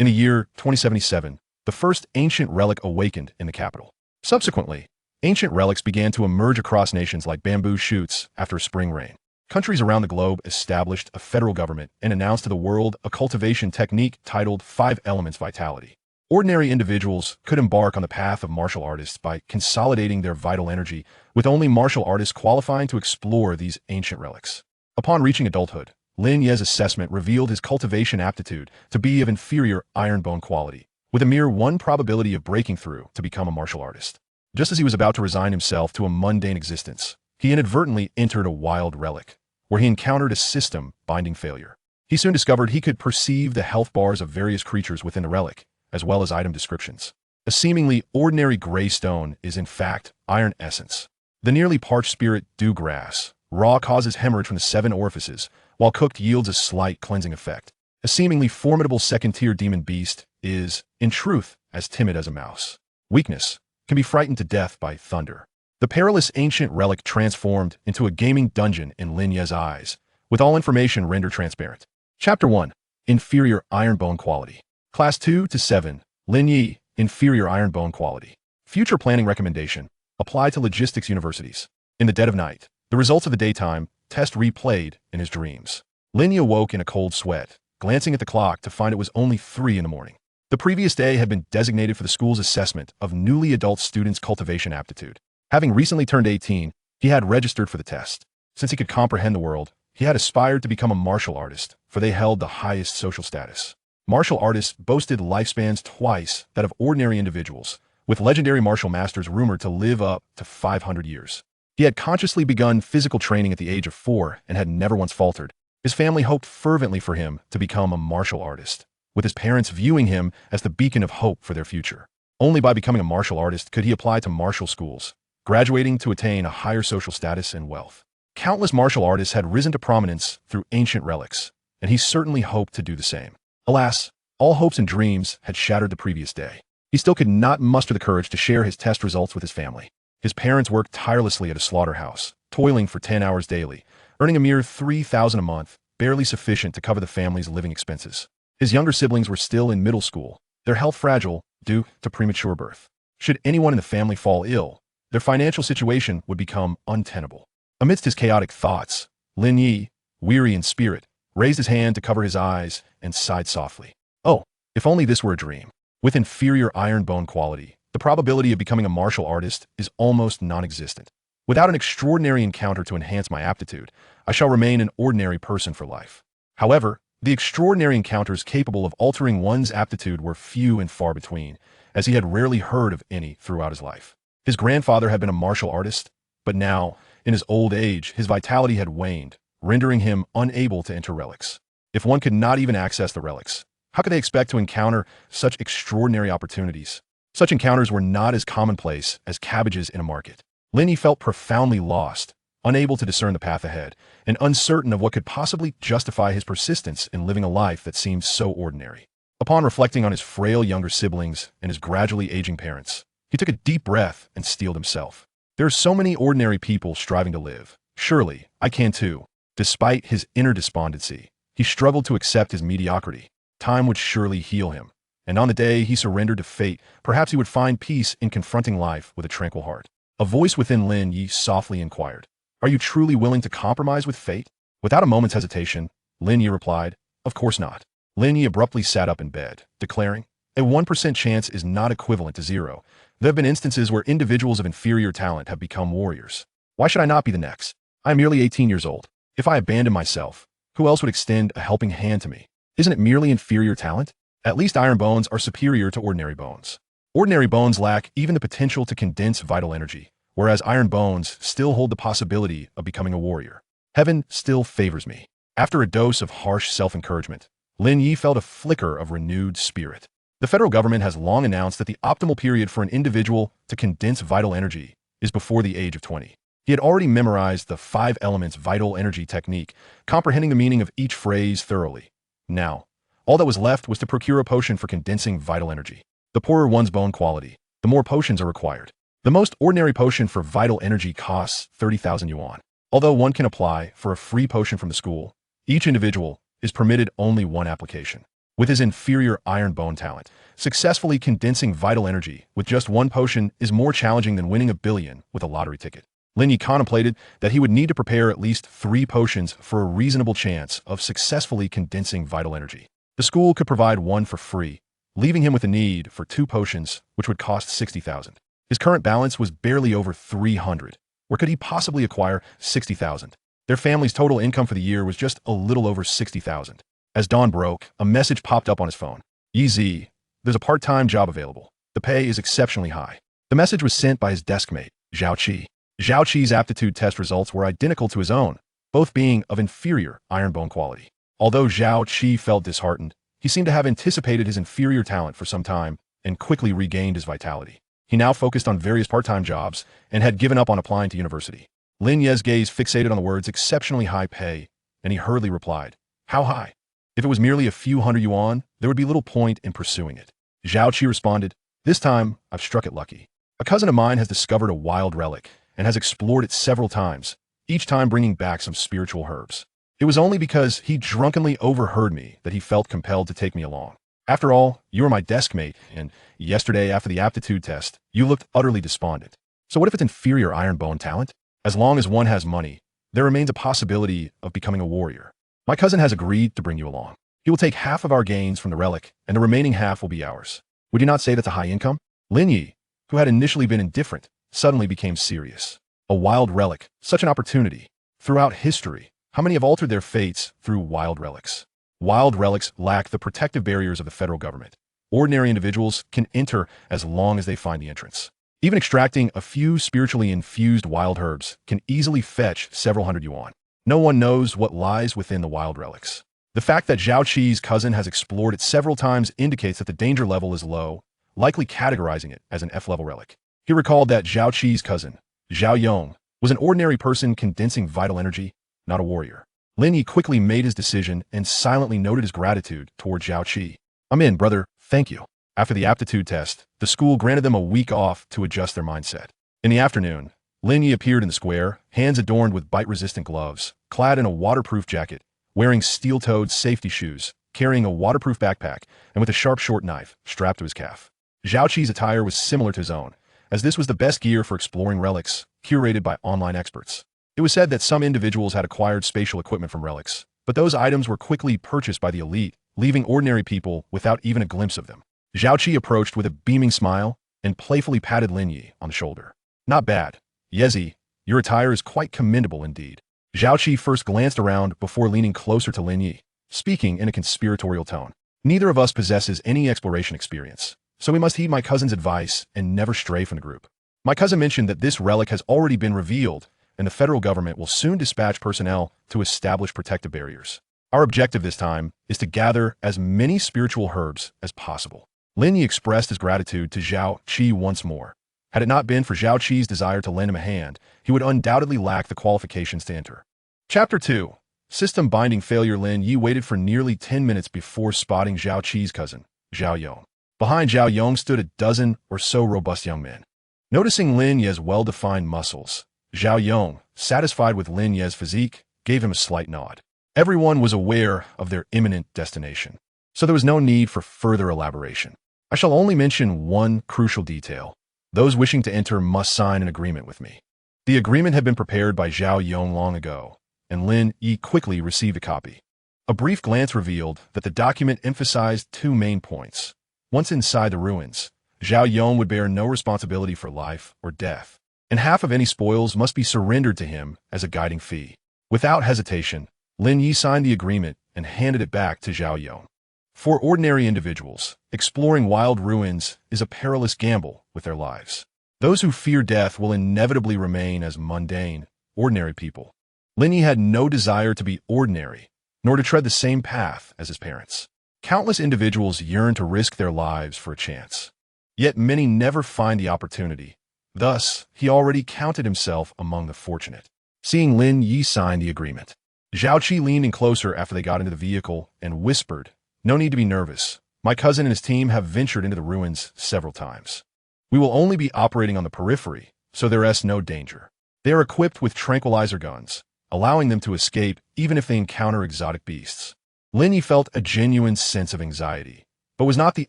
In the year 2077, the first ancient relic awakened in the capital. Subsequently, ancient relics began to emerge across nations like bamboo shoots after a spring rain. Countries around the globe established a federal government and announced to the world a cultivation technique titled 5 Elements Vitality. Ordinary individuals could embark on the path of martial artists by consolidating their vital energy, with only martial artists qualifying to explore these ancient relics. Upon reaching adulthood, Lin Ye's assessment revealed his cultivation aptitude to be of inferior iron bone quality, with a mere 1 probability of breaking through to become a martial artist. Just as he was about to resign himself to a mundane existence, he inadvertently entered a wild relic, where he encountered a system-binding failure. He soon discovered he could perceive the health bars of various creatures within the relic, as well as item descriptions. A seemingly ordinary gray stone is in fact iron essence. The nearly parched spirit dew grass, raw, causes hemorrhage from the 7 orifices, while cooked yields a slight cleansing effect. A seemingly formidable second-tier demon beast is, in truth, as timid as a mouse. Weakness can be frightened to death by thunder. The perilous ancient relic transformed into a gaming dungeon in Lin Ye's eyes, with all information rendered transparent. Chapter 1. Inferior Iron Bone Quality. Class 2 to 7, Lin Ye, Inferior Iron Bone Quality. Future Planning Recommendation. Apply to logistics universities. In the dead of night, the results of the daytime test replayed in his dreams. Lin Ye awoke in a cold sweat, glancing at the clock to find it was only 3 in the morning. The previous day had been designated for the school's assessment of newly adult students' cultivation aptitude. Having recently turned 18, he had registered for the test. Since he could comprehend the world, he had aspired to become a martial artist, for they held the highest social status. Martial artists boasted lifespans twice that of ordinary individuals, with legendary martial masters rumored to live up to 500 years. He had consciously begun physical training at the age of 4 and had never once faltered. His family hoped fervently for him to become a martial artist, with his parents viewing him as the beacon of hope for their future. Only by becoming a martial artist could he apply to martial schools, graduating to attain a higher social status and wealth. Countless martial artists had risen to prominence through ancient relics, and he certainly hoped to do the same. Alas, all hopes and dreams had shattered the previous day. He still could not muster the courage to share his test results with his family. His parents worked tirelessly at a slaughterhouse, toiling for 10 hours daily, earning a mere $3,000 a month, barely sufficient to cover the family's living expenses. His younger siblings were still in middle school, their health fragile due to premature birth. Should anyone in the family fall ill, their financial situation would become untenable. Amidst his chaotic thoughts, Lin Ye, weary in spirit, raised his hand to cover his eyes and sighed softly. Oh, if only this were a dream. With inferior iron bone quality, the probability of becoming a martial artist is almost non-existent. Without an extraordinary encounter to enhance my aptitude, I shall remain an ordinary person for life. However, the extraordinary encounters capable of altering one's aptitude were few and far between, as he had rarely heard of any throughout his life. His grandfather had been a martial artist, but now, in his old age, his vitality had waned, rendering him unable to enter relics. If one could not even access the relics, how could they expect to encounter such extraordinary opportunities? Such encounters were not as commonplace as cabbages in a market. Lin Ye felt profoundly lost, unable to discern the path ahead, and uncertain of what could possibly justify his persistence in living a life that seemed so ordinary. Upon reflecting on his frail younger siblings and his gradually aging parents, he took a deep breath and steeled himself. There are so many ordinary people striving to live. Surely, I can too. Despite his inner despondency, he struggled to accept his mediocrity. Time would surely heal him, and on the day he surrendered to fate, perhaps he would find peace in confronting life with a tranquil heart. A voice within Lin Ye softly inquired, "Are you truly willing to compromise with fate?" Without a moment's hesitation, Lin Ye replied, "Of course not." Lin Ye abruptly sat up in bed, declaring, "A 1% chance is not equivalent to 0. There have been instances where individuals of inferior talent have become warriors. Why should I not be the next? I am merely 18 years old. If I abandon myself, who else would extend a helping hand to me? Isn't it merely inferior talent? At least iron bones are superior to ordinary bones. Ordinary bones lack even the potential to condense vital energy, whereas iron bones still hold the possibility of becoming a warrior. Heaven still favors me." After a dose of harsh self-encouragement, Lin Ye felt a flicker of renewed spirit. The federal government has long announced that the optimal period for an individual to condense vital energy is before the age of 20. He had already memorized the 5 elements vital energy technique, comprehending the meaning of each phrase thoroughly. Now, all that was left was to procure a potion for condensing vital energy. The poorer one's bone quality, the more potions are required. The most ordinary potion for vital energy costs 30,000 yuan. Although one can apply for a free potion from the school, each individual is permitted only 1 application. With his inferior iron bone talent, successfully condensing vital energy with just one potion is more challenging than winning $1 billion with a lottery ticket. Lin Ye contemplated that he would need to prepare at least 3 potions for a reasonable chance of successfully condensing vital energy. The school could provide one for free, leaving him with a need for 2 potions, which would cost 60,000. His current balance was barely over 300. Where could he possibly acquire 60,000? Their family's total income for the year was just a little over 60,000. As dawn broke, a message popped up on his phone. Ye, there's a part-time job available. The pay is exceptionally high. The message was sent by his deskmate, Zhao Qi. Zhao Qi's aptitude test results were identical to his own, both being of inferior iron bone quality. Although Zhao Qi felt disheartened, he seemed to have anticipated his inferior talent for some time and quickly regained his vitality. He now focused on various part-time jobs and had given up on applying to university. Lin Ye's gaze fixated on the words exceptionally high pay, and he hurriedly replied, "How high?" If it was merely a few hundred yuan, there would be little point in pursuing it. Zhao Qi responded, "This time, I've struck it lucky. A cousin of mine has discovered a wild relic and has explored it several times, each time bringing back some spiritual herbs. It was only because he drunkenly overheard me that he felt compelled to take me along. After all, you were my deskmate, and yesterday after the aptitude test, you looked utterly despondent. So what if it's inferior iron bone talent? As long as one has money, there remains a possibility of becoming a warrior. My cousin has agreed to bring you along. He will take half of our gains from the relic, and the remaining half will be ours. Would you not say that's a high income?" Lin Ye, who had initially been indifferent, suddenly became serious. A wild relic, such an opportunity. Throughout history, how many have altered their fates through wild relics? Wild relics lack the protective barriers of the federal government. Ordinary individuals can enter as long as they find the entrance. Even extracting a few spiritually infused wild herbs can easily fetch several hundred yuan. No one knows what lies within the wild relics. The fact that Zhao Qi's cousin has explored it several times indicates that the danger level is low, likely categorizing it as an F-level relic. He recalled that Zhao Qi's cousin, Zhao Yong, was an ordinary person condensing vital energy, not a warrior. Lin Ye quickly made his decision and silently noted his gratitude toward Zhao Qi. "I'm in, brother, thank you." After the aptitude test, the school granted them a week off to adjust their mindset. In the afternoon, Lin Ye appeared in the square, hands adorned with bite-resistant gloves, clad in a waterproof jacket, wearing steel-toed safety shoes, carrying a waterproof backpack, and with a sharp short knife strapped to his calf. Zhao Qi's attire was similar to his own, as this was the best gear for exploring relics, curated by online experts. It was said that some individuals had acquired spatial equipment from relics, but those items were quickly purchased by the elite, leaving ordinary people without even a glimpse of them. Zhao Qi approached with a beaming smile and playfully patted Lin Ye on the shoulder. "Not bad. Yezi, your attire is quite commendable indeed." Zhao Qi first glanced around before leaning closer to Lin Ye, speaking in a conspiratorial tone. "Neither of us possesses any exploration experience, so we must heed my cousin's advice and never stray from the group. My cousin mentioned that this relic has already been revealed, and the federal government will soon dispatch personnel to establish protective barriers. Our objective this time is to gather as many spiritual herbs as possible." Lin Ye expressed his gratitude to Zhao Qi once more. Had it not been for Zhao Qi's desire to lend him a hand, he would undoubtedly lack the qualifications to enter. Chapter 2. System Binding Failure. Lin Ye waited for nearly 10 minutes before spotting Zhao Qi's cousin, Zhao Yong. Behind Zhao Yong stood a dozen or so robust young men. Noticing Lin Ye's well-defined muscles, Zhao Yong, satisfied with Lin Ye's physique, gave him a slight nod. Everyone was aware of their imminent destination, so there was no need for further elaboration. I shall only mention one crucial detail. Those wishing to enter must sign an agreement with me. The agreement had been prepared by Zhao Yong long ago, and Lin Ye quickly received a copy. A brief glance revealed that the document emphasized 2 main points. Once inside the ruins, Zhao Yong would bear no responsibility for life or death, and half of any spoils must be surrendered to him as a guiding fee. Without hesitation, Lin Ye signed the agreement and handed it back to Zhao Yong. For ordinary individuals, exploring wild ruins is a perilous gamble with their lives. Those who fear death will inevitably remain as mundane, ordinary people. Lin Ye had no desire to be ordinary, nor to tread the same path as his parents. Countless individuals yearn to risk their lives for a chance. Yet many never find the opportunity. Thus, he already counted himself among the fortunate. Seeing Lin Ye sign the agreement, Zhao Qi leaned in closer after they got into the vehicle and whispered, "No need to be nervous. My cousin and his team have ventured into the ruins several times. We will only be operating on the periphery, so there is no danger. They are equipped with tranquilizer guns, allowing them to escape even if they encounter exotic beasts. Lin Ye felt a genuine sense of anxiety, but it was not the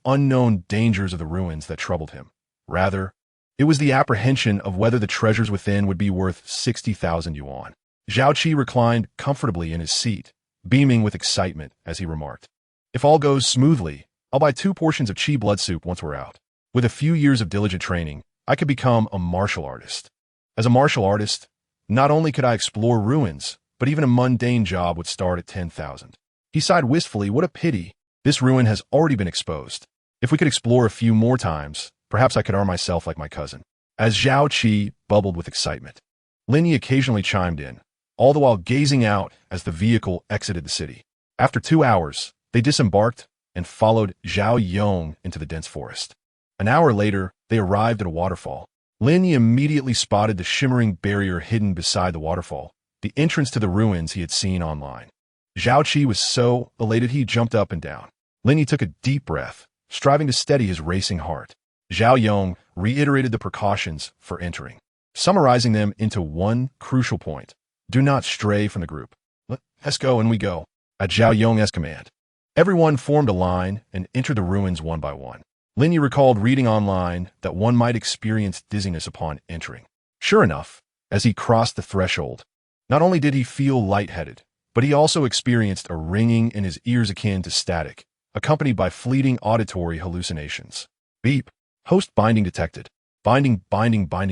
unknown dangers of the ruins that troubled him. Rather, it was the apprehension of whether the treasures within would be worth 60,000 yuan. Zhao Qi reclined comfortably in his seat, beaming with excitement as he remarked, "If all goes smoothly, I'll buy 2 portions of qi blood soup once we're out. With a few years of diligent training, I could become a martial artist. As a martial artist, not only could I explore ruins, but even a mundane job would start at 10,000. He sighed wistfully. What a pity. This ruin has already been exposed. If we could explore a few more times, perhaps I could arm myself like my cousin." As Zhao Qi bubbled with excitement, Lin Ye occasionally chimed in, all the while gazing out as the vehicle exited the city. After 2 hours, they disembarked and followed Zhao Yong into the dense forest. An hour later, they arrived at a waterfall. Lin Ye immediately spotted the shimmering barrier hidden beside the waterfall, the entrance to the ruins he had seen online. Zhao Qi was so elated he jumped up and down. Lin Ye took a deep breath, striving to steady his racing heart. Zhao Yong reiterated the precautions for entering, summarizing them into one crucial point: do not stray from the group. Let's go, and we go. At Zhao Yong's command, everyone formed a line and entered the ruins one by one. Lin Ye recalled reading online that one might experience dizziness upon entering. Sure enough, as he crossed the threshold, not only did he feel lightheaded, but he also experienced a ringing in his ears akin to static, accompanied by fleeting auditory hallucinations. Beep. Host binding detected. Binding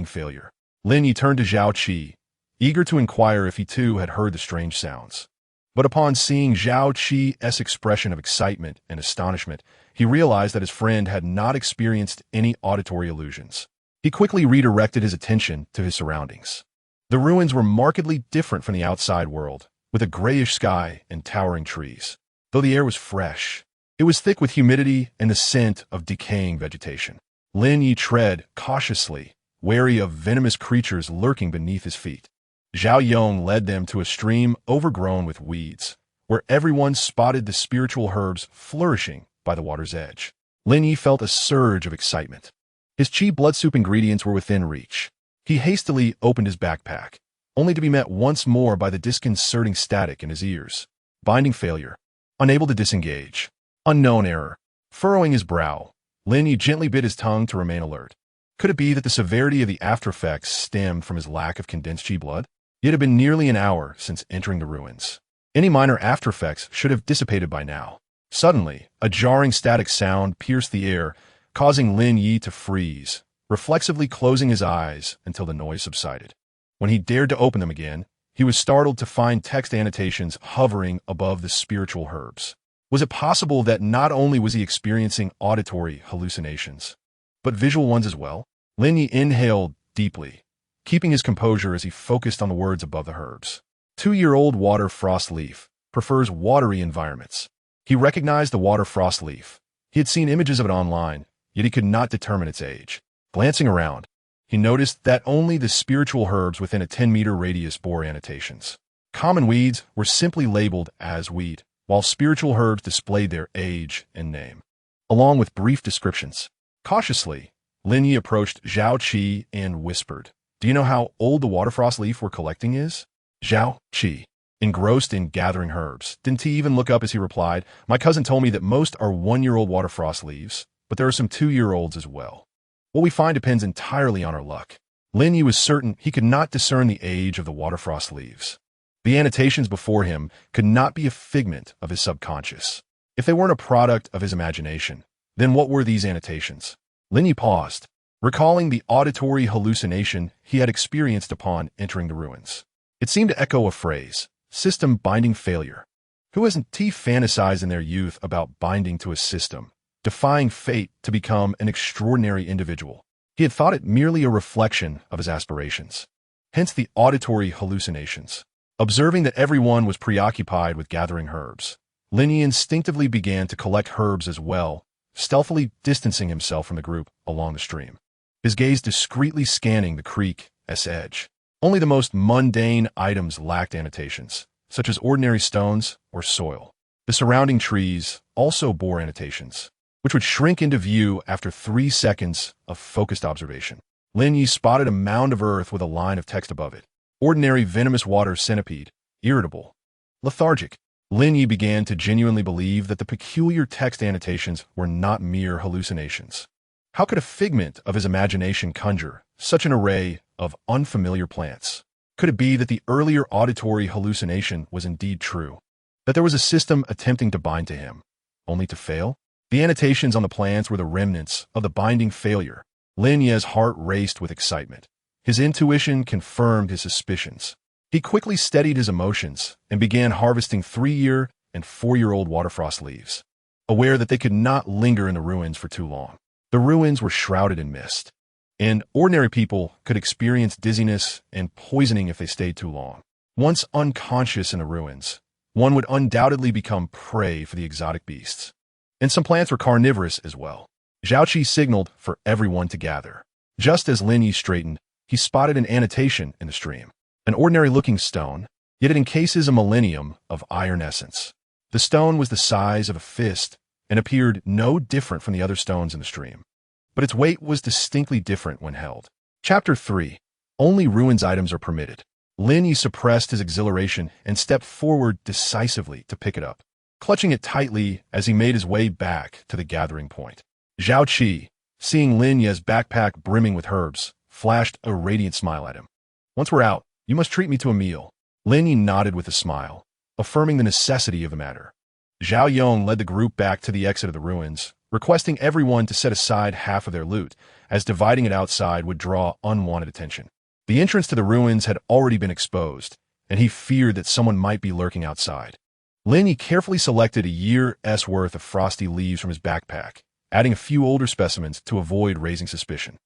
failure. Lin Ye turned to Zhao Qi, eager to inquire if he too had heard the strange sounds. But upon seeing Zhao Qi's expression of excitement and astonishment, he realized that his friend had not experienced any auditory illusions. He quickly redirected his attention to his surroundings. The ruins were markedly different from the outside world, with a grayish sky and towering trees. Though the air was fresh, it was thick with humidity and the scent of decaying vegetation. Lin Ye tread cautiously, wary of venomous creatures lurking beneath his feet. Zhao Yong led them to a stream overgrown with weeds, where everyone spotted the spiritual herbs flourishing by the water's edge. Lin Ye felt a surge of excitement. His qi blood soup ingredients were within reach. He hastily opened his backpack, only to be met once more by the disconcerting static in his ears. Binding failure. Unable to disengage. Unknown error. Furrowing his brow, Lin Ye gently bit his tongue to remain alert. Could it be that the severity of the aftereffects stemmed from his lack of condensed qi blood? It had been nearly an hour since entering the ruins. Any minor aftereffects should have dissipated by now. Suddenly, a jarring static sound pierced the air, causing Lin Ye to freeze, reflexively closing his eyes until the noise subsided. When he dared to open them again, he was startled to find text annotations hovering above the spiritual herbs. Was it possible that not only was he experiencing auditory hallucinations, but visual ones as well? Lin Ye inhaled deeply, keeping his composure as he focused on the words above the herbs. 2-year-old water frost leaf prefers watery environments. He recognized the water frost leaf. He had seen images of it online, yet he could not determine its age. Glancing around, he noticed that only the spiritual herbs within a 10-meter radius bore annotations. Common weeds were simply labeled as weed, while spiritual herbs displayed their age and name, along with brief descriptions. Cautiously, Lin Ye approached Zhao Qi and whispered, "Do you know how old the water frost leaf we're collecting is?" Zhao Qi, engrossed in gathering herbs, didn't he even look up as he replied, "My cousin told me that most are 1-year-old water frost leaves, but there are some 2-year-olds as well. What we find depends entirely on our luck." Lin Ye was certain he could not discern the age of the water frost leaves. The annotations before him could not be a figment of his subconscious. If they weren't a product of his imagination, then what were these annotations? Lin Ye paused, recalling the auditory hallucination he had experienced upon entering the ruins. It seemed to echo a phrase, system binding failure. Who hasn't fantasized in their youth about binding to a system, defying fate to become an extraordinary individual? He had thought it merely a reflection of his aspirations. Hence the auditory hallucinations. Observing that everyone was preoccupied with gathering herbs, Lin Ye instinctively began to collect herbs as well, stealthily distancing himself from the group along the stream, his gaze discreetly scanning the creek's edge. Only the most mundane items lacked annotations, such as ordinary stones or soil. The surrounding trees also bore annotations, which would shrink into view after 3 seconds of focused observation. Lin Ye spotted a mound of earth with a line of text above it. Ordinary venomous water centipede, irritable, lethargic. Lin Ye began to genuinely believe that the peculiar text annotations were not mere hallucinations. How could a figment of his imagination conjure such an array of unfamiliar plants? Could it be that the earlier auditory hallucination was indeed true? That there was a system attempting to bind to him, only to fail? The annotations on the plants were the remnants of the binding failure. Lin Ye's heart raced with excitement. His intuition confirmed his suspicions. He quickly steadied his emotions and began harvesting 3-year and 4-year-old waterfrost leaves, aware that they could not linger in the ruins for too long. The ruins were shrouded in mist, and ordinary people could experience dizziness and poisoning if they stayed too long. Once unconscious in the ruins, one would undoubtedly become prey for the exotic beasts. And some plants were carnivorous as well. Zhao Qi signaled for everyone to gather. Just as Lin Ye straightened, he spotted an annotation in the stream. An ordinary-looking stone, yet it encases a millennium of iron essence. The stone was the size of a fist and appeared no different from the other stones in the stream. But its weight was distinctly different when held. Chapter 3. Only ruins items are permitted. Lin Ye suppressed his exhilaration and stepped forward decisively to pick it up, clutching it tightly as he made his way back to the gathering point. Zhao Qi, seeing Lin Ye's backpack brimming with herbs, flashed a radiant smile at him. "Once we're out, you must treat me to a meal." Lin Ye nodded with a smile, affirming the necessity of the matter. Zhao Yong led the group back to the exit of the ruins, requesting everyone to set aside half of their loot, as dividing it outside would draw unwanted attention. The entrance to the ruins had already been exposed, and he feared that someone might be lurking outside. Lin Ye carefully selected a year's worth of frosty leaves from his backpack, adding a few older specimens to avoid raising suspicion.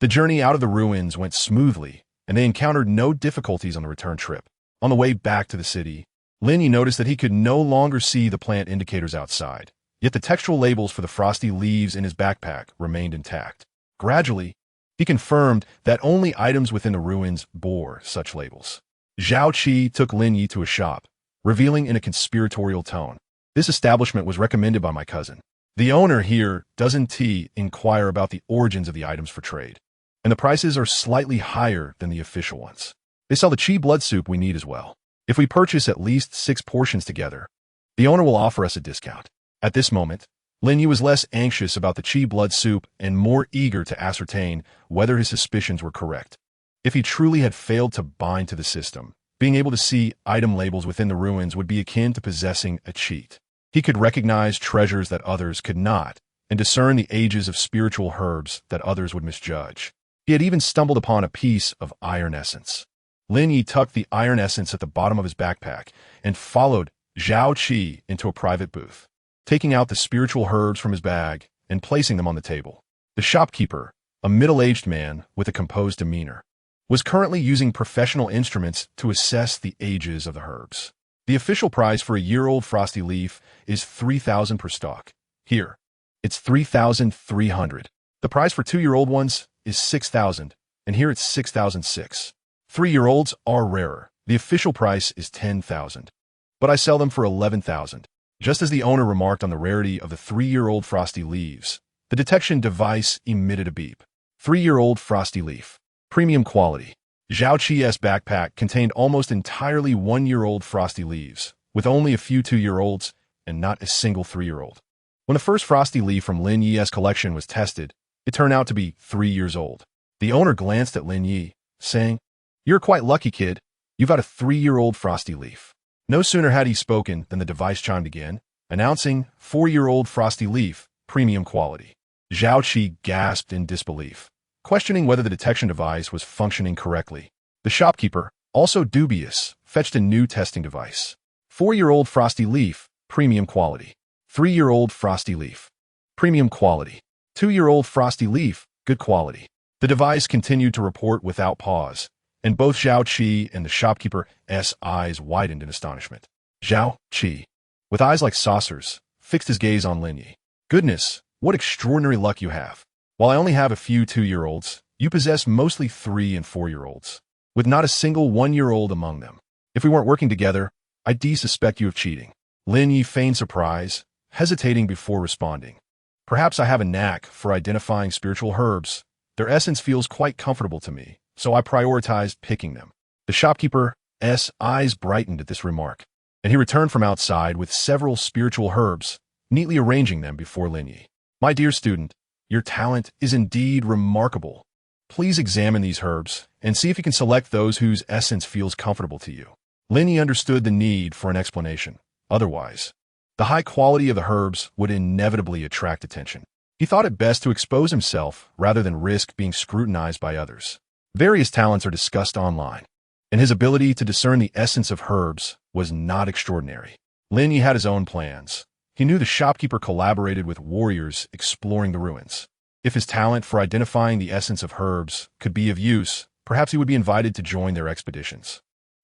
The journey out of the ruins went smoothly, and they encountered no difficulties on the return trip. On the way back to the city, Lin Ye noticed that he could no longer see the plant indicators outside, yet the textual labels for the frosty leaves in his backpack remained intact. Gradually, he confirmed that only items within the ruins bore such labels. Zhao Qi took Lin Ye to a shop, revealing in a conspiratorial tone, "This establishment was recommended by my cousin. The owner here doesn't inquire about the origins of the items for trade, and the prices are slightly higher than the official ones. They sell the chi blood soup we need as well. If we purchase at least 6 portions together, the owner will offer us a discount." At this moment, Lin Ye was less anxious about the chi blood soup and more eager to ascertain whether his suspicions were correct. If he truly had failed to bind to the system, being able to see item labels within the ruins would be akin to possessing a cheat. He could recognize treasures that others could not, and discern the ages of spiritual herbs that others would misjudge. He had even stumbled upon a piece of iron essence. Lin Ye tucked the iron essence at the bottom of his backpack and followed Zhao Qi into a private booth, taking out the spiritual herbs from his bag and placing them on the table. The shopkeeper, a middle-aged man with a composed demeanor, was currently using professional instruments to assess the ages of the herbs. The official price for a year-old frosty leaf is 3,000 per stalk. Here, it's 3,300. The price for 2-year-old ones is 6,000, and here it's 6,006. 3-year-olds are rarer. The official price is 10,000, but I sell them for 11,000. Just as the owner remarked on the rarity of the 3-year-old frosty leaves, the detection device emitted a beep. 3-year-old frosty leaf. Premium quality. Zhao Qi's backpack contained almost entirely 1-year-old frosty leaves, with only a few 2-year-olds and not a single 3-year-old. When the first frosty leaf from Lin Ye's collection was tested, it turned out to be 3 years old. The owner glanced at Lin Ye, saying, "You're quite lucky, kid. You've got a 3-year-old frosty leaf." No sooner had he spoken than the device chimed again, announcing 4-year-old frosty leaf, premium quality. Zhao Qi gasped in disbelief, questioning whether the detection device was functioning correctly. The shopkeeper, also dubious, fetched a new testing device. 4-year-old frosty leaf, premium quality. 3-year-old frosty leaf, premium quality. 2-year-old frosty leaf, good quality. The device continued to report without pause, and both Zhao Qi and the shopkeeper's eyes widened in astonishment. Zhao Qi, with eyes like saucers, fixed his gaze on Lin Ye. "Goodness, what extraordinary luck you have. While I only have a few 2-year-olds, you possess mostly 3- and 4-year-olds, with not a single 1-year-old among them. If we weren't working together, I'd suspect you of cheating." Lin Ye feigned surprise, hesitating before responding. "Perhaps I have a knack for identifying spiritual herbs. Their essence feels quite comfortable to me, so I prioritized picking them." The shopkeeper's eyes brightened at this remark. and he returned from outside with several spiritual herbs, neatly arranging them before Lin Ye. My dear student, your talent is indeed remarkable. Please examine these herbs and see if you can select those whose essence feels comfortable to you. Lin Ye understood the need for an explanation. Otherwise, the high quality of the herbs would inevitably attract attention. He thought it best to expose himself rather than risk being scrutinized by others. Various talents are discussed online, and his ability to discern the essence of herbs was not extraordinary. Lin Ye had his own plans. He knew the shopkeeper collaborated with warriors exploring the ruins. If his talent for identifying the essence of herbs could be of use, perhaps he would be invited to join their expeditions.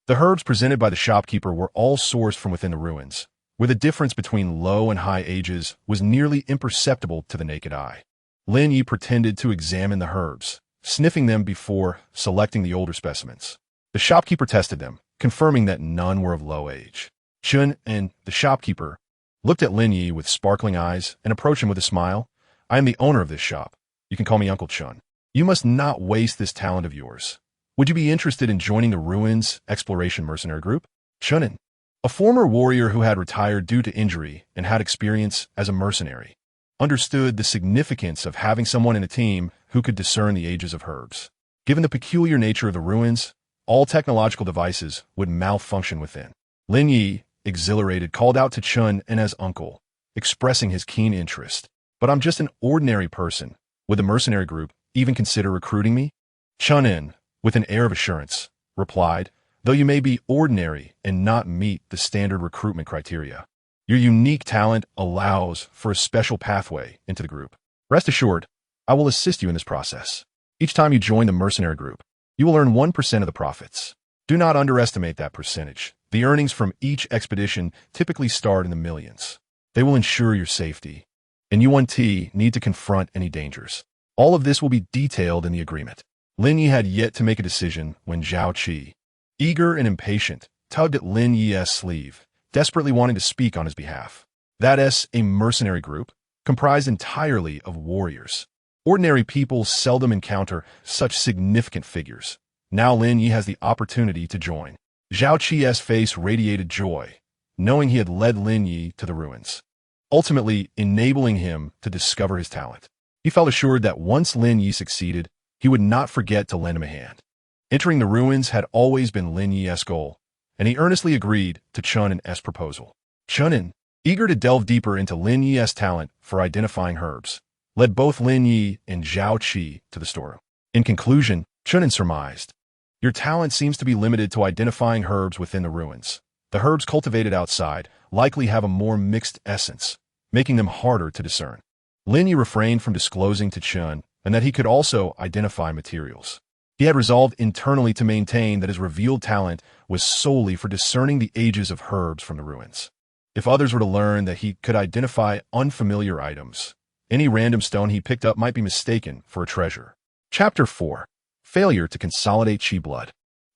The herbs presented by the shopkeeper were all sourced from within the ruins, where the difference between low and high ages was nearly imperceptible to the naked eye. Lin Ye pretended to examine the herbs, sniffing them before selecting the older specimens. The shopkeeper tested them, confirming that none were of low age. Chun and the shopkeeper looked at Lin Ye with sparkling eyes and approached him with a smile. I am the owner of this shop. You can call me Uncle Chun. You must not waste this talent of yours. Would you be interested in joining the Ruins Exploration Mercenary Group? Chunin, a former warrior who had retired due to injury and had experience as a mercenary, understood the significance of having someone in a team who could discern the ages of herbs. Given the peculiar nature of the ruins, all technological devices would malfunction within. Lin Ye, exhilarated, called out to Chun and as uncle, expressing his keen interest. But I'm just an ordinary person. Would the mercenary group even consider recruiting me? Chun-in, with an air of assurance, replied, though you may be ordinary and not meet the standard recruitment criteria, your unique talent allows for a special pathway into the group. Rest assured, I will assist you in this process. Each time you join the mercenary group, you will earn 1% of the profits. Do not underestimate that percentage. The earnings from each expedition typically start in the millions. They will ensure your safety, and you need to confront any dangers. All of this will be detailed in the agreement. Lin Ye had yet to make a decision when Zhao Qi, eager and impatient, tugged at Lin Ye's sleeve, desperately wanting to speak on his behalf. That's a mercenary group, comprised entirely of warriors. Ordinary people seldom encounter such significant figures. Now Lin Ye has the opportunity to join. Zhao Qi's face radiated joy, knowing he had led Lin Ye to the ruins, ultimately enabling him to discover his talent. He felt assured that once Lin Ye succeeded, he would not forget to lend him a hand. Entering the ruins had always been Lin Ye's goal, and he earnestly agreed to Chun-in's proposal. Chun-in, eager to delve deeper into Lin Ye's talent for identifying herbs, led both Lin Ye and Zhao Qi to the storeroom. In conclusion, Chun-in surmised, your talent seems to be limited to identifying herbs within the ruins. The herbs cultivated outside likely have a more mixed essence, making them harder to discern. Lin Ye refrained from disclosing to Chun and that he could also identify materials. He had resolved internally to maintain that his revealed talent was solely for discerning the ages of herbs from the ruins. If others were to learn that he could identify unfamiliar items, any random stone he picked up might be mistaken for a treasure. Chapter 4. Failure to consolidate Qi blood.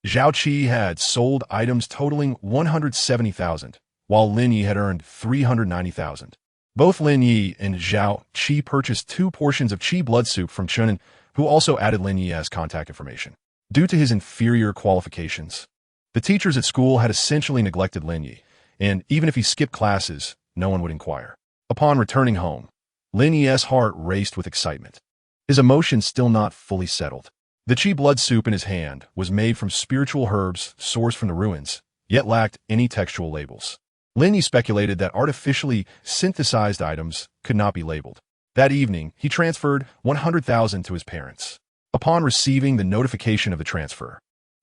Zhao Qi had sold items totaling 170,000, while Lin Ye had earned 390,000. Both Lin Ye and Zhao Qi purchased 2 portions of Qi blood soup from Chunin, who also added Lin Ye as contact information. Due to his inferior qualifications, the teachers at school had essentially neglected Lin Ye, and even if he skipped classes, no one would inquire. Upon returning home, Lin Ye's heart raced with excitement, his emotions still not fully settled. The Qi blood soup in his hand was made from spiritual herbs sourced from the ruins, yet lacked any textual labels. Lin Ye speculated that artificially synthesized items could not be labeled. That evening, he transferred 100,000 to his parents. Upon receiving the notification of the transfer,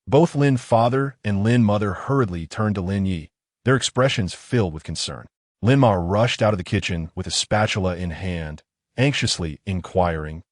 both Lin father and Lin mother hurriedly turned to Lin Ye, their expressions filled with concern. Lin Ma rushed out of the kitchen with a spatula in hand, anxiously inquiring,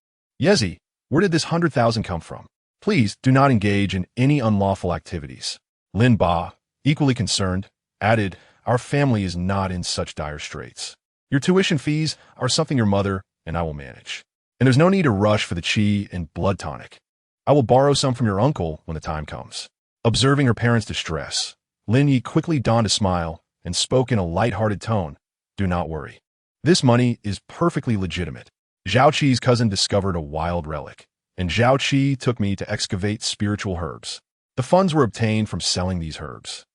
Yezi, where did this 100,000 come from? Please do not engage in any unlawful activities. Lin Ba, equally concerned, added, our family is not in such dire straits. Your tuition fees are something your mother and I will manage. And there's no need to rush for the Qi and blood tonic. I will borrow some from your uncle when the time comes. Observing her parents' distress, Lin Ye quickly donned a smile and spoke in a light-hearted tone. Do not worry. This money is perfectly legitimate. Zhao Qi's cousin discovered a wild relic, and Zhao Qi took me to excavate spiritual herbs. The funds were obtained from selling these herbs,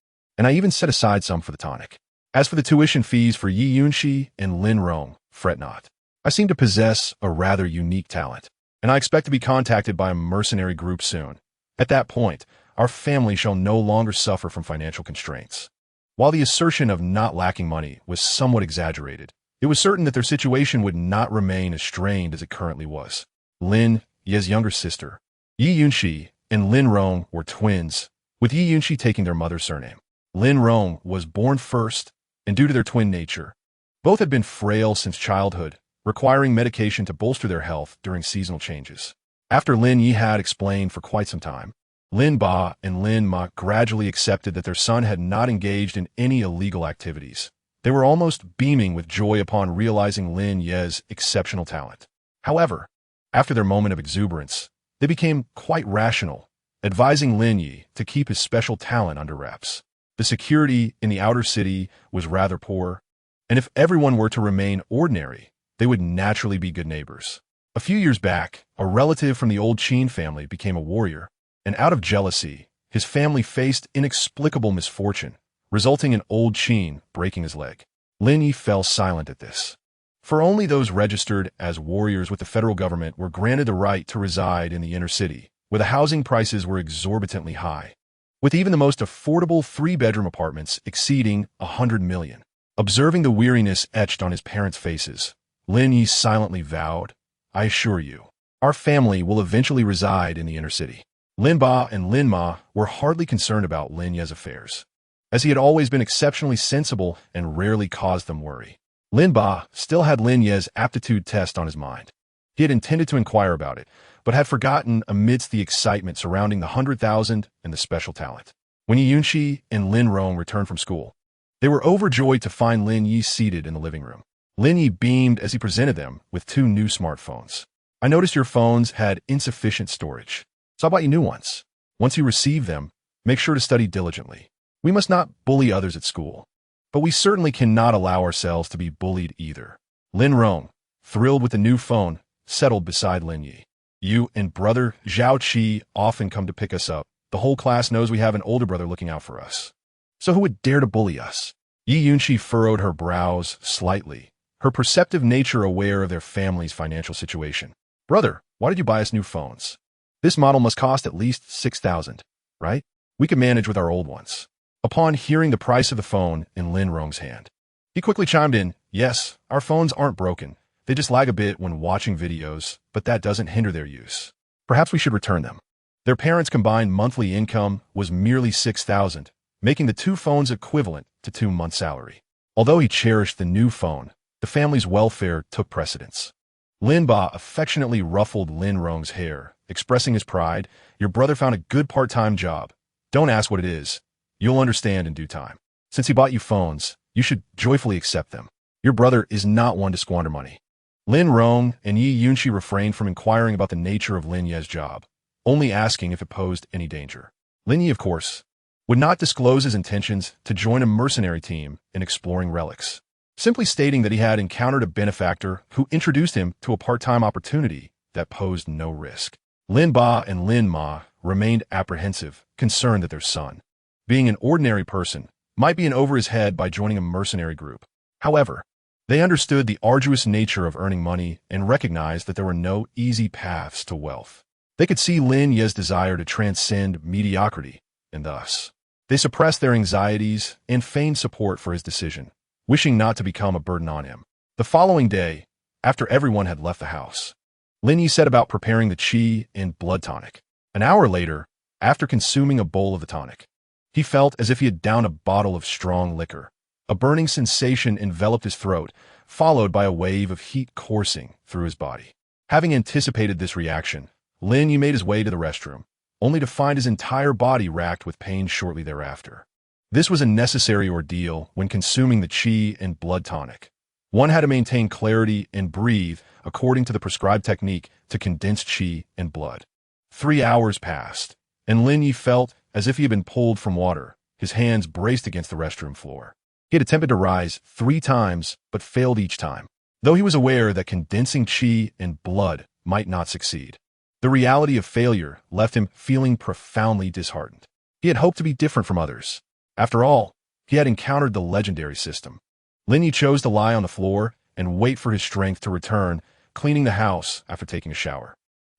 and I even set aside some for the tonic. As for the tuition fees for Yi Yunxi and Lin Rong, fret not. I seem to possess a rather unique talent, and I expect to be contacted by a mercenary group soon. At that point, our family shall no longer suffer from financial constraints. While the assertion of not lacking money was somewhat exaggerated, it was certain that their situation would not remain as strained as it currently was. Lin Ye's younger sister, Yi Yunxi, and Lin Rong were twins, with Yi Yunxi taking their mother's surname. Lin Rong was born first, and due to their twin nature, both had been frail since childhood, requiring medication to bolster their health during seasonal changes. After Lin Ye had explained for quite some time, Lin Ba and Lin Ma gradually accepted that their son had not engaged in any illegal activities. They were almost beaming with joy upon realizing Lin Ye's exceptional talent. However, after their moment of exuberance, they became quite rational, advising Lin Ye to keep his special talent under wraps. The security in the outer city was rather poor, and if everyone were to remain ordinary, they would naturally be good neighbors. A few years back, a relative from the old Qin family became a warrior, and out of jealousy, his family faced inexplicable misfortune, resulting in old Qin breaking his leg. Lin Ye fell silent at this. For only those registered as warriors with the federal government were granted the right to reside in the inner city, where the housing prices were exorbitantly high, with even the most affordable three-bedroom apartments exceeding 100 million. Observing the weariness etched on his parents' faces, Lin Ye silently vowed, I assure you, our family will eventually reside in the inner city. Lin Ba and Lin Ma were hardly concerned about Lin Ye's affairs, as he had always been exceptionally sensible and rarely caused them worry. Lin Ba still had Lin Ye's aptitude test on his mind. He had intended to inquire about it, but had forgotten amidst the excitement surrounding the 100,000 and the special talent. When Yi Yunxi and Lin Rong returned from school, they were overjoyed to find Lin Ye seated in the living room. Lin Ye beamed as he presented them with 2 new smartphones. I noticed your phones had insufficient storage, so I bought you new ones. Once you receive them, make sure to study diligently. We must not bully others at school, but we certainly cannot allow ourselves to be bullied either. Lin Rong, thrilled with the new phone, settled beside Lin Ye. You and brother Zhao Qi often come to pick us up. The whole class knows we have an older brother looking out for us. So who would dare to bully us? Yi Yunxi furrowed her brows slightly, her perceptive nature aware of their family's financial situation. Brother, why did you buy us new phones? This model must cost at least 6,000, right? We can manage with our old ones. Upon hearing the price of the phone in Lin Rong's hand, he quickly chimed in, yes, our phones aren't broken. They just lag a bit when watching videos, but that doesn't hinder their use. Perhaps we should return them. Their parents' combined monthly income was merely 6,000, making the 2 phones equivalent to 2 months' salary. Although he cherished the new phone, the family's welfare took precedence. Lin Ba affectionately ruffled Lin Rong's hair, expressing his pride. Your brother found a good part-time job. Don't ask what it is. You'll understand in due time. Since he bought you phones, you should joyfully accept them. Your brother is not one to squander money. Lin Rong and Yi Yunxi refrained from inquiring about the nature of Lin Ye's job, only asking if it posed any danger. Lin Ye, of course, would not disclose his intentions to join a mercenary team in exploring relics, simply stating that he had encountered a benefactor who introduced him to a part-time opportunity that posed no risk. Lin Ba and Lin Ma remained apprehensive, concerned that their son, being an ordinary person, might be in over his head by joining a mercenary group. However, they understood the arduous nature of earning money and recognized that there were no easy paths to wealth. They could see Lin Ye's desire to transcend mediocrity, and thus, they suppressed their anxieties and feigned support for his decision, wishing not to become a burden on him. The following day, after everyone had left the house, Lin Ye set about preparing the qi and blood tonic. An hour later, after consuming a bowl of the tonic, he felt as if he had downed a bottle of strong liquor. A burning sensation enveloped his throat, followed by a wave of heat coursing through his body. Having anticipated this reaction, Lin Ye made his way to the restroom, only to find his entire body racked with pain shortly thereafter. This was a necessary ordeal when consuming the qi and blood tonic. One had to maintain clarity and breathe according to the prescribed technique to condense qi and blood. 3 hours passed, and Lin Ye felt as if he had been pulled from water, his hands braced against the restroom floor. He had attempted to rise 3 times, but failed each time, though he was aware that condensing qi and blood might not succeed. The reality of failure left him feeling profoundly disheartened. He had hoped to be different from others, After all, he had encountered the legendary system. Lin Ye chose to lie on the floor and wait for his strength to return, cleaning the house after taking a shower.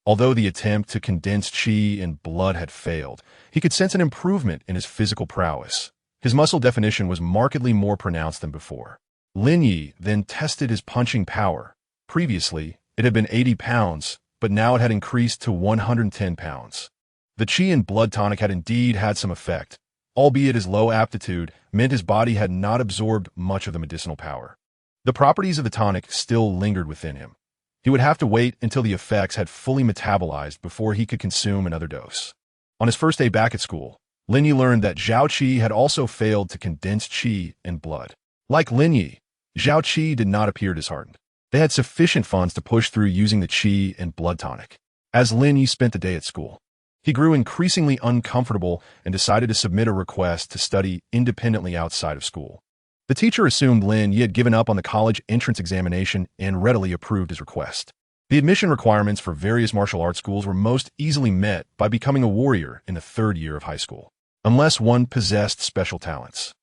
Although the attempt to condense qi and blood had failed, he could sense an improvement in his physical prowess. His muscle definition was markedly more pronounced than before. Lin Ye then tested his punching power. Previously, it had been 80 pounds, but now it had increased to 110 pounds. The qi and blood tonic had indeed had some effect, albeit his low aptitude meant his body had not absorbed much of the medicinal power. The properties of the tonic still lingered within him. He would have to wait until the effects had fully metabolized before he could consume another dose. On his first day back at school, Lin Ye learned that Zhao Qi had also failed to condense qi and blood. Like Lin Ye, Zhao Qi did not appear disheartened. They had sufficient funds to push through using the qi and blood tonic. As Lin Ye spent the day at school, he grew increasingly uncomfortable and decided to submit a request to study independently outside of school. The teacher assumed Lin Ye had given up on the college entrance examination and readily approved his request. The admission requirements for various martial arts schools were most easily met by becoming a warrior in the third year of high school, unless one possessed special talents.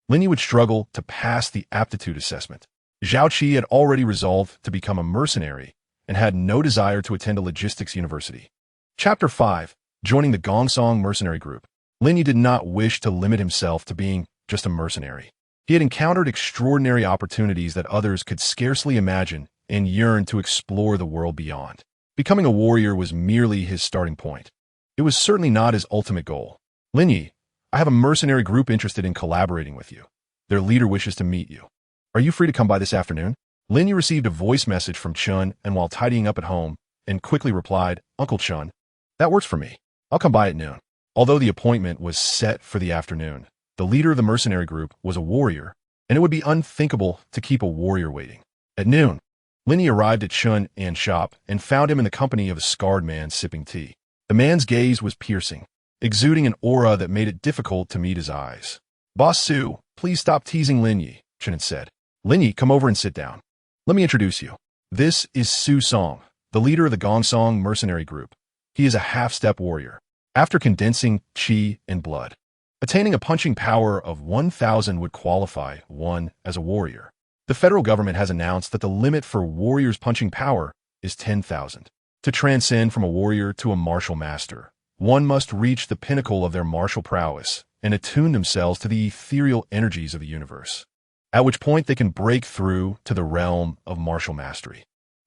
Lin Ye would struggle to pass the aptitude assessment. Zhao Qi had already resolved to become a mercenary and had no desire to attend a logistics university. Chapter 5. Joining the Gongsong mercenary group. Lin Ye did not wish to limit himself to being just a mercenary. He had encountered extraordinary opportunities that others could scarcely imagine and yearned to explore the world beyond. Becoming a warrior was merely his starting point. It was certainly not his ultimate goal. Lin Ye, I have a mercenary group interested in collaborating with you. Their leader wishes to meet you. Are you free to come by this afternoon? Lin Ye received a voice message from Chun and while tidying up at home, and quickly replied, Uncle Chun, that works for me. I'll come by at noon. Although the appointment was set for the afternoon, the leader of the mercenary group was a warrior, and it would be unthinkable to keep a warrior waiting. At noon, Lin Ye arrived at Chun An's shop and found him in the company of a scarred man sipping tea. The man's gaze was piercing, exuding an aura that made it difficult to meet his eyes. Boss Su, please stop teasing Lin Ye, Chun An said. Lin Ye, come over and sit down. Let me introduce you. This is Su Song, the leader of the Gongsong mercenary group. He is a half-step warrior. After condensing qi and blood, attaining a punching power of 1,000 would qualify one as a warrior. The federal government has announced that the limit for warriors' punching power is 10,000. To transcend from a warrior to a martial master, one must reach the pinnacle of their martial prowess and attune themselves to the ethereal energies of the universe, at which point they can break through to the realm of martial mastery.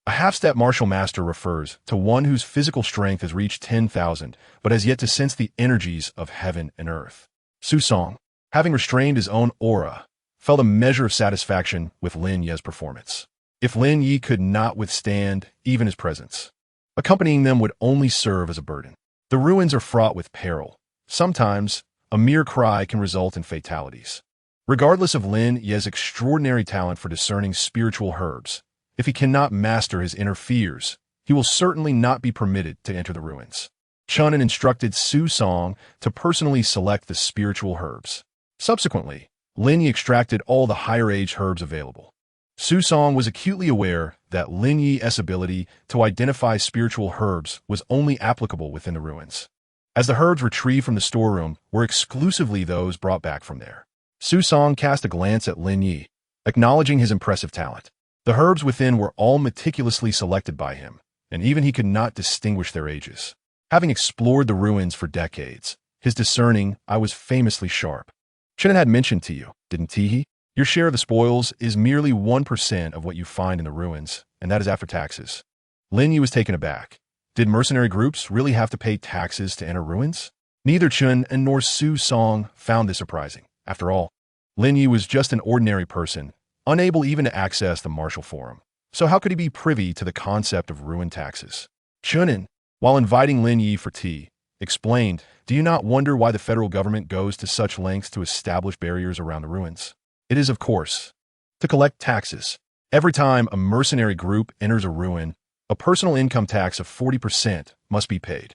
A half-step martial master refers to one whose physical strength has reached 10,000 but has yet to sense the energies of heaven and earth. Su Song, having restrained his own aura, felt a measure of satisfaction with Lin Ye's performance. If Lin Ye could not withstand even his presence, accompanying them would only serve as a burden. The ruins are fraught with peril. Sometimes, a mere cry can result in fatalities. Regardless of Lin Ye's extraordinary talent for discerning spiritual herbs, if he cannot master his inner fears, he will certainly not be permitted to enter the ruins. Chun An instructed Su Song to personally select the spiritual herbs. Subsequently, Lin Ye extracted all the higher-age herbs available. Su Song was acutely aware that Lin Ye's ability to identify spiritual herbs was only applicable within the ruins, as the herbs retrieved from the storeroom were exclusively those brought back from there. Su Song cast a glance at Lin Ye, acknowledging his impressive talent. The herbs within were all meticulously selected by him, and even he could not distinguish their ages. Having explored the ruins for decades, his discerning eye was famously sharp. Chun An had mentioned to you, didn't he? Your share of the spoils is merely 1% of what you find in the ruins, and that is after taxes. Lin Ye was taken aback. Did mercenary groups really have to pay taxes to enter ruins? Neither Chun An nor Su Song found this surprising. After all, Lin Ye was just an ordinary person, unable even to access the martial forum. So how could he be privy to the concept of ruin taxes? Chun An, while inviting Lin Ye for tea, explained, do you not wonder why the federal government goes to such lengths to establish barriers around the ruins? It is, of course, to collect taxes. Every time a mercenary group enters a ruin, a personal income tax of 40% must be paid.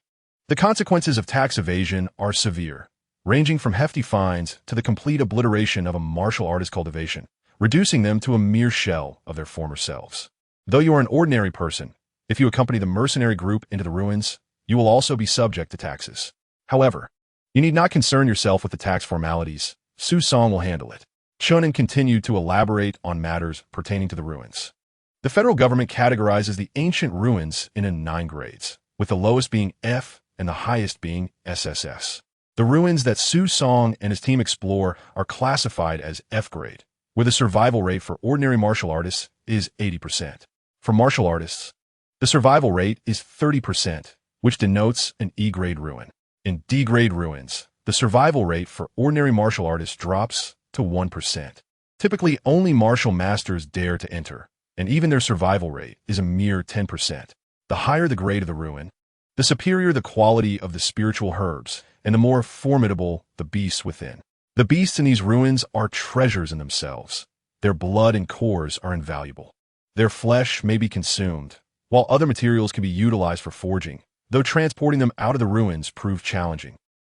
The consequences of tax evasion are severe, ranging from hefty fines to the complete obliteration of a martial artist's cultivation, reducing them to a mere shell of their former selves. Though you are an ordinary person, if you accompany the mercenary group into the ruins, you will also be subject to taxes. However, you need not concern yourself with the tax formalities, Su Song will handle it. Chunin continued to elaborate on matters pertaining to the ruins. The federal government categorizes the ancient ruins into 9 grades, with the lowest being F and the highest being SSS. The ruins that Su Song and his team explore are classified as F grade, where the survival rate for ordinary martial artists is 80%. For martial artists, the survival rate is 30%, which denotes an E-grade ruin. In D-grade ruins, the survival rate for ordinary martial artists drops to 1%. Typically, only martial masters dare to enter, and even their survival rate is a mere 10%. The higher the grade of the ruin, the superior the quality of the spiritual herbs, and the more formidable the beasts within. The beasts in these ruins are treasures in themselves. Their blood and cores are invaluable. Their flesh may be consumed, while other materials can be utilized for forging, though transporting them out of the ruins proved challenging.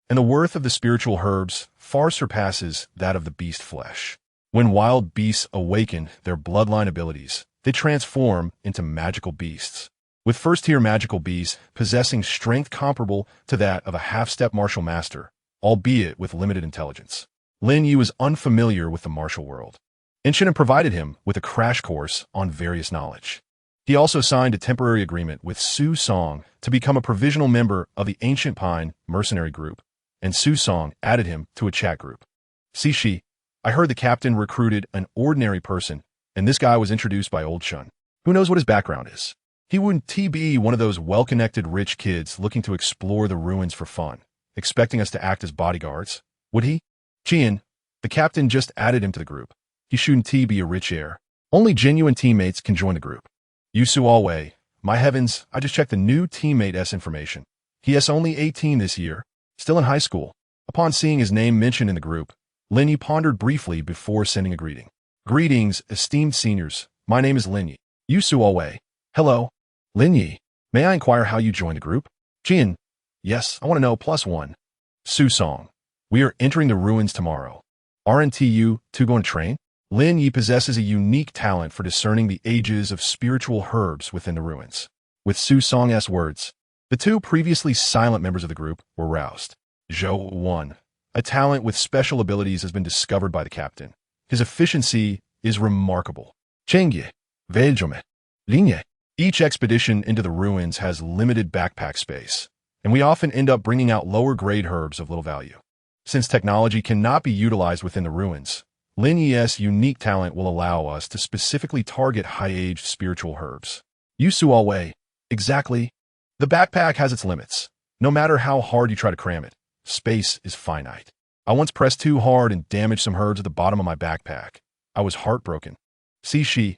And the worth of the spiritual herbs far surpasses that of the beast flesh. When wild beasts awaken their bloodline abilities, they transform into magical beasts, with first-tier magical beasts possessing strength comparable to that of a half-step martial master, albeit with limited intelligence. Lin Ye was unfamiliar with the martial world, and Chunin provided him with a crash course on various knowledge. He also signed a temporary agreement with Su Song to become a provisional member of the Ancient Pine mercenary group, and Su Song added him to a chat group. Shi, I heard the captain recruited an ordinary person, and this guy was introduced by old Chun. Who knows what his background is? He wouldn't be one of those well-connected rich kids looking to explore the ruins for fun, expecting us to act as bodyguards, would he? Jian, the captain just added him to the group. He shouldn't be a rich heir. Only genuine teammates can join the group. Yusu Alway, my heavens, I just checked the new teammate's information. He is only 18 this year, still in high school. Upon seeing his name mentioned in the group, Lin Ye pondered briefly before sending a greeting. Greetings, esteemed seniors. My name is Lin Ye. Yusu Alway. Hello. Lin Ye, may I inquire how you joined the group? Jian, yes, I want to know +1. Su Song, we are entering the ruins tomorrow. Aren't you two going to train? Lin Ye possesses a unique talent for discerning the ages of spiritual herbs within the ruins. With Su Song's words, the 2 previously silent members of the group were roused. Zhou 1, a talent with special abilities has been discovered by the captain. His efficiency is remarkable. Chengye, Veljome, Lin Ye. Each expedition into the ruins has limited backpack space, and we often end up bringing out lower-grade herbs of little value. Since technology cannot be utilized within the ruins, Lin Ye's unique talent will allow us to specifically target high-aged spiritual herbs. Yusu Alway, exactly. The backpack has its limits. No matter how hard you try to cram it, space is finite. I once pressed too hard and damaged some herbs at the bottom of my backpack. I was heartbroken. Shi,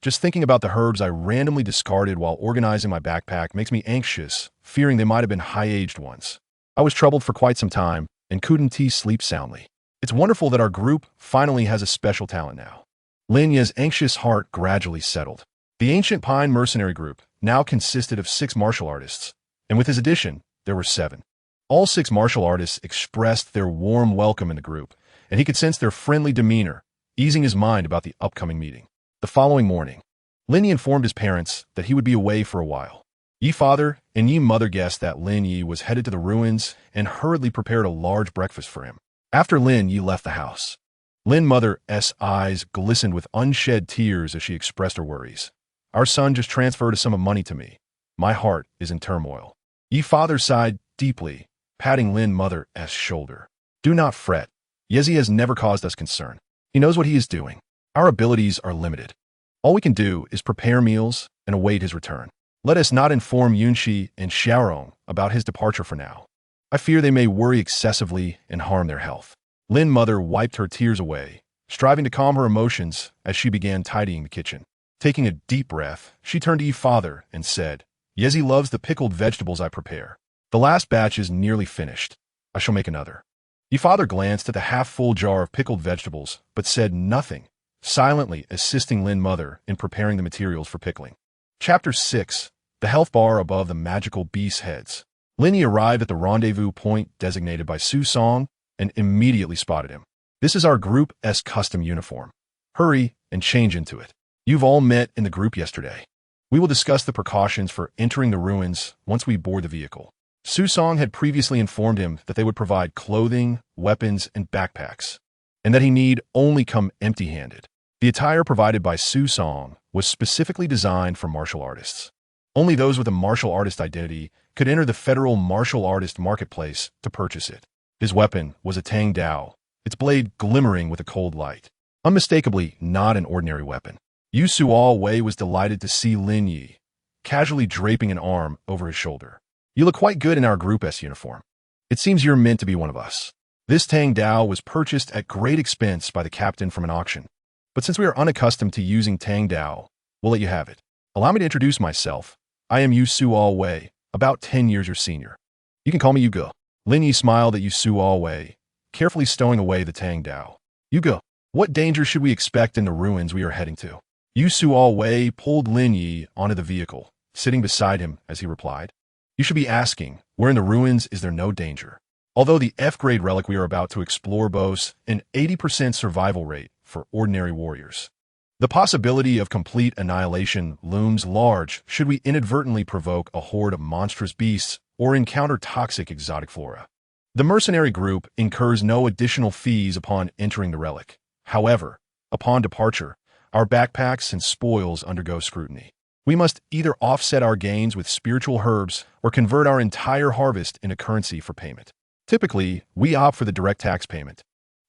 just thinking about the herbs I randomly discarded while organizing my backpack makes me anxious, fearing they might have been high-aged ones. I was troubled for quite some time and couldn't sleep soundly. It's wonderful that our group finally has a special talent now. Lin Ye's anxious heart gradually settled. The Ancient Pine mercenary group now consisted of 6 martial artists, and with his addition, there were 7. All 6 martial artists expressed their warm welcome in the group, and he could sense their friendly demeanor, easing his mind about the upcoming meeting. The following morning, Lin Ye informed his parents that he would be away for a while. Ye father and Ye mother guessed that Lin Ye was headed to the ruins and hurriedly prepared a large breakfast for him. After Lin Ye left the house, Lin mother's eyes glistened with unshed tears as she expressed her worries. Our son just transferred a sum of money to me. My heart is in turmoil. Ye father sighed deeply, patting Lin mother's shoulder. Do not fret. Yezi has never caused us concern. He knows what he is doing. Our abilities are limited. All we can do is prepare meals and await his return. Let us not inform Yunxi and Xiaorong about his departure for now. I fear they may worry excessively and harm their health. Lin mother wiped her tears away, striving to calm her emotions as she began tidying the kitchen. Taking a deep breath, she turned to Yi father and said, Yezi loves the pickled vegetables I prepare. The last batch is nearly finished. I shall make another. Yi father glanced at the half-full jar of pickled vegetables, but said nothing, silently assisting Lin mother in preparing the materials for pickling. Chapter 6. The health bar above the magical beast's heads. Lin Ye arrived at the rendezvous point designated by Su Song and immediately spotted him. This is our group's custom uniform. Hurry and change into it. You've all met in the group yesterday. We will discuss the precautions for entering the ruins once we board the vehicle. Su Song had previously informed him that they would provide clothing, weapons, and backpacks. and that he need only come empty-handed. The attire provided by Su Song was specifically designed for martial artists. Only those with a martial artist identity could enter the federal martial artist marketplace to purchase it. His weapon was a Tang Dao, its blade glimmering with a cold light. Unmistakably not an ordinary weapon. Yu Suo-wei was delighted to see Lin Ye, casually draping an arm over his shoulder. You look quite good in our Group S uniform. It seems you're meant to be one of us. This Tang Dao was purchased at great expense by the captain from an auction. But since we are unaccustomed to using Tang Dao, we'll let you have it. Allow me to introduce myself. I am Yu Suo-wei, about 10 years your senior. You can call me Yugo. Lin Ye smiled at Yu Suo-wei, carefully stowing away the Tang Dao. Yugo, what danger should we expect in the ruins we are heading to? Yu Suo-wei pulled Lin Ye onto the vehicle, sitting beside him as he replied. You should be asking, where in the ruins is there no danger? Although the F-grade relic we are about to explore boasts an 80% survival rate for ordinary warriors, the possibility of complete annihilation looms large should we inadvertently provoke a horde of monstrous beasts or encounter toxic exotic flora. The mercenary group incurs no additional fees upon entering the relic. However, upon departure, our backpacks and spoils undergo scrutiny. We must either offset our gains with spiritual herbs or convert our entire harvest into currency for payment. Typically, we opt for the direct tax payment,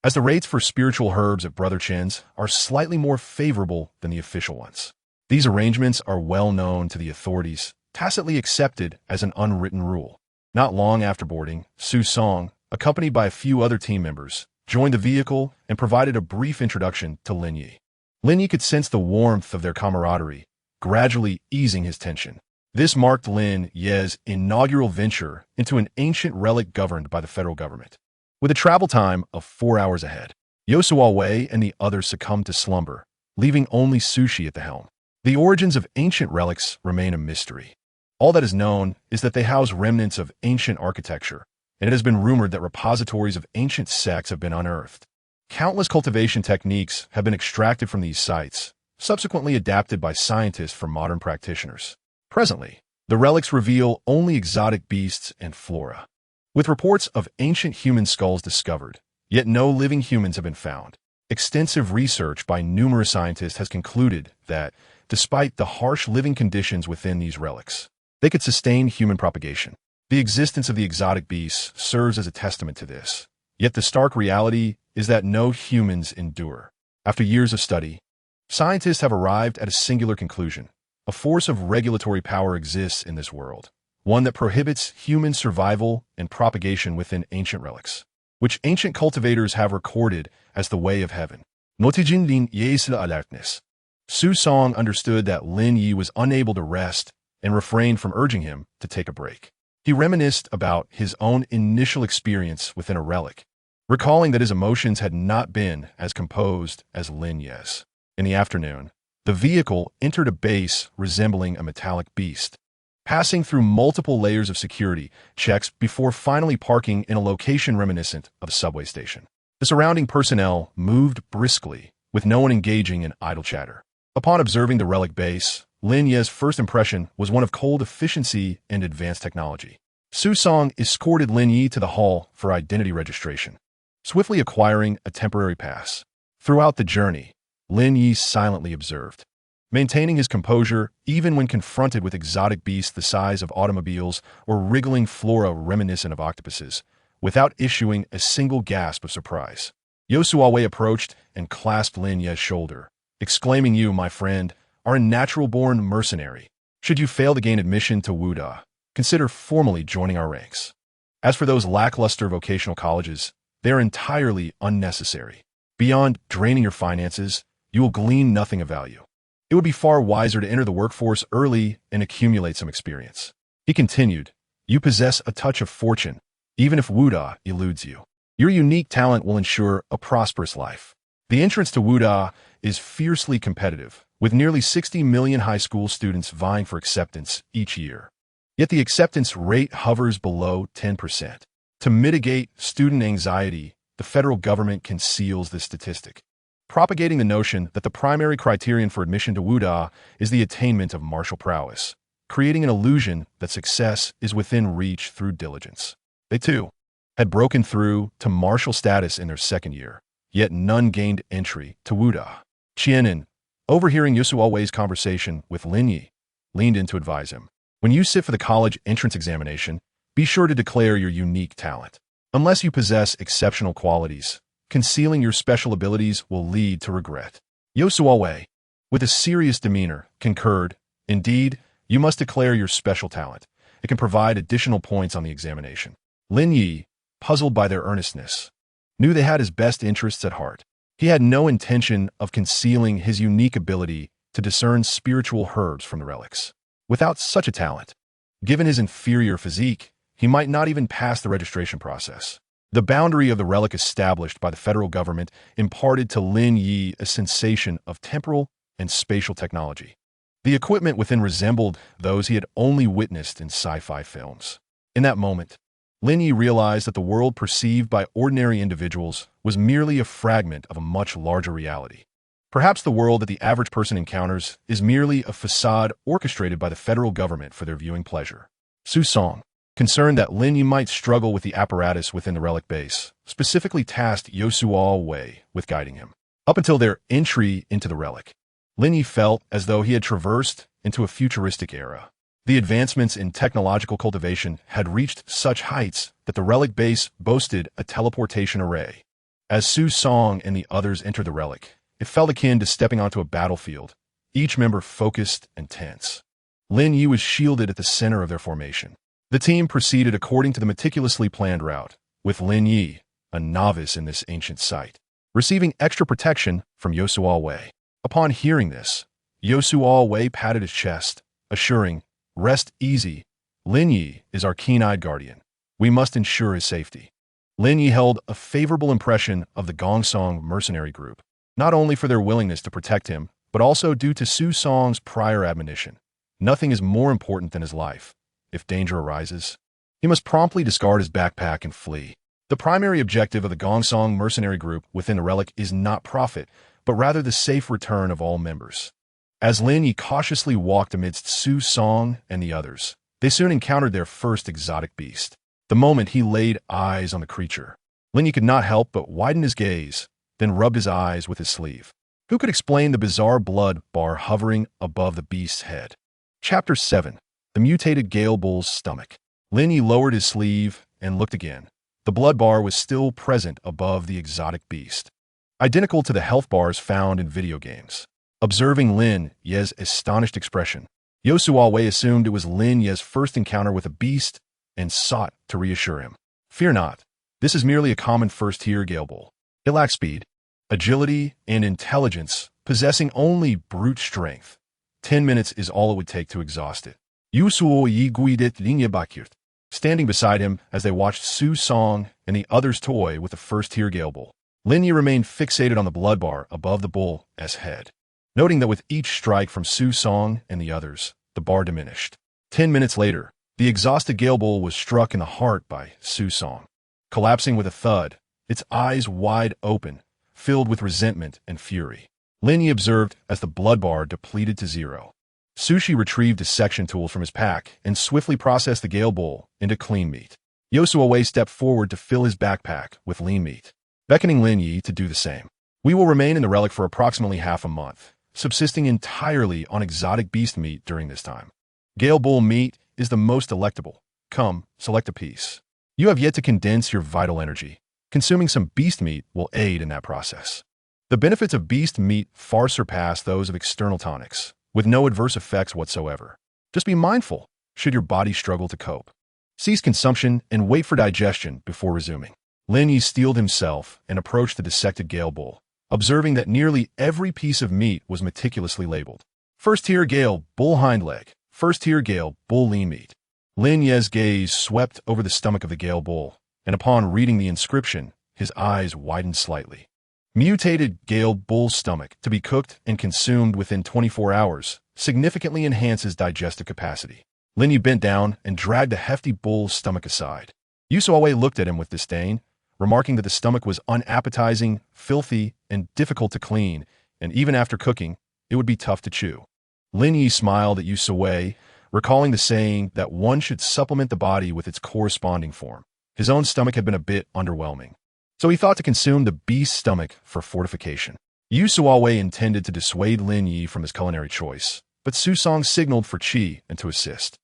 as the rates for spiritual herbs at Brother Chen's are slightly more favorable than the official ones. These arrangements are well known to the authorities, tacitly accepted as an unwritten rule. Not long after boarding, Su Song, accompanied by a few other team members, joined the vehicle and provided a brief introduction to Lin Ye. Lin Ye could sense the warmth of their camaraderie, gradually easing his tension. This marked Lin Ye's inaugural venture into an ancient relic governed by the federal government. With a travel time of 4 hours ahead, Yu Suo-wei and the others succumbed to slumber, leaving only Sushi at the helm. The origins of ancient relics remain a mystery. All that is known is that they house remnants of ancient architecture, and it has been rumored that repositories of ancient sects have been unearthed. Countless cultivation techniques have been extracted from these sites, subsequently adapted by scientists for modern practitioners. Presently, the relics reveal only exotic beasts and flora, with reports of ancient human skulls discovered, yet no living humans have been found. Extensive research by numerous scientists has concluded that, despite the harsh living conditions within these relics, they could sustain human propagation. The existence of the exotic beasts serves as a testament to this. Yet the stark reality is that no humans endure. After years of study, scientists have arrived at a singular conclusion. A force of regulatory power exists in this world, one that prohibits human survival and propagation within ancient relics, which ancient cultivators have recorded as the way of heaven. Notijin Lin Ye's alertness. Su Song understood that Lin Ye was unable to rest and refrained from urging him to take a break. He reminisced about his own initial experience within a relic, recalling that his emotions had not been as composed as Lin Ye's. In the afternoon, the vehicle entered a base resembling a metallic beast, passing through multiple layers of security checks before finally parking in a location reminiscent of a subway station. The surrounding personnel moved briskly, with no one engaging in idle chatter. Upon observing the relic base, Lin Ye's first impression was one of cold efficiency and advanced technology. Su Song escorted Lin Ye to the hall for identity registration, swiftly acquiring a temporary pass. Throughout the journey, Lin Ye silently observed, maintaining his composure even when confronted with exotic beasts the size of automobiles or wriggling flora reminiscent of octopuses, without issuing a single gasp of surprise. Yu Suo-wei approached and clasped Lin Ye's shoulder, exclaiming, "You, my friend, are a natural-born mercenary. Should you fail to gain admission to Wuda, consider formally joining our ranks. As for those lackluster vocational colleges, they are entirely unnecessary. Beyond draining your finances, you will glean nothing of value. It would be far wiser to enter the workforce early and accumulate some experience." He continued, "You possess a touch of fortune, even if Wuda eludes you. Your unique talent will ensure a prosperous life. The entrance to Wuda is fiercely competitive, with nearly 60 million high school students vying for acceptance each year. Yet the acceptance rate hovers below 10%. To mitigate student anxiety, the federal government conceals this statistic, propagating the notion that the primary criterion for admission to Wuda is the attainment of martial prowess, creating an illusion that success is within reach through diligence. They, too, had broken through to martial status in their second year, yet none gained entry to Wuda. Qianin, overhearing Yasuowe's conversation with Lin Ye, leaned in to advise him. When you sit for the college entrance examination, be sure to declare your unique talent. Unless you possess exceptional qualities, concealing your special abilities will lead to regret. Yasuowe, with a serious demeanor, concurred. Indeed, you must declare your special talent. It can provide additional points on the examination. Lin Ye, puzzled by their earnestness, knew they had his best interests at heart. He had no intention of concealing his unique ability to discern spiritual herbs from the relics. Without such a talent, given his inferior physique, he might not even pass the registration process. The boundary of the relic established by the federal government imparted to Lin Ye a sensation of temporal and spatial technology. The equipment within resembled those he had only witnessed in sci-fi films. In that moment, Lin Ye realized that the world perceived by ordinary individuals was merely a fragment of a much larger reality. Perhaps the world that the average person encounters is merely a facade orchestrated by the federal government for their viewing pleasure. Su Song, concerned that Lin Ye might struggle with the apparatus within the relic base, specifically tasked Yasuowe with guiding him. Up until their entry into the relic, Lin Ye felt as though he had traversed into a futuristic era. The advancements in technological cultivation had reached such heights that the relic base boasted a teleportation array. As Su Song and the others entered the relic, it felt akin to stepping onto a battlefield, each member focused and tense. Lin Ye was shielded at the center of their formation. The team proceeded according to the meticulously planned route, with Lin Ye, a novice in this ancient site, receiving extra protection from Yasuowe. Upon hearing this, Yasuowe patted his chest, assuring, "Rest easy. Lin Ye is our keen-eyed guardian. We must ensure his safety." Lin Ye held a favorable impression of the Gongsong mercenary group, not only for their willingness to protect him, but also due to Su Song's prior admonition. Nothing is more important than his life. If danger arises, he must promptly discard his backpack and flee. The primary objective of the Gongsong mercenary group within the relic is not profit, but rather the safe return of all members. As Lin Ye cautiously walked amidst Su Song and the others, they soon encountered their first exotic beast. The moment he laid eyes on the creature, Lin Ye could not help but widen his gaze, then rubbed his eyes with his sleeve. Who could explain the bizarre blood bar hovering above the beast's head? Chapter 7. The Mutated Gale Bull's Stomach. Lin Ye lowered his sleeve and looked again. The blood bar was still present above the exotic beast, identical to the health bars found in video games. Observing Lin Ye's astonished expression, Yasuowe assumed it was Lin Ye's first encounter with a beast and sought to reassure him. "Fear not. This is merely a common first-tier gale bull. It lacks speed, agility, and intelligence, possessing only brute strength. 10 minutes is all it would take to exhaust it." Yasuowe standing beside him as they watched Su Song and the others toy with the first-tier gale bull, Lin Ye remained fixated on the blood bar above the bull's head, noting that with each strike from Su Song and the others, the bar diminished. 10 minutes later, the exhausted gale bull was struck in the heart by Su Song. Collapsing with a thud, its eyes wide open, filled with resentment and fury, Lin Ye observed as the blood bar depleted to zero. Sushi retrieved a section tool from his pack and swiftly processed the gale bull into clean meat. Yasuowe stepped forward to fill his backpack with lean meat, beckoning Lin Ye to do the same. "We will remain in the relic for approximately half a month, subsisting entirely on exotic beast meat during this time. Gale bull meat is the most delectable. Come, select a piece. You have yet to condense your vital energy. Consuming some beast meat will aid in that process." The benefits of beast meat far surpass those of external tonics, with no adverse effects whatsoever. Just be mindful should your body struggle to cope. Cease consumption and wait for digestion before resuming. Lin Ye steeled himself and approached the dissected gale bull, observing that nearly every piece of meat was meticulously labeled. First-tier gale bull hind leg, first-tier gale bull lean meat. Lin Ye's gaze swept over the stomach of the gale bull, and upon reading the inscription, his eyes widened slightly. Mutated gale bull stomach to be cooked and consumed within 24 hours significantly enhances digestive capacity. Lin Ye bent down and dragged the hefty bull's stomach aside. Yasuowe looked at him with disdain, remarking that the stomach was unappetizing, filthy, and difficult to clean, and even after cooking, it would be tough to chew. Lin Ye smiled at Yasuowe, recalling the saying that one should supplement the body with its corresponding form. His own stomach had been a bit underwhelming. so he thought to consume the beast's stomach for fortification. Yu Suawei intended to dissuade Lin Ye from his culinary choice, but Su Song signaled for Qi and to assist.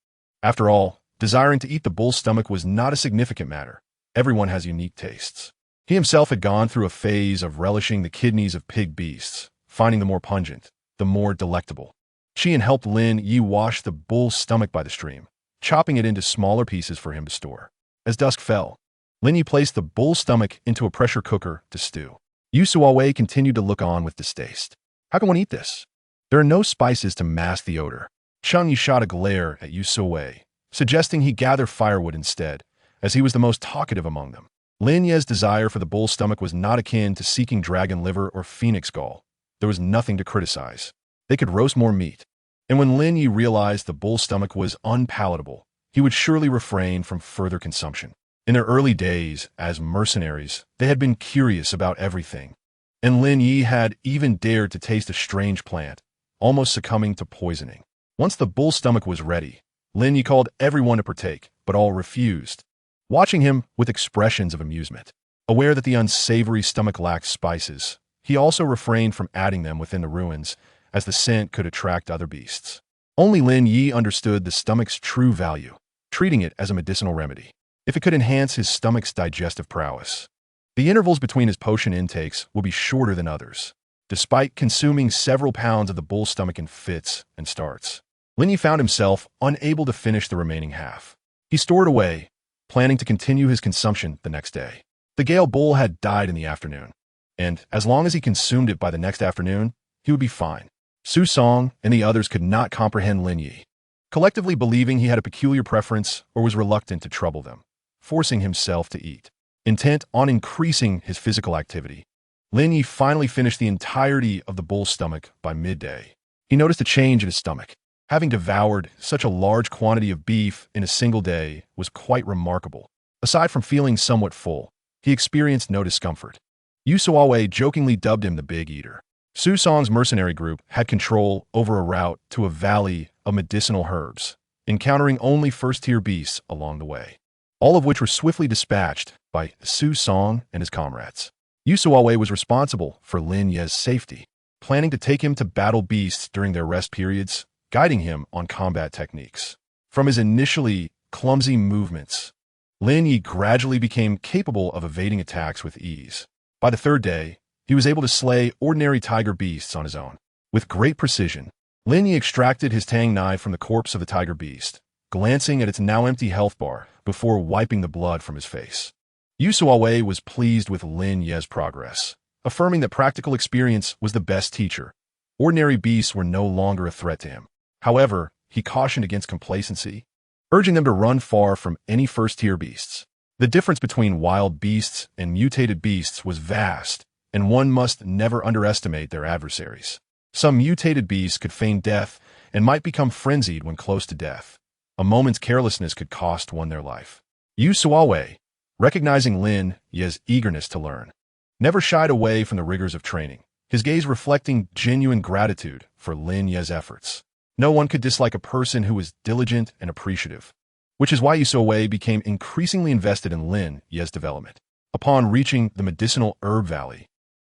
After all, desiring to eat the bull's stomach was not a significant matter. Everyone has unique tastes. He himself had gone through a phase of relishing the kidneys of pig beasts, finding the more pungent, the more delectable. Qian helped Lin Ye wash the bull's stomach by the stream, chopping it into smaller pieces for him to store. As dusk fell, Lin Ye placed the bull's stomach into a pressure cooker to stew. Yu Suawei continued to look on with distaste. How can one eat this? There are no spices to mask the odor. Cheng Yi shot a glare at Yu Suawei, suggesting he gather firewood instead, as he was the most talkative among them. Lin Ye's desire for the bull's stomach was not akin to seeking dragon liver or phoenix gall. There was nothing to criticize. They could roast more meat. And when Lin Ye realized the bull's stomach was unpalatable, he would surely refrain from further consumption. In their early days as mercenaries, they had been curious about everything, and Lin Ye had even dared to taste a strange plant, almost succumbing to poisoning. Once the bull's stomach was ready, Lin Ye called everyone to partake, but all refused, watching him with expressions of amusement. Aware that the unsavory stomach lacked spices, he also refrained from adding them within the ruins, as the scent could attract other beasts. Only Lin Ye understood the stomach's true value, treating it as a medicinal remedy, if it could enhance his stomach's digestive prowess. The intervals between his potion intakes will be shorter than others. Despite consuming several pounds of the bull's stomach in fits and starts, Lin Ye found himself unable to finish the remaining half. He stored away, planning to continue his consumption the next day. The Gale bull had died in the afternoon, and as long as he consumed it by the next afternoon, he would be fine. Su Song and the others could not comprehend Lin Ye, collectively believing he had a peculiar preference or was reluctant to trouble them, forcing himself to eat. Intent on increasing his physical activity, Lin Ye finally finished the entirety of the bull's stomach by midday. He noticed a change in his stomach. Having devoured such a large quantity of beef in a single day was quite remarkable. Aside from feeling somewhat full, he experienced no discomfort. Yu Suawei jokingly dubbed him the Big Eater. Su Song's mercenary group had control over a route to a valley of medicinal herbs, encountering only first-tier beasts along the way, all of which were swiftly dispatched by Su Song and his comrades. Yu Suawei was responsible for Lin Ye's safety, planning to take him to battle beasts during their rest periods, guiding him on combat techniques. From his initially clumsy movements, Lin Ye gradually became capable of evading attacks with ease. By the third day, he was able to slay ordinary tiger beasts on his own. With great precision, Lin Ye extracted his tang knife from the corpse of the tiger beast, glancing at its now empty health bar before wiping the blood from his face. Yu Suawei was pleased with Lin Ye's progress, affirming that practical experience was the best teacher. Ordinary beasts were no longer a threat to him. However, he cautioned against complacency, urging them to run far from any first-tier beasts. The difference between wild beasts and mutated beasts was vast, and one must never underestimate their adversaries. Some mutated beasts could feign death and might become frenzied when close to death. A moment's carelessness could cost one their life. Yu Suawei, recognizing Lin Ye's eagerness to learn, never shied away from the rigors of training, his gaze reflecting genuine gratitude for Lin Ye's efforts. No one could dislike a person who was diligent and appreciative, which is why Yu Suawei became increasingly invested in Lin Ye's development. Upon reaching the medicinal herb valley,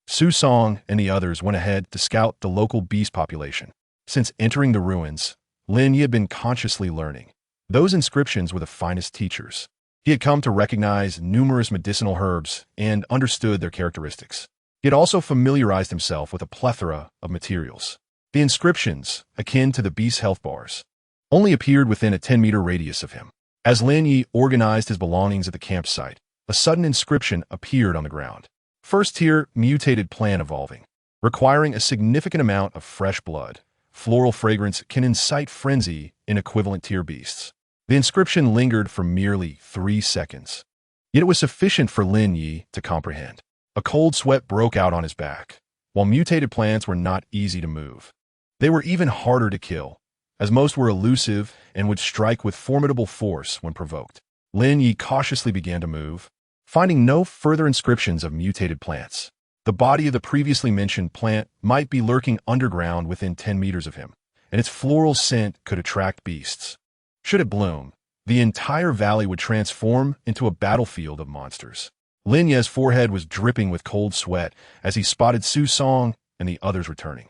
Su Song and the others went ahead to scout the local beast population. Since entering the ruins, Lin Ye had been consciously learning. Those inscriptions were the finest teachers. He had come to recognize numerous medicinal herbs and understood their characteristics. He had also familiarized himself with a plethora of materials. The inscriptions, akin to the beast's health bars, only appeared within a 10-meter radius of him. As Lin Ye organized his belongings at the campsite, a sudden inscription appeared on the ground. First-tier mutated plant evolving, requiring a significant amount of fresh blood. Floral fragrance can incite frenzy in equivalent tier beasts. The inscription lingered for merely 3 seconds. Yet it was sufficient for Lin Ye to comprehend. A cold sweat broke out on his back. While mutated plants were not easy to move, they were even harder to kill, as most were elusive and would strike with formidable force when provoked. Lin Ye cautiously began to move, finding no further inscriptions of mutated plants. The body of the previously mentioned plant might be lurking underground within 10 meters of him, and its floral scent could attract beasts. Should it bloom, the entire valley would transform into a battlefield of monsters. Lin Ye's forehead was dripping with cold sweat as he spotted Su Song and the others returning.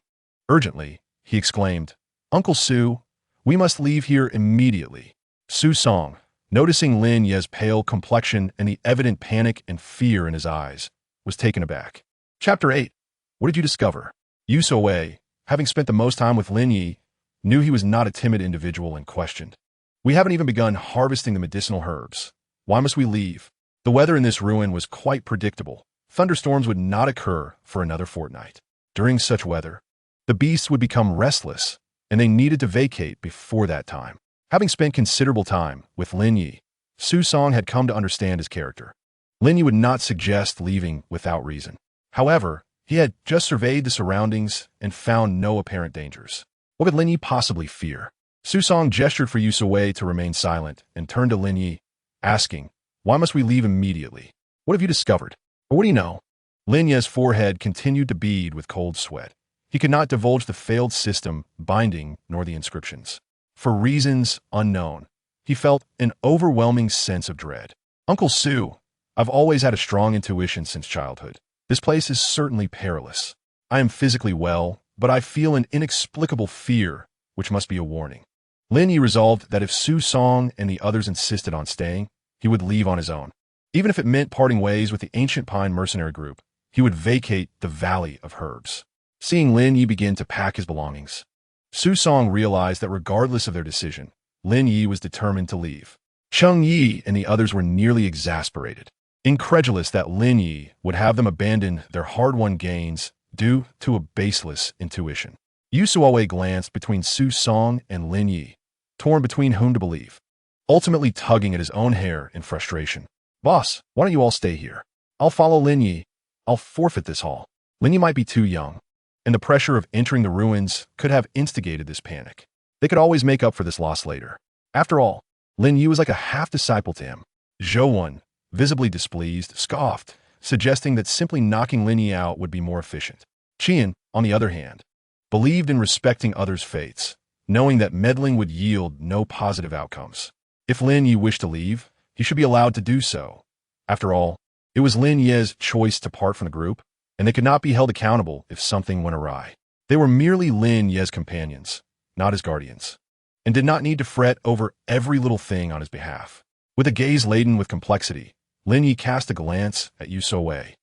Urgently, he exclaimed, "Uncle Su, we must leave here immediately." Su Song, noticing Lin Ye's pale complexion and the evident panic and fear in his eyes, was taken aback. Chapter 8. What did you discover? Yu So-wei, having spent the most time with Lin Ye, knew he was not a timid individual and questioned. "We haven't even begun harvesting the medicinal herbs. Why must we leave?" The weather in this ruin was quite predictable. Thunderstorms would not occur for another fortnight. During such weather, the beasts would become restless, and they needed to vacate before that time. Having spent considerable time with Lin Ye, Su Song had come to understand his character. Lin Ye would not suggest leaving without reason. However, he had just surveyed the surroundings and found no apparent dangers. What could Lin Ye possibly fear? Su Song gestured for Yu So-wei to remain silent and turned to Lin Ye, asking, "Why must we leave immediately? What have you discovered? Or what do you know?" Lin Ye's forehead continued to bead with cold sweat. He could not divulge the failed system, binding, nor the inscriptions. For reasons unknown, he felt an overwhelming sense of dread. "Uncle Su, I've always had a strong intuition since childhood. This place is certainly perilous. I am physically well, but I feel an inexplicable fear, which must be a warning." Lin Ye resolved that if Su Song and the others insisted on staying, he would leave on his own. Even if it meant parting ways with the Ancient Pine mercenary group, he would vacate the Valley of Herbs. Seeing Lin Ye begin to pack his belongings, Su Song realized that regardless of their decision, Lin Ye was determined to leave. Cheng Yi and the others were nearly exasperated, incredulous that Lin Ye would have them abandon their hard-won gains due to a baseless intuition. Yu So-wei glanced between Su Song and Lin Ye, torn between whom to believe, ultimately tugging at his own hair in frustration. "Boss, why don't you all stay here? I'll follow Lin Ye. I'll forfeit this haul." Lin Ye might be too young, and the pressure of entering the ruins could have instigated this panic. They could always make up for this loss later. After all, Lin Ye was like a half-disciple to him. Zhou Wen, visibly displeased, scoffed, suggesting that simply knocking Lin Ye out would be more efficient. Qian, on the other hand, believed in respecting others' fates, knowing that meddling would yield no positive outcomes. If Lin Ye wished to leave, he should be allowed to do so. After all, it was Lin Ye's choice to part from the group, and they could not be held accountable if something went awry. They were merely Lin Ye's companions, not his guardians, and did not need to fret over every little thing on his behalf. With a gaze laden with complexity, Lin Ye cast a glance at Yu So-wei,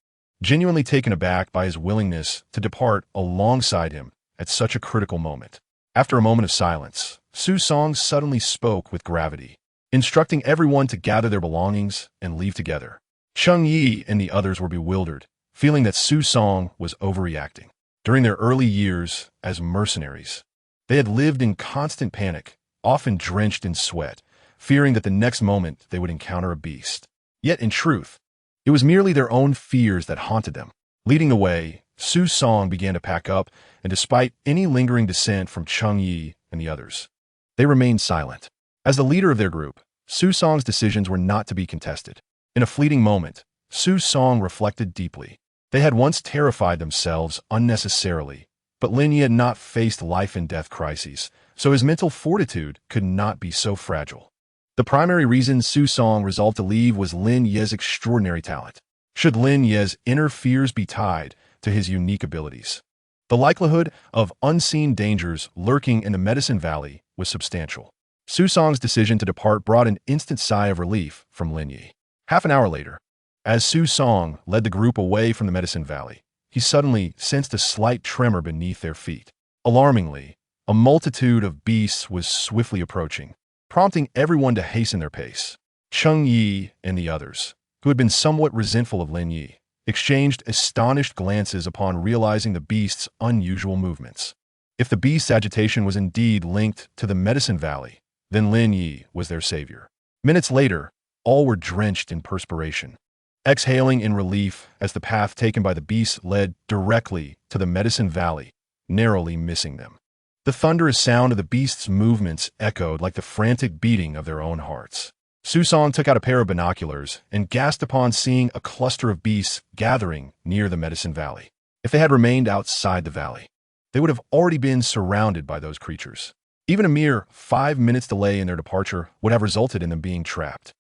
genuinely taken aback by his willingness to depart alongside him at such a critical moment. After a moment of silence, Su Song suddenly spoke with gravity, instructing everyone to gather their belongings and leave together. Cheng Yi and the others were bewildered, feeling that Su Song was overreacting. During their early years as mercenaries, they had lived in constant panic, often drenched in sweat, fearing that the next moment they would encounter a beast. Yet in truth, it was merely their own fears that haunted them. Leading the way, Su Song began to pack up, and despite any lingering dissent from Cheng Yi and the others, they remained silent. As the leader of their group, Su Song's decisions were not to be contested. In a fleeting moment, Su Song reflected deeply. They had once terrified themselves unnecessarily, but Lin Ye had not faced life-and-death crises, so his mental fortitude could not be so fragile. The primary reason Su Song resolved to leave was Lin Ye's extraordinary talent. Should Lin Ye's inner fears be tied to his unique abilities, the likelihood of unseen dangers lurking in the Medicine Valley was substantial. Su Song's decision to depart brought an instant sigh of relief from Lin Ye. Half an hour later, as Su Song led the group away from the Medicine Valley, he suddenly sensed a slight tremor beneath their feet. Alarmingly, a multitude of beasts was swiftly approaching, prompting everyone to hasten their pace. Cheng Yi and the others, who had been somewhat resentful of Lin Ye, exchanged astonished glances upon realizing the beast's unusual movements. If the beast's agitation was indeed linked to the Medicine Valley, then Lin Ye was their savior. Minutes later, all were drenched in perspiration, exhaling in relief as the path taken by the beasts led directly to the Medicine Valley, narrowly missing them. The thunderous sound of the beasts' movements echoed like the frantic beating of their own hearts. Su Song took out a pair of binoculars and gasped upon seeing a cluster of beasts gathering near the Medicine Valley. If they had remained outside the valley, they would have already been surrounded by those creatures. Even a mere 5 minutes delay in their departure would have resulted in them being trapped.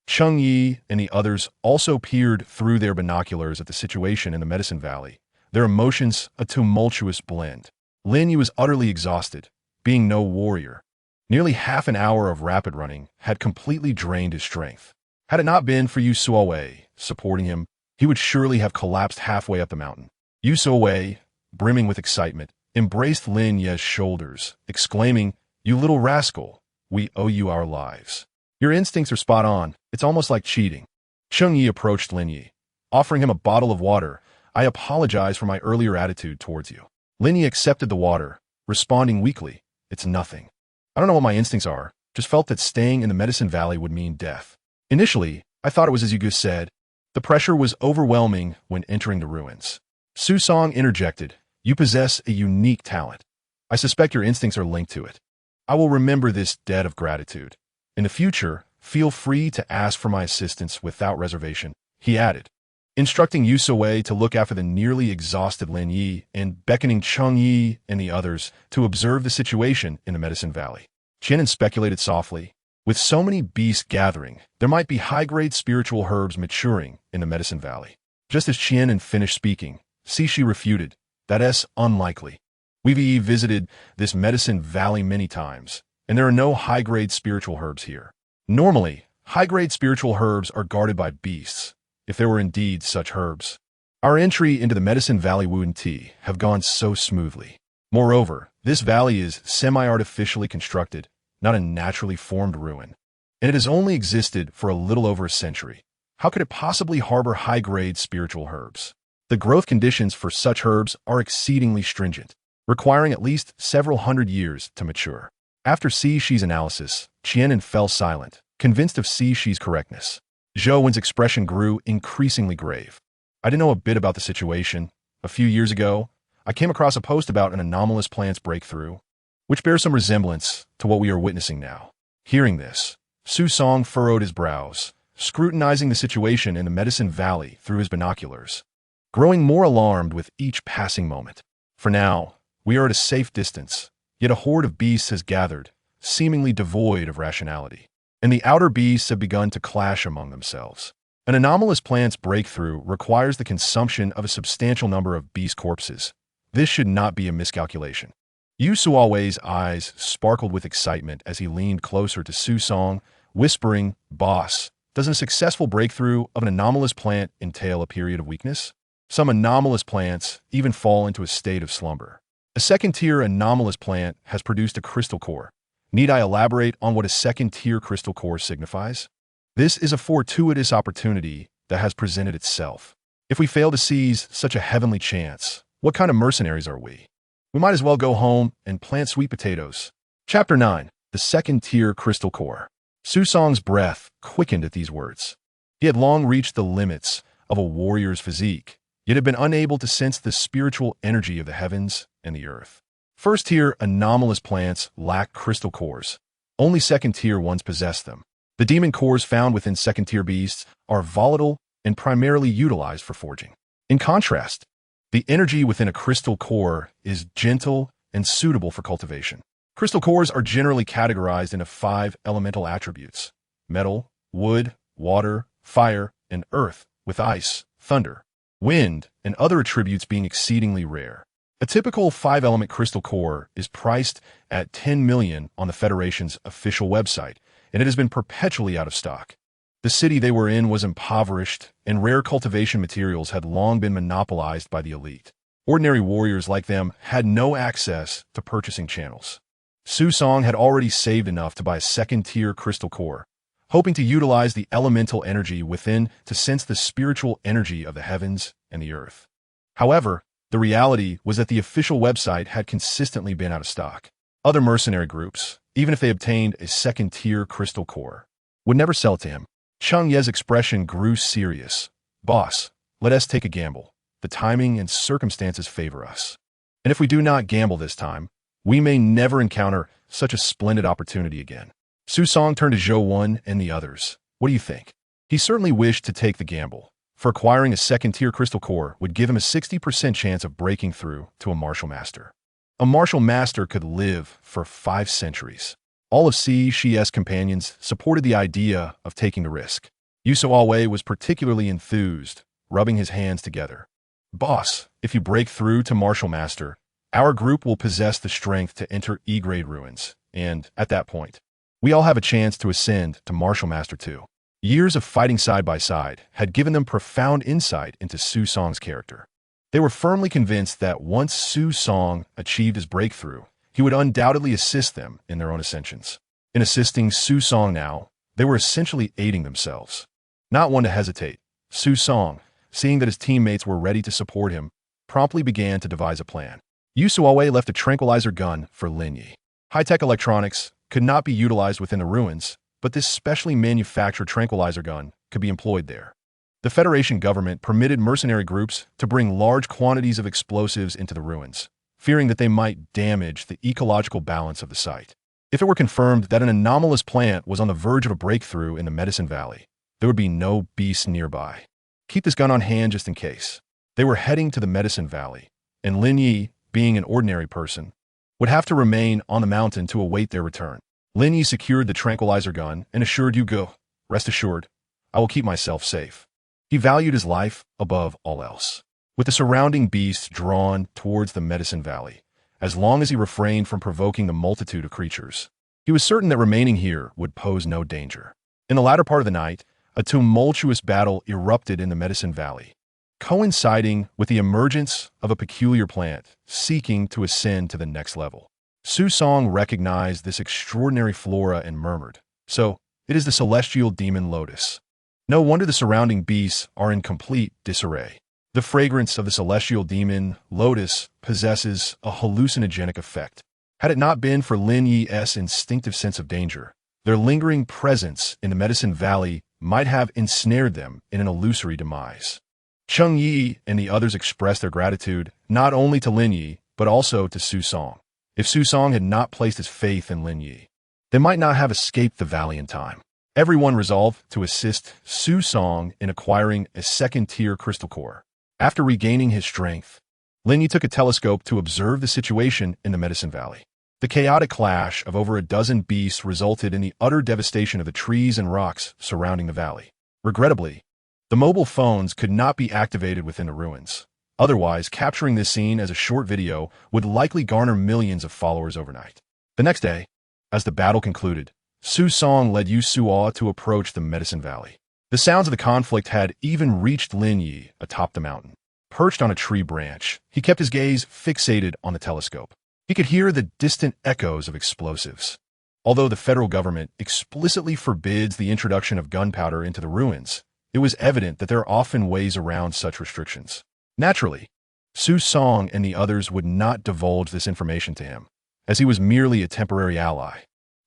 Cheng Yi and the others also peered through their binoculars at the situation in the Medicine Valley, their emotions a tumultuous blend. Lin Ye was utterly exhausted, being no warrior. Nearly half an hour of rapid running had completely drained his strength. Had it not been for Yu Suowei supporting him, he would surely have collapsed halfway up the mountain. Yu Suowei, brimming with excitement, embraced Lin Ye's shoulders, exclaiming, "You little rascal, we owe you our lives. Your instincts are spot on. It's almost like cheating." Cheng Yi approached Lin Ye, offering him a bottle of water. "I apologize for my earlier attitude towards you." Lin Ye accepted the water, responding weakly, "It's nothing. I don't know what my instincts are, just felt that staying in the Medicine Valley would mean death. Initially, I thought it was as you said." The pressure was overwhelming when entering the ruins. Su Song interjected, "You possess a unique talent. I suspect your instincts are linked to it. I will remember this debt of gratitude. In the future, feel free to ask for my assistance without reservation," he added, instructing Yu Suowei to look after the nearly exhausted Lin Ye and beckoning Cheng Yi and the others to observe the situation in the Medicine Valley. Qianan speculated softly, "With so many beasts gathering, there might be high-grade spiritual herbs maturing in the Medicine Valley." Just as Qianan finished speaking, Cixi refuted, "That's unlikely. We've visited this Medicine Valley many times, and there are no high-grade spiritual herbs here. Normally, high-grade spiritual herbs are guarded by beasts, if there were indeed such herbs. Our entry into the Medicine Valley Wuan Ti have gone so smoothly. Moreover, this valley is semi-artificially constructed, not a naturally formed ruin, and it has only existed for a little over a century. How could it possibly harbor high-grade spiritual herbs? The growth conditions for such herbs are exceedingly stringent, requiring at least several hundred years to mature." After Cixi's analysis, Qianan fell silent, convinced of Cixi's correctness. Zhou Wen's expression grew increasingly grave. "I didn't know a bit about the situation. A few years ago, I came across a post about an anomalous plant's breakthrough, which bears some resemblance to what we are witnessing now." Hearing this, Su Song furrowed his brows, scrutinizing the situation in the Medicine Valley through his binoculars, growing more alarmed with each passing moment. "For now, we are at a safe distance, yet a horde of beasts has gathered, seemingly devoid of rationality, and the outer beasts have begun to clash among themselves. An anomalous plant's breakthrough requires the consumption of a substantial number of beast corpses. This should not be a miscalculation." Yu Suowei's eyes sparkled with excitement as he leaned closer to Su Song, whispering, "Boss, doesn't a successful breakthrough of an anomalous plant entail a period of weakness? Some anomalous plants even fall into a state of slumber. A second-tier anomalous plant has produced a crystal core. Need I elaborate on what a second-tier crystal core signifies? This is a fortuitous opportunity that has presented itself. If we fail to seize such a heavenly chance, what kind of mercenaries are we? We might as well go home and plant sweet potatoes." Chapter 9. The Second-Tier Crystal Core. Su Song's breath quickened at these words. He had long reached the limits of a warrior's physique, yet had been unable to sense the spiritual energy of the heavens and the earth. First-tier anomalous plants lack crystal cores. Only second-tier ones possess them. The demon cores found within second-tier beasts are volatile and primarily utilized for forging. In contrast, the energy within a crystal core is gentle and suitable for cultivation. Crystal cores are generally categorized into 5 elemental attributes: metal, wood, water, fire, and earth, with ice, thunder, wind, and other attributes being exceedingly rare. A typical 5-element crystal core is priced at 10 million on the Federation's official website, and it has been perpetually out of stock. The city they were in was impoverished, and rare cultivation materials had long been monopolized by the elite. Ordinary warriors like them had no access to purchasing channels. Su Song had already saved enough to buy a second-tier crystal core, hoping to utilize the elemental energy within to sense the spiritual energy of the heavens and the earth. However, the reality was that the official website had consistently been out of stock. Other mercenary groups, even if they obtained a second-tier crystal core, would never sell it to him. Cheng Ye's expression grew serious. "Boss, let us take a gamble. The timing and circumstances favor us. And if we do not gamble this time, we may never encounter such a splendid opportunity again." Su Song turned to Zhou Wen and the others. "What do you think?" He certainly wished to take the gamble, for acquiring a second-tier crystal core would give him a 60% chance of breaking through to a martial master. A martial master could live for 5 centuries. All of Cixi's companions supported the idea of taking the risk. Yusuawe was particularly enthused, rubbing his hands together. Boss, if you break through to Martial Master, our group will possess the strength to enter E-grade ruins, and, at that point, we all have a chance to ascend to Martial Master too. Years of fighting side by side had given them profound insight into Su Song's character. They were firmly convinced that once Su Song achieved his breakthrough, he would undoubtedly assist them in their own ascensions. In assisting Su Song now, they were essentially aiding themselves. Not one to hesitate, Su Song, seeing that his teammates were ready to support him, promptly began to devise a plan. Yusuawe left a tranquilizer gun for Lin Ye. High-tech electronics could not be utilized within the ruins, but this specially manufactured tranquilizer gun could be employed there. The Federation government permitted mercenary groups to bring large quantities of explosives into the ruins, fearing that they might damage the ecological balance of the site. If it were confirmed that an anomalous plant was on the verge of a breakthrough in the Medicine Valley, there would be no beasts nearby. Keep this gun on hand just in case. They were heading to the Medicine Valley, and Lin Ye, being an ordinary person, would have to remain on the mountain to await their return. Lin Ye secured the tranquilizer gun and assured Yugo, "Rest assured, I will keep myself safe." He valued his life above all else. With the surrounding beasts drawn towards the Medicine Valley, as long as he refrained from provoking the multitude of creatures, he was certain that remaining here would pose no danger. In the latter part of the night, a tumultuous battle erupted in the Medicine Valley, coinciding with the emergence of a peculiar plant seeking to ascend to the next level. Su Song recognized this extraordinary flora and murmured, "So, it is the celestial demon lotus. No wonder the surrounding beasts are in complete disarray. The fragrance of the celestial demon lotus possesses a hallucinogenic effect. Had it not been for Lin Ye's instinctive sense of danger, their lingering presence in the Medicine Valley might have ensnared them in an illusory demise." Cheng Yi and the others expressed their gratitude not only to Lin Ye, but also to Su Song. If Su Song had not placed his faith in Lin Ye, they might not have escaped the valley in time. Everyone resolved to assist Su Song in acquiring a second-tier crystal core. After regaining his strength, Lin Ye took a telescope to observe the situation in the Medicine Valley. The chaotic clash of over a dozen beasts resulted in the utter devastation of the trees and rocks surrounding the valley. Regrettably, the mobile phones could not be activated within the ruins. Otherwise, capturing this scene as a short video would likely garner millions of followers overnight. The next day, as the battle concluded, Su Song led Yusuawe to approach the Medicine Valley. The sounds of the conflict had even reached Lin Ye atop the mountain. Perched on a tree branch, he kept his gaze fixated on the telescope. He could hear the distant echoes of explosives. Although the federal government explicitly forbids the introduction of gunpowder into the ruins, it was evident that there are often ways around such restrictions. Naturally, Su Song and the others would not divulge this information to him, as he was merely a temporary ally.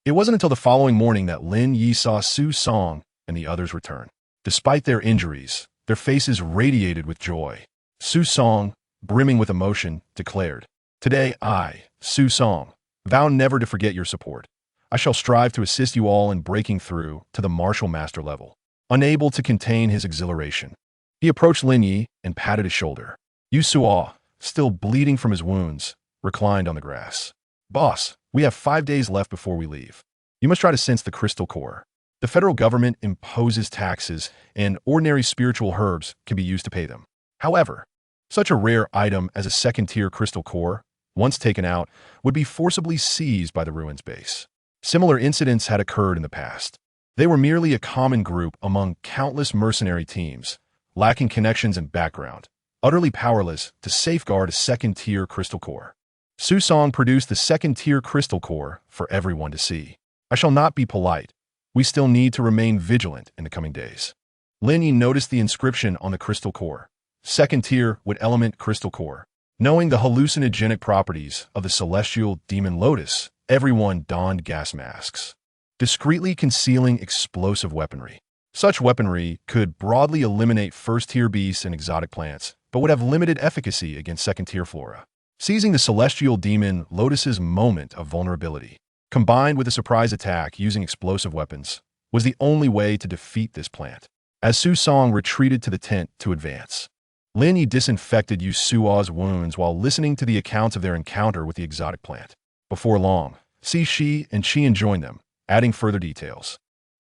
It wasn't until the following morning that Lin Ye saw Su Song and the others return. Despite their injuries, their faces radiated with joy. Su Song, brimming with emotion, declared, "Today I, Su Song, vow never to forget your support. I shall strive to assist you all in breaking through to the Martial Master level." Unable to contain his exhilaration, he approached Lin Ye and patted his shoulder. Yusuawe, still bleeding from his wounds, reclined on the grass. "Boss, we have 5 days left before we leave. You must try to sense the crystal core. The federal government imposes taxes, and ordinary spiritual herbs can be used to pay them. However, such a rare item as a second-tier crystal core, once taken out, would be forcibly seized by the ruins base. Similar incidents had occurred in the past. They were merely a common group among countless mercenary teams, lacking connections and background, utterly powerless to safeguard a second-tier crystal core. Su Song produced the second-tier crystal core for everyone to see. I shall not be polite. We still need to remain vigilant in the coming days." Lin Ye noticed the inscription on the crystal core. Second tier with element crystal core. Knowing the hallucinogenic properties of the celestial demon lotus, everyone donned gas masks, discreetly concealing explosive weaponry. Such weaponry could broadly eliminate first-tier beasts and exotic plants, but would have limited efficacy against second-tier flora. Seizing the celestial demon lotus's moment of vulnerability, combined with a surprise attack using explosive weapons, was the only way to defeat this plant. As Su Song retreated to the tent to advance, Lin Ye disinfected Yusuawe's wounds while listening to the accounts of their encounter with the exotic plant. Before long, Si Shi and Qian joined them, adding further details.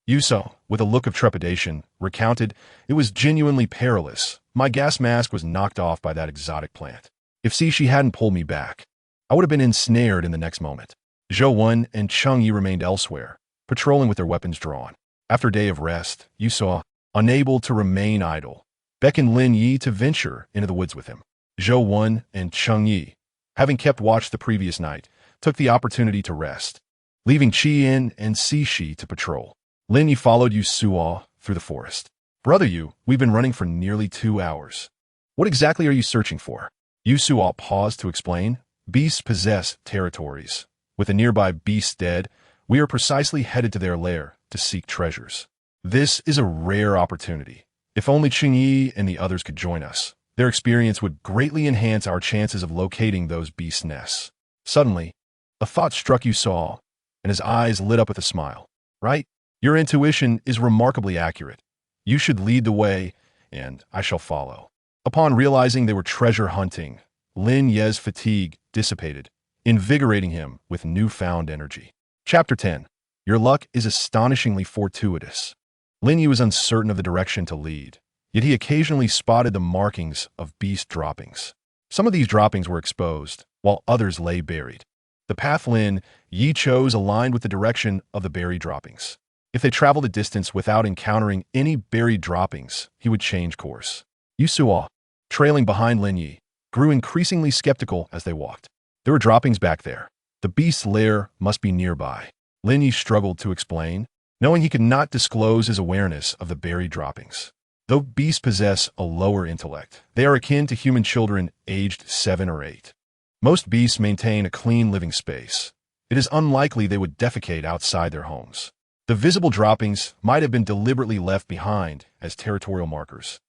Yuso, with a look of trepidation, recounted, "It was genuinely perilous. My gas mask was knocked off by that exotic plant. If Cixi hadn't pulled me back, I would have been ensnared in the next moment." Zhou Wen and Cheng Yi remained elsewhere, patrolling with their weapons drawn. After a day of rest, Yuso, unable to remain idle, beckoned Lin Ye to venture into the woods with him. Zhou Wen and Cheng Yi, having kept watch the previous night, took the opportunity to rest, leaving Qian and Cixi to patrol. Lin Ye followed Yusuo through the forest. "Brother Yu, we've been running for nearly 2 hours. What exactly are you searching for?" Yusuo paused to explain. "Beasts possess territories. With the nearby beasts dead, we are precisely headed to their lair to seek treasures. This is a rare opportunity. If only Qingyi and the others could join us, their experience would greatly enhance our chances of locating those beast nests." Suddenly, a thought struck Yusuo, and his eyes lit up with a smile. "Right? Your intuition is remarkably accurate. You should lead the way, and I shall follow." Upon realizing they were treasure hunting, Lin Ye's fatigue dissipated, invigorating him with newfound energy. Chapter 10. Your luck is astonishingly fortuitous. Lin Ye was uncertain of the direction to lead, yet he occasionally spotted the markings of beast droppings. Some of these droppings were exposed, while others lay buried. The path Lin Ye chose aligned with the direction of the buried droppings. If they traveled a distance without encountering any buried droppings, he would change course. Yusuo, trailing behind Lin Ye, grew increasingly skeptical as they walked. There were droppings back there. The beast's lair must be nearby. Lin Ye struggled to explain, knowing he could not disclose his awareness of the buried droppings. Though beasts possess a lower intellect, they are akin to human children aged 7 or 8. Most beasts maintain a clean living space. It is unlikely they would defecate outside their homes. The visible droppings might have been deliberately left behind as territorial markers.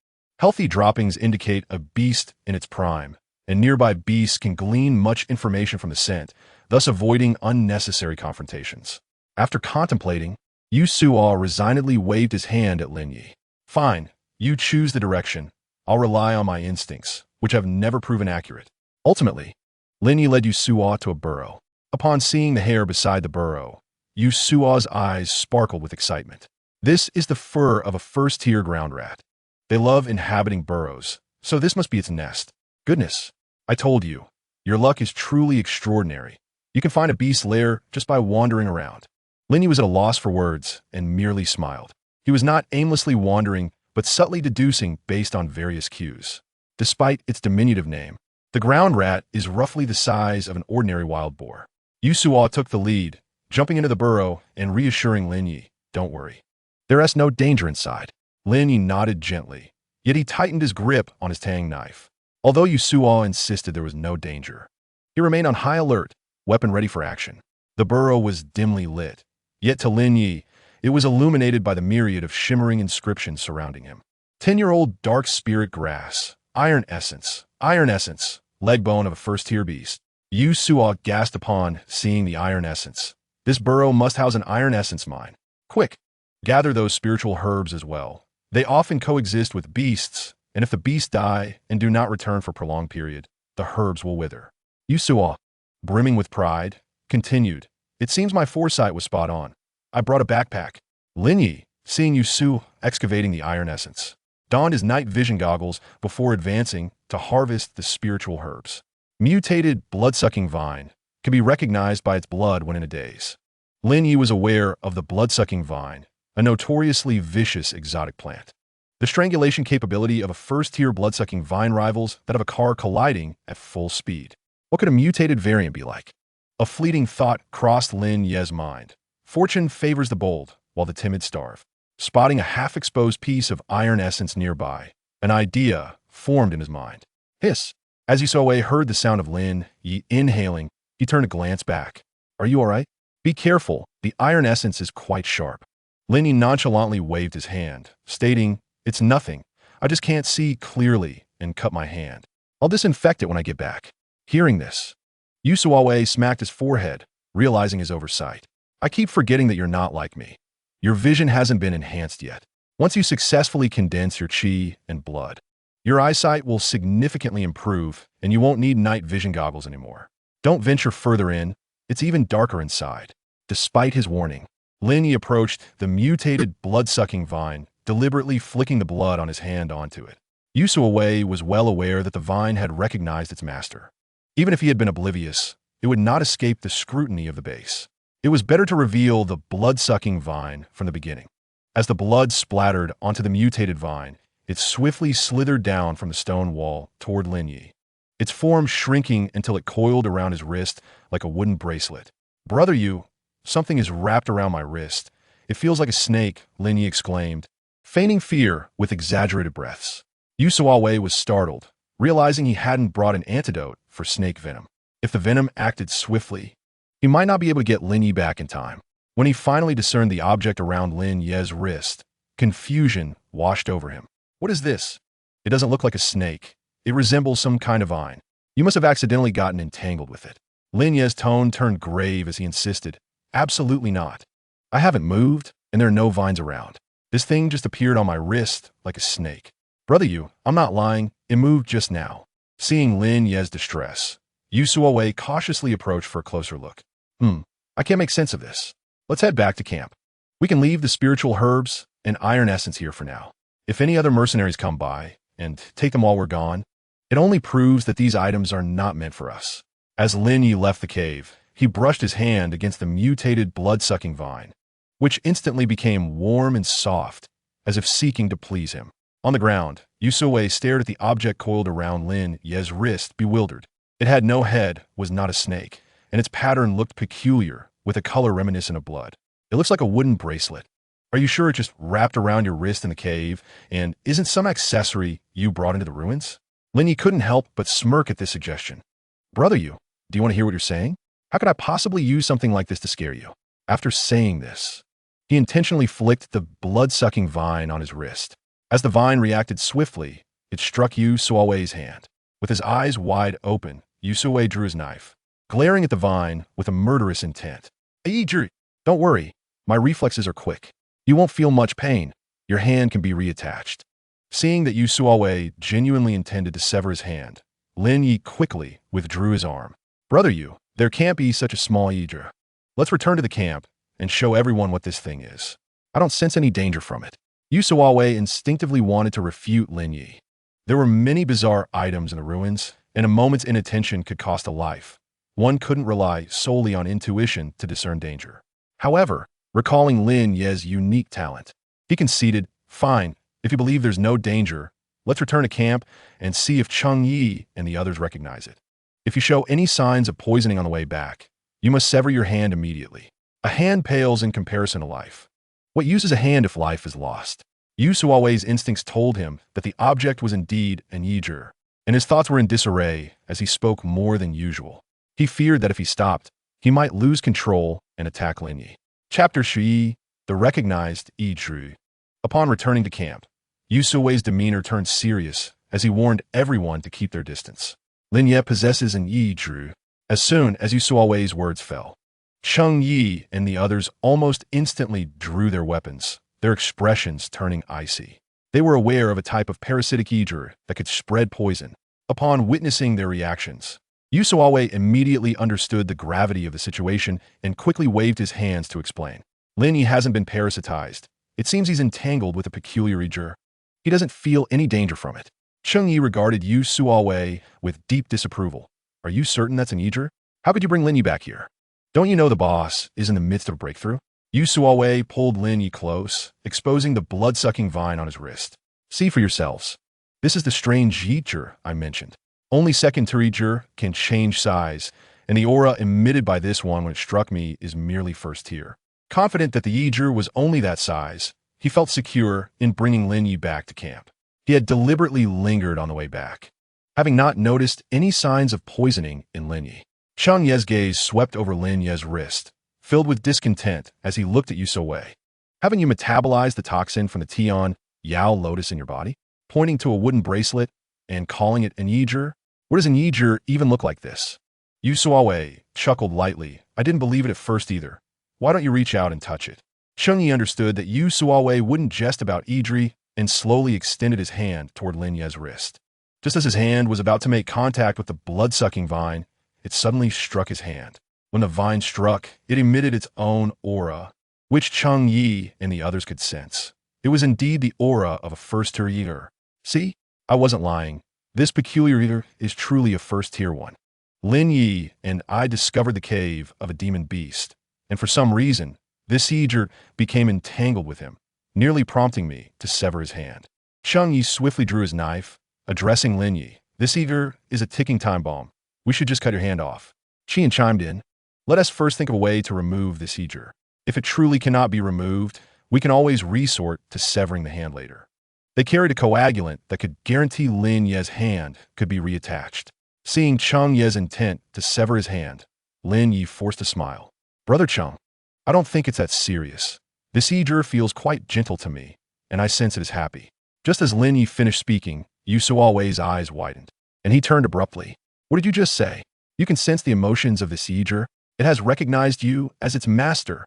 Healthy droppings indicate a beast in its prime, and nearby beasts can glean much information from the scent, thus avoiding unnecessary confrontations. After contemplating, Yusuo resignedly waved his hand at Lin Ye. "Fine, you choose the direction. I'll rely on my instincts, which have never proven accurate." Ultimately, Lin Ye led Yusuo to a burrow. Upon seeing the hair beside the burrow, Yusuo's eyes sparkled with excitement. This is the fur of a first-tier ground rat. They love inhabiting burrows, so this must be its nest. Goodness, I told you, your luck is truly extraordinary. You can find a beast's lair just by wandering around. Lin Ye was at a loss for words and merely smiled. He was not aimlessly wandering, but subtly deducing based on various cues. Despite its diminutive name, the ground rat is roughly the size of an ordinary wild boar. Yusuo took the lead, jumping into the burrow and reassuring Lin Ye, "Don't worry. There is no danger inside." Lin Ye nodded gently, yet he tightened his grip on his tang knife. Although Yusuo insisted there was no danger, he remained on high alert, weapon ready for action. The burrow was dimly lit, yet to Lin Ye, it was illuminated by the myriad of shimmering inscriptions surrounding him. 10-year-old dark spirit grass, iron essence, leg bone of a first-tier beast. Yusuo gasped upon seeing the iron essence. This burrow must house an iron essence mine. Quick, gather those spiritual herbs as well. They often coexist with beasts, and if the beasts die and do not return for a prolonged period, the herbs will wither. Yusuo, brimming with pride, continued, "It seems my foresight was spot on. I brought a backpack." Lin Ye, seeing Yusuo excavating the iron essence, donned his night vision goggles before advancing to harvest the spiritual herbs. Mutated blood-sucking vine can be recognized by its blood when in a daze. Lin Ye was aware of the blood-sucking vine, a notoriously vicious exotic plant. The strangulation capability of a first-tier blood-sucking vine rivals that of a car colliding at full speed. What could a mutated variant be like? A fleeting thought crossed Lin Ye's mind. Fortune favors the bold, while the timid starve. Spotting a half-exposed piece of iron essence nearby, an idea formed in his mind. Hiss! As Yusuo heard the sound of Lin Ye inhaling, he turned to glance back. "Are you all right? Be careful, the iron essence is quite sharp." Lin Ye nonchalantly waved his hand, stating, "It's nothing. I just can't see clearly and cut my hand. I'll disinfect it when I get back." Hearing this, Yusuo smacked his forehead, realizing his oversight. "I keep forgetting that you're not like me. Your vision hasn't been enhanced yet. Once you successfully condense your qi and blood, your eyesight will significantly improve and you won't need night vision goggles anymore. Don't venture further in. It's even darker inside." Despite his warning, Lin Ye approached the mutated blood-sucking vine, deliberately flicking the blood on his hand onto it. Yusuawei was well aware that the vine had recognized its master. Even if he had been oblivious, it would not escape the scrutiny of the base. It was better to reveal the blood-sucking vine from the beginning. As the blood splattered onto the mutated vine, it swiftly slithered down from the stone wall toward Lin Ye, its form shrinking until it coiled around his wrist like a wooden bracelet. "Brother Yu, something is wrapped around my wrist. It feels like a snake," Lin Ye exclaimed, feigning fear with exaggerated breaths. Yu Suawei was startled, realizing he hadn't brought an antidote for snake venom. If the venom acted swiftly, he might not be able to get Lin Ye back in time. When he finally discerned the object around Lin Ye's wrist, confusion washed over him. "What is this? It doesn't look like a snake. It resembles some kind of vine. You must have accidentally gotten entangled with it." Lin Ye's tone turned grave as he insisted, "Absolutely not. I haven't moved, and there are no vines around. This thing just appeared on my wrist like a snake." "Brother Yu, I'm not lying. It moved just now." Seeing Lin Ye's distress, Yu Suawei cautiously approached for a closer look. I can't make sense of this. Let's head back to camp. We can leave the spiritual herbs and iron essence here for now. If any other mercenaries come by and take them while we're gone, it only proves that these items are not meant for us." As Lin Ye left the cave, he brushed his hand against the mutated blood-sucking vine, which instantly became warm and soft, as if seeking to please him. On the ground, Yu Suwei stared at the object coiled around Lin Ye's wrist, bewildered. It had no head, was not a snake, and its pattern looked peculiar, with a color reminiscent of blood. "It looks like a wooden bracelet. Are you sure it just wrapped around your wrist in the cave, and isn't some accessory you brought into the ruins?" Lin Ye couldn't help but smirk at this suggestion. "Brother Yu, do you want to hear what you're saying? How could I possibly use something like this to scare you?" After saying this, he intentionally flicked the blood-sucking vine on his wrist. As the vine reacted swiftly, it struck Yu Suawei's hand. With his eyes wide open, Yu Suawei drew his knife, glaring at the vine with a murderous intent. "Don't worry, my reflexes are quick. You won't feel much pain. Your hand can be reattached." Seeing that Yu Suawei genuinely intended to sever his hand, Lin Ye quickly withdrew his arm. "Brother Yu, there can't be such a small Yidra. Let's return to the camp and show everyone what this thing is. I don't sense any danger from it." Yu Suawei instinctively wanted to refute Lin Ye. There were many bizarre items in the ruins, and a moment's inattention could cost a life. One couldn't rely solely on intuition to discern danger. However, recalling Lin Ye's unique talent, he conceded, "Fine, if you believe there's no danger, let's return to camp and see if Cheng Yi and the others recognize it. If you show any signs of poisoning on the way back, you must sever your hand immediately. A hand pales in comparison to life. What use is a hand if life is lost?" Yu Suawei's instincts told him that the object was indeed an Yizhi, and his thoughts were in disarray as he spoke more than usual. He feared that if he stopped, he might lose control and attack Lin Ye. Chapter Shi, the recognized Yizhi. Upon returning to camp, Yu Suwei's demeanor turned serious as he warned everyone to keep their distance. "Lin Ye possesses an Yizhi." As soon as Yu Suawei's words fell, Cheng Yi and the others almost instantly drew their weapons, their expressions turning icy. They were aware of a type of parasitic Yizhi that could spread poison. Upon witnessing their reactions, Yu Suawei immediately understood the gravity of the situation and quickly waved his hands to explain. "Lin Ye hasn't been parasitized. It seems he's entangled with a peculiar Yizhi. He doesn't feel any danger from it." Cheng Yi regarded Yu Suawei with deep disapproval. "Are you certain that's an Yizhi? How could you bring Lin Ye back here? Don't you know the boss is in the midst of a breakthrough?" Yu Suawei pulled Lin Ye close, exposing the blood-sucking vine on his wrist. "See for yourselves. This is the strange Yizhi I mentioned. Only second-tier Yizhi can change size, and the aura emitted by this one when it struck me is merely first tier." Confident that the Yizhi was only that size, he felt secure in bringing Lin Ye back to camp. He had deliberately lingered on the way back, having not noticed any signs of poisoning in Lin Ye. Cheng Ye's gaze swept over Lin Ye's wrist, filled with discontent as he looked at Yu Suawei. "Haven't you metabolized the toxin from the Tian Yao lotus in your body?" Pointing to a wooden bracelet and calling it an Yizhi. "What does an Yizhi even look like this?" Yu Suawei chuckled lightly. "I didn't believe it at first either. Why don't you reach out and touch it?" Cheng Yi understood that Yu Suawei wouldn't jest about Yizhi and slowly extended his hand toward Lin Ye's wrist. Just as his hand was about to make contact with the blood-sucking vine, it suddenly struck his hand. When the vine struck, it emitted its own aura, which Cheng Yi and the others could sense. It was indeed the aura of a first-tier eater. See, I wasn't lying. This peculiar eater is truly a first-tier one. Lin Ye and I discovered the cave of a demon beast, and for some reason, this eater became entangled with him, nearly prompting me to sever his hand. Cheng Yi swiftly drew his knife, addressing Lin Ye. This eater is a ticking time bomb. We should just cut your hand off. Qian chimed in. Let us first think of a way to remove this eater. If it truly cannot be removed, we can always resort to severing the hand later. They carried a coagulant that could guarantee Lin Ye's hand could be reattached. Seeing Cheng Ye's intent to sever his hand, Lin Ye forced a smile. Brother Cheng, I don't think it's that serious. This eater feels quite gentle to me, and I sense it is happy. Just as Lin Ye finished speaking, Yu Suawei's eyes widened, and he turned abruptly. What did you just say? You can sense the emotions of this eater. It has recognized you as its master.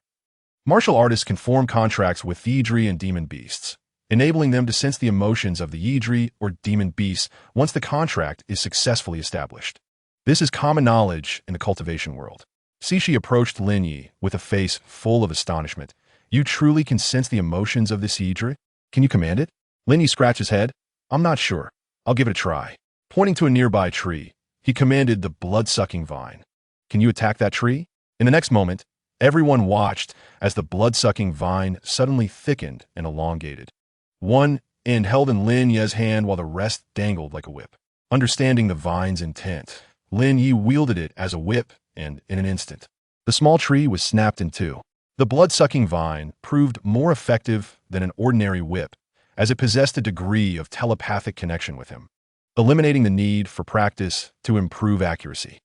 Martial artists can form contracts with Yidri and demon beasts, enabling them to sense the emotions of the Yidri or demon beasts once the contract is successfully established. This is common knowledge in the cultivation world. Cixi approached Lin Ye with a face full of astonishment. You truly can sense the emotions of this Yidri? Can you command it? Lin Ye scratched his head. I'm not sure. I'll give it a try. Pointing to a nearby tree, he commanded the blood-sucking vine. Can you attack that tree? In the next moment, everyone watched as the blood-sucking vine suddenly thickened and elongated. One end held in Lin Ye's hand while the rest dangled like a whip. Understanding the vine's intent, Lin Ye wielded it as a whip, and in an instant, the small tree was snapped in two. The blood-sucking vine proved more effective than an ordinary whip, as it possessed a degree of telepathic connection with him, eliminating the need for practice to improve accuracy.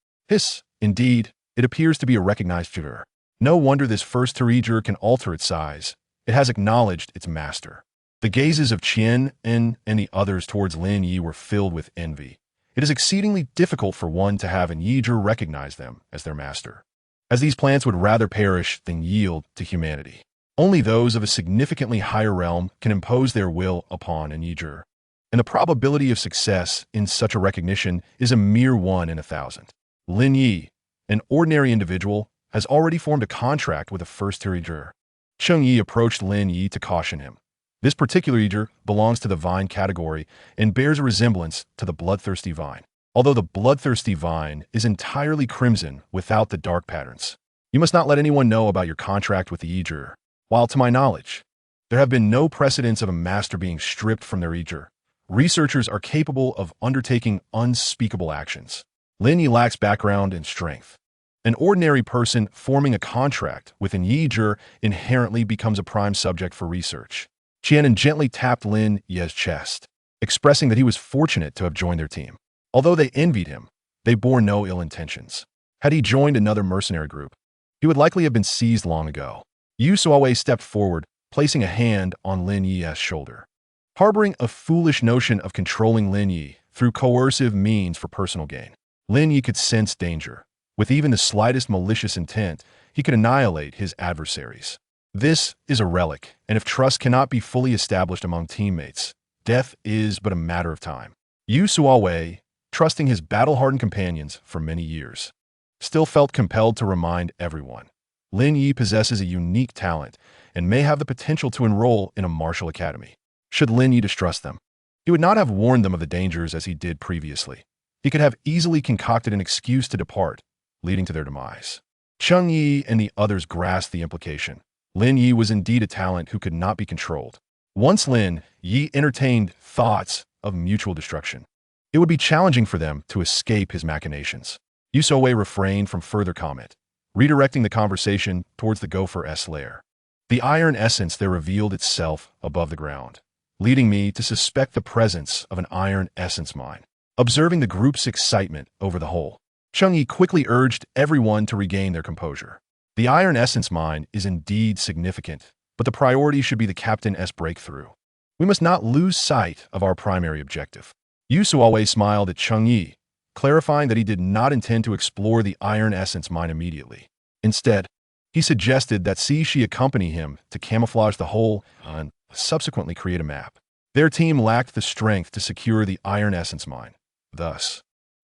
Indeed, it appears to be a recognized figure. No wonder this first Tereger can alter its size. It has acknowledged its master. The gazes of Qian and the others towards Lin Ye were filled with envy. It is exceedingly difficult for one to have an Yidri recognize them as their master, as these plants would rather perish than yield to humanity. Only those of a significantly higher realm can impose their will upon an Yidri, and the probability of success in such a recognition is a mere 1 in 1,000. Lin Ye, an ordinary individual, has already formed a contract with a first-tier Yidri. Cheng Yi approached Lin Ye to caution him. This particular Yidri belongs to the vine category and bears a resemblance to the bloodthirsty vine, although the bloodthirsty vine is entirely crimson without the dark patterns. You must not let anyone know about your contract with the Yidri. While to my knowledge, there have been no precedents of a master being stripped from their Yidri. Researchers are capable of undertaking unspeakable actions. Lin Ye lacks background and strength. An ordinary person forming a contract with an Yidri inherently becomes a prime subject for research. Qianan gently tapped Lin Ye's chest, expressing that he was fortunate to have joined their team. Although they envied him, they bore no ill intentions. Had he joined another mercenary group, he would likely have been seized long ago. Yu Suawei stepped forward, placing a hand on Lin Ye's shoulder. Harboring a foolish notion of controlling Lin Ye through coercive means for personal gain, Lin Ye could sense danger. With even the slightest malicious intent, he could annihilate his adversaries. This is a relic, and if trust cannot be fully established among teammates, death is but a matter of time. Yu Suawei, trusting his battle-hardened companions for many years, still felt compelled to remind everyone. Lin Ye possesses a unique talent and may have the potential to enroll in a martial academy. Should Lin Ye distrust them, he would not have warned them of the dangers as he did previously. He could have easily concocted an excuse to depart, leading to their demise. Cheng Yi and the others grasped the implication. Lin Ye was indeed a talent who could not be controlled. Once Lin Ye entertained thoughts of mutual destruction, it would be challenging for them to escape his machinations. Yu Suawei refrained from further comment, redirecting the conversation towards the gopher's lair. The iron essence there revealed itself above the ground, leading me to suspect the presence of an iron essence mine. Observing the group's excitement over the hole, Cheng Yi quickly urged everyone to regain their composure. The iron essence mine is indeed significant, but the priority should be the Captain's breakthrough. We must not lose sight of our primary objective. Yu Suawei smiled at Cheng Yi, clarifying that he did not intend to explore the iron essence mine immediately. Instead, he suggested that Cixi accompany him to camouflage the hole and subsequently create a map. Their team lacked the strength to secure the iron essence mine. Thus,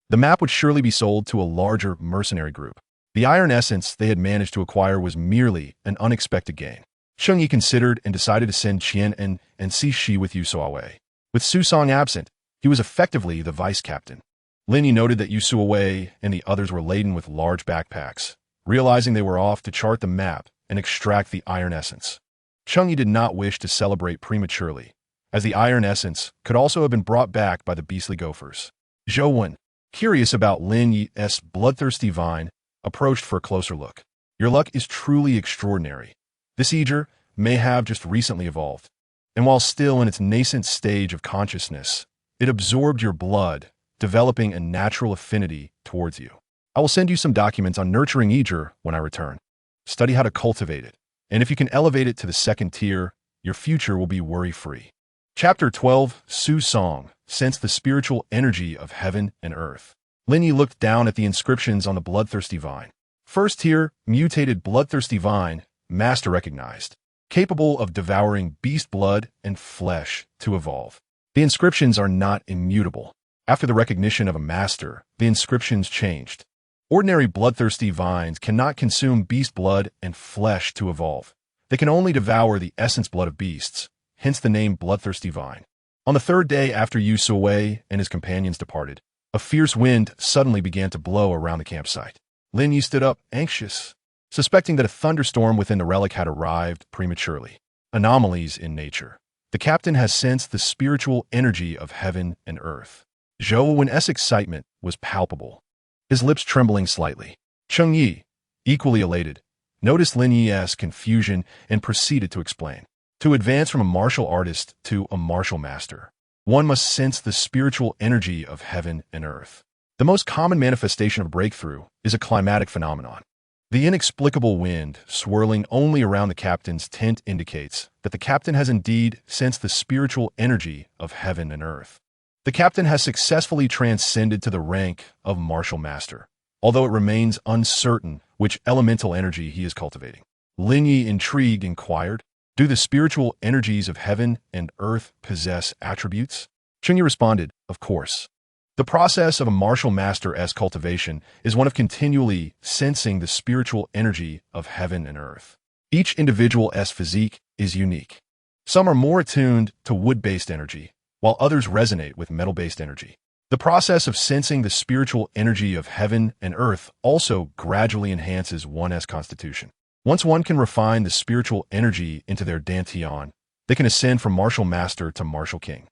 the map would surely be sold to a larger mercenary group. The iron essence they had managed to acquire was merely an unexpected gain. Cheng Yi considered and decided to send Qian and Shi with Yu Suawei. With Su Song absent, he was effectively the vice captain. Lin Ye noted that Yu Suawei and the others were laden with large backpacks, realizing they were off to chart the map and extract the iron essence. Cheng Yi did not wish to celebrate prematurely, as the iron essence could also have been brought back by the beastly gophers. Zhou Wen, curious about Lin Ye's bloodthirsty vine, approached for a closer look. Your luck is truly extraordinary. This eager may have just recently evolved, and while still in its nascent stage of consciousness, it absorbed your blood, developing a natural affinity towards you. I will send you some documents on nurturing eager when I return. Study how to cultivate it, and if you can elevate it to the second tier, your future will be worry-free. Chapter 12, Su Song, Sense the Spiritual Energy of Heaven and Earth. Lin Ye looked down at the inscriptions on the bloodthirsty vine. First tier, mutated bloodthirsty vine, master recognized, capable of devouring beast blood and flesh to evolve. The inscriptions are not immutable. After the recognition of a master, the inscriptions changed. Ordinary bloodthirsty vines cannot consume beast blood and flesh to evolve. They can only devour the essence blood of beasts, hence the name bloodthirsty vine. On the third day after Yu Suawei and his companions departed, a fierce wind suddenly began to blow around the campsite. Lin Ye stood up, anxious, suspecting that a thunderstorm within the relic had arrived prematurely. Anomalies in nature. The captain has sensed the spiritual energy of heaven and earth. Zhou Wen's excitement was palpable, his lips trembling slightly. Cheng Yi, equally elated, noticed Lin Ye's confusion and proceeded to explain. To advance from a martial artist to a martial master, one must sense the spiritual energy of heaven and earth. The most common manifestation of breakthrough is a climatic phenomenon. The inexplicable wind swirling only around the captain's tent indicates that the captain has indeed sensed the spiritual energy of heaven and earth. The captain has successfully transcended to the rank of martial master, although it remains uncertain which elemental energy he is cultivating. Lin Ye, intrigued, inquired, do the spiritual energies of heaven and earth possess attributes? Cheng Yi responded, of course. The process of a martial master's cultivation is one of continually sensing the spiritual energy of heaven and earth. Each individual's physique is unique. Some are more attuned to wood-based energy, while others resonate with metal-based energy. The process of sensing the spiritual energy of heaven and earth also gradually enhances one's constitution. Once one can refine the spiritual energy into their dantian, they can ascend from martial master to martial king.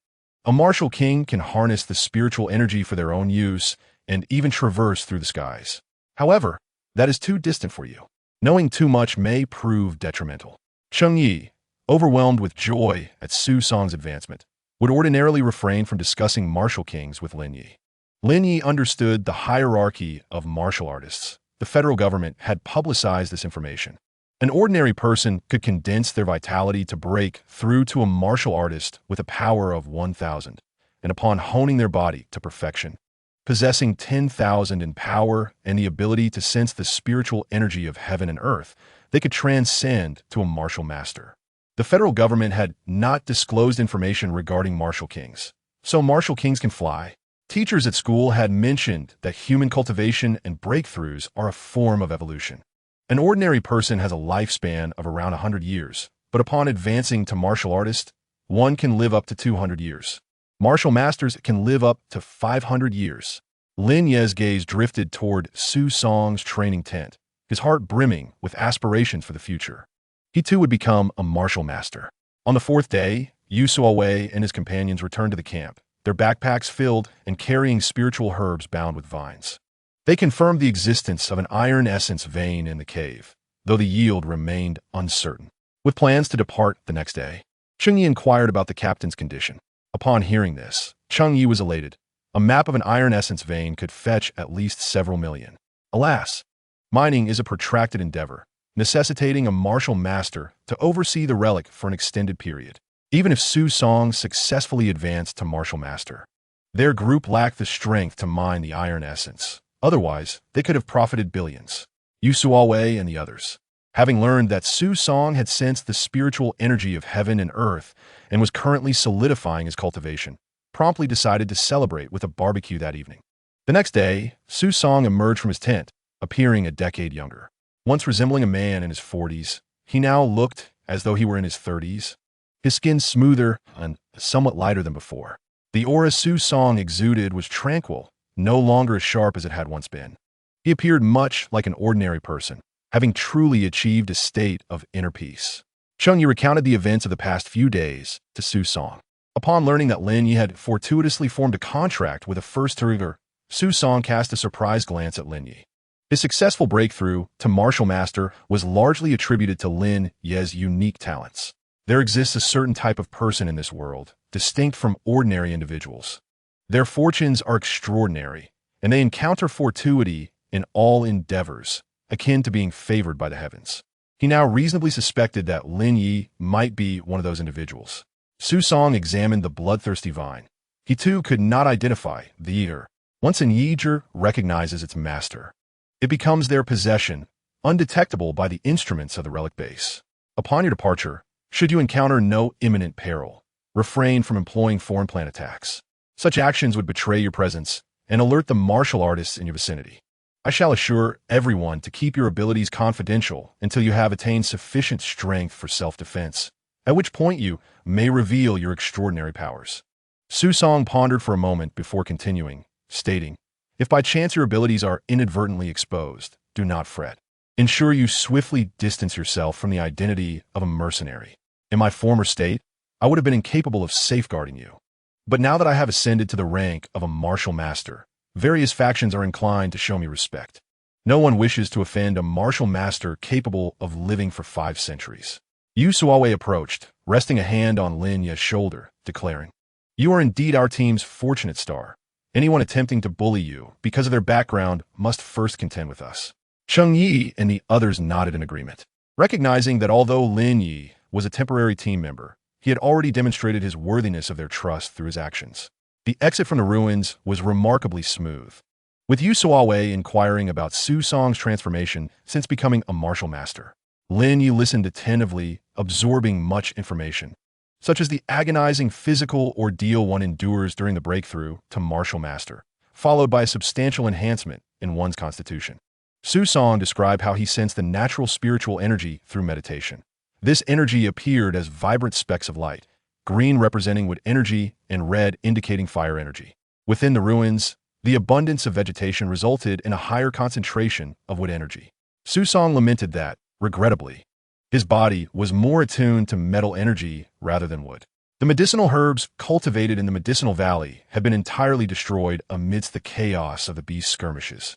A martial king can harness the spiritual energy for their own use and even traverse through the skies. However, that is too distant for you. Knowing too much may prove detrimental. Cheng Yi, overwhelmed with joy at Su Song's advancement, would ordinarily refrain from discussing martial kings with Lin Ye. Lin Ye understood the hierarchy of martial artists. The federal government had publicized this information. An ordinary person could condense their vitality to break through to a martial artist with a power of 1,000, and upon honing their body to perfection, possessing 10,000 in power and the ability to sense the spiritual energy of heaven and earth, they could transcend to a martial master. The federal government had not disclosed information regarding martial kings, so martial kings can fly. Teachers at school had mentioned that human cultivation and breakthroughs are a form of evolution. An ordinary person has a lifespan of around 100 years, but upon advancing to martial artist, one can live up to 200 years. Martial masters can live up to 500 years. Lin Ye's gaze drifted toward Su Song's training tent, his heart brimming with aspirations for the future. He too would become a martial master. On the fourth day, Yu Suawei and his companions returned to the camp, their backpacks filled and carrying spiritual herbs bound with vines. They confirmed the existence of an iron essence vein in the cave, though the yield remained uncertain. With plans to depart the next day, Cheng Yi inquired about the captain's condition. Upon hearing this, Cheng Yi was elated. A map of an iron essence vein could fetch at least several million. Alas, mining is a protracted endeavor, necessitating a martial master to oversee the relic for an extended period. Even if Su Song successfully advanced to martial master, their group lacked the strength to mine the iron essence. Otherwise, they could have profited billions. Yu Suawei and the others, having learned that Su Song had sensed the spiritual energy of heaven and earth and was currently solidifying his cultivation, promptly decided to celebrate with a barbecue that evening. The next day, Su Song emerged from his tent, appearing a decade younger. Once resembling a man in his 40s, he now looked as though he were in his 30s. His skin smoother and somewhat lighter than before. The aura Su Song exuded was tranquil, no longer as sharp as it had once been. He appeared much like an ordinary person, having truly achieved a state of inner peace. Cheng Yi recounted the events of the past few days to Su Song. Upon learning that Lin Ye had fortuitously formed a contract with a first trigger, Su Song cast a surprised glance at Lin Ye. His successful breakthrough to martial master was largely attributed to Lin Ye's unique talents. There exists a certain type of person in this world, distinct from ordinary individuals. Their fortunes are extraordinary, and they encounter fortuity in all endeavors, akin to being favored by the heavens. He now reasonably suspected that Lin Ye might be one of those individuals. Su Song examined the bloodthirsty vine. He too could not identify the eater. Once an Yeager recognizes its master, it becomes their possession, undetectable by the instruments of the relic base. Upon your departure, should you encounter no imminent peril, refrain from employing foreign plant attacks. Such actions would betray your presence and alert the martial artists in your vicinity. I shall assure everyone to keep your abilities confidential until you have attained sufficient strength for self-defense, at which point you may reveal your extraordinary powers. Su Song pondered for a moment before continuing, stating, if by chance your abilities are inadvertently exposed, do not fret. Ensure you swiftly distance yourself from the identity of a mercenary. In my former state, I would have been incapable of safeguarding you. But now that I have ascended to the rank of a martial master, various factions are inclined to show me respect. No one wishes to offend a martial master capable of living for 5 centuries. Yu Suaowei approached, resting a hand on Lin Ye's shoulder, declaring, you are indeed our team's fortunate star. Anyone attempting to bully you because of their background must first contend with us. Cheng Yi and the others nodded in agreement, recognizing that although Lin Ye was a temporary team member, he had already demonstrated his worthiness of their trust through his actions. The exit from the ruins was remarkably smooth, with Yu Suaowei inquiring about Su Song's transformation since becoming a martial master. Lin Ye listened attentively, absorbing much information, such as the agonizing physical ordeal one endures during the breakthrough to martial master, followed by a substantial enhancement in one's constitution. Su Song described how he sensed the natural spiritual energy through meditation. This energy appeared as vibrant specks of light, green representing wood energy and red indicating fire energy. Within the ruins, the abundance of vegetation resulted in a higher concentration of wood energy. Su Song lamented that, regrettably, his body was more attuned to metal energy rather than wood. The medicinal herbs cultivated in the medicinal valley had been entirely destroyed amidst the chaos of the beast skirmishes,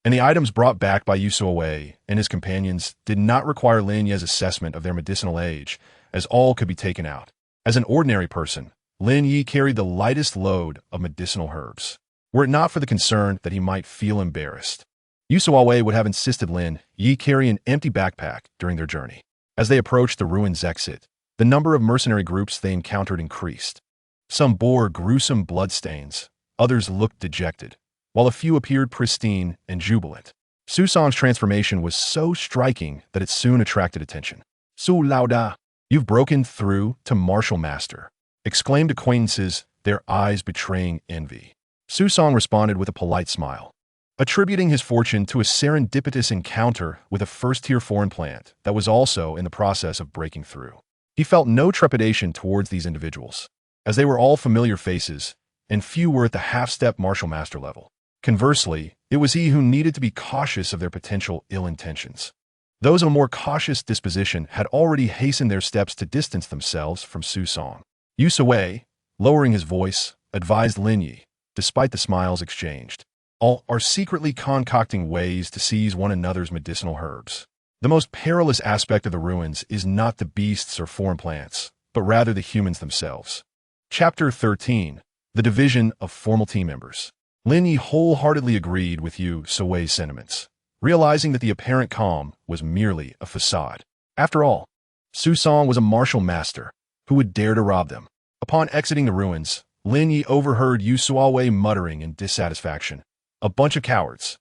and the items brought back by Yu Suaowei and his companions did not require Lin Ye's assessment of their medicinal age, as all could be taken out. As an ordinary person, Lin Ye carried the lightest load of medicinal herbs, were it not for the concern that he might feel embarrassed. Yu Suaowei would have insisted Lin Ye carry an empty backpack during their journey. As they approached the ruins exit, the number of mercenary groups they encountered increased. Some bore gruesome bloodstains, others looked dejected, while a few appeared pristine and jubilant. Su Song's transformation was so striking that it soon attracted attention. Su Laoda, you've broken through to martial master, exclaimed acquaintances, their eyes betraying envy. Su Song responded with a polite smile, attributing his fortune to a serendipitous encounter with a first-tier foreign plant that was also in the process of breaking through. He felt no trepidation towards these individuals, as they were all familiar faces, and few were at the half-step martial master level. Conversely, it was he who needed to be cautious of their potential ill intentions. Those of a more cautious disposition had already hastened their steps to distance themselves from Su Song. Yu Suaowei, lowering his voice, advised Lin Ye, despite the smiles exchanged. All are secretly concocting ways to seize one another's medicinal herbs. The most perilous aspect of the ruins is not the beasts or foreign plants, but rather the humans themselves. Chapter 13. The Division of Formal Team Members. Lin Ye wholeheartedly agreed with Yu Suaowei's sentiments, realizing that the apparent calm was merely a facade. After all, Su Song was a martial master who would dare to rob them. Upon exiting the ruins, Lin Ye overheard Yu Suaowei muttering in dissatisfaction. A bunch of cowards.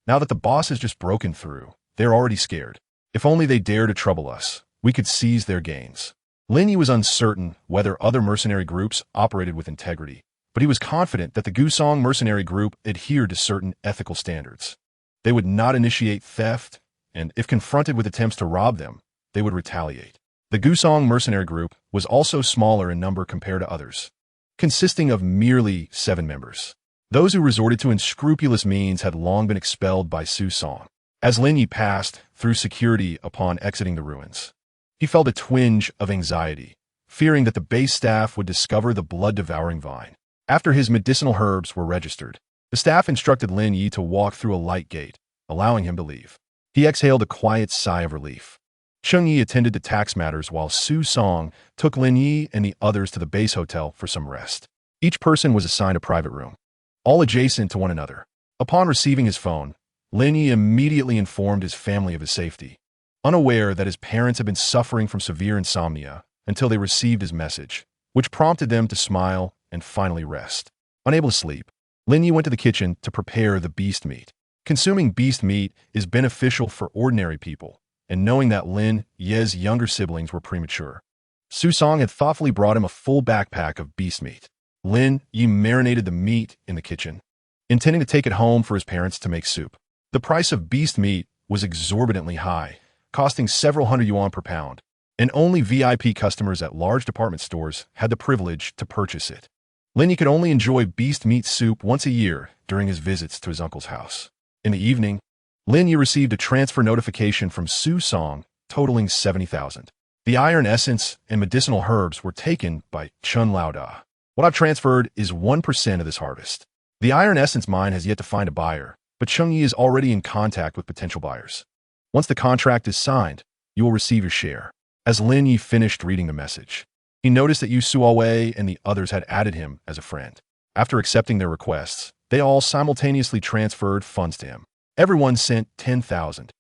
Now that the boss has just broken through, they're already scared. If only they dare to trouble us, we could seize their gains. Lin Ye was uncertain whether other mercenary groups operated with integrity, but he was confident that the Gusong mercenary group adhered to certain ethical standards. They would not initiate theft, and if confronted with attempts to rob them, they would retaliate. The Gusong mercenary group was also smaller in number compared to others, consisting of merely 7 members. Those who resorted to unscrupulous means had long been expelled by Su Song. As Lin Ye passed through security upon exiting the ruins, he felt a twinge of anxiety, fearing that the base staff would discover the blood-devouring vine. After his medicinal herbs were registered, the staff instructed Lin Ye to walk through a light gate, allowing him to leave. He exhaled a quiet sigh of relief. Cheng Yi attended to tax matters while Su Song took Lin Ye and the others to the base hotel for some rest. Each person was assigned a private room, all adjacent to one another. Upon receiving his phone, Lin Ye immediately informed his family of his safety, unaware that his parents had been suffering from severe insomnia until they received his message, which prompted them to smile and finally rest. Unable to sleep, Lin Ye went to the kitchen to prepare the beast meat. Consuming beast meat is beneficial for ordinary people, and knowing that Lin Ye's younger siblings were premature, Su Song had thoughtfully brought him a full backpack of beast meat. Lin Ye marinated the meat in the kitchen, intending to take it home for his parents to make soup. The price of beast meat was exorbitantly high, costing several hundred yuan per pound, and only VIP customers at large department stores had the privilege to purchase it. Lin Ye could only enjoy beast meat soup once a year during his visits to his uncle's house. In the evening, Lin Ye received a transfer notification from Su Song totaling 70,000. The iron essence and medicinal herbs were taken by Chun Laoda. What I've transferred is 1% of this harvest. The iron essence mine has yet to find a buyer, but Cheng Yi is already in contact with potential buyers. Once the contract is signed, you will receive your share. As Lin Ye finished reading the message, he noticed that Yu Suawei and the others had added him as a friend. After accepting their requests, they all simultaneously transferred funds to him. Everyone sent 10,000,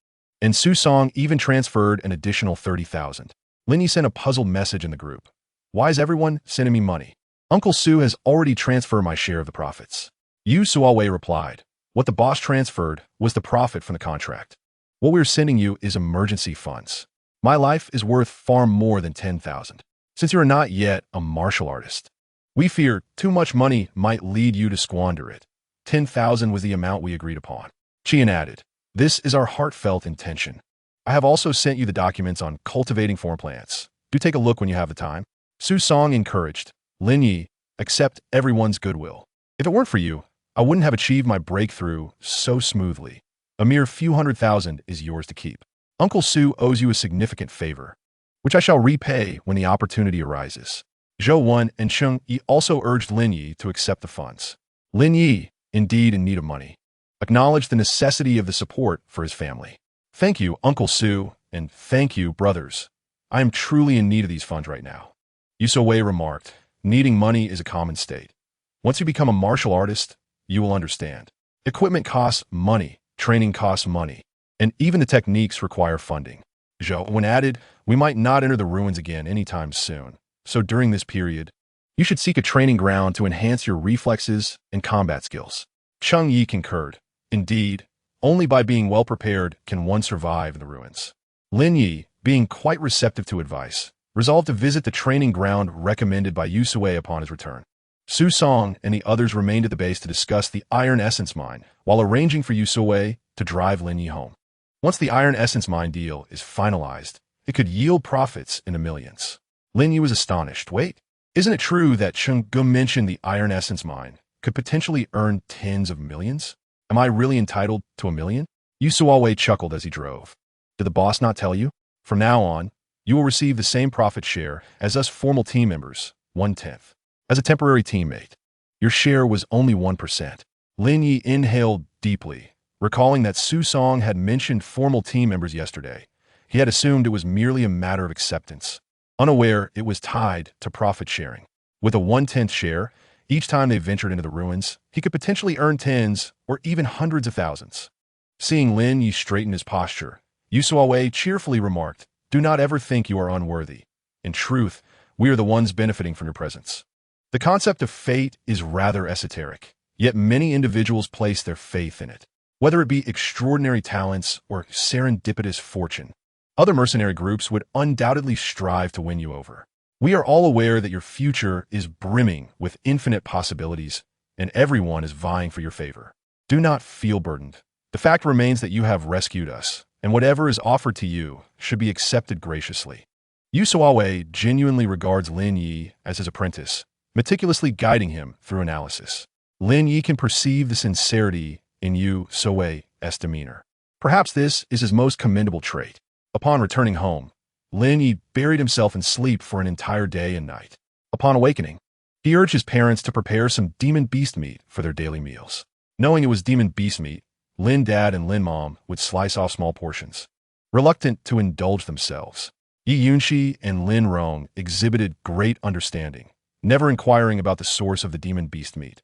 and Su Song even transferred an additional 30,000. Lin Ye sent a puzzled message in the group. Why is everyone sending me money? Uncle Su has already transferred my share of the profits. Yu Suawei replied, what the boss transferred was the profit from the contract. What we're sending you is emergency funds. My life is worth far more than 10,000. Since you are not yet a martial artist, we fear too much money might lead you to squander it. 10,000 was the amount we agreed upon. Qian added, this is our heartfelt intention. I have also sent you the documents on cultivating foreign plants. Do take a look when you have the time. Su Song encouraged, Lin Ye, accept everyone's goodwill. If it weren't for you, I wouldn't have achieved my breakthrough so smoothly. A mere few 100,000 is yours to keep. Uncle Su owes you a significant favor, which I shall repay when the opportunity arises. Zhou Wen and Cheng Yi also urged Lin Ye to accept the funds. Lin Ye, indeed in need of money, acknowledged the necessity of the support for his family. Thank you, Uncle Su, and thank you, brothers. I am truly in need of these funds right now. Yu Suawei remarked, needing money is a common state. Once you become a martial artist, you will understand. Equipment costs money, training costs money, and even the techniques require funding. Zhou Wen added, we might not enter the ruins again anytime soon, so during this period, you should seek a training ground to enhance your reflexes and combat skills. Cheng Yi concurred. Indeed, only by being well prepared can one survive in the ruins. Lin Ye, being quite receptive to advice, resolved to visit the training ground recommended by Yu Suawei upon his return. Su Song and the others remained at the base to discuss the iron essence mine, while arranging for Yu Suawei to drive Lin Ye home. Once the iron essence mine deal is finalized, it could yield profits in the millions. Lin Ye was astonished. Wait, isn't it true that Cheng Gu mentioned the iron essence mine could potentially earn tens of millions? Am I really entitled to $1 million? Yu Suawei chuckled as he drove. Did the boss not tell you? From now on, you will receive the same profit share as us formal team members, 1/10. As a temporary teammate, your share was only 1%. Lin Ye inhaled deeply, recalling that Su Song had mentioned formal team members yesterday. He had assumed it was merely a matter of acceptance, unaware it was tied to profit sharing. With a 1/10 share, each time they ventured into the ruins, he could potentially earn tens or even hundreds of thousands. Seeing Lin Ye straighten his posture, Yu Suawei cheerfully remarked, do not ever think you are unworthy. In truth, we are the ones benefiting from your presence. The concept of fate is rather esoteric, yet many individuals place their faith in it, whether it be extraordinary talents or serendipitous fortune. Other mercenary groups would undoubtedly strive to win you over. We are all aware that your future is brimming with infinite possibilities, and everyone is vying for your favor. Do not feel burdened. The fact remains that you have rescued us, and whatever is offered to you should be accepted graciously. Yusuawe genuinely regards Lin Ye as his apprentice, meticulously guiding him through analysis. Lin Ye can perceive the sincerity in Yusuawe's demeanor. Perhaps this is his most commendable trait. Upon returning home, Lin Ye buried himself in sleep for an entire day and night. Upon awakening, he urged his parents to prepare some demon beast meat for their daily meals. Knowing it was demon beast meat, Lin Dad and Lin Mom would slice off small portions, reluctant to indulge themselves. Yi Yunxi and Lin Rong exhibited great understanding, never inquiring about the source of the demon beast meat.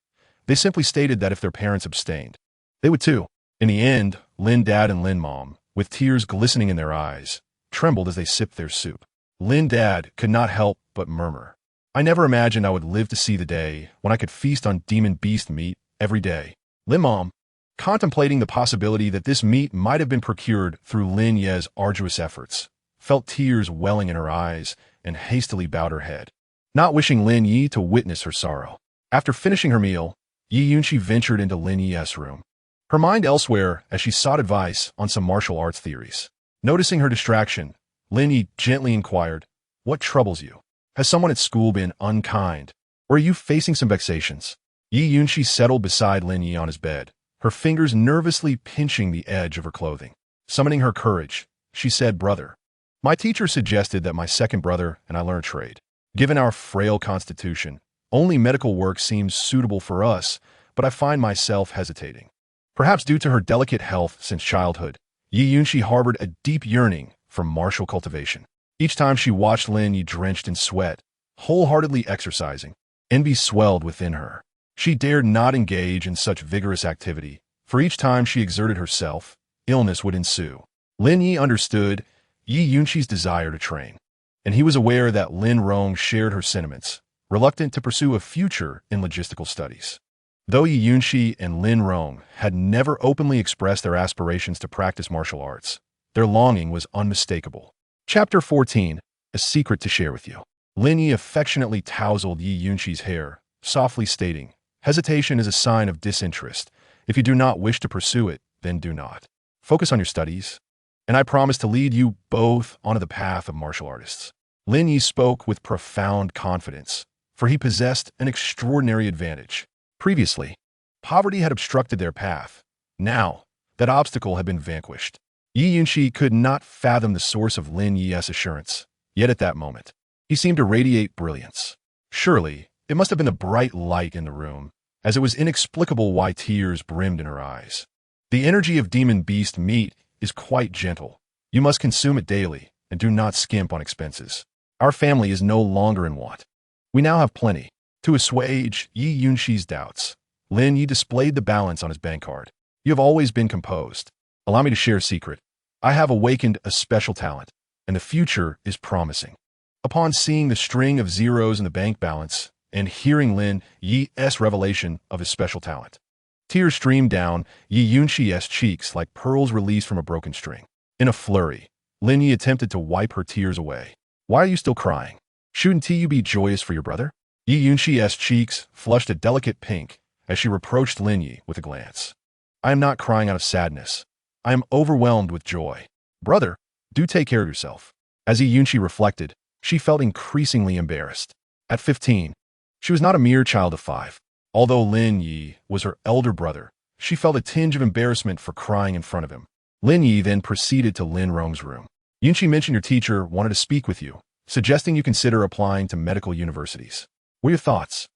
They simply stated that if their parents abstained, they would too. In the end, Lin Dad and Lin Mom, with tears glistening in their eyes, trembled as they sipped their soup. Lin Dad could not help but murmur, "I never imagined I would live to see the day when I could feast on demon beast meat every day." Lin Mom, contemplating the possibility that this meat might have been procured through Lin Ye's arduous efforts, felt tears welling in her eyes and hastily bowed her head, not wishing Lin Ye to witness her sorrow. After finishing her meal, Yi Yunxi ventured into Lin Ye's room, her mind elsewhere as she sought advice on some martial arts theories. Noticing her distraction, Lin Ye gently inquired, "What troubles you? Has someone at school been unkind? Or are you facing some vexations?" Yi Yunxi settled beside Lin Ye on his bed, her fingers nervously pinching the edge of her clothing. Summoning her courage, she said, "Brother, my teacher suggested that my second brother and I learn a trade. Given our frail constitution, only medical work seems suitable for us, but I find myself hesitating." Perhaps due to her delicate health since childhood, Yi Yunxi harbored a deep yearning for martial cultivation. Each time she watched Lin Ye drenched in sweat, wholeheartedly exercising, envy swelled within her. She dared not engage in such vigorous activity, for each time she exerted herself, illness would ensue. Lin Ye understood Yi Yunxi's desire to train, and he was aware that Lin Rong shared her sentiments, reluctant to pursue a future in logistical studies. Though Yi Yunxi and Lin Rong had never openly expressed their aspirations to practice martial arts, their longing was unmistakable. Chapter 14, A Secret to Share with You. Lin Ye affectionately tousled Yi Yunxi's hair, softly stating, "Hesitation is a sign of disinterest. If you do not wish to pursue it, then do not. Focus on your studies, and I promise to lead you both onto the path of martial artists." Lin Ye spoke with profound confidence, for he possessed an extraordinary advantage. Previously, poverty had obstructed their path. Now, that obstacle had been vanquished. Yi Yunxi could not fathom the source of Lin Ye's assurance, yet at that moment, he seemed to radiate brilliance. Surely, it must have been the bright light in the room, as it was inexplicable why tears brimmed in her eyes. The energy of demon beast meat is quite gentle. You must consume it daily, and do not skimp on expenses. Our family is no longer in want. We now have plenty. To assuage Yi Yunxi's doubts, Lin Ye displayed the balance on his bank card. "You have always been composed. Allow me to share a secret. I have awakened a special talent, and the future is promising." Upon seeing the string of zeros in the bank balance and hearing Lin Ye's revelation of his special talent, tears streamed down Yi Yunxi's cheeks like pearls released from a broken string. In a flurry, Lin Ye attempted to wipe her tears away. "Why are you still crying? Shouldn't you be joyous for your brother?" Yi Yunxi's cheeks flushed a delicate pink as she reproached Lin Ye with a glance. "I am not crying out of sadness. I am overwhelmed with joy. Brother, do take care of yourself." As Yi Yunxi reflected, she felt increasingly embarrassed. At 15, she was not a mere child of 5. Although Lin Ye was her elder brother, she felt a tinge of embarrassment for crying in front of him. Lin Ye then proceeded to Lin Rong's room. "Yunxi mentioned your teacher wanted to speak with you, suggesting you consider applying to medical universities. What are your thoughts?"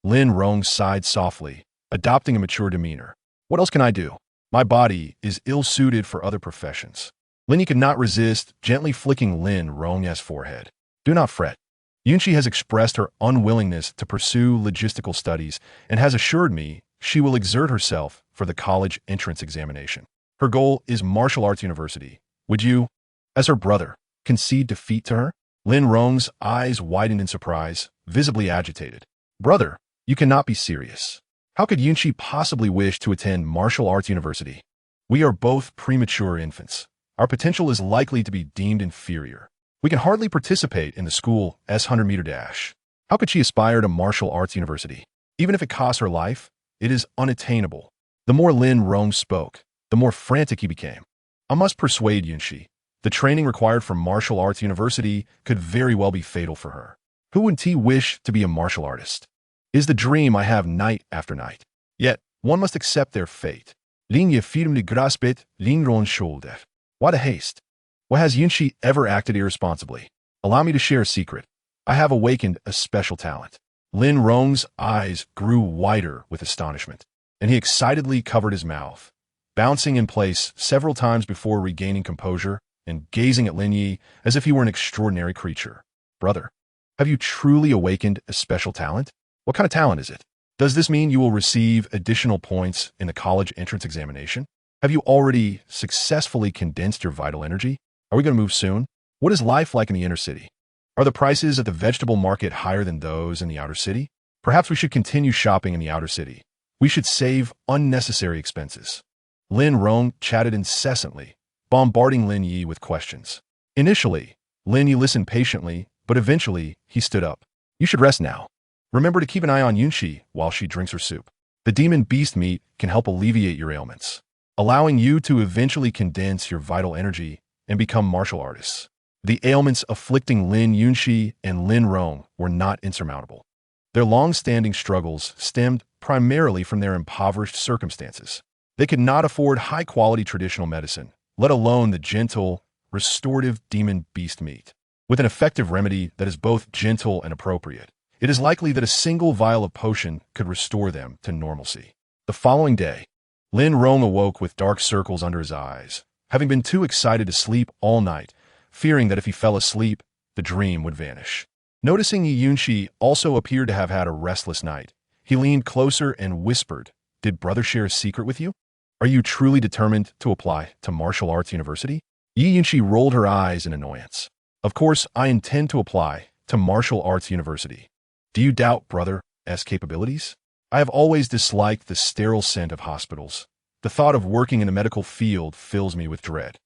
Lin Rong sighed softly, adopting a mature demeanor. "What else can I do? My body is ill-suited for other professions." Lin Ye could not resist gently flicking Lin Rong's forehead. "Do not fret. Yunxi has expressed her unwillingness to pursue logistical studies and has assured me she will exert herself for the college entrance examination. Her goal is martial arts university. Would you, as her brother, concede defeat to her?" Lin Rong's eyes widened in surprise, visibly agitated. "Brother, you cannot be serious. How could Yunxi possibly wish to attend martial arts university? We are both premature infants. Our potential is likely to be deemed inferior. We can hardly participate in the school's 100-meter dash. How could she aspire to martial arts university? Even if it costs her life, it is unattainable." The more Lin Rong spoke, the more frantic he became. "I must persuade Yunxi. The training required for martial arts university could very well be fatal for her. Who wouldn't wish to be a martial artist? Is the dream I have night after night. Yet, one must accept their fate. Lin Ye firmly grasped Lingron's shoulder. Why the haste? Why has Yunshi ever acted irresponsibly? Allow me to share a secret. I have awakened a special talent. Lin Rong's eyes grew wider with astonishment, and he excitedly covered his mouth, bouncing in place several times before regaining composure and gazing at Lin Ye as if he were an extraordinary creature. Brother, have you truly awakened a special talent? What kind of talent is it? Does this mean you will receive additional points in the college entrance examination? Have you already successfully condensed your vital energy? Are we going to move soon? What is life like in the inner city? Are the prices at the vegetable market higher than those in the outer city? Perhaps we should continue shopping in the outer city. We should save unnecessary expenses. Lin Rong chatted incessantly, bombarding Lin Ye with questions. Initially, Lin Ye listened patiently, but eventually he stood up. You should rest now. Remember to keep an eye on Yunshi while she drinks her soup. The demon beast meat can help alleviate your ailments, allowing you to eventually condense your vital energy and become martial artists. The ailments afflicting Lin Yunshi and Lin Rong were not insurmountable. Their long-standing struggles stemmed primarily from their impoverished circumstances. They could not afford high-quality traditional medicine, let alone the gentle, restorative demon beast meat. With an effective remedy that is both gentle and appropriate, it is likely that a single vial of potion could restore them to normalcy. The following day, Lin Rong awoke with dark circles under his eyes, having been too excited to sleep all night, fearing that if he fell asleep, the dream would vanish. Noticing Yunshi also appeared to have had a restless night, he leaned closer and whispered, "Did brother share a secret with you? Are you truly determined to apply to martial arts university?" Yunshi rolled her eyes in annoyance. "Of course, I intend to apply to martial arts university. Do you doubt brother's capabilities? I have always disliked the sterile scent of hospitals. The thought of working in the medical field fills me with dread."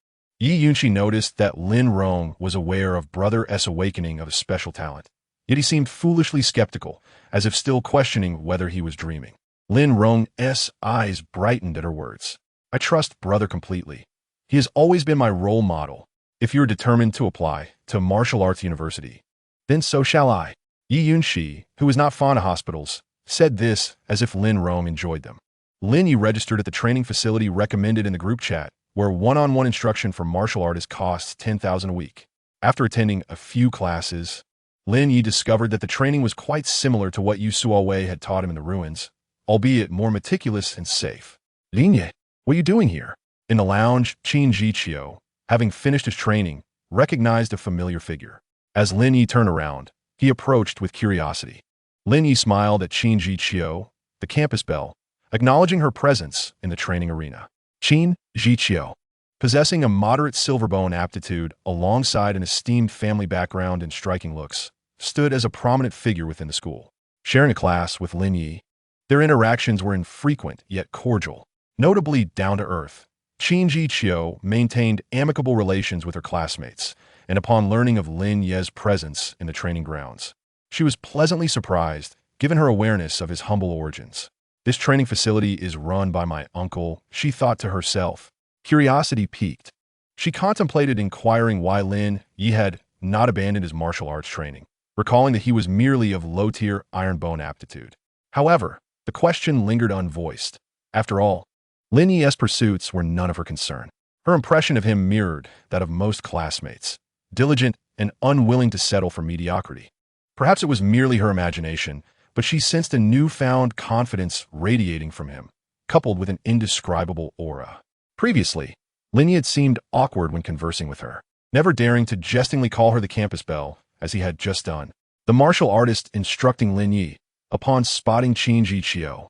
Yunshi noticed that Lin Rong was aware of brother's awakening of a special talent, yet he seemed foolishly skeptical, as if still questioning whether he was dreaming. Lin Rong's eyes brightened at her words. "I trust brother completely. He has always been my role model. If you are determined to apply to martial arts university, then so shall I." Yunshi, who was not fond of hospitals, said this as if Lin Rong enjoyed them. Lin Ye registered at the training facility recommended in the group chat, where one-on-one instruction for martial artists costs 10,000 a week. After attending a few classes, Lin Ye discovered that the training was quite similar to what Yu Suawei had taught him in the ruins, albeit more meticulous and safe. "Lin Ye, what are you doing here?" In the lounge, Qin Jiqiu, having finished his training, recognized a familiar figure. As Lin Ye turned around, he approached with curiosity. Lin Ye smiled at Qin Jiqiu, the campus belle, acknowledging her presence in the training arena. Qin Jiqiu, possessing a moderate silverbone aptitude alongside an esteemed family background and striking looks, stood as a prominent figure within the school. Sharing a class with Lin Ye, their interactions were infrequent yet cordial. Notably down-to-earth, Qin Jiqiu maintained amicable relations with her classmates, and upon learning of Lin Ye's presence in the training grounds, she was pleasantly surprised, given her awareness of his humble origins. "This training facility is run by my uncle," she thought to herself. Curiosity piqued. She contemplated inquiring why Lin Ye had not abandoned his martial arts training, recalling that he was merely of low-tier iron bone aptitude. However, the question lingered unvoiced. After all, Lin Ye's pursuits were none of her concern. Her impression of him mirrored that of most classmates, diligent and unwilling to settle for mediocrity. Perhaps it was merely her imagination, but she sensed a newfound confidence radiating from him, coupled with an indescribable aura. Previously, Lin Ye had seemed awkward when conversing with her, never daring to jestingly call her the campus belle, as he had just done. The martial artist instructing Lin Ye, upon spotting Qin Jiqiu,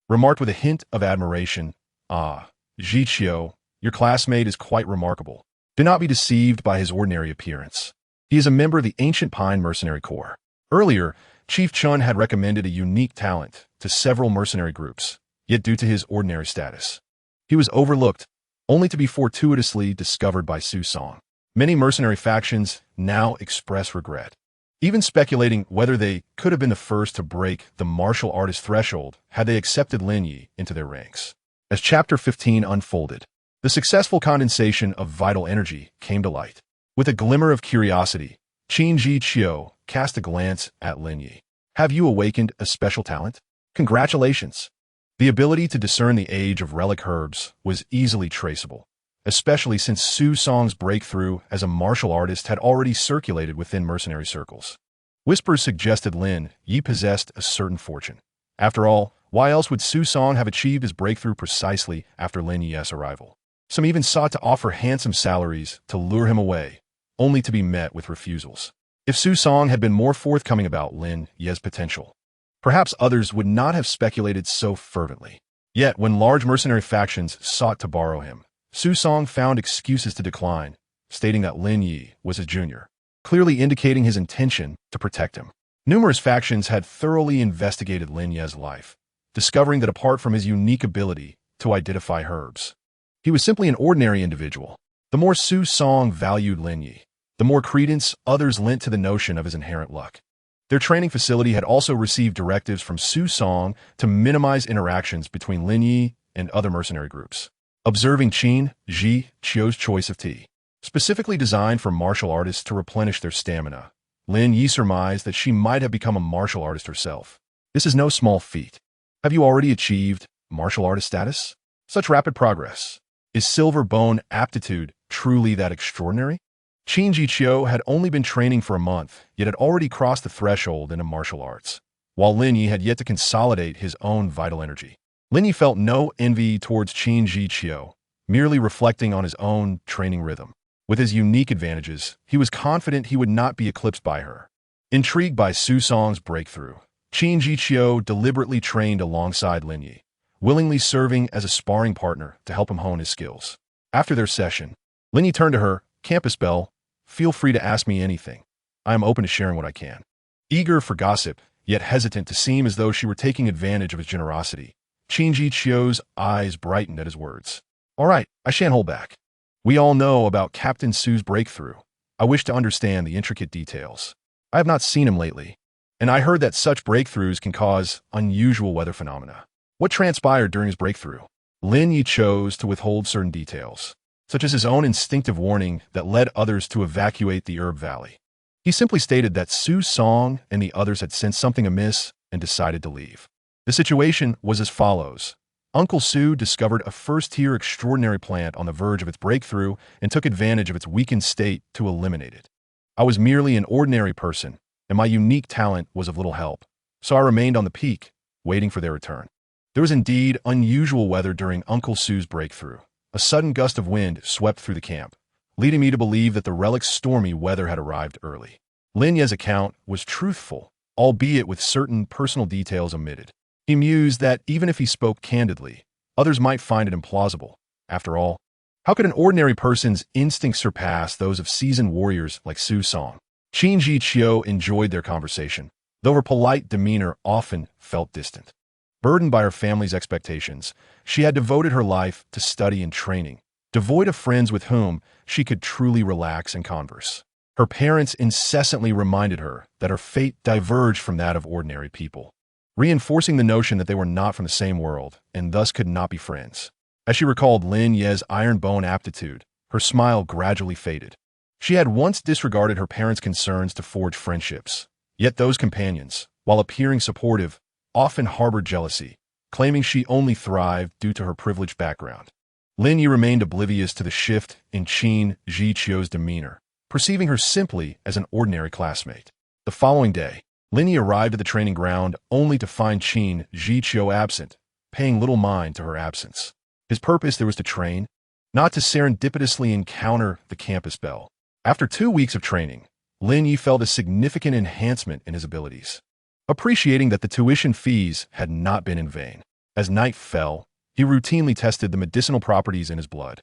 remarked with a hint of admiration, "Ah, Jiqiu, your classmate is quite remarkable. Do not be deceived by his ordinary appearance. He is a member of the Ancient Pine Mercenary Corps." Earlier, Chief Chun had recommended a unique talent to several mercenary groups, yet due to his ordinary status, he was overlooked, only to be fortuitously discovered by Su Song. Many mercenary factions now express regret, even speculating whether they could have been the first to break the martial artist threshold had they accepted Lin Ye into their ranks. As Chapter 15 unfolded, The successful condensation of vital energy came to light. With a glimmer of curiosity, Qin Ji Qiu cast a glance at Lin Ye. Have you awakened a special talent? Congratulations! The ability to discern the age of relic herbs was easily traceable, especially since Su Song's breakthrough as a martial artist had already circulated within mercenary circles. Whispers suggested Lin Ye possessed a certain fortune. After all, why else would Su Song have achieved his breakthrough precisely after Lin Ye's arrival? Some even sought to offer handsome salaries to lure him away, only to be met with refusals. If Su Song had been more forthcoming about Lin Ye's potential, perhaps others would not have speculated so fervently. Yet, when large mercenary factions sought to borrow him, Su Song found excuses to decline, stating that Lin Ye was his junior, clearly indicating his intention to protect him. Numerous factions had thoroughly investigated Lin Ye's life, discovering that apart from his unique ability to identify herbs, he was simply an ordinary individual. The more Su Song valued Lin Ye, the more credence others lent to the notion of his inherent luck. Their training facility had also received directives from Su Song to minimize interactions between Lin Ye and other mercenary groups. Observing Qin Ji Qiu's choice of tea, specifically designed for martial artists to replenish their stamina, Lin Ye surmised that she might have become a martial artist herself. This is no small feat. Have you already achieved martial artist status? Such rapid progress. Is silver bone aptitude truly that extraordinary? Qin Ji Qiu had only been training for a month, yet had already crossed the threshold into martial arts, while Lin Ye had yet to consolidate his own vital energy. Lin Ye felt no envy towards Qin Ji Qiu, merely reflecting on his own training rhythm. With his unique advantages, he was confident he would not be eclipsed by her. Intrigued by Su Song's breakthrough, Qin Ji Qiu deliberately trained alongside Lin Ye, willingly serving as a sparring partner to help him hone his skills. After their session, Lin Ye turned to her. Campus Belle, feel free to ask me anything. I am open to sharing what I can. Eager for gossip, yet hesitant to seem as though she were taking advantage of his generosity, Qin Ji Qiu's eyes brightened at his words. All right, I shan't hold back. We all know about Captain Su's breakthrough. I wish to understand the intricate details. I have not seen him lately, and I heard that such breakthroughs can cause unusual weather phenomena. What transpired during his breakthrough? Lin Ye chose to withhold certain details, such as his own instinctive warning that led others to evacuate the herb valley. He simply stated that Su Song and the others had sensed something amiss and decided to leave. The situation was as follows. Uncle Su discovered a first-tier extraordinary plant on the verge of its breakthrough and took advantage of its weakened state to eliminate it. I was merely an ordinary person, and my unique talent was of little help, so I remained on the peak, waiting for their return. There was indeed unusual weather during Uncle Su's breakthrough. A sudden gust of wind swept through the camp, leading me to believe that the relic's stormy weather had arrived early. Lin Ye's account was truthful, albeit with certain personal details omitted. He mused that even if he spoke candidly, others might find it implausible. After all, how could an ordinary person's instincts surpass those of seasoned warriors like Su Song? Qin Ji Qiu enjoyed their conversation, though her polite demeanor often felt distant. Burdened by her family's expectations, she had devoted her life to study and training, devoid of friends with whom she could truly relax and converse. Her parents incessantly reminded her that her fate diverged from that of ordinary people, reinforcing the notion that they were not from the same world and thus could not be friends. As she recalled Lin Ye's iron bone aptitude, her smile gradually faded. She had once disregarded her parents' concerns to forge friendships, yet those companions, while appearing supportive, often harbored jealousy, claiming she only thrived due to her privileged background. Lin Ye remained oblivious to the shift in Qin Ji Qiu's demeanor, perceiving her simply as an ordinary classmate. The following day, Lin Ye arrived at the training ground only to find Qin Ji Qiu absent, paying little mind to her absence. His purpose there was to train, not to serendipitously encounter the campus belle. After 2 weeks of training, Lin Ye felt a significant enhancement in his abilities, appreciating that the tuition fees had not been in vain. As night fell, he routinely tested the medicinal properties in his blood.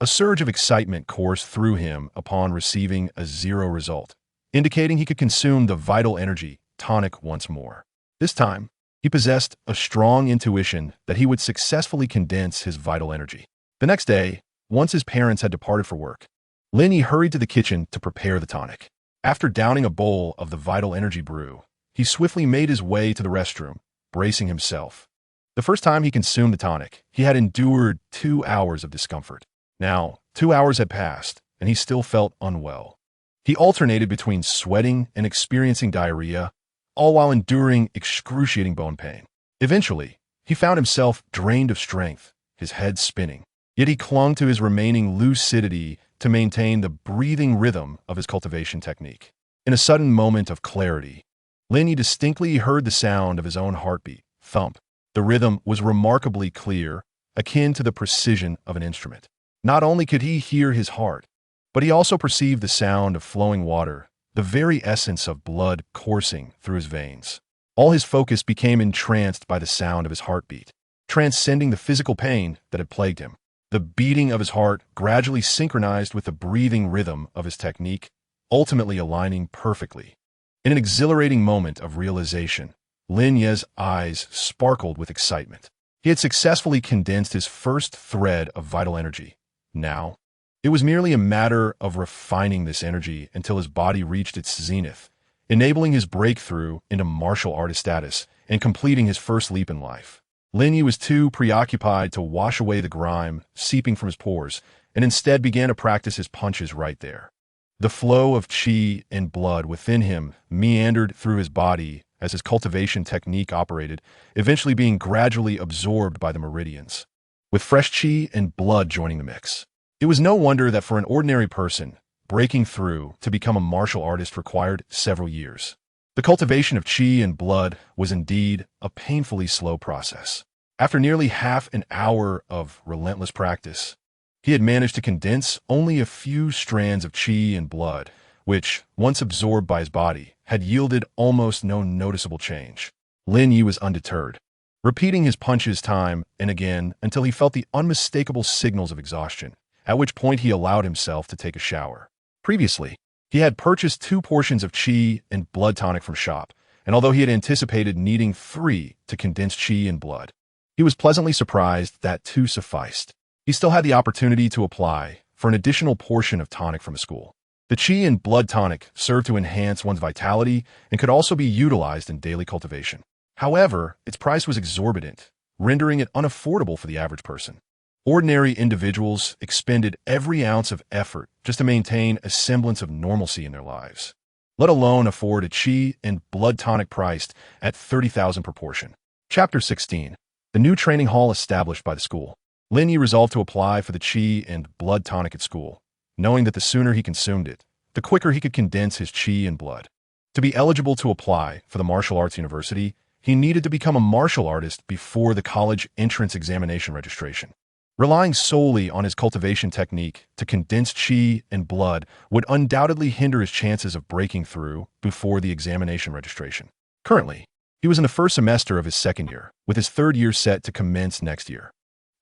A surge of excitement coursed through him upon receiving a 0 result, indicating he could consume the vital energy tonic once more. This time, he possessed a strong intuition that he would successfully condense his vital energy. The next day, once his parents had departed for work, Lin Ye hurried to the kitchen to prepare the tonic. After downing a bowl of the vital energy brew, he swiftly made his way to the restroom, bracing himself. The first time he consumed the tonic, he had endured 2 hours of discomfort. Now, 2 hours had passed, and he still felt unwell. He alternated between sweating and experiencing diarrhea, all while enduring excruciating bone pain. Eventually, he found himself drained of strength, his head spinning. Yet he clung to his remaining lucidity to maintain the breathing rhythm of his cultivation technique. In a sudden moment of clarity, Lin Ye distinctly heard the sound of his own heartbeat, thump. The rhythm was remarkably clear, akin to the precision of an instrument. Not only could he hear his heart, but he also perceived the sound of flowing water, the very essence of blood coursing through his veins. All his focus became entranced by the sound of his heartbeat, transcending the physical pain that had plagued him. The beating of his heart gradually synchronized with the breathing rhythm of his technique, ultimately aligning perfectly. In an exhilarating moment of realization, Lin Ye's eyes sparkled with excitement. He had successfully condensed his first thread of vital energy. Now, it was merely a matter of refining this energy until his body reached its zenith, enabling his breakthrough into martial artist status and completing his first leap in life. Lin Ye was too preoccupied to wash away the grime seeping from his pores, and instead began to practice his punches right there. The flow of qi and blood within him meandered through his body as his cultivation technique operated, eventually being gradually absorbed by the meridians. With fresh qi and blood joining the mix, it was no wonder that for an ordinary person, breaking through to become a martial artist required several years. The cultivation of qi and blood was indeed a painfully slow process. After nearly half an hour of relentless practice, he had managed to condense only a few strands of qi and blood, which, once absorbed by his body, had yielded almost no noticeable change. Lin Ye was undeterred, repeating his punches time and again until he felt the unmistakable signals of exhaustion, at which point he allowed himself to take a shower. Previously, he had purchased 2 portions of qi and blood tonic from shop, and although he had anticipated needing 3 to condense qi and blood, he was pleasantly surprised that 2 sufficed. He still had the opportunity to apply for an additional portion of tonic from a school. The qi and blood tonic served to enhance one's vitality and could also be utilized in daily cultivation. However, its price was exorbitant, rendering it unaffordable for the average person. Ordinary individuals expended every ounce of effort just to maintain a semblance of normalcy in their lives, let alone afford a qi and blood tonic priced at 30,000 per portion. Chapter 16. The new training hall established by the school. Lin Ye resolved to apply for the qi and blood tonic at school, knowing that the sooner he consumed it, the quicker he could condense his qi and blood. To be eligible to apply for the martial arts university, he needed to become a martial artist before the college entrance examination registration. Relying solely on his cultivation technique to condense qi and blood would undoubtedly hinder his chances of breaking through before the examination registration. Currently, he was in the first semester of his second year, with his third year set to commence next year.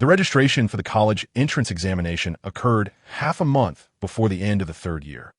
The registration for the college entrance examination occurred half a month before the end of the third year,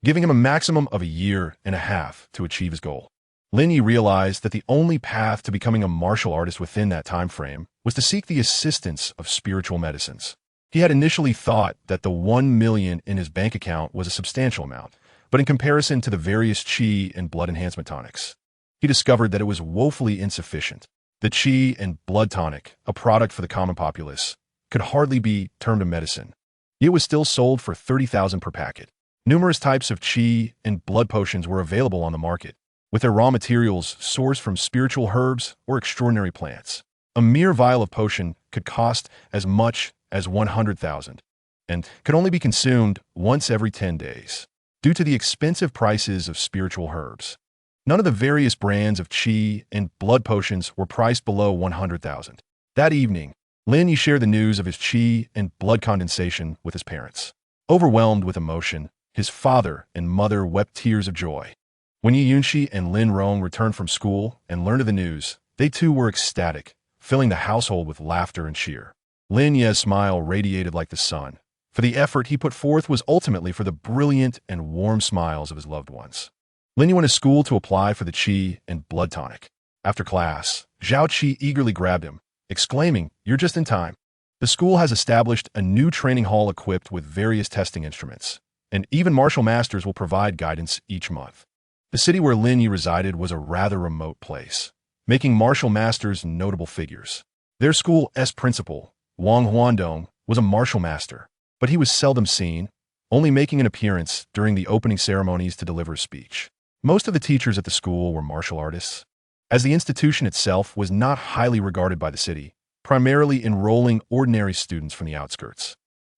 giving him a maximum of a year and a half to achieve his goal. Lin Ye realized that the only path to becoming a martial artist within that time frame was to seek the assistance of spiritual medicines. He had initially thought that the 1 million in his bank account was a substantial amount, but in comparison to the various qi and blood enhancement tonics, he discovered that it was woefully insufficient. The qi and blood tonic, a product for the common populace, could hardly be termed a medicine. It was still sold for 30,000 per packet. Numerous types of qi and blood potions were available on the market, with their raw materials sourced from spiritual herbs or extraordinary plants. A mere vial of potion could cost as much as 100,000 and could only be consumed once every 10 days. Due to the expensive prices of spiritual herbs, none of the various brands of qi and blood potions were priced below 100,000. That evening, Lin Ye shared the news of his qi and blood condensation with his parents. Overwhelmed with emotion, his father and mother wept tears of joy. When Ye Yunxi and Lin Rong returned from school and learned of the news, they too were ecstatic, filling the household with laughter and cheer. Lin Ye's smile radiated like the sun, for the effort he put forth was ultimately for the brilliant and warm smiles of his loved ones. Lin Ye went to school to apply for the qi and blood tonic. After class, Zhao Qi eagerly grabbed him, exclaiming, "You're just in time. The school has established a new training hall equipped with various testing instruments, and even martial masters will provide guidance each month." The city where Lin Ye resided was a rather remote place, making martial masters notable figures. Their school's principal, Wang Huandong, was a martial master, but he was seldom seen, only making an appearance during the opening ceremonies to deliver a speech. Most of the teachers at the school were martial artists, as the institution itself was not highly regarded by the city, primarily enrolling ordinary students from the outskirts.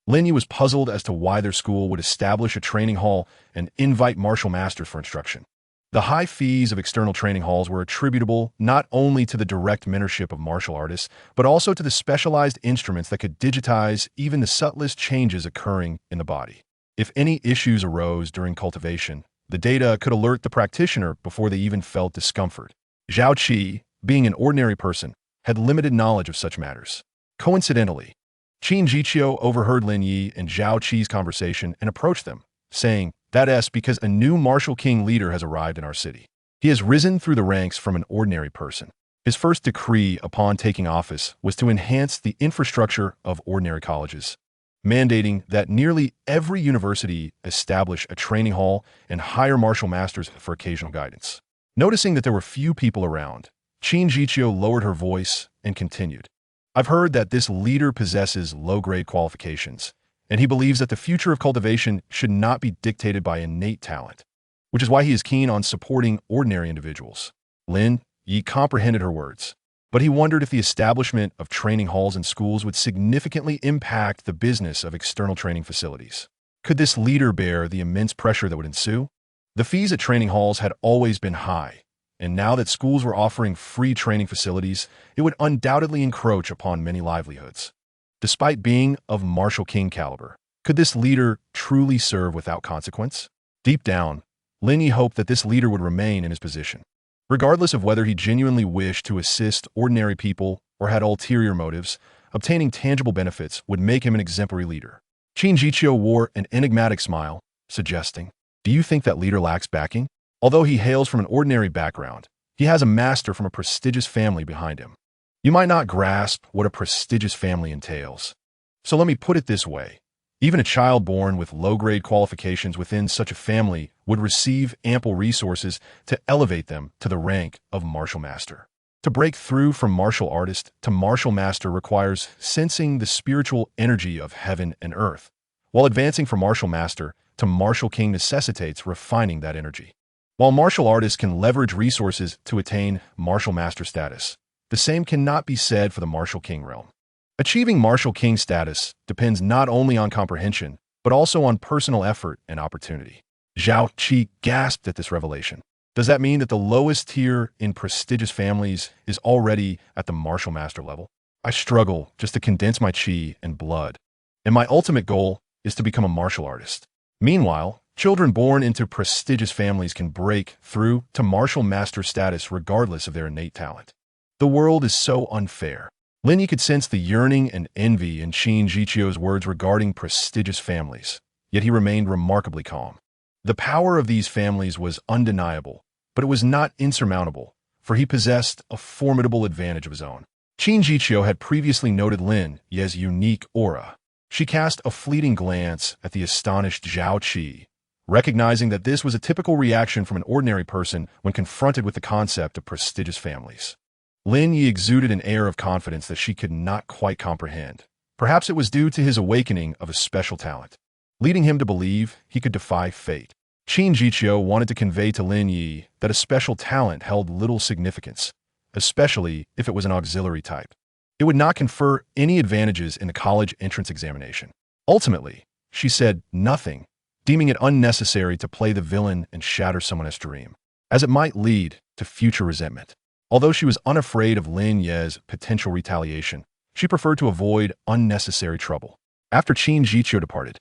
Lin Ye was puzzled as to why their school would establish a training hall and invite martial masters for instruction. The high fees of external training halls were attributable not only to the direct mentorship of martial artists, but also to the specialized instruments that could digitize even the subtlest changes occurring in the body. If any issues arose during cultivation, the data could alert the practitioner before they even felt discomfort. Zhao Qi, being an ordinary person, had limited knowledge of such matters. Coincidentally, Qin Jiqiu overheard Lin Ye and Zhao Qi's conversation and approached them, saying, "That's because a new martial king leader has arrived in our city. He has risen through the ranks from an ordinary person. His first decree upon taking office was to enhance the infrastructure of ordinary colleges, mandating that nearly every university establish a training hall and hire martial masters for occasional guidance." Noticing that there were few people around, Qin Jiqiu lowered her voice and continued, "I've heard that this leader possesses low-grade qualifications, and he believes that the future of cultivation should not be dictated by innate talent, which is why he is keen on supporting ordinary individuals." Lin Ye comprehended her words, but he wondered if the establishment of training halls and schools would significantly impact the business of external training facilities. Could this leader bear the immense pressure that would ensue? The fees at training halls had always been high, and now that schools were offering free training facilities, it would undoubtedly encroach upon many livelihoods. Despite being of martial king caliber, could this leader truly serve without consequence? Deep down, Lin Ye hoped that this leader would remain in his position. Regardless of whether he genuinely wished to assist ordinary people or had ulterior motives, obtaining tangible benefits would make him an exemplary leader. Qin Jiqiu wore an enigmatic smile, suggesting, "Do you think that leader lacks backing? Although he hails from an ordinary background, he has a master from a prestigious family behind him. You might not grasp what a prestigious family entails. So let me put it this way. Even a child born with low-grade qualifications within such a family would receive ample resources to elevate them to the rank of martial master. To break through from martial artist to martial master requires sensing the spiritual energy of heaven and earth, while advancing from martial master to martial king necessitates refining that energy. While martial artists can leverage resources to attain martial master status, the same cannot be said for the martial king realm. Achieving martial king status depends not only on comprehension, but also on personal effort and opportunity." Zhao Qi gasped at this revelation. Does that mean that the lowest tier in prestigious families is already at the martial master level? I struggle just to condense my qi and blood, and my ultimate goal is to become a martial artist. Meanwhile, children born into prestigious families can break through to martial master status regardless of their innate talent. The world is so unfair. Lin Ye could sense the yearning and envy in Qin Jiqiu's words regarding prestigious families, yet he remained remarkably calm. The power of these families was undeniable, but it was not insurmountable, for he possessed a formidable advantage of his own. Qin Jiqiu had previously noted Lin Ye's unique aura. She cast a fleeting glance at the astonished Zhao Qi, recognizing that this was a typical reaction from an ordinary person when confronted with the concept of prestigious families. Lin Ye exuded an air of confidence that she could not quite comprehend. Perhaps it was due to his awakening of a special talent, leading him to believe he could defy fate. Qin Jiqiu wanted to convey to Lin Ye that a special talent held little significance, especially if it was an auxiliary type. It would not confer any advantages in the college entrance examination. Ultimately, she said nothing, deeming it unnecessary to play the villain and shatter someone's dream, as it might lead to future resentment. Although she was unafraid of Lin Ye's potential retaliation, she preferred to avoid unnecessary trouble. After Qin Jiqiu departed,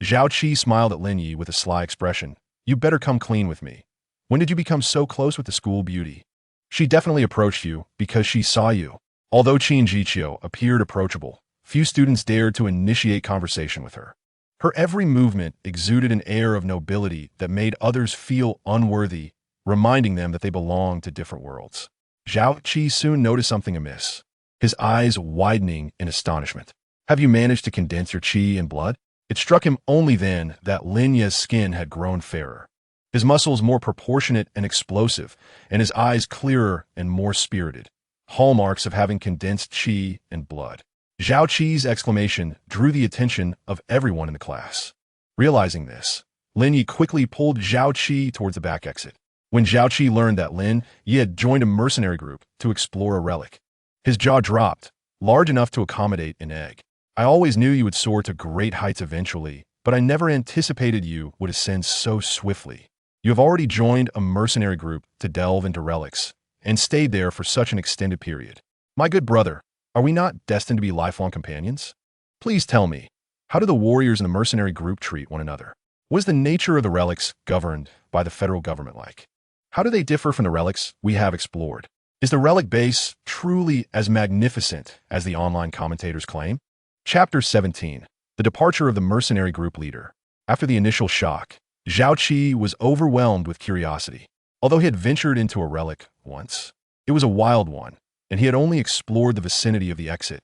Zhao Qi smiled at Lin Ye with a sly expression. "You better come clean with me. When did you become so close with the school beauty?" "She definitely approached you because she saw you." Although Qin Jiqiu appeared approachable, few students dared to initiate conversation with her. Her every movement exuded an air of nobility that made others feel unworthy, reminding them that they belonged to different worlds. Zhao Qi soon noticed something amiss, his eyes widening in astonishment. "Have you managed to condense your qi and blood?" It struck him only then that Lin Ye's skin had grown fairer, his muscles more proportionate and explosive, and his eyes clearer and more spirited, hallmarks of having condensed qi and blood. Zhao Qi's exclamation drew the attention of everyone in the class. Realizing this, Lin Ye quickly pulled Zhao Qi towards the back exit. When Zhao Qi learned that Lin Ye had joined a mercenary group to explore a relic, his jaw dropped, large enough to accommodate an egg. I always knew you would soar to great heights eventually, but I never anticipated you would ascend so swiftly. You have already joined a mercenary group to delve into relics, and stayed there for such an extended period. My good brother, are we not destined to be lifelong companions? Please tell me, how do the warriors in the mercenary group treat one another? What is the nature of the relics governed by the federal government like? How do they differ from the relics we have explored? Is the relic base truly as magnificent as the online commentators claim? Chapter 17. The Departure of the Mercenary Group Leader. After the initial shock, Zhao Qi was overwhelmed with curiosity. Although he had ventured into a relic once, it was a wild one, and he had only explored the vicinity of the exit.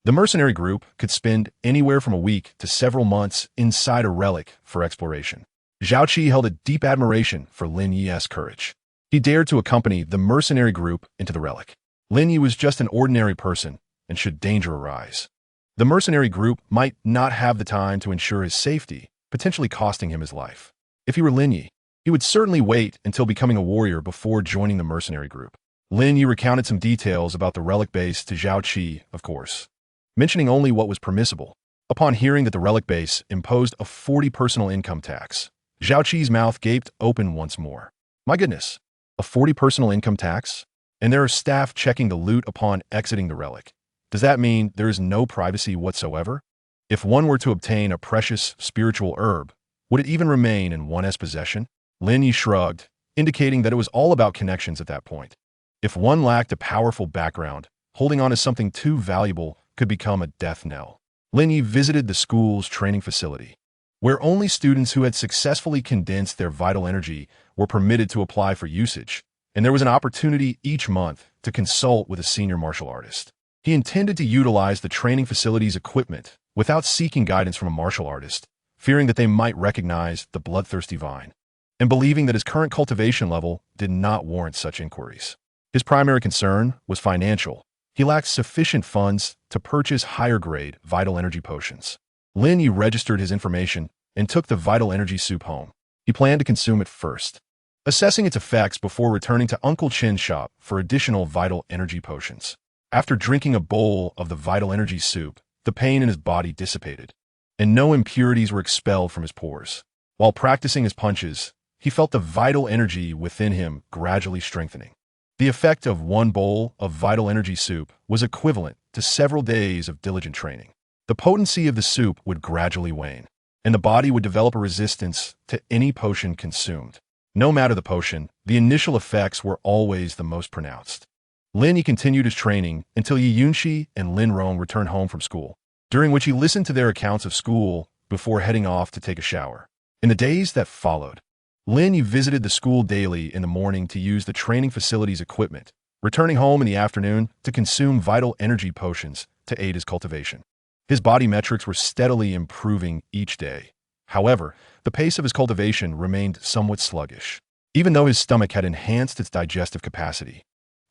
The mercenary group could spend anywhere from a week to several months inside a relic for exploration. Zhao Qi held a deep admiration for Lin Ye's courage. He dared to accompany the mercenary group into the relic. Lin Ye was just an ordinary person, and should danger arise, the mercenary group might not have the time to ensure his safety, potentially costing him his life. If he were Lin Ye, he would certainly wait until becoming a warrior before joining the mercenary group. Lin Ye recounted some details about the relic base to Zhao Qi, of course, mentioning only what was permissible. Upon hearing that the relic base imposed a 40 personal income tax, Zhao Qi's mouth gaped open once more. My goodness, a 40 personal income tax? And there are staff checking the loot upon exiting the relic. Does that mean there is no privacy whatsoever? If one were to obtain a precious spiritual herb, would it even remain in one's possession? Lin Ye shrugged, indicating that it was all about connections at that point. If one lacked a powerful background, holding on to something too valuable could become a death knell. Lin Ye visited the school's training facility, where only students who had successfully condensed their vital energy were permitted to apply for usage, and there was an opportunity each month to consult with a senior martial artist. He intended to utilize the training facility's equipment without seeking guidance from a martial artist, fearing that they might recognize the bloodthirsty vine, and believing that his current cultivation level did not warrant such inquiries. His primary concern was financial. He lacked sufficient funds to purchase higher-grade vital energy potions. Lin Ye registered his information and took the vital energy soup home. He planned to consume it first, assessing its effects before returning to Uncle Chin's shop for additional vital energy potions. After drinking a bowl of the vital energy soup, the pain in his body dissipated, and no impurities were expelled from his pores. While practicing his punches, he felt the vital energy within him gradually strengthening. The effect of one bowl of vital energy soup was equivalent to several days of diligent training. The potency of the soup would gradually wane, and the body would develop a resistance to any potion consumed. No matter the potion, the initial effects were always the most pronounced. Lin Ye continued his training until Yi Yunxi and Lin Rong returned home from school, during which he listened to their accounts of school before heading off to take a shower. In the days that followed, Lin Ye visited the school daily in the morning to use the training facility's equipment, returning home in the afternoon to consume vital energy potions to aid his cultivation. His body metrics were steadily improving each day. However, the pace of his cultivation remained somewhat sluggish, even though his stomach had enhanced its digestive capacity,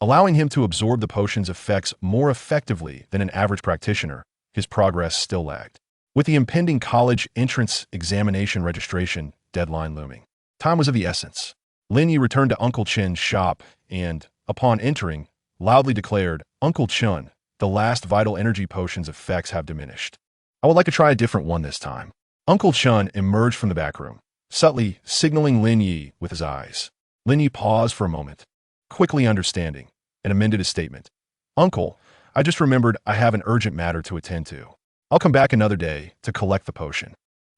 allowing him to absorb the potion's effects more effectively than an average practitioner. His progress still lagged. With the impending college entrance examination registration deadline looming, time was of the essence. Lin Ye returned to Uncle Chin's shop and, upon entering, loudly declared, "Uncle Chun, the last vital energy potion's effects have diminished. I would like to try a different one this time." Uncle Chun emerged from the back room, subtly signaling Lin Ye with his eyes. Lin Ye paused for a moment, quickly understanding, and amended his statement. "Uncle, I just remembered I have an urgent matter to attend to. I'll come back another day to collect the potion."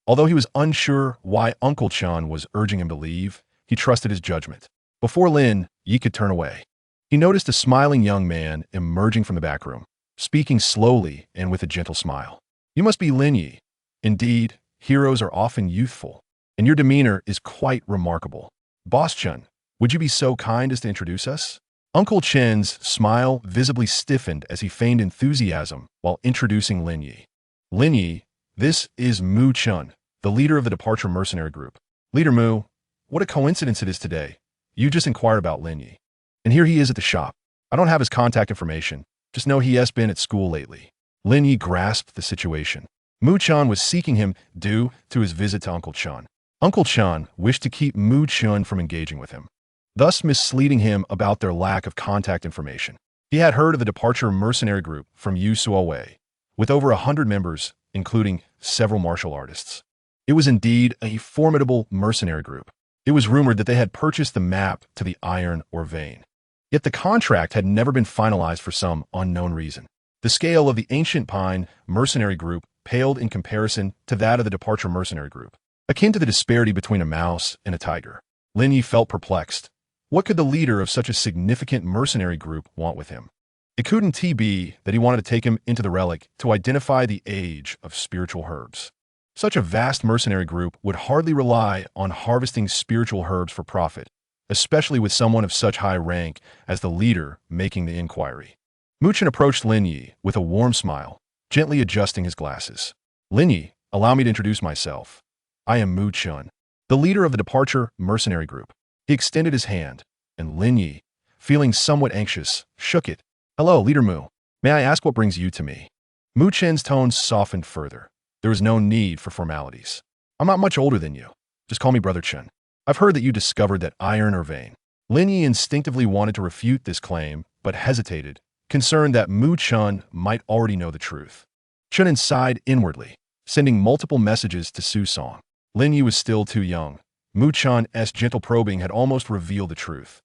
Although he was unsure why Uncle Chun was urging him to leave, he trusted his judgment. Before Lin Ye could turn away, he noticed a smiling young man emerging from the back room, speaking slowly and with a gentle smile. "You must be Lin Ye. Indeed, heroes are often youthful, and your demeanor is quite remarkable. Boss Chun, would you be so kind as to introduce us?" Uncle Chen's smile visibly stiffened as he feigned enthusiasm while introducing Lin Ye. "Lin Ye, this is Mu Chun, the leader of the Departure Mercenary Group. Leader Mu, what a coincidence it is today. You just inquired about Lin Ye, and here he is at the shop. I don't have his contact information, just know he has been at school lately." Lin Ye grasped the situation. Mu Chun was seeking him due to his visit to Uncle Chun. Uncle Chun wished to keep Mu Chun from engaging with him, thus misleading him about their lack of contact information. He had heard of the departure mercenary group from Yusuawei, with over 100 members, including several martial artists. It was indeed a formidable mercenary group. It was rumored that they had purchased the map to the iron or vein. Yet the contract had never been finalized for some unknown reason. The scale of the Ancient Pine mercenary group paled in comparison to that of the departure mercenary group, akin to the disparity between a mouse and a tiger. Lin Ye felt perplexed. What could the leader of such a significant mercenary group want with him? It couldn't be that he wanted to take him into the relic to identify the age of spiritual herbs. Such a vast mercenary group would hardly rely on harvesting spiritual herbs for profit, especially with someone of such high rank as the leader making the inquiry. Mu Chun approached Lin Ye with a warm smile, gently adjusting his glasses. Lin Ye, allow me to introduce myself. I am Mu Chun, the leader of the departure mercenary group. He extended his hand, and Lin Ye, feeling somewhat anxious, shook it. Hello, Leader Mu. May I ask what brings you to me? Mu Chun's tone softened further. There was no need for formalities. I'm not much older than you. Just call me Brother Chun. I've heard that you discovered that iron or vein. Lin Ye instinctively wanted to refute this claim, but hesitated, concerned that Mu Chun might already know the truth. Chun sighed inwardly, sending multiple messages to Su Song. Lin Ye was still too young. Mu Chun's gentle probing had almost revealed the truth.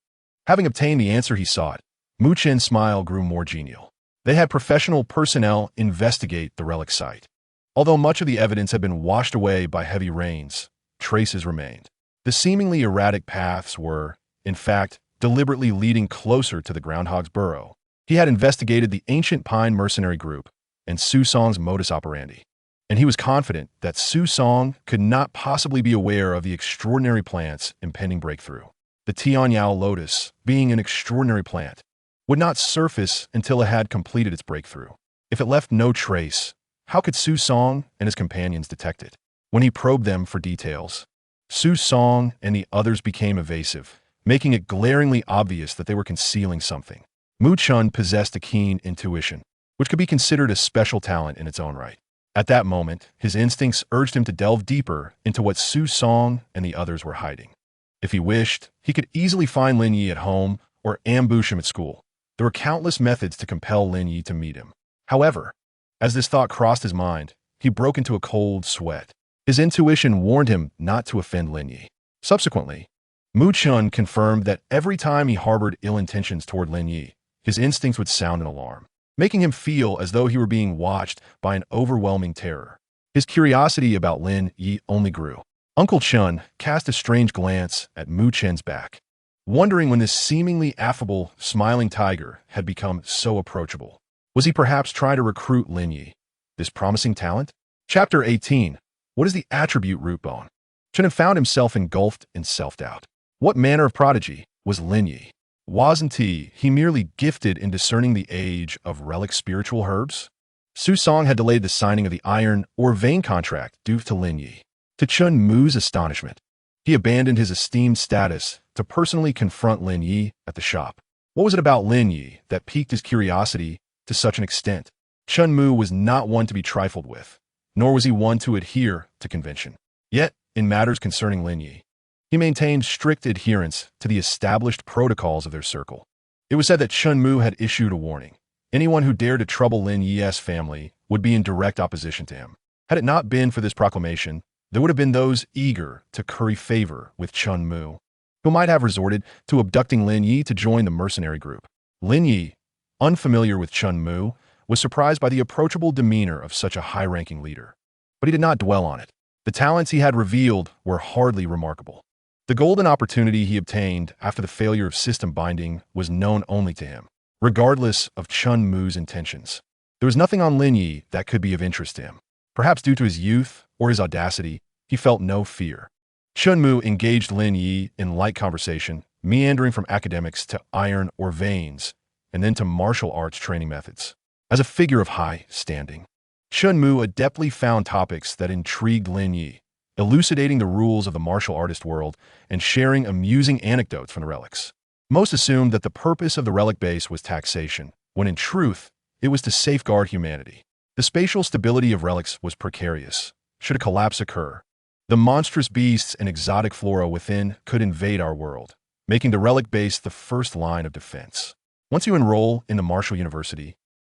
Having obtained the answer he sought, Mu Chun's smile grew more genial. They had professional personnel investigate the relic site. Although much of the evidence had been washed away by heavy rains, traces remained. The seemingly erratic paths were, in fact, deliberately leading closer to the groundhog's burrow. He had investigated the Ancient Pine mercenary group and Su Song's modus operandi, and he was confident that Su Song could not possibly be aware of the extraordinary plant's impending breakthrough. The Tianyao lotus, being an extraordinary plant, would not surface until it had completed its breakthrough. If it left no trace, how could Su Song and his companions detect it? When he probed them for details, Su Song and the others became evasive, making it glaringly obvious that they were concealing something. Mu Chun possessed a keen intuition, which could be considered a special talent in its own right. At that moment, his instincts urged him to delve deeper into what Su Song and the others were hiding. If he wished, he could easily find Lin Ye at home or ambush him at school. There were countless methods to compel Lin Ye to meet him. However, as this thought crossed his mind, he broke into a cold sweat. His intuition warned him not to offend Lin Ye. Subsequently, Mu Chun confirmed that every time he harbored ill intentions toward Lin Ye, his instincts would sound an alarm, making him feel as though he were being watched by an overwhelming terror. His curiosity about Lin Ye only grew. Uncle Chun cast a strange glance at Mu Chun's back, wondering when this seemingly affable, smiling tiger had become so approachable. Was he perhaps trying to recruit Lin Ye, this promising talent? Chapter 18. What is the attribute root bone? Chun had found himself engulfed in self-doubt. What manner of prodigy was Lin Ye? Wasn't he merely gifted in discerning the age of relic spiritual herbs? Su Song had delayed the signing of the iron or vein contract due to Lin Ye. To Chun Mu's astonishment, he abandoned his esteemed status to personally confront Lin Ye at the shop. What was it about Lin Ye that piqued his curiosity to such an extent? Chun Mu was not one to be trifled with, nor was he one to adhere to convention. Yet, in matters concerning Lin Ye, he maintained strict adherence to the established protocols of their circle. It was said that Chun Mu had issued a warning. Anyone who dared to trouble Lin Ye's family would be in direct opposition to him. Had it not been for this proclamation, there would have been those eager to curry favor with Chun Mu, who might have resorted to abducting Lin Ye to join the mercenary group. Lin Ye, unfamiliar with Chun Mu, was surprised by the approachable demeanor of such a high-ranking leader. But he did not dwell on it. The talents he had revealed were hardly remarkable. The golden opportunity he obtained after the failure of system binding was known only to him, regardless of Chun Mu's intentions. There was nothing on Lin Ye that could be of interest to him. Perhaps due to his youth or his audacity, he felt no fear. Chun Mu engaged Lin Ye in light conversation, meandering from academics to iron or veins, and then to martial arts training methods. As a figure of high standing, Chun Mu adeptly found topics that intrigued Lin Ye, elucidating the rules of the martial artist world and sharing amusing anecdotes from the relics. Most assumed that the purpose of the relic base was taxation, when in truth, it was to safeguard humanity. The spatial stability of relics was precarious. Should a collapse occur, the monstrous beasts and exotic flora within could invade our world, making the relic base the first line of defense. Once you enroll in the Martial University,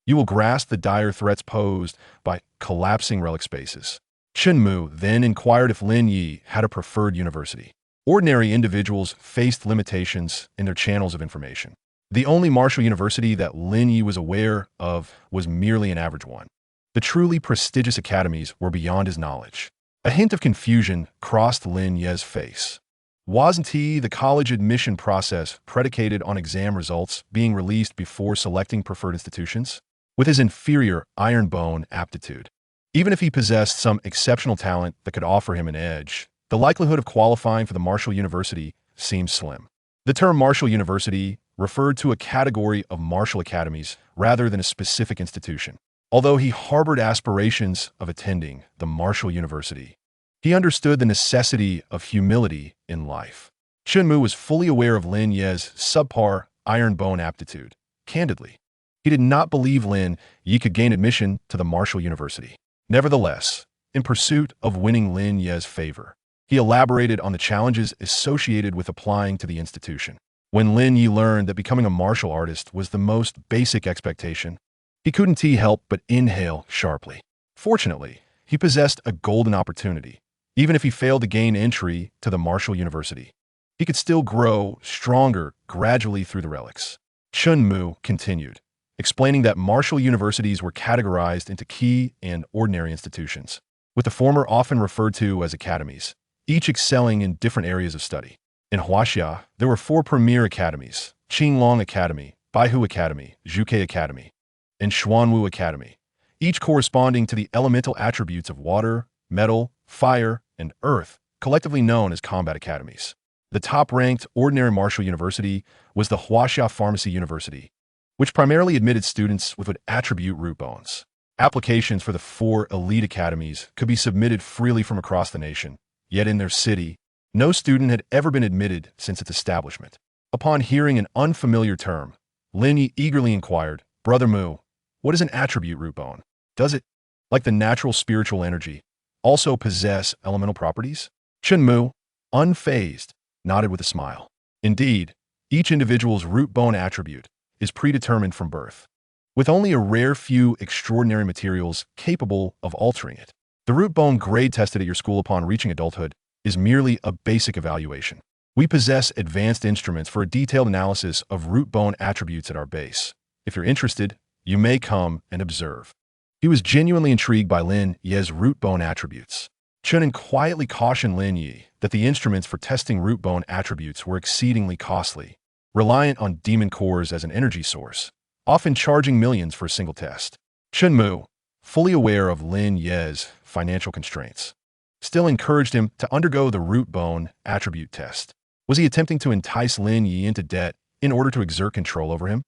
you will grasp the dire threats posed by collapsing relic spaces. Chunmu then inquired if Lin Ye had a preferred university. Ordinary individuals faced limitations in their channels of information. The only Martial University that Lin Ye was aware of was merely an average one. The truly prestigious academies were beyond his knowledge. A hint of confusion crossed Lin Ye's face. Wasn't the college admission process predicated on exam results being released before selecting preferred institutions? With his inferior iron bone aptitude, even if he possessed some exceptional talent that could offer him an edge, the likelihood of qualifying for the Martial University seemed slim. The term Martial University referred to a category of martial academies rather than a specific institution. Although he harbored aspirations of attending the Martial University, he understood the necessity of humility in life. Chunmu was fully aware of Lin Ye's subpar iron bone aptitude. Candidly, he did not believe Lin Ye could gain admission to the Martial University. Nevertheless, in pursuit of winning Lin Ye's favor, he elaborated on the challenges associated with applying to the institution. When Lin Ye learned that becoming a martial artist was the most basic expectation, he couldn't help but inhale sharply. Fortunately, he possessed a golden opportunity. Even if he failed to gain entry to the Martial University, he could still grow stronger gradually through the relics. Chunmu continued, explaining that martial universities were categorized into key and ordinary institutions, with the former often referred to as academies, each excelling in different areas of study. In Huaxia, there were 4 premier academies: Qinglong Academy, Baihu Academy, Zhuke Academy, and Xuanwu Academy, each corresponding to the elemental attributes of water, metal, fire, and earth, collectively known as combat academies. The top-ranked ordinary martial university was the Huaxia Pharmacy University, which primarily admitted students with attribute root bones. Applications for the 4 elite academies could be submitted freely from across the nation, yet in their city, no student had ever been admitted since its establishment. Upon hearing an unfamiliar term, Lin Ye eagerly inquired, "Brother Mu, what is an attribute root bone? Does it, like the natural spiritual energy, also possess elemental properties?" Chunmu, unfazed, nodded with a smile. Indeed, each individual's root bone attribute is predetermined from birth, with only a rare few extraordinary materials capable of altering it. The root bone grade tested at your school upon reaching adulthood is merely a basic evaluation. We possess advanced instruments for a detailed analysis of root bone attributes at our base. If you're interested, you may come and observe. He was genuinely intrigued by Lin Ye's root bone attributes. Chunin quietly cautioned Lin Ye that the instruments for testing root bone attributes were exceedingly costly, reliant on demon cores as an energy source, often charging millions for a single test. Chunmu, fully aware of Lin Ye's financial constraints, still encouraged him to undergo the root bone attribute test. Was he attempting to entice Lin Ye into debt in order to exert control over him?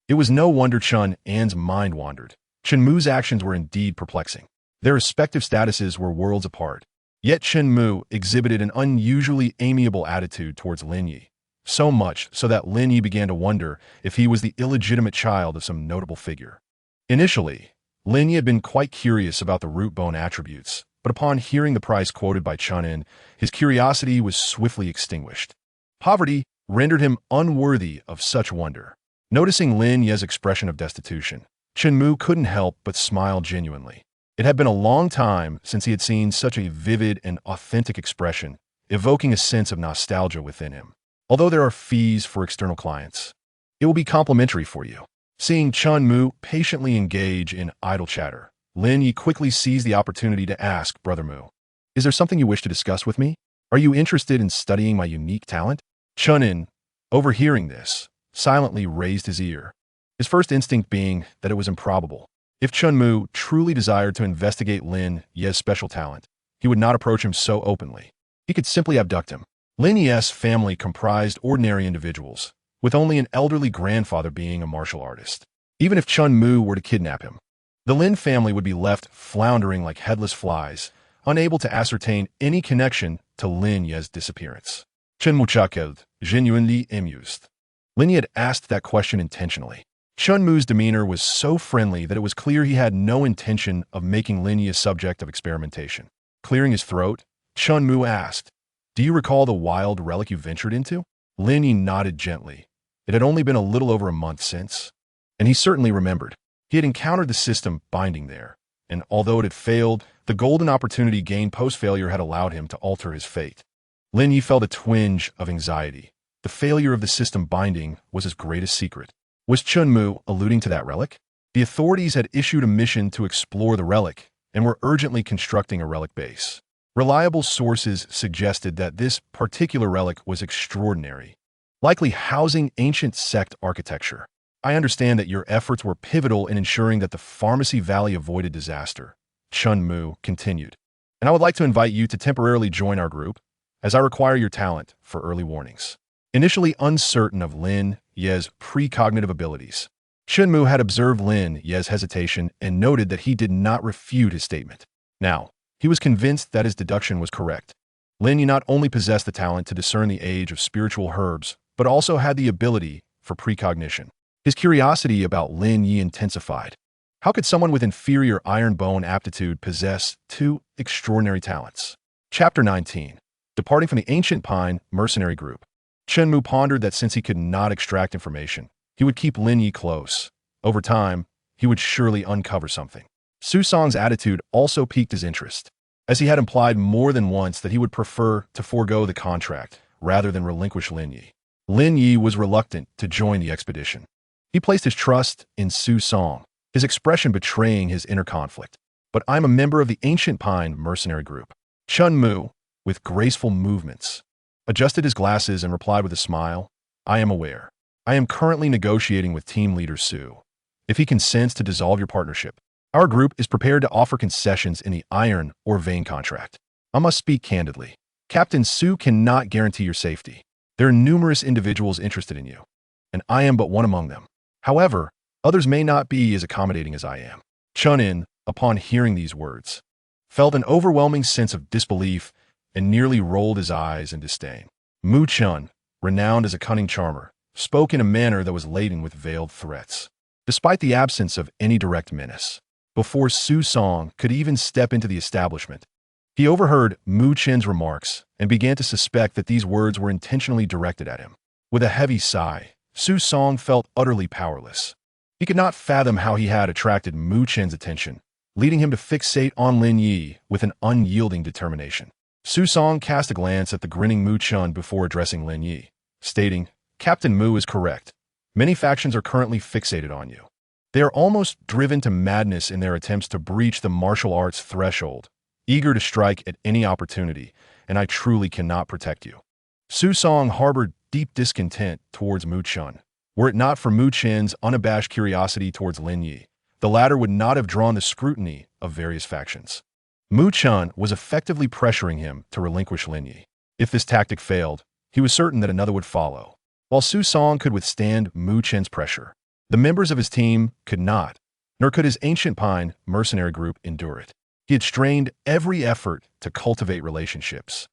It was no wonder Chun An's mind wandered. Chunmu's actions were indeed perplexing. Their respective statuses were worlds apart. Yet Chunmu exhibited an unusually amiable attitude towards Lin Ye, so much so that Lin Ye began to wonder if he was the illegitimate child of some notable figure. Initially, Lin Ye had been quite curious about the root bone attributes, but upon hearing the price quoted by Chun, his curiosity was swiftly extinguished. Poverty rendered him unworthy of such wonder. Noticing Lin Ye's expression of destitution, Chunmu couldn't help but smile genuinely. It had been a long time since he had seen such a vivid and authentic expression, evoking a sense of nostalgia within him. Although there are fees for external clients, it will be complimentary for you. Seeing Chunmu patiently engage in idle chatter, Lin Ye quickly seized the opportunity to ask, "Brother Mu, is there something you wish to discuss with me? Are you interested in studying my unique talent?" Chunin, overhearing this, silently raised his ear, his first instinct being that it was improbable. If Chunmu truly desired to investigate Lin Ye's special talent, he would not approach him so openly. He could simply abduct him. Lin Ye's family comprised ordinary individuals, with only an elderly grandfather being a martial artist. Even if Chunmu were to kidnap him, the Lin family would be left floundering like headless flies, unable to ascertain any connection to Lin Ye's disappearance. Chunmu chuckled, genuinely amused. Lin Ye had asked that question intentionally. Chun Mu's demeanor was so friendly that it was clear he had no intention of making Lin Ye a subject of experimentation. Clearing his throat, Chun Mu asked, "Do you recall the wild relic you ventured into?" Lin Ye nodded gently. It had only been a little over a month since, and he certainly remembered. He had encountered the system binding there, and although it had failed, the golden opportunity gained post-failure had allowed him to alter his fate. Lin Ye felt a twinge of anxiety. The failure of the system binding was his greatest secret. Was Chun Mu alluding to that relic? The authorities had issued a mission to explore the relic and were urgently constructing a relic base. Reliable sources suggested that this particular relic was extraordinary, likely housing ancient sect architecture. I understand that your efforts were pivotal in ensuring that the Pharmacy Valley avoided disaster, Chun Mu continued. And I would like to invite you to temporarily join our group, as I require your talent for early warnings. Initially uncertain of Lin Ye's precognitive abilities, Chun Mu had observed Lin Ye's hesitation and noted that he did not refute his statement. Now, he was convinced that his deduction was correct. Lin Ye not only possessed the talent to discern the age of spiritual herbs, but also had the ability for precognition. His curiosity about Lin Ye intensified. How could someone with inferior iron bone aptitude possess two extraordinary talents? Chapter 19. Departing from the Ancient Pine Mercenary Group. Chun Mu pondered that since he could not extract information, he would keep Lin Ye close. Over time, he would surely uncover something. Su Song's attitude also piqued his interest, as he had implied more than once that he would prefer to forego the contract rather than relinquish Lin Ye. Lin Ye was reluctant to join the expedition. He placed his trust in Su Song, his expression betraying his inner conflict. "But I'm a member of the Ancient Pine Mercenary Group." Chun Mu, with graceful movements, adjusted his glasses and replied with a smile, "I am aware. I am currently negotiating with team leader Su. If he consents to dissolve your partnership, our group is prepared to offer concessions in the iron or vein contract. I must speak candidly. Captain Su cannot guarantee your safety. There are numerous individuals interested in you, and I am but one among them. However, others may not be as accommodating as I am." Chun-in, upon hearing these words, felt an overwhelming sense of disbelief and nearly rolled his eyes in disdain. Mu Chun, renowned as a cunning charmer, spoke in a manner that was laden with veiled threats. Despite the absence of any direct menace, before Su Song could even step into the establishment, he overheard Mu Chen's remarks and began to suspect that these words were intentionally directed at him. With a heavy sigh, Su Song felt utterly powerless. He could not fathom how he had attracted Mu Chen's attention, leading him to fixate on Lin Ye with an unyielding determination. Su Song cast a glance at the grinning Mu Chun before addressing Lin Ye, stating, "Captain Mu is correct. Many factions are currently fixated on you. They are almost driven to madness in their attempts to breach the martial arts threshold, eager to strike at any opportunity, and I truly cannot protect you." Su Song harbored deep discontent towards Mu Chun. Were it not for Mu Chen's unabashed curiosity towards Lin Ye, the latter would not have drawn the scrutiny of various factions. Mu Chun was effectively pressuring him to relinquish Lin Ye. If this tactic failed, he was certain that another would follow. While Su Song could withstand Mu Chen's pressure, the members of his team could not, nor could his Ancient Pine mercenary group endure it. He had strained every effort to cultivate relationships,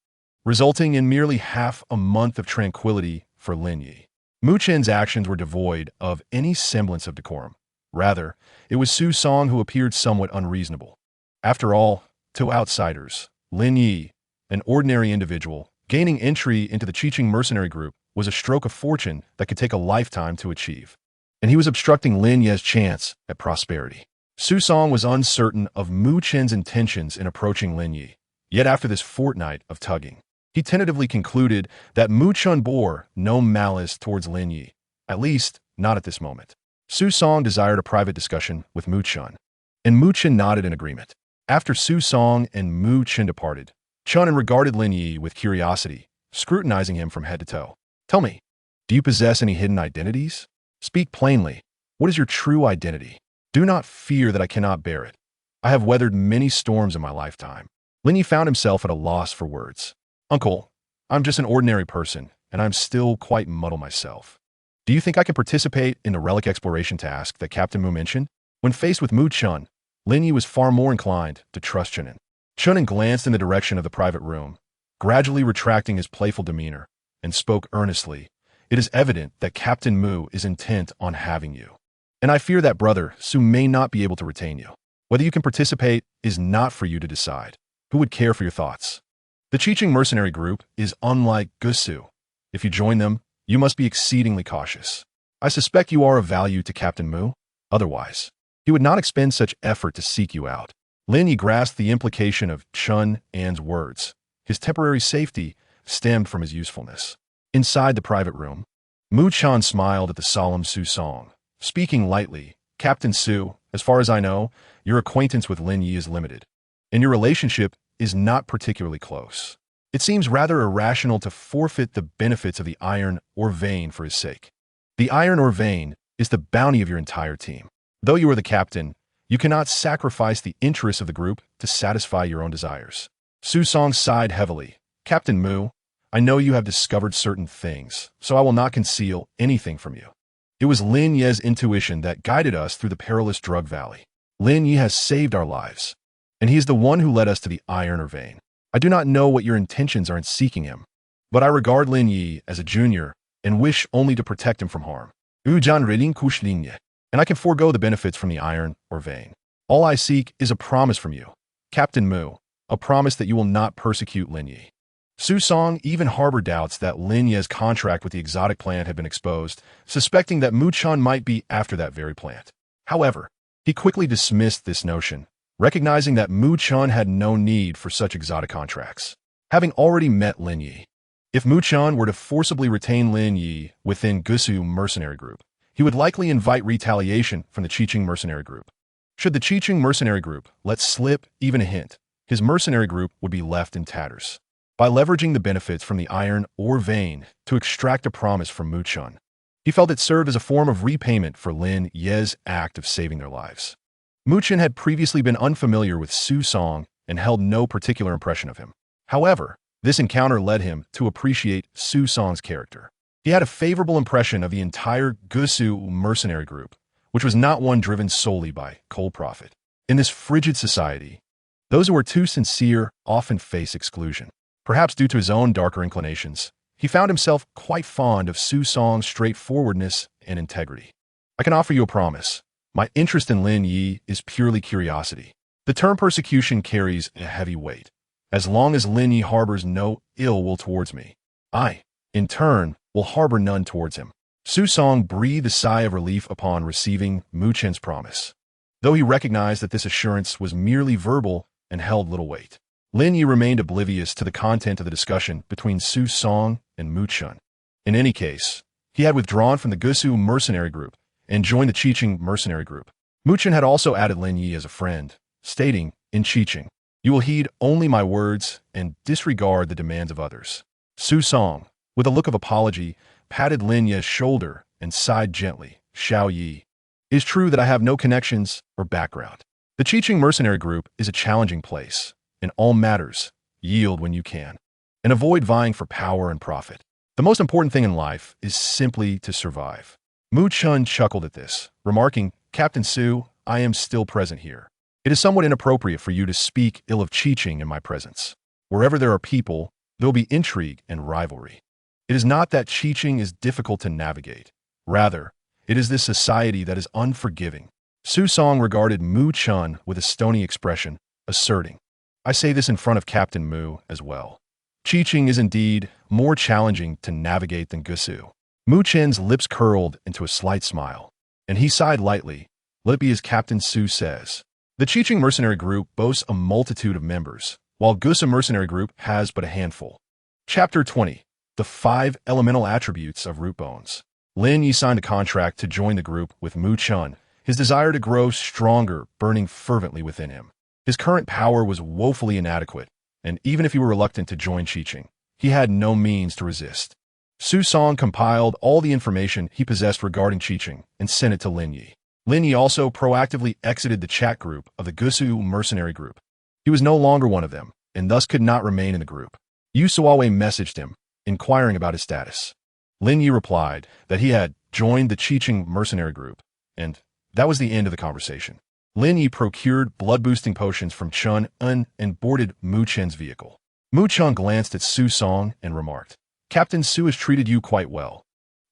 resulting in merely half a month of tranquility for Lin Ye. Mu Chen's actions were devoid of any semblance of decorum. Rather, it was Su Song who appeared somewhat unreasonable. After all, to outsiders, Lin Ye, an ordinary individual, gaining entry into the Chiching mercenary group was a stroke of fortune that could take a lifetime to achieve. And he was obstructing Lin Ye's chance at prosperity. Su Song was uncertain of Mu Chen's intentions in approaching Lin Ye. Yet after this fortnight of tugging, he tentatively concluded that Mu Chun bore no malice towards Lin Ye, at least not at this moment. Su Song desired a private discussion with Mu Chun, and Mu Chun nodded in agreement. After Su Song and Mu Chun departed, Chun regarded Lin Ye with curiosity, scrutinizing him from head to toe. "Tell me, do you possess any hidden identities? Speak plainly. What is your true identity? Do not fear that I cannot bear it. I have weathered many storms in my lifetime." Lin Ye found himself at a loss for words. "Uncle, I'm just an ordinary person, and I'm still quite muddled myself. Do you think I can participate in the relic exploration task that Captain Mu mentioned?" When faced with Mu Chun, Lin Ye was far more inclined to trust Chun-in. Chun-in glanced in the direction of the private room, gradually retracting his playful demeanor, and spoke earnestly. "It is evident that Captain Mu is intent on having you. and I fear that brother Su may not be able to retain you. Whether you can participate is not for you to decide. Who would care for your thoughts? The Cheeching mercenary group is unlike Gusu. If you join them, you must be exceedingly cautious. I suspect you are of value to Captain Mu. Otherwise, he would not expend such effort to seek you out. Lin Ye grasped the implication of Chun An's words. His temporary safety stemmed from his usefulness. Inside the private room, Mu Chan smiled at the solemn Su Song. Speaking lightly, Captain Su, as far as I know, your acquaintance with Lin Ye is limited, and your relationship is not particularly close. It seems rather irrational to forfeit the benefits of the iron or vein for his sake. The iron or vein is the bounty of your entire team. Though you are the captain, you cannot sacrifice the interests of the group to satisfy your own desires. Su Song sighed heavily. Captain Mu, I know you have discovered certain things, so I will not conceal anything from you. It was Lin Ye's intuition that guided us through the perilous drug valley. Lin Ye has saved our lives, and he is the one who led us to the iron or vein. I do not know what your intentions are in seeking him, but I regard Lin Ye as a junior and wish only to protect him from harm. Ujan relinquish Lin Ye, and I can forego the benefits from the iron or vein. All I seek is a promise from you, Captain Mu, a promise that you will not persecute Lin Ye. Su Song even harbored doubts that Lin Ye's contract with the exotic plant had been exposed, suspecting that Mu Chan might be after that very plant. However, he quickly dismissed this notion, recognizing that Mu Chan had no need for such exotic contracts, having already met Lin Ye. If Mu Chan were to forcibly retain Lin Ye within Gusu mercenary group, he would likely invite retaliation from the Cheeching mercenary group. Should the Cheeching mercenary group let slip even a hint, his mercenary group would be left in tatters. By leveraging the benefits from the iron or vein to extract a promise from Mu Chan, he felt it served as a form of repayment for Lin Ye's act of saving their lives. Mu Chan had previously been unfamiliar with Su Song and held no particular impression of him. However, this encounter led him to appreciate Su Song's character. He had a favorable impression of the entire Gusu mercenary group, which was not one driven solely by cold profit. In this frigid society, those who are too sincere often face exclusion. Perhaps due to his own darker inclinations, he found himself quite fond of Su Song's straightforwardness and integrity. I can offer you a promise. My interest in Lin Ye is purely curiosity. The term persecution carries a heavy weight. As long as Lin Ye harbors no ill will towards me, I, in turn, will harbor none towards him. Su Song breathed a sigh of relief upon receiving Mu Chen's promise, though he recognized that this assurance was merely verbal and held little weight. Lin Ye remained oblivious to the content of the discussion between Su Song and Mu Chan. In any case, he had withdrawn from the Gusu mercenary group and joined the Cheeching mercenary group. Mu Chan had also added Lin Ye as a friend, stating, in Cheeching, you will heed only my words and disregard the demands of others. Su Song, with a look of apology, patted Lin Ye's shoulder and sighed gently. Xiao Yi. It is true that I have no connections or background. The Cheeching mercenary group is a challenging place. In all matters, yield when you can, and avoid vying for power and profit. The most important thing in life is simply to survive. Mu Chan chuckled at this, remarking, Captain Su, I am still present here. It is somewhat inappropriate for you to speak ill of Cheeching in my presence. Wherever there are people, there will be intrigue and rivalry. It is not that Cheeching is difficult to navigate. Rather, it is this society that is unforgiving. Su Song regarded Mu Chan with a stony expression, asserting, I say this in front of Captain Mu as well. Cheeching is indeed more challenging to navigate than Gusu. Mu Chen's lips curled into a slight smile, and he sighed lightly. Let it be as Captain Su says. The Cheeching mercenary group boasts a multitude of members, while Gusu mercenary group has but a handful. Chapter 20. The 5 Elemental Attributes of Root Bones. Lin Ye signed a contract to join the group with Mu Chan, his desire to grow stronger burning fervently within him. His current power was woefully inadequate, and even if he were reluctant to join Cheeching, he had no means to resist. Su Song compiled all the information he possessed regarding Cheeching and sent it to Lin Ye. Lin Ye also proactively exited the chat group of the Gusu mercenary group. He was no longer one of them, and thus could not remain in the group. Yu Suawe messaged him, inquiring about his status. Lin Ye replied that he had joined the Cheeching mercenary group, and that was the end of the conversation. Lin Ye procured blood-boosting potions from Chun Un and boarded Mu Chen's vehicle. Mu Chan glanced at Su Song and remarked, Captain Su has treated you quite well.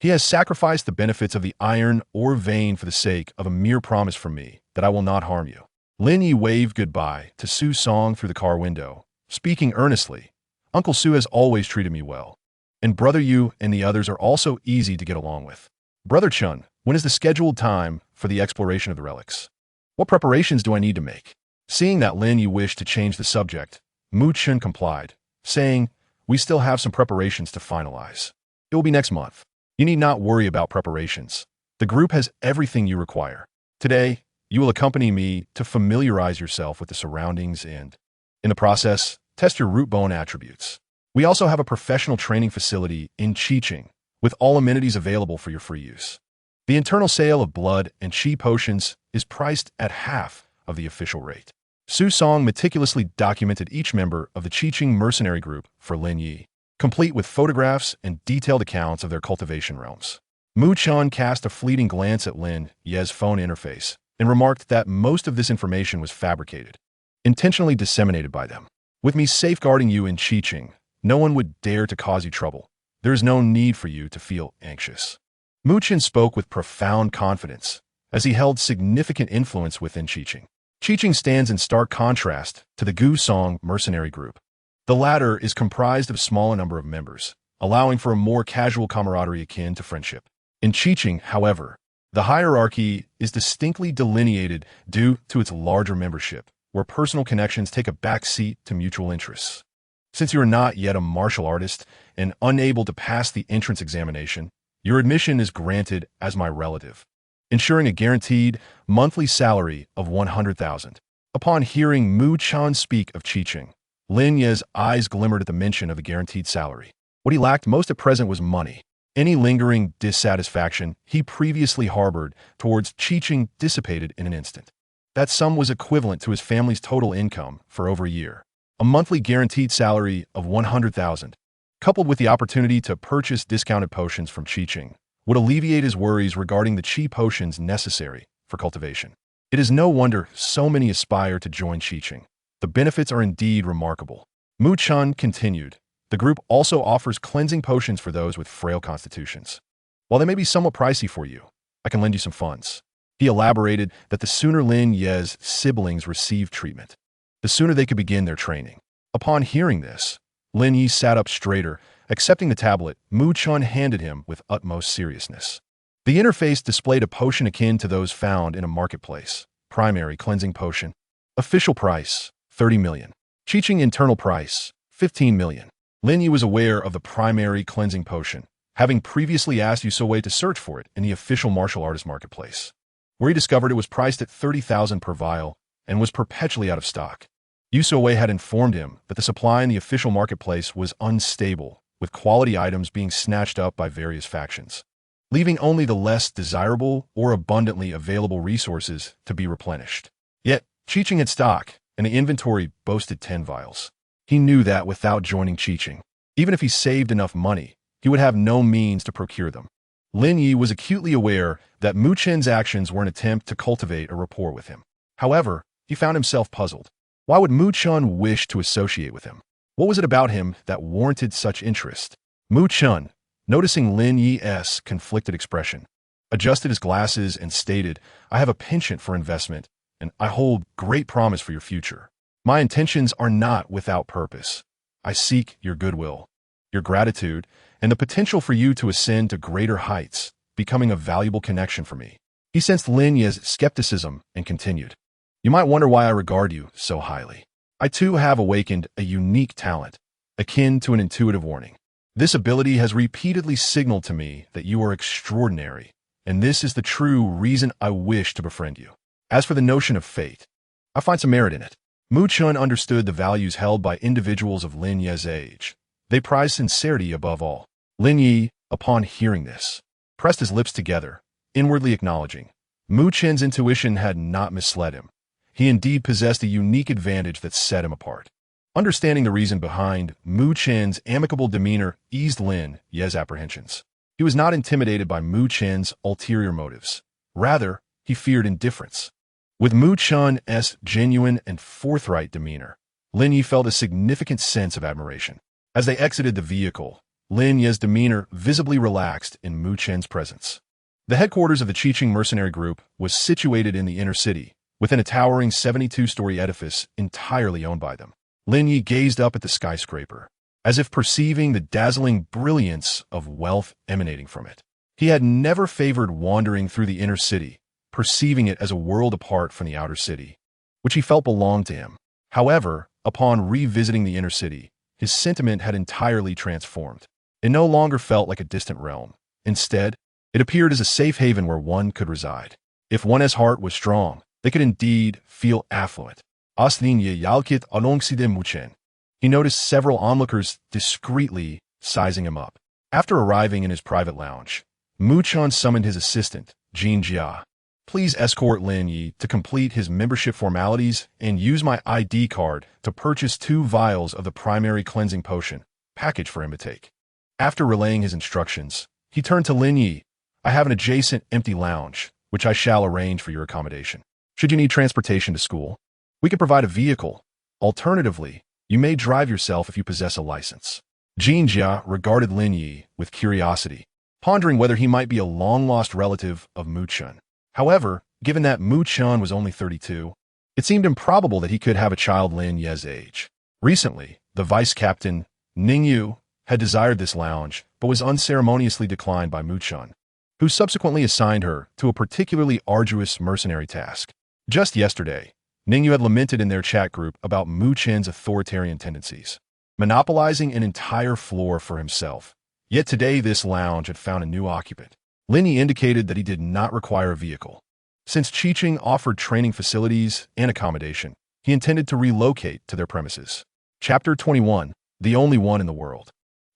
He has sacrificed the benefits of the iron or vein for the sake of a mere promise from me that I will not harm you. Lin Ye waved goodbye to Su Song through the car window, speaking earnestly. Uncle Su has always treated me well, and Brother Yu and the others are also easy to get along with. Brother Chun, when is the scheduled time for the exploration of the relics? What preparations do I need to make? Seeing that Lin Ye wished to change the subject, Mu Chun complied, saying, we still have some preparations to finalize. It will be next month. You need not worry about preparations. The group has everything you require. Today, you will accompany me to familiarize yourself with the surroundings and, in the process, test your root bone attributes. We also have a professional training facility in Qiqing, with all amenities available for your free use. The internal sale of blood and qi potions is priced at half of the official rate. Su Song meticulously documented each member of the Qiqing mercenary group for Lin Ye, complete with photographs and detailed accounts of their cultivation realms. Mu Chun cast a fleeting glance at Lin Ye's phone interface and remarked that most of this information was fabricated, intentionally disseminated by them. With me safeguarding you in Qiqing, no one would dare to cause you trouble. There is no need for you to feel anxious. Mu Chun spoke with profound confidence, as he held significant influence within Qiqing. Qiqing stands in stark contrast to the Gu Song mercenary group. The latter is comprised of a smaller number of members, allowing for a more casual camaraderie akin to friendship. In Qiqing, however, the hierarchy is distinctly delineated due to its larger membership, where personal connections take a back seat to mutual interests. Since you are not yet a martial artist and unable to pass the entrance examination, your admission is granted as my relative, ensuring a guaranteed monthly salary of 100,000. Upon hearing Mu Chun speak of Qiqing, Lin Ye's eyes glimmered at the mention of a guaranteed salary. What he lacked most at present was money. Any lingering dissatisfaction he previously harbored towards Qiqing dissipated in an instant. That sum was equivalent to his family's total income for over a year. A monthly guaranteed salary of 100,000, coupled with the opportunity to purchase discounted potions from Qiqing, would alleviate his worries regarding the qi potions necessary for cultivation. It is no wonder so many aspire to join Qiqing. The benefits are indeed remarkable. Mu Chun continued. The group also offers cleansing potions for those with frail constitutions. While they may be somewhat pricey for you, I can lend you some funds. He elaborated that the sooner Lin Ye's siblings received treatment, the sooner they could begin their training. Upon hearing this, Lin Ye sat up straighter. Accepting the tablet, Mu Chun handed him with utmost seriousness. The interface displayed a potion akin to those found in a marketplace. Primary cleansing potion. Official price, 30 million. Qiqing internal price, 15 million. Lin Ye was aware of the primary cleansing potion, having previously asked Yu Wei to search for it in the official martial artist marketplace, where he discovered it was priced at 30,000 per vial and was perpetually out of stock. Yu Wei had informed him that the supply in the official marketplace was unstable, with quality items being snatched up by various factions, leaving only the less desirable or abundantly available resources to be replenished. Yet, Qiqing had stock, and the inventory boasted 10 vials. He knew that without joining Qiqing, even if he saved enough money, he would have no means to procure them. Lin Ye was acutely aware that Mu Chun's actions were an attempt to cultivate a rapport with him. However, he found himself puzzled. Why would Mu Chun wish to associate with him? What was it about him that warranted such interest? Mu Chun, noticing Lin Ye's conflicted expression, adjusted his glasses and stated, I have a penchant for investment, and I hold great promise for your future. My intentions are not without purpose. I seek your goodwill, your gratitude, and the potential for you to ascend to greater heights, becoming a valuable connection for me. He sensed Lin Ye's skepticism and continued. You might wonder why I regard you so highly. I too have awakened a unique talent, akin to an intuitive warning. This ability has repeatedly signaled to me that you are extraordinary, and this is the true reason I wish to befriend you. As for the notion of fate, I find some merit in it. Mu Chun understood the values held by individuals of Lin Ye's age. They prized sincerity above all. Lin Ye, upon hearing this, pressed his lips together, inwardly acknowledging. Mu Chun's intuition had not misled him. He indeed possessed a unique advantage that set him apart. Understanding the reason behind Mu Chun's amicable demeanor eased Lin Ye's apprehensions. He was not intimidated by Mu Chun's ulterior motives. Rather, he feared indifference. With Mu Chun's genuine and forthright demeanor, Lin Ye felt a significant sense of admiration. As they exited the vehicle, Lin Ye's demeanor visibly relaxed in Mu Chen's presence. The headquarters of the Qiqing mercenary group was situated in the inner city, within a towering 72-story edifice entirely owned by them. Lin Ye gazed up at the skyscraper, as if perceiving the dazzling brilliance of wealth emanating from it. He had never favored wandering through the inner city, perceiving it as a world apart from the outer city, which he felt belonged to him. However, upon revisiting the inner city, his sentiment had entirely transformed. It no longer felt like a distant realm. Instead, it appeared as a safe haven where one could reside. If one's heart was strong, they could indeed feel affluent. Lin Ye yalkit alongside Mu Chen. He noticed several onlookers discreetly sizing him up. After arriving in his private lounge, Mu Chen summoned his assistant, Jin Jia. Please escort Lin Ye to complete his membership formalities and use my ID card to purchase 2 vials of the primary cleansing potion package for him to take. After relaying his instructions, he turned to Lin Ye. I have an adjacent empty lounge, which I shall arrange for your accommodation. Should you need transportation to school, we can provide a vehicle. Alternatively, you may drive yourself if you possess a license. Jin Jia regarded Lin Ye with curiosity, pondering whether he might be a long-lost relative of Mu Chen. However, given that Mu Chen was only 32, it seemed improbable that he could have a child Lin Ye's age. Recently, the vice captain, Ning Yu, had desired this lounge, but was unceremoniously declined by Mu Chen, who subsequently assigned her to a particularly arduous mercenary task. Just yesterday, Ning Yu had lamented in their chat group about Mu Chen's authoritarian tendencies, monopolizing an entire floor for himself. Yet today this lounge had found a new occupant. Lin Ye indicated that he did not require a vehicle. Since Qiqing offered training facilities and accommodation, he intended to relocate to their premises. Chapter 21, The Only One in the World.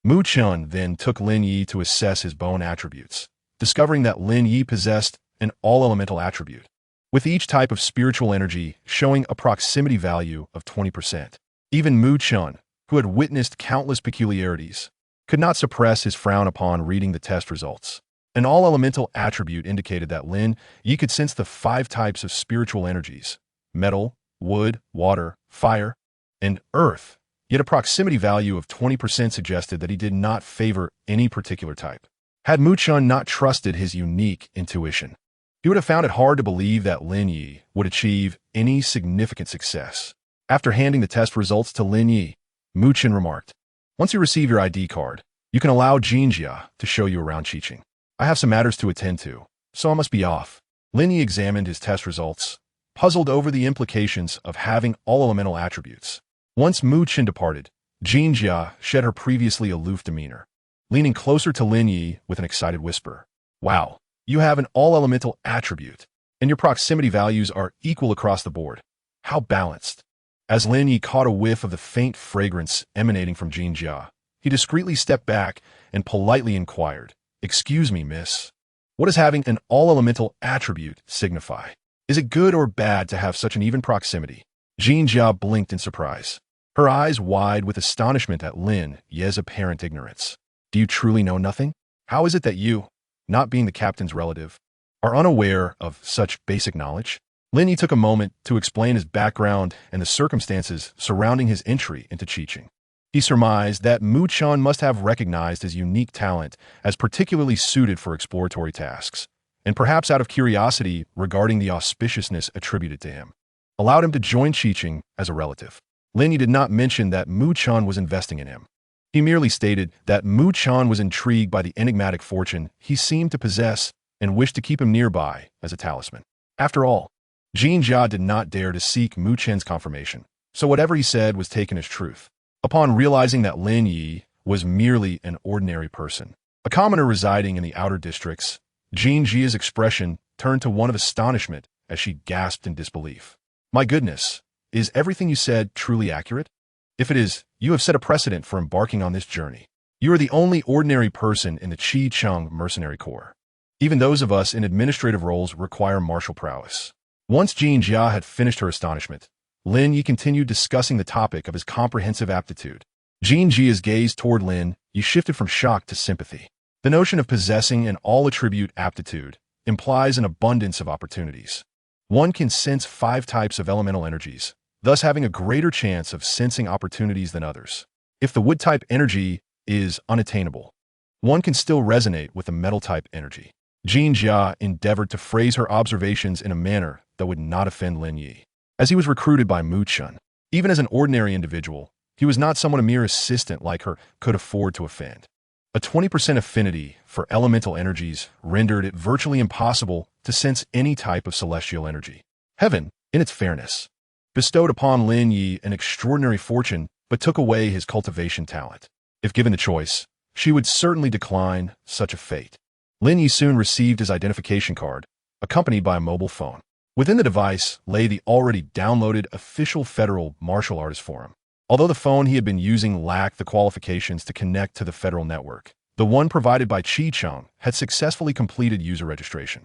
Mu Chen then took Lin Ye to assess his bone attributes, discovering that Lin Ye possessed an all-elemental attribute, with each type of spiritual energy showing a proximity value of 20%. Even Mu Chen, who had witnessed countless peculiarities, could not suppress his frown upon reading the test results. An all-elemental attribute indicated that Lin Ye could sense the 5 types of spiritual energies: metal, wood, water, fire, and earth. Yet a proximity value of 20% suggested that he did not favor any particular type. Had Mu Chen not trusted his unique intuition, he would have found it hard to believe that Lin Ye would achieve any significant success. After handing the test results to Lin Ye, Mu Chen remarked, "Once you receive your ID card, you can allow Jin Jia to show you around Qiqing. I have some matters to attend to, so I must be off." Lin Ye examined his test results, puzzled over the implications of having all elemental attributes. Once Mu Chen departed, Jin Jia shed her previously aloof demeanor, leaning closer to Lin Ye with an excited whisper. "Wow, you have an all-elemental attribute, and your proximity values are equal across the board. How balanced." As Lin Ye caught a whiff of the faint fragrance emanating from Jin Jia, he discreetly stepped back and politely inquired, "Excuse me, miss. What does having an all-elemental attribute signify? Is it good or bad to have such an even proximity?" Jin Jia blinked in surprise, her eyes wide with astonishment at Lin Ye's apparent ignorance. "Do you truly know nothing? How is it that you, not being the captain's relative, are unaware of such basic knowledge?" Lin Ye took a moment to explain his background and the circumstances surrounding his entry into Qiqing. He surmised that Mu Chen must have recognized his unique talent as particularly suited for exploratory tasks, and perhaps out of curiosity regarding the auspiciousness attributed to him, allowed him to join Qiqing as a relative. Lin Ye did not mention that Mu Chen was investing in him. He merely stated that Mu Chen was intrigued by the enigmatic fortune he seemed to possess and wished to keep him nearby as a talisman. After all, Jin Jia did not dare to seek Mu Chen's confirmation, so whatever he said was taken as truth. Upon realizing that Lin Ye was merely an ordinary person, a commoner residing in the outer districts, Jin Jia's expression turned to one of astonishment as she gasped in disbelief. "My goodness, is everything you said truly accurate? If it is, you have set a precedent for embarking on this journey. You are the only ordinary person in the Qiqing mercenary corps. Even those of us in administrative roles require martial prowess." Once Jin Jia had finished her astonishment, Lin Ye continued discussing the topic of his comprehensive aptitude. Jin Jia's gaze toward Lin Ye shifted from shock to sympathy. The notion of possessing an all-attribute aptitude implies an abundance of opportunities. One can sense 5 types of elemental energies, thus having a greater chance of sensing opportunities than others. If the wood-type energy is unattainable, one can still resonate with the metal-type energy. Jin Jia endeavored to phrase her observations in a manner that would not offend Lin Ye. As he was recruited by Mu Chun, even as an ordinary individual, he was not someone a mere assistant like her could afford to offend. A 20% affinity for elemental energies rendered it virtually impossible to sense any type of celestial energy. Heaven, in its fairness, bestowed upon Lin Ye an extraordinary fortune but took away his cultivation talent. If given the choice, she would certainly decline such a fate. Lin Ye soon received his identification card, accompanied by a mobile phone. Within the device lay the already downloaded official federal martial artist forum. Although the phone he had been using lacked the qualifications to connect to the federal network, the one provided by Chi Chong had successfully completed user registration.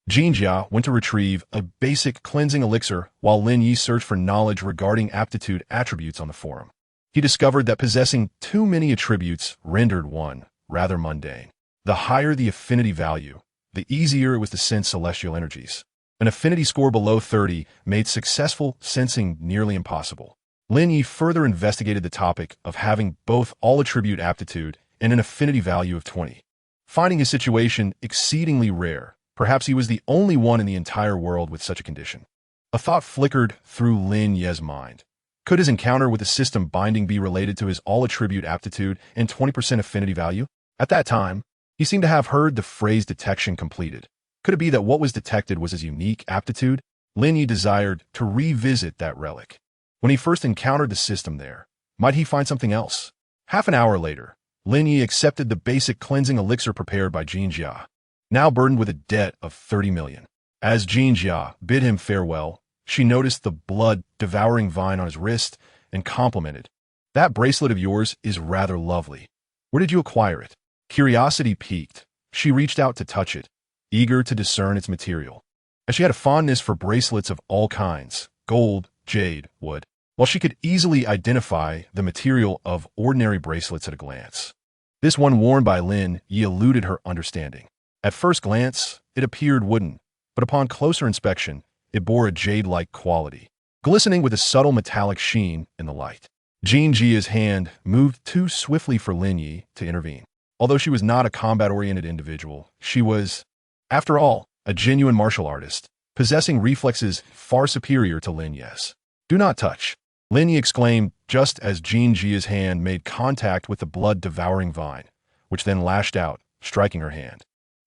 Jin Jia went to retrieve a basic cleansing elixir while Lin Ye searched for knowledge regarding aptitude attributes on the forum. He discovered that possessing too many attributes rendered one rather mundane. The higher the affinity value, the easier it was to sense celestial energies. An affinity score below 30 made successful sensing nearly impossible. Lin Ye further investigated the topic of having both all-attribute aptitude and an affinity value of 20. Finding his situation exceedingly rare, perhaps he was the only one in the entire world with such a condition. A thought flickered through Lin Ye's mind. Could his encounter with the system binding be related to his all-attribute aptitude and 20% affinity value? At that time, he seemed to have heard the phrase detection completed. Could it be that what was detected was his unique aptitude? Lin Ye desired to revisit that relic. When he first encountered the system there, might he find something else? Half an hour later, Lin Ye accepted the basic cleansing elixir prepared by Jin Jia, now burdened with a debt of 30 million. As Jin Jia bid him farewell, she noticed the blood-devouring vine on his wrist and complimented. "That bracelet of yours is rather lovely. Where did you acquire it?" Curiosity piqued. She reached out to touch it, eager to discern its material. As she had a fondness for bracelets of all kinds, gold, jade, wood, while she could easily identify the material of ordinary bracelets at a glance. This one worn by Lin Ye eluded her understanding. At first glance, it appeared wooden, but upon closer inspection, it bore a jade-like quality, glistening with a subtle metallic sheen in the light. Jin Jia's hand moved too swiftly for Lin Ye to intervene. Although she was not a combat-oriented individual, she was, after all, a genuine martial artist, possessing reflexes far superior to Lin Ye's. "Do not touch," Lin Ye exclaimed just as Jin Jia's hand made contact with the blood-devouring vine, which then lashed out, striking her hand.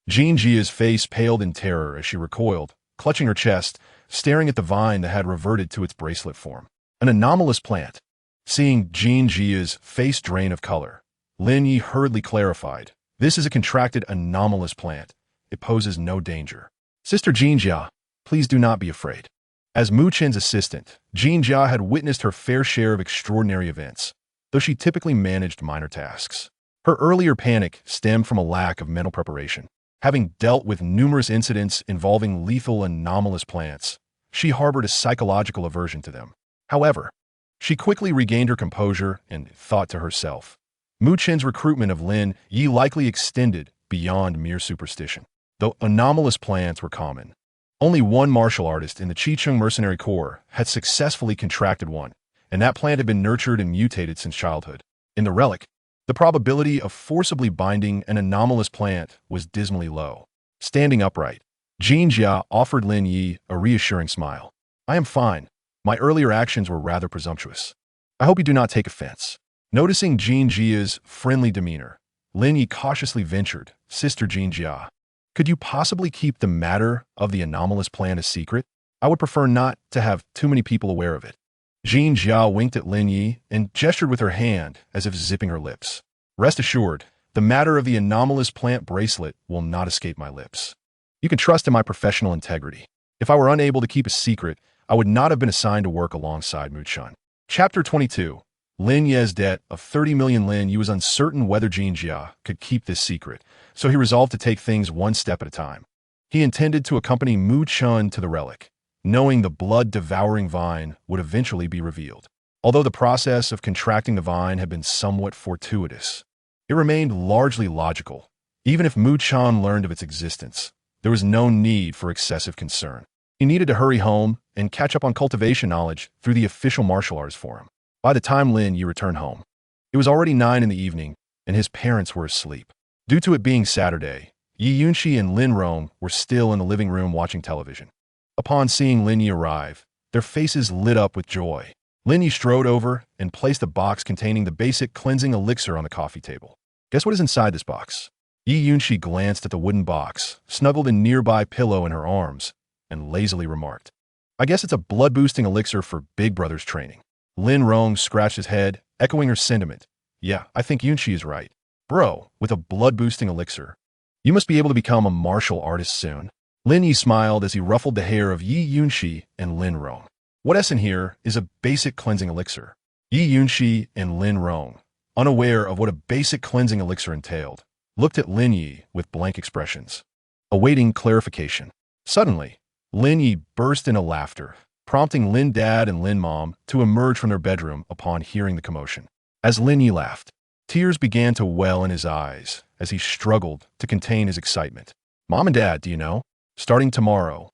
Jin Jia's face paled in terror as she recoiled, clutching her chest, staring at the vine that had reverted to its bracelet form. An anomalous plant. Seeing Jin Jia's face drain of color, Lin Ye hurriedly clarified, "This is a contracted anomalous plant. It poses no danger." "Sister Jin Jia, please do not be afraid." As Mu Chen's assistant, Jin Jia had witnessed her fair share of extraordinary events, though she typically managed minor tasks. Her earlier panic stemmed from a lack of mental preparation. Having dealt with numerous incidents involving lethal anomalous plants, she harbored a psychological aversion to them. However, she quickly regained her composure and thought to herself, Mu Chen's recruitment of Lin Ye likely extended beyond mere superstition. Though anomalous plants were common, only one martial artist in the Chicheng Mercenary Corps had successfully contracted one, and that plant had been nurtured and mutated since childhood. In the relic, the probability of forcibly binding an anomalous plant was dismally low. Standing upright, Jin Jia offered Lin Ye a reassuring smile. "I am fine. My earlier actions were rather presumptuous. I hope you do not take offense." Noticing Jin Jia's friendly demeanor, Lin Ye cautiously ventured, "Sister Jin Jia, could you possibly keep the matter of the anomalous plant a secret? I would prefer not to have too many people aware of it." Jin Jia winked at Lin Ye and gestured with her hand as if zipping her lips. "Rest assured, the matter of the anomalous plant bracelet will not escape my lips. You can trust in my professional integrity. If I were unable to keep a secret, I would not have been assigned to work alongside Mu Chun." Chapter 22. Lin Ye's debt of 30 million Lin Ye was uncertain whether Jin Jia could keep this secret, so he resolved to take things one step at a time. He intended to accompany Mu Chun to the relic, knowing the blood-devouring vine would eventually be revealed. Although the process of contracting the vine had been somewhat fortuitous, it remained largely logical. Even if Mu Chun learned of its existence, there was no need for excessive concern. He needed to hurry home and catch up on cultivation knowledge through the official martial arts forum. By the time Lin Ye returned home, it was already 9 in the evening, and his parents were asleep. Due to it being Saturday, Yi Yunxi and Lin Rong were still in the living room watching television. Upon seeing Lin Ye arrive, their faces lit up with joy. Lin Ye strode over and placed a box containing the basic cleansing elixir on the coffee table. Guess what is inside this box? Yi Yunxi glanced at the wooden box, snuggled a nearby pillow in her arms, and lazily remarked, I guess it's a blood-boosting elixir for Big Brother's training. Lin Rong scratched his head, echoing her sentiment. Yeah, I think Yunxi is right. Bro, with a blood-boosting elixir, you must be able to become a martial artist soon. Lin Ye smiled as he ruffled the hair of Yi Yunxi and Lin Rong. What's in here is a basic cleansing elixir. Yi Yunxi and Lin Rong, unaware of what a basic cleansing elixir entailed, looked at Lin Ye with blank expressions, awaiting clarification. Suddenly, Lin Ye burst into laughter, prompting Lin Dad and Lin Mom to emerge from their bedroom upon hearing the commotion. As Lin Ye laughed, tears began to well in his eyes as he struggled to contain his excitement. Mom and Dad, do you know? Starting tomorrow,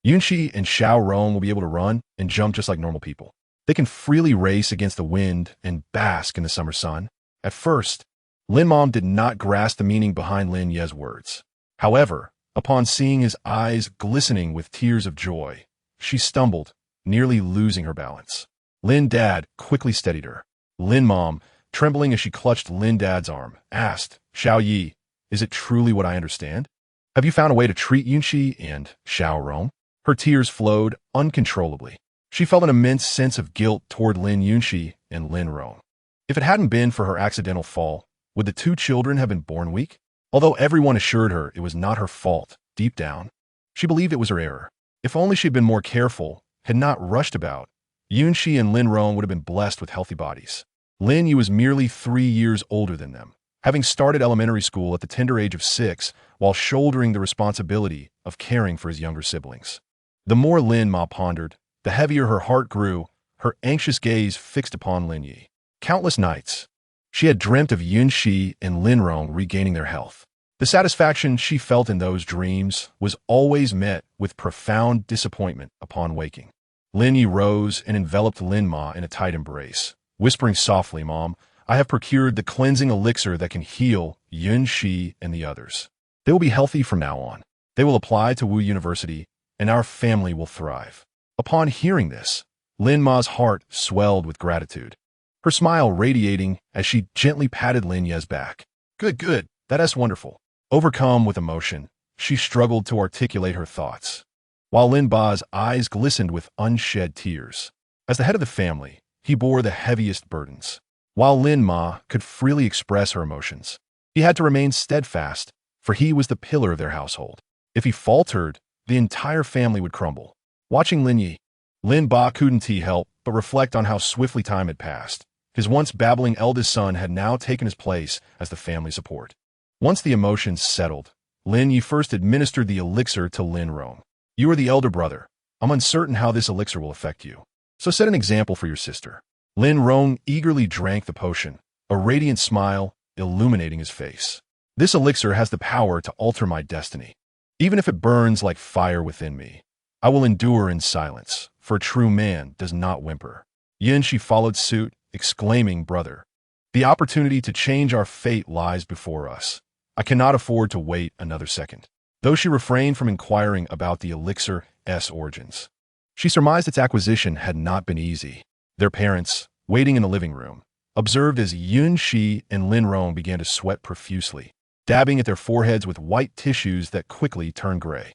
Yunxi and Xiao Rong will be able to run and jump just like normal people. They can freely race against the wind and bask in the summer sun. At first, Lin Mom did not grasp the meaning behind Lin Ye's words. However, upon seeing his eyes glistening with tears of joy, she stumbled, nearly losing her balance. Lin Dad quickly steadied her. Lin Mom, trembling as she clutched Lin Dad's arm, asked, Xiao Yi, is it truly what I understand? Have you found a way to treat Yunxi and Xiao Rong? Her tears flowed uncontrollably. She felt an immense sense of guilt toward Lin Yunxi and Lin Rong. If it hadn't been for her accidental fall, would the two children have been born weak? Although everyone assured her it was not her fault, deep down, she believed it was her error. If only she had been more careful, had not rushed about, Yunxi and Lin Rong would have been blessed with healthy bodies. Lin Ye was merely 3 years older than them, having started elementary school at the tender age of 6 while shouldering the responsibility of caring for his younger siblings. The more Lin Ma pondered, the heavier her heart grew, her anxious gaze fixed upon Lin Ye. Countless nights, she had dreamt of Yunxi and Lin Rong regaining their health. The satisfaction she felt in those dreams was always met with profound disappointment upon waking. Lin Ye rose and enveloped Lin Ma in a tight embrace, whispering softly, Mom, I have procured the cleansing elixir that can heal Yunxi and the others. They will be healthy from now on. They will apply to Wu University, and our family will thrive. Upon hearing this, Lin Ma's heart swelled with gratitude, her smile radiating as she gently patted Lin Ye's back. Good, that's wonderful. Overcome with emotion, she struggled to articulate her thoughts, while Lin Ba's eyes glistened with unshed tears. As the head of the family, he bore the heaviest burdens. While Lin Ma could freely express her emotions, he had to remain steadfast, for he was the pillar of their household. If he faltered, the entire family would crumble. Watching Lin Ye, Lin Ba couldn't help but reflect on how swiftly time had passed. His once babbling eldest son had now taken his place as the family support. Once the emotions settled, Lin Ye first administered the elixir to Lin Rong. You are the elder brother. I'm uncertain how this elixir will affect you. So set an example for your sister. Lin Rong eagerly drank the potion, a radiant smile illuminating his face. This elixir has the power to alter my destiny. Even if it burns like fire within me, I will endure in silence, for a true man does not whimper. Yunxi followed suit, exclaiming, Brother, the opportunity to change our fate lies before us. I cannot afford to wait another second. Though she refrained from inquiring about the elixir's origins, she surmised its acquisition had not been easy. Their parents, waiting in the living room, observed as Yunxi and Lin Rong began to sweat profusely, dabbing at their foreheads with white tissues that quickly turned gray.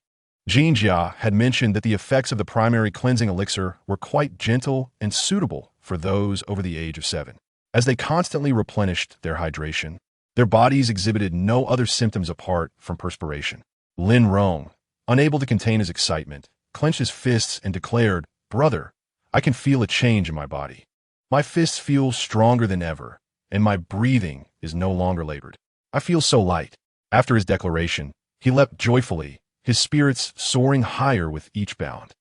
Jinjia had mentioned that the effects of the primary cleansing elixir were quite gentle and suitable for those over the age of 7. As they constantly replenished their hydration, their bodies exhibited no other symptoms apart from perspiration. Lin Rong, unable to contain his excitement, clenched his fists and declared, Brother, I can feel a change in my body. My fists feel stronger than ever, and my breathing is no longer labored. I feel so light. After his declaration, he leapt joyfully, his spirits soaring higher with each bound.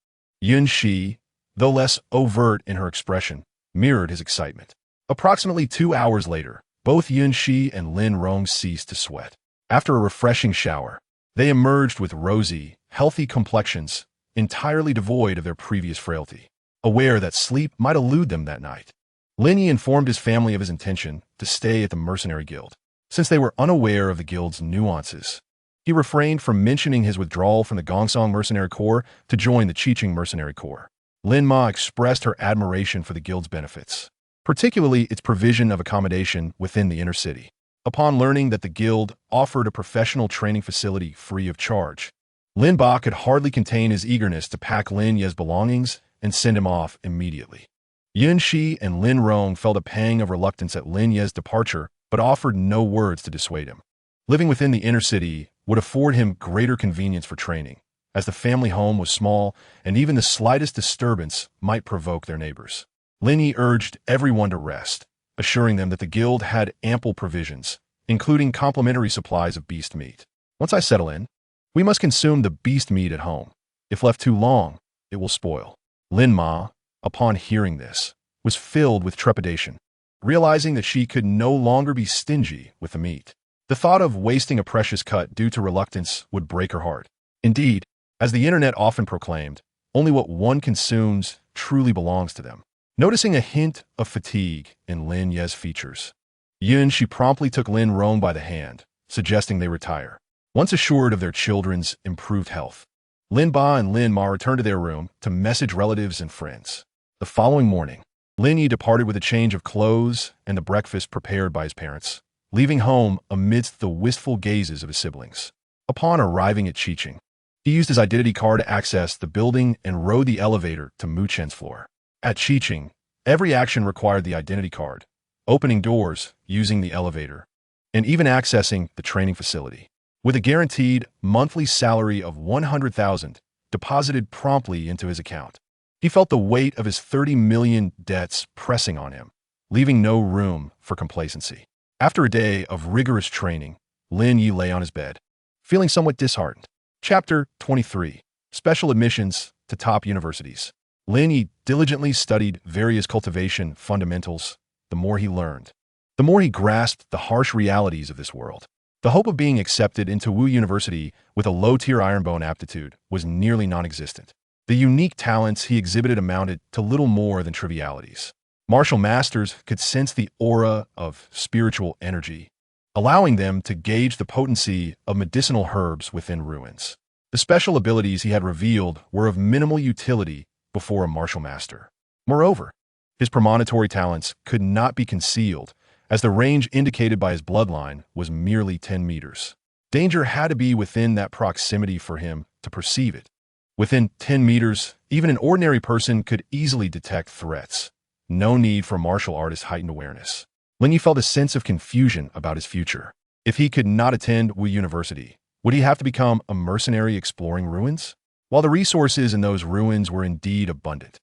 Yunxi, though less overt in her expression, mirrored his excitement. Approximately 2 hours later, both Yunxi and Lin Rong ceased to sweat. After a refreshing shower, they emerged with rosy, healthy complexions, entirely devoid of their previous frailty, aware that sleep might elude them that night. Lin Ye informed his family of his intention to stay at the mercenary guild. since they were unaware of the guild's nuances. He refrained from mentioning his withdrawal from the Gongsong Mercenary Corps to join the Qiqing Mercenary Corps. Lin Ye expressed her admiration for the guild's benefits, particularly its provision of accommodation within the inner city. Upon learning that the guild offered a professional training facility free of charge, Lin Ye could hardly contain his eagerness to pack Lin Ye's belongings and send him off immediately. Yun Shi and Lin Rong felt a pang of reluctance at Lin Ye's departure, but offered no words to dissuade him. Living within the inner city would afford him greater convenience for training, as the family home was small and even the slightest disturbance might provoke their neighbors. Lin Ye urged everyone to rest, assuring them that the guild had ample provisions, including complimentary supplies of beast meat. Once I settle in, we must consume the beast meat at home. If left too long, it will spoil. Lin Ye, upon hearing this, was filled with trepidation, realizing that she could no longer be stingy with the meat. The thought of wasting a precious cut due to reluctance would break her heart. Indeed, as the internet often proclaimed, only what one consumes truly belongs to them. Noticing a hint of fatigue in Lin Ye's features, Yun Shi promptly took Lin Rong by the hand, suggesting they retire. Once assured of their children's improved health, Lin Ba and Lin Ma returned to their room to message relatives and friends. The following morning, Lin Ye departed with a change of clothes and the breakfast prepared by his parents, leaving home amidst the wistful gazes of his siblings. Upon arriving at Qiqing, he used his identity card to access the building and rode the elevator to Mu Chen's floor. At Qiqing, every action required the identity card, opening doors, using the elevator, and even accessing the training facility. With a guaranteed monthly salary of 100,000 deposited promptly into his account, he felt the weight of his 30 million debts pressing on him, leaving no room for complacency. After a day of rigorous training, Lin Ye lay on his bed, feeling somewhat disheartened. Chapter 23. Special Admissions to Top Universities. Lin Ye diligently studied various cultivation fundamentals. The more he learned, the more he grasped the harsh realities of this world. The hope of being accepted into Wu University with a low-tier ironbone aptitude was nearly non-existent. The unique talents he exhibited amounted to little more than trivialities. Martial masters could sense the aura of spiritual energy, allowing them to gauge the potency of medicinal herbs within ruins. The special abilities he had revealed were of minimal utility before a martial master. Moreover, his premonitory talents could not be concealed, as the range indicated by his bloodline was merely 10 meters. Danger had to be within that proximity for him to perceive it. Within 10 meters, even an ordinary person could easily detect threats. No need for martial artist's heightened awareness. Lin Ye felt a sense of confusion about his future. If he could not attend Wu University, would he have to become a mercenary exploring ruins? While the resources in those ruins were indeed abundant,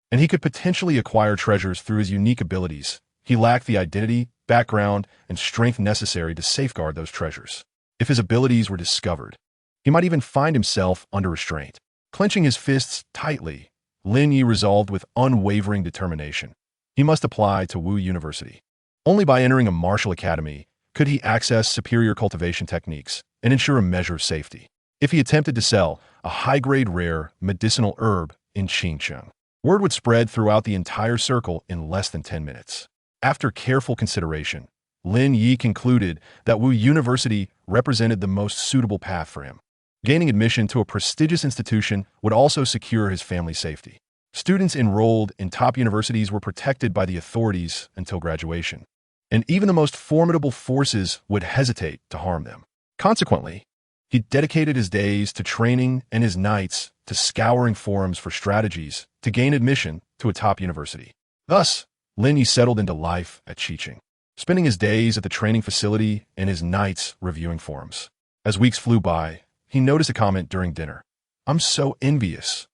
and he could potentially acquire treasures through his unique abilities, he lacked the identity, background, and strength necessary to safeguard those treasures. If his abilities were discovered, he might even find himself under restraint. Clenching his fists tightly, Lin Ye resolved with unwavering determination. He must apply to Wu University. Only by entering a martial academy could he access superior cultivation techniques and ensure a measure of safety. If he attempted to sell a high-grade rare medicinal herb in Qingcheng, word would spread throughout the entire circle in less than 10 minutes. After careful consideration, Lin Ye concluded that Wu University represented the most suitable path for him. Gaining admission to a prestigious institution would also secure his family's safety. Students enrolled in top universities were protected by the authorities until graduation, and even the most formidable forces would hesitate to harm them. Consequently, he dedicated his days to training and his nights to scouring forums for strategies to gain admission to a top university. Thus, Lin Ye settled into life at Qiqing, spending his days at the training facility and his nights reviewing forums. As weeks flew by, he noticed a comment during dinner. "I'm so envious.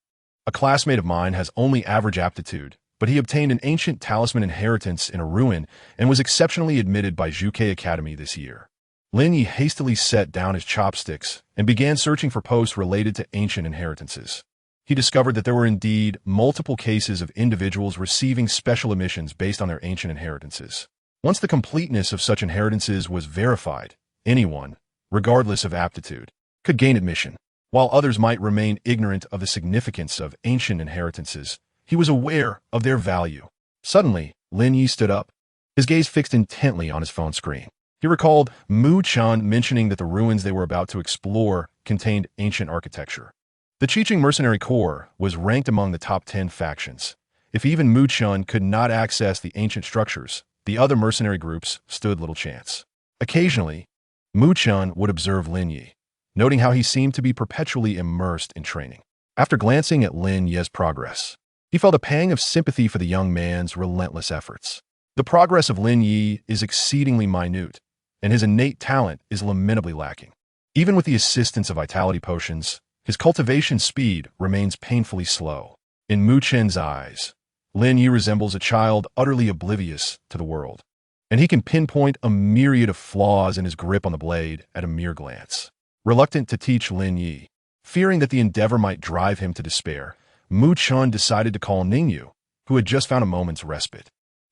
A classmate of mine has only average aptitude, but he obtained an ancient talisman inheritance in a ruin and was exceptionally admitted by Zhuke Academy this year." Lin Ye hastily set down his chopsticks and began searching for posts related to ancient inheritances. He discovered that there were indeed multiple cases of individuals receiving special admissions based on their ancient inheritances. Once the completeness of such inheritances was verified, anyone, regardless of aptitude, could gain admission. While others might remain ignorant of the significance of ancient inheritances, he was aware of their value. Suddenly, Lin Ye stood up, his gaze fixed intently on his phone screen. He recalled Mu Chan mentioning that the ruins they were about to explore contained ancient architecture. The Qiqing Mercenary Corps was ranked among the top 10 factions. If even Mu Chun could not access the ancient structures, the other mercenary groups stood little chance. Occasionally, Mu Chun would observe Lin Ye, noting how he seemed to be perpetually immersed in training. After glancing at Lin Ye's progress, he felt a pang of sympathy for the young man's relentless efforts. The progress of Lin Ye is exceedingly minute, and his innate talent is lamentably lacking. Even with the assistance of vitality potions, his cultivation speed remains painfully slow. In Mu Chen's eyes, Lin Ye resembles a child utterly oblivious to the world, and he can pinpoint a myriad of flaws in his grip on the blade at a mere glance. Reluctant to teach Lin Ye, fearing that the endeavor might drive him to despair, Mu Chun decided to call Ningyu, who had just found a moment's respite.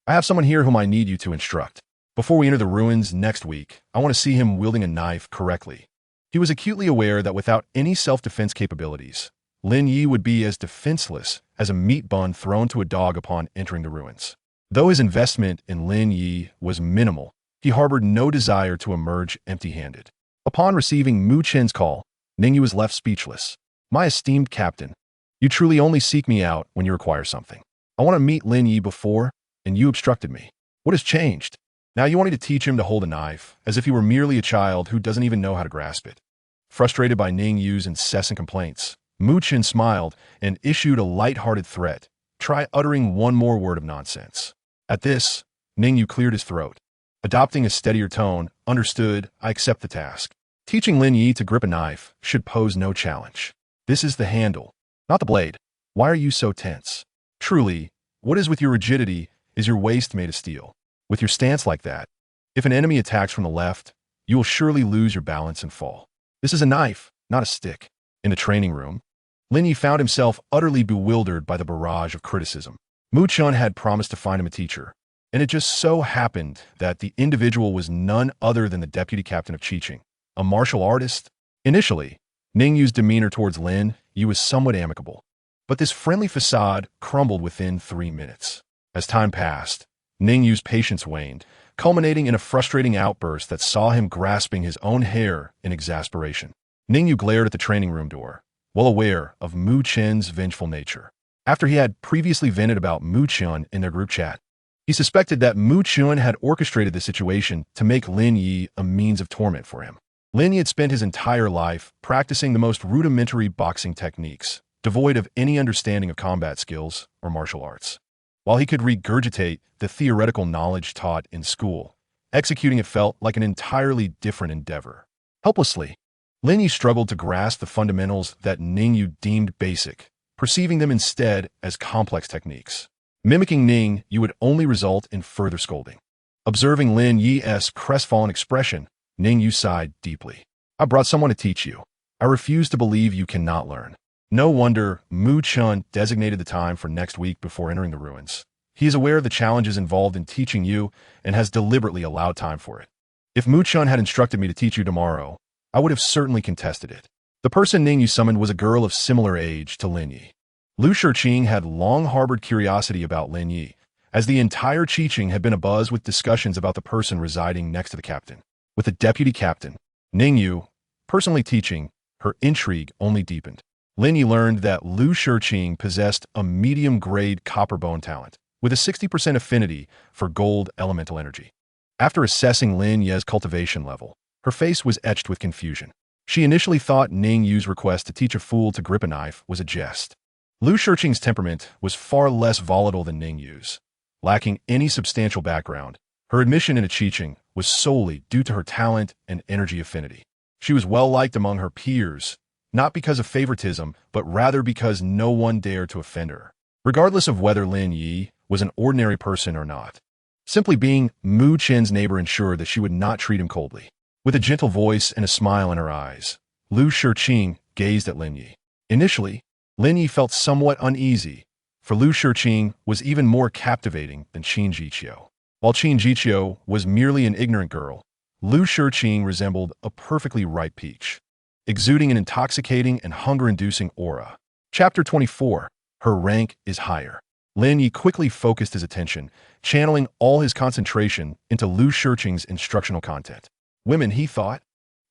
I have someone here whom I need you to instruct. Before we enter the ruins next week, I want to see him wielding a knife correctly. He was acutely aware that without any self-defense capabilities, Lin Ye would be as defenseless as a meat bun thrown to a dog upon entering the ruins. Though his investment in Lin Ye was minimal, he harbored no desire to emerge empty-handed. Upon receiving Mu Chen's call, Ningyu was left speechless. My esteemed captain, you truly only seek me out when you require something. I want to meet Lin Ye before, and you obstructed me. What has changed? Now you wanted to teach him to hold a knife, as if he were merely a child who doesn't even know how to grasp it. Frustrated by Ningyu's incessant complaints, Mu Chen smiled and issued a light-hearted threat. Try uttering one more word of nonsense. At this, Ningyu cleared his throat. Adopting a steadier tone, understood, I accept the task. Teaching Lin Ye to grip a knife should pose no challenge. This is the handle, not the blade. Why are you so tense? Truly, what is with your rigidity? Is your waist made of steel? With your stance like that, if an enemy attacks from the left, you will surely lose your balance and fall. This is a knife, not a stick. In the training room, Lin Ye found himself utterly bewildered by the barrage of criticism. Mu Chun had promised to find him a teacher, and it just so happened that the individual was none other than the deputy captain of Qiqing, a martial artist. Initially, Ningyu's demeanor towards Lin Ye was somewhat amicable, but this friendly facade crumbled within 3 minutes. As time passed, Ningyu's patience waned, culminating in a frustrating outburst that saw him grasping his own hair in exasperation. Ningyu glared at the training room door, well aware of Mu Chen's vengeful nature. After he had previously vented about Mu Chun in their group chat, he suspected that Mu Chun had orchestrated the situation to make Lin Ye a means of torment for him. Lin Ye had spent his entire life practicing the most rudimentary boxing techniques, devoid of any understanding of combat skills or martial arts. While he could regurgitate the theoretical knowledge taught in school, executing it felt like an entirely different endeavor. Helplessly, Lin Ye struggled to grasp the fundamentals that Ningyu deemed basic, perceiving them instead as complex techniques. Mimicking Ning, you would only result in further scolding. Observing Lin Ye's crestfallen expression, Ningyu sighed deeply. I brought someone to teach you. I refuse to believe you cannot learn. No wonder Mu Chun designated the time for next week before entering the ruins. He is aware of the challenges involved in teaching you and has deliberately allowed time for it. If Mu Chun had instructed me to teach you tomorrow, I would have certainly contested it. The person Ningyu summoned was a girl of similar age to Lin Ye. Lu Shiqing had long harbored curiosity about Lin Ye, as the entire Qiqing had been abuzz with discussions about the person residing next to the captain. With the deputy captain, Ningyu, personally teaching, her intrigue only deepened. Lin Ye learned that Lu Shiqing possessed a medium-grade copper bone talent, with a 60% affinity for gold elemental energy. After assessing Lin Ye's cultivation level, her face was etched with confusion. She initially thought Ningyu's request to teach a fool to grip a knife was a jest. Lu Shiqing's temperament was far less volatile than Ningyu's. Lacking any substantial background, her admission into Qiqing was solely due to her talent and energy affinity. She was well-liked among her peers, not because of favoritism, but rather because no one dared to offend her, regardless of whether Lin Ye was an ordinary person or not. Simply being Mu Chen's neighbor ensured that she would not treat him coldly. With a gentle voice and a smile in her eyes, Lu Shiqing gazed at Lin Ye. Initially, Lin Ye felt somewhat uneasy, for Lu Shiqing was even more captivating than Qin Jiqiu. While Qin Jiqiu was merely an ignorant girl, Lu Shiqing resembled a perfectly ripe peach, exuding an intoxicating and hunger-inducing aura. Chapter 24. Her rank is higher. Lin Ye quickly focused his attention, channeling all his concentration into Lu Shiqing's instructional content. Women, he thought,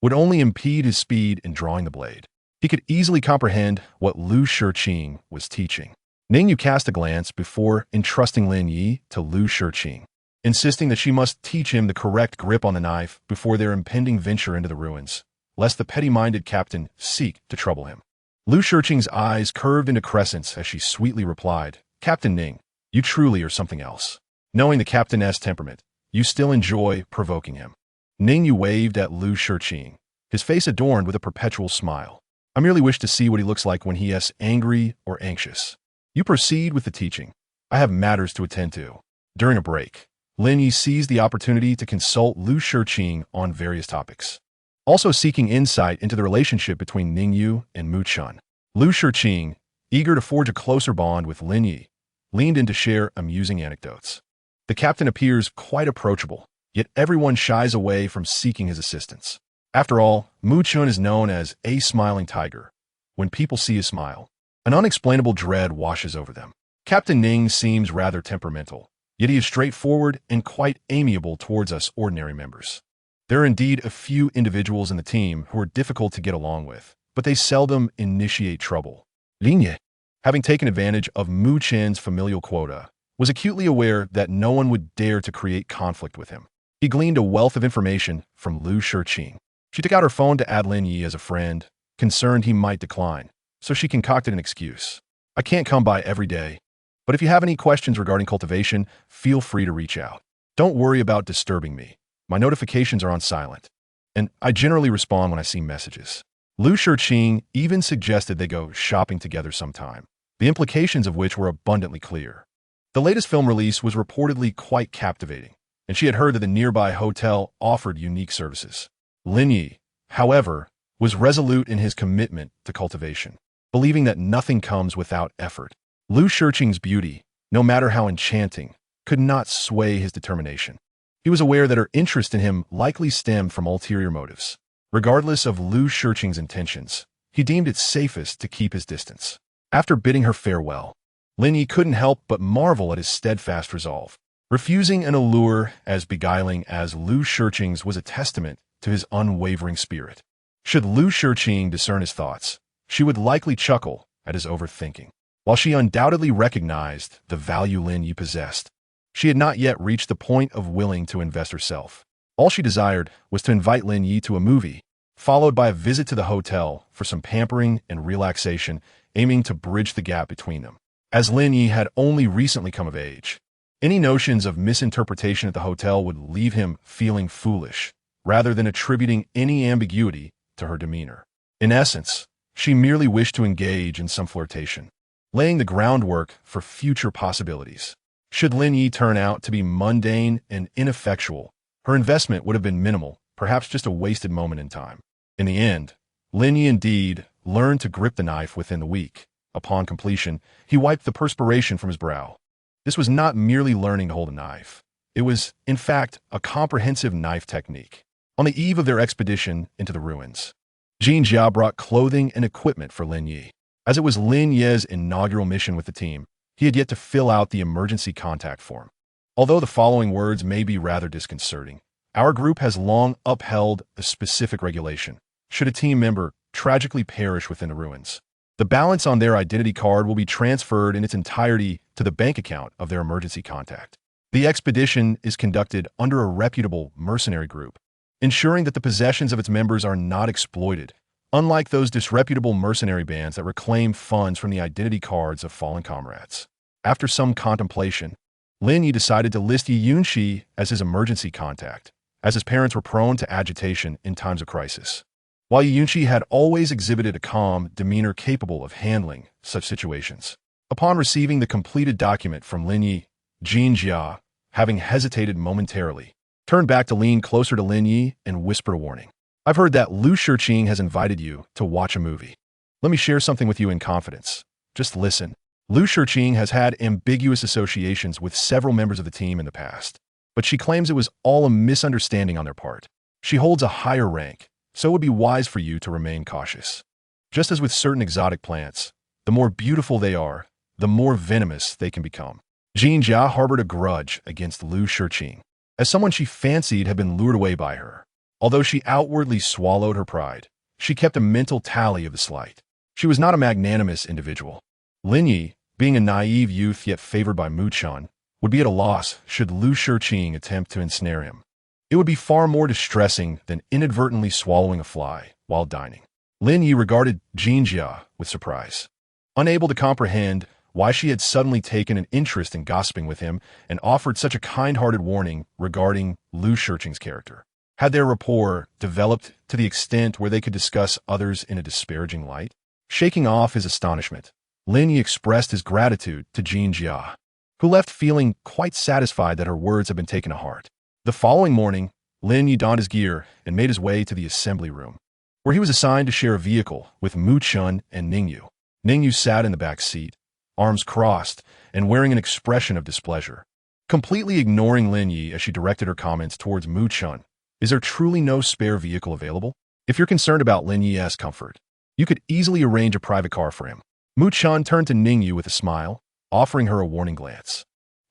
would only impede his speed in drawing the blade. He could easily comprehend what Lu Shiqing was teaching. Ningyu cast a glance before entrusting Lin Ye to Lu Shiqing, insisting that she must teach him the correct grip on the knife before their impending venture into the ruins, lest the petty-minded captain seek to trouble him. Lu Shiqing's eyes curved into crescents as she sweetly replied, "Captain Ning, you truly are something else. Knowing the captain's temperament, you still enjoy provoking him." Ningyu waved at Lu Shiqing, his face adorned with a perpetual smile. "I merely wish to see what he looks like when he is angry or anxious. You proceed with the teaching. I have matters to attend to." During a break, Lin Ye seized the opportunity to consult Lu Shiqing on various topics, also seeking insight into the relationship between Ningyu and Mu Chun. Lu Shiqing, eager to forge a closer bond with Lin Ye, leaned in to share amusing anecdotes. The captain appears quite approachable, yet everyone shies away from seeking his assistance. After all, Mu Chun is known as a smiling tiger. When people see his smile, an unexplainable dread washes over them. Captain Ning seems rather temperamental, yet he is straightforward and quite amiable towards us ordinary members. There are indeed a few individuals in the team who are difficult to get along with, but they seldom initiate trouble. Lin Ye, having taken advantage of Mu Chen's familial quota, was acutely aware that no one would dare to create conflict with him. He gleaned a wealth of information from Lu Shiqing. She took out her phone to add Lin Ye as a friend, concerned he might decline, so she concocted an excuse. "I can't come by every day, but if you have any questions regarding cultivation, feel free to reach out. Don't worry about disturbing me. My notifications are on silent, and I generally respond when I see messages." Lu Shiqing even suggested they go shopping together sometime, the implications of which were abundantly clear. The latest film release was reportedly quite captivating, and she had heard that the nearby hotel offered unique services. Lin Ye, however, was resolute in his commitment to cultivation, believing that nothing comes without effort. Lu Shiqing's beauty, no matter how enchanting, could not sway his determination. He was aware that her interest in him likely stemmed from ulterior motives. Regardless of Lu Shiqing's intentions, he deemed it safest to keep his distance. After bidding her farewell, Lin Ye couldn't help but marvel at his steadfast resolve. Refusing an allure as beguiling as Lu Shiqing's was a testament to his unwavering spirit. Should Lu Shiqing discern his thoughts, she would likely chuckle at his overthinking. While she undoubtedly recognized the value Lin Ye possessed, she had not yet reached the point of willing to invest herself. All she desired was to invite Lin Ye to a movie, followed by a visit to the hotel for some pampering and relaxation, aiming to bridge the gap between them. As Lin Ye had only recently come of age, any notions of misinterpretation at the hotel would leave him feeling foolish, rather than attributing any ambiguity to her demeanor. In essence, she merely wished to engage in some flirtation, laying the groundwork for future possibilities. Should Lin Ye turn out to be mundane and ineffectual, her investment would have been minimal, perhaps just a wasted moment in time. In the end, Lin Ye indeed learned to grip the knife within the week. Upon completion, he wiped the perspiration from his brow. This was not merely learning to hold a knife. It was, in fact, a comprehensive knife technique. On the eve of their expedition into the ruins, Jin Jia brought clothing and equipment for Lin Ye. As it was Lin Ye's inaugural mission with the team, he had yet to fill out the emergency contact form. Although the following words may be rather disconcerting, our group has long upheld a specific regulation. Should a team member tragically perish within the ruins, the balance on their identity card will be transferred in its entirety to the bank account of their emergency contact. The expedition is conducted under a reputable mercenary group, ensuring that the possessions of its members are not exploited, unlike those disreputable mercenary bands that reclaim funds from the identity cards of fallen comrades. After some contemplation, Lin Ye decided to list Ye Yunxi as his emergency contact, as his parents were prone to agitation in times of crisis. While Ye Yunxi had always exhibited a calm demeanor capable of handling such situations, upon receiving the completed document from Lin Ye, Jin Jia, having hesitated momentarily, turned back to lean closer to Lin Ye and whispered a warning. "I've heard that Lu Shiqing has invited you to watch a movie. Let me share something with you in confidence. Just listen." Lu Shiqing has had ambiguous associations with several members of the team in the past, but she claims it was all a misunderstanding on their part. She holds a higher rank, so it would be wise for you to remain cautious. Just as with certain exotic plants, the more beautiful they are, the more venomous they can become. Jin Jia harbored a grudge against Lu Shiqing, as someone she fancied had been lured away by her. Although she outwardly swallowed her pride, she kept a mental tally of the slight. She was not a magnanimous individual. Lin Ye, being a naive youth yet favored by Wuxian, would be at a loss should Lu Shiqing attempt to ensnare him. It would be far more distressing than inadvertently swallowing a fly while dining. Lin Ye regarded Jin Jia with surprise, unable to comprehend why she had suddenly taken an interest in gossiping with him and offered such a kind-hearted warning regarding Lu Shiqing's character. Had their rapport developed to the extent where they could discuss others in a disparaging light? Shaking off his astonishment, Lin Ye expressed his gratitude to Jin Jia, who left feeling quite satisfied that her words had been taken to heart. The following morning, Lin Ye donned his gear and made his way to the assembly room, where he was assigned to share a vehicle with Wuxian and Ningyu. Ningyu sat in the back seat, arms crossed, and wearing an expression of displeasure. Completely ignoring Lin Ye as she directed her comments towards Wuxian, is there truly no spare vehicle available? If you're concerned about Lin Ye's comfort, you could easily arrange a private car for him. Wuxian turned to Ningyu with a smile, offering her a warning glance.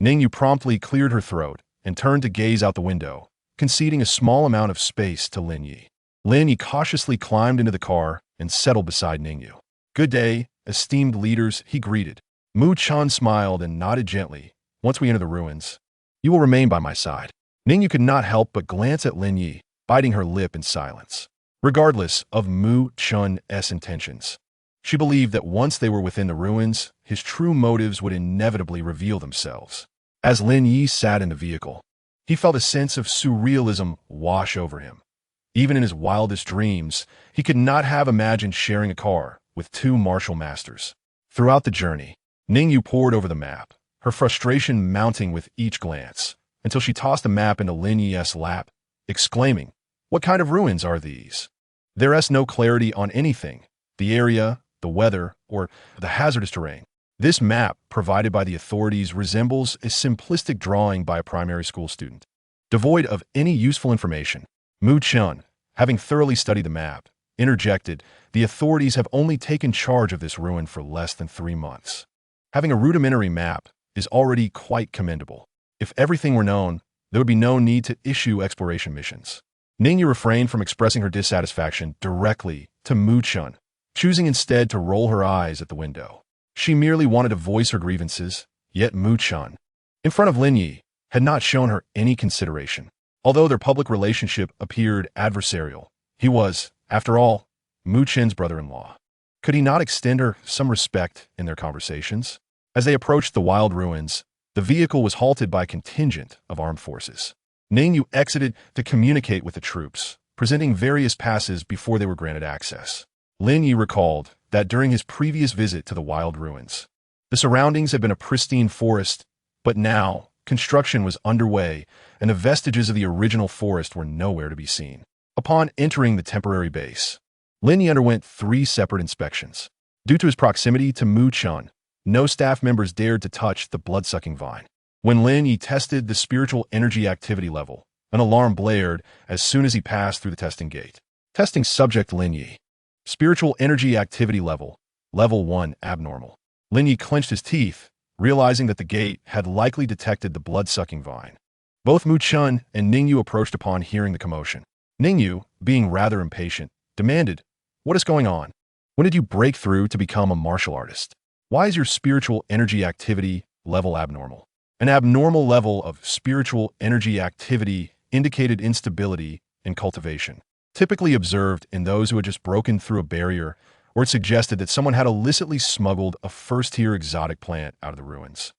Ningyu promptly cleared her throat and turned to gaze out the window, conceding a small amount of space to Lin Ye. Lin Ye cautiously climbed into the car and settled beside Ningyu. "Good day, esteemed leaders," he greeted. Wuxian smiled and nodded gently. "Once we enter the ruins, you will remain by my side." Ningyu could not help but glance at Lin Ye, biting her lip in silence. Regardless of Wuxian's intentions, she believed that once they were within the ruins, his true motives would inevitably reveal themselves. As Lin Ye sat in the vehicle, he felt a sense of surrealism wash over him. Even in his wildest dreams, he could not have imagined sharing a car with two martial masters. Throughout the journey, Ningyu pored over the map, her frustration mounting with each glance, until she tossed the map into Lin Ye's lap, exclaiming, "What kind of ruins are these? There's no clarity on anything, the area, the weather, or the hazardous terrain. This map, provided by the authorities, resembles a simplistic drawing by a primary school student, devoid of any useful information." Wuxian, having thoroughly studied the map, interjected, "The authorities have only taken charge of this ruin for less than 3 months. Having a rudimentary map is already quite commendable. If everything were known, there would be no need to issue exploration missions." Ningyu refrained from expressing her dissatisfaction directly to Wuxian, choosing instead to roll her eyes at the window. She merely wanted to voice her grievances, yet Wuxian, in front of Lin Ye, had not shown her any consideration. Although their public relationship appeared adversarial, he was, after all, Wuxian's brother-in-law. Could he not extend her some respect in their conversations? As they approached the wild ruins, the vehicle was halted by a contingent of armed forces. Ningyu exited to communicate with the troops, presenting various passes before they were granted access. Lin Ye recalled that during his previous visit to the wild ruins, the surroundings had been a pristine forest, but now construction was underway and the vestiges of the original forest were nowhere to be seen. Upon entering the temporary base, Lin Ye underwent 3 separate inspections. Due to his proximity to Wuxian, no staff members dared to touch the blood-sucking vine. When Lin Ye tested the spiritual energy activity level, an alarm blared as soon as he passed through the testing gate. Testing subject Lin Ye. Spiritual energy activity level, level 1 abnormal. Lin Ye clenched his teeth, realizing that the gate had likely detected the blood-sucking vine. Both Wuxian and Ningyu approached upon hearing the commotion. Ningyu, being rather impatient, demanded, "What is going on? When did you break through to become a martial artist? Why is your spiritual energy activity level abnormal?" An abnormal level of spiritual energy activity indicated instability in cultivation, typically observed in those who had just broken through a barrier, or it suggested that someone had illicitly smuggled a first-tier exotic plant out of the ruins,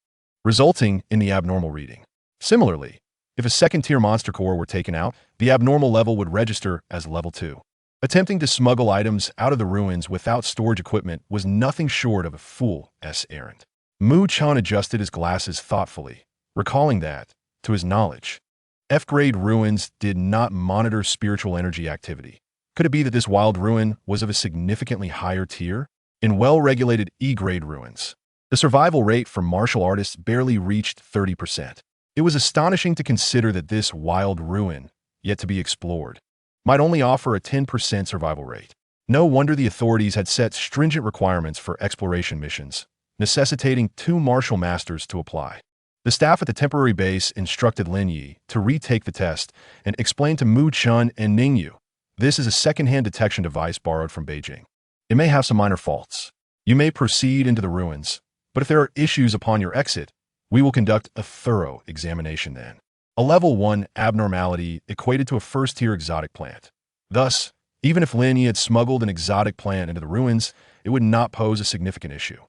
resulting in the abnormal reading. Similarly, if a second-tier monster core were taken out, the abnormal level would register as level 2. Attempting to smuggle items out of the ruins without storage equipment was nothing short of a fool's errand. Wuxian adjusted his glasses thoughtfully, recalling that, to his knowledge, F-grade ruins did not monitor spiritual energy activity. Could it be that this wild ruin was of a significantly higher tier? In well-regulated E-grade ruins, the survival rate for martial artists barely reached 30%. It was astonishing to consider that this wild ruin, yet to be explored, might only offer a 10% survival rate. No wonder the authorities had set stringent requirements for exploration missions, necessitating 2 martial masters to apply. The staff at the temporary base instructed Lin Ye to retake the test and explain to Mu Chun and Ning Yu, this is a second-hand detection device borrowed from Beijing. It may have some minor faults. You may proceed into the ruins, but if there are issues upon your exit, we will conduct a thorough examination then. A level 1 abnormality equated to a first-tier exotic plant. Thus, even if Lin Ye had smuggled an exotic plant into the ruins, it would not pose a significant issue.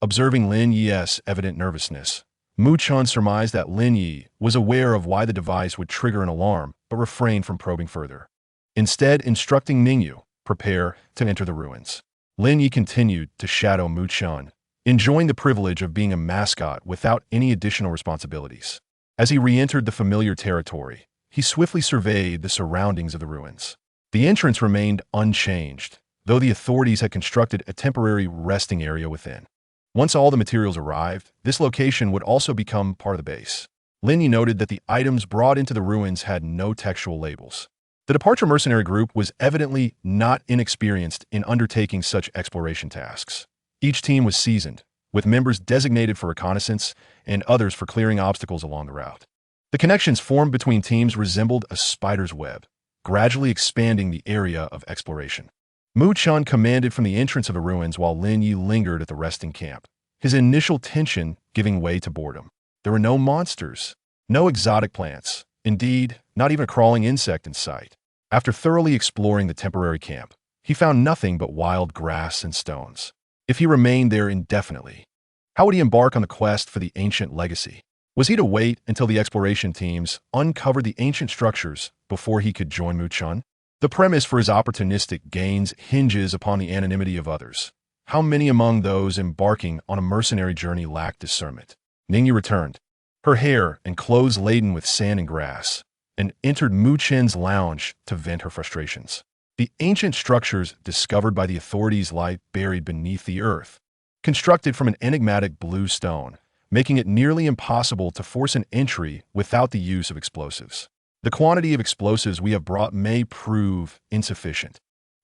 Observing Lin Ye's evident nervousness, Mu Chun surmised that Lin Ye was aware of why the device would trigger an alarm but refrained from probing further. Instead, instructing Ning Yu, prepare to enter the ruins. Lin Ye continued to shadow Mu Chun, enjoying the privilege of being a mascot without any additional responsibilities. As he re-entered the familiar territory, he swiftly surveyed the surroundings of the ruins. The entrance remained unchanged, though the authorities had constructed a temporary resting area within. Once all the materials arrived, this location would also become part of the base. Lin Ye noted that the items brought into the ruins had no textual labels. The departure mercenary group was evidently not inexperienced in undertaking such exploration tasks. Each team was seasoned, with members designated for reconnaissance and others for clearing obstacles along the route. The connections formed between teams resembled a spider's web, gradually expanding the area of exploration. Mu Chun commanded from the entrance of the ruins while Lin Ye lingered at the resting camp, his initial tension giving way to boredom. There were no monsters, no exotic plants, indeed, not even a crawling insect in sight. After thoroughly exploring the temporary camp, he found nothing but wild grass and stones. If he remained there indefinitely, how would he embark on the quest for the ancient legacy? Was he to wait until the exploration teams uncovered the ancient structures before he could join Mu Chun? The premise for his opportunistic gains hinges upon the anonymity of others. How many among those embarking on a mercenary journey lacked discernment? Ning Yu returned, her hair and clothes laden with sand and grass, and entered Mu Chun's lounge to vent her frustrations. The ancient structures discovered by the authorities lie buried beneath the earth, constructed from an enigmatic blue stone, making it nearly impossible to force an entry without the use of explosives. The quantity of explosives we have brought may prove insufficient,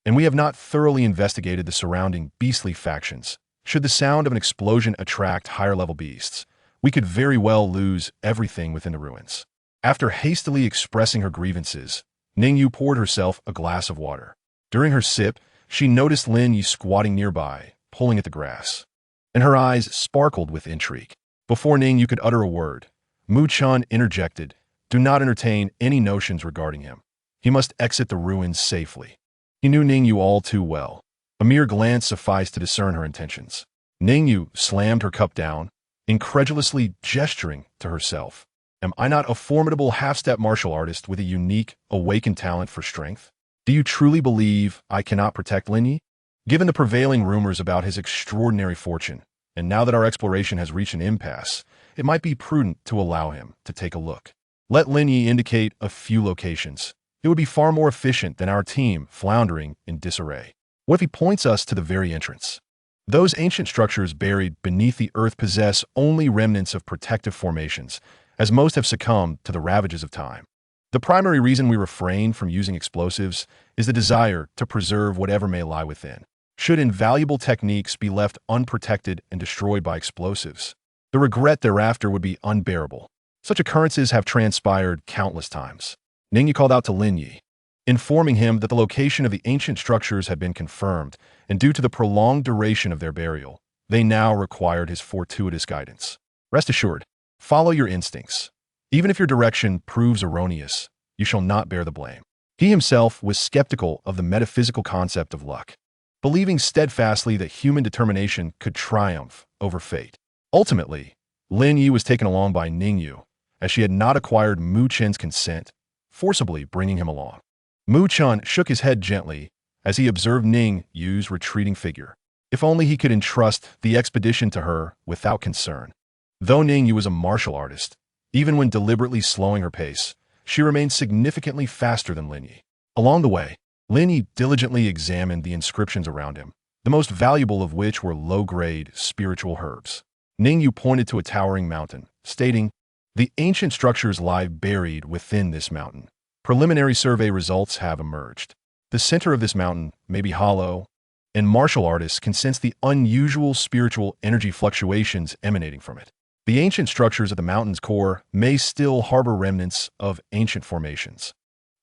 and we have not thoroughly investigated the surrounding beastly factions. Should the sound of an explosion attract higher-level beasts, we could very well lose everything within the ruins. After hastily expressing her grievances, Ning Yu poured herself a glass of water. During her sip, she noticed Lin Ye squatting nearby, pulling at the grass, and her eyes sparkled with intrigue. Before Ning Yu could utter a word, Mu Chun interjected, "Do not entertain any notions regarding him. He must exit the ruins safely." He knew Ning Yu all too well. A mere glance sufficed to discern her intentions. Ning Yu slammed her cup down, incredulously gesturing to herself. "Am I not a formidable half-step martial artist with a unique, awakened talent for strength? Do you truly believe I cannot protect Lin Ye? Given the prevailing rumors about his extraordinary fortune, and now that our exploration has reached an impasse, it might be prudent to allow him to take a look. Let Lin Ye indicate a few locations. It would be far more efficient than our team floundering in disarray. What if he points us to the very entrance? Those ancient structures buried beneath the earth possess only remnants of protective formations, as most have succumbed to the ravages of time. The primary reason we refrain from using explosives is the desire to preserve whatever may lie within. Should invaluable techniques be left unprotected and destroyed by explosives, the regret thereafter would be unbearable. Such occurrences have transpired countless times." Ning Ye called out to Lin Ye, informing him that the location of the ancient structures had been confirmed, and due to the prolonged duration of their burial, they now required his fortuitous guidance. "Rest assured, follow your instincts. Even if your direction proves erroneous, you shall not bear the blame." He himself was skeptical of the metaphysical concept of luck, believing steadfastly that human determination could triumph over fate. Ultimately, Lin Ye was taken along by Ning Yu, as she had not acquired Mu Chun's consent, forcibly bringing him along. Mu Chun shook his head gently as he observed Ning Yu's retreating figure. If only he could entrust the expedition to her without concern. Though Ning Yu was a martial artist, even when deliberately slowing her pace, she remained significantly faster than Lin Ye. Along the way, Lin Ye diligently examined the inscriptions around him, the most valuable of which were low-grade spiritual herbs. Ning Yu pointed to a towering mountain, stating, "The ancient structures lie buried within this mountain. Preliminary survey results have emerged. The center of this mountain may be hollow, and martial artists can sense the unusual spiritual energy fluctuations emanating from it. The ancient structures of the mountain's core may still harbor remnants of ancient formations.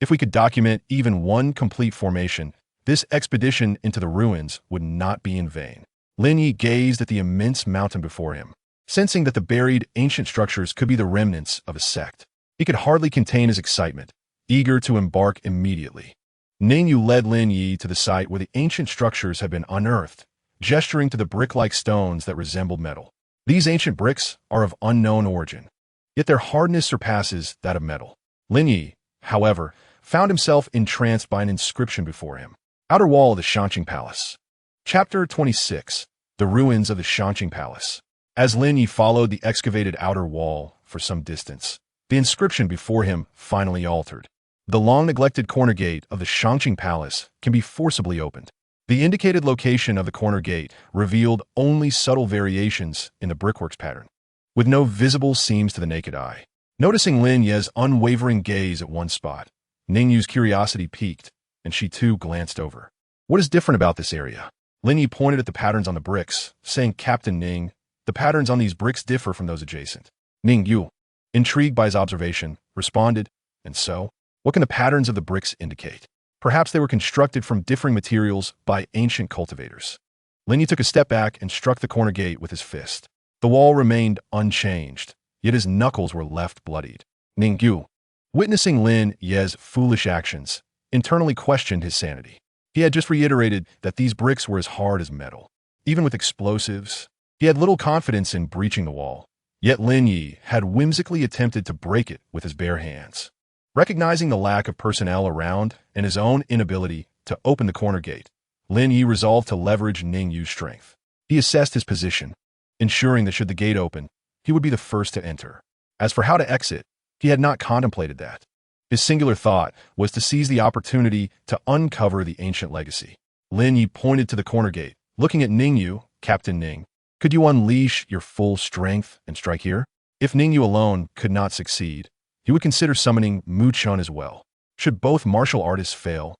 If we could document even one complete formation, this expedition into the ruins would not be in vain. Lin Ye gazed at the immense mountain before him, sensing that the buried ancient structures could be the remnants of a sect. He could hardly contain his excitement, eager to embark immediately. Ningyu led Lin Ye to the site where the ancient structures had been unearthed, gesturing to the brick-like stones that resembled metal. These ancient bricks are of unknown origin, yet their hardness surpasses that of metal. Lin Ye, however, found himself entranced by an inscription before him. Outer wall of the Shanqing Palace. Chapter 26. The Ruins of the Shanqing Palace. As Lin Ye followed the excavated outer wall for some distance, the inscription before him finally altered. The long-neglected corner gate of the Shanqing Palace can be forcibly opened. The indicated location of the corner gate revealed only subtle variations in the brickwork's pattern, with no visible seams to the naked eye. Noticing Lin Ye's unwavering gaze at one spot, Ningyu's curiosity piqued, and she too glanced over. What is different about this area? Lin Ye pointed at the patterns on the bricks, saying, "Captain Ning, the patterns on these bricks differ from those adjacent." Ningyu, intrigued by his observation, responded, "And so? What can the patterns of the bricks indicate? Perhaps they were constructed from differing materials by ancient cultivators." Lin Ye took a step back and struck the corner gate with his fist. The wall remained unchanged, yet his knuckles were left bloodied. Ningyu, witnessing Lin Ye's foolish actions, internally questioned his sanity. He had just reiterated that these bricks were as hard as metal. Even with explosives, he had little confidence in breaching the wall. Yet Lin Ye had whimsically attempted to break it with his bare hands. Recognizing the lack of personnel around and his own inability to open the corner gate, Lin Ye resolved to leverage Ningyu's strength. He assessed his position, ensuring that should the gate open, he would be the first to enter. As for how to exit, he had not contemplated that. His singular thought was to seize the opportunity to uncover the ancient legacy. Lin Ye pointed to the corner gate, looking at Ningyu. "Captain Ning, could you unleash your full strength and strike here?" If Ningyu alone could not succeed, he would consider summoning Mu Chun as well. Should both martial artists fail,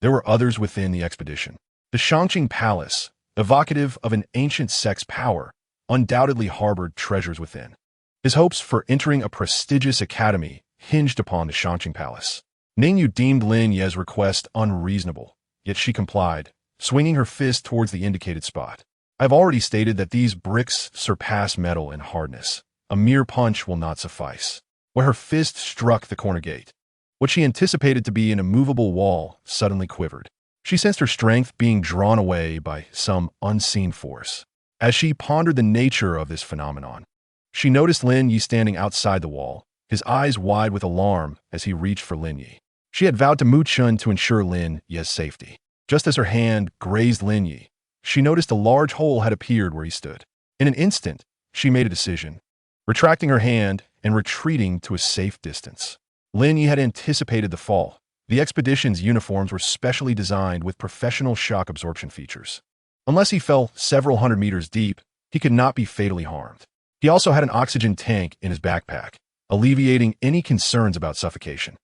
there were others within the expedition. The Shanqing Palace, evocative of an ancient sect's power, undoubtedly harbored treasures within. His hopes for entering a prestigious academy hinged upon the Shanqing Palace. Ningyu deemed Lin Ye's request unreasonable, yet she complied, swinging her fist towards the indicated spot. "I've already stated that these bricks surpass metal in hardness. A mere punch will not suffice." Where her fist struck the corner gate, what she anticipated to be an immovable wall suddenly quivered. She sensed her strength being drawn away by some unseen force. As she pondered the nature of this phenomenon, she noticed Lin Ye standing outside the wall, his eyes wide with alarm as he reached for Lin Ye. She had vowed to Mu Chun to ensure Lin Ye's safety. Just as her hand grazed Lin Ye, she noticed a large hole had appeared where he stood. In an instant, she made a decision, retracting her hand and retreating to a safe distance. Lin Ye had anticipated the fall. The expedition's uniforms were specially designed with professional shock absorption features. Unless he fell several hundred meters deep, he could not be fatally harmed. He also had an oxygen tank in his backpack, alleviating any concerns about suffocation.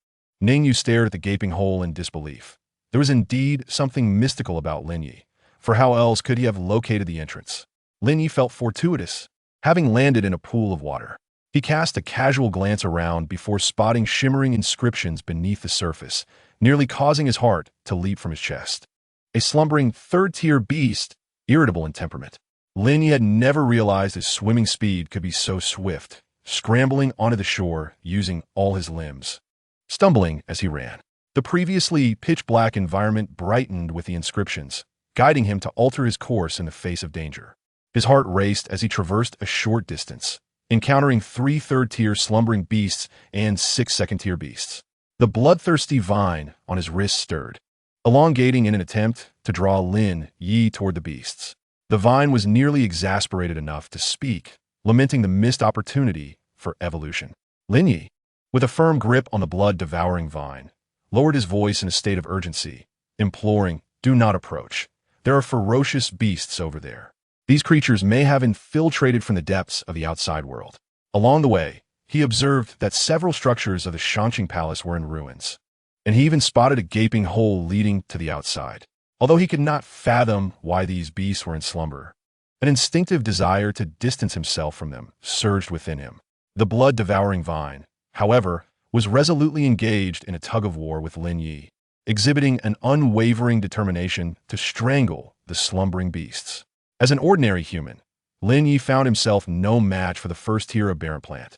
Ningyu stared at the gaping hole in disbelief. There was indeed something mystical about Lin Ye, for how else could he have located the entrance? Lin Ye felt fortuitous, having landed in a pool of water. He cast a casual glance around before spotting shimmering inscriptions beneath the surface, nearly causing his heart to leap from his chest. A slumbering third-tier beast, irritable in temperament. Lin Ye had never realized his swimming speed could be so swift, scrambling onto the shore using all his limbs, stumbling as he ran. The previously pitch-black environment brightened with the inscriptions, guiding him to alter his course in the face of danger. His heart raced as he traversed a short distance, encountering 3 third-tier slumbering beasts and 6 second-tier beasts. The bloodthirsty vine on his wrist stirred, elongating in an attempt to draw Lin Ye toward the beasts. The vine was nearly exasperated enough to speak, lamenting the missed opportunity for evolution. Lin Ye, with a firm grip on the blood-devouring vine, lowered his voice in a state of urgency, imploring, "Do not approach. There are ferocious beasts over there. These creatures may have infiltrated from the depths of the outside world." Along the way, he observed that several structures of the Shanqing Palace were in ruins, and he even spotted a gaping hole leading to the outside. Although he could not fathom why these beasts were in slumber, an instinctive desire to distance himself from them surged within him. The blood-devouring vine, however, was resolutely engaged in a tug-of-war with Lin Ye, exhibiting an unwavering determination to strangle the slumbering beasts. As an ordinary human, Lin Ye found himself no match for the first tier of barren plant,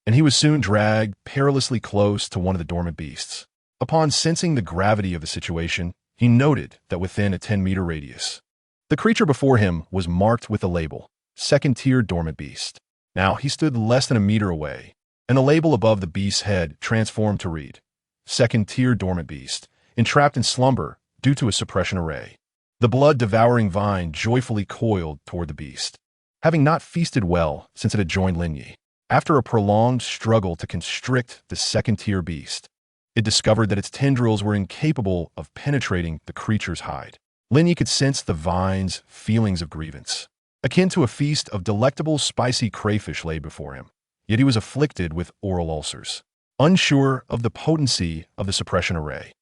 and he was soon dragged perilously close to one of the dormant beasts. Upon sensing the gravity of the situation, he noted that within a 10-meter radius, the creature before him was marked with the label, second-tier dormant beast. Now he stood less than a meter away, and the label above the beast's head transformed to read, second-tier dormant beast, entrapped in slumber due to a suppression array. The blood-devouring vine joyfully coiled toward the beast, having not feasted well since it had joined Lin Ye. After a prolonged struggle to constrict the second-tier beast, it discovered that its tendrils were incapable of penetrating the creature's hide. Lin Ye could sense the vine's feelings of grievance, akin to a feast of delectable spicy crayfish laid before him. Yet he was afflicted with oral ulcers. Unsure of the potency of the suppression array,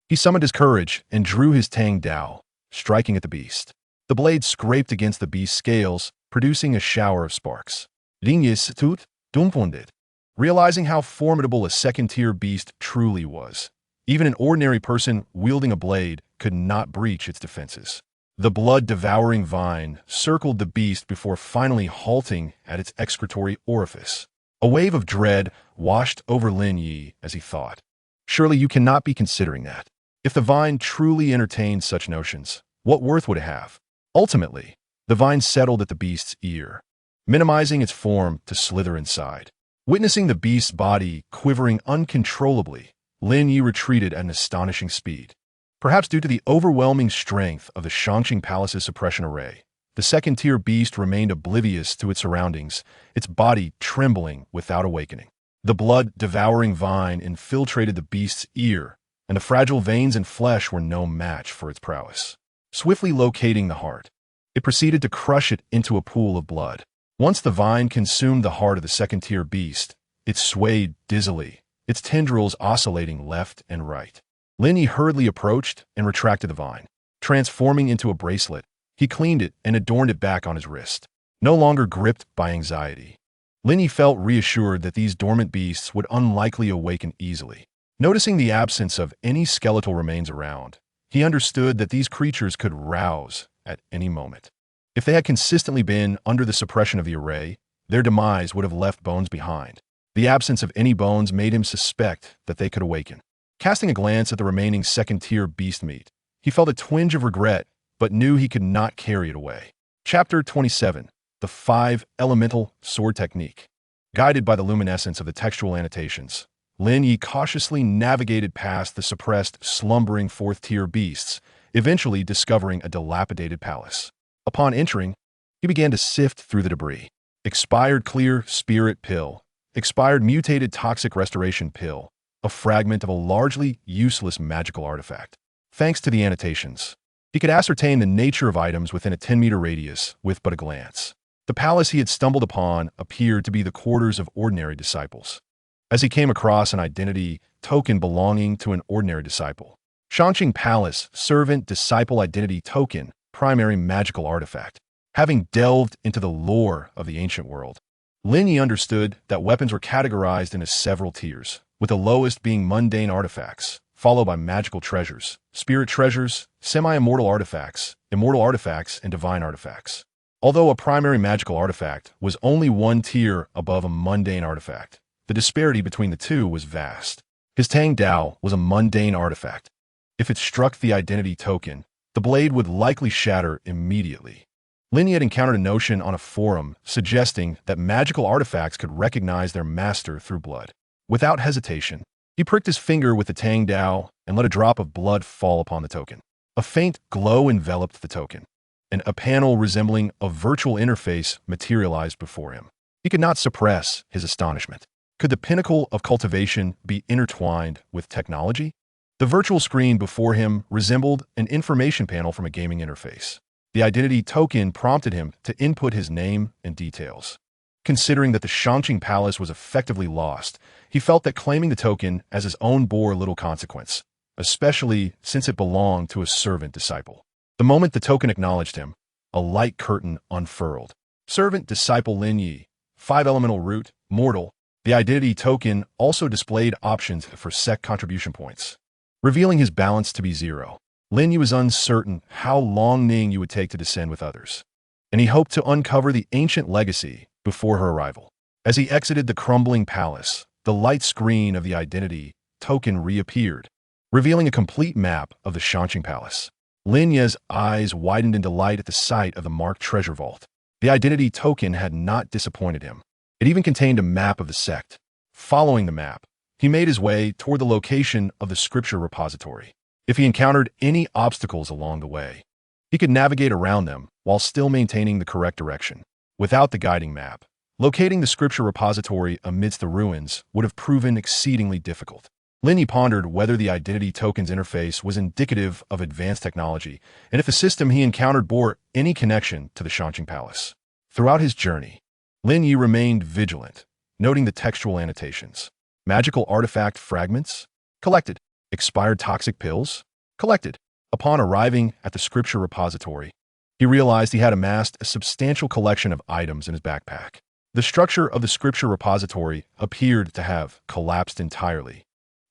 he summoned his courage and drew his tang dao, striking at the beast. The blade scraped against the beast's scales, producing a shower of sparks. Lin Ye stood dumbfounded, realizing how formidable a second-tier beast truly was. Even an ordinary person wielding a blade could not breach its defenses. The blood-devouring vine circled the beast before finally halting at its excretory orifice. A wave of dread washed over Lin Ye as he thought, surely you cannot be considering that. If the vine truly entertained such notions, what worth would it have? Ultimately, the vine settled at the beast's ear, minimizing its form to slither inside. Witnessing the beast's body quivering uncontrollably, Lin Ye retreated at an astonishing speed. Perhaps due to the overwhelming strength of the Shangqing Palace's suppression array, the second-tier beast remained oblivious to its surroundings, its body trembling without awakening. The blood-devouring vine infiltrated the beast's ear, and the fragile veins and flesh were no match for its prowess. Swiftly locating the heart, it proceeded to crush it into a pool of blood. Once the vine consumed the heart of the second-tier beast, it swayed dizzily, its tendrils oscillating left and right. Lin Ye hurriedly approached and retracted the vine. Transforming into a bracelet, he cleaned it and adorned it back on his wrist. No longer gripped by anxiety, Lin Ye felt reassured that these dormant beasts would unlikely awaken easily. Noticing the absence of any skeletal remains around, he understood that these creatures could rouse at any moment. If they had consistently been under the suppression of the array, their demise would have left bones behind. The absence of any bones made him suspect that they could awaken. Casting a glance at the remaining second-tier beast meat, he felt a twinge of regret, but knew he could not carry it away. Chapter 27. The 5 Elemental Sword Technique. Guided by the luminescence of the textual annotations, Lin Ye cautiously navigated past the suppressed, slumbering 4th-tier beasts, eventually discovering a dilapidated palace. Upon entering, he began to sift through the debris. Expired clear spirit pill, expired mutated toxic restoration pill, a fragment of a largely useless magical artifact. Thanks to the annotations, he could ascertain the nature of items within a 10-meter radius with but a glance. The palace he had stumbled upon appeared to be the quarters of ordinary disciples. As he came across an identity token belonging to an ordinary disciple. Shangqing Palace Servant Disciple Identity Token, primary magical artifact. Having delved into the lore of the ancient world, Lin Ye understood that weapons were categorized into several tiers, with the lowest being mundane artifacts, followed by magical treasures, spirit treasures, semi-immortal artifacts, immortal artifacts, and divine artifacts. Although a primary magical artifact was only one tier above a mundane artifact, the disparity between the two was vast. His Tang Dao was a mundane artifact. If it struck the identity token, the blade would likely shatter immediately. Lin Ye had encountered a notion on a forum suggesting that magical artifacts could recognize their master through blood. Without hesitation, he pricked his finger with the Tang Dao and let a drop of blood fall upon the token. A faint glow enveloped the token, and a panel resembling a virtual interface materialized before him. He could not suppress his astonishment. Could the pinnacle of cultivation be intertwined with technology? The virtual screen before him resembled an information panel from a gaming interface. The identity token prompted him to input his name and details. Considering that the Shangqing Palace was effectively lost, he felt that claiming the token as his own bore little consequence, especially since it belonged to a servant disciple. The moment the token acknowledged him, a light curtain unfurled. Servant Disciple Lin Ye, 5 elemental root, mortal. The identity token also displayed options for sect contribution points, revealing his balance to be 0. Lin Ye was uncertain how long Ning Ye would take to descend with others, and he hoped to uncover the ancient legacy before her arrival. As he exited the crumbling palace, the light screen of the identity token reappeared, revealing a complete map of the Shanqing Palace. Lin Ye's eyes widened in delight at the sight of the marked treasure vault. The identity token had not disappointed him. It even contained a map of the sect. Following the map, he made his way toward the location of the scripture repository. If he encountered any obstacles along the way, he could navigate around them while still maintaining the correct direction. Without the guiding map, locating the scripture repository amidst the ruins would have proven exceedingly difficult. Lin Ye pondered whether the identity token's interface was indicative of advanced technology, and if the system he encountered bore any connection to the Shanqing Palace. Throughout his journey, Lin Ye remained vigilant, noting the textual annotations. Magical artifact fragments? Collected. Expired toxic pills? Collected. Upon arriving at the scripture repository, he realized he had amassed a substantial collection of items in his backpack. The structure of the scripture repository appeared to have collapsed entirely,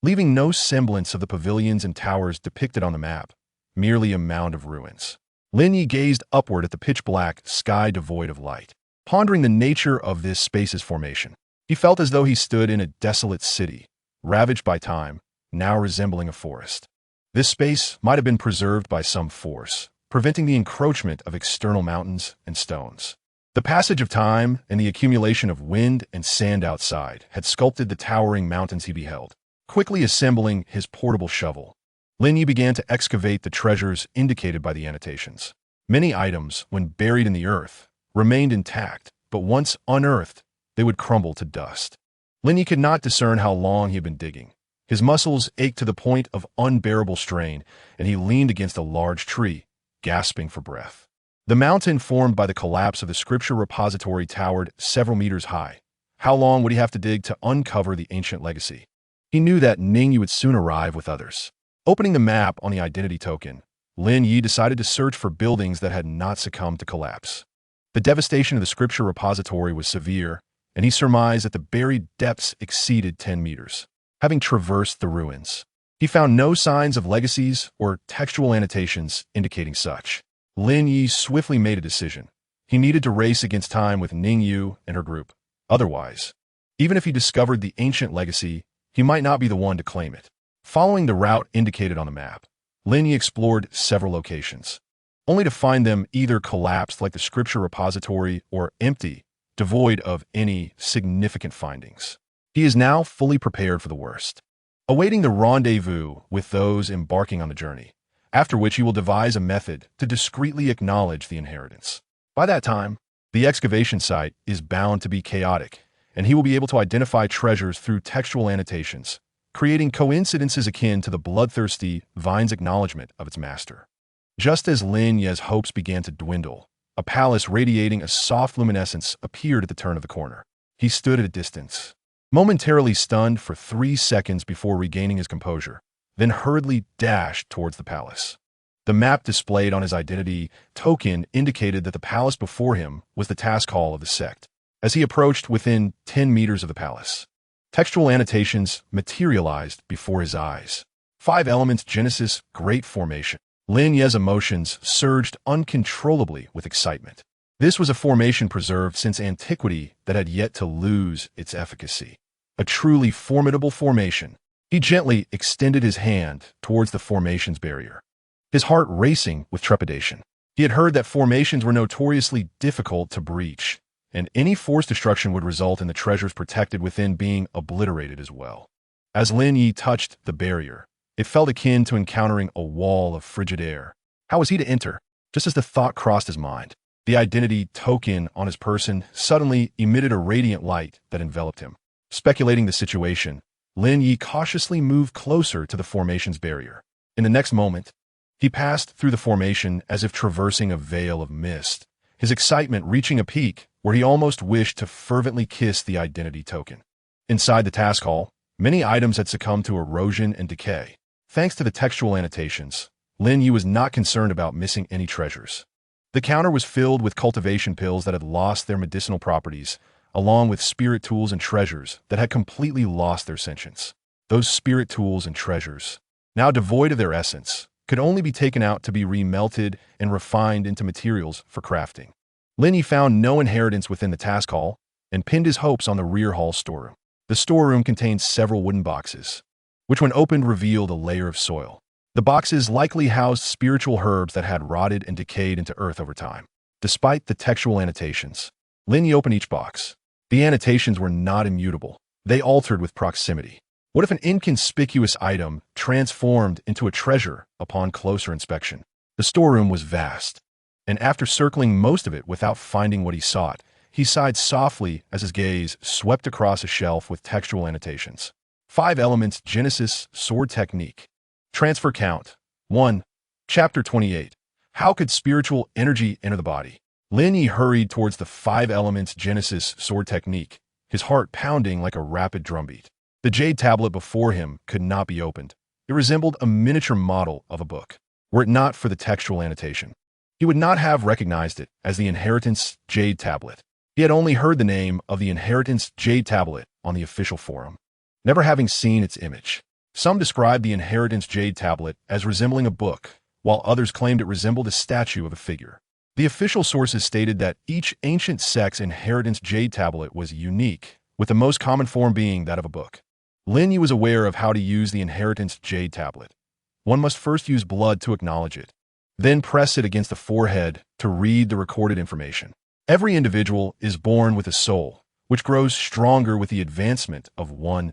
leaving no semblance of the pavilions and towers depicted on the map, merely a mound of ruins. Lin Ye gazed upward at the pitch-black sky devoid of light, pondering the nature of this space's formation. He felt as though he stood in a desolate city, ravaged by time, now resembling a forest. This space might have been preserved by some force, preventing the encroachment of external mountains and stones. The passage of time and the accumulation of wind and sand outside had sculpted the towering mountains he beheld. Quickly assembling his portable shovel, Lin Ye began to excavate the treasures indicated by the annotations. Many items, when buried in the earth, remained intact, but once unearthed, they would crumble to dust. Lin Ye could not discern how long he had been digging. His muscles ached to the point of unbearable strain, and he leaned against a large tree, gasping for breath. The mountain formed by the collapse of the scripture repository towered several meters high. How long would he have to dig to uncover the ancient legacy? He knew that Ning Ye would soon arrive with others. Opening the map on the identity token, Lin Ye decided to search for buildings that had not succumbed to collapse. The devastation of the scripture repository was severe, and he surmised that the buried depths exceeded 10 meters. Having traversed the ruins, he found no signs of legacies or textual annotations indicating such. Lin Ye swiftly made a decision. He needed to race against time with Ning Ye and her group. Otherwise, even if he discovered the ancient legacy, he might not be the one to claim it. Following the route indicated on the map, Lin Ye explored several locations, only to find them either collapsed like the scripture repository or empty, devoid of any significant findings. He is now fully prepared for the worst, awaiting the rendezvous with those embarking on the journey, after which he will devise a method to discreetly acknowledge the inheritance. By that time, the excavation site is bound to be chaotic, and he will be able to identify treasures through textual annotations, creating coincidences akin to the bloodthirsty vine's acknowledgement of its master. Just as Lin Ye's hopes began to dwindle, a palace radiating a soft luminescence appeared at the turn of the corner. He stood at a distance, momentarily stunned for 3 seconds before regaining his composure, then hurriedly dashed towards the palace. The map displayed on his identity token indicated that the palace before him was the task hall of the sect. As he approached within 10 meters of the palace, textual annotations materialized before his eyes. 5 elements Genesis, Great Formation. Lin Ye's emotions surged uncontrollably with excitement. This was a formation preserved since antiquity that had yet to lose its efficacy. A truly formidable formation. He gently extended his hand towards the formation's barrier, his heart racing with trepidation. He had heard that formations were notoriously difficult to breach, and any forced destruction would result in the treasures protected within being obliterated as well. As Lin Ye touched the barrier, it felt akin to encountering a wall of frigid air. How was he to enter? Just as the thought crossed his mind, the identity token on his person suddenly emitted a radiant light that enveloped him. Speculating the situation, Lin Ye cautiously moved closer to the formation's barrier. In the next moment, he passed through the formation as if traversing a veil of mist, his excitement reaching a peak where he almost wished to fervently kiss the identity token. Inside the task hall, many items had succumbed to erosion and decay. Thanks to the textual annotations, Lin Ye was not concerned about missing any treasures. The counter was filled with cultivation pills that had lost their medicinal properties, along with spirit tools and treasures that had completely lost their sentience. Those spirit tools and treasures, now devoid of their essence, could only be taken out to be remelted and refined into materials for crafting. Lin Ye found no inheritance within the task hall and pinned his hopes on the rear hall storeroom. The storeroom contained several wooden boxes, which when opened revealed a layer of soil. The boxes likely housed spiritual herbs that had rotted and decayed into earth over time. Despite the textual annotations, Lin Ye opened each box. The annotations were not immutable. They altered with proximity. What if an inconspicuous item transformed into a treasure upon closer inspection? The storeroom was vast, and after circling most of it without finding what he sought, he sighed softly as his gaze swept across a shelf with textual annotations. 5 elements Genesis sword technique. Transfer count. 1. Chapter 28. How could spiritual energy enter the body? Lin Ye hurried towards the 5 elements Genesis sword technique, his heart pounding like a rapid drumbeat. The jade tablet before him could not be opened. It resembled a miniature model of a book. Were it not for the textual annotation, he would not have recognized it as the Inheritance Jade Tablet. He had only heard the name of the Inheritance Jade Tablet on the official forum, never having seen its image. Some described the Inheritance Jade Tablet as resembling a book, while others claimed it resembled a statue of a figure. The official sources stated that each ancient sect's Inheritance Jade Tablet was unique, with the most common form being that of a book. Lin Ye was aware of how to use the Inheritance Jade Tablet. One must first use blood to acknowledge it, then press it against the forehead to read the recorded information. Every individual is born with a soul, which grows stronger with the advancement of one's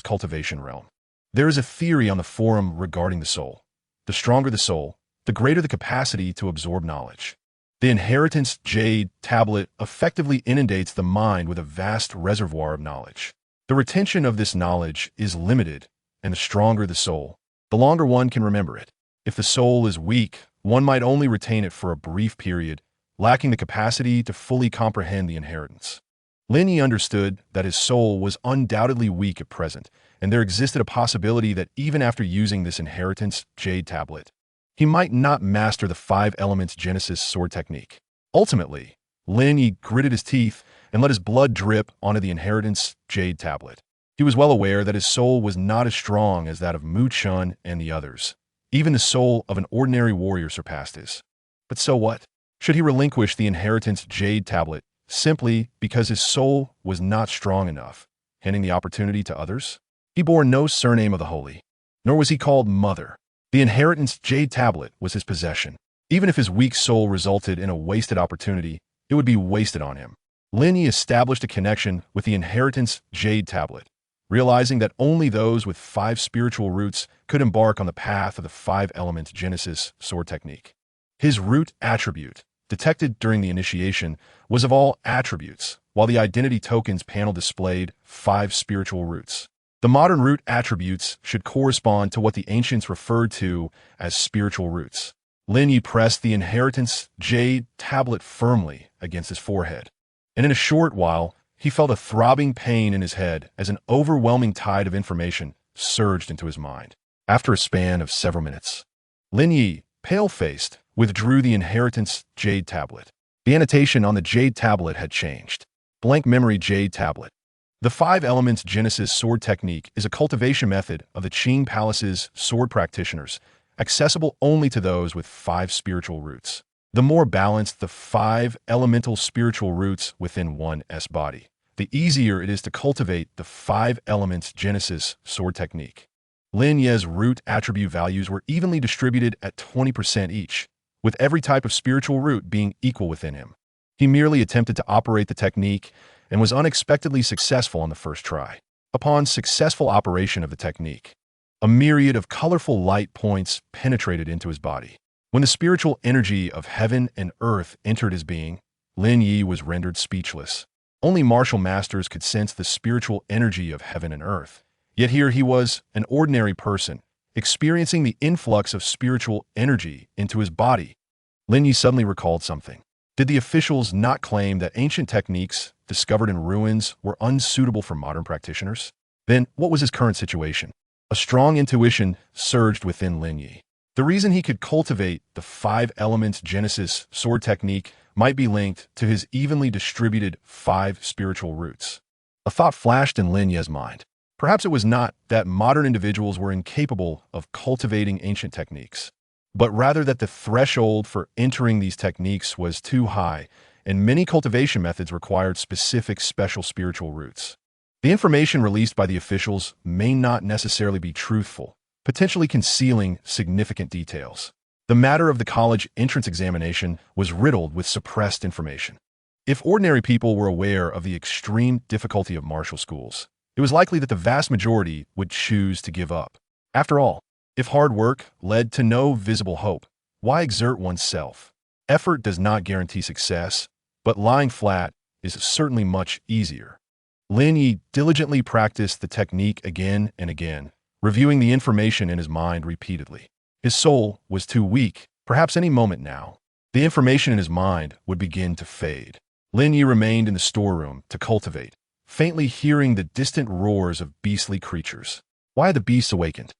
cultivation realm. There is a theory on the forum regarding the soul. The stronger the soul, the greater the capacity to absorb knowledge. The Inheritance Jade Tablet effectively inundates the mind with a vast reservoir of knowledge. The retention of this knowledge is limited, and the stronger the soul, the longer one can remember it. If the soul is weak, one might only retain it for a brief period, lacking the capacity to fully comprehend the inheritance. Lin Ye understood that his soul was undoubtedly weak at present, and there existed a possibility that even after using this Inheritance Jade Tablet, he might not master the 5 elements Genesis sword technique. Ultimately, Lin Ye gritted his teeth and let his blood drip onto the Inheritance Jade Tablet. He was well aware that his soul was not as strong as that of Mu Chun and the others. Even the soul of an ordinary warrior surpassed his. But so what? Should he relinquish the Inheritance Jade Tablet simply because his soul was not strong enough, handing the opportunity to others? He bore no surname of the holy, nor was he called Mother. The Inheritance Jade Tablet was his possession. Even if his weak soul resulted in a wasted opportunity, it would be wasted on him. Lin Ye established a connection with the Inheritance Jade Tablet, realizing that only those with 5 spiritual roots could embark on the path of the 5 elements Genesis sword technique. His root attribute, detected during the initiation, was of all attributes, while the identity tokens panel displayed 5 spiritual roots. The modern root attributes should correspond to what the ancients referred to as spiritual roots. Lin Ye pressed the Inheritance Jade Tablet firmly against his forehead, and in a short while, he felt a throbbing pain in his head as an overwhelming tide of information surged into his mind. After a span of several minutes, Lin Ye, pale-faced, withdrew the Inheritance Jade Tablet. The annotation on the Jade Tablet had changed. Blank Memory Jade Tablet. The 5 elements Genesis sword technique is a cultivation method of the Qing Palace's sword practitioners, accessible only to those with 5 spiritual roots. The more balanced the 5 elemental spiritual roots within one's body, the easier it is to cultivate the 5 elements Genesis sword technique. Lin Ye's root attribute values were evenly distributed at 20% each, with every type of spiritual root being equal within him. He merely attempted to operate the technique and was unexpectedly successful on the first try. Upon successful operation of the technique, a myriad of colorful light points penetrated into his body. When the spiritual energy of heaven and earth entered his being, Lin Ye was rendered speechless. Only martial masters could sense the spiritual energy of heaven and earth. Yet here he was, an ordinary person, experiencing the influx of spiritual energy into his body. Lin Ye suddenly recalled something. Did the officials not claim that ancient techniques discovered in ruins were unsuitable for modern practitioners? Then what was his current situation? A strong intuition surged within Lin Ye. The reason he could cultivate the 5 elements Genesis sword technique might be linked to his evenly distributed 5 spiritual roots. A thought flashed in Lin Ye's mind. Perhaps it was not that modern individuals were incapable of cultivating ancient techniques, but rather that the threshold for entering these techniques was too high, and many cultivation methods required specific special spiritual roots. The information released by the officials may not necessarily be truthful, potentially concealing significant details. The matter of the college entrance examination was riddled with suppressed information. If ordinary people were aware of the extreme difficulty of martial schools, it was likely that the vast majority would choose to give up. After all, if hard work led to no visible hope, why exert oneself? Effort does not guarantee success, but lying flat is certainly much easier. Lin Ye diligently practiced the technique again and again, reviewing the information in his mind repeatedly. His soul was too weak. Perhaps any moment now, the information in his mind would begin to fade. Lin Ye remained in the storeroom to cultivate, faintly hearing the distant roars of beastly creatures. Why had the beasts awakened?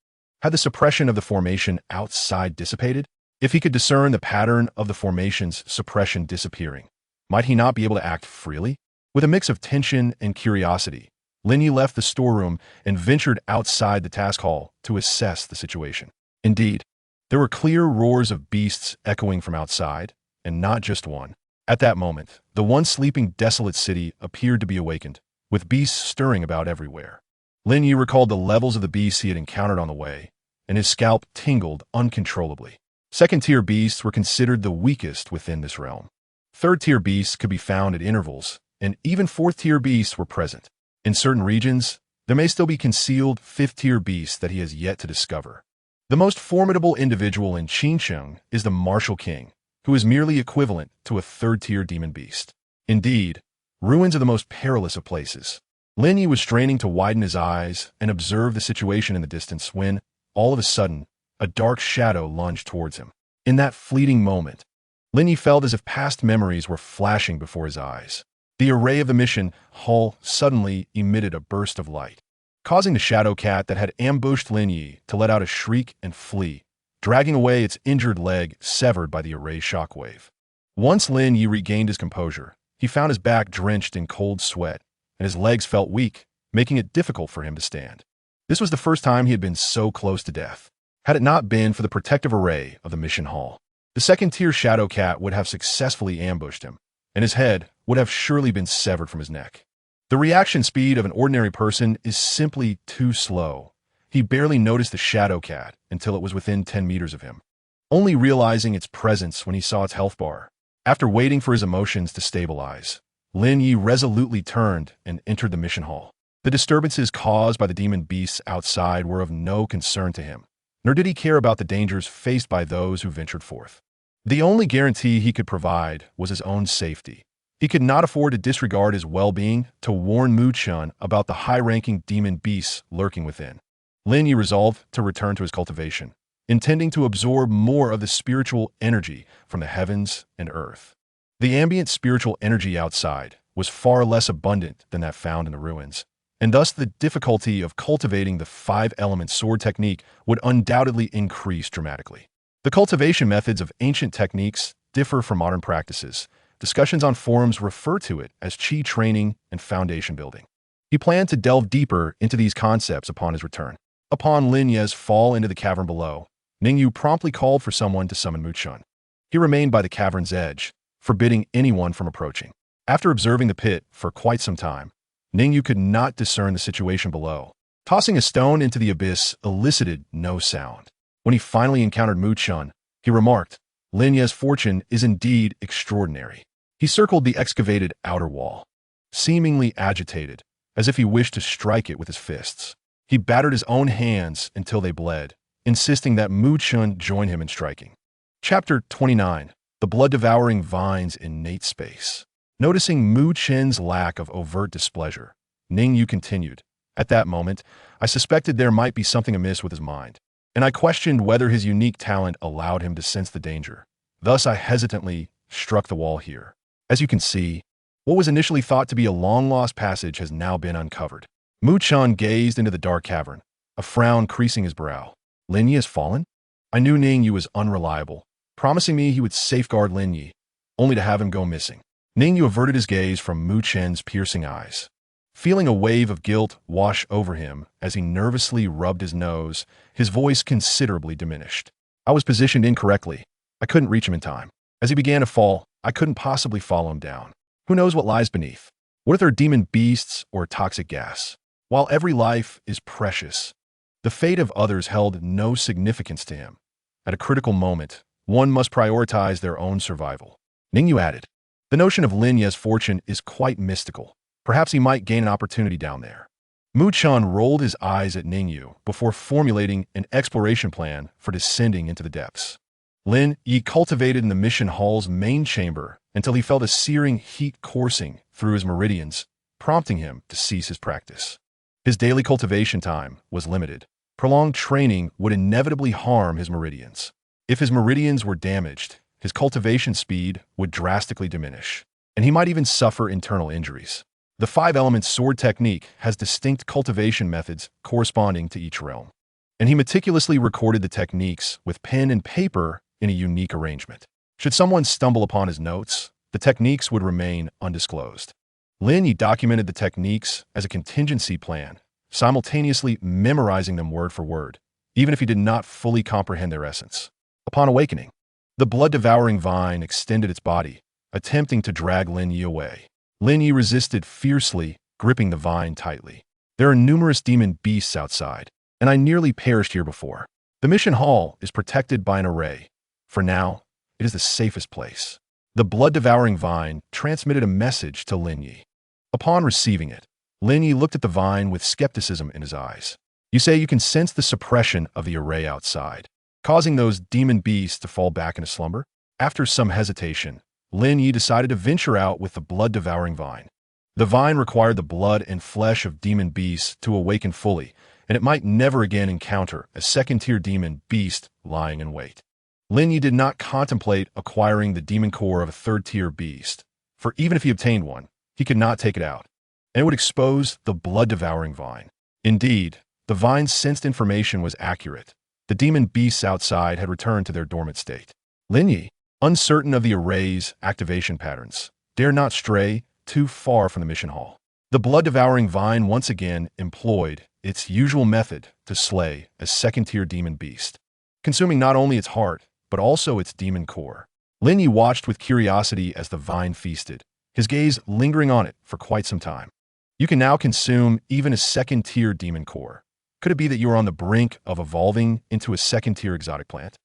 Had the suppression of the formation outside dissipated? If he could discern the pattern of the formation's suppression disappearing, might he not be able to act freely? With a mix of tension and curiosity, Lin Ye left the storeroom and ventured outside the task hall to assess the situation. Indeed, there were clear roars of beasts echoing from outside, and not just one. At that moment, the once sleeping desolate city appeared to be awakened, with beasts stirring about everywhere. Lin Ye recalled the levels of the beasts he had encountered on the way, and his scalp tingled uncontrollably. Second-tier beasts were considered the weakest within this realm. Third-tier beasts could be found at intervals, and even fourth-tier beasts were present. In certain regions, there may still be concealed fifth-tier beasts that he has yet to discover. The most formidable individual in Qinsheng is the Martial King, who is merely equivalent to a third-tier demon beast. Indeed, ruins are the most perilous of places. Lin Ye was straining to widen his eyes and observe the situation in the distance when, all of a sudden, a dark shadow lunged towards him. In that fleeting moment, Lin Ye felt as if past memories were flashing before his eyes. The array of the mission hall suddenly emitted a burst of light, causing the shadow cat that had ambushed Lin Ye to let out a shriek and flee, dragging away its injured leg severed by the array shockwave. Once Lin Ye regained his composure, he found his back drenched in cold sweat, and his legs felt weak, making it difficult for him to stand. This was the first time he had been so close to death. Had it not been for the protective array of the mission hall, the second-tier shadow cat would have successfully ambushed him, and his head would have surely been severed from his neck. The reaction speed of an ordinary person is simply too slow. He barely noticed the shadow cat until it was within 10 meters of him, only realizing its presence when he saw its health bar. After waiting for his emotions to stabilize, Lin Ye resolutely turned and entered the mission hall. The disturbances caused by the demon beasts outside were of no concern to him, nor did he care about the dangers faced by those who ventured forth. The only guarantee he could provide was his own safety. He could not afford to disregard his well-being to warn Mu-chun about the high-ranking demon beasts lurking within. Lin Ye resolved to return to his cultivation, intending to absorb more of the spiritual energy from the heavens and earth. The ambient spiritual energy outside was far less abundant than that found in the ruins, and thus the difficulty of cultivating the 5-element sword technique would undoubtedly increase dramatically. The cultivation methods of ancient techniques differ from modern practices. Discussions on forums refer to it as qi training and foundation building. He planned to delve deeper into these concepts upon his return. Upon Lin Ye's fall into the cavern below, Ningyu promptly called for someone to summon Mu-chun. He remained by the cavern's edge, forbidding anyone from approaching. After observing the pit for quite some time, Ningyu could not discern the situation below. Tossing a stone into the abyss elicited no sound. When he finally encountered Mu-chun, he remarked, "Lin Ye's fortune is indeed extraordinary." He circled the excavated outer wall, seemingly agitated, as if he wished to strike it with his fists. He battered his own hands until they bled, insisting that Mu-chun join him in striking. Chapter 29. The Blood-Devouring Vine's Innate Space. Noticing Mu-chun's lack of overt displeasure, Ningyu continued, "At that moment, I suspected there might be something amiss with his mind, and I questioned whether his unique talent allowed him to sense the danger. Thus I hesitantly struck the wall here. As you can see, what was initially thought to be a long-lost passage has now been uncovered." Mu-chun gazed into the dark cavern, a frown creasing his brow. "Lin Ye has fallen?" I knew Ning Ye was unreliable, promising me he would safeguard Lin Ye, only to have him go missing. Ning Ye averted his gaze from Mu Chen's piercing eyes. Feeling a wave of guilt wash over him as he nervously rubbed his nose, his voice considerably diminished. I was positioned incorrectly. I couldn't reach him in time. As he began to fall, I couldn't possibly follow him down. Who knows what lies beneath? What if there are demon beasts or toxic gas? While every life is precious, the fate of others held no significance to him. At a critical moment, one must prioritize their own survival. Ning Ye added, the notion of Lin Ye's fortune is quite mystical. Perhaps he might gain an opportunity down there. Mu Chen rolled his eyes at Ning Ye before formulating an exploration plan for descending into the depths. Lin Ye cultivated in the mission hall's main chamber until he felt a searing heat coursing through his meridians, prompting him to cease his practice. His daily cultivation time was limited. Prolonged training would inevitably harm his meridians. If his meridians were damaged, his cultivation speed would drastically diminish, and he might even suffer internal injuries. The 5-element sword technique has distinct cultivation methods corresponding to each realm, and he meticulously recorded the techniques with pen and paper in a unique arrangement. Should someone stumble upon his notes, the techniques would remain undisclosed. Lin Ye documented the techniques as a contingency plan, simultaneously memorizing them word for word, even if he did not fully comprehend their essence. Upon awakening, the blood-devouring vine extended its body, attempting to drag Lin Ye away. Lin Ye resisted fiercely, gripping the vine tightly. There are numerous demon beasts outside, and I nearly perished here before. The mission hall is protected by an array. For now, it is the safest place. The blood-devouring vine transmitted a message to Lin Ye. Upon receiving it, Lin Ye looked at the vine with skepticism in his eyes. You say you can sense the suppression of the array outside, causing those demon beasts to fall back into slumber? After some hesitation, Lin Ye decided to venture out with the blood-devouring vine. The vine required the blood and flesh of demon beasts to awaken fully, and it might never again encounter a second-tier demon beast lying in wait. Lin Ye did not contemplate acquiring the demon core of a third-tier beast, for even if he obtained one, he could not take it out, and it would expose the blood-devouring vine. Indeed, the vine sensed information was accurate. The demon beasts outside had returned to their dormant state. Lin Ye, uncertain of the array's activation patterns, dared not stray too far from the mission hall. The blood-devouring vine once again employed its usual method to slay a second-tier demon beast, consuming not only its heart, but also its demon core. Lin Ye watched with curiosity as the vine feasted, his gaze lingering on it for quite some time. You can now consume even a second-tier demon core. Could it be that you are on the brink of evolving into a second-tier exotic plant?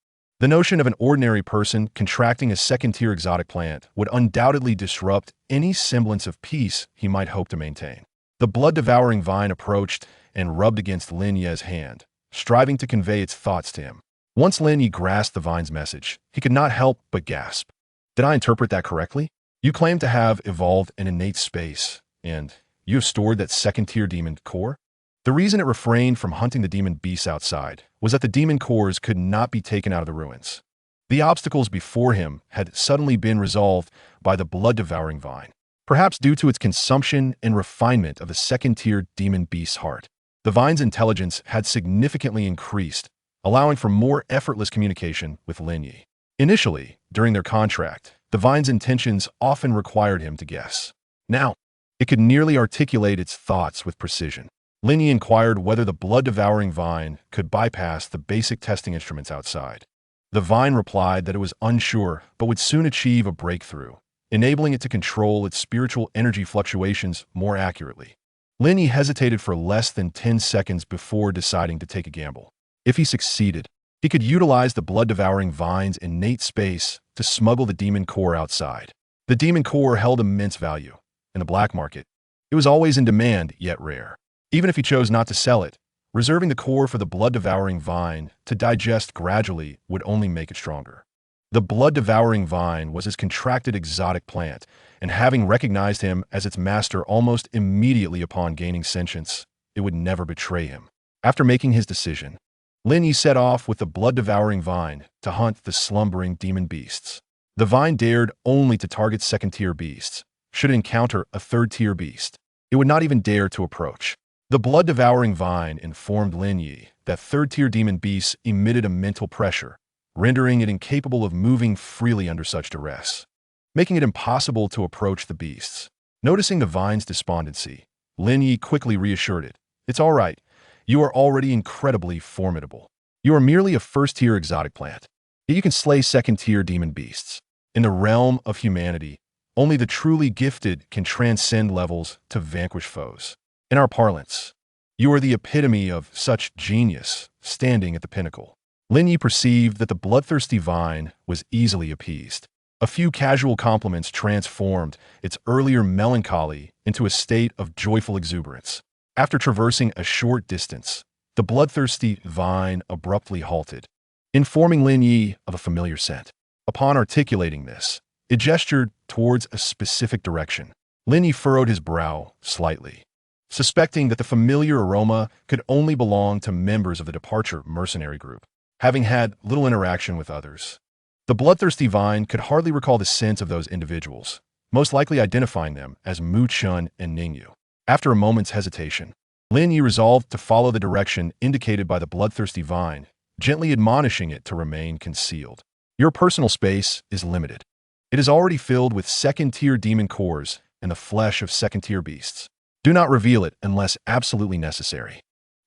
The notion of an ordinary person contracting a second-tier exotic plant would undoubtedly disrupt any semblance of peace he might hope to maintain. The blood-devouring vine approached and rubbed against Lin Ye's hand, striving to convey its thoughts to him. Once Lin Ye grasped the vine's message, he could not help but gasp. Did I interpret that correctly? You claim to have evolved an innate space, and you have stored that second-tier demon core? The reason it refrained from hunting the demon beasts outside was that the demon cores could not be taken out of the ruins. The obstacles before him had suddenly been resolved by the blood-devouring vine, perhaps due to its consumption and refinement of the second-tier demon beast's heart. The vine's intelligence had significantly increased, allowing for more effortless communication with Lin Ye. Initially, during their contract, the vine's intentions often required him to guess. Now, it could nearly articulate its thoughts with precision. Lin Ye inquired whether the blood-devouring vine could bypass the basic testing instruments outside. The vine replied that it was unsure, but would soon achieve a breakthrough, enabling it to control its spiritual energy fluctuations more accurately. Lin Ye hesitated for less than 10 seconds before deciding to take a gamble. If he succeeded, he could utilize the blood-devouring vine's innate space to smuggle the demon core outside. The demon core held immense value. In the black market, it was always in demand, yet rare. Even if he chose not to sell it, reserving the core for the blood-devouring vine to digest gradually would only make it stronger. The blood-devouring vine was his contracted exotic plant, and having recognized him as its master almost immediately upon gaining sentience, it would never betray him. After making his decision, Lin Ye set off with the blood-devouring vine to hunt the slumbering demon beasts. The vine dared only to target second-tier beasts. Should it encounter a third-tier beast, it would not even dare to approach. The blood-devouring vine informed Lin Ye that third-tier demon beasts emitted a mental pressure, rendering it incapable of moving freely under such duress, making it impossible to approach the beasts. Noticing the vine's despondency, Lin Ye quickly reassured it. "It's all right. You are already incredibly formidable. You are merely a first-tier exotic plant. Yet you can slay second-tier demon beasts. In the realm of humanity, only the truly gifted can transcend levels to vanquish foes. In our parlance, you are the epitome of such genius, standing at the pinnacle." Lin Ye perceived that the bloodthirsty vine was easily appeased. A few casual compliments transformed its earlier melancholy into a state of joyful exuberance. After traversing a short distance, the bloodthirsty vine abruptly halted, informing Lin Ye of a familiar scent. Upon articulating this, it gestured towards a specific direction. Lin Ye furrowed his brow slightly, suspecting that the familiar aroma could only belong to members of the departure mercenary group, having had little interaction with others. The bloodthirsty vine could hardly recall the scent of those individuals, most likely identifying them as Mu-chun and Ning Ye. After a moment's hesitation, Lin Ye resolved to follow the direction indicated by the bloodthirsty vine, gently admonishing it to remain concealed. "Your personal space is limited. It is already filled with second-tier demon cores and the flesh of second-tier beasts. Do not reveal it unless absolutely necessary."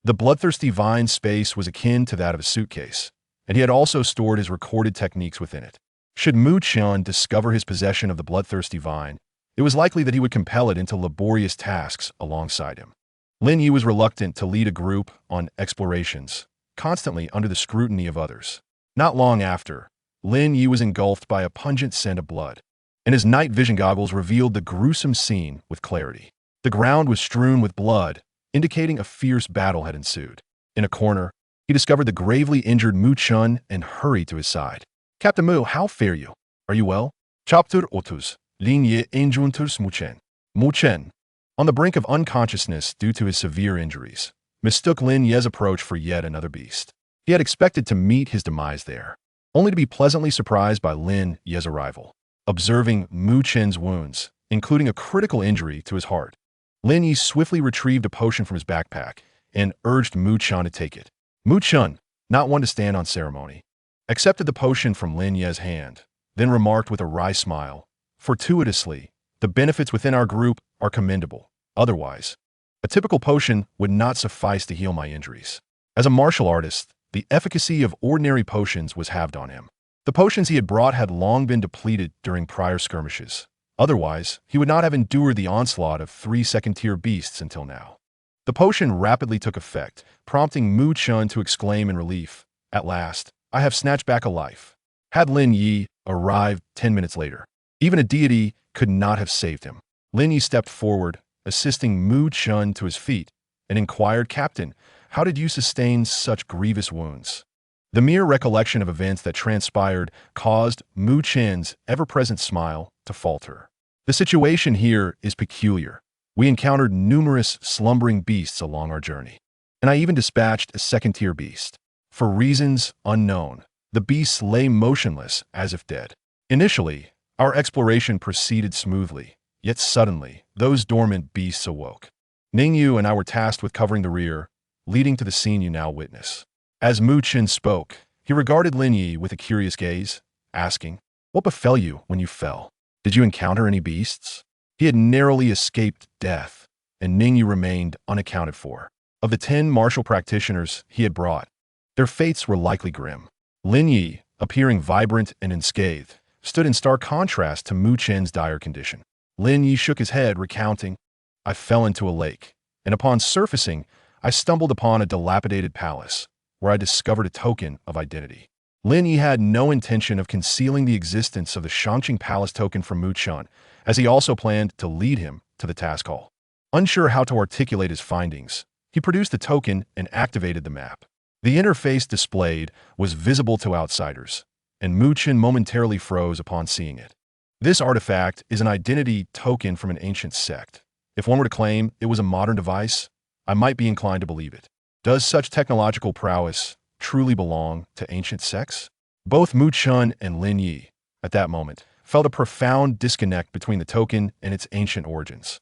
The bloodthirsty vine's space was akin to that of a suitcase, and he had also stored his recorded techniques within it. Should Mu-chun discover his possession of the bloodthirsty vine, it was likely that he would compel it into laborious tasks alongside him. Lin Ye was reluctant to lead a group on explorations, constantly under the scrutiny of others. Not long after, Lin Ye was engulfed by a pungent scent of blood, and his night vision goggles revealed the gruesome scene with clarity. The ground was strewn with blood, indicating a fierce battle had ensued. In a corner, he discovered the gravely injured Mu-chun and hurried to his side. "Captain Mu, how fare you? Are you well?" Chapter 30. Lin Ye encounters Mu-chun. Mu-chun, on the brink of unconsciousness due to his severe injuries, mistook Lin Ye's approach for yet another beast. He had expected to meet his demise there, only to be pleasantly surprised by Lin Ye's arrival. Observing Mu-chun's wounds, including a critical injury to his heart, Lin Ye swiftly retrieved a potion from his backpack and urged Mu-chun to take it. Mu-chun, not one to stand on ceremony, accepted the potion from Lin Ye's hand, then remarked with a wry smile, "Fortuitously, the benefits within our group are commendable. Otherwise, a typical potion would not suffice to heal my injuries." As a martial artist, the efficacy of ordinary potions was halved on him. The potions he had brought had long been depleted during prior skirmishes. Otherwise, he would not have endured the onslaught of 3 second-tier beasts until now. The potion rapidly took effect, prompting Mu-chun to exclaim in relief, "At last, I have snatched back a life." Had Lin Ye arrived 10 minutes later, even a deity could not have saved him. Lin Ye stepped forward, assisting Mu-chun to his feet, and inquired, "Captain, how did you sustain such grievous wounds?" The mere recollection of events that transpired caused Mu-chun's ever-present smile to falter. "The situation here is peculiar. We encountered numerous slumbering beasts along our journey, and I even dispatched a second-tier beast. For reasons unknown, the beasts lay motionless as if dead. Initially, our exploration proceeded smoothly, yet suddenly, those dormant beasts awoke. Ning Ye and I were tasked with covering the rear, leading to the scene you now witness." As Mu-chun spoke, he regarded Lin Ye with a curious gaze, asking, "What befell you when you fell? Did you encounter any beasts?" He had narrowly escaped death, and Ning Ye remained unaccounted for. Of the 10 martial practitioners he had brought, their fates were likely grim. Lin Ye, appearing vibrant and unscathed, stood in stark contrast to Mu-chun's dire condition. Lin Ye shook his head, recounting, "I fell into a lake, and upon surfacing, I stumbled upon a dilapidated palace, where I discovered a token of identity." Lin Ye had no intention of concealing the existence of the Shangqing Palace token from Mu-chun, as he also planned to lead him to the task hall. Unsure how to articulate his findings, he produced the token and activated the map. The interface displayed was visible to outsiders, and Mu-chun momentarily froze upon seeing it. This artifact is an identity token from an ancient sect. If one were to claim it was a modern device, I might be inclined to believe it. Does such technological prowess truly belong to ancient sects? Both Mu-chun and Lin Ye, at that moment, felt a profound disconnect between the token and its ancient origins.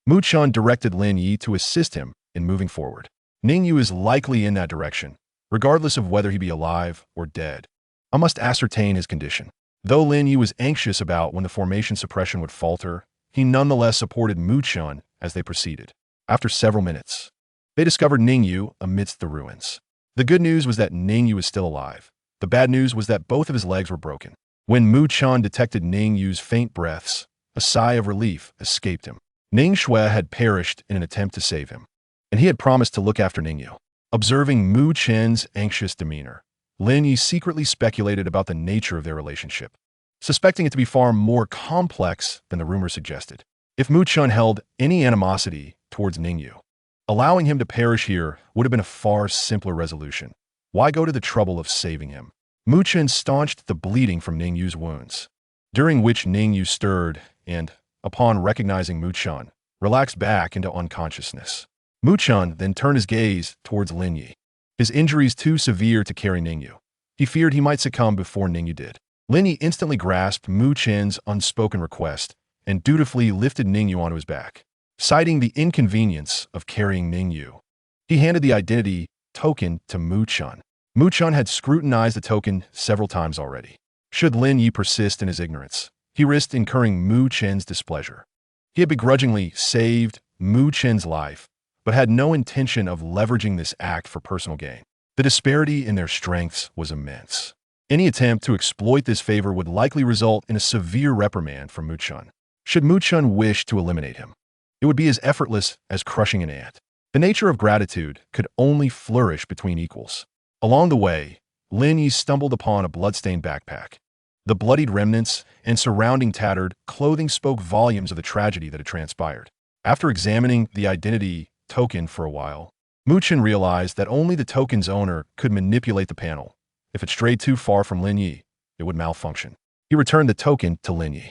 Mu-chun directed Lin Ye to assist him in moving forward. Ning Ye is likely in that direction, regardless of whether he be alive or dead. I must ascertain his condition. Though Lin Ye was anxious about when the formation suppression would falter, he nonetheless supported Wuxian as they proceeded. After several minutes, they discovered Ningyu amidst the ruins. The good news was that Ningyu was still alive. The bad news was that both of his legs were broken. When Wuxian detected Ningyu's faint breaths, a sigh of relief escaped him. Ning Shui had perished in an attempt to save him, and he had promised to look after Ningyu. Observing Mu Chen's anxious demeanor, Lin Ye secretly speculated about the nature of their relationship, suspecting it to be far more complex than the rumor suggested. If Mu Chen held any animosity towards Ningyu, allowing him to perish here would have been a far simpler resolution. Why go to the trouble of saving him? Mu Chen staunched the bleeding from Ningyu's wounds, during which Ningyu stirred and, upon recognizing Mu Chen, relaxed back into unconsciousness. Mu Chen then turned his gaze towards Lin Ye. His injuries too severe to carry Ningyu. He feared he might succumb before Ningyu did. Lin Ye instantly grasped Mu Chen's unspoken request and dutifully lifted Ningyu onto his back. Citing the inconvenience of carrying Ningyu, he handed the identity token to Mu Chen. Mu Chen had scrutinized the token several times already. Should Lin Ye persist in his ignorance, he risked incurring Mu Chen's displeasure. He had begrudgingly saved Mu Chen's life, but had no intention of leveraging this act for personal gain. The disparity in their strengths was immense. Any attempt to exploit this favor would likely result in a severe reprimand from Mu Chen. Should Mu Chen wish to eliminate him, it would be as effortless as crushing an ant. The nature of gratitude could only flourish between equals. Along the way, Lin Ye stumbled upon a bloodstained backpack. The bloodied remnants and surrounding tattered clothing spoke volumes of the tragedy that had transpired. After examining the identity token for a while, Mu Chen realized that only the token's owner could manipulate the panel. If it strayed too far from Lin Ye, it would malfunction. He returned the token to Lin Ye.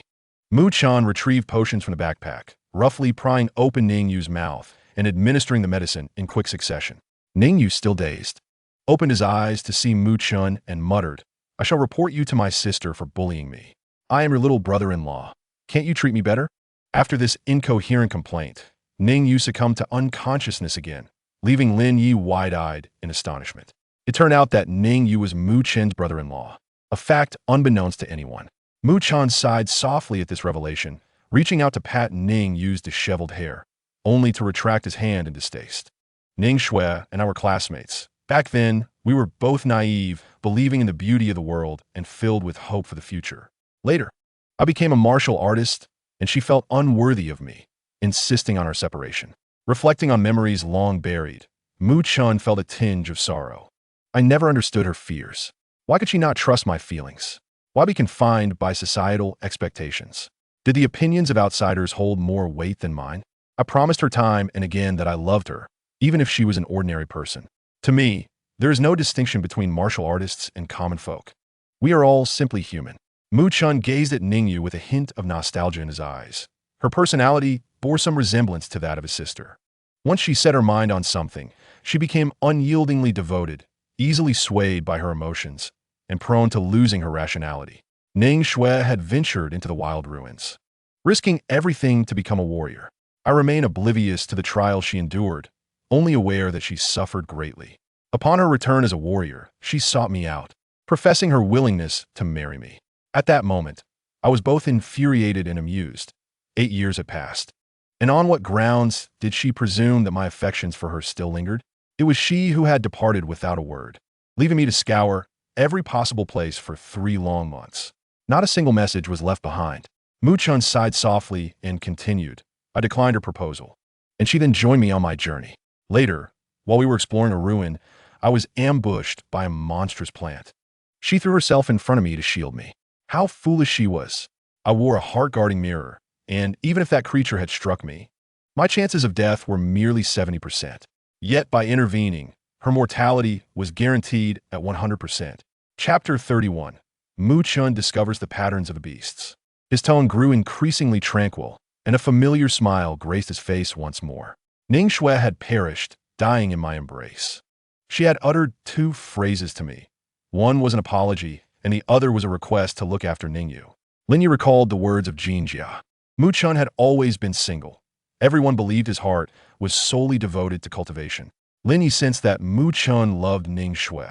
Mu Chen retrieved potions from the backpack, roughly prying open Ningyu's mouth and administering the medicine in quick succession. Ningyu, still dazed, opened his eyes to see Mu Chen and muttered, "I shall report you to my sister for bullying me. I am your little brother-in-law. Can't you treat me better?" After this incoherent complaint, Ningyu succumbed to unconsciousness again, leaving Lin Ye wide-eyed in astonishment. It turned out that Ningyu was Mu Chen's brother-in-law, a fact unbeknownst to anyone. Mu Chen sighed softly at this revelation, reaching out to pat Ningyu's disheveled hair, only to retract his hand in distaste. Ning Shui and I were classmates. Back then, we were both naive, believing in the beauty of the world and filled with hope for the future. Later, I became a martial artist, and she felt unworthy of me, insisting on our separation. Reflecting on memories long buried, Mu Chen felt a tinge of sorrow. I never understood her fears. Why could she not trust my feelings? Why be confined by societal expectations? Did the opinions of outsiders hold more weight than mine? I promised her time and again that I loved her, even if she was an ordinary person. To me, there is no distinction between martial artists and common folk. We are all simply human. Mu Chen gazed at Ningyu with a hint of nostalgia in his eyes. Her personality bore some resemblance to that of his sister. Once she set her mind on something, she became unyieldingly devoted, easily swayed by her emotions, and prone to losing her rationality. Ning Shui had ventured into the wild ruins, risking everything to become a warrior. I remain oblivious to the trials she endured, only aware that she suffered greatly. Upon her return as a warrior, she sought me out, professing her willingness to marry me. At that moment, I was both infuriated and amused. 8 years had passed. And on what grounds did she presume that my affections for her still lingered? It was she who had departed without a word, leaving me to scour every possible place for 3 long months. Not a single message was left behind. Mu Chen sighed softly and continued. I declined her proposal, and she then joined me on my journey. Later, while we were exploring a ruin, I was ambushed by a monstrous plant. She threw herself in front of me to shield me. How foolish she was. I wore a heart-guarding mirror, and even if that creature had struck me, my chances of death were merely 70%. Yet by intervening, her mortality was guaranteed at 100%. Chapter 31. Mu Chen discovers the patterns of the beasts. His tone grew increasingly tranquil, and a familiar smile graced his face once more. Ning Shui had perished, dying in my embrace. She had uttered 2 phrases to me. One was an apology, and the other was a request to look after Ningyu. Lin Ye recalled the words of Jin Jia. Mu Chen had always been single. Everyone believed his heart was solely devoted to cultivation. Lin Ye sensed that Mu Chun loved Ning Shui.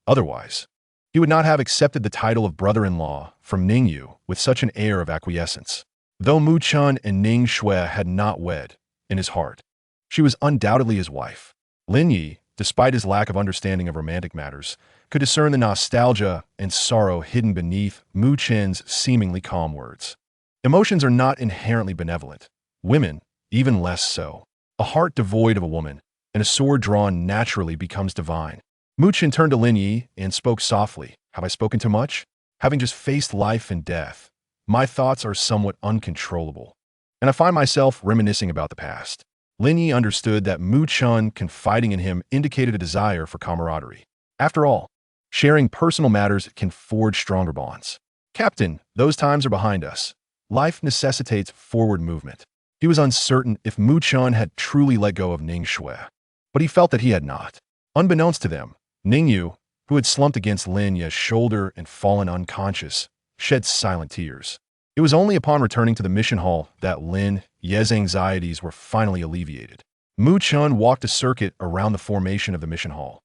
Otherwise, he would not have accepted the title of brother-in-law from Ning Yu with such an air of acquiescence. Though Mu Chun and Ning Shui had not wed, in his heart, she was undoubtedly his wife. Lin Ye, despite his lack of understanding of romantic matters, could discern the nostalgia and sorrow hidden beneath Mu Chen's seemingly calm words. Emotions are not inherently benevolent. Women, even less so. A heart devoid of a woman and a sword drawn naturally becomes divine. Mu Chen turned to Lin Ye and spoke softly. Have I spoken too much? Having just faced life and death, my thoughts are somewhat uncontrollable, and I find myself reminiscing about the past. Lin Ye understood that Mu Chun confiding in him indicated a desire for camaraderie. After all, sharing personal matters can forge stronger bonds. Captain, those times are behind us. Life necessitates forward movement. He was uncertain if Mu Chun had truly let go of Ning Shui, but he felt that he had not. Unbeknownst to them, Ning Yu, who had slumped against Lin Ye's shoulder and fallen unconscious, shed silent tears. It was only upon returning to the mission hall that Lin Ye's anxieties were finally alleviated. Mu Chun walked a circuit around the formation of the mission hall,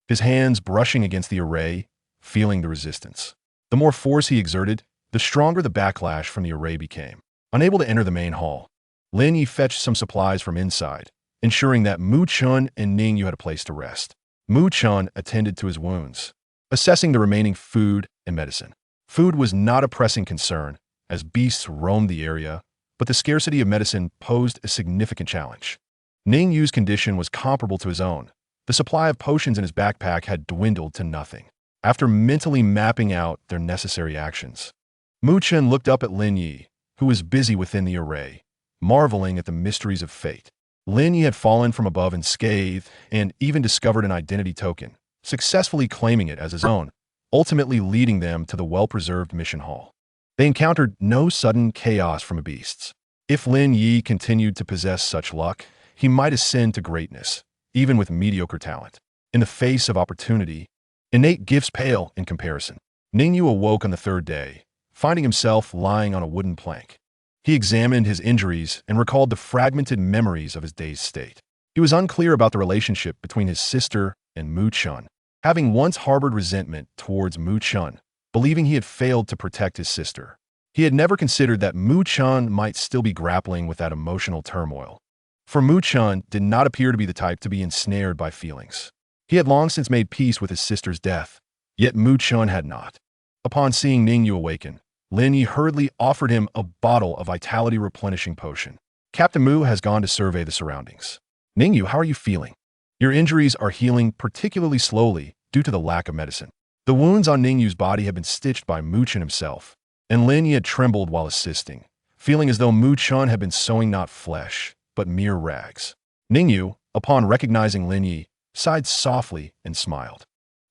his hands brushing against the array, feeling the resistance. The more force he exerted, the stronger the backlash from the array became. Unable to enter the main hall, Lin Ye fetched some supplies from inside, ensuring that Mu Chun and Ning Yu had a place to rest. Mu Chun attended to his wounds, assessing the remaining food and medicine. Food was not a pressing concern, as beasts roamed the area, but the scarcity of medicine posed a significant challenge. Ning Yu's condition was comparable to his own. The supply of potions in his backpack had dwindled to nothing. After mentally mapping out their necessary actions, Mu Chun looked up at Lin Ye, who was busy within the array, marveling at the mysteries of fate. Lin Ye had fallen from above unscathed and even discovered an identity token, successfully claiming it as his own, ultimately leading them to the well-preserved mission hall. They encountered no sudden chaos from beasts. If Lin Ye continued to possess such luck, he might ascend to greatness, even with mediocre talent. In the face of opportunity, innate gifts pale in comparison. Ning Yu awoke on the third day, finding himself lying on a wooden plank. He examined his injuries and recalled the fragmented memories of his dazed state. He was unclear about the relationship between his sister and Mu Chun, having once harbored resentment towards Mu Chun, believing he had failed to protect his sister. He had never considered that Mu Chun might still be grappling with that emotional turmoil. For Mu Chun did not appear to be the type to be ensnared by feelings. He had long since made peace with his sister's death, yet Mu Chun had not. Upon seeing Ning Yu awaken, Lin Ye hurriedly offered him a bottle of vitality-replenishing potion. Captain Mu has gone to survey the surroundings. Ning Yu, how are you feeling? Your injuries are healing particularly slowly due to the lack of medicine. The wounds on Ning Yu's body had been stitched by Mu Chun himself, and Lin Ye had trembled while assisting, feeling as though Mu Chun had been sewing not flesh, but mere rags. Ning Yu, upon recognizing Lin Ye, sighed softly and smiled.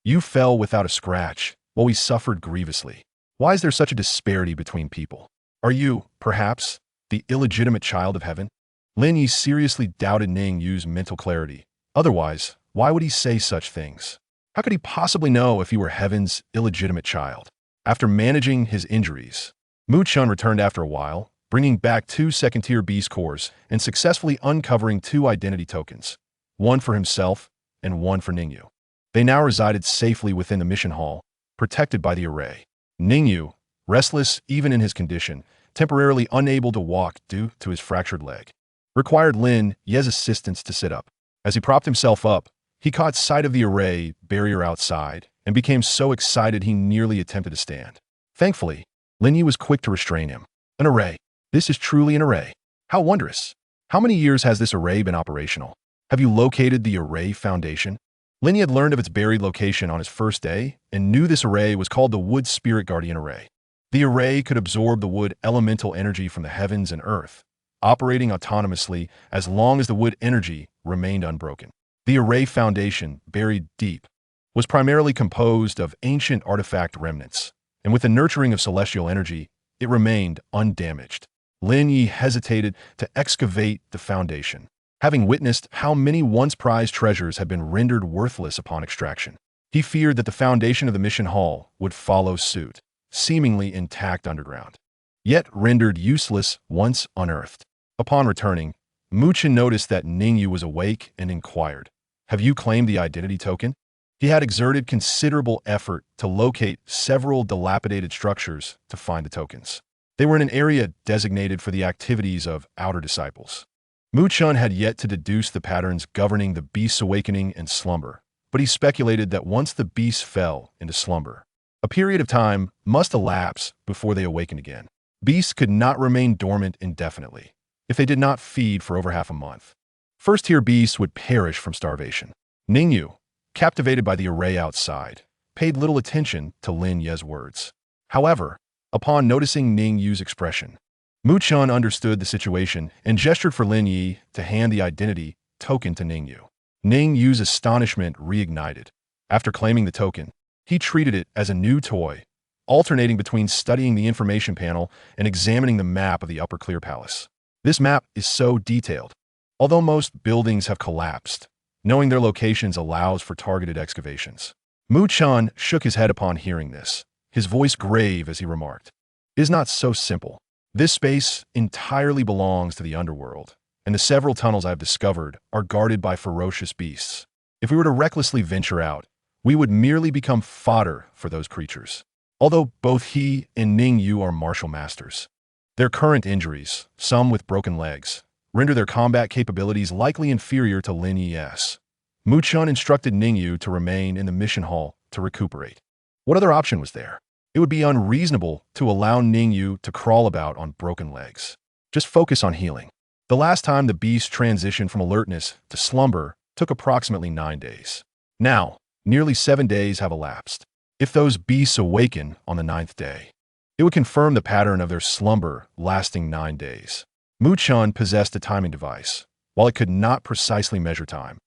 You fell without a scratch, while we suffered grievously. Why is there such a disparity between people? Are you, perhaps, the illegitimate child of heaven? Lin Ye seriously doubted Ning Yu's mental clarity. Otherwise, why would he say such things? How could he possibly know if he were heaven's illegitimate child? After managing his injuries, Mu Chun returned after a while, bringing back 2 second-tier beast cores and successfully uncovering 2 identity tokens, one for himself and one for Ning Yu. They now resided safely within the mission hall, protected by the array. Ning Yu, restless even in his condition, temporarily unable to walk due to his fractured leg, required Lin Ye's assistance to sit up. As he propped himself up, he caught sight of the array barrier outside and became so excited he nearly attempted to stand. Thankfully, Lin Ye was quick to restrain him. An array. This is truly an array. How wondrous. How many years has this array been operational? Have you located the array foundation? Lin Ye had learned of its buried location on his first day and knew this array was called the Wood Spirit Guardian Array. The array could absorb the wood elemental energy from the heavens and earth, operating autonomously as long as the wood energy remained unbroken. The array foundation, buried deep, was primarily composed of ancient artifact remnants, and with the nurturing of celestial energy, it remained undamaged. Lin Ye hesitated to excavate the foundation, having witnessed how many once prized treasures had been rendered worthless upon extraction. He feared that the foundation of the mission hall would follow suit, seemingly intact underground, yet rendered useless once unearthed. Upon returning, Mu Chun noticed that Ning Yu was awake and inquired, Have you claimed the identity token? He had exerted considerable effort to locate several dilapidated structures to find the tokens. They were in an area designated for the activities of outer disciples. Mu Chun had yet to deduce the patterns governing the beast's awakening and slumber, but he speculated that once the beasts fell into slumber, a period of time must elapse before they awakened again. Beasts could not remain dormant indefinitely if they did not feed for over half a month. First-tier beasts would perish from starvation. Ningyu, captivated by the array outside, paid little attention to Lin Ye's words. However, upon noticing Ningyu's expression, Mu Chun understood the situation and gestured for Lin Ye to hand the identity token to Ningyu. Ningyu's astonishment reignited. After claiming the token, he treated it as a new toy, alternating between studying the information panel and examining the map of the Upper Clear Palace. This map is so detailed. Although most buildings have collapsed, knowing their locations allows for targeted excavations. Mu Chun shook his head upon hearing this, his voice grave as he remarked, "It is not so simple. This space entirely belongs to the underworld, and the several tunnels I have discovered are guarded by ferocious beasts. If we were to recklessly venture out, we would merely become fodder for those creatures." Although both he and Ningyu are martial masters, their current injuries, some with broken legs, render their combat capabilities likely inferior to Lin Ye's. Mu Chun instructed Ningyu to remain in the mission hall to recuperate. What other option was there? It would be unreasonable to allow Ningyu to crawl about on broken legs. Just focus on healing. The last time the beast transitioned from alertness to slumber took approximately 9 days. Now, nearly 7 days have elapsed. If those beasts awaken on the 9th day, it would confirm the pattern of their slumber lasting 9 days. Mu Chun possessed a timing device. While it could not precisely measure time,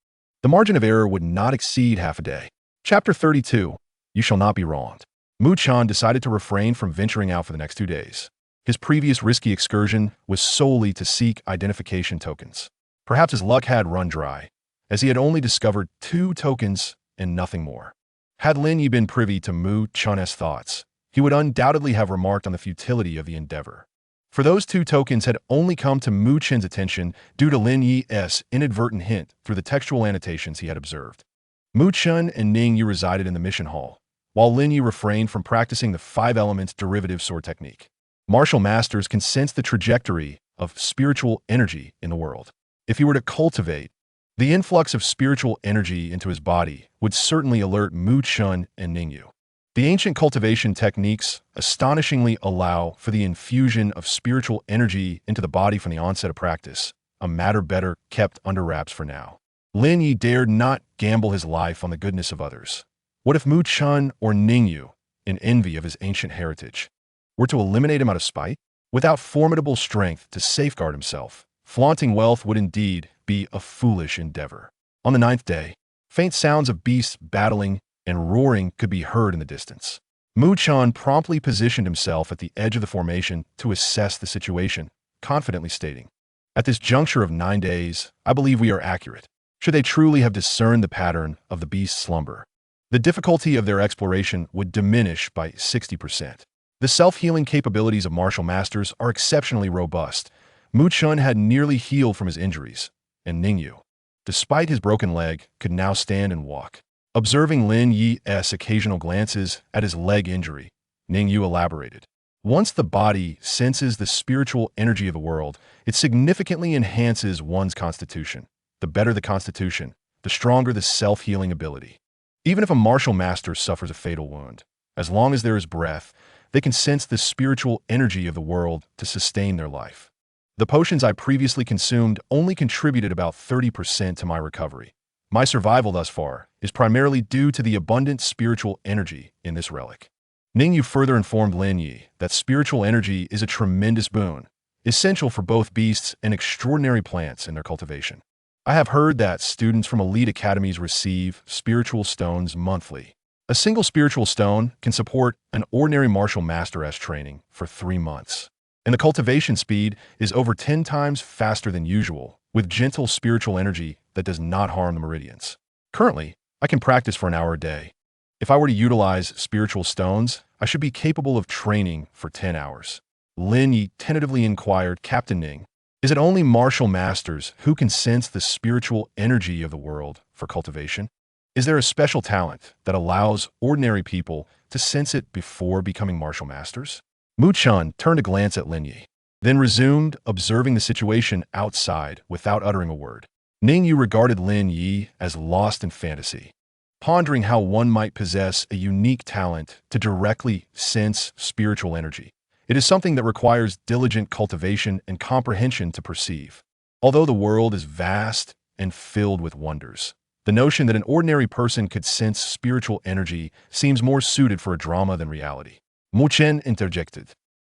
the margin of error would not exceed half a day. Chapter 32. You shall not be wronged. Mu Chun decided to refrain from venturing out for the next 2 days. His previous risky excursion was solely to seek identification tokens. Perhaps his luck had run dry, as he had only discovered 2 tokens and nothing more. Had Lin Ye been privy to Mu Chun's thoughts, he would undoubtedly have remarked on the futility of the endeavor. For those 2 tokens had only come to Mu Chun's attention due to Lin Ye's inadvertent hint through the textual annotations he had observed. Mu Chun and Ningyu resided in the mission hall, while Lin Ye refrained from practicing the 5-element derivative sword technique. Martial masters can sense the trajectory of spiritual energy in the world. If he were to cultivate, the influx of spiritual energy into his body would certainly alert Mu Chun and Ningyu. The ancient cultivation techniques astonishingly allow for the infusion of spiritual energy into the body from the onset of practice, a matter better kept under wraps for now. Lin Ye dared not gamble his life on the goodness of others. What if Mu Chun or Ningyu, in envy of his ancient heritage, were to eliminate him out of spite? Without formidable strength to safeguard himself, flaunting wealth would indeed be a foolish endeavor. On the 9th day, faint sounds of beasts battling and roaring could be heard in the distance. Mu Chun promptly positioned himself at the edge of the formation to assess the situation, confidently stating, "At this juncture of 9 days, I believe we are accurate. Should they truly have discerned the pattern of the beast's slumber, the difficulty of their exploration would diminish by 60%. The self-healing capabilities of martial masters are exceptionally robust. Mu Chun had nearly healed from his injuries, and Ningyu, despite his broken leg, could now stand and walk. Observing Lin Ye's occasional glances at his leg injury, Ningyu elaborated. Once the body senses the spiritual energy of the world, it significantly enhances one's constitution. The better the constitution, the stronger the self-healing ability. Even if a martial master suffers a fatal wound, as long as there is breath, they can sense the spiritual energy of the world to sustain their life. The potions I previously consumed only contributed about 30% to my recovery. My survival thus far is primarily due to the abundant spiritual energy in this relic. Ningyu further informed Lin Ye that spiritual energy is a tremendous boon, essential for both beasts and extraordinary plants in their cultivation. I have heard that students from elite academies receive spiritual stones monthly. A single spiritual stone can support an ordinary martial master's training for 3 months. And the cultivation speed is over 10 times faster than usual, with gentle spiritual energy that does not harm the meridians. Currently, I can practice for an hour a day. If I were to utilize spiritual stones, I should be capable of training for 10 hours. Lin Ye tentatively inquired Captain Ning, Is it only martial masters who can sense the spiritual energy of the world for cultivation? Is there a special talent that allows ordinary people to sense it before becoming martial masters? Mu Chun turned a glance at Lin Ye, then resumed observing the situation outside without uttering a word. Ning Yu regarded Lin Ye as lost in fantasy, pondering how one might possess a unique talent to directly sense spiritual energy. It is something that requires diligent cultivation and comprehension to perceive. Although the world is vast and filled with wonders, the notion that an ordinary person could sense spiritual energy seems more suited for a drama than reality. Mu Chen interjected.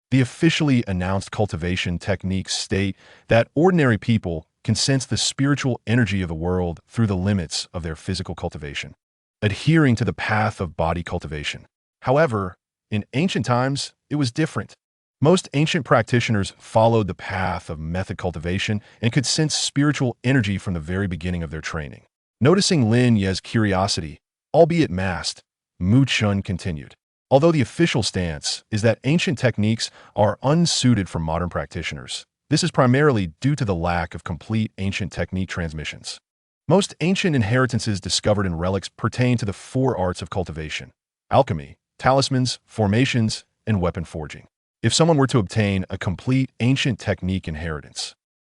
The officially announced cultivation techniques state that ordinary people can sense the spiritual energy of the world through the limits of their physical cultivation, adhering to the path of body cultivation. However, in ancient times, it was different. Most ancient practitioners followed the path of method cultivation and could sense spiritual energy from the very beginning of their training. Noticing Lin Ye's curiosity, albeit masked, Mu Chun continued. Although the official stance is that ancient techniques are unsuited for modern practitioners, this is primarily due to the lack of complete ancient technique transmissions. Most ancient inheritances discovered in relics pertain to the four arts of cultivation: alchemy, talismans, formations, and weapon forging. If someone were to obtain a complete ancient technique inheritance,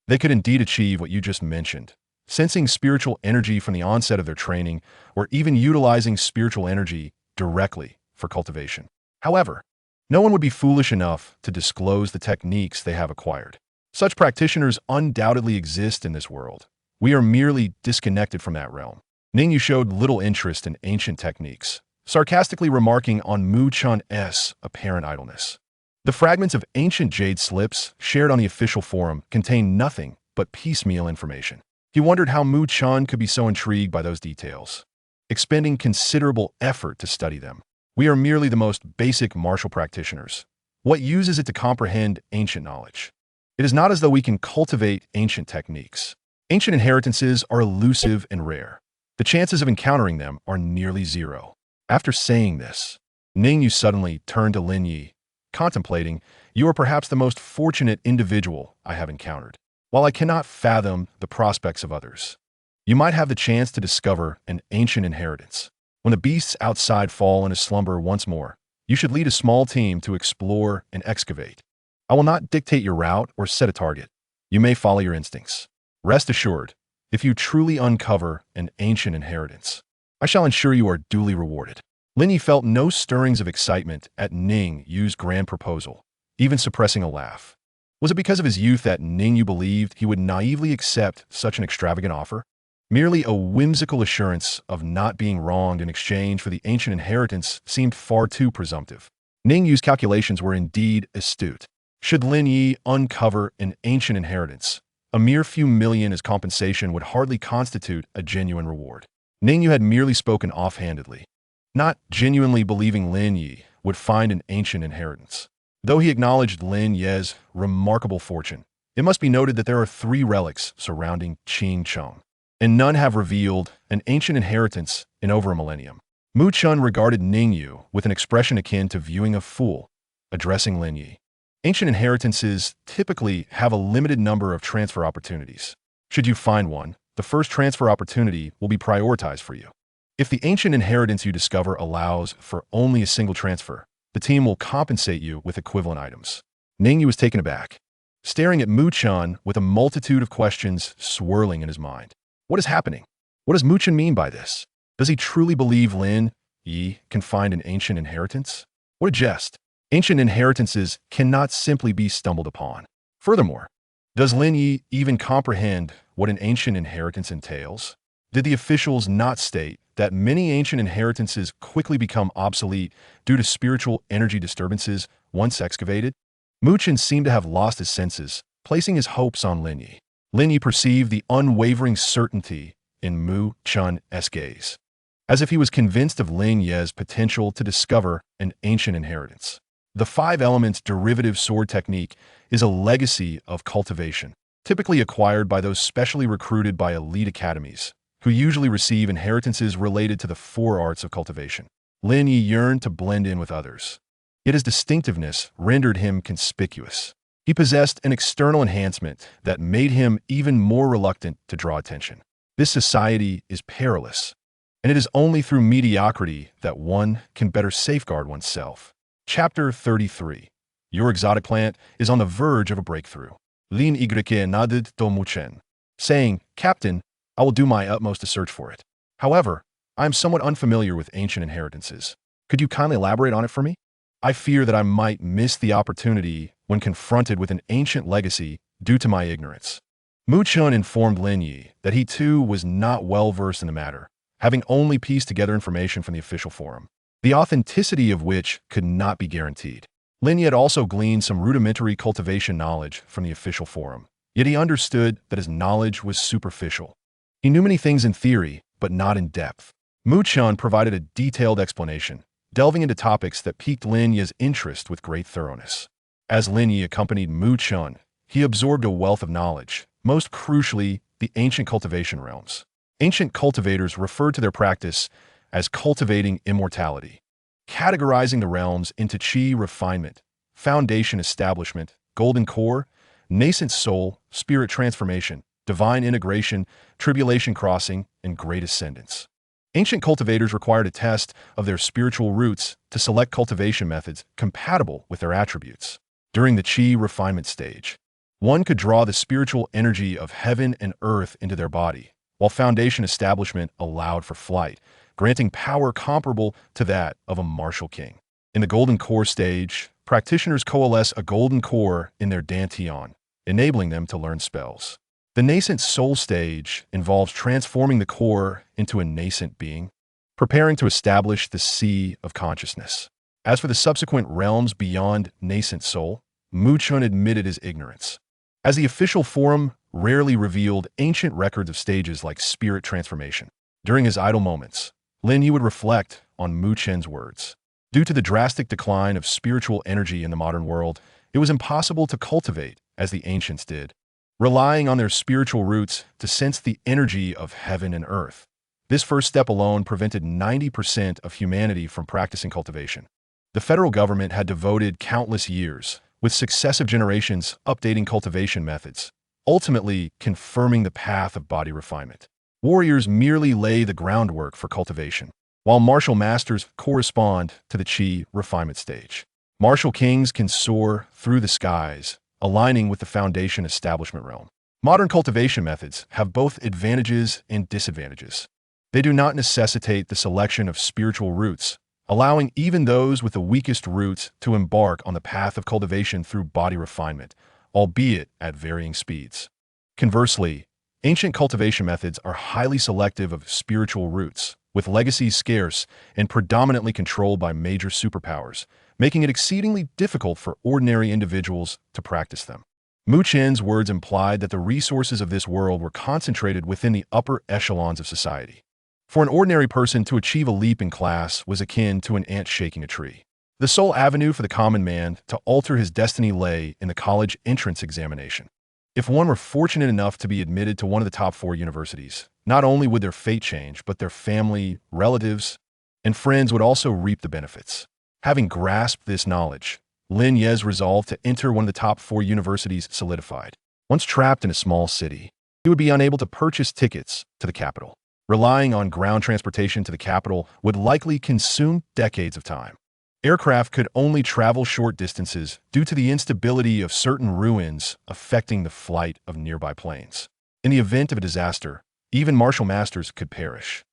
they could indeed achieve what you just mentioned, sensing spiritual energy from the onset of their training, or even utilizing spiritual energy directly for cultivation. However, no one would be foolish enough to disclose the techniques they have acquired. Such practitioners undoubtedly exist in this world. We are merely disconnected from that realm. Ning Yu showed little interest in ancient techniques, sarcastically remarking on Mu Chun's apparent idleness. The fragments of ancient jade slips shared on the official forum contained nothing but piecemeal information. He wondered how Mu Chun could be so intrigued by those details, expending considerable effort to study them. We are merely the most basic martial practitioners. What use is it to comprehend ancient knowledge? It is not as though we can cultivate ancient techniques. Ancient inheritances are elusive and rare. The chances of encountering them are nearly zero. After saying this, Ning Yu suddenly turned to Lin Ye, contemplating, "You are perhaps the most fortunate individual I have encountered. While I cannot fathom the prospects of others, you might have the chance to discover an ancient inheritance. When the beasts outside fall into slumber once more, you should lead a small team to explore and excavate. I will not dictate your route or set a target. You may follow your instincts. Rest assured, if you truly uncover an ancient inheritance, I shall ensure you are duly rewarded." Lin Ye felt no stirrings of excitement at Ning Yu's grand proposal, even suppressing a laugh. Was it because of his youth that Ning Yu believed he would naively accept such an extravagant offer? Merely a whimsical assurance of not being wronged in exchange for the ancient inheritance seemed far too presumptive. Ning Yu's calculations were indeed astute. Should Lin Ye uncover an ancient inheritance, a mere few million as compensation would hardly constitute a genuine reward. Ning Yu had merely spoken offhandedly, not genuinely believing Lin Ye would find an ancient inheritance. Though he acknowledged Lin Ye's remarkable fortune, it must be noted that there are 3 relics surrounding Qing Chong, and none have revealed an ancient inheritance in over a millennium. Mu Chun regarded Ning Yu with an expression akin to viewing a fool, addressing Lin Ye. Ancient inheritances typically have a limited number of transfer opportunities. Should you find one, the first transfer opportunity will be prioritized for you. If the ancient inheritance you discover allows for only a single transfer, the team will compensate you with equivalent items. Ning Yu was taken aback, staring at Mu Chun with a multitude of questions swirling in his mind. What is happening? What does Mu Chun mean by this? Does he truly believe Lin Ye can find an ancient inheritance? What a jest. Ancient inheritances cannot simply be stumbled upon. Furthermore, does Lin Ye even comprehend what an ancient inheritance entails? Did the officials not state that many ancient inheritances quickly become obsolete due to spiritual energy disturbances once excavated? Mu Chun seemed to have lost his senses, placing his hopes on Lin Ye. Lin Ye perceived the unwavering certainty in Mu Chun's gaze, as if he was convinced of Lin Ye's potential to discover an ancient inheritance. The 5 elements derivative sword technique is a legacy of cultivation, typically acquired by those specially recruited by elite academies, who usually receive inheritances related to the 4 arts of cultivation. Lin Ye yearned to blend in with others, yet his distinctiveness rendered him conspicuous. He possessed an external enhancement that made him even more reluctant to draw attention. This society is perilous, and it is only through mediocrity that one can better safeguard oneself. Chapter 33. Your exotic plant is on the verge of a breakthrough. Lin Ye nodded, saying, Captain, I will do my utmost to search for it. However, I am somewhat unfamiliar with ancient inheritances. Could you kindly elaborate on it for me? I fear that I might miss the opportunity when confronted with an ancient legacy due to my ignorance. Mu Chun informed Lin Ye that he too was not well versed in the matter, having only pieced together information from the official forum, the authenticity of which could not be guaranteed. Lin Ye had also gleaned some rudimentary cultivation knowledge from the official forum, yet he understood that his knowledge was superficial. He knew many things in theory, but not in depth. Mu Chun provided a detailed explanation, delving into topics that piqued Lin Ye's interest with great thoroughness. As Lin Ye accompanied Mu Chun, he absorbed a wealth of knowledge, most crucially, the ancient cultivation realms. Ancient cultivators referred to their practice as cultivating immortality, categorizing the realms into chi refinement, foundation establishment, golden core, nascent soul, spirit transformation, divine integration, tribulation crossing, and great ascendance. Ancient cultivators required a test of their spiritual roots to select cultivation methods compatible with their attributes. During the chi refinement stage, one could draw the spiritual energy of heaven and earth into their body, while foundation establishment allowed for flight, granting power comparable to that of a martial king. In the golden core stage, practitioners coalesce a golden core in their dantian, enabling them to learn spells. The nascent soul stage involves transforming the core into a nascent being, preparing to establish the sea of consciousness. As for the subsequent realms beyond nascent soul, Mu Chun admitted his ignorance, as the official forum rarely revealed ancient records of stages like spirit transformation. During his idle moments, Lin Ye would reflect on Mu Chun's words. Due to the drastic decline of spiritual energy in the modern world, it was impossible to cultivate as the ancients did, relying on their spiritual roots to sense the energy of heaven and earth. This first step alone prevented 90% of humanity from practicing cultivation. The federal government had devoted countless years, with successive generations updating cultivation methods, ultimately confirming the path of body refinement. Warriors merely lay the groundwork for cultivation, while martial masters correspond to the chi refinement stage. Martial kings can soar through the skies, aligning with the foundation establishment realm. Modern cultivation methods have both advantages and disadvantages. They do not necessitate the selection of spiritual roots, allowing even those with the weakest roots to embark on the path of cultivation through body refinement, albeit at varying speeds. Conversely, ancient cultivation methods are highly selective of spiritual roots, with legacies scarce and predominantly controlled by major superpowers, making it exceedingly difficult for ordinary individuals to practice them. Mu Chun's words implied that the resources of this world were concentrated within the upper echelons of society. For an ordinary person to achieve a leap in class was akin to an ant shaking a tree. The sole avenue for the common man to alter his destiny lay in the college entrance examination. If one were fortunate enough to be admitted to one of the top 4 universities, not only would their fate change, but their family, relatives, and friends would also reap the benefits. Having grasped this knowledge, Lin Ye's resolve to enter one of the top 4 universities solidified. Once trapped in a small city, he would be unable to purchase tickets to the capital. Relying on ground transportation to the capital would likely consume decades of time. Aircraft could only travel short distances due to the instability of certain ruins affecting the flight of nearby planes. In the event of a disaster, even martial masters could perish.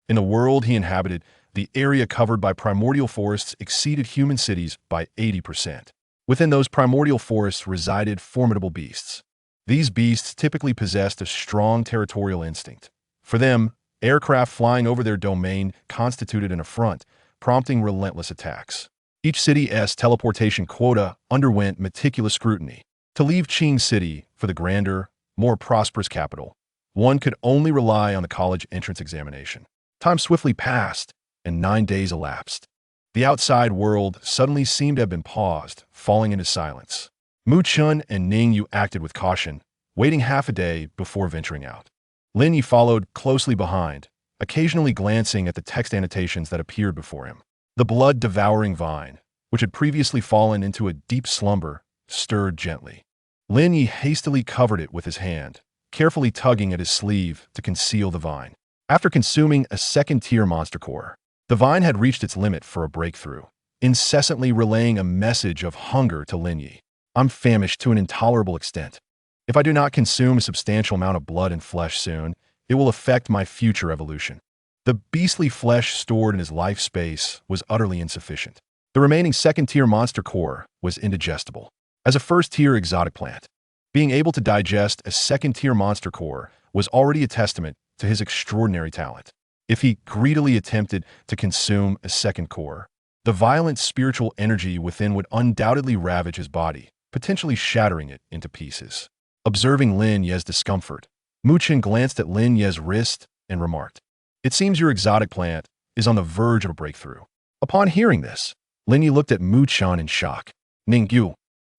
In the world he inhabited, the area covered by primordial forests exceeded human cities by 80%. Within those primordial forests resided formidable beasts. These beasts typically possessed a strong territorial instinct. For them, aircraft flying over their domain constituted an affront, prompting relentless attacks. Each city's teleportation quota underwent meticulous scrutiny. To leave Qing City for the grander, more prosperous capital, one could only rely on the college entrance examination. Time swiftly passed, and 9 days elapsed. The outside world suddenly seemed to have been paused, falling into silence. Mu Chun and Ning Yu acted with caution, waiting half a day before venturing out. Lin Ye followed closely behind, occasionally glancing at the text annotations that appeared before him. The blood-devouring vine, which had previously fallen into a deep slumber, stirred gently. Lin Ye hastily covered it with his hand, carefully tugging at his sleeve to conceal the vine. After consuming a second-tier monster core, the vine had reached its limit for a breakthrough, incessantly relaying a message of hunger to Lin Ye. I'm famished to an intolerable extent. If I do not consume a substantial amount of blood and flesh soon, it will affect my future evolution. The beastly flesh stored in his life space was utterly insufficient. The remaining second-tier monster core was indigestible. As a first-tier exotic plant, being able to digest a second-tier monster core was already a testament to his extraordinary talent. If he greedily attempted to consume a second core, the violent spiritual energy within would undoubtedly ravage his body, potentially shattering it into pieces. Observing Lin Ye's discomfort, Muchen glanced at Lin Ye's wrist and remarked, "It seems your exotic plant is on the verge of a breakthrough." Upon hearing this, Lin Ye looked at Muchen in shock. Ningyu,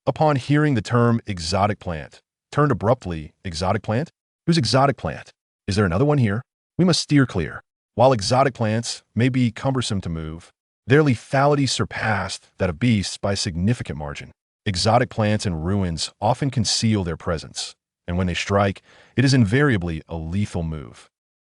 upon hearing the term exotic plant, turned abruptly. Exotic plant? Whose exotic plant? Is there another one here? We must steer clear. While exotic plants may be cumbersome to move, their lethality surpassed that of beasts by a significant margin. Exotic plants and ruins often conceal their presence, and when they strike, it is invariably a lethal move.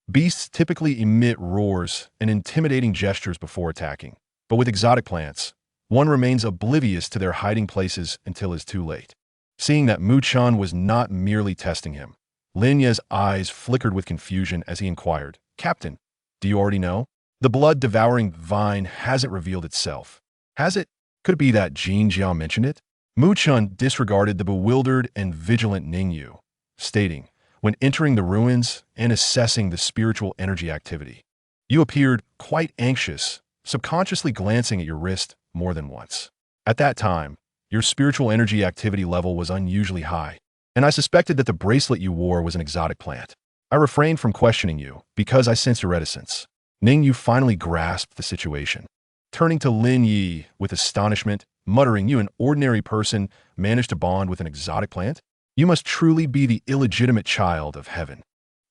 Beasts typically emit roars and intimidating gestures before attacking, but with exotic plants, one remains oblivious to their hiding places until it is too late. Seeing that Muchen was not merely testing him, Lin Ye's eyes flickered with confusion as he inquired, "Captain, do you already know? The blood-devouring vine hasn't revealed itself. Has it? Could it be that Jin Jiao mentioned it?" Muchen disregarded the bewildered and vigilant Ningyu, stating, "When entering the ruins and assessing the spiritual energy activity, you appeared quite anxious, subconsciously glancing at your wrist more than once. At that time, your spiritual energy activity level was unusually high, and I suspected that the bracelet you wore was an exotic plant. I refrained from questioning you because I sensed your reticence." Ningyu finally grasped the situation. Turning to Lin Ye with astonishment, muttering, "You, an ordinary person, managed to bond with an exotic plant? You must truly be the illegitimate child of heaven.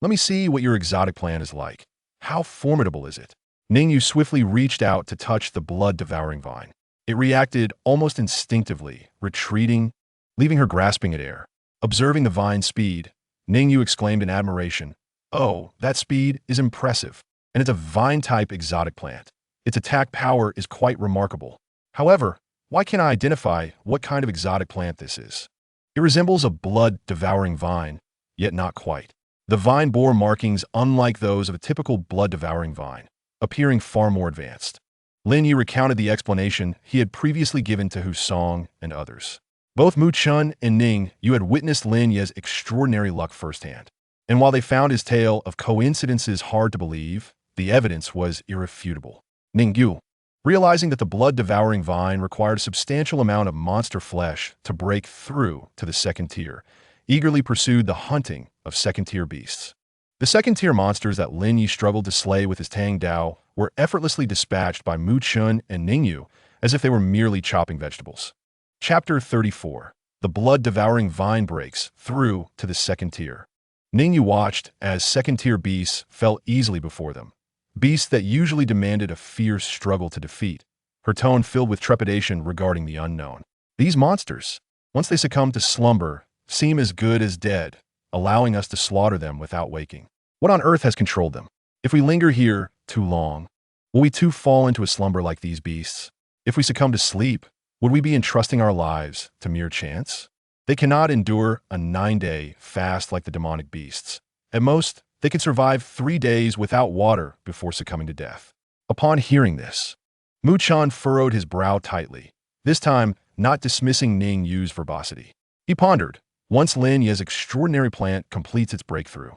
Let me see what your exotic plant is like. How formidable is it?" Ningyu swiftly reached out to touch the blood-devouring vine. It reacted almost instinctively, retreating, leaving her grasping at air. Observing the vine's speed, Ningyu exclaimed in admiration, "Oh, that speed is impressive, and it's a vine-type exotic plant. Its attack power is quite remarkable. However, why can't I identify what kind of exotic plant this is? It resembles a blood-devouring vine, yet not quite. The vine bore markings unlike those of a typical blood-devouring vine, appearing far more advanced." Lin Ye recounted the explanation he had previously given to Husong and others. Both Muchen and Ning Yu had witnessed Lin Ye's extraordinary luck firsthand, and while they found his tale of coincidences hard to believe, the evidence was irrefutable. Ningyu, realizing that the blood-devouring vine required a substantial amount of monster flesh to break through to the second tier, eagerly pursued the hunting of second-tier beasts. The second-tier monsters that Lin Ye struggled to slay with his Tang Dao were effortlessly dispatched by Muchen and Ningyu as if they were merely chopping vegetables. Chapter 34. The blood-devouring vine breaks through to the second tier. Ningyu watched as second-tier beasts fell easily before them, beasts that usually demanded a fierce struggle to defeat, her tone filled with trepidation regarding the unknown. These monsters, once they succumb to slumber, seem as good as dead, allowing us to slaughter them without waking. What on earth has controlled them? If we linger here too long, will we too fall into a slumber like these beasts? If we succumb to sleep, would we be entrusting our lives to mere chance? They cannot endure a 9-day fast like the demonic beasts. At most, they can survive 3 days without water before succumbing to death. Upon hearing this, Muchen furrowed his brow tightly, this time not dismissing Ning Yu's verbosity. He pondered, once Lin Ye's extraordinary plant completes its breakthrough,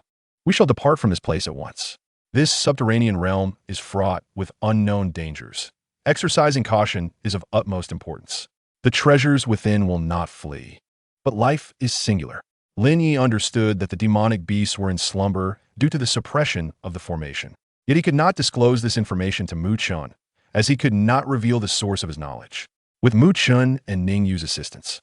we shall depart from this place at once. This subterranean realm is fraught with unknown dangers. Exercising caution is of utmost importance. The treasures within will not flee. But life is singular. Lin Ye understood that the demonic beasts were in slumber due to the suppression of the formation. Yet he could not disclose this information to Muchen, as he could not reveal the source of his knowledge. With Muchen and Ning Yu's assistance,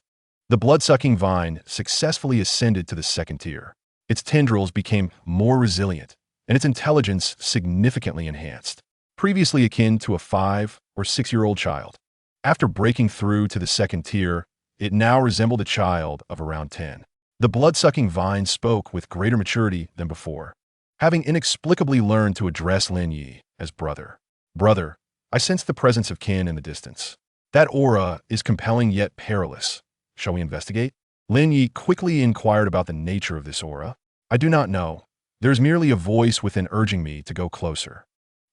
the blood-sucking vine successfully ascended to the second tier. Its tendrils became more resilient, and its intelligence significantly enhanced, previously akin to a 5- or 6-year-old child. After breaking through to the second tier, it now resembled a child of around 10. The blood-sucking vine spoke with greater maturity than before, having inexplicably learned to address Lin Ye as brother. Brother, I sense the presence of kin in the distance. That aura is compelling yet perilous. Shall we investigate? Lin Ye quickly inquired about the nature of this aura. I do not know. There is merely a voice within urging me to go closer.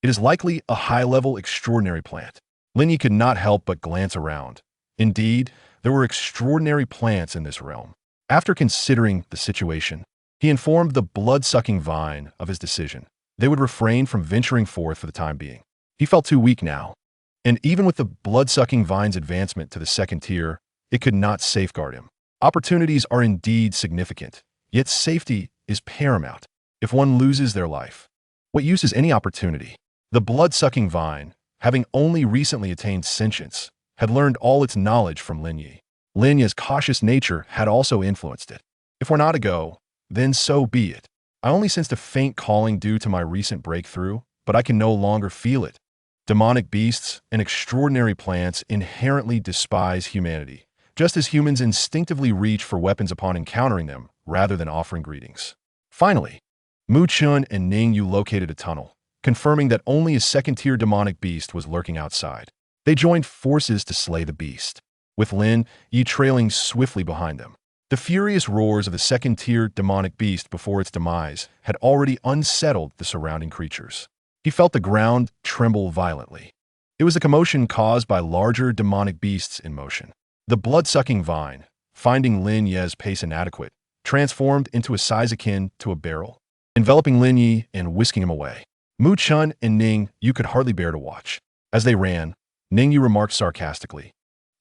It is likely a high-level extraordinary plant. Lin Ye could not help but glance around. Indeed, there were extraordinary plants in this realm. After considering the situation, he informed the blood-sucking vine of his decision. They would refrain from venturing forth for the time being. He felt too weak now, and even with the blood-sucking vine's advancement to the second tier, it could not safeguard him. Opportunities are indeed significant, yet safety is paramount. If one loses their life, what use is any opportunity? The blood-sucking vine, having only recently attained sentience, had learned all its knowledge from Lin Ye. Lin Ye's cautious nature had also influenced it. If we're not to go, then so be it. I only sensed a faint calling due to my recent breakthrough, but I can no longer feel it. Demonic beasts and extraordinary plants inherently despise humanity, just as humans instinctively reach for weapons upon encountering them rather than offering greetings. Finally, Mu Chun and Ning Yu located a tunnel, confirming that only a second-tier demonic beast was lurking outside. They joined forces to slay the beast, with Lin Ye trailing swiftly behind them. The furious roars of the second-tier demonic beast before its demise had already unsettled the surrounding creatures. He felt the ground tremble violently. It was a commotion caused by larger demonic beasts in motion. The blood-sucking vine, finding Lin Ye's pace inadequate, transformed into a size akin to a barrel, enveloping Lin Ye and whisking him away. Mu Chun and Ning Yu could hardly bear to watch. As they ran, Ning Yu remarked sarcastically,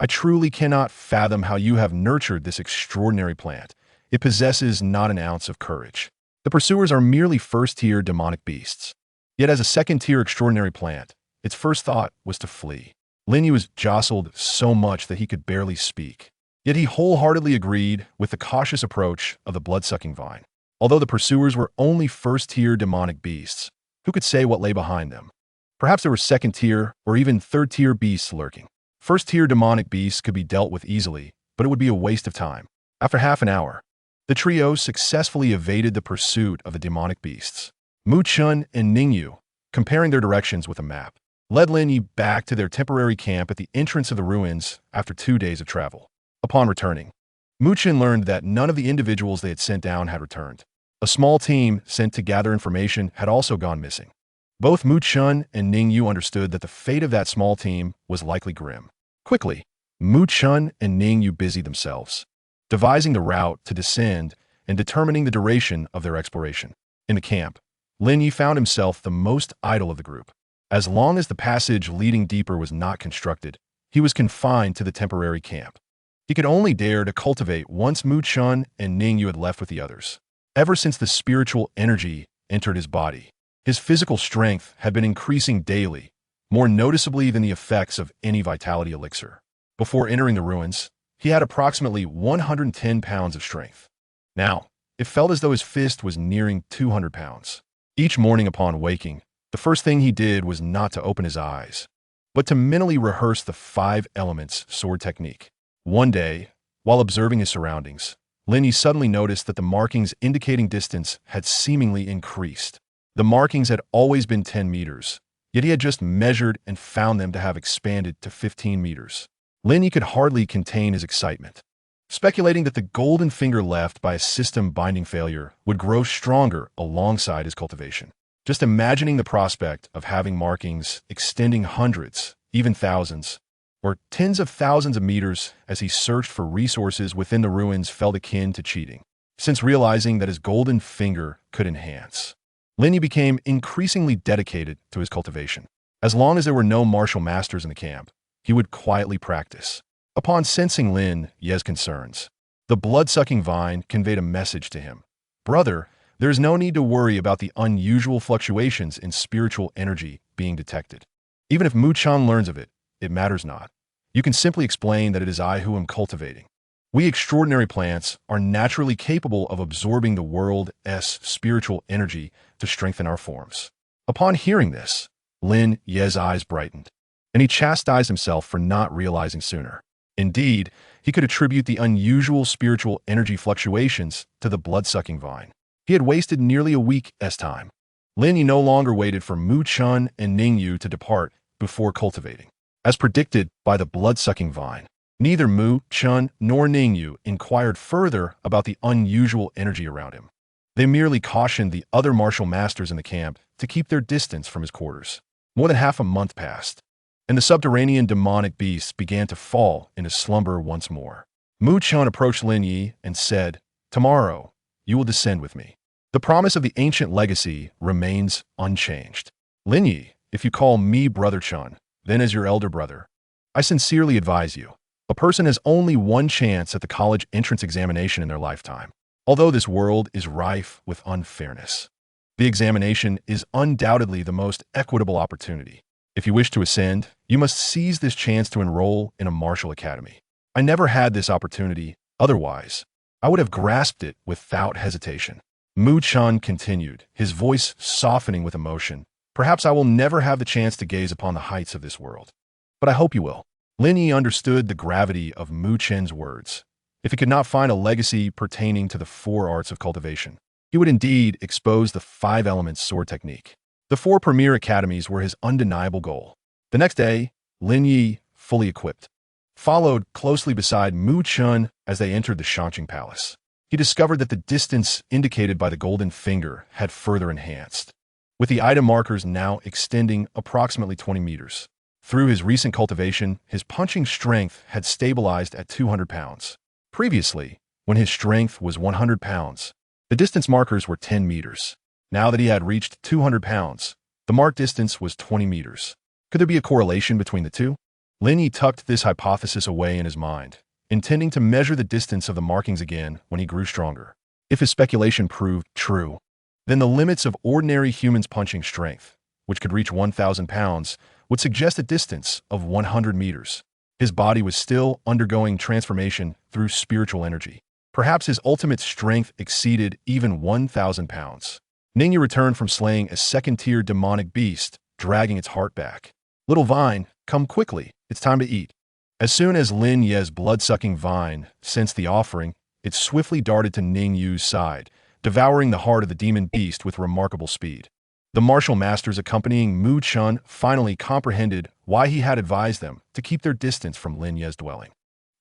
I truly cannot fathom how you have nurtured this extraordinary plant. It possesses not an ounce of courage. The pursuers are merely first-tier demonic beasts. Yet as a second-tier extraordinary plant, its first thought was to flee. Lin Ye was jostled so much that he could barely speak. Yet he wholeheartedly agreed with the cautious approach of the blood-sucking vine. Although the pursuers were only first-tier demonic beasts, who could say what lay behind them? Perhaps there were second-tier or even third-tier beasts lurking. First-tier demonic beasts could be dealt with easily, but it would be a waste of time. After half an hour, the trio successfully evaded the pursuit of the demonic beasts. Mu Chun and Ning Yu, comparing their directions with a map, led Lin Ye back to their temporary camp at the entrance of the ruins after 2 days of travel. Upon returning, Mu Chun learned that none of the individuals they had sent down had returned. A small team sent to gather information had also gone missing. Both Mu Chun and Ning Yu understood that the fate of that small team was likely grim. Quickly, Mu Chun and Ning Yu busied themselves, devising the route to descend and determining the duration of their exploration. In the camp, Lin Ye found himself the most idle of the group. As long as the passage leading deeper was not constructed, he was confined to the temporary camp. He could only dare to cultivate once Mu Chun and Ning Yu had left with the others. Ever since the spiritual energy entered his body, his physical strength had been increasing daily, more noticeably than the effects of any vitality elixir. Before entering the ruins, he had approximately 110 pounds of strength. Now, it felt as though his fist was nearing 200 pounds. Each morning upon waking, the first thing he did was not to open his eyes, but to mentally rehearse the 5 elements sword technique. One day, while observing his surroundings, Lin Ye suddenly noticed that the markings indicating distance had seemingly increased. The markings had always been 10 meters, yet he had just measured and found them to have expanded to 15 meters. Lin Ye could hardly contain his excitement, speculating that the golden finger left by a system binding failure would grow stronger alongside his cultivation. Just imagining the prospect of having markings extending hundreds, even thousands, or tens of thousands of meters as he searched for resources within the ruins felt akin to cheating. Since realizing that his golden finger could enhance, Lin Ye became increasingly dedicated to his cultivation. As long as there were no martial masters in the camp, he would quietly practice. Upon sensing Lin Ye's concerns, the blood-sucking vine conveyed a message to him. Brother, there is no need to worry about the unusual fluctuations in spiritual energy being detected. Even if Mu Chun learns of it, it matters not. You can simply explain that it is I who am cultivating. We extraordinary plants are naturally capable of absorbing the world's spiritual energy to strengthen our forms. Upon hearing this, Lin Ye's eyes brightened, and he chastised himself for not realizing sooner. Indeed, he could attribute the unusual spiritual energy fluctuations to the blood-sucking vine. He had wasted nearly a week's time. Lin Ye no longer waited for Mu Chun and Ning Yu to depart before cultivating. As predicted by the blood-sucking vine, neither Mu Chun nor Ning Yu inquired further about the unusual energy around him. They merely cautioned the other martial masters in the camp to keep their distance from his quarters. More than half a month passed, and the subterranean demonic beasts began to fall into slumber once more. Mu Chun approached Lin Ye and said, "Tomorrow, you will descend with me. The promise of the ancient legacy remains unchanged. Lin Ye, if you call me Brother Chun, then as your elder brother, I sincerely advise you. A person has only one chance at the college entrance examination in their lifetime. Although this world is rife with unfairness, the examination is undoubtedly the most equitable opportunity. If you wish to ascend, you must seize this chance to enroll in a martial academy. I never had this opportunity, otherwise, I would have grasped it without hesitation." Mu Chun continued, his voice softening with emotion. "Perhaps I will never have the chance to gaze upon the heights of this world, but I hope you will." Lin Ye understood the gravity of Mu Chun's words. If he could not find a legacy pertaining to the 4 arts of cultivation, he would indeed expose the 5 elements sword technique. The 4 premier academies were his undeniable goal. The next day, Lin Ye, fully equipped, followed closely beside Mu Chun as they entered the Shanqing Palace. He discovered that the distance indicated by the golden finger had further enhanced, with the item markers now extending approximately 20 meters. Through his recent cultivation, his punching strength had stabilized at 200 pounds. Previously, when his strength was 100 pounds, the distance markers were 10 meters. Now that he had reached 200 pounds, the mark distance was 20 meters. Could there be a correlation between the two? Lin Ye tucked this hypothesis away in his mind, intending to measure the distance of the markings again when he grew stronger. If his speculation proved true, then the limits of ordinary humans' punching strength, which could reach 1,000 pounds, would suggest a distance of 100 meters. His body was still undergoing transformation through spiritual energy. Perhaps his ultimate strength exceeded even 1,000 pounds. Ning Ye returned from slaying a second-tier demonic beast, dragging its heart back. "Little vine, come quickly, it's time to eat." As soon as Lin Ye's blood-sucking vine sensed the offering, it swiftly darted to Ning Yu's side, devouring the heart of the demon beast with remarkable speed. The martial masters accompanying Mu Chun finally comprehended why he had advised them to keep their distance from Lin Ye's dwelling.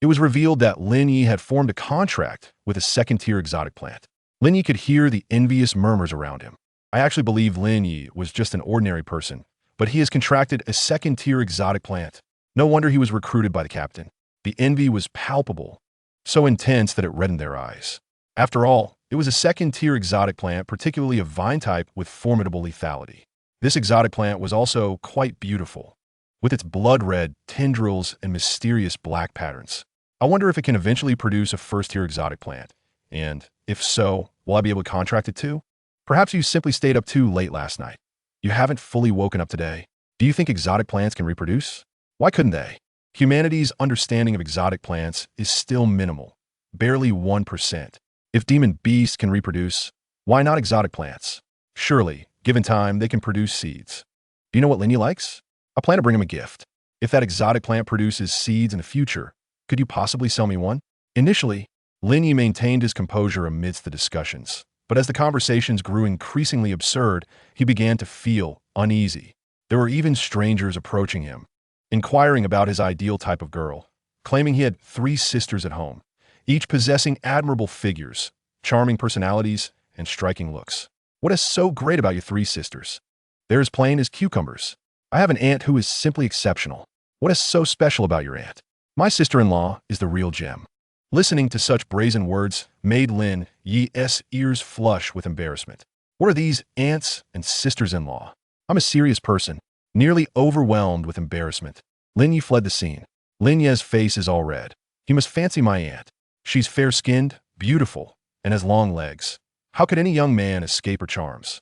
It was revealed that Lin Ye had formed a contract with a second-tier exotic plant. Lin Ye could hear the envious murmurs around him. "I actually believe Lin Ye was just an ordinary person, but he has contracted a second-tier exotic plant. No wonder he was recruited by the captain." The envy was palpable, so intense that it reddened their eyes. After all, it was a second-tier exotic plant, particularly a vine type with formidable lethality. This exotic plant was also quite beautiful, with its blood-red tendrils and mysterious black patterns. I wonder if it can eventually produce a first-tier exotic plant, and if so, will I be able to contract it too? Perhaps you simply stayed up too late last night. You haven't fully woken up today. Do you think exotic plants can reproduce? Why couldn't they? Humanity's understanding of exotic plants is still minimal, barely 1%. If demon beasts can reproduce, why not exotic plants? Surely, given time, they can produce seeds. Do you know what Lin Ye likes? I plan to bring him a gift. If that exotic plant produces seeds in the future, could you possibly sell me one? Initially, Lin Ye maintained his composure amidst the discussions, but as the conversations grew increasingly absurd, he began to feel uneasy. There were even strangers approaching him, inquiring about his ideal type of girl, claiming he had 3 sisters at home, each possessing admirable figures, charming personalities, and striking looks. What is so great about your 3 sisters? They're as plain as cucumbers. I have an aunt who is simply exceptional. What is so special about your aunt? My sister-in-law is the real gem. Listening to such brazen words made Lin Ye's ears flush with embarrassment. What are these aunts and sisters-in-law? I'm a serious person, nearly overwhelmed with embarrassment. Lin Ye fled the scene. Lin Ye's face is all red. You must fancy my aunt. She's fair-skinned, beautiful, and has long legs. How could any young man escape her charms?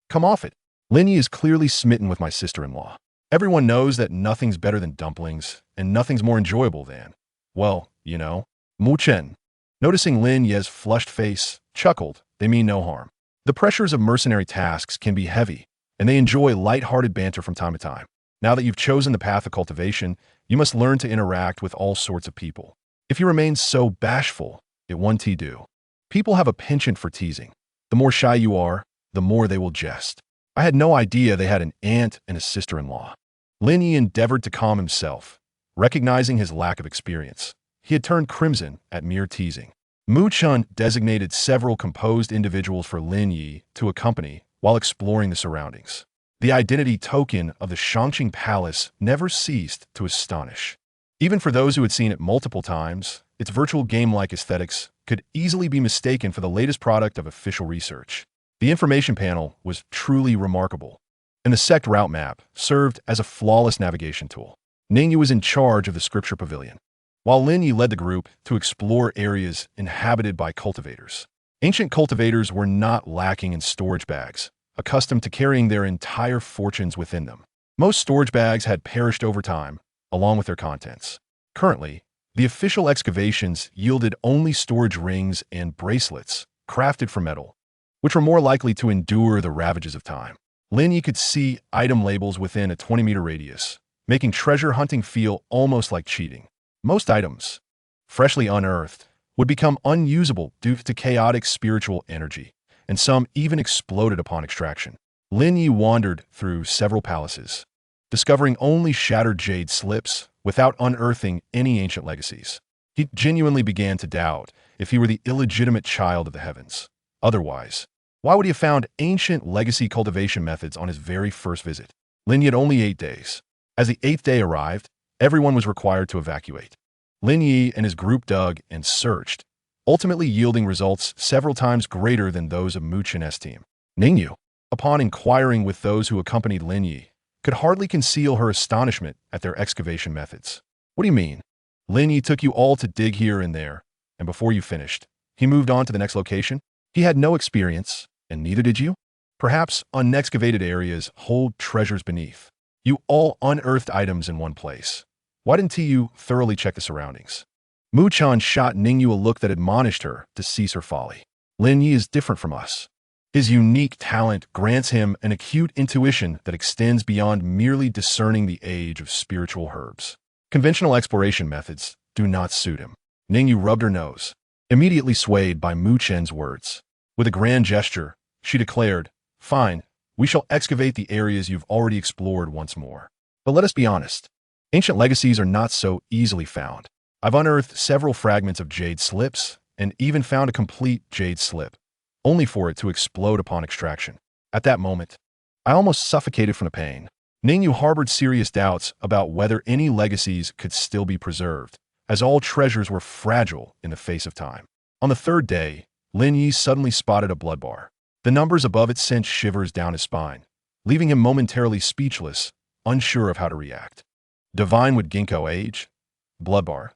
Come off it. Lin Ye is clearly smitten with my sister-in-law. Everyone knows that nothing's better than dumplings, and nothing's more enjoyable than, well, you know, Mu Chen. Noticing Lin Ye's flushed face, chuckled, "They mean no harm." The pressures of mercenary tasks can be heavy, and they enjoy light-hearted banter from time to time. Now that you've chosen the path of cultivation, You must learn to interact with all sorts of people. If you remain so bashful, it won't do. People have a penchant for teasing. The more shy you are, the more they will jest. I had no idea they had an aunt and a sister-in-law. Lin Ye endeavored to calm himself, recognizing his lack of experience. He had turned crimson at mere teasing. Mu Chun designated several composed individuals for Lin Ye to accompany while exploring the surroundings. The identity token of the Shangqing Palace never ceased to astonish. Even for those who had seen it multiple times, its virtual game-like aesthetics could easily be mistaken for the latest product of official research. The information panel was truly remarkable, and the sect route map served as a flawless navigation tool. Ningyu was in charge of the scripture pavilion, while Lin Ye led the group to explore areas inhabited by cultivators. Ancient cultivators were not lacking in storage bags, accustomed to carrying their entire fortunes within them. Most storage bags had perished over time, along with their contents. Currently, the official excavations yielded only storage rings and bracelets, crafted from metal, which were more likely to endure the ravages of time. Lin Ye could see item labels within a 20-meter radius, making treasure hunting feel almost like cheating. Most items, freshly unearthed, would become unusable due to chaotic spiritual energy, and some even exploded upon extraction. Lin Ye wandered through several palaces, discovering only shattered jade slips without unearthing any ancient legacies. He genuinely began to doubt if he were the illegitimate child of the heavens. Otherwise, why would he have found ancient legacy cultivation methods on his very first visit? Lin Ye had only 8 days. As the 8th day arrived, everyone was required to evacuate. Lin Ye and his group dug and searched, ultimately yielding results several times greater than those of Mu Chen's team. Ningyu, upon inquiring with those who accompanied Lin Ye, could hardly conceal her astonishment at their excavation methods. What do you mean? Lin Ye took you all to dig here and there, and before you finished, he moved on to the next location? He had no experience, and neither did you? Perhaps unexcavated areas hold treasures beneath. You all unearthed items in one place. Why didn't you thoroughly check the surroundings? Mu Chan shot Ningyu a look that admonished her to cease her folly. Lin Ye is different from us. His unique talent grants him an acute intuition that extends beyond merely discerning the age of spiritual herbs. Conventional exploration methods do not suit him. Ningyu rubbed her nose, immediately swayed by Mu Chen's words. With a grand gesture, she declared, "Fine, we shall excavate the areas you've already explored once more. But let us be honest. Ancient legacies are not so easily found. I've unearthed several fragments of jade slips and even found a complete jade slip, only for it to explode upon extraction. At that moment, I almost suffocated from the pain." Ningyu harbored serious doubts about whether any legacies could still be preserved, as all treasures were fragile in the face of time. On the 3rd day, Lin Ye suddenly spotted a blood bar. The numbers above it sent shivers down his spine, leaving him momentarily speechless, unsure of how to react. Divine would ginkgo age? Blood bar.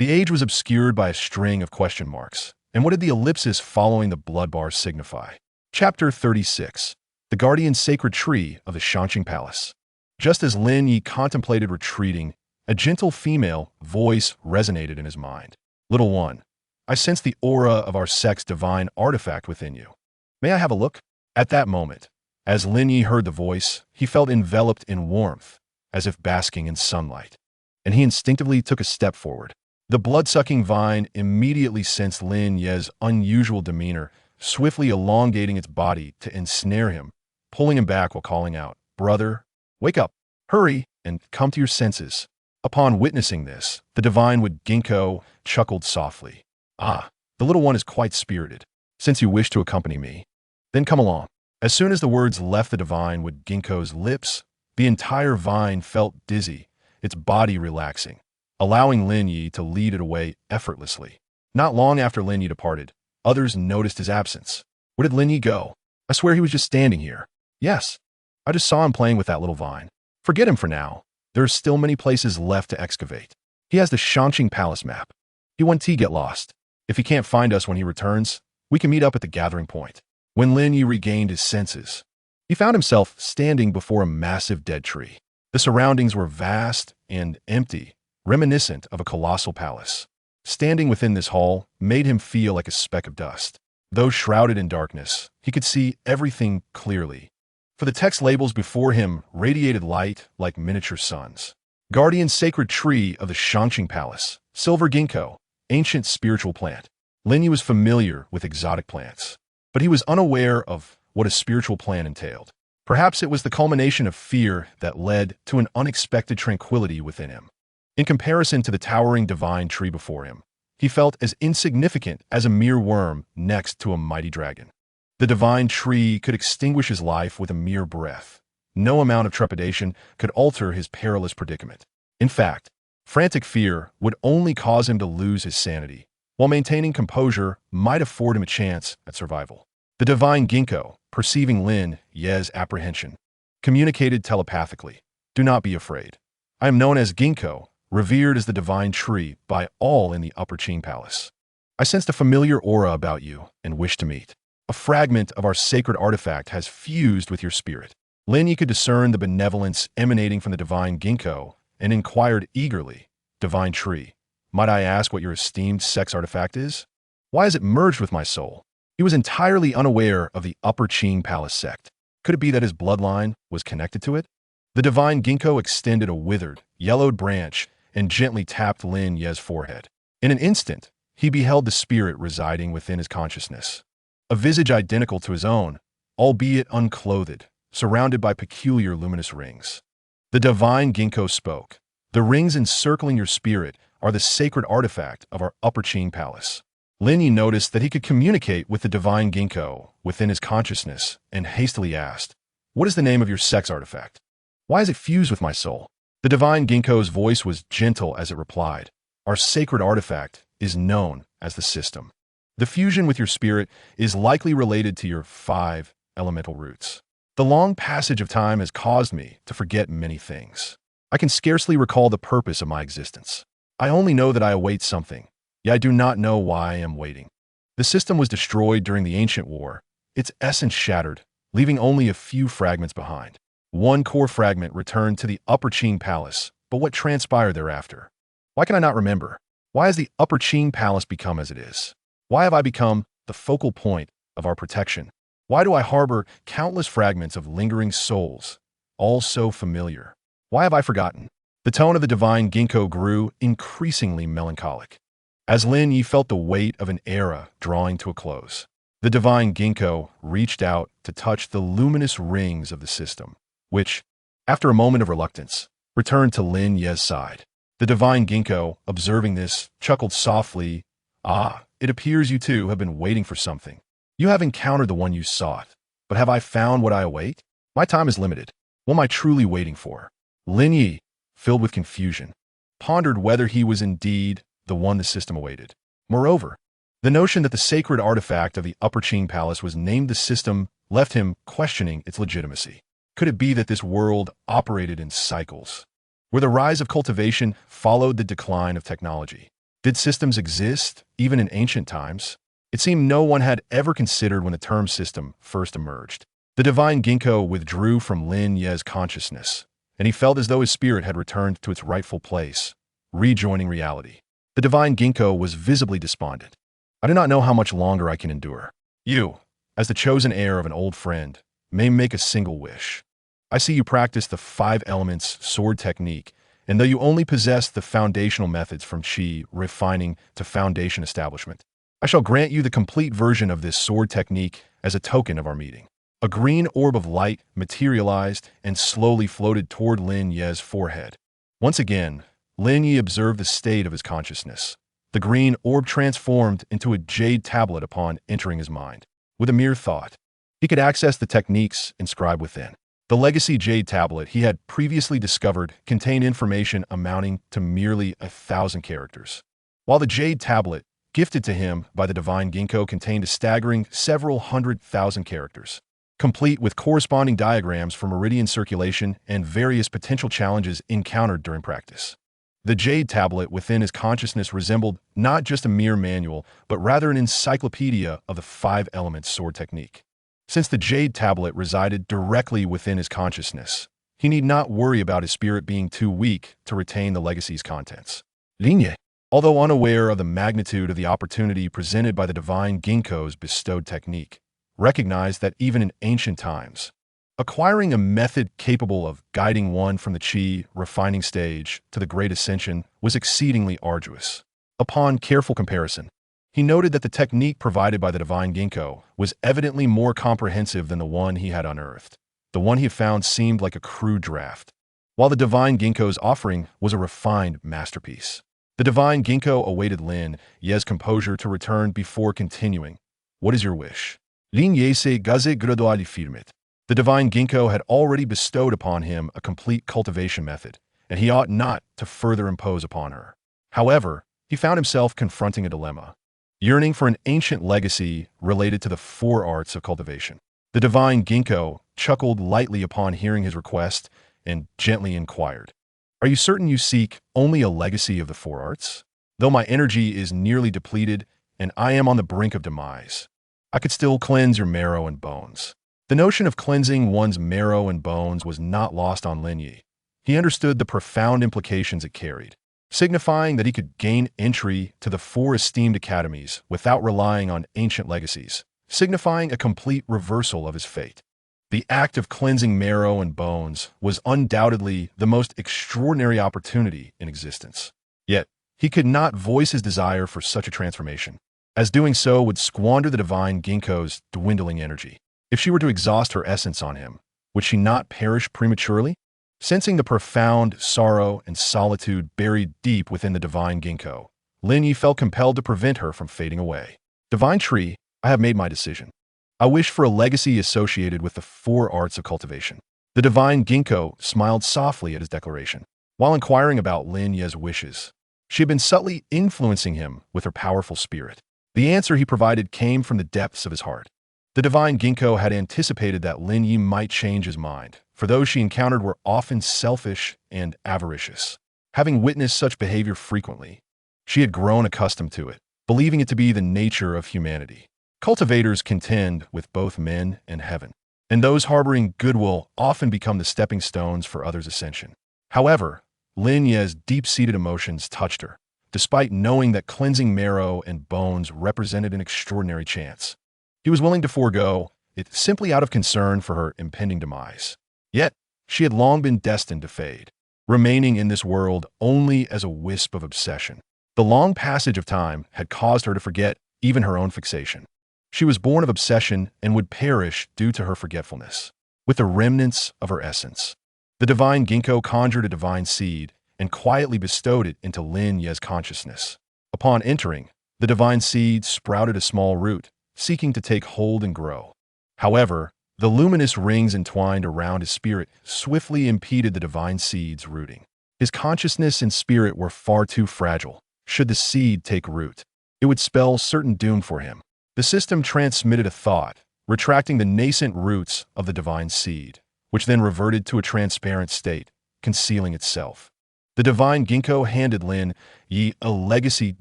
The age was obscured by a string of question marks. And what did the ellipsis following the blood bar signify? Chapter 36. The Guardian Sacred Tree of the Shangqing Palace. Just as Lin Ye contemplated retreating, a gentle female voice resonated in his mind. "Little one, I sense the aura of our sect's divine artifact within you. May I have a look?" At that moment, as Lin Ye heard the voice, he felt enveloped in warmth, as if basking in sunlight, and he instinctively took a step forward. The blood-sucking vine immediately sensed Lin Ye's unusual demeanor, swiftly elongating its body to ensnare him, pulling him back while calling out, "Brother, wake up, hurry, and come to your senses." Upon witnessing this, the divine would ginkgo chuckled softly. "Ah, the little one is quite spirited. Since you wish to accompany me, then come along." As soon as the words left the divine would ginkgo's lips, the entire vine felt dizzy, its body relaxing, allowing Lin Ye to lead it away effortlessly. Not long after Lin Ye departed, others noticed his absence. Where did Lin Ye go? I swear he was just standing here. Yes, I just saw him playing with that little vine. Forget him for now. There are still many places left to excavate. He has the Shangqing Palace map. He won't get lost. If he can't find us when he returns, we can meet up at the gathering point. When Lin Ye regained his senses, he found himself standing before a massive dead tree. The surroundings were vast and empty, reminiscent of a colossal palace. Standing within this hall made him feel like a speck of dust. Though shrouded in darkness, he could see everything clearly, for the text labels before him radiated light like miniature suns. Guardian sacred tree of the Shangqing Palace, silver ginkgo, ancient spiritual plant. Lin Ye was familiar with exotic plants, but he was unaware of what a spiritual plant entailed. Perhaps it was the culmination of fear that led to an unexpected tranquility within him. In comparison to the towering divine tree before him, he felt as insignificant as a mere worm next to a mighty dragon. The divine tree could extinguish his life with a mere breath. No amount of trepidation could alter his perilous predicament. In fact, frantic fear would only cause him to lose his sanity, while maintaining composure might afford him a chance at survival. The divine ginkgo, perceiving Lin Ye's apprehension, communicated telepathically, "Do not be afraid. I am known as Ginkgo, revered as the divine tree by all in the Upper Qing Palace. I sensed a familiar aura about you and wish to meet. A fragment of our sacred artifact has fused with your spirit." Lin Ye could discern the benevolence emanating from the divine ginkgo and inquired eagerly, "Divine tree, might I ask what your esteemed sex artifact is? Why is it merged with my soul?" He was entirely unaware of the Upper Qing Palace sect. Could it be that his bloodline was connected to it? The divine ginkgo extended a withered, yellowed branch and gently tapped Lin Ye's forehead. In an instant, he beheld the spirit residing within his consciousness. A visage identical to his own, albeit unclothed, surrounded by peculiar luminous rings. The divine ginkgo spoke. "The rings encircling your spirit are the sacred artifact of our Upper Qing Palace." Lin Ye noticed that he could communicate with the divine ginkgo within his consciousness and hastily asked, "What is the name of your sex artifact? Why is it fused with my soul?" The divine ginkgo's voice was gentle as it replied, "Our sacred artifact is known as the system. The fusion with your spirit is likely related to your 5 elemental roots. The long passage of time has caused me to forget many things. I can scarcely recall the purpose of my existence. I only know that I await something, yet I do not know why I am waiting." The system was destroyed during the ancient war, its essence shattered, leaving only a few fragments behind. One core fragment returned to the Upper Qing Palace, but what transpired thereafter? Why can I not remember? Why has the Upper Qing Palace become as it is? Why have I become the focal point of our protection? Why do I harbor countless fragments of lingering souls, all so familiar? Why have I forgotten? The tone of the divine ginkgo grew increasingly melancholic, as Lin Ye felt the weight of an era drawing to a close. The divine ginkgo reached out to touch the luminous rings of the system, which, after a moment of reluctance, returned to Lin Ye's side. The divine ginkgo, observing this, chuckled softly, "Ah, it appears you too have been waiting for something. You have encountered the one you sought, but have I found what I await? My time is limited. What am I truly waiting for?" Lin Ye, filled with confusion, pondered whether he was indeed the one the system awaited. Moreover, the notion that the sacred artifact of the Upper Qing Palace was named the system left him questioning its legitimacy. Could it be that this world operated in cycles, where the rise of cultivation followed the decline of technology? Did systems exist even in ancient times? It seemed no one had ever considered when the term system first emerged. The divine ginkgo withdrew from Lin Ye's consciousness, and he felt as though his spirit had returned to its rightful place, rejoining reality. The divine ginkgo was visibly despondent. "I do not know how much longer I can endure. You, as the chosen heir of an old friend, may make a single wish. I see you practice the 5 elements sword technique, and though you only possess the foundational methods from Qi refining to foundation establishment, I shall grant you the complete version of this sword technique as a token of our meeting." A green orb of light materialized and slowly floated toward Lin Ye's forehead. Once again, Lin Ye observed the state of his consciousness. The green orb transformed into a jade tablet upon entering his mind. With a mere thought, he could access the techniques inscribed within. The legacy jade tablet he had previously discovered contained information amounting to merely 1,000 characters, while the jade tablet gifted to him by the divine ginkgo contained a staggering several 100,000 characters, complete with corresponding diagrams for meridian circulation and various potential challenges encountered during practice. The jade tablet within his consciousness resembled not just a mere manual, but rather an encyclopedia of the 5 elements sword technique. Since the jade tablet resided directly within his consciousness, he need not worry about his spirit being too weak to retain the legacy's contents. Lin Ye, although unaware of the magnitude of the opportunity presented by the divine ginkgo's bestowed technique, recognized that even in ancient times, Acquiring a method capable of guiding one from the chi refining stage to the great ascension was exceedingly arduous. Upon careful comparison, he noted that the technique provided by the divine ginkgo was evidently more comprehensive than the one he had unearthed. The one he had found seemed like a crude draft, while the divine ginkgo's offering was a refined masterpiece. The divine ginkgo awaited Lin Ye's composure to return before continuing. What is your wish? Lin Ye se gaze gradually firmit. The divine ginkgo had already bestowed upon him a complete cultivation method, and he ought not to further impose upon her. However, he found himself confronting a dilemma, yearning for an ancient legacy related to the four arts of cultivation. The divine ginkgo chuckled lightly upon hearing his request and gently inquired, "Are you certain you seek only a legacy of the four arts? Though my energy is nearly depleted and I am on the brink of demise, I could still cleanse your marrow and bones." The notion of cleansing one's marrow and bones was not lost on Lin Ye. He understood the profound implications it carried, signifying that he could gain entry to the four esteemed academies without relying on ancient legacies, signifying a complete reversal of his fate. The act of cleansing marrow and bones was undoubtedly the most extraordinary opportunity in existence. Yet, he could not voice his desire for such a transformation, as doing so would squander the divine ginkgo's dwindling energy. If she were to exhaust her essence on him, would she not perish prematurely? Sensing the profound sorrow and solitude buried deep within the divine ginkgo, Lin Ye felt compelled to prevent her from fading away. "Divine tree, I have made my decision. I wish for a legacy associated with the four arts of cultivation." The divine ginkgo smiled softly at his declaration. While inquiring about Lin Ye's wishes, she had been subtly influencing him with her powerful spirit. The answer he provided came from the depths of his heart. The divine ginkgo had anticipated that Lin Ye might change his mind, for those she encountered were often selfish and avaricious. Having witnessed such behavior frequently, she had grown accustomed to it, believing it to be the nature of humanity. Cultivators contend with both men and heaven, and those harboring goodwill often become the stepping stones for others' ascension. However, Lin Ye's deep-seated emotions touched her, despite knowing that cleansing marrow and bones represented an extraordinary chance. He was willing to forego it simply out of concern for her impending demise. Yet, she had long been destined to fade, remaining in this world only as a wisp of obsession. The long passage of time had caused her to forget even her own fixation. She was born of obsession and would perish due to her forgetfulness, with the remnants of her essence. The divine ginkgo conjured a divine seed and quietly bestowed it into Lin Ye's consciousness. Upon entering, the divine seed sprouted a small root, seeking to take hold and grow. However, the luminous rings entwined around his spirit swiftly impeded the divine seed's rooting. His consciousness and spirit were far too fragile. Should the seed take root, it would spell certain doom for him. The system transmitted a thought, retracting the nascent roots of the divine seed, which then reverted to a transparent state, concealing itself. The divine ginkgo handed Lin Ye a legacy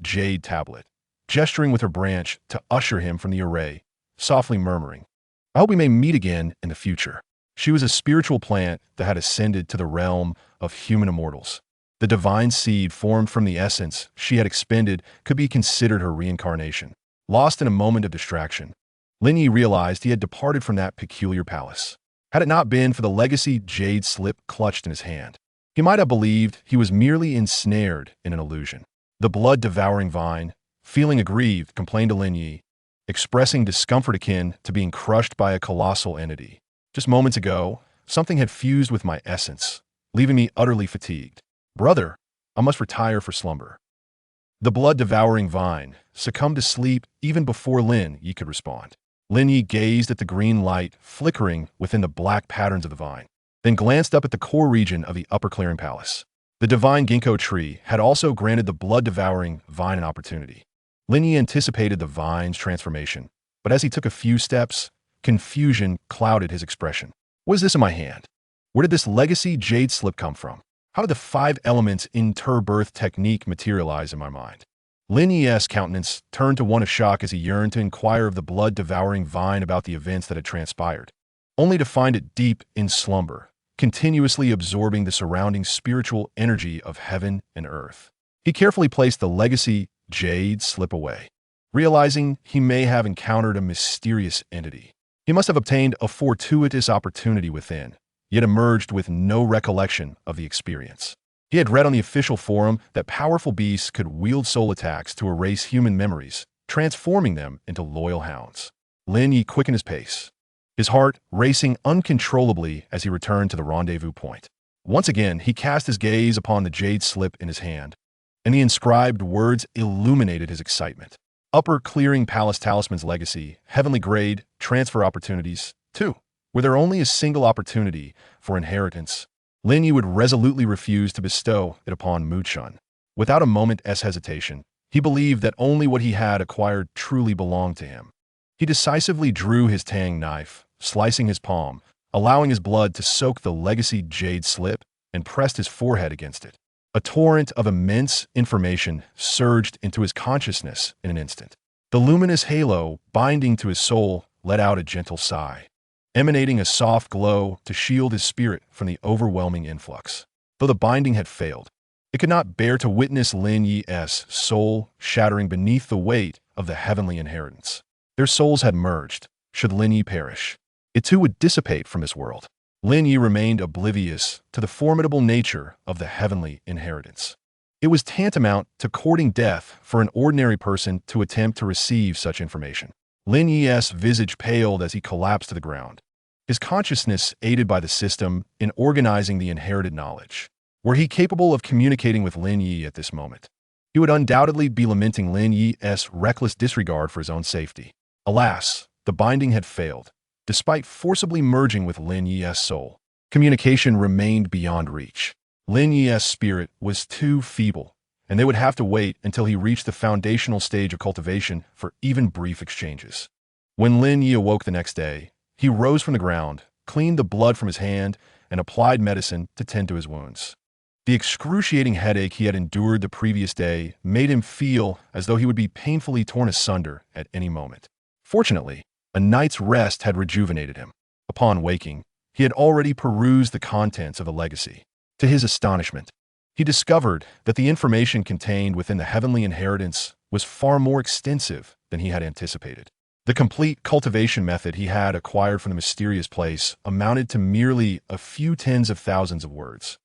jade tablet, gesturing with her branch to usher him from the array, softly murmuring, "I hope we may meet again in the future." She was a spiritual plant that had ascended to the realm of human immortals. The divine seed formed from the essence she had expended could be considered her reincarnation. Lost in a moment of distraction, Lin Ye realized he had departed from that peculiar palace. Had it not been for the legacy jade slip clutched in his hand, he might have believed he was merely ensnared in an illusion. The blood-devouring vine, feeling aggrieved, complained to Lin Ye, expressing discomfort akin to being crushed by a colossal entity. "Just moments ago, something had fused with my essence, leaving me utterly fatigued. Brother, I must retire for slumber." The blood-devouring vine succumbed to sleep even before Lin Ye could respond. Lin Ye gazed at the green light flickering within the black patterns of the vine, then glanced up at the core region of the upper clearing palace. The divine ginkgo tree had also granted the blood-devouring vine an opportunity. Lin Ye anticipated the vine's transformation, but as he took a few steps, confusion clouded his expression. "What is this in my hand? Where did this legacy jade slip come from? How did the 5 elements interbirth technique materialize in my mind?" Lin Ye's countenance turned to one of shock as he yearned to inquire of the blood-devouring vine about the events that had transpired, only to find it deep in slumber, continuously absorbing the surrounding spiritual energy of heaven and earth. He carefully placed the legacy jade slip away, realizing he may have encountered a mysterious entity. He must have obtained a fortuitous opportunity within, yet emerged with no recollection of the experience. He had read on the official forum that powerful beasts could wield soul attacks to erase human memories, transforming them into loyal hounds. Lin Ye quickened his pace, his heart racing uncontrollably as he returned to the rendezvous point. Once again, he cast his gaze upon the jade slip in his hand, and the inscribed words illuminated his excitement. Upper Clearing Palace Talisman's legacy, heavenly grade, transfer opportunities. 2. Were there only a single opportunity for inheritance, Lin Ye would resolutely refuse to bestow it upon Wuxian. Without a moment's hesitation, he believed that only what he had acquired truly belonged to him. He decisively drew his tang knife, slicing his palm, allowing his blood to soak the legacy jade slip, and pressed his forehead against it. A torrent of immense information surged into his consciousness in an instant. The luminous halo binding to his soul let out a gentle sigh, emanating a soft glow to shield his spirit from the overwhelming influx. Though the binding had failed, it could not bear to witness Lin Ye's soul shattering beneath the weight of the heavenly inheritance. Their souls had merged. Should Lin Ye perish, it too would dissipate from this world. Lin Ye remained oblivious to the formidable nature of the heavenly inheritance. It was tantamount to courting death for an ordinary person to attempt to receive such information. Lin Ye's visage paled as he collapsed to the ground, his consciousness aided by the system in organizing the inherited knowledge. Were he capable of communicating with Lin Ye at this moment, he would undoubtedly be lamenting Lin Ye's reckless disregard for his own safety. Alas, the binding had failed. Despite forcibly merging with Lin Ye's soul, communication remained beyond reach. Lin Ye's spirit was too feeble, and they would have to wait until he reached the foundational stage of cultivation for even brief exchanges. When Lin Ye awoke the next day, he rose from the ground, cleaned the blood from his hand, and applied medicine to tend to his wounds. The excruciating headache he had endured the previous day made him feel as though he would be painfully torn asunder at any moment. Fortunately, a night's rest had rejuvenated him. Upon waking, he had already perused the contents of the legacy. To his astonishment, he discovered that the information contained within the heavenly inheritance was far more extensive than he had anticipated. The complete cultivation method he had acquired from the mysterious place amounted to merely a few tens of thousands of words,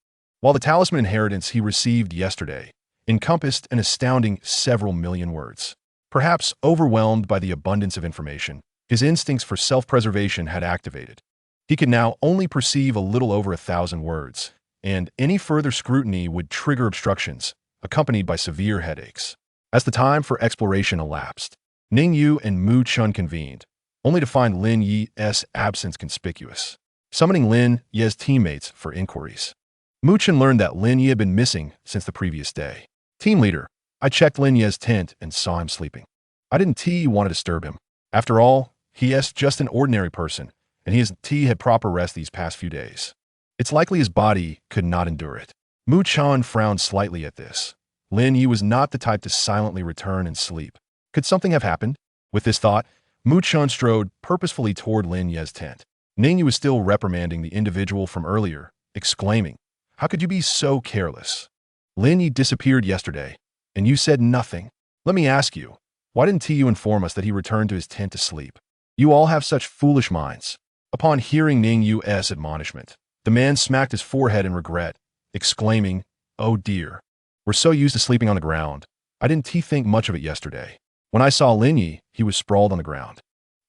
while the talisman inheritance he received yesterday encompassed an astounding several million words. Perhaps overwhelmed by the abundance of information, his instincts for self-preservation had activated. He could now only perceive a little over 1,000 words, and any further scrutiny would trigger obstructions, accompanied by severe headaches. As the time for exploration elapsed, Ning Yu and Mu Chun convened, only to find Lin Ye's absence conspicuous. Summoning Lin Ye's teammates for inquiries, Mu Chun learned that Lin Ye had been missing since the previous day. Team leader, I checked Lin Ye's tent and saw him sleeping. I didn't want to disturb him. After all, he is just an ordinary person, and his had proper rest these past few days. It's likely his body could not endure it. Mu Chan frowned slightly at this. Lin Ye was not the type to silently return and sleep. Could something have happened? With this thought, Mu Chan strode purposefully toward Lin Ye's tent. Ning Yu was still reprimanding the individual from earlier, exclaiming, "How could you be so careless? Lin Ye disappeared yesterday, and you said nothing. Let me ask you, why didn't you inform us that he returned to his tent to sleep? You all have such foolish minds." Upon hearing Ning Yu's admonishment, the man smacked his forehead in regret, exclaiming, "Oh dear, we're so used to sleeping on the ground. I didn't think much of it yesterday. When I saw Lin Ye, he was sprawled on the ground.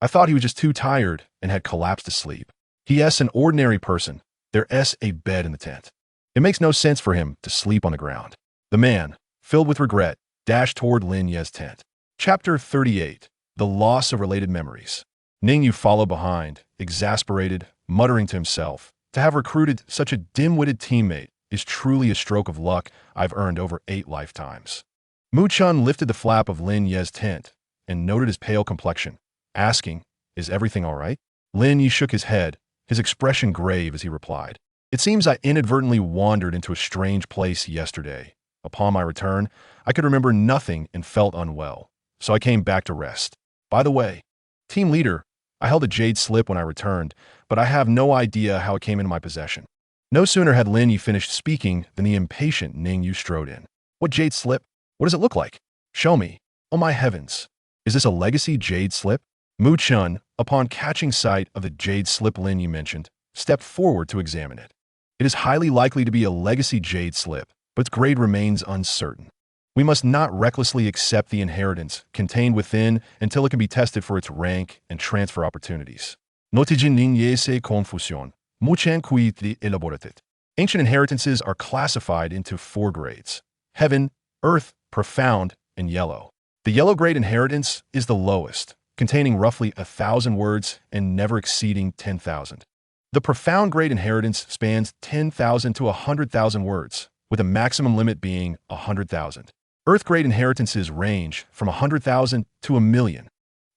I thought he was just too tired and had collapsed to sleep. He's an ordinary person. There's a bed in the tent. It makes no sense for him to sleep on the ground." The man, filled with regret, dashed toward Lin Ye's tent. Chapter 38. The Loss of Related Memories. Ning Yu followed behind, exasperated, muttering to himself, "To have recruited such a dim-witted teammate is truly a stroke of luck I've earned over 8 lifetimes." Mu Chun lifted the flap of Lin Ye's tent and noted his pale complexion, asking, "Is everything all right?" Lin Ye shook his head, his expression grave as he replied, "It seems I inadvertently wandered into a strange place yesterday. Upon my return, I could remember nothing and felt unwell, so I came back to rest. By the way, team leader, I held a jade slip when I returned, but I have no idea how it came into my possession." No sooner had Lin Ye finished speaking than the impatient Ning Yu strode in. "What jade slip? What does it look like? Show me. Oh my heavens. Is this a legacy jade slip?" Mu Chun, upon catching sight of the jade slip Lin Ye mentioned, stepped forward to examine it. It is highly likely to be a legacy jade slip, but its grade remains uncertain. We must not recklessly accept the inheritance contained within until it can be tested for its rank and transfer opportunities. Notigen Lin Ye se confusion, muchen quid elaboratit. Ancient inheritances are classified into 4 grades: heaven, earth, profound, and yellow. The yellow grade inheritance is the lowest, containing roughly 1,000 words and never exceeding 10,000. The profound grade inheritance spans 10,000 to 100,000 words, with a maximum limit being 100,000. Earth grade inheritances range from 100,000 to 1,000,000,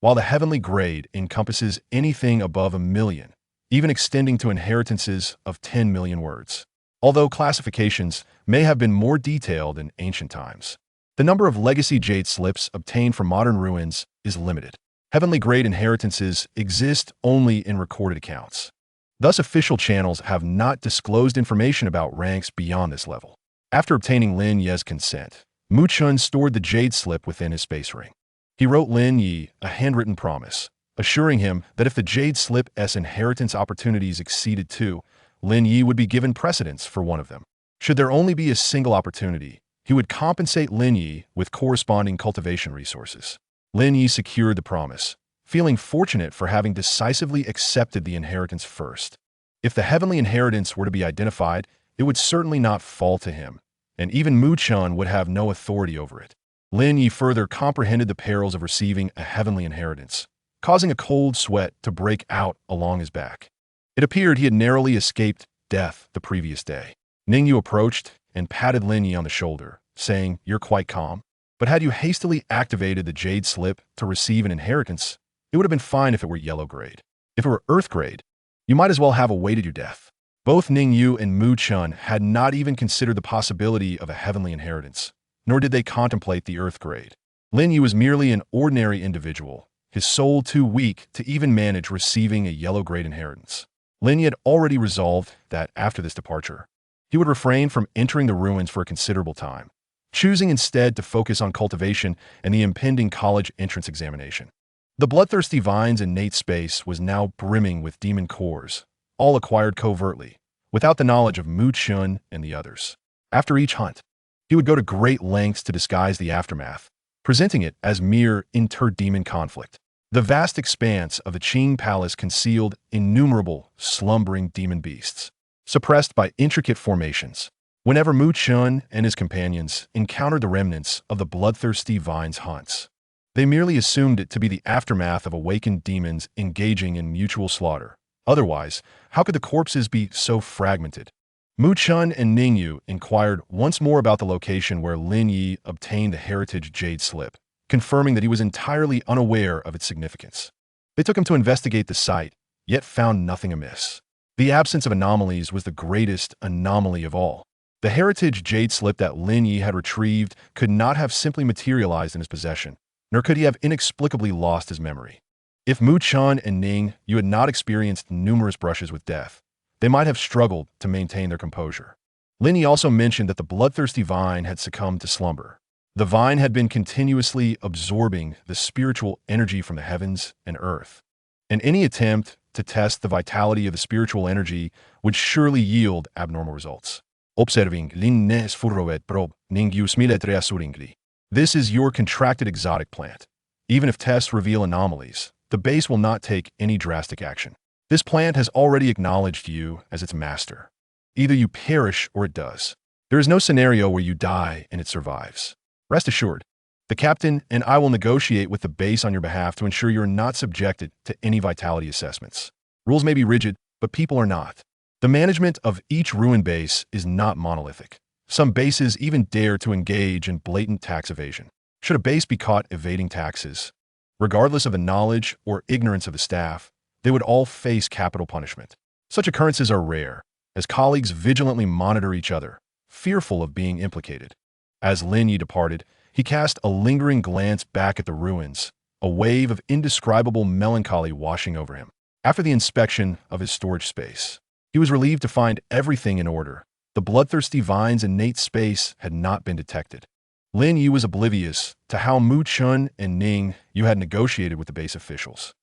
while the heavenly grade encompasses anything above 1,000,000, even extending to inheritances of 10 million words. Although classifications may have been more detailed in ancient times, the number of legacy jade slips obtained from modern ruins is limited. Heavenly grade inheritances exist only in recorded accounts. Thus, official channels have not disclosed information about ranks beyond this level. After obtaining Lin Ye's consent, Mu Chun stored the jade slip within his space ring. He wrote Lin Ye a handwritten promise, assuring him that if the jade slip's inheritance opportunities exceeded 2, Lin Ye would be given precedence for one of them. Should there only be a single opportunity, he would compensate Lin Ye with corresponding cultivation resources. Lin Ye secured the promise, feeling fortunate for having decisively accepted the inheritance first. If the heavenly inheritance were to be identified, it would certainly not fall to him, and even Mu Chun would have no authority over it. Lin Ye further comprehended the perils of receiving a heavenly inheritance, causing a cold sweat to break out along his back. It appeared he had narrowly escaped death the previous day. Ningyu approached and patted Lin Ye on the shoulder, saying, "You're quite calm. But had you hastily activated the jade slip to receive an inheritance, it would have been fine if it were yellow grade. If it were earth grade, you might as well have awaited your death." Both Ningyu and Mu Chun had not even considered the possibility of a heavenly inheritance, nor did they contemplate the earth grade. Lin Ye was merely an ordinary individual, his soul too weak to even manage receiving a yellow grade inheritance. Lin Ye had already resolved that after this departure, he would refrain from entering the ruins for a considerable time, choosing instead to focus on cultivation and the impending college entrance examination. The bloodthirsty vine's innate space was now brimming with demon cores, all acquired covertly, without the knowledge of Mu Chun and the others. After each hunt, he would go to great lengths to disguise the aftermath, presenting it as mere inter-demon conflict. The vast expanse of the Qing Palace concealed innumerable slumbering demon beasts, suppressed by intricate formations. Whenever Mu Chun and his companions encountered the remnants of the bloodthirsty vine's hunts, they merely assumed it to be the aftermath of awakened demons engaging in mutual slaughter. Otherwise, how could the corpses be so fragmented? Mu Chun and Ningyu inquired once more about the location where Lin Ye obtained the heritage jade slip, confirming that he was entirely unaware of its significance. They took him to investigate the site, yet found nothing amiss. The absence of anomalies was the greatest anomaly of all. The heritage jade slip that Lin Ye had retrieved could not have simply materialized in his possession, nor could he have inexplicably lost his memory. If Mu Chun and Ning Yu had not experienced numerous brushes with death, they might have struggled to maintain their composure. Lin Ye also mentioned that the bloodthirsty vine had succumbed to slumber. The vine had been continuously absorbing the spiritual energy from the heavens and earth, and any attempt to test the vitality of the spiritual energy would surely yield abnormal results. Observing Lin Ye's furrovet probe, Ning Yu smilet reassuringly. This is your contracted exotic plant. Even if tests reveal anomalies, the base will not take any drastic action. This plant has already acknowledged you as its master. Either you perish or it does. There is no scenario where you die and it survives. Rest assured, the captain and I will negotiate with the base on your behalf to ensure you're not subjected to any vitality assessments. Rules may be rigid, but people are not. The management of each ruin base is not monolithic. Some bases even dare to engage in blatant tax evasion. Should a base be caught evading taxes, regardless of the knowledge or ignorance of the staff, they would all face capital punishment. Such occurrences are rare, as colleagues vigilantly monitor each other, fearful of being implicated. As Lin Ye departed, he cast a lingering glance back at the ruins, a wave of indescribable melancholy washing over him. After the inspection of his storage space, he was relieved to find everything in order. The bloodthirsty vine's innate space had not been detected. Lin Ye was oblivious to how Mu Chun and Ning Yu had negotiated with the base officials.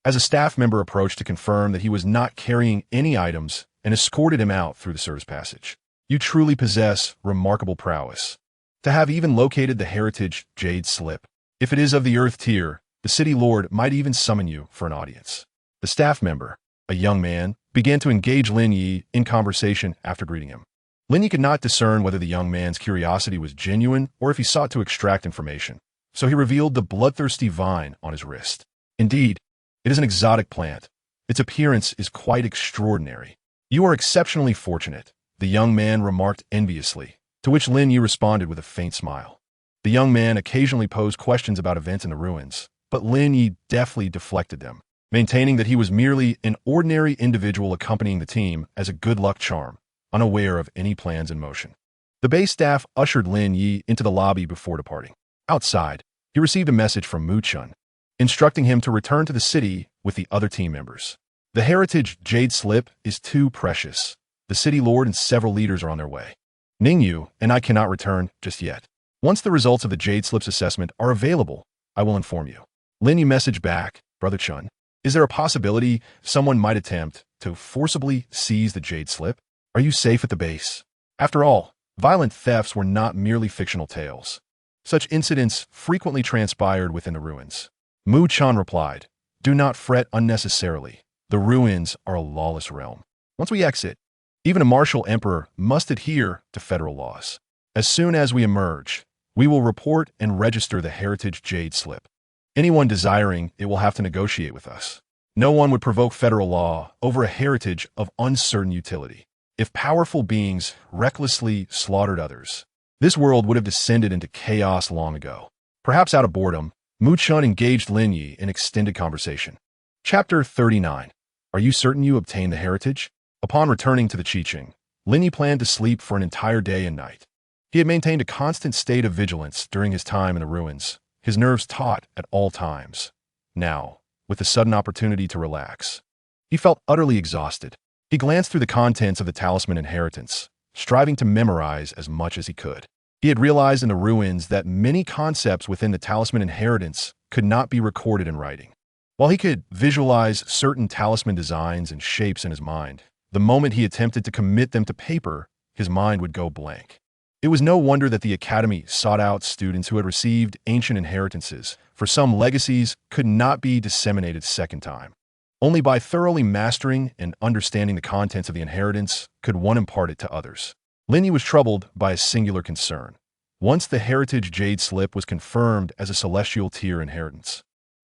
as a staff member approached to confirm that he was not carrying any items and escorted him out through the service passage. You truly possess remarkable prowess. To have even located the heritage jade slip. If it is of the earth tier, the city lord might even summon you for an audience. The staff member, a young man, began to engage Lin Ye in conversation after greeting him. Lin Ye could not discern whether the young man's curiosity was genuine or if he sought to extract information, so he revealed the bloodthirsty vine on his wrist. Indeed, it is an exotic plant. Its appearance is quite extraordinary. You are exceptionally fortunate, the young man remarked enviously, to which Lin Ye responded with a faint smile. The young man occasionally posed questions about events in the ruins, but Lin Ye deftly deflected them, maintaining that he was merely an ordinary individual accompanying the team as a good luck charm, unaware of any plans in motion. The base staff ushered Lin Ye into the lobby before departing. Outside, he received a message from Mu-chun, instructing him to return to the city with the other team members. The heritage jade slip is too precious. The city lord and several leaders are on their way. Ningyu and I cannot return just yet. Once the results of the jade slip's assessment are available, I will inform you. Lin Ye messaged back, Brother Chun, is there a possibility someone might attempt to forcibly seize the jade slip? Are you safe at the base? After all, violent thefts were not merely fictional tales. Such incidents frequently transpired within the ruins. Mu-chan replied, do not fret unnecessarily. The ruins are a lawless realm. Once we exit, even a martial emperor must adhere to federal laws. As soon as we emerge, we will report and register the heritage jade slip. Anyone desiring it will have to negotiate with us. No one would provoke federal law over a heritage of uncertain utility. If powerful beings recklessly slaughtered others, this world would have descended into chaos long ago. Perhaps out of boredom, Mu-chun engaged Lin Ye in extended conversation. Chapter 39. Are you certain you obtained the heritage? Upon returning to the Qiqing, Lin Ye planned to sleep for an entire day and night. He had maintained a constant state of vigilance during his time in the ruins, his nerves taut at all times. Now, with the sudden opportunity to relax, he felt utterly exhausted. He glanced through the contents of the talisman inheritance, striving to memorize as much as he could. He had realized in the ruins that many concepts within the talisman inheritance could not be recorded in writing. While he could visualize certain talisman designs and shapes in his mind, the moment he attempted to commit them to paper, his mind would go blank. It was no wonder that the Academy sought out students who had received ancient inheritances, for some legacies could not be disseminated second time. Only by thoroughly mastering and understanding the contents of the inheritance could one impart it to others. Lin Ye was troubled by a singular concern. Once the heritage jade slip was confirmed as a celestial tier inheritance,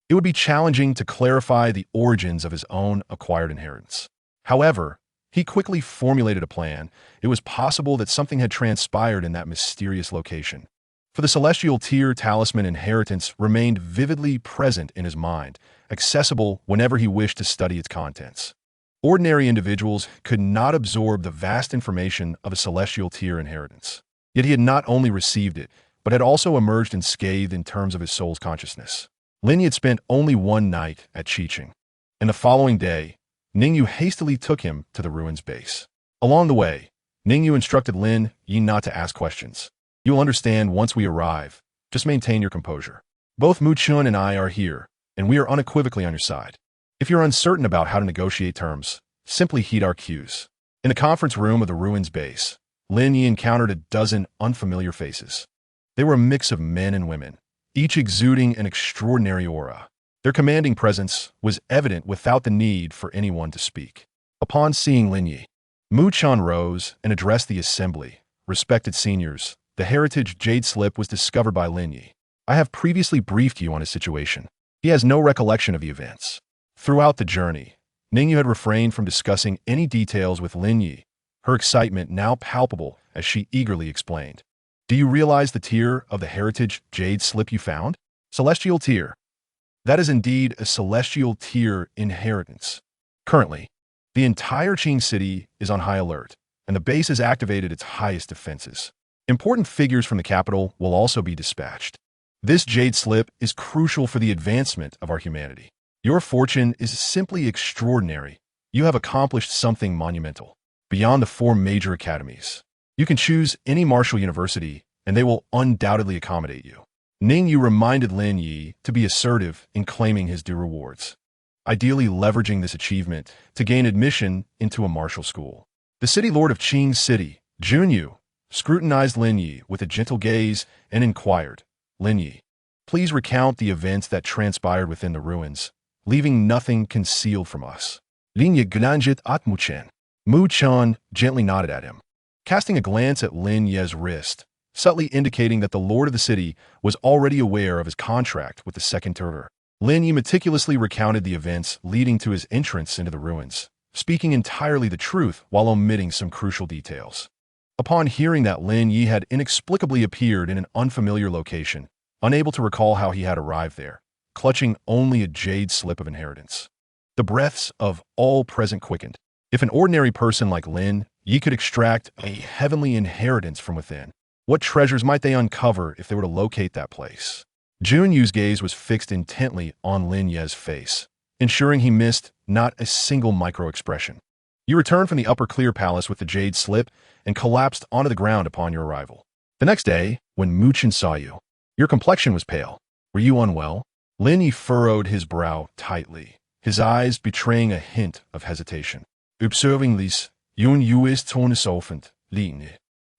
it would be challenging to clarify the origins of his own acquired inheritance. However, he quickly formulated a plan. It was possible that something had transpired in that mysterious location. For the celestial tier talisman inheritance remained vividly present in his mind, accessible whenever he wished to study its contents. Ordinary individuals could not absorb the vast information of a celestial tier inheritance. Yet he had not only received it, but had also emerged unscathed in terms of his soul's consciousness. Lin Ye had spent only one night at Qiqing, and the following day, Ningyu hastily took him to the ruins base. Along the way, Ningyu instructed Lin Ye not to ask questions. You will understand once we arrive. Just maintain your composure. Both Mu-chun and I are here, and we are unequivocally on your side. If you're uncertain about how to negotiate terms, simply heed our cues. In the conference room of the ruins base, Lin Ye encountered a dozen unfamiliar faces. They were a mix of men and women, each exuding an extraordinary aura. Their commanding presence was evident without the need for anyone to speak. Upon seeing Lin Ye, Mu-chun rose and addressed the assembly. Respected seniors, the heritage jade slip was discovered by Lin Ye. I have previously briefed you on his situation. He has no recollection of the events. Throughout the journey, Ningyu had refrained from discussing any details with Lin Ye, her excitement now palpable as she eagerly explained. Do you realize the tier of the heritage jade slip you found? Celestial tier. That is indeed a celestial tier inheritance. Currently, the entire Qing city is on high alert, and the base has activated its highest defenses. Important figures from the capital will also be dispatched. This jade slip is crucial for the advancement of our humanity. Your fortune is simply extraordinary. You have accomplished something monumental. Beyond the 4 major academies, you can choose any martial university, and they will undoubtedly accommodate you. Ningyu reminded Lin Ye to be assertive in claiming his due rewards. ideally leveraging this achievement to gain admission into a martial school. The city lord of Qing City, Junyu, scrutinized Lin Ye with a gentle gaze and inquired, "Lin Ye, please recount the events that transpired within the ruins, leaving nothing concealed from us." Lin Ye glanced at Muchen. Muchen gently nodded at him, casting a glance at Lin Ye's wrist, subtly indicating that the lord of the city was already aware of his contract with the second terror. Lin Ye meticulously recounted the events leading to his entrance into the ruins, speaking entirely the truth while omitting some crucial details. Upon hearing that Lin Ye had inexplicably appeared in an unfamiliar location, unable to recall how he had arrived there, clutching only a jade slip of inheritance, the breaths of all present quickened. If an ordinary person like Lin Ye could extract a heavenly inheritance from within, what treasures might they uncover if they were to locate that place? Junyu's gaze was fixed intently on Lin Ye's face, ensuring he missed not a single micro-expression. You returned from the upper clear palace with the jade slip and collapsed onto the ground upon your arrival. The next day, when Muchen saw you, your complexion was pale. Were you unwell? Lin Ye furrowed his brow tightly, his eyes betraying a hint of hesitation. Observing this, Junyu Lin Ye.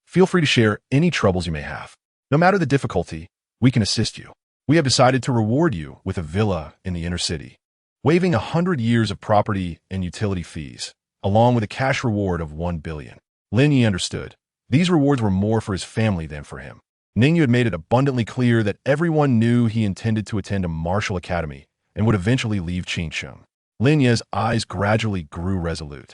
Feel free to share any troubles you may have. No matter the difficulty, we can assist you. We have decided to reward you with a villa in the inner city, waiving 100 years of property and utility fees, along with a cash reward of 1 billion. Lin Ye understood. These rewards were more for his family than for him. Ningyu had made it abundantly clear that everyone knew he intended to attend a martial academy and would eventually leave Qingsheng. Lin Ye's eyes gradually grew resolute.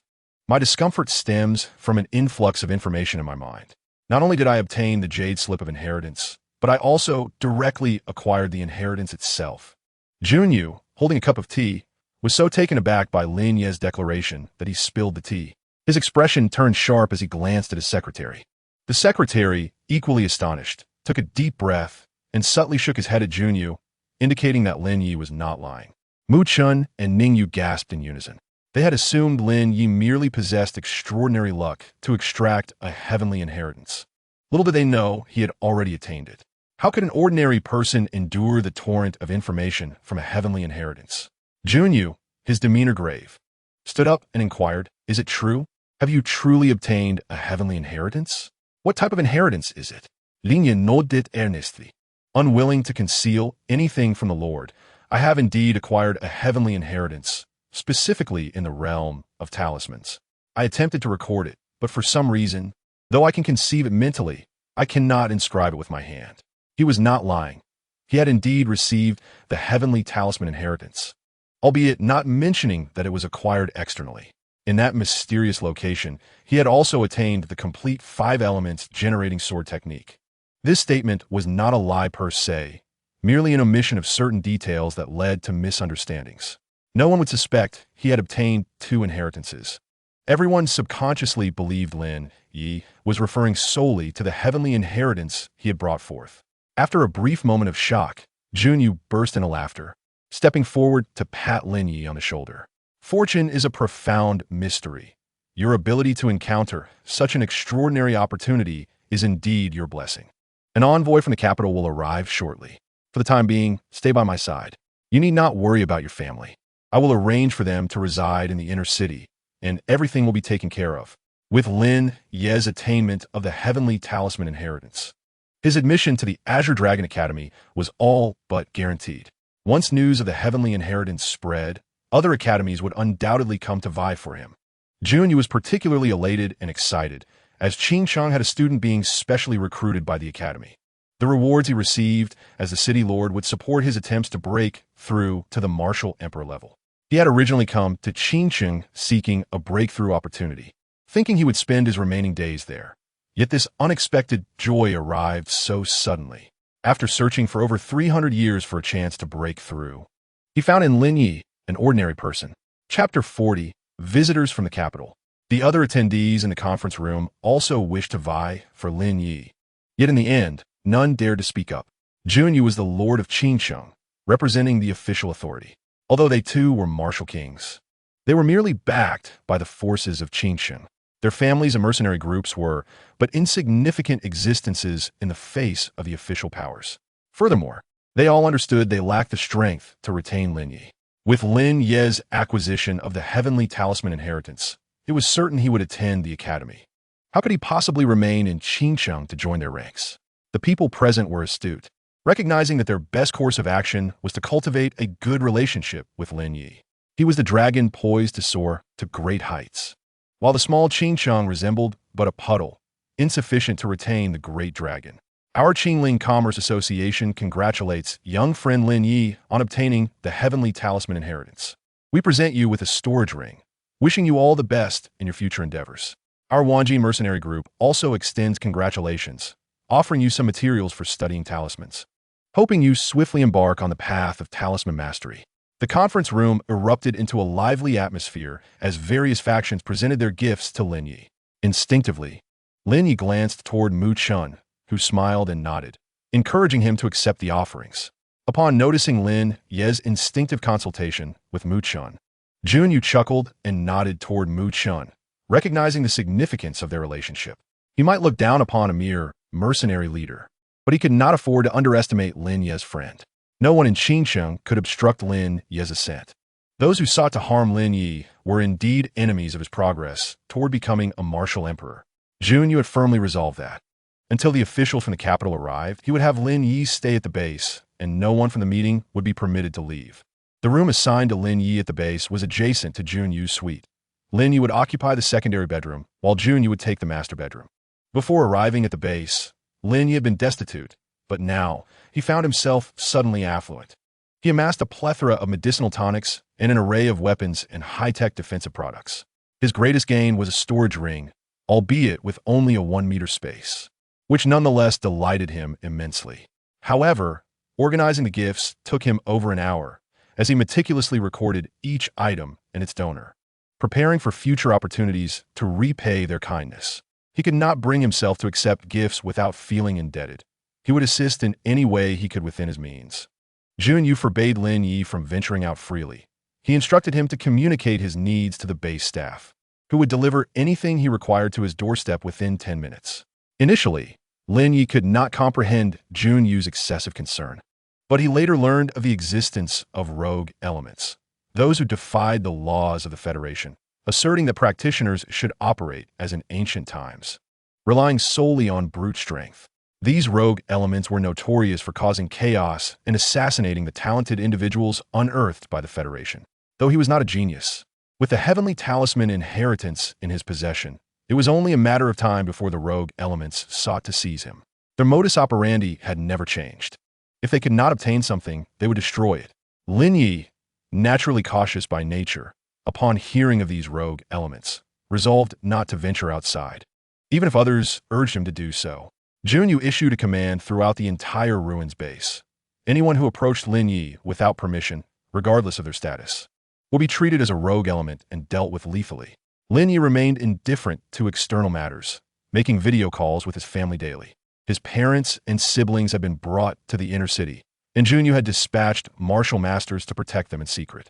My discomfort stems from an influx of information in my mind. Not only did I obtain the jade slip of inheritance, but I also directly acquired the inheritance itself. Junyu, holding a cup of tea, was so taken aback by Lin Ye's declaration that he spilled the tea. His expression turned sharp as he glanced at his secretary. The secretary, equally astonished, took a deep breath and subtly shook his head at Junyu, indicating that Lin Ye was not lying. Mu Chun and Ningyu gasped in unison. They had assumed Lin Ye merely possessed extraordinary luck to extract a heavenly inheritance. Little did they know he had already attained it. How could an ordinary person endure the torrent of information from a heavenly inheritance? Junyu, his demeanor grave, stood up and inquired, "Is it true? Have you truly obtained a heavenly inheritance? What type of inheritance is it?" Lin Ye nodded earnestly. Unwilling to conceal anything from the Lord, I have indeed acquired a heavenly inheritance, specifically in the realm of talismans. I attempted to record it, but for some reason, though I can conceive it mentally, I cannot inscribe it with my hand. He was not lying. He had indeed received the heavenly talisman inheritance, albeit not mentioning that it was acquired externally. In that mysterious location, he had also attained the complete 5 elements generating sword technique. This statement was not a lie per se, merely an omission of certain details that led to misunderstandings. No one would suspect he had obtained 2 inheritances. Everyone subconsciously believed Lin Ye was referring solely to the heavenly inheritance he had brought forth. After a brief moment of shock, Junyu burst into laughter, stepping forward to pat Lin Ye on the shoulder. Fortune is a profound mystery. Your ability to encounter such an extraordinary opportunity is indeed your blessing. An envoy from the capital will arrive shortly. For the time being, stay by my side. You need not worry about your family. I will arrange for them to reside in the inner city, and everything will be taken care of. With Lin Ye's attainment of the heavenly talisman inheritance, his admission to the Azure Dragon Academy was all but guaranteed. Once news of the heavenly inheritance spread, other academies would undoubtedly come to vie for him. Junyu was particularly elated and excited, as Qingsheng had a student being specially recruited by the academy. The rewards he received as the city lord would support his attempts to break through to the martial emperor level. He had originally come to Qingsheng seeking a breakthrough opportunity, thinking he would spend his remaining days there. Yet this unexpected joy arrived so suddenly. After searching for over 300 years for a chance to break through, he found in Lin Ye an ordinary person. Chapter 40, Visitors from the Capital. The other attendees in the conference room also wished to vie for Lin Ye. Yet in the end, none dared to speak up. Junyu was the lord of Qingsheng, representing the official authority. Although they too were martial kings, they were merely backed by the forces of Qingsheng. Their families and mercenary groups were but insignificant existences in the face of the official powers. Furthermore, they all understood they lacked the strength to retain Lin Ye. With Lin Ye's acquisition of the heavenly talisman inheritance, it was certain he would attend the academy. How could he possibly remain in Qingcheng to join their ranks? The people present were astute, recognizing that their best course of action was to cultivate a good relationship with Lin Ye. He was the dragon poised to soar to great heights, while the small Qingcheng resembled but a puddle, insufficient to retain the great dragon. Our Qingling Commerce Association congratulates young friend Lin Ye on obtaining the heavenly talisman inheritance. We present you with a storage ring, wishing you all the best in your future endeavors. Our Wanji mercenary group also extends congratulations, offering you some materials for studying talismans, hoping you swiftly embark on the path of talisman mastery. The conference room erupted into a lively atmosphere as various factions presented their gifts to Lin Ye. Instinctively, Lin Ye glanced toward Mu Chun, who smiled and nodded, encouraging him to accept the offerings. Upon noticing Lin Ye's instinctive consultation with Mu Chun, Junyu chuckled and nodded toward Mu Chun, recognizing the significance of their relationship. He might look down upon a mere mercenary leader, but he could not afford to underestimate Lin Ye's friend. No one in Qingcheng could obstruct Lin Ye's ascent. Those who sought to harm Lin Ye were indeed enemies of his progress toward becoming a martial emperor. Junyu had firmly resolved that, until the officials from the capital arrived, he would have Lin Ye stay at the base, and no one from the meeting would be permitted to leave. The room assigned to Lin Ye at the base was adjacent to Junyu's suite. Lin Ye would occupy the secondary bedroom, while Junyu would take the master bedroom. Before arriving at the base, Lin Ye had been destitute, but now he found himself suddenly affluent. He amassed a plethora of medicinal tonics and an array of weapons and high-tech defensive products. His greatest gain was a storage ring, albeit with only a 1-meter space, which nonetheless delighted him immensely. However, organizing the gifts took him over an hour, as he meticulously recorded each item and its donor, preparing for future opportunities to repay their kindness. He could not bring himself to accept gifts without feeling indebted. He would assist in any way he could within his means. Junyu forbade Lin Ye from venturing out freely. He instructed him to communicate his needs to the base staff, who would deliver anything he required to his doorstep within 10 minutes. Initially, Lin Ye could not comprehend Junyu's excessive concern, but he later learned of the existence of rogue elements, those who defied the laws of the Federation, asserting that practitioners should operate as in ancient times, relying solely on brute strength. These rogue elements were notorious for causing chaos and assassinating the talented individuals unearthed by the Federation. Though he was not a genius, with the heavenly talisman inheritance in his possession, it was only a matter of time before the rogue elements sought to seize him. Their modus operandi had never changed. If they could not obtain something, they would destroy it. Lin Ye, naturally cautious by nature, upon hearing of these rogue elements, resolved not to venture outside, even if others urged him to do so. Junyu issued a command throughout the entire ruins base. Anyone who approached Lin Ye without permission, regardless of their status, will be treated as a rogue element and dealt with lethally. Lin Ye remained indifferent to external matters, making video calls with his family daily. His parents and siblings had been brought to the inner city, and Junyu had dispatched martial masters to protect them in secret.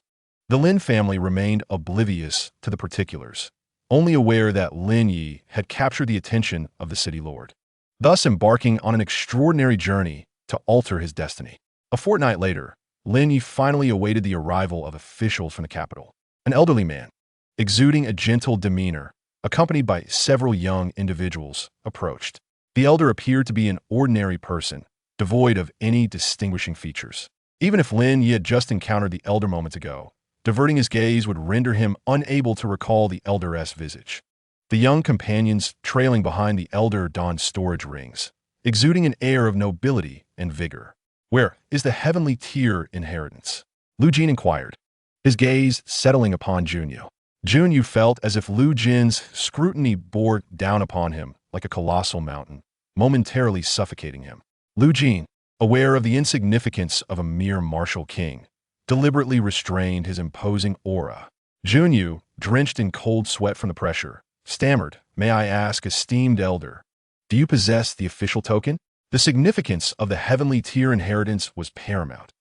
The Lin family remained oblivious to the particulars, only aware that Lin Ye had captured the attention of the city lord, thus embarking on an extraordinary journey to alter his destiny. A fortnight later, Lin Ye finally awaited the arrival of officials from the capital. An elderly man, exuding a gentle demeanor, accompanied by several young individuals, approached. The elder appeared to be an ordinary person, devoid of any distinguishing features. Even if Lin Ye had just encountered the elder moments ago, diverting his gaze would render him unable to recall the elder's visage. The young companions trailing behind the elder donned storage rings, exuding an air of nobility and vigor. "Where is the heavenly tier inheritance?" Lu Jin inquired, his gaze settling upon Junyu. Junyu felt as if Lu Jin's scrutiny bore down upon him like a colossal mountain, momentarily suffocating him. Lu Jin, aware of the insignificance of a mere martial king, deliberately restrained his imposing aura. Junyu, drenched in cold sweat from the pressure, stammered, "May I ask, esteemed elder, do you possess the official token?" The significance of the heavenly tier inheritance was paramount,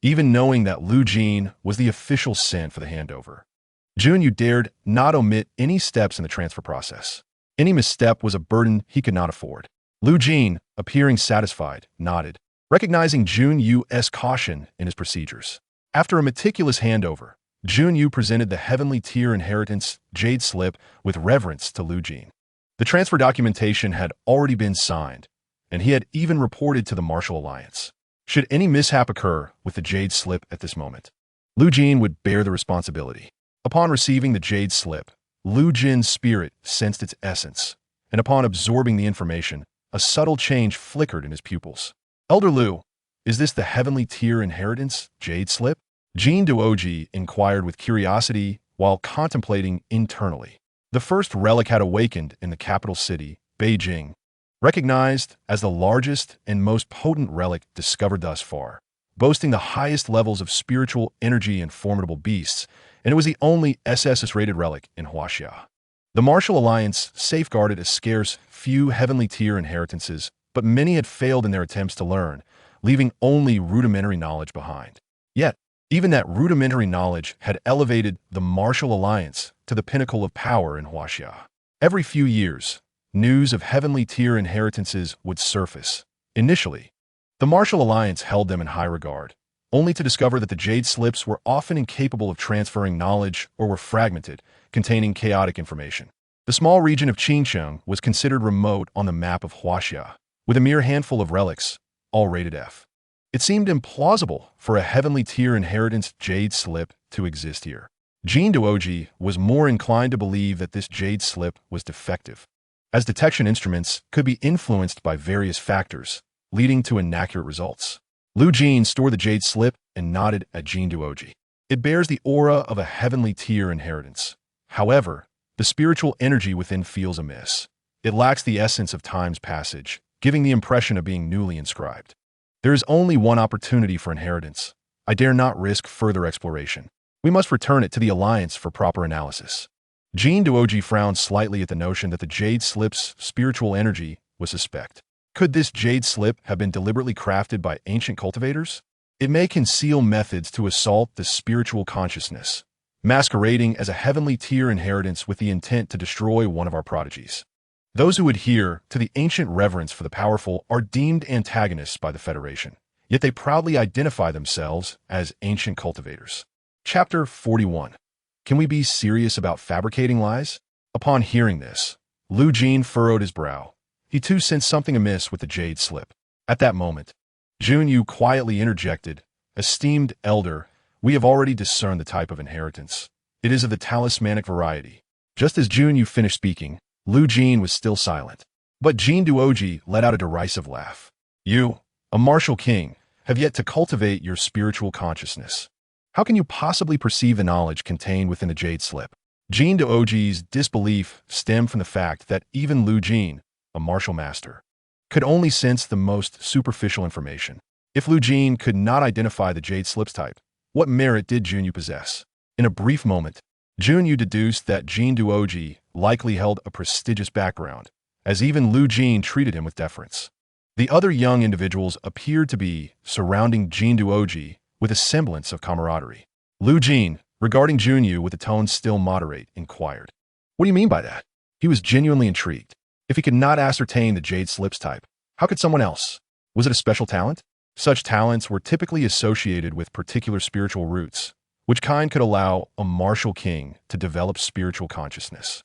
even knowing that Lu Jin was the official sent for the handover. Junyu dared not omit any steps in the transfer process. Any misstep was a burden he could not afford. Lu Jin, appearing satisfied, nodded, recognizing Junyu's caution in his procedures. After a meticulous handover, Junyu presented the Heavenly Tier Inheritance Jade Slip with reverence to Lu Jin. The transfer documentation had already been signed, and he had even reported to the Martial Alliance. Should any mishap occur with the Jade Slip at this moment, Lu Jin would bear the responsibility. Upon receiving the Jade Slip, Lu Jin's spirit sensed its essence, and upon absorbing the information, a subtle change flickered in his pupils. Elder Lu, is this the Heavenly Tier Inheritance Jade Slip? Jin Duoji inquired with curiosity while contemplating internally. The first relic had awakened in the capital city, Beijing, recognized as the largest and most potent relic discovered thus far, boasting the highest levels of spiritual energy and formidable beasts, and it was the only SS-rated relic in Huaxia. The Martial Alliance safeguarded a scarce few Heavenly Tier inheritances, but many had failed in their attempts to learn, leaving only rudimentary knowledge behind. Yet, even that rudimentary knowledge had elevated the Martial Alliance to the pinnacle of power in Huaxia. Every few years, news of Heavenly Tier inheritances would surface. Initially, the Martial Alliance held them in high regard, only to discover that the Jade Slips were often incapable of transferring knowledge or were fragmented, containing chaotic information. The small region of Qingcheng was considered remote on the map of Huaxia, with a mere handful of relics, all rated F. It seemed implausible for a Heavenly Tier inheritance Jade Slip to exist here. Jin Duoji was more inclined to believe that this Jade Slip was defective, as detection instruments could be influenced by various factors, leading to inaccurate results. Lu Jin stored the Jade Slip and nodded at Jin Duoji. It bears the aura of a Heavenly Tier inheritance. However, the spiritual energy within feels amiss. It lacks the essence of time's passage, giving the impression of being newly inscribed. There is only one opportunity for inheritance. I dare not risk further exploration. We must return it to the Alliance for proper analysis. Jin Duoji frowned slightly at the notion that the Jade Slip's spiritual energy was suspect. Could this Jade Slip have been deliberately crafted by ancient cultivators? It may conceal methods to assault the spiritual consciousness, masquerading as a Heavenly Tier inheritance with the intent to destroy one of our prodigies. Those who adhere to the ancient reverence for the powerful are deemed antagonists by the Federation, yet they proudly identify themselves as ancient cultivators. Chapter 41. Can we be serious about fabricating lies? Upon hearing this, Lu Jin furrowed his brow. He too sensed something amiss with the Jade Slip. At that moment, Junyu quietly interjected, "Esteemed elder, we have already discerned the type of inheritance. It is of the talismanic variety." Just as Junyu finished speaking, Lu Jin was still silent. But Jin Duoji let out a derisive laugh. "You, a martial king, have yet to cultivate your spiritual consciousness. How can you possibly perceive the knowledge contained within the Jade Slip?" Jin Duoji's disbelief stemmed from the fact that even Lu Jin, a martial master, could only sense the most superficial information. If Lu Jin could not identify the Jade Slip's type, what merit did Junyu possess? In a brief moment, Junyu deduced that Jin Duoji likely held a prestigious background, as even Lu Jin treated him with deference. The other young individuals appeared to be surrounding Jin Duoji with a semblance of camaraderie. Lu Jin, regarding Junyu with a tone still moderate, inquired, "What do you mean by that?" He was genuinely intrigued. If he could not ascertain the Jade Slip's type, how could someone else? Was it a special talent? Such talents were typically associated with particular spiritual roots, which kind could allow a martial king to develop spiritual consciousness.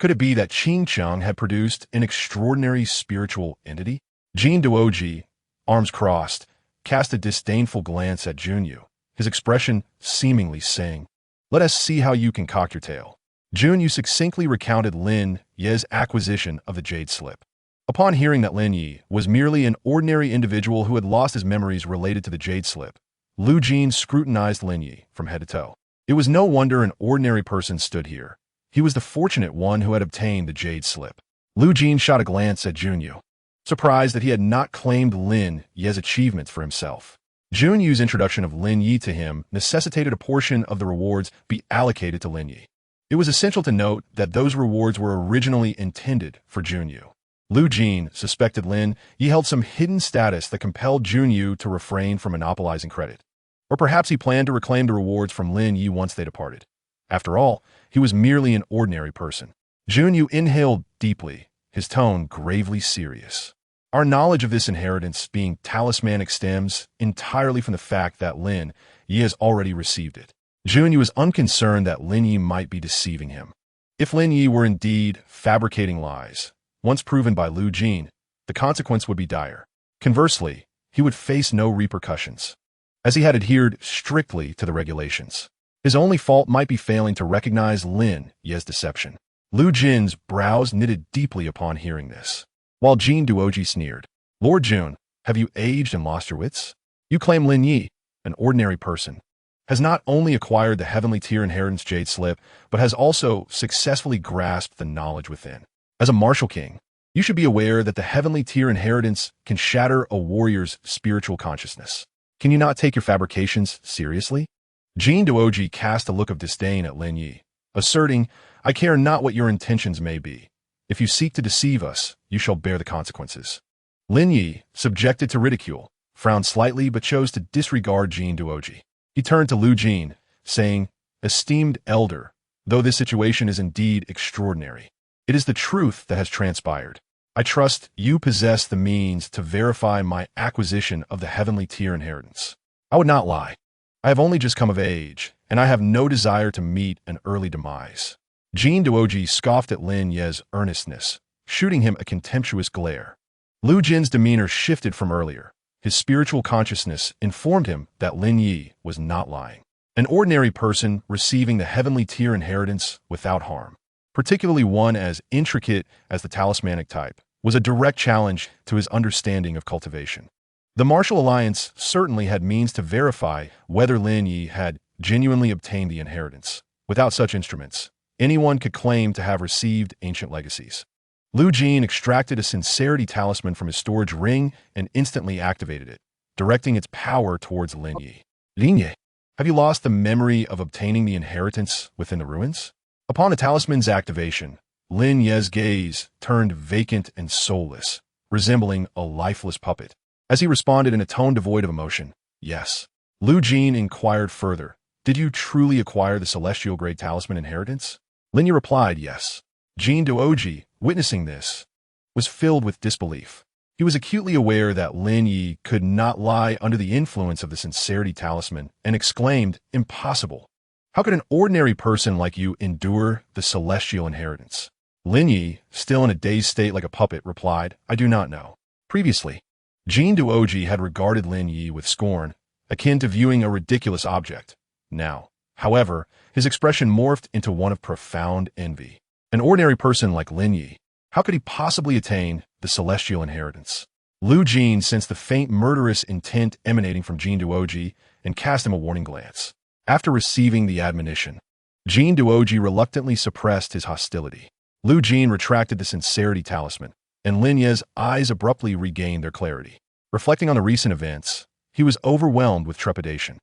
Could it be that Qingcheng had produced an extraordinary spiritual entity? Jin Duoji, arms crossed, cast a disdainful glance at Junyu, his expression seemingly saying, "Let us see how you concoct your tale." Junyu succinctly recounted Lin Ye's acquisition of the Jade Slip. Upon hearing that Lin Ye was merely an ordinary individual who had lost his memories related to the Jade Slip, Lu Jin scrutinized Lin Ye from head to toe. It was no wonder an ordinary person stood here. He was the fortunate one who had obtained the Jade Slip. Lu Jin shot a glance at Junyu, surprised that he had not claimed Lin Ye's achievements for himself. Junyu's introduction of Lin Ye to him necessitated a portion of the rewards be allocated to Lin Ye. It was essential to note that those rewards were originally intended for Junyu. Lu Jin suspected Lin Ye held some hidden status that compelled Junyu to refrain from monopolizing credit. Or perhaps he planned to reclaim the rewards from Lin Ye once they departed. After all, he was merely an ordinary person. Junyu inhaled deeply, his tone gravely serious. Our knowledge of this inheritance being talismanic stems entirely from the fact that Lin Ye has already received it. Jun Yu was unconcerned that Lin Ye might be deceiving him. If Lin Ye were indeed fabricating lies, once proven by Lu Jin, the consequence would be dire. Conversely, he would face no repercussions, as he had adhered strictly to the regulations. His only fault might be failing to recognize Lin Ye's deception. Lu Jin's brows knitted deeply upon hearing this, while Jin Duoji sneered. Lord Jun, have you aged and lost your wits? You claim Lin Ye, an ordinary person, has not only acquired the heavenly tier inheritance jade slip, but has also successfully grasped the knowledge within. As a martial king, you should be aware that the heavenly tier inheritance can shatter a warrior's spiritual consciousness. Can you not take your fabrications seriously? Jin Duoji cast a look of disdain at Lin Ye, asserting, I care not what your intentions may be. If you seek to deceive us, you shall bear the consequences. Lin Ye, subjected to ridicule, frowned slightly but chose to disregard Jin Duoji. He turned to Lu Jin, saying, Esteemed elder, though this situation is indeed extraordinary, it is the truth that has transpired. I trust you possess the means to verify my acquisition of the heavenly tier inheritance. I would not lie. I have only just come of age, and I have no desire to meet an early demise. Jin Duoji scoffed at Lin Ye's earnestness, shooting him a contemptuous glare. Lu Jin's demeanor shifted from earlier. His spiritual consciousness informed him that Lin Ye was not lying. An ordinary person receiving the heavenly tier inheritance without harm, particularly one as intricate as the talismanic type, was a direct challenge to his understanding of cultivation. The Martial Alliance certainly had means to verify whether Lin Ye had genuinely obtained the inheritance. Without such instruments, anyone could claim to have received ancient legacies. Lu Jin extracted a sincerity talisman from his storage ring and instantly activated it, directing its power towards Lin Ye. Lin Ye, have you lost the memory of obtaining the inheritance within the ruins? Upon the talisman's activation, Lin Ye's gaze turned vacant and soulless, resembling a lifeless puppet. As he responded in a tone devoid of emotion, yes. Lu Jin inquired further, did you truly acquire the celestial grade talisman inheritance? Lin Ye replied, yes. Jin Duoji, witnessing this, was filled with disbelief. He was acutely aware that Lin Ye could not lie under the influence of the sincerity talisman and exclaimed, impossible. How could an ordinary person like you endure the celestial inheritance? Lin Ye, still in a dazed state like a puppet, replied, I do not know. Previously, Jin Duoji had regarded Lin Ye with scorn, akin to viewing a ridiculous object. Now, however, his expression morphed into one of profound envy. An ordinary person like Lin Ye, how could he possibly attain the celestial inheritance? Lu Jin sensed the faint murderous intent emanating from Jin Duoji and cast him a warning glance. After receiving the admonition, Jin Duoji reluctantly suppressed his hostility. Lu Jin retracted the sincerity talisman, and Lin Ye's eyes abruptly regained their clarity. Reflecting on the recent events, he was overwhelmed with trepidation.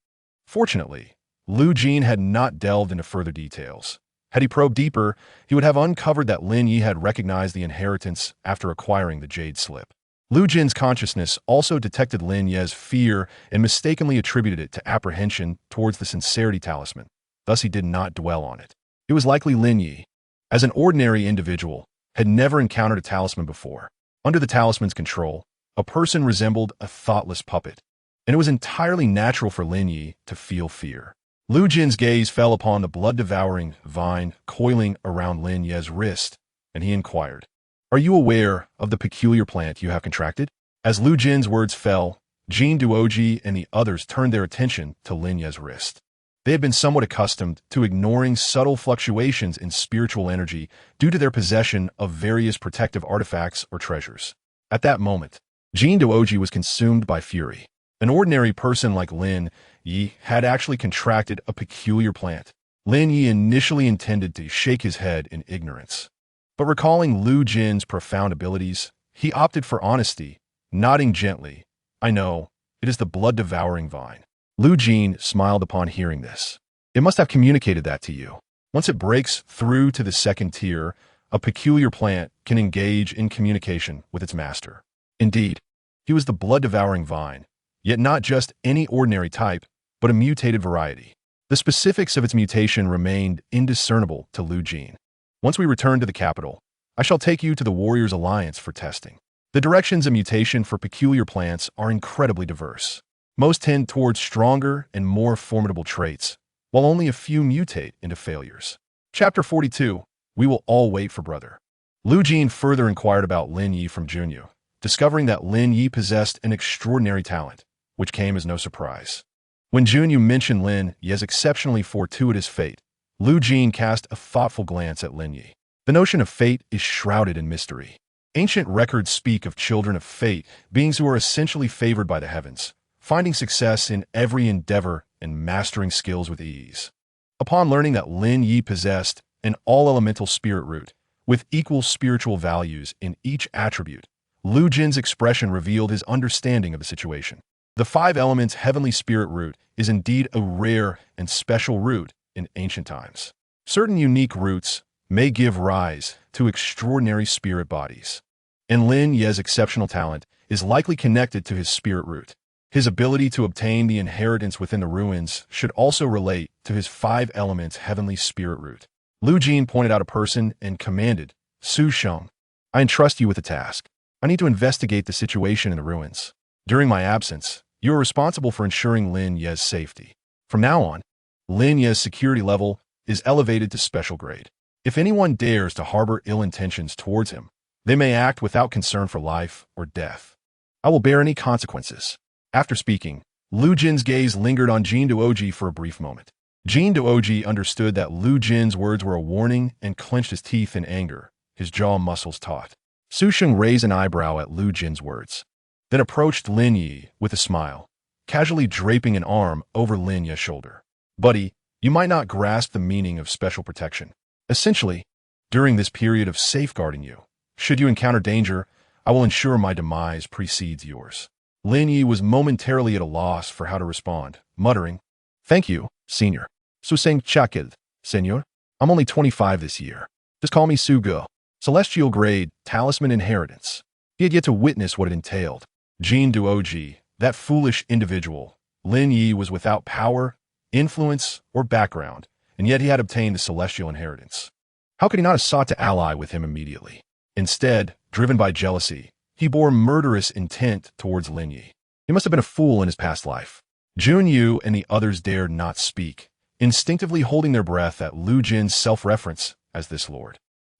Fortunately, Lu Jin had not delved into further details. Had he probed deeper, he would have uncovered that Lin Ye had recognized the inheritance after acquiring the jade slip. Lu Jin's consciousness also detected Lin Ye's fear and mistakenly attributed it to apprehension towards the sincerity talisman. Thus he did not dwell on it. It was likely Lin Ye, as an ordinary individual, had never encountered a talisman before. Under the talisman's control, a person resembled a thoughtless puppet, and it was entirely natural for Lin Ye to feel fear. Lu Jin's gaze fell upon the blood-devouring vine coiling around Lin Ye's wrist, and he inquired, Are you aware of the peculiar plant you have contracted? As Lu Jin's words fell, Jin Duoji and the others turned their attention to Lin Ye's wrist. They had been somewhat accustomed to ignoring subtle fluctuations in spiritual energy due to their possession of various protective artifacts or treasures. At that moment, Jin Duoji was consumed by fury. An ordinary person like Lin Ye had actually contracted a peculiar plant. Lin Ye initially intended to shake his head in ignorance, but recalling Lu Jin's profound abilities, he opted for honesty, nodding gently. I know, it is the blood-devouring vine. Lu Jin smiled upon hearing this. It must have communicated that to you. Once it breaks through to the second tier, a peculiar plant can engage in communication with its master. Indeed, he was the blood-devouring vine, yet not just any ordinary type, but a mutated variety. The specifics of its mutation remained indiscernible to Lu Jin. Once we return to the capital, I shall take you to the Warriors Alliance for testing. The directions of mutation for peculiar plants are incredibly diverse. Most tend towards stronger and more formidable traits, while only a few mutate into failures. Chapter 42. We will all wait for brother. Lu Jin further inquired about Lin Ye from Junyu, discovering that Lin Ye possessed an extraordinary talent, which came as no surprise. When Junyu mentioned Lin Ye's exceptionally fortuitous fate, Lu Jin cast a thoughtful glance at Lin Ye. The notion of fate is shrouded in mystery. Ancient records speak of children of fate, beings who are essentially favored by the heavens, finding success in every endeavor and mastering skills with ease. Upon learning that Lin Ye possessed an all-elemental spirit root, with equal spiritual values in each attribute, Lu Jin's expression revealed his understanding of the situation. The five elements heavenly spirit root is indeed a rare and special root in ancient times. Certain unique roots may give rise to extraordinary spirit bodies, and Lin Ye's exceptional talent is likely connected to his spirit root. His ability to obtain the inheritance within the ruins should also relate to his five elements heavenly spirit root. Lu Jin pointed out a person and commanded, Su Sheng, I entrust you with a task. I need to investigate the situation in the ruins. During my absence, you are responsible for ensuring Lin Ye's safety. From now on, Lin Ye's security level is elevated to special grade. If anyone dares to harbor ill intentions towards him, they may act without concern for life or death. I will bear any consequences. After speaking, Lu Jin's gaze lingered on Jin Duoji for a brief moment. Jin Duoji understood that Lu Jin's words were a warning and clenched his teeth in anger, his jaw muscles taut. Su Sheng raised an eyebrow at Lu Jin's words, then approached Lin Ye with a smile, casually draping an arm over Lin Ye's shoulder. Buddy, you might not grasp the meaning of special protection. Essentially, during this period of safeguarding you, should you encounter danger, I will ensure my demise precedes yours. Lin Ye was momentarily at a loss for how to respond, muttering, Thank you, Senior. Suseng Chakil, Senor. I'm only 25 this year. Just call me Sugo. Celestial grade, talisman inheritance. He had yet to witness what it entailed. Jin Duoji, that foolish individual. Lin Ye was without power, influence, or background, and yet he had obtained the celestial inheritance. How could he not have sought to ally with him immediately? Instead, driven by jealousy, he bore murderous intent towards Lin Ye. He must have been a fool in his past life. Junyu and the others dared not speak, instinctively holding their breath at Lu Jin's self-reference as this lord.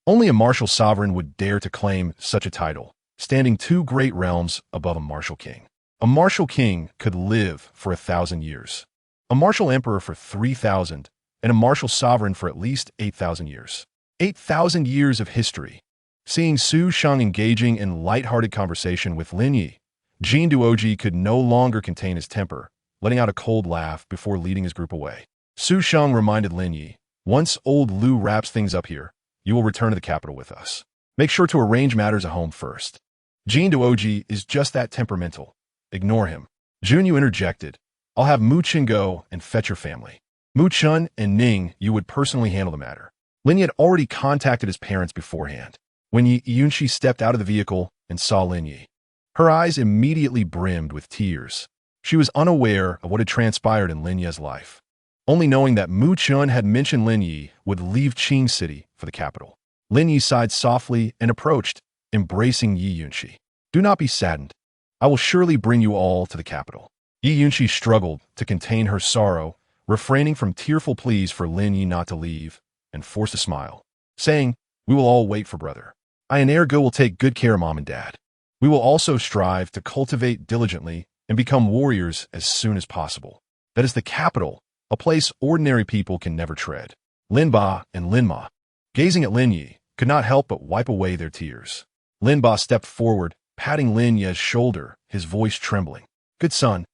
Only a martial sovereign would dare to claim such a title, standing two great realms above a martial king. A martial king could live for 1,000 years, a martial emperor for 3,000, and a martial sovereign for at least 8,000 years. 8,000 years of history. Seeing Su Sheng engaging in light-hearted conversation with Lin Ye, Jin Duoji could no longer contain his temper, letting out a cold laugh before leading his group away. Su Sheng reminded Lin Ye, once old Lu wraps things up here, you will return to the capital with us. Make sure to arrange matters at home first. Jin Duoji is just that temperamental. Ignore him. Junyu interjected, I'll have Mu Chen go and fetch your family. Mu Chen and Ning, you would personally handle the matter. Lin Ye had already contacted his parents beforehand. When Yi Yunshi stepped out of the vehicle and saw Lin Ye, her eyes immediately brimmed with tears. She was unaware of what had transpired in Lin Ye's life, only knowing that Mu Chen had mentioned Lin Ye would leave Qing City for the capital. Lin Ye sighed softly and approached, embracing Yi Yunshi. Do not be saddened. I will surely bring you all to the capital. Yi Yunshi struggled to contain her sorrow, refraining from tearful pleas for Lin Ye not to leave, and forced a smile, saying, We will all wait for brother. I and Ergo will take good care of mom and dad. We will also strive to cultivate diligently and become warriors as soon as possible. That is the capital, a place ordinary people can never tread. Lin Ba and Lin Ma, gazing at Lin Ye, could not help but wipe away their tears. Lin Ba stepped forward, patting Lin Ye's shoulder, his voice trembling. Good son,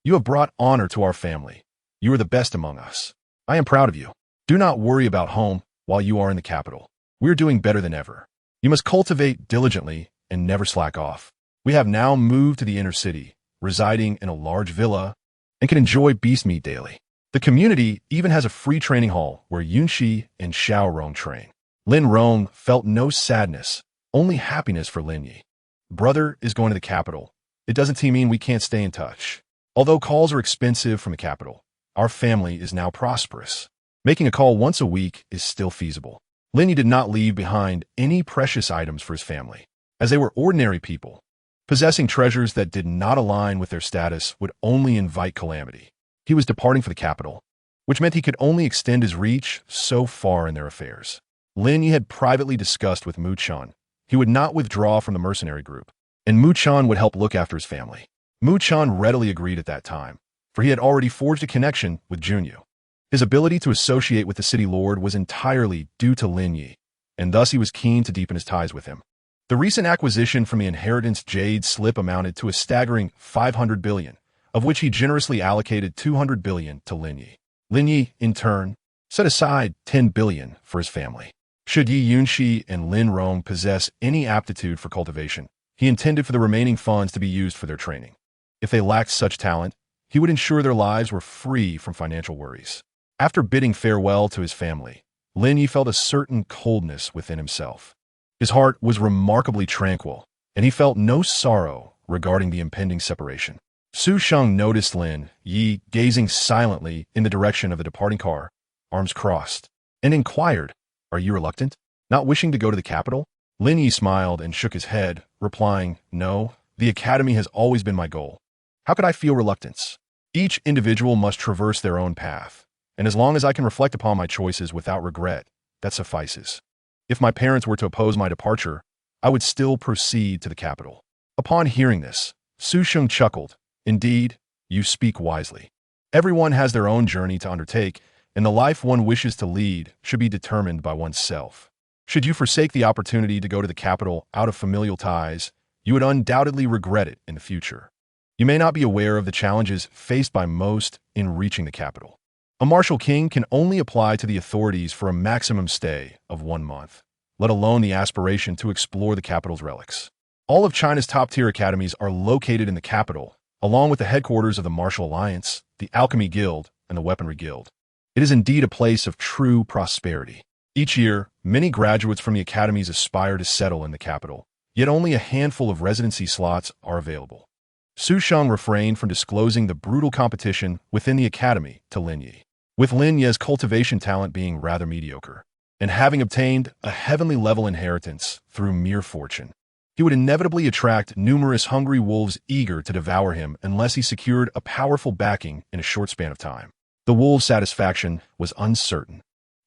you have brought honor to our family. You are the best among us. I am proud of you. Do not worry about home while you are in the capital. We are doing better than ever. You must cultivate diligently and never slack off. We have now moved to the inner city, residing in a large villa, and can enjoy beast meat daily. The community even has a free training hall where Yunshi and Xiao Rong train. Lin Rong felt no sadness, only happiness for Lin Ye. Brother is going to the capital. It doesn't mean we can't stay in touch. Although calls are expensive from the capital, our family is now prosperous. Making a call once a week is still feasible. Lin Ye did not leave behind any precious items for his family. As they were ordinary people, Possessing treasures that did not align with their status would only invite calamity. He was departing for the capital, which meant he could only extend his reach so far in their affairs. Lin Ye had privately discussed with Muchan he would not withdraw from the mercenary group, and Muchan would help look after his family. Muchan readily agreed at that time, for he had already forged a connection with Junyu. His ability to associate with the city lord was entirely due to Lin Ye, and thus he was keen to deepen his ties with him. The recent acquisition from the inheritance jade slip amounted to a staggering 500 billion, of which he generously allocated 200 billion to Lin Ye. Lin Ye, in turn, set aside 10 billion for his family. Should Yi Yunxi and Lin Rong possess any aptitude for cultivation, he intended for the remaining funds to be used for their training. If they lacked such talent, he would ensure their lives were free from financial worries. After bidding farewell to his family, Lin Ye felt a certain coldness within himself. His heart was remarkably tranquil, and he felt no sorrow regarding the impending separation. Su Sheng noticed Lin Ye gazing silently in the direction of the departing car, arms crossed, and inquired, "Are you reluctant? Not wishing to go to the capital?" Lin Ye smiled and shook his head, replying, "No, the academy has always been my goal. How could I feel reluctance? Each individual must traverse their own path, and as long as I can reflect upon my choices without regret, that suffices. If my parents were to oppose my departure, I would still proceed to the capital." Upon hearing this, Su Sheng chuckled. "Indeed, you speak wisely. Everyone has their own journey to undertake, and the life one wishes to lead should be determined by oneself. Should you forsake the opportunity to go to the capital out of familial ties, you would undoubtedly regret it in the future. You may not be aware of the challenges faced by most in reaching the capital. A martial king can only apply to the authorities for a maximum stay of 1 month, let alone the aspiration to explore the capital's relics. All of China's top-tier academies are located in the capital, along with the headquarters of the Martial Alliance, the Alchemy Guild, and the Weaponry Guild. It is indeed a place of true prosperity. Each year, many graduates from the academies aspire to settle in the capital, yet only a handful of residency slots are available. Su Sheng refrained from disclosing the brutal competition within the academy to Lin Ye. With Lin Ye's cultivation talent being rather mediocre, and having obtained a heavenly level inheritance through mere fortune, he would inevitably attract numerous hungry wolves eager to devour him unless he secured a powerful backing in a short span of time. The wolves' satisfaction was uncertain,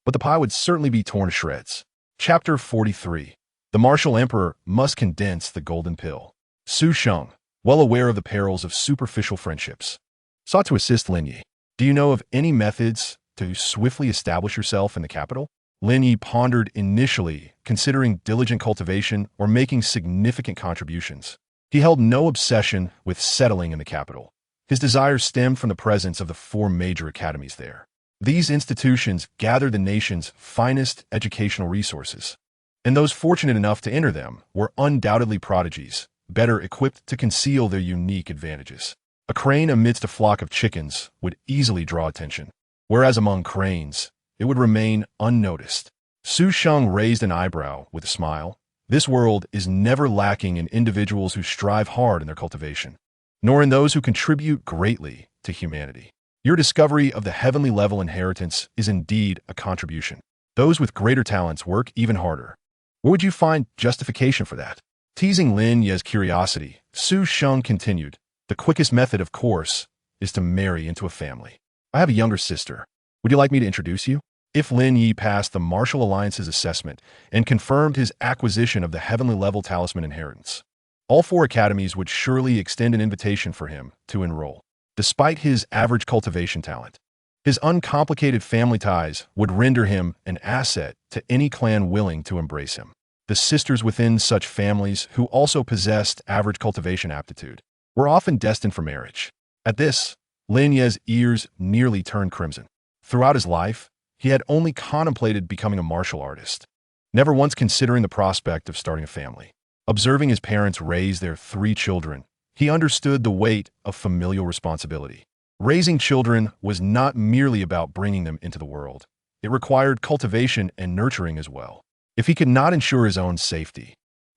but the pie would certainly be torn to shreds. Chapter 43. The Martial Emperor must condense the golden pill. Su Sheng, well aware of the perils of superficial friendships, sought to assist Lin Ye. "Do you know of any methods to swiftly establish yourself in the capital?" Lin Ye pondered initially, considering diligent cultivation or making significant contributions. He held no obsession with settling in the capital. His desires stemmed from the presence of the 4 major academies there. These institutions gather the nation's finest educational resources, and those fortunate enough to enter them were undoubtedly prodigies, better equipped to conceal their unique advantages. A crane amidst a flock of chickens would easily draw attention, whereas among cranes, it would remain unnoticed. Su Sheng raised an eyebrow with a smile. This world is never lacking in individuals who strive hard in their cultivation, nor in those who contribute greatly to humanity. Your discovery of the heavenly level inheritance is indeed a contribution. Those with greater talents work even harder. Where would you find justification for that? Teasing Lin Ye's curiosity, Su Sheng continued, "The quickest method, of course, is to marry into a family. I have a younger sister. Would you like me to introduce you?" If Lin Ye passed the Martial Alliance's assessment and confirmed his acquisition of the heavenly level talisman inheritance, all 4 academies would surely extend an invitation for him to enroll. Despite his average cultivation talent, his uncomplicated family ties would render him an asset to any clan willing to embrace him. The sisters within such families, who also possessed average cultivation aptitude, were often destined for marriage. At this, Lin Ye's ears nearly turned crimson. Throughout his life, he had only contemplated becoming a martial artist, never once considering the prospect of starting a family. Observing his parents raise their 3 children, he understood the weight of familial responsibility. Raising children was not merely about bringing them into the world. It required cultivation and nurturing as well. If he could not ensure his own safety,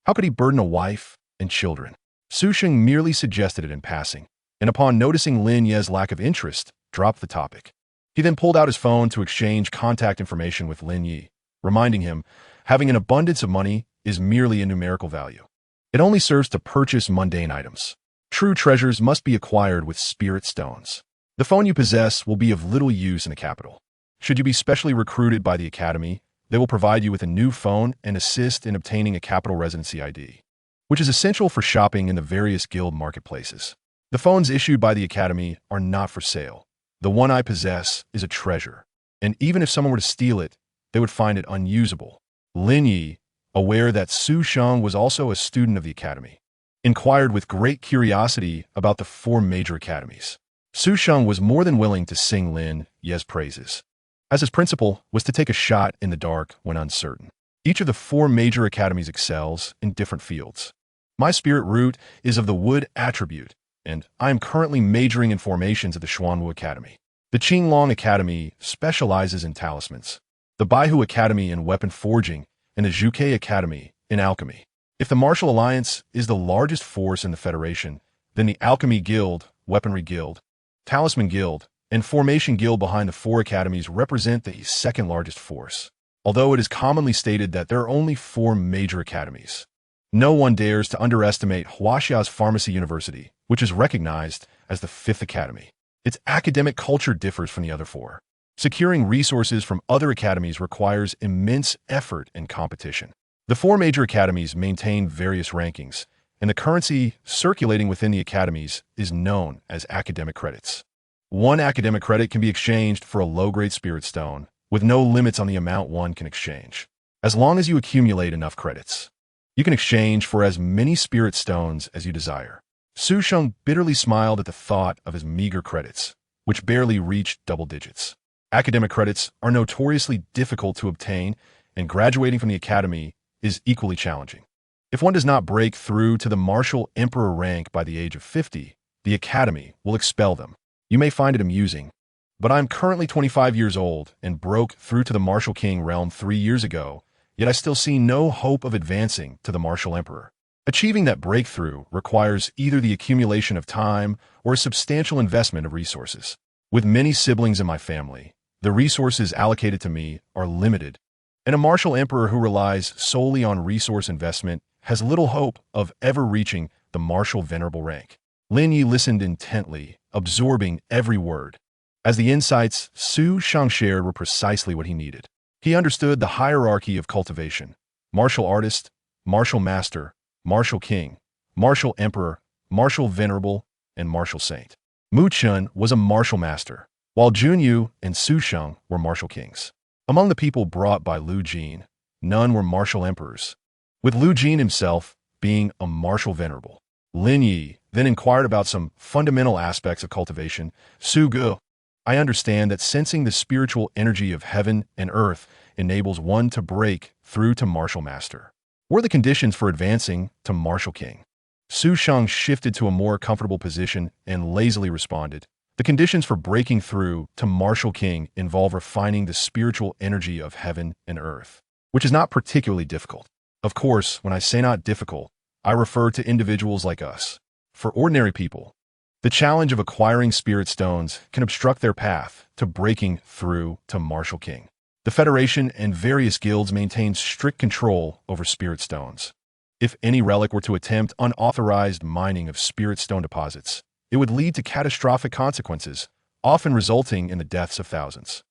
how could he burden a wife and children? Su Sheng merely suggested it in passing, and upon noticing Lin Ye's lack of interest, dropped the topic. He then pulled out his phone to exchange contact information with Lin Ye, reminding him, having an abundance of money is merely a numerical value. It only serves to purchase mundane items. True treasures must be acquired with spirit stones. The phone you possess will be of little use in the capital. Should you be specially recruited by the Academy, they will provide you with a new phone and assist in obtaining a capital residency ID, which is essential for shopping in the various guild marketplaces. The phones issued by the Academy are not for sale. The one I possess is a treasure, and even if someone were to steal it, they would find it unusable. Lin Ye, aware that Su Sheng was also a student of the Academy, inquired with great curiosity about the 4 major academies. Su Sheng was more than willing to sing Lin Ye's praises, as his principle was to take a shot in the dark when uncertain. Each of the 4 major academies excels in different fields. My spirit root is of the wood attribute, and I am currently majoring in formations at the Xuanwu Academy. The Qinglong Academy specializes in talismans, the Baihu Academy in weapon forging, and the Zhuke Academy in alchemy. If the Martial Alliance is the largest force in the Federation, then the Alchemy Guild, Weaponry Guild, Talisman Guild, and Formation Guild behind the 4 academies represent the second largest force. Although it is commonly stated that there are only 4 major academies, no one dares to underestimate Huaxia's Pharmacy University, which is recognized as the 5th academy. Its academic culture differs from the other 4. Securing resources from other academies requires immense effort and competition. The 4 major academies maintain various rankings, and the currency circulating within the academies is known as academic credits. 1 academic credit can be exchanged for a low-grade spirit stone, with no limits on the amount one can exchange. As long as you accumulate enough credits, you can exchange for as many spirit stones as you desire. Su Sheng bitterly smiled at the thought of his meager credits, which barely reached double digits. Academic credits are notoriously difficult to obtain, and graduating from the academy is equally challenging. If one does not break through to the martial emperor rank by the age of 50, the academy will expel them. You may find it amusing, but I am currently 25 years old and broke through to the martial king realm 3 years ago, yet I still see no hope of advancing to the martial emperor. Achieving that breakthrough requires either the accumulation of time or a substantial investment of resources. With many siblings in my family, the resources allocated to me are limited, and a martial emperor who relies solely on resource investment has little hope of ever reaching the martial venerable rank. Lin Ye listened intently, absorbing every word, as the insights Su Sheng shared were precisely what he needed. He understood the hierarchy of cultivation: martial artist, martial master, martial king, martial emperor, martial venerable, and martial saint. Mu Chun was a martial master, while Junyu and Su Sheng were martial kings. Among the people brought by Lu Jin, none were martial emperors, with Lu Jin himself being a martial venerable. Lin Ye then inquired about some fundamental aspects of cultivation. Su Gu, I understand that sensing the spiritual energy of heaven and earth enables one to break through to martial master. What are the conditions for advancing to martial king? Su Sheng shifted to a more comfortable position and lazily responded. The conditions for breaking through to martial king involve refining the spiritual energy of heaven and earth, which is not particularly difficult. Of course, when I say not difficult, I refer to individuals like us. For ordinary people, the challenge of acquiring spirit stones can obstruct their path to breaking through to martial king. The Federation and various guilds maintain strict control over spirit stones. If any relic were to attempt unauthorized mining of spirit stone deposits, it would lead to catastrophic consequences, often resulting in the deaths of thousands.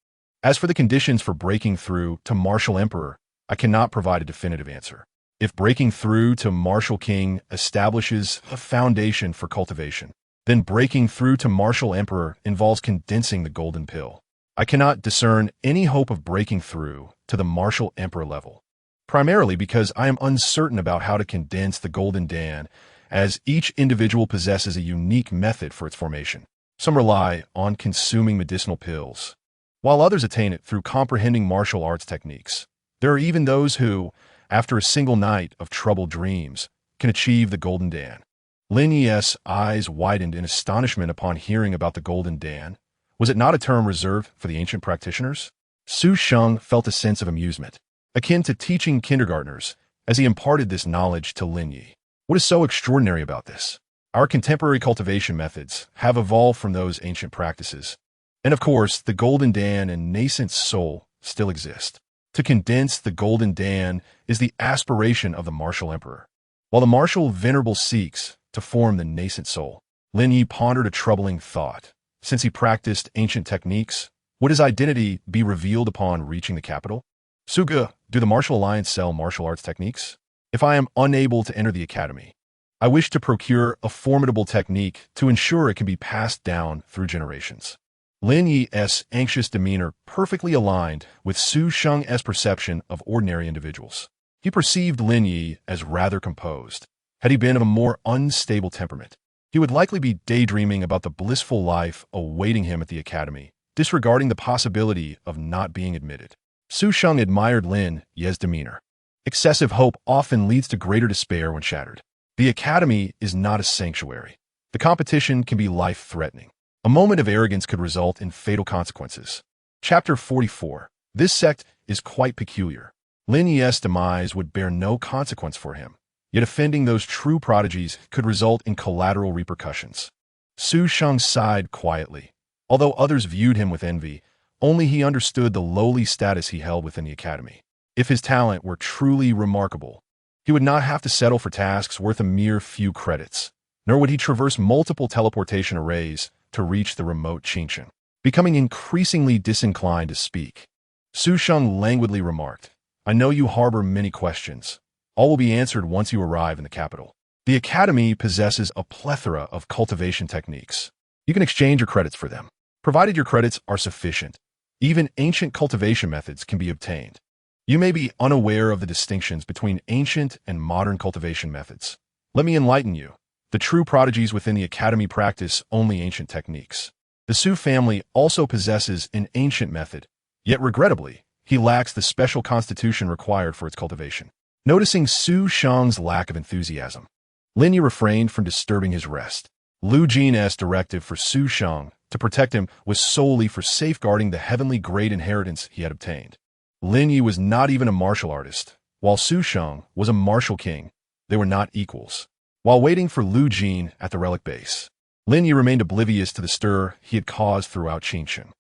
As for the conditions for breaking through to martial emperor, I cannot provide a definitive answer. If breaking through to martial king establishes a foundation for cultivation, then breaking through to martial emperor involves condensing the golden pill. I cannot discern any hope of breaking through to the martial emperor level, primarily because I am uncertain about how to condense the golden dan, as each individual possesses a unique method for its formation. Some rely on consuming medicinal pills, while others attain it through comprehending martial arts techniques. There are even those who, after a single night of troubled dreams, can achieve the golden dan. Lin Ye's eyes widened in astonishment upon hearing about the golden dan. Was it not a term reserved for the ancient practitioners? Su Sheng felt a sense of amusement, akin to teaching kindergartners, as he imparted this knowledge to Lin Ye. What is so extraordinary about this? Our contemporary cultivation methods have evolved from those ancient practices. And of course, the golden dan and nascent soul still exist. To condense the golden dan is the aspiration of the martial emperor. While the martial venerable seeks to form the nascent soul, Lin Ye pondered a troubling thought. Since he practiced ancient techniques, would his identity be revealed upon reaching the capital? Suga, do the Martial Alliance sell martial arts techniques? If I am unable to enter the academy, I wish to procure a formidable technique to ensure it can be passed down through generations. Lin Ye's anxious demeanor perfectly aligned with Su Sheng's perception of ordinary individuals. He perceived Lin Ye as rather composed. Had he been of a more unstable temperament, he would likely be daydreaming about the blissful life awaiting him at the academy, disregarding the possibility of not being admitted. Su Sheng admired Lin Ye's demeanor. Excessive hope often leads to greater despair when shattered. The academy is not a sanctuary. The competition can be life-threatening. A moment of arrogance could result in fatal consequences. Chapter 44. This sect is quite peculiar. Lin Ye's demise would bear no consequence for him, yet offending those true prodigies could result in collateral repercussions. Su Sheng sighed quietly. Although others viewed him with envy, only he understood the lowly status he held within the academy. If his talent were truly remarkable, he would not have to settle for tasks worth a mere few credits, nor would he traverse multiple teleportation arrays to reach the remote Qingshan. Becoming increasingly disinclined to speak, Su Sheng languidly remarked, I know you harbor many questions. All will be answered once you arrive in the capital. The academy possesses a plethora of cultivation techniques. You can exchange your credits for them. Provided your credits are sufficient, even ancient cultivation methods can be obtained. You may be unaware of the distinctions between ancient and modern cultivation methods. Let me enlighten you. The true prodigies within the academy practice only ancient techniques. The Su family also possesses an ancient method, yet regrettably, he lacks the special constitution required for its cultivation. Noticing Su Sheng's lack of enthusiasm, Lin Ye refrained from disturbing his rest. Lu Jin's directive for Su Sheng to protect him was solely for safeguarding the heavenly great inheritance he had obtained. Lin Ye was not even a martial artist, while Su Sheng was a martial king. They were not equals. While waiting for Lu Jin at the relic base, Lin Ye remained oblivious to the stir he had caused throughout Qingshan.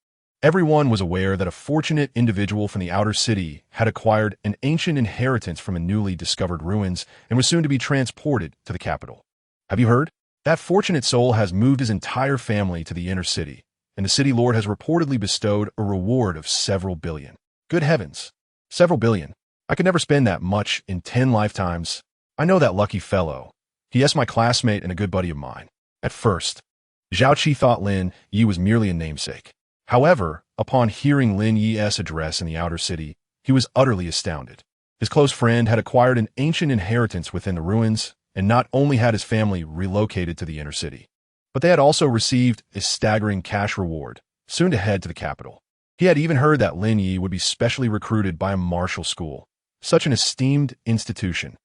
Everyone was aware that a fortunate individual from the outer city had acquired an ancient inheritance from a newly discovered ruins and was soon to be transported to the capital. Have you heard? That fortunate soul has moved his entire family to the inner city, and the city lord has reportedly bestowed a reward of several billion. Good heavens! Several billion. I could never spend that much in 10 lifetimes. I know that lucky fellow. He is my classmate and a good buddy of mine. At first, Zhao Qi thought Lin Ye was merely a namesake. However, upon hearing Lin Ye's address in the outer city, he was utterly astounded. His close friend had acquired an ancient inheritance within the ruins, and not only had his family relocated to the inner city, but they had also received a staggering cash reward, soon to head to the capital. He had even heard that Lin Ye would be specially recruited by a martial school, such an esteemed institution.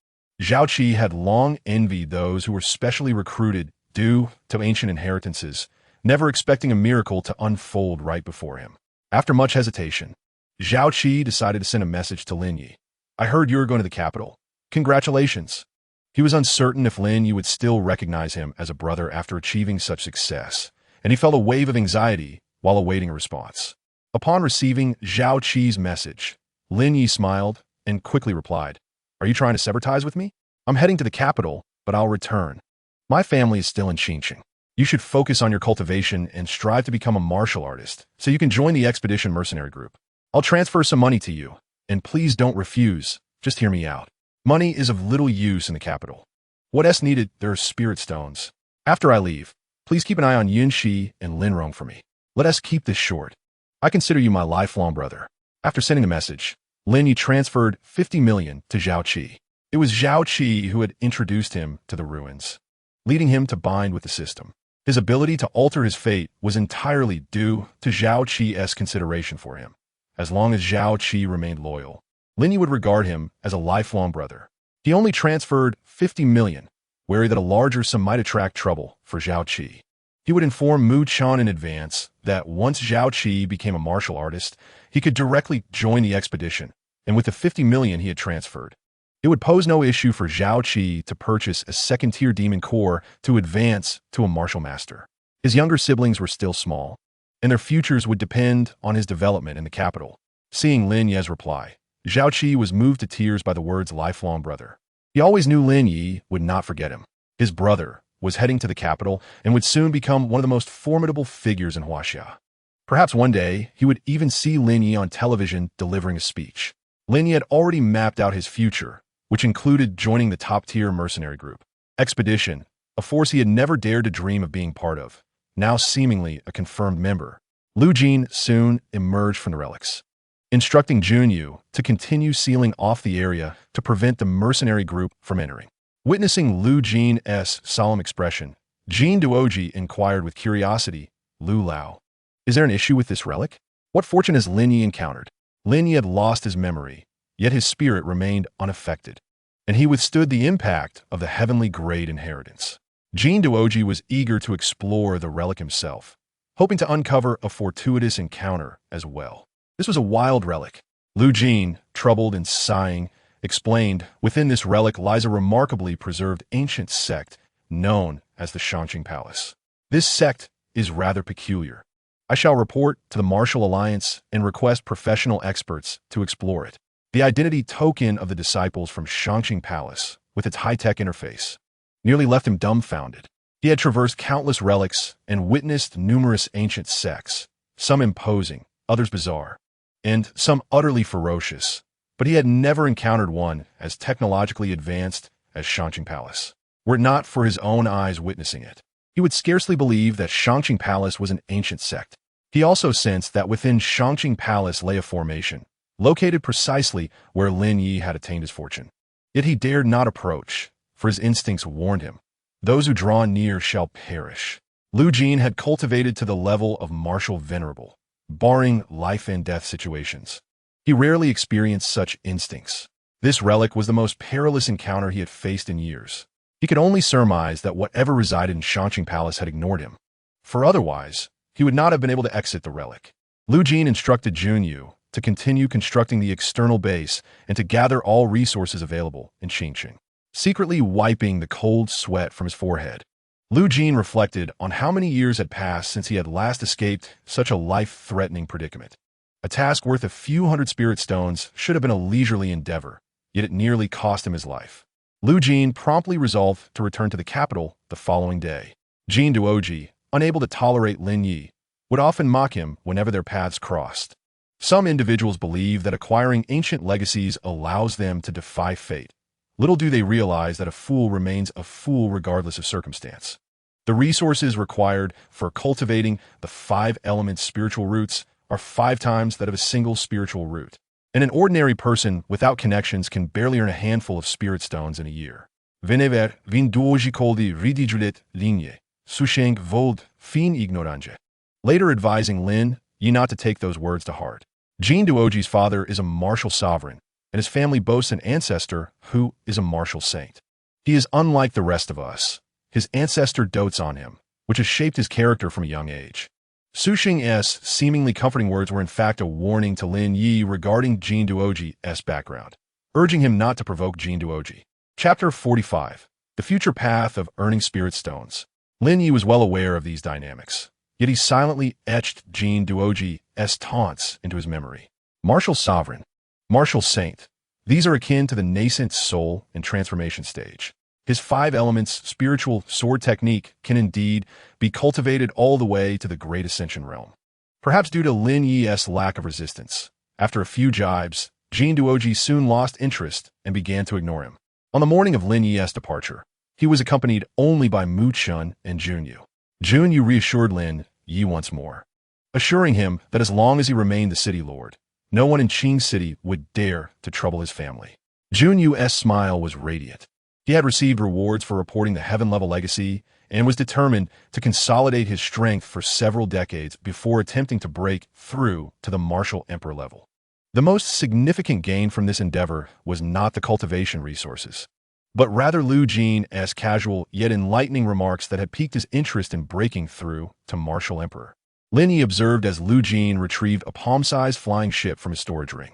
Zhao Qi had long envied those who were specially recruited due to ancient inheritances, never expecting a miracle to unfold right before him. After much hesitation, Zhao Qi decided to send a message to Lin Ye. I heard you were going to the capital. Congratulations. He was uncertain if Lin Ye would still recognize him as a brother after achieving such success, and he felt a wave of anxiety while awaiting a response. Upon receiving Zhao Qi's message, Lin Ye smiled and quickly replied, Are you trying to sever ties with me? I'm heading to the capital, but I'll return. My family is still in Qingshan. You should focus on your cultivation and strive to become a martial artist so you can join the expedition mercenary group. I'll transfer some money to you, and please don't refuse. Just hear me out. Money is of little use in the capital. What else needed? There are spirit stones. After I leave, please keep an eye on Yin Shi and Lin Rong for me. Let us keep this short. I consider you my lifelong brother. After sending the message, Lin Ye transferred 50 million to Zhao Qi. It was Zhao Qi who had introduced him to the ruins, leading him to bind with the system. His ability to alter his fate was entirely due to Zhao Qi's consideration for him. As long as Zhao Qi remained loyal, Lin Ye would regard him as a lifelong brother. He only transferred 50 million, wary that a larger sum might attract trouble for Zhao Qi. He would inform Mu Chan in advance that once Zhao Qi became a martial artist, he could directly join the expedition, and with the 50 million he had transferred, it would pose no issue for Zhao Qi to purchase a second-tier demon core to advance to a martial master. His younger siblings were still small, and their futures would depend on his development in the capital. Seeing Lin Ye's reply, Zhao Qi was moved to tears by the words lifelong brother. He always knew Lin Ye would not forget him. His brother was heading to the capital and would soon become one of the most formidable figures in Huaxia. Perhaps one day, he would even see Lin Ye on television delivering a speech. Lin Ye had already mapped out his future, which included joining the top-tier mercenary group, Expedition, a force he had never dared to dream of being part of, now seemingly a confirmed member. Lu Jin soon emerged from the relics, instructing Junyu to continue sealing off the area to prevent the mercenary group from entering. Witnessing Lu Jin's solemn expression, Jin Duoji inquired with curiosity, "Lu Lao, is there an issue with this relic? What fortune has Lin Ye encountered?" Lin Ye had lost his memory, yet his spirit remained unaffected, and he withstood the impact of the heavenly grade inheritance. Jin Duoji was eager to explore the relic himself, hoping to uncover a fortuitous encounter as well. This was a wild relic. Lu Jin, troubled and sighing, explained, "Within this relic lies a remarkably preserved ancient sect known as the Shangqing Palace. This sect is rather peculiar. I shall report to the Martial Alliance and request professional experts to explore it." The identity token of the disciples from Shangqing Palace, with its high-tech interface, nearly left him dumbfounded. He had traversed countless relics and witnessed numerous ancient sects, some imposing, others bizarre, and some utterly ferocious, but he had never encountered one as technologically advanced as Shangqing Palace. Were it not for his own eyes witnessing it, he would scarcely believe that Shangqing Palace was an ancient sect. He also sensed that within Shangqing Palace lay a formation, located precisely where Lin Ye had attained his fortune. Yet he dared not approach, for his instincts warned him, "Those who draw near shall perish." Lu Jin had cultivated to the level of martial venerable, barring life and death situations. He rarely experienced such instincts. This relic was the most perilous encounter he had faced in years. He could only surmise that whatever resided in Shangqing Palace had ignored him, for otherwise, he would not have been able to exit the relic. Lu Jin instructed Junyu to continue constructing the external base and to gather all resources available in Xingqing, secretly wiping the cold sweat from his forehead. Lu Jin reflected on how many years had passed since he had last escaped such a life-threatening predicament. A task worth a few hundred spirit stones should have been a leisurely endeavor, yet it nearly cost him his life. Lu Jin promptly resolved to return to the capital the following day. Jin Duoji, unable to tolerate Lin Ye, would often mock him whenever their paths crossed. Some individuals believe that acquiring ancient legacies allows them to defy fate. Little do they realize that a fool remains a fool regardless of circumstance. The resources required for cultivating the 5 elements spiritual roots are 5 times that of a single spiritual root, and an ordinary person without connections can barely earn a handful of spirit stones in a year. Venever vin duoji coldi ridijulet Lin Ye, susheng vold fin ignorange. Later advising Lin Ye not to take those words to heart. Jin Duoji's father is a martial sovereign, and his family boasts an ancestor who is a martial saint. He is unlike the rest of us. His ancestor dotes on him, which has shaped his character from a young age. Su Xing's seemingly comforting words were in fact a warning to Lin Ye regarding Jin Duoji's background, urging him not to provoke Jin Duoji. Chapter 45. The Future Path of Earning Spirit Stones. Lin Ye was well aware of these dynamics, yet he silently etched Jin Duoji's taunts into his memory. Martial Sovereign, Martial Saint. These are akin to the nascent soul and transformation stage. His 5 elements spiritual sword technique can indeed be cultivated all the way to the Great Ascension realm. Perhaps due to Lin Ye's lack of resistance, after a few jibes, Jin Duoji soon lost interest and began to ignore him. On the morning of Lin Ye's departure, he was accompanied only by Mu Chun and Junyu. Junyu reassured Lin Ye once more, assuring him that as long as he remained the city lord, no one in Qing City would dare to trouble his family. Junyu's smile was radiant. He had received rewards for reporting the heaven-level legacy and was determined to consolidate his strength for several decades before attempting to break through to the martial emperor level. The most significant gain from this endeavor was not the cultivation resources, but rather Lu Jin's casual yet enlightening remarks that had piqued his interest in breaking through to martial emperor. Lin Ye observed as Lu Jin retrieved a palm-sized flying ship from his storage ring.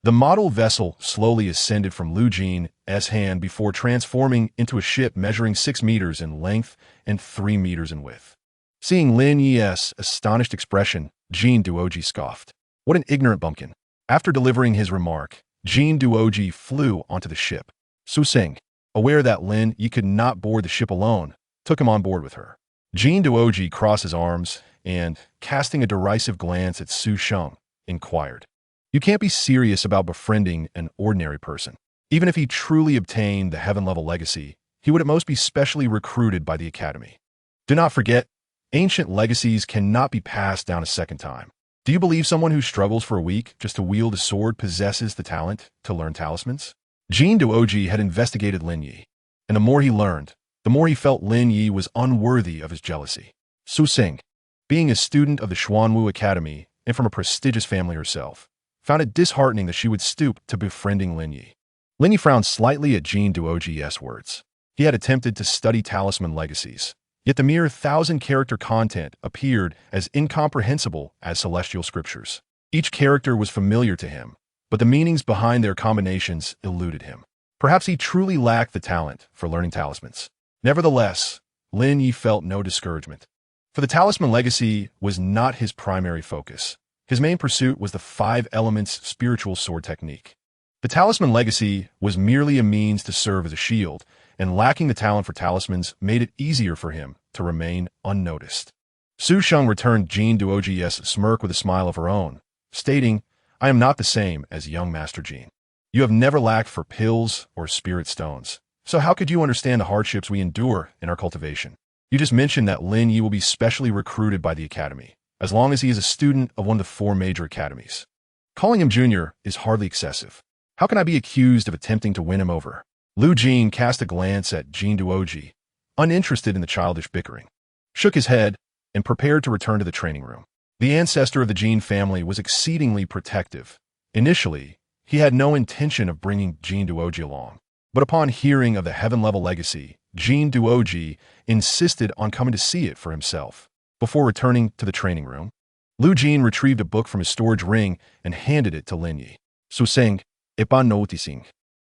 The model vessel slowly ascended from Lu Jin's hand before transforming into a ship measuring 6 meters in length and 3 meters in width. Seeing Lin Ye's astonished expression, Jin Duoji scoffed. "What an ignorant bumpkin." After delivering his remark, Jin Duoji flew onto the ship. "Suseng, aware that Lin Ye could not board the ship alone, took him on board with her. Jin Duoji crossed his arms and, casting a derisive glance at Su Sheng, inquired, "You can't be serious about befriending an ordinary person. Even if he truly obtained the heaven-level legacy, he would at most be specially recruited by the Academy. Do not forget, ancient legacies cannot be passed down a second time. Do you believe someone who struggles for a week just to wield a sword possesses the talent to learn talismans?" Jin Duoji had investigated Lin Ye, and the more he learned, the more he felt Lin Ye was unworthy of his jealousy. Su Xing, being a student of the Xuanwu Academy and from a prestigious family herself, found it disheartening that she would stoop to befriending Lin Ye. Lin Ye frowned slightly at Jin Duoji's words. He had attempted to study talisman legacies, yet the mere 1,000-character content appeared as incomprehensible as celestial scriptures. Each character was familiar to him, but the meanings behind their combinations eluded him. Perhaps he truly lacked the talent for learning talismans. Nevertheless, Lin Ye felt no discouragement. For the talisman legacy was not his primary focus. His main pursuit was the 5 elements spiritual sword technique. The talisman legacy was merely a means to serve as a shield, and lacking the talent for talismans made it easier for him to remain unnoticed. Su Sheng returned Jin Duoji's smirk with a smile of her own, stating, "I am not the same as young Master Jin. You have never lacked for pills or spirit stones. So how could you understand the hardships we endure in our cultivation? You just mentioned that Lin Ye will be specially recruited by the Academy, as long as he is a student of one of the 4 major academies. Calling him junior is hardly excessive. How can I be accused of attempting to win him over?" Lu Jin cast a glance at Jin Duoji, uninterested in the childish bickering, shook his head, and prepared to return to the training room. The ancestor of the Jin family was exceedingly protective. Initially, he had no intention of bringing Jin Duoji along, but upon hearing of the heaven-level legacy, Jin Duoji insisted on coming to see it for himself. Before returning to the training room, Lu Jin retrieved a book from his storage ring and handed it to Lin Ye. Su Xing, Ipan noticing,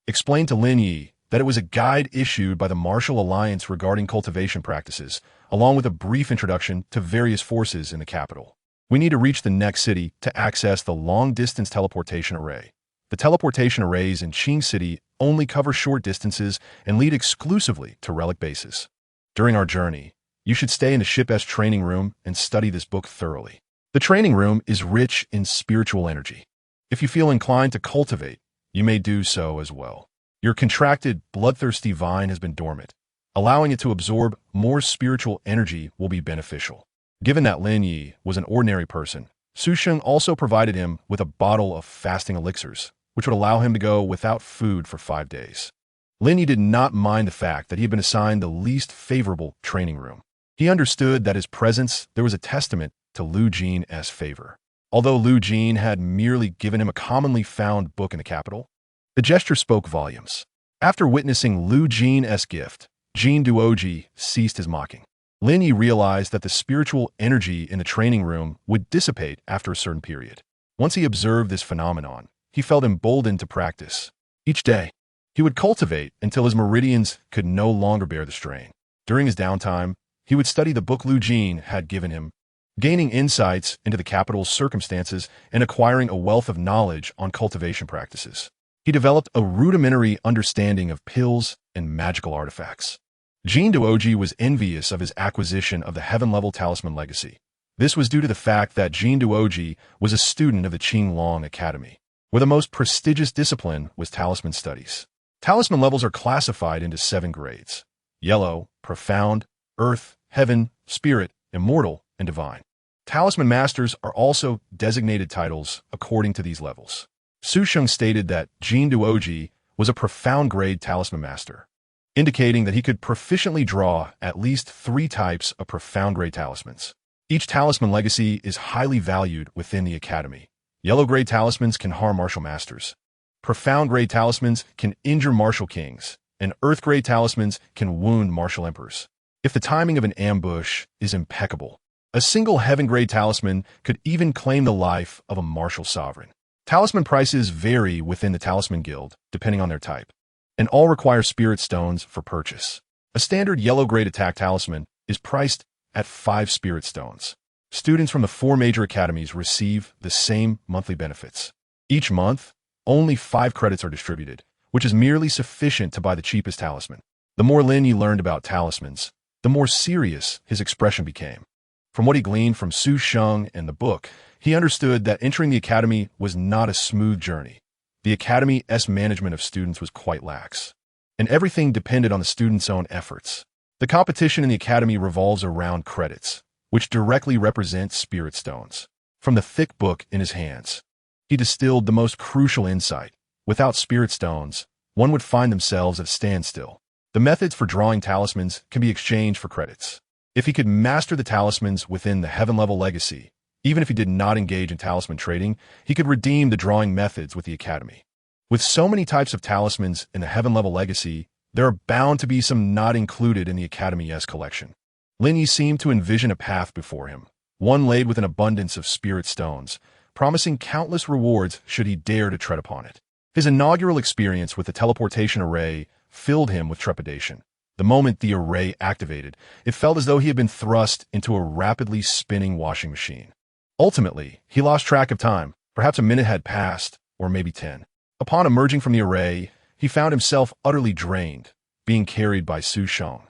explained to Lin Ye that it was a guide issued by the Martial Alliance regarding cultivation practices, along with a brief introduction to various forces in the capital. We need to reach the next city to access the long-distance teleportation array. The teleportation arrays in Qing City only cover short distances and lead exclusively to relic bases. During our journey, you should stay in the ship's training room and study this book thoroughly. The training room is rich in spiritual energy. If you feel inclined to cultivate, you may do so as well. Your contracted, bloodthirsty vine has been dormant. Allowing it to absorb more spiritual energy will be beneficial. Given that Lin Ye was an ordinary person, Su Sheng also provided him with a bottle of fasting elixirs, which would allow him to go without food for 5 days. Lin Ye did not mind the fact that he had been assigned the least favorable training room. He understood that his presence there was a testament to Lu Jin's favor. Although Lu Jin had merely given him a commonly found book in the capital, the gesture spoke volumes. After witnessing Lu Jin's gift, Jin Duoji ceased his mocking. Lin Ye realized that the spiritual energy in the training room would dissipate after a certain period. Once he observed this phenomenon, he felt emboldened to practice. Each day, he would cultivate until his meridians could no longer bear the strain. During his downtime, he would study the book Lu Jin had given him, gaining insights into the capital's circumstances and acquiring a wealth of knowledge on cultivation practices. He developed a rudimentary understanding of pills and magical artifacts. Jin Duoji was envious of his acquisition of the heaven-level talisman legacy. This was due to the fact that Jin Duoji was a student of the Qinglong Academy, where the most prestigious discipline was talisman studies. Talisman levels are classified into 7 grades: yellow, profound, earth, heaven, spirit, immortal, and divine. Talisman masters are also designated titles according to these levels. Su Sheng stated that Jin Duoji was a profound grade talisman master, indicating that he could proficiently draw at least 3 types of profound grade talismans. Each talisman legacy is highly valued within the academy. Yellow grade talismans can harm martial masters. Profound grade talismans can injure martial kings, and earth grade talismans can wound martial emperors. If the timing of an ambush is impeccable, a single heaven grade talisman could even claim the life of a martial sovereign. Talisman prices vary within the talisman guild, depending on their type, and all require spirit stones for purchase. A standard yellow grade attack talisman is priced at 5 spirit stones. Students from the 4 major academies receive the same monthly benefits. Each month, only 5 credits are distributed, which is merely sufficient to buy the cheapest talisman. The more Lin Ye learned about talismans, the more serious his expression became. From what he gleaned from Su Sheng and the book, he understood that entering the academy was not a smooth journey. The academy's management of students was quite lax, and everything depended on the students' own efforts. The competition in the academy revolves around credits, which directly represent spirit stones. From the thick book in his hands, he distilled the most crucial insight. Without spirit stones, one would find themselves at a standstill. The methods for drawing talismans can be exchanged for credits. If he could master the talismans within the heaven-level legacy, even if he did not engage in talisman trading, he could redeem the drawing methods with the academy. With so many types of talismans in the heaven-level legacy, there are bound to be some not included in the academy's collection. Lin Ye seemed to envision a path before him, one laid with an abundance of spirit stones, promising countless rewards should he dare to tread upon it. His inaugural experience with the teleportation array filled him with trepidation. The moment the array activated, it felt as though he had been thrust into a rapidly spinning washing machine. Ultimately, he lost track of time. Perhaps a minute had passed, or maybe 10. Upon emerging from the array, he found himself utterly drained, being carried by Su Sheng,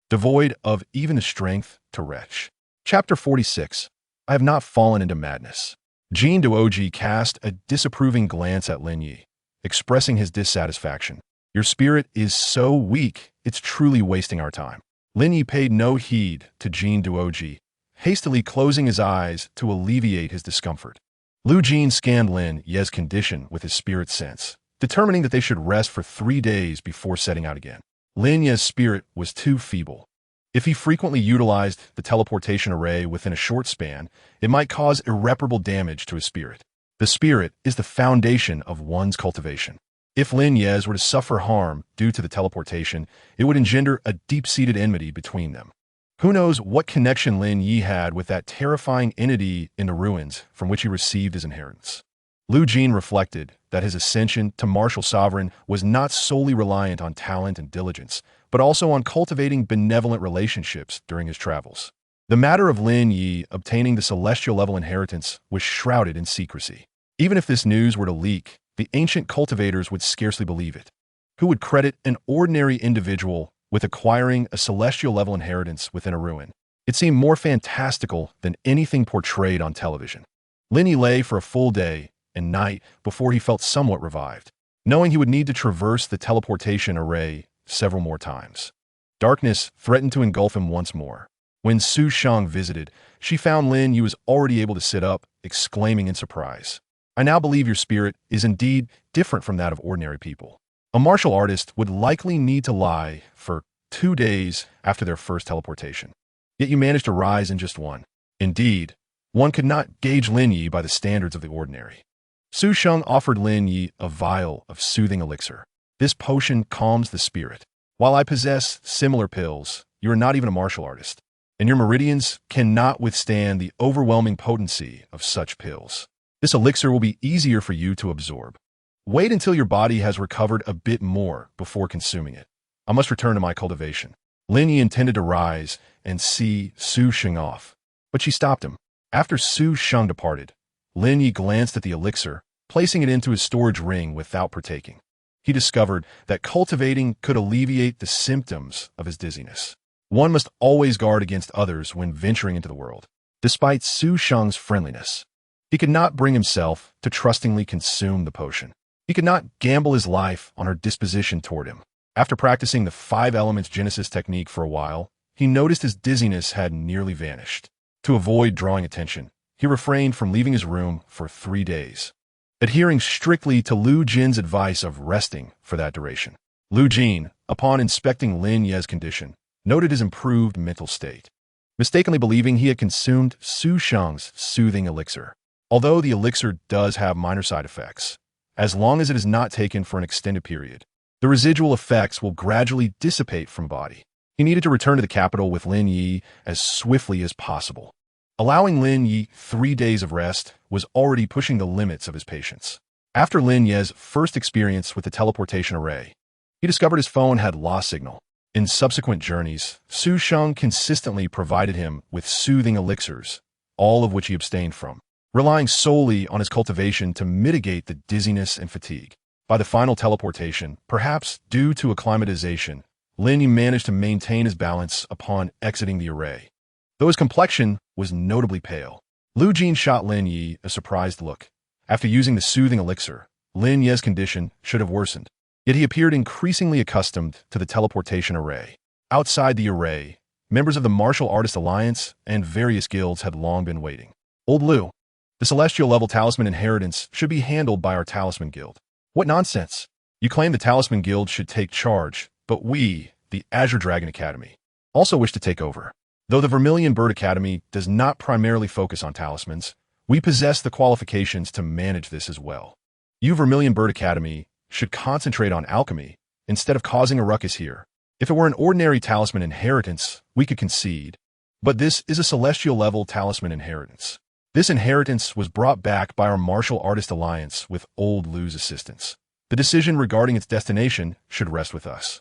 devoid of even the strength to retch. Chapter 46. I have not fallen into madness. Jin Duoji cast a disapproving glance at Lin Ye, expressing his dissatisfaction. Your spirit is so weak, it's truly wasting our time. Lin Ye paid no heed to Jin Duoji, hastily closing his eyes to alleviate his discomfort. Lu Jin scanned Lin Ye's condition with his spirit sense, determining that they should rest for 3 days before setting out again. Lin Ye's spirit was too feeble. If he frequently utilized the teleportation array within a short span, it might cause irreparable damage to his spirit. The spirit is the foundation of one's cultivation. If Lin Ye's were to suffer harm due to the teleportation, it would engender a deep-seated enmity between them. Who knows what connection Lin Ye had with that terrifying entity in the ruins from which he received his inheritance. Lu Jin reflected that his ascension to martial sovereign was not solely reliant on talent and diligence, but also on cultivating benevolent relationships during his travels. The matter of Lin Ye obtaining the celestial level inheritance was shrouded in secrecy. Even if this news were to leak, the ancient cultivators would scarcely believe it. Who would credit an ordinary individual with acquiring a celestial level inheritance within a ruin? It seemed more fantastical than anything portrayed on television. Lin Ye lay for a full day and night before he felt somewhat revived, knowing he would need to traverse the teleportation array several more times. Darkness threatened to engulf him once more. When Su Sheng visited, she found Lin Ye was already able to sit up, exclaiming in surprise, I now believe your spirit is indeed different from that of ordinary people. A martial artist would likely need to lie for 2 days after their first teleportation. Yet you managed to rise in just one. Indeed, one could not gauge Lin Ye by the standards of the ordinary. Su Sheng offered Lin Ye a vial of soothing elixir. This potion calms the spirit. While I possess similar pills, you are not even a martial artist, and your meridians cannot withstand the overwhelming potency of such pills. This elixir will be easier for you to absorb. Wait until your body has recovered a bit more before consuming it. I must return to my cultivation. Lin Ye intended to rise and see Su Sheng off, but she stopped him. After Su Sheng departed, Lin Ye glanced at the elixir, placing it into his storage ring without partaking. He discovered that cultivating could alleviate the symptoms of his dizziness. One must always guard against others when venturing into the world. Despite Su Sheng's friendliness, he could not bring himself to trustingly consume the potion. He could not gamble his life on her disposition toward him. After practicing the 5 elements Genesis technique for a while, he noticed his dizziness had nearly vanished. To avoid drawing attention, he refrained from leaving his room for 3 days, adhering strictly to Lu Jin's advice of resting for that duration. Lu Jin, upon inspecting Lin Ye's condition, noted his improved mental state, mistakenly believing he had consumed Su Sheng's soothing elixir. Although the elixir does have minor side effects, as long as it is not taken for an extended period, the residual effects will gradually dissipate from body. He needed to return to the capital with Lin Ye as swiftly as possible. Allowing Lin Ye 3 days of rest was already pushing the limits of his patience. After Lin Ye's first experience with the teleportation array, he discovered his phone had lost signal. In subsequent journeys, Su Sheng consistently provided him with soothing elixirs, all of which he abstained from, relying solely on his cultivation to mitigate the dizziness and fatigue. By the final teleportation, perhaps due to acclimatization, Lin Ye managed to maintain his balance upon exiting the array. Though his complexion was notably pale, Lu Jin shot Lin Ye a surprised look. After using the soothing elixir, Lin Ye's condition should have worsened. Yet he appeared increasingly accustomed to the teleportation array. Outside the array, members of the Martial Artist Alliance and various guilds had long been waiting. Old Lu, the celestial level talisman inheritance should be handled by our talisman guild. What nonsense! You claim the talisman guild should take charge, but we, the Azure Dragon Academy, also wish to take over. Though the Vermilion Bird Academy does not primarily focus on talismans, we possess the qualifications to manage this as well. You, Vermilion Bird Academy, should concentrate on alchemy instead of causing a ruckus here. If it were an ordinary talisman inheritance, we could concede. But this is a celestial level talisman inheritance. This inheritance was brought back by our Martial Artist Alliance with Old Lu's assistance. The decision regarding its destination should rest with us.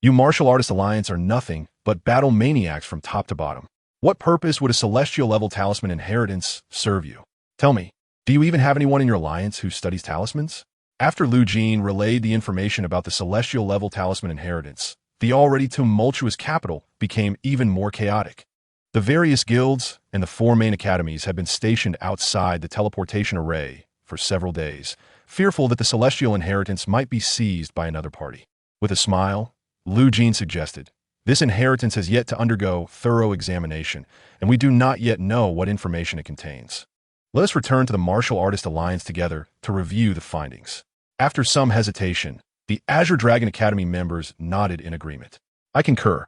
You Martial Artist Alliance are nothing but battle maniacs from top to bottom. What purpose would a celestial level talisman inheritance serve you? Tell me, do you even have anyone in your alliance who studies talismans? After Lu Jin relayed the information about the celestial level talisman inheritance, the already tumultuous capital became even more chaotic. The various guilds and the 4 main academies had been stationed outside the teleportation array for several days, fearful that the celestial inheritance might be seized by another party. With a smile, Lu Jin suggested, "This inheritance has yet to undergo thorough examination, and we do not yet know what information it contains. Let us return to the Martial Artist Alliance together to review the findings." After some hesitation, the Azure Dragon Academy members nodded in agreement. I concur.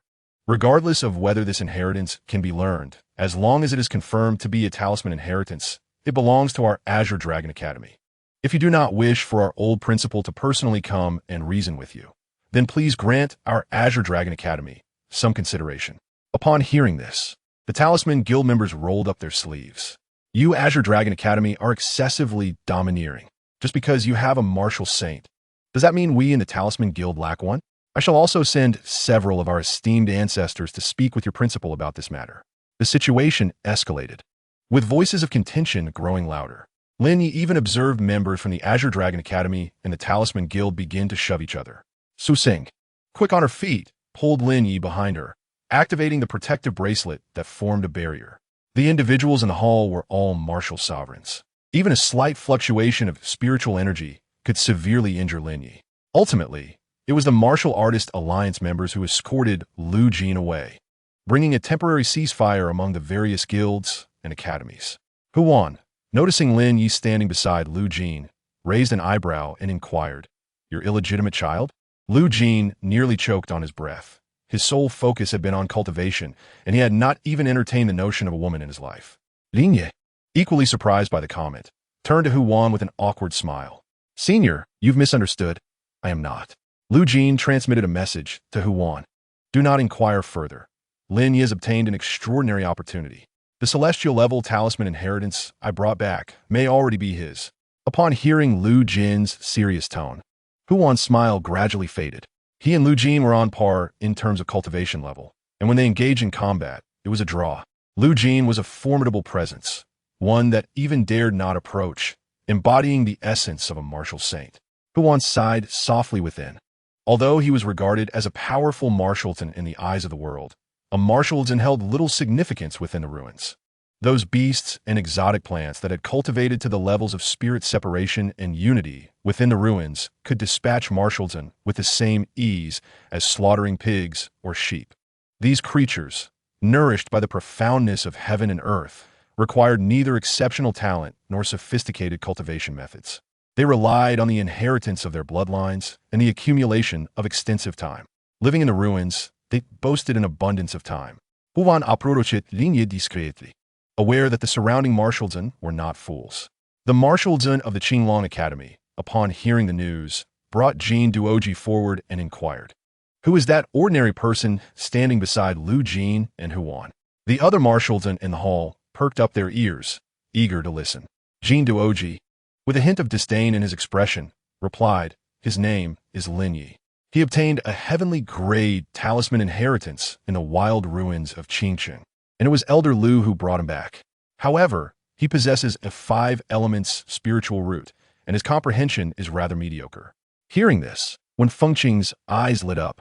Regardless of whether this inheritance can be learned, as long as it is confirmed to be a talisman inheritance, it belongs to our Azure Dragon Academy. If you do not wish for our old principal to personally come and reason with you, then please grant our Azure Dragon Academy some consideration. Upon hearing this, the Talisman Guild members rolled up their sleeves. You Azure Dragon Academy are excessively domineering. Just because you have a martial saint, does that mean we in the Talisman Guild lack one? I shall also send several of our esteemed ancestors to speak with your principal about this matter. The situation escalated, with voices of contention growing louder. Lin Ye even observed members from the Azure Dragon Academy and the Talisman Guild begin to shove each other. Su Xing, quick on her feet, pulled Lin Ye behind her, activating the protective bracelet that formed a barrier. The individuals in the hall were all martial sovereigns. Even a slight fluctuation of spiritual energy could severely injure Lin Ye. Ultimately, it was the Martial Artist Alliance members who escorted Lu Jin away, bringing a temporary ceasefire among the various guilds and academies. Huan, noticing Lin Ye standing beside Lu Jin, raised an eyebrow and inquired, "Your illegitimate child?" Lu Jin nearly choked on his breath. His sole focus had been on cultivation, and he had not even entertained the notion of a woman in his life. Lin Ye, equally surprised by the comment, turned to Huan with an awkward smile. "Senior, you've misunderstood. I am not." Lu Jin transmitted a message to Huan. "Do not inquire further. Lin Ye has obtained an extraordinary opportunity. The celestial level talisman inheritance I brought back may already be his." Upon hearing Lu Jin's serious tone, Huan's smile gradually faded. He and Lu Jin were on par in terms of cultivation level, and when they engaged in combat, it was a draw. Lu Jin was a formidable presence, one that even dared not approach, embodying the essence of a martial saint. Huan sighed softly within. Although he was regarded as a powerful martialton in the eyes of the world, a martialton held little significance within the ruins. Those beasts and exotic plants that had cultivated to the levels of spirit separation and unity within the ruins could dispatch martialton with the same ease as slaughtering pigs or sheep. These creatures, nourished by the profoundness of heaven and earth, required neither exceptional talent nor sophisticated cultivation methods. They relied on the inheritance of their bloodlines and the accumulation of extensive time. Living in the ruins, they boasted an abundance of time. Huan approached Lin Ye discreetly, aware that the surrounding martialton were not fools. The martialton of the Qinglong Academy, upon hearing the news, brought Jin Duoji forward and inquired, "Who is that ordinary person standing beside Lu Jin and Huan?" The other martialton in the hall perked up their ears, eager to listen. Jin Duoji, with a hint of disdain in his expression, replied, "His name is Lin Ye. He obtained a heavenly grade talisman inheritance in the wild ruins of Qingcheng, and it was Elder Lu who brought him back. However, he possesses a 5 elements spiritual root, and his comprehension is rather mediocre. Hearing this, when Fengqing's eyes lit up,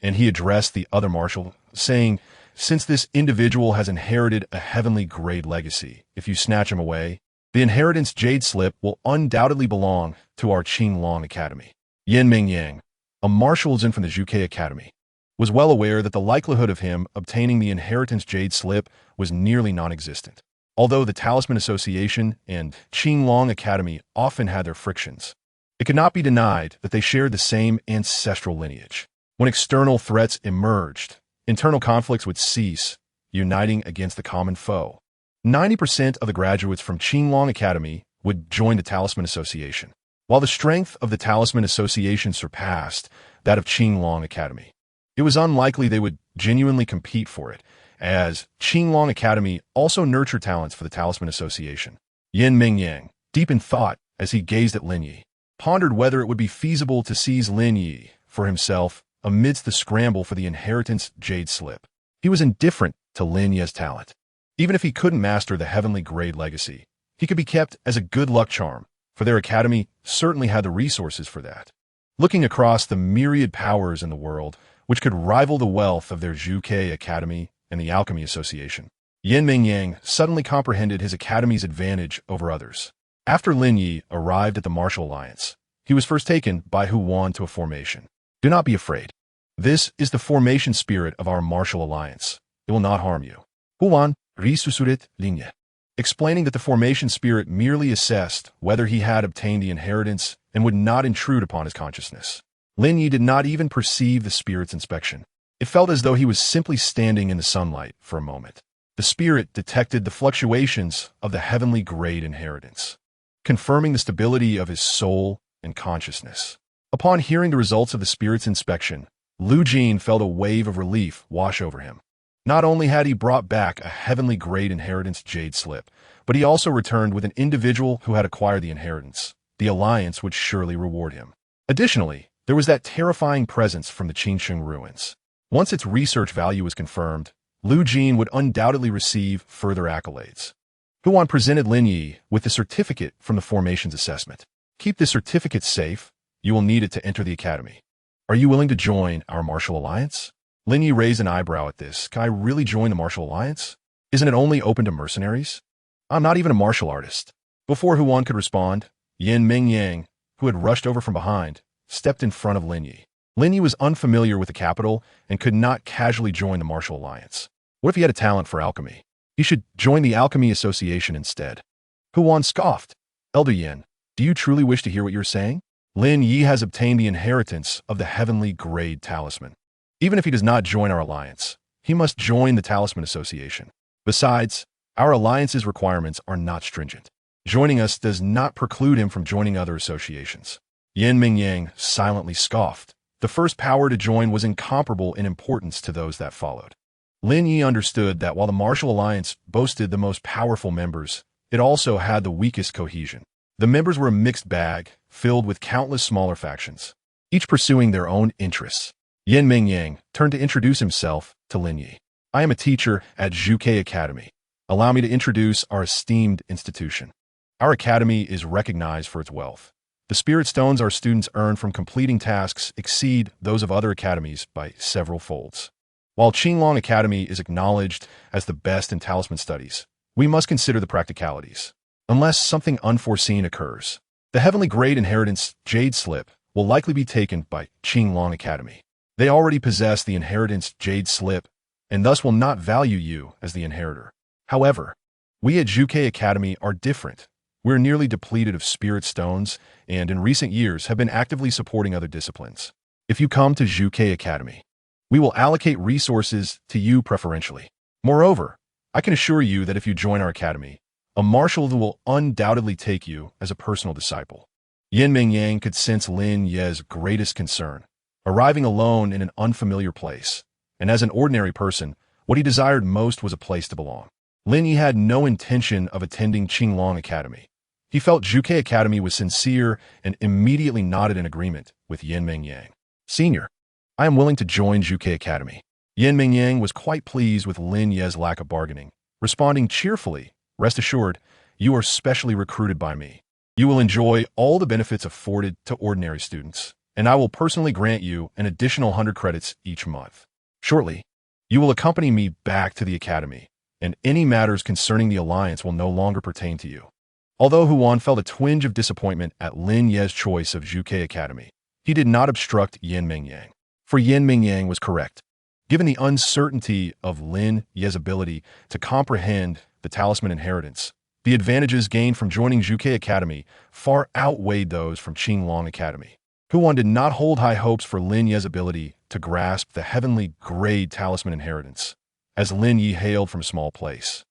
and he addressed the other marshal, saying, "Since this individual has inherited a heavenly grade legacy, if you snatch him away, the inheritance jade slip will undoubtedly belong to our Qinglong Academy." Yin Mingyang, a marshal from the Zhuke Academy, was well aware that the likelihood of him obtaining the inheritance jade slip was nearly non-existent. Although the Talisman Association and Qinglong Academy often had their frictions, it could not be denied that they shared the same ancestral lineage. When external threats emerged, internal conflicts would cease, uniting against the common foe. 90% of the graduates from Qinglong Academy would join the Talisman Association, while the strength of the Talisman Association surpassed that of Qinglong Academy. It was unlikely they would genuinely compete for it, as Qinglong Academy also nurtured talents for the Talisman Association. Yin Mingyang, deep in thought as he gazed at Lin Ye, pondered whether it would be feasible to seize Lin Ye for himself amidst the scramble for the inheritance jade slip. He was indifferent to Lin Ye's talent. Even if he couldn't master the heavenly grade legacy, he could be kept as a good luck charm, for their academy certainly had the resources for that. Looking across the myriad powers in the world, which could rival the wealth of their Zhuke Academy and the Alchemy Association, Yin Mingyang suddenly comprehended his academy's advantage over others. After Lin Ye arrived at the Martial Alliance, he was first taken by Huan to a formation. "Do not be afraid. This is the formation spirit of our Martial Alliance. It will not harm you." Huan resurfaces Lin Ye, explaining that the formation spirit merely assessed whether he had obtained the inheritance and would not intrude upon his consciousness. Lin Ye did not even perceive the spirit's inspection. It felt as though he was simply standing in the sunlight for a moment. The spirit detected the fluctuations of the heavenly grade inheritance, confirming the stability of his soul and consciousness. Upon hearing the results of the spirit's inspection, Lu Jin felt a wave of relief wash over him. Not only had he brought back a heavenly grade inheritance jade slip, but he also returned with an individual who had acquired the inheritance. The alliance would surely reward him. Additionally, there was that terrifying presence from the Qingsheng ruins. Once its research value was confirmed, Lu Jin would undoubtedly receive further accolades. Huan presented Lin Ye with the certificate from the formations assessment. "Keep this certificate safe. You will need it to enter the academy. Are you willing to join our Martial Alliance?" Lin Ye raised an eyebrow at this. "Can I really join the Martial Alliance? Isn't it only open to mercenaries? I'm not even a martial artist." Before Huan could respond, Yin Mingyang, who had rushed over from behind, stepped in front of Lin Ye. Lin Ye was unfamiliar with the capital and could not casually join the Martial Alliance. What if he had a talent for alchemy? He should join the Alchemy Association instead. Huan scoffed. "Elder Yin, do you truly wish to hear what you're saying? Lin Ye has obtained the inheritance of the heavenly grade talisman. Even if he does not join our alliance, he must join the Talisman Association. Besides, our alliance's requirements are not stringent. Joining us does not preclude him from joining other associations." Yin Mingyang silently scoffed. The first power to join was incomparable in importance to those that followed. Lin Ye understood that while the Martial Alliance boasted the most powerful members, it also had the weakest cohesion. The members were a mixed bag, filled with countless smaller factions, each pursuing their own interests. Yin Mingyang turned to introduce himself to Lin Ye. "I am a teacher at Zhuke Academy. Allow me to introduce our esteemed institution. Our academy is recognized for its wealth. The spirit stones our students earn from completing tasks exceed those of other academies by several folds. While Qinglong Academy is acknowledged as the best in talisman studies, we must consider the practicalities. Unless something unforeseen occurs, the heavenly grade inheritance jade slip will likely be taken by Qinglong Academy. They already possess the inheritance jade slip and thus will not value you as the inheritor. However, we at Zhuke Academy are different. We're nearly depleted of spirit stones and in recent years have been actively supporting other disciplines. If you come to Zhuke Academy, we will allocate resources to you preferentially. Moreover, I can assure you that if you join our academy, a marshal will undoubtedly take you as a personal disciple." Yin Mingyang could sense Lin Ye's greatest concern, arriving alone in an unfamiliar place, and as an ordinary person, what he desired most was a place to belong. Lin Ye had no intention of attending Qinglong Academy. He felt Zhuke Academy was sincere and immediately nodded in agreement with Yin Mingyang. "Senior, I am willing to join Zhuke Academy." Yin Mingyang was quite pleased with Lin Ye's lack of bargaining, responding cheerfully, "Rest assured, you are specially recruited by me. You will enjoy all the benefits afforded to ordinary students. and I will personally grant you an additional 100 credits each month. Shortly, you will accompany me back to the academy, and any matters concerning the alliance will no longer pertain to you." Although Huan felt a twinge of disappointment at Lin Ye's choice of Zhuge Academy, he did not obstruct Yin Mingyang. For Yin Mingyang was correct. Given the uncertainty of Lin Ye's ability to comprehend the talisman inheritance, the advantages gained from joining Zhuge Academy far outweighed those from Qinglong Academy. Huan did not hold high hopes for Lin Ye's ability to grasp the heavenly grade talisman inheritance, as Lin Ye hailed from a small place,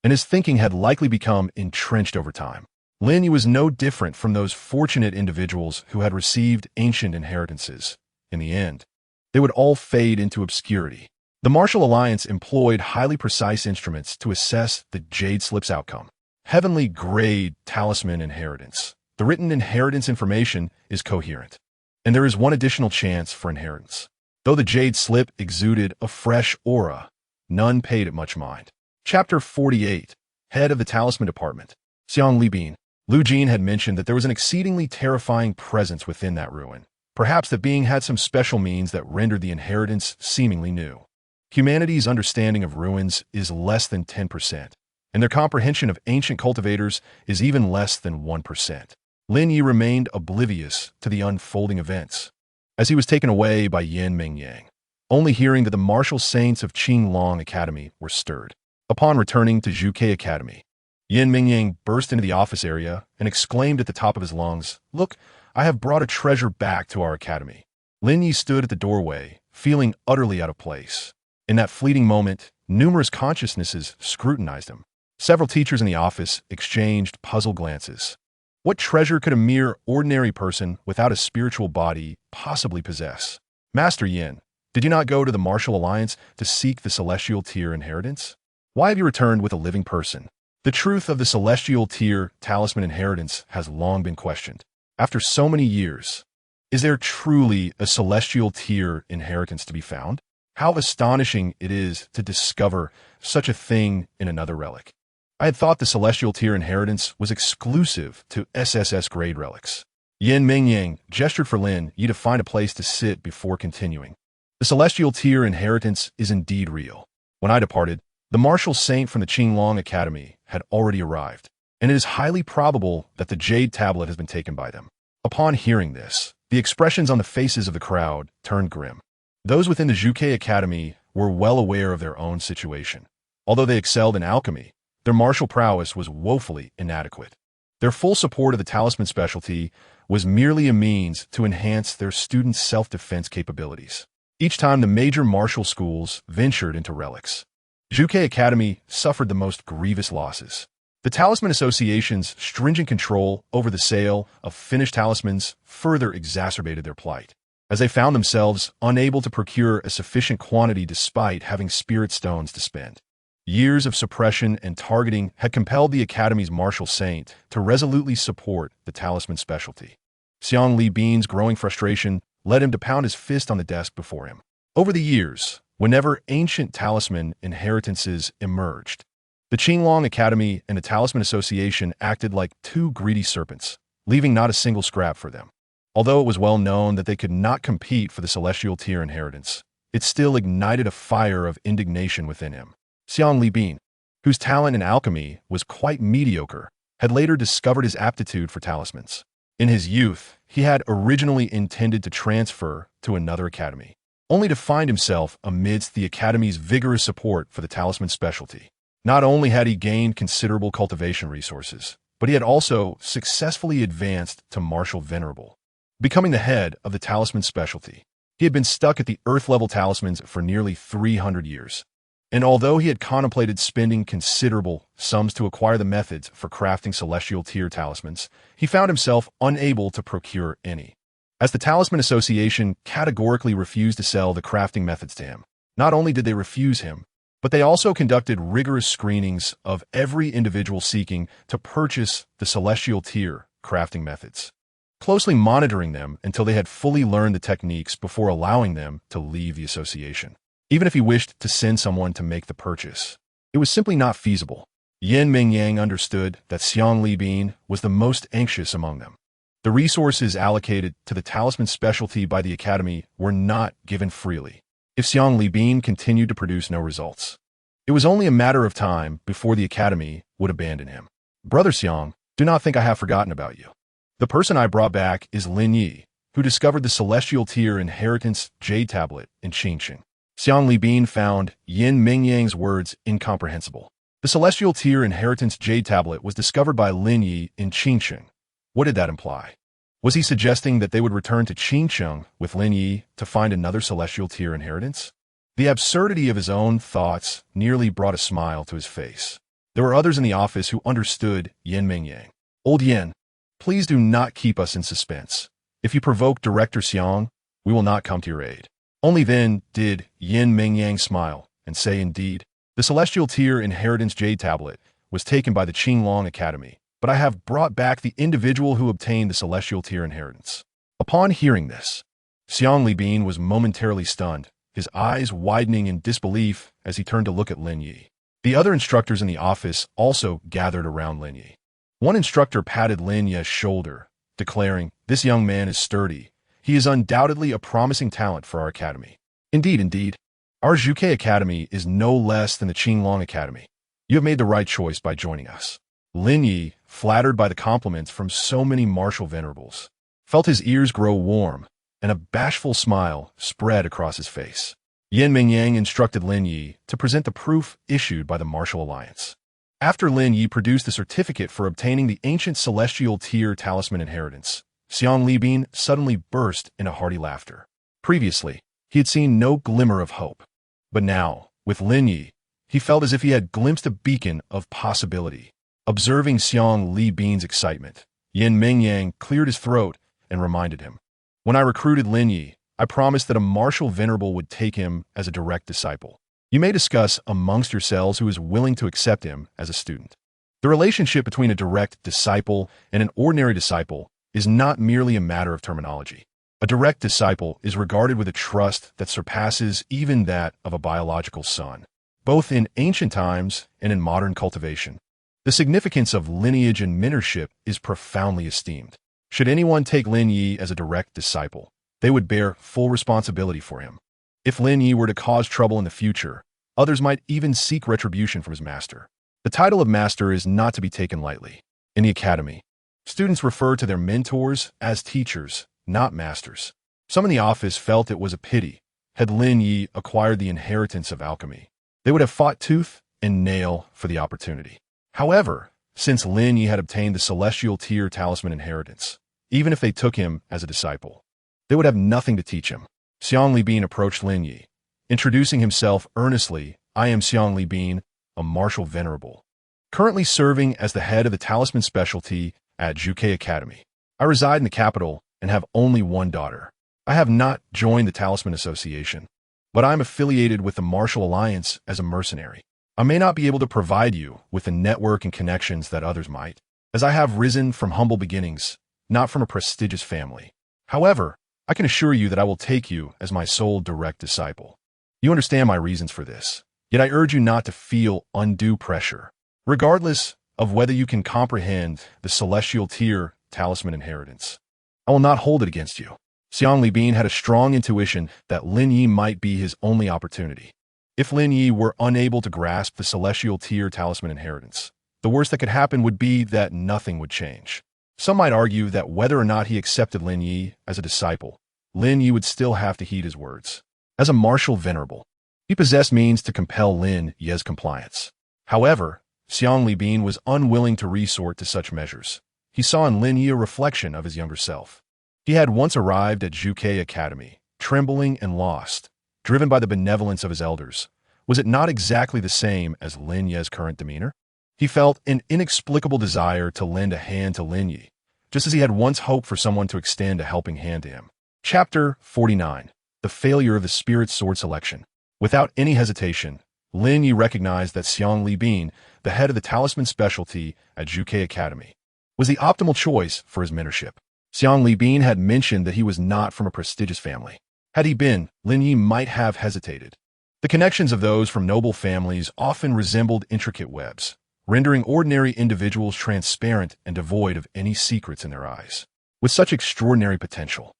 and his thinking had likely become entrenched over time. Lin Ye was no different from those fortunate individuals who had received ancient inheritances. In the end, they would all fade into obscurity. The Martial Alliance employed highly precise instruments to assess the Jade Slip's outcome. Heavenly grade talisman inheritance. The written inheritance information is coherent, and there is one additional chance for inheritance. Though the Jade Slip exuded a fresh aura, none paid it much mind. Chapter 48. Head of the Talisman Department. Xiang Libin. Lu Jin had mentioned that there was an exceedingly terrifying presence within that ruin. Perhaps that being had some special means that rendered the inheritance seemingly new. Humanity's understanding of ruins is less than 10%, and their comprehension of ancient cultivators is even less than 1%. Lin Ye remained oblivious to the unfolding events, as he was taken away by Yin Mingyang, only hearing that the martial saints of Qinglong Academy were stirred. Upon returning to Zhuge Academy, Yin Mingyang burst into the office area and exclaimed at the top of his lungs, "Look, I have brought a treasure back to our academy." Lin Ye stood at the doorway, feeling utterly out of place. In that fleeting moment, numerous consciousnesses scrutinized him. Several teachers in the office exchanged puzzled glances. What treasure could a mere ordinary person without a spiritual body possibly possess? "Master Yin, did you not go to the Martial Alliance to seek the Celestial Tier inheritance? Why have you returned with a living person?" The truth of the Celestial Tier talisman inheritance has long been questioned. After so many years, is there truly a Celestial Tier inheritance to be found? How astonishing it is to discover such a thing in another relic. I had thought the Celestial Tier inheritance was exclusive to SSS grade relics. Yin Mingyang gestured for Lin Ye to find a place to sit before continuing. The Celestial Tier inheritance is indeed real. When I departed, the martial saint from the Qinglong Academy had already arrived, and it is highly probable that the Jade Tablet has been taken by them. Upon hearing this, the expressions on the faces of the crowd turned grim. Those within the Zhuge Academy were well aware of their own situation. Although they excelled in alchemy, their martial prowess was woefully inadequate. Their full support of the talisman specialty was merely a means to enhance their students' self-defense capabilities. Each time the major martial schools ventured into relics, Zhuge Academy suffered the most grievous losses. The Talisman Association's stringent control over the sale of finished talismans further exacerbated their plight, as they found themselves unable to procure a sufficient quantity despite having spirit stones to spend. Years of suppression and targeting had compelled the Academy's martial saint to resolutely support the talisman specialty. Xiang Libin's growing frustration led him to pound his fist on the desk before him. Over the years, whenever ancient talisman inheritances emerged, the Qinglong Academy and the Talisman Association acted like two greedy serpents, leaving not a single scrap for them. Although it was well known that they could not compete for the Celestial Tier inheritance, it still ignited a fire of indignation within him. Xiang Libin, whose talent in alchemy was quite mediocre, had later discovered his aptitude for talismans. In his youth, he had originally intended to transfer to another academy, only to find himself amidst the academy's vigorous support for the talisman specialty. Not only had he gained considerable cultivation resources, but he had also successfully advanced to Martial Venerable, becoming the head of the talisman specialty. He had been stuck at the Earth-level talismans for nearly 300 years, and although he had contemplated spending considerable sums to acquire the methods for crafting Celestial Tier talismans, he found himself unable to procure any, as the Talisman Association categorically refused to sell the crafting methods to him. Not only did they refuse him, but they also conducted rigorous screenings of every individual seeking to purchase the Celestial Tier crafting methods, closely monitoring them until they had fully learned the techniques before allowing them to leave the association. Even if he wished to send someone to make the purchase, it was simply not feasible. Yin Mingyang understood that Xiang Libin was the most anxious among them. The resources allocated to the talisman specialty by the Academy were not given freely if Xiang Libin continued to produce no results. It was only a matter of time before the Academy would abandon him. Brother Xiang, do not think I have forgotten about you. The person I brought back is Lin Ye, who discovered the Celestial Tier Inheritance Jade Tablet in Qingqing. Xiang Libin found Yin Mingyang's words incomprehensible. The Celestial Tier Inheritance Jade Tablet was discovered by Lin Ye in Qingqing. What did that imply? Was he suggesting that they would return to Qingqing with Lin Ye to find another Celestial Tier Inheritance? The absurdity of his own thoughts nearly brought a smile to his face. There were others in the office who understood Yin Mingyang. Old Yin, please do not keep us in suspense. If you provoke Director Xiang, we will not come to your aid. Only then did Yin Mingyang smile and say, indeed, the Celestial Tier Inheritance Jade Tablet was taken by the Qinglong Academy, but I have brought back the individual who obtained the Celestial Tier Inheritance. Upon hearing this, Xiang Libin was momentarily stunned, his eyes widening in disbelief as he turned to look at Lin Ye. The other instructors in the office also gathered around Lin Ye. One instructor patted Lin Ye's shoulder, declaring, "This young man is sturdy. He is undoubtedly a promising talent for our academy." Indeed. Our Zhuke Academy is no less than the Qinglong Academy. You have made the right choice by joining us. Lin Ye, flattered by the compliments from so many martial venerables, felt his ears grow warm, and a bashful smile spread across his face. Yin Mingyang instructed Lin Ye to present the proof issued by the Martial Alliance. After Lin Ye produced the certificate for obtaining the ancient Celestial Tier Talisman Inheritance, Xiang Libin suddenly burst into hearty laughter. Previously, he had seen no glimmer of hope. But now, with Lin Ye, he felt as if he had glimpsed a beacon of possibility. Observing Xiang Libin's excitement, Yin Mingyang cleared his throat and reminded him, "When I recruited Lin Ye, I promised that a martial venerable would take him as a direct disciple. You may discuss amongst yourselves who is willing to accept him as a student." The relationship between a direct disciple and an ordinary disciple is not merely a matter of terminology. A direct disciple is regarded with a trust that surpasses even that of a biological son, both in ancient times and in modern cultivation. The significance of lineage and mentorship is profoundly esteemed. Should anyone take Lin Ye as a direct disciple, they would bear full responsibility for him. If Lin Ye were to cause trouble in the future, others might even seek retribution from his master. The title of master is not to be taken lightly. In the academy, students refer to their mentors as teachers, not masters. Some in the office felt it was a pity had Lin Ye acquired the inheritance of alchemy. They would have fought tooth and nail for the opportunity. However, since Lin Ye had obtained the Celestial Tier Talisman Inheritance, even if they took him as a disciple, they would have nothing to teach him. Xiang Libin approached Lin Ye, introducing himself earnestly. "I am Xiang Libin, a martial venerable, currently serving as the head of the talisman specialty at Zhuke Academy. I reside in the capital and have only one daughter. I have not joined the Talisman Association, but I am affiliated with the Martial Alliance as a mercenary. I may not be able to provide you with the network and connections that others might, as I have risen from humble beginnings, not from a prestigious family. However, I can assure you that I will take you as my sole direct disciple. You understand my reasons for this, yet I urge you not to feel undue pressure, regardless of whether you can comprehend the Celestial Tier Talisman Inheritance. I will not hold it against you." Xiang Libin had a strong intuition that Lin Ye might be his only opportunity. If Lin Ye were unable to grasp the Celestial Tier Talisman Inheritance, the worst that could happen would be that nothing would change. Some might argue that whether or not he accepted Lin Ye as a disciple, Lin Ye would still have to heed his words. As a martial venerable, he possessed means to compel Lin Ye's compliance. However, Xiang Libin was unwilling to resort to such measures. He saw in Lin Ye a reflection of his younger self. He had once arrived at Zhuke Academy, trembling and lost, driven by the benevolence of his elders. Was it not exactly the same as Lin Ye's current demeanor? He felt an inexplicable desire to lend a hand to Lin Ye, just as he had once hoped for someone to extend a helping hand to him. Chapter 49. The Failure of the Spirit Sword Selection. Without any hesitation, Lin Ye recognized that Xiang Libin, the head of the talisman specialty at Zhuke Academy, was the optimal choice for his mentorship. Xiang Libin had mentioned that he was not from a prestigious family. Had he been, Lin Ye might have hesitated. The connections of those from noble families often resembled intricate webs, rendering ordinary individuals transparent and devoid of any secrets in their eyes. with such extraordinary potential.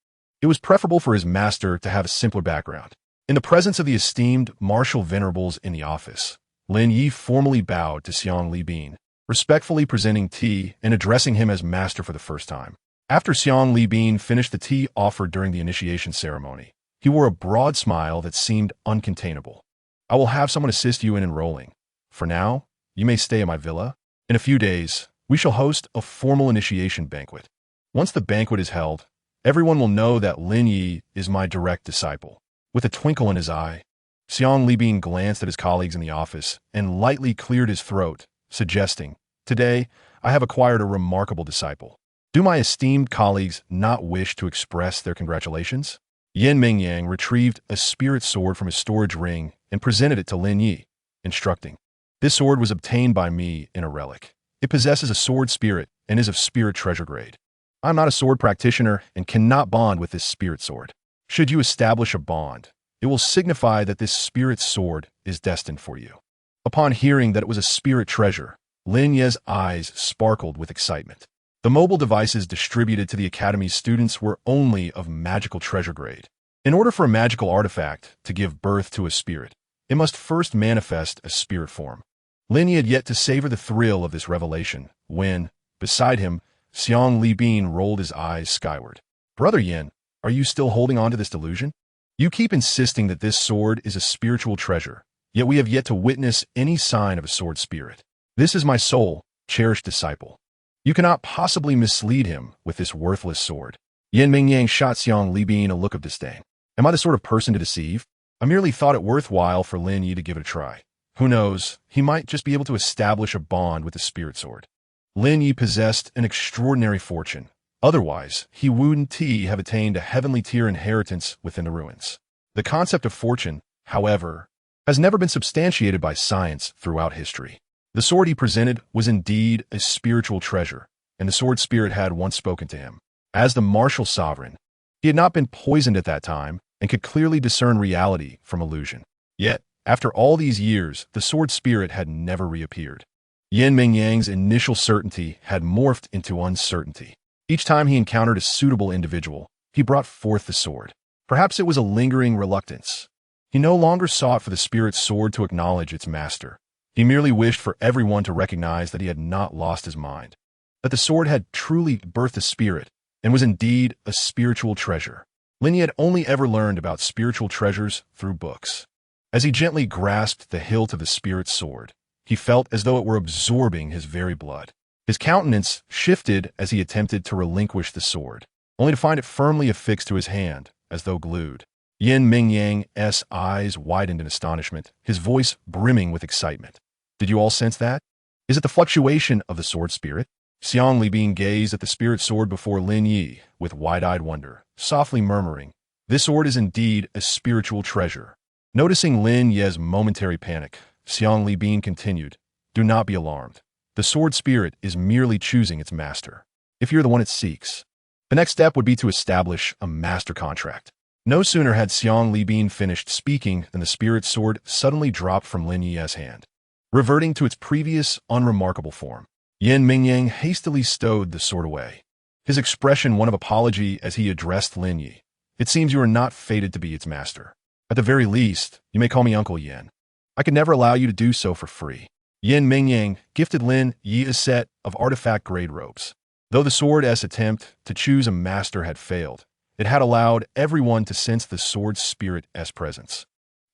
It was preferable for his master to have a simpler background. In the presence of the esteemed martial venerables in the office, Lin Ye formally bowed to Xiang Li Bin, respectfully presenting tea and addressing him as master for the first time. After Xiang Li Bin finished the tea offered during the initiation ceremony, he wore a broad smile that seemed uncontainable. I will have someone assist you in enrolling. For now, you may stay at my villa. In a few days, we shall host a formal initiation banquet. Once the banquet is held, everyone will know that Lin Ye is my direct disciple. With a twinkle in his eye, Xiang Li Bin glanced at his colleagues in the office and lightly cleared his throat, suggesting, "Today, I have acquired a remarkable disciple. Do my esteemed colleagues not wish to express their congratulations?" Yan Mingyang retrieved a spirit sword from his storage ring and presented it to Lin Ye, instructing, "This sword was obtained by me in a relic. It possesses a sword spirit and is of spirit treasure grade. I am not a sword practitioner and cannot bond with this spirit sword. Should you establish a bond, it will signify that this spirit sword is destined for you." Upon hearing that it was a spirit treasure, Lin Ye's eyes sparkled with excitement. The mobile devices distributed to the Academy's students were only of magical treasure grade. In order for a magical artifact to give birth to a spirit, it must first manifest a spirit form. Lin Ye had yet to savor the thrill of this revelation when, beside him, Xiang Li Bin rolled his eyes skyward. "Brother Yin, are you still holding on to this delusion? You keep insisting that this sword is a spiritual treasure, yet we have yet to witness any sign of a sword spirit. This is my sole, cherished disciple. You cannot possibly mislead him with this worthless sword." Yan Mingyang shot Xiang Li Bin a look of disdain. "Am I the sort of person to deceive? I merely thought it worthwhile for Lin Ye to give it a try. Who knows, he might just be able to establish a bond with the spirit sword." Lin Ye possessed an extraordinary fortune. Otherwise, he wouldn't have attained a heavenly tier inheritance within the ruins. The concept of fortune, however, has never been substantiated by science throughout history. The sword he presented was indeed a spiritual treasure, and the sword spirit had once spoken to him. As the martial sovereign, he had not been poisoned at that time and could clearly discern reality from illusion. Yet, after all these years, the sword spirit had never reappeared. Yan Mingyang's initial certainty had morphed into uncertainty. Each time he encountered a suitable individual, he brought forth the sword. Perhaps it was a lingering reluctance. He no longer sought for the spirit's sword to acknowledge its master. He merely wished for everyone to recognize that he had not lost his mind, that the sword had truly birthed a spirit and was indeed a spiritual treasure. Lin Ye had only ever learned about spiritual treasures through books. As he gently grasped the hilt of the spirit's sword, he felt as though it were absorbing his very blood. His countenance shifted as he attempted to relinquish the sword, only to find it firmly affixed to his hand, as though glued. Yan Mingyang's eyes widened in astonishment, his voice brimming with excitement. "Did you all sense that? Is it the fluctuation of the sword spirit?" Xiang Li Bin gazed at the spirit sword before Lin Ye with wide-eyed wonder, softly murmuring, "This sword is indeed a spiritual treasure." Noticing Lin Ye's momentary panic, Xiang Li Bin continued, "Do not be alarmed. The sword spirit is merely choosing its master, if you're the one it seeks. The next step would be to establish a master contract." No sooner had Xiang Li Bin finished speaking than the spirit sword suddenly dropped from Lin Ye's hand, reverting to its previous unremarkable form. Yan Mingyang hastily stowed the sword away, his expression one of apology as he addressed Lin Ye. "It seems you are not fated to be its master. At the very least, you may call me Uncle Yan. I could never allow you to do so for free." Yan Mingyang gifted Lin Ye a set of artifact-grade robes. Though the sword's attempt to choose a master had failed, it had allowed everyone to sense the sword spirit's presence.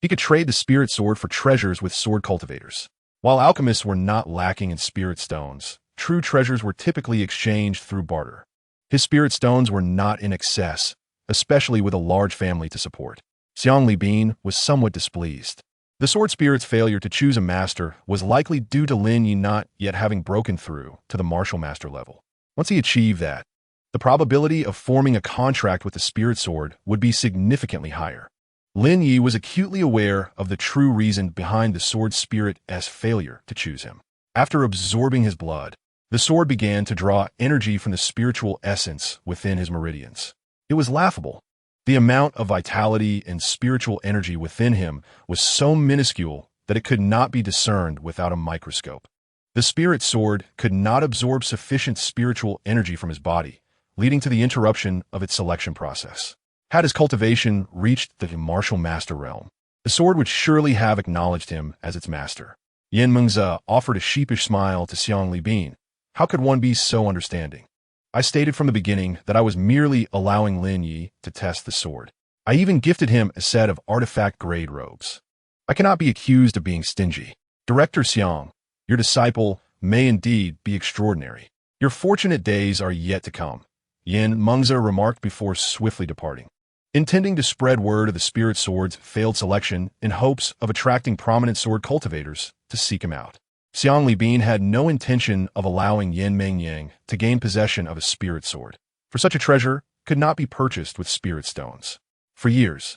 He could trade the spirit sword for treasures with sword cultivators. While alchemists were not lacking in spirit stones, true treasures were typically exchanged through barter. His spirit stones were not in excess, especially with a large family to support. Xiang Li Bin was somewhat displeased. The sword spirit's failure to choose a master was likely due to Lin Ye not yet having broken through to the martial master level. Once he achieved that, the probability of forming a contract with the spirit sword would be significantly higher. Lin Ye was acutely aware of the true reason behind the sword spirit's failure to choose him. After absorbing his blood, the sword began to draw energy from the spiritual essence within his meridians. It was laughable. The amount of vitality and spiritual energy within him was so minuscule that it could not be discerned without a microscope. The spirit sword could not absorb sufficient spiritual energy from his body, leading to the interruption of its selection process. Had his cultivation reached the martial master realm, the sword would surely have acknowledged him as its master. Yin Mengzi offered a sheepish smile to Xiang Li Bin. How could one be so understanding? I stated from the beginning that I was merely allowing Lin Ye to test the sword. I even gifted him a set of artifact-grade robes. I cannot be accused of being stingy. Director Xiang, your disciple may indeed be extraordinary. Your fortunate days are yet to come, Yin Mengzi remarked before swiftly departing. Intending to spread word of the spirit sword's failed selection in hopes of attracting prominent sword cultivators to seek him out, Xiang Li Bin had no intention of allowing Yin Mengyang to gain possession of a spirit sword, for such a treasure could not be purchased with spirit stones. For years,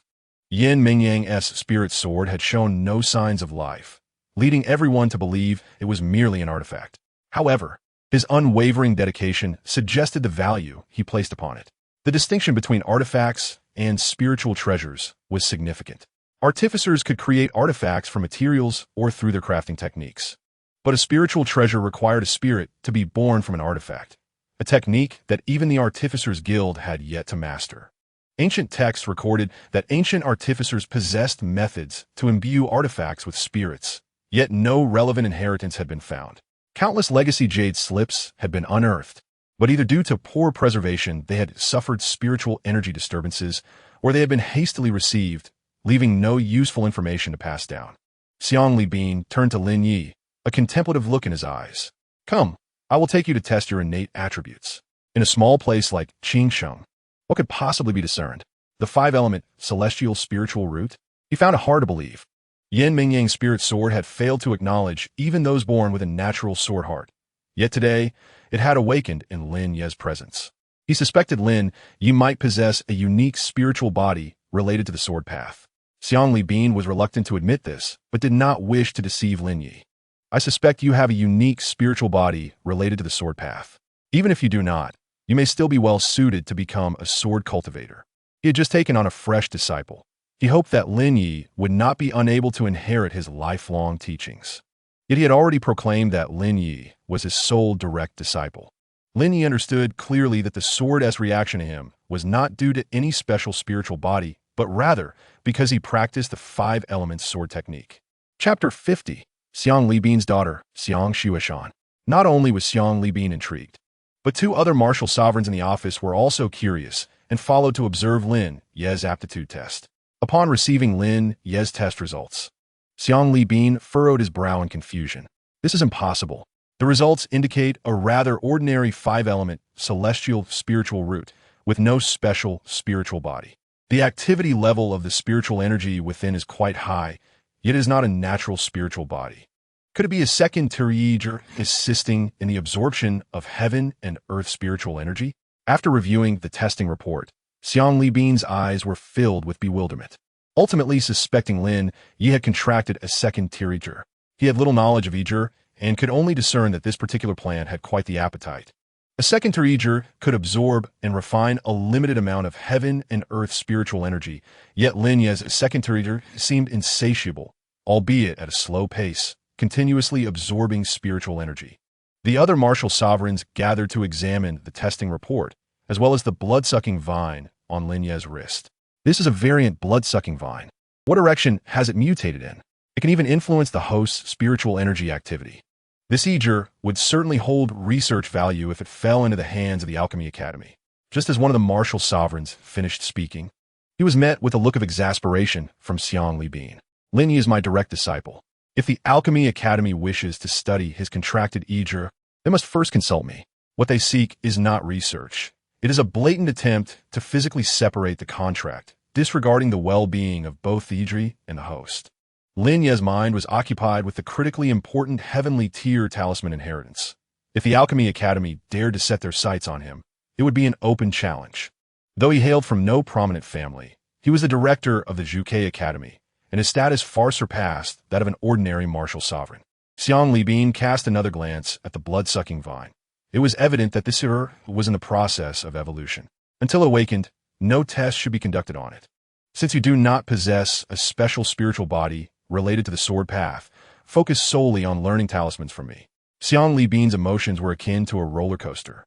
Yin Mengyang's spirit sword had shown no signs of life, leading everyone to believe it was merely an artifact. However, his unwavering dedication suggested the value he placed upon it. The distinction between artifacts and spiritual treasures was significant. Artificers could create artifacts from materials or through their crafting techniques. But a spiritual treasure required a spirit to be born from an artifact, a technique that even the Artificers Guild had yet to master. Ancient texts recorded that ancient artificers possessed methods to imbue artifacts with spirits, yet no relevant inheritance had been found. Countless legacy jade slips had been unearthed, but either due to poor preservation they had suffered spiritual energy disturbances, or they had been hastily received, leaving no useful information to pass down. Xiang Li Bin turned to Lin Ye, a contemplative look in his eyes. Come, I will take you to test your innate attributes. In a small place like Qingsheng, what could possibly be discerned? The five-element celestial spiritual root? He found it hard to believe. Yin Mengyang's spirit sword had failed to acknowledge even those born with a natural sword heart. Yet today, it had awakened in Lin Ye's presence. He suspected Lin Ye might possess a unique spiritual body related to the sword path. Xiang Li Bin was reluctant to admit this, but did not wish to deceive Lin Ye. I suspect you have a unique spiritual body related to the sword path. Even if you do not, you may still be well suited to become a sword cultivator. He had just taken on a fresh disciple. He hoped that Lin Ye would not be unable to inherit his lifelong teachings. Yet he had already proclaimed that Lin Ye was his sole direct disciple. Lin Ye understood clearly that the sword's reaction to him was not due to any special spiritual body, but rather because he practiced the five-element sword technique. Chapter 50. Xiang Li Bin's daughter, Xiang Shuishan. Not only was Xiang Li Bin intrigued, but two other martial sovereigns in the office were also curious and followed to observe Lin Ye's aptitude test. Upon receiving Lin Ye's test results, Xiang Li Bin furrowed his brow in confusion. This is impossible. The results indicate a rather ordinary five-element celestial spiritual root with no special spiritual body. The activity level of the spiritual energy within is quite high, yet it is not a natural spiritual body. Could it be a second Teriyger assisting in the absorption of heaven and earth spiritual energy? After reviewing the testing report, Xiang Li Bin's eyes were filled with bewilderment. Ultimately suspecting Lin Ye had contracted a second Teriyger. He had little knowledge of Eger and could only discern that this particular plant had quite the appetite. A second Teriyger could absorb and refine a limited amount of heaven and earth spiritual energy, yet Lin Ye's second Teriyger seemed insatiable, albeit at a slow pace, continuously absorbing spiritual energy. The other martial sovereigns gathered to examine the testing report, as well as the blood-sucking vine on Lin Ye's wrist. This is a variant blood-sucking vine. What direction has it mutated in? It can even influence the host's spiritual energy activity. This Eger would certainly hold research value if it fell into the hands of the Alchemy Academy. Just as one of the martial sovereigns finished speaking, he was met with a look of exasperation from Xiang Li Bin. Lin Ye is my direct disciple. If the Alchemy Academy wishes to study his contracted Eger, they must first consult me. What they seek is not research. It is a blatant attempt to physically separate the contract, disregarding the well-being of both the Eger and the host. Lin Ye's mind was occupied with the critically important heavenly tier talisman inheritance. If the Alchemy Academy dared to set their sights on him, it would be an open challenge. Though he hailed from no prominent family, he was the director of the Zhuke Academy, and his status far surpassed that of an ordinary martial sovereign. Xiang Li Bin cast another glance at the blood-sucking vine. It was evident that this Eger was in the process of evolution. Until awakened, no test should be conducted on it. Since you do not possess a special spiritual body related to the sword path, focus solely on learning talismans from me. Xiang Li Bin's emotions were akin to a roller coaster.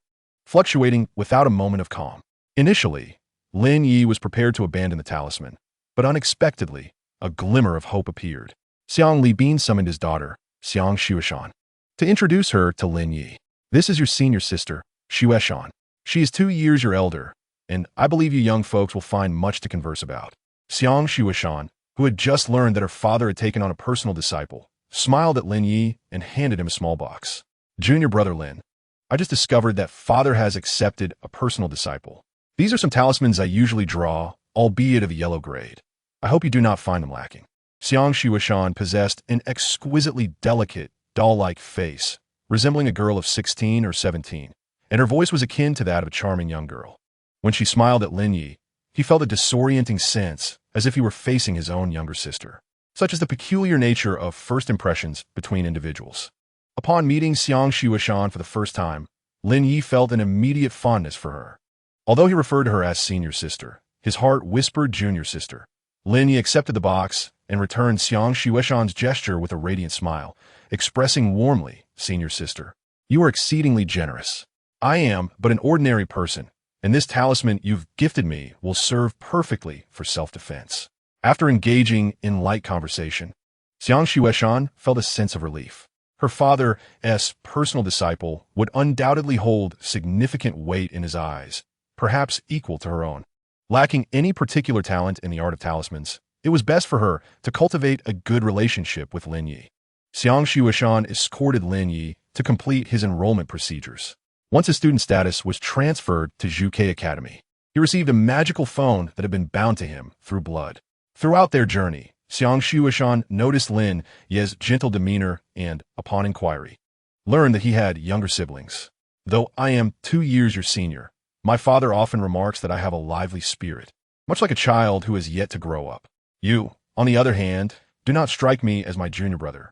fluctuating without a moment of calm. Initially, Lin Ye was prepared to abandon the talisman, but unexpectedly, a glimmer of hope appeared. Xiang Libin summoned his daughter, Xiang Xueshan, to introduce her to Lin Ye. This is your senior sister, Xueshan. She is 2 years your elder, and I believe you young folks will find much to converse about. Xiang Xueshan, who had just learned that her father had taken on a personal disciple, smiled at Lin Ye and handed him a small box. Junior brother Lin, I just discovered that father has accepted a personal disciple. These are some talismans I usually draw, albeit of a yellow grade. I hope you do not find them lacking. Xiang Xueshan possessed an exquisitely delicate, doll-like face, resembling a girl of 16 or 17, and her voice was akin to that of a charming young girl. When she smiled at Lin Ye, he felt a disorienting sense, as if he were facing his own younger sister. Such is the peculiar nature of first impressions between individuals. Upon meeting Xiang Xueshan for the first time, Lin Ye felt an immediate fondness for her. Although he referred to her as senior sister, his heart whispered junior sister. Lin Ye accepted the box and returned Xiang Xueshan's gesture with a radiant smile, expressing warmly, senior sister, you are exceedingly generous. I am but an ordinary person, and this talisman you've gifted me will serve perfectly for self-defense. After engaging in light conversation, Xiang Xueshan felt a sense of relief. Her father's personal disciple would undoubtedly hold significant weight in his eyes, perhaps equal to her own. Lacking any particular talent in the art of talismans, it was best for her to cultivate a good relationship with Lin Ye. Xiang Xueshan escorted Lin Ye to complete his enrollment procedures. Once his student status was transferred to Zhuke Academy, he received a magical phone that had been bound to him through blood. Throughout their journey, Xiang Xueshan noticed Lin Ye's gentle demeanor and, upon inquiry, learned that he had younger siblings. Though I am 2 years your senior, my father often remarks that I have a lively spirit, much like a child who has yet to grow up. You, on the other hand, do not strike me as my junior brother,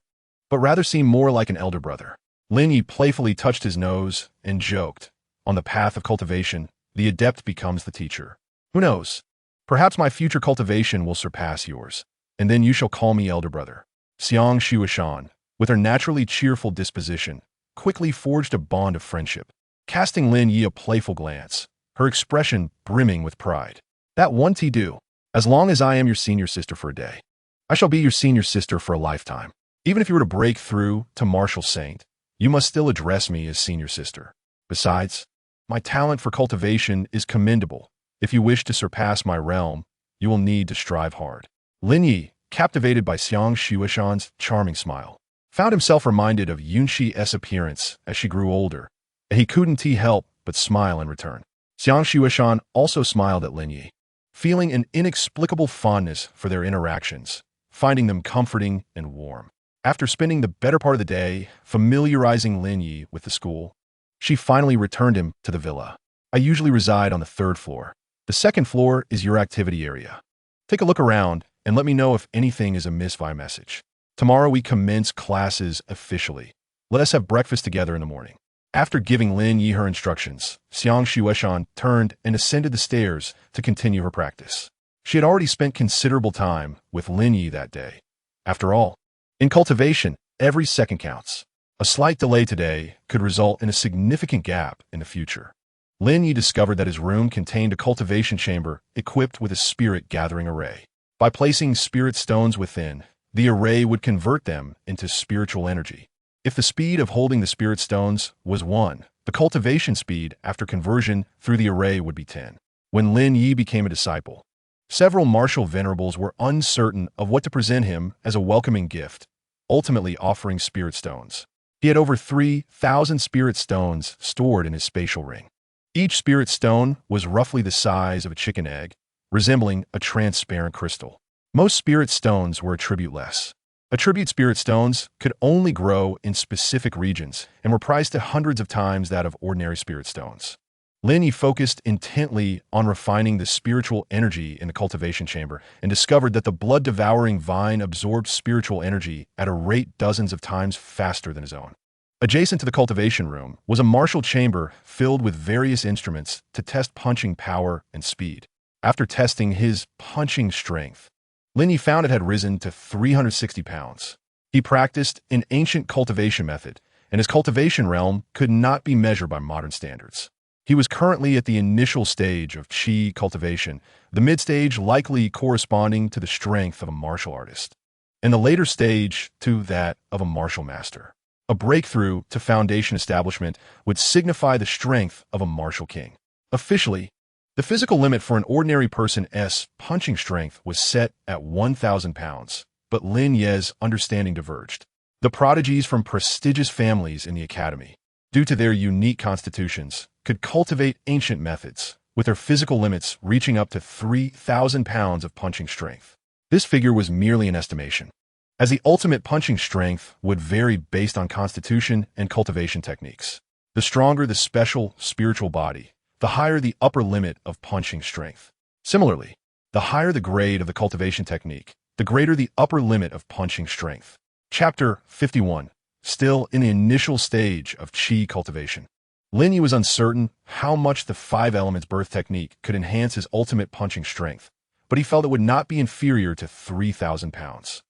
but rather seem more like an elder brother. Lin Ye playfully touched his nose and joked, on the path of cultivation, the adept becomes the teacher. Who knows? Perhaps my future cultivation will surpass yours, and then you shall call me elder brother. Xiang Xueshan, with her naturally cheerful disposition, quickly forged a bond of friendship. Casting Lin Ye a playful glance, her expression brimming with pride. That won't do. As long as I am your senior sister for a day, I shall be your senior sister for a lifetime. Even if you were to break through to martial saint, you must still address me as senior sister. Besides, my talent for cultivation is commendable. If you wish to surpass my realm, you will need to strive hard. Lin Ye, captivated by Xiang Xueshan's charming smile, found himself reminded of Yunxi's appearance as she grew older, and he couldn't help but smile in return. Xiang Xueshan also smiled at Lin Ye, feeling an inexplicable fondness for their interactions, finding them comforting and warm. After spending the better part of the day familiarizing Lin Ye with the school, she finally returned him to the villa. I usually reside on the 3rd floor. The 2nd floor is your activity area. Take a look around and let me know if anything is amiss via message. Tomorrow we commence classes officially. Let us have breakfast together in the morning. After giving Lin Ye her instructions, Xiang Xueshan turned and ascended the stairs to continue her practice. She had already spent considerable time with Lin Ye that day. After all, in cultivation, every second counts. A slight delay today could result in a significant gap in the future. Lin Ye discovered that his room contained a cultivation chamber equipped with a spirit-gathering array. By placing spirit stones within, the array would convert them into spiritual energy. If the speed of holding the spirit stones was 1, the cultivation speed after conversion through the array would be 10. When Lin Ye became a disciple, several martial venerables were uncertain of what to present him as a welcoming gift, ultimately offering spirit stones. He had over 3,000 spirit stones stored in his spatial ring. Each spirit stone was roughly the size of a chicken egg, resembling a transparent crystal. Most spirit stones were attribute-less. Attribute spirit stones could only grow in specific regions and were priced at hundreds of times that of ordinary spirit stones. Lin Ye focused intently on refining the spiritual energy in the cultivation chamber and discovered that the blood-devouring vine absorbed spiritual energy at a rate dozens of times faster than his own. Adjacent to the cultivation room was a martial chamber filled with various instruments to test punching power and speed. After testing his punching strength, Lin Ye found it had risen to 360 pounds. He practiced an ancient cultivation method, and his cultivation realm could not be measured by modern standards. He was currently at the initial stage of qi cultivation, the mid-stage likely corresponding to the strength of a martial artist, and the later stage to that of a martial master. A breakthrough to foundation establishment would signify the strength of a martial king. Officially, the physical limit for an ordinary person's punching strength was set at 1,000 pounds, but Lin Ye's understanding diverged. The prodigies from prestigious families in the academy, due to their unique constitutions, could cultivate ancient methods, with their physical limits reaching up to 3,000 pounds of punching strength. This figure was merely an estimation, as the ultimate punching strength would vary based on constitution and cultivation techniques. The stronger the special spiritual body, the higher the upper limit of punching strength. Similarly, the higher the grade of the cultivation technique, the greater the upper limit of punching strength. Chapter 51. Still in the initial stage of qi cultivation, Lin Ye was uncertain how much the 5 elements birth technique could enhance his ultimate punching strength, but he felt it would not be inferior to 3,000 pounds.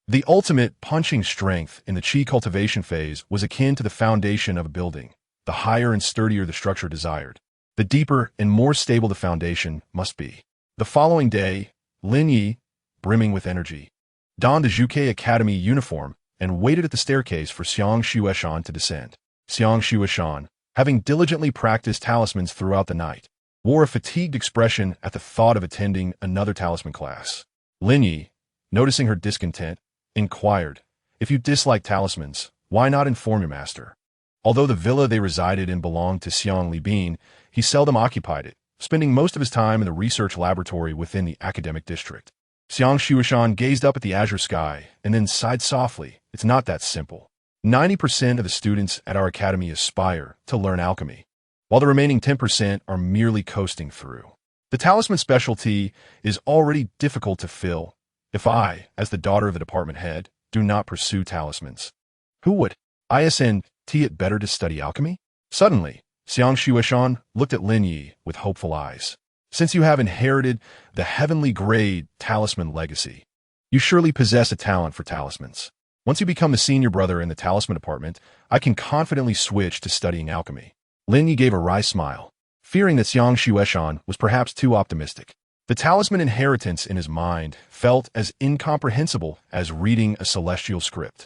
The ultimate punching strength in the qi cultivation phase was akin to the foundation of a building. The higher and sturdier the structure desired, the deeper and more stable the foundation must be. The following day, Lin Ye, brimming with energy, donned the Zhuke Academy uniform and waited at the staircase for Xiang Shueshan to descend. Xiang Shueshan, having diligently practiced talismans throughout the night, wore a fatigued expression at the thought of attending another talisman class. Lin Ye, noticing her discontent, inquired, "If you dislike talismans, why not inform your master?" Although the villa they resided in belonged to Xiang Libin, he seldom occupied it, spending most of his time in the research laboratory within the academic district. Xiang Shueshan gazed up at the azure sky and then sighed softly. "It's not that simple. 90% of the students at our academy aspire to learn alchemy, while the remaining 10% are merely coasting through. The talisman specialty is already difficult to fill. If I, as the daughter of the department head, do not pursue talismans, who would? Isn't it better to study alchemy?" Suddenly, Xiang Shueshan looked at Lin Ye with hopeful eyes. "Since you have inherited the heavenly grade talisman legacy, you surely possess a talent for talismans. Once you become the senior brother in the talisman department, I can confidently switch to studying alchemy." Lin Ye gave a wry smile, fearing that Xiang Shueshan was perhaps too optimistic. The talisman inheritance in his mind felt as incomprehensible as reading a celestial script.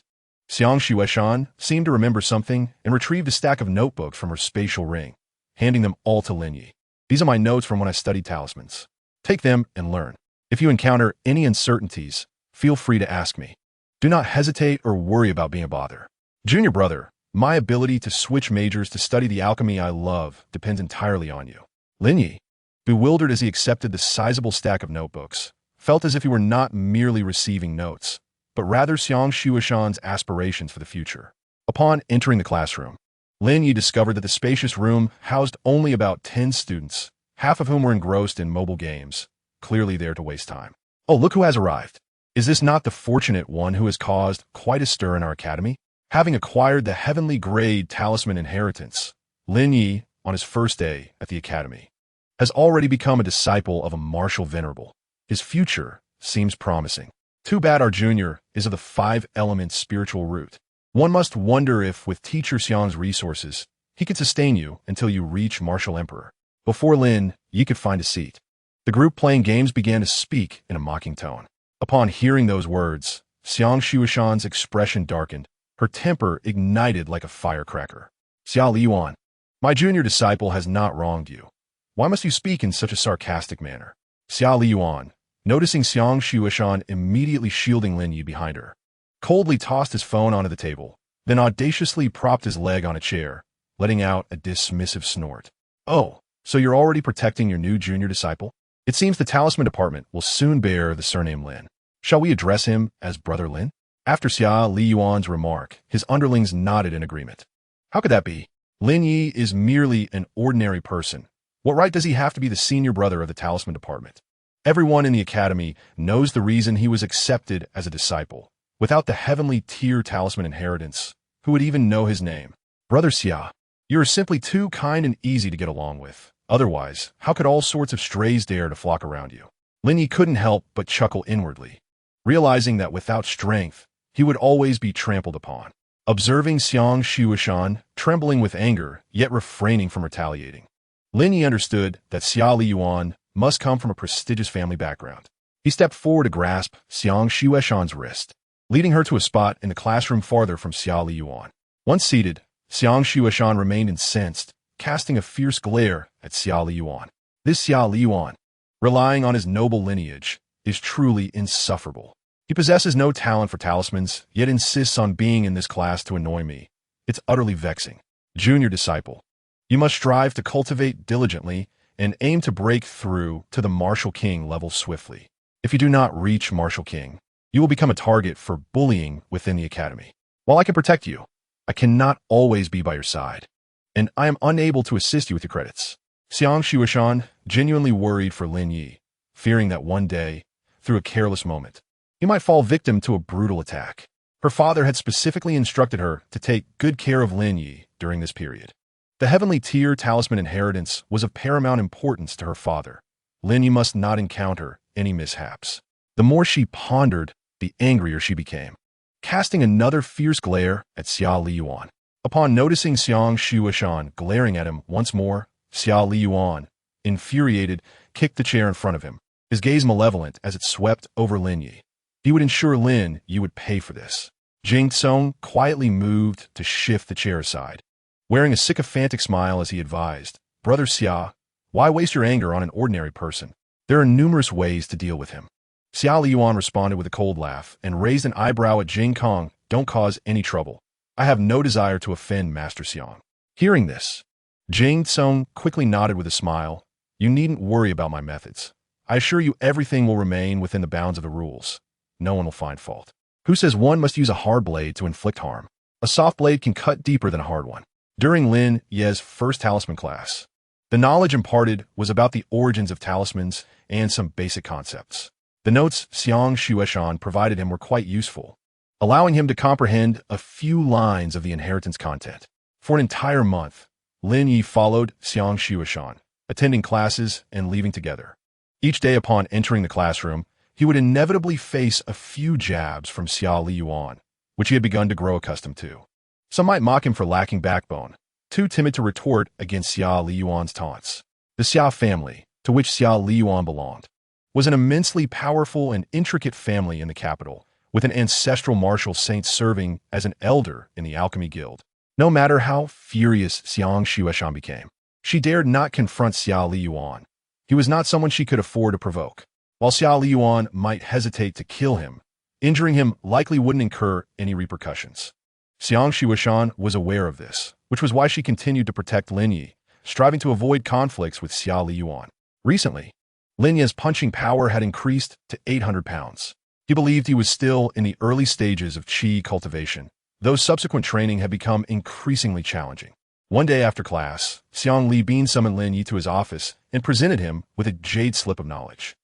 Xiang Shueshan seemed to remember something and retrieved a stack of notebooks from her spatial ring, handing them all to Lin Ye. "These are my notes from when I studied talismans. Take them and learn. If you encounter any uncertainties, feel free to ask me. Do not hesitate or worry about being a bother. Junior brother, my ability to switch majors to study the alchemy I love depends entirely on you." Lin Ye, bewildered as he accepted the sizable stack of notebooks, felt as if he were not merely receiving notes, but rather Xiang Shueshan's aspirations for the future. Upon entering the classroom, Lin Ye discovered that the spacious room housed only about 10 students, half of whom were engrossed in mobile games, clearly there to waste time. "Oh, look who has arrived. Is this not the fortunate one who has caused quite a stir in our academy?" Having acquired the heavenly grade talisman inheritance, Lin Ye, on his first day at the academy, has already become a disciple of a martial venerable. His future seems promising. Too bad our junior is of the 5 elements spiritual root. One must wonder if, with teacher Xiang's resources, he could sustain you until you reach martial emperor. Before Lin Ye could find a seat, the group playing games began to speak in a mocking tone. Upon hearing those words, Xiang Shueshan's expression darkened. Her temper ignited like a firecracker. "Xia Liyuan, my junior disciple has not wronged you. Why must you speak in such a sarcastic manner?" Xia Liyuan, noticing Xiang Shueshan immediately shielding Lin Ye behind her, coldly tossed his phone onto the table, then audaciously propped his leg on a chair, letting out a dismissive snort. "Oh, so you're already protecting your new junior disciple? It seems the talisman department will soon bear the surname Lin. Shall we address him as Brother Lin?" After Xia Liyuan's remark, his underlings nodded in agreement. "How could that be? Lin Ye is merely an ordinary person. What right does he have to be the senior brother of the talisman department? Everyone in the academy knows the reason he was accepted as a disciple. Without the heavenly tier talisman inheritance, who would even know his name? Brother Xia, you are simply too kind and easy to get along with. Otherwise, how could all sorts of strays dare to flock around you?" Lin Ye couldn't help but chuckle inwardly, realizing that without strength, he would always be trampled upon. Observing Xiang Shueshan trembling with anger, yet refraining from retaliating, Lin Ye understood that Xia Liyuan must come from a prestigious family background. He stepped forward to grasp Xiang Shueshan's wrist, leading her to a spot in the classroom farther from Xia Liyuan. Once seated, Xiang Shueshan remained incensed, casting a fierce glare at Xia Liyuan. This Xia Liyuan, relying on his noble lineage, is truly insufferable. He possesses no talent for talismans, yet insists on being in this class to annoy me. It's utterly vexing. Junior disciple, you must strive to cultivate diligently and aim to break through to the Martial King level swiftly. If you do not reach Martial King, you will become a target for bullying within the academy. While I can protect you, I cannot always be by your side, and I am unable to assist you with your credits. Xiang Shueshan genuinely worried for Lin Ye, fearing that one day, through a careless moment, he might fall victim to a brutal attack. Her father had specifically instructed her to take good care of Lin Ye during this period. The heavenly tier talisman inheritance was of paramount importance to her father. Lin Ye must not encounter any mishaps. The more she pondered, the angrier she became, casting another fierce glare at Xia Liyuan. Upon noticing Xiang Shueshan glaring at him once more, Xia Liyuan, infuriated, kicked the chair in front of him, his gaze malevolent as it swept over Lin Ye. He would ensure Lin Ye would pay for this. Jing Tsong quietly moved to shift the chair aside, wearing a sycophantic smile as he advised, Brother Xia, why waste your anger on an ordinary person? There are numerous ways to deal with him. Xia Liyuan responded with a cold laugh and raised an eyebrow at Jing Kong. Don't cause any trouble. I have no desire to offend Master Xiang. Hearing this, Jing Tsong quickly nodded with a smile. You needn't worry about my methods. I assure you everything will remain within the bounds of the rules. No one will find fault. Who says one must use a hard blade to inflict harm? A soft blade can cut deeper than a hard one. During Lin Ye's first talisman class, the knowledge imparted was about the origins of talismans and some basic concepts. The notes Xiang Shueshan provided him were quite useful, allowing him to comprehend a few lines of the inheritance content. For an entire month, Lin Ye followed Xiang Shueshan, attending classes and leaving together. Each day upon entering the classroom, he would inevitably face a few jabs from Xia Liyuan, which he had begun to grow accustomed to. Some might mock him for lacking backbone, too timid to retort against Xia Liyuan's taunts. The Xia family, to which Xia Liyuan belonged, was an immensely powerful and intricate family in the capital, with an ancestral martial saint serving as an elder in the alchemy guild. No matter how furious Xiang Shueshan became, she dared not confront Xia Liyuan. He was not someone she could afford to provoke. While Xia Liyuan might hesitate to kill him, injuring him likely wouldn't incur any repercussions. Xiang Shueshan was aware of this, which was why she continued to protect Lin Ye, striving to avoid conflicts with Xia Liyuan. Recently, Lin Ye's punching power had increased to 800 pounds. He believed he was still in the early stages of qi cultivation, though subsequent training had become increasingly challenging. One day after class, Xiang Libin summoned Lin Ye to his office and presented him with a jade slip of knowledge.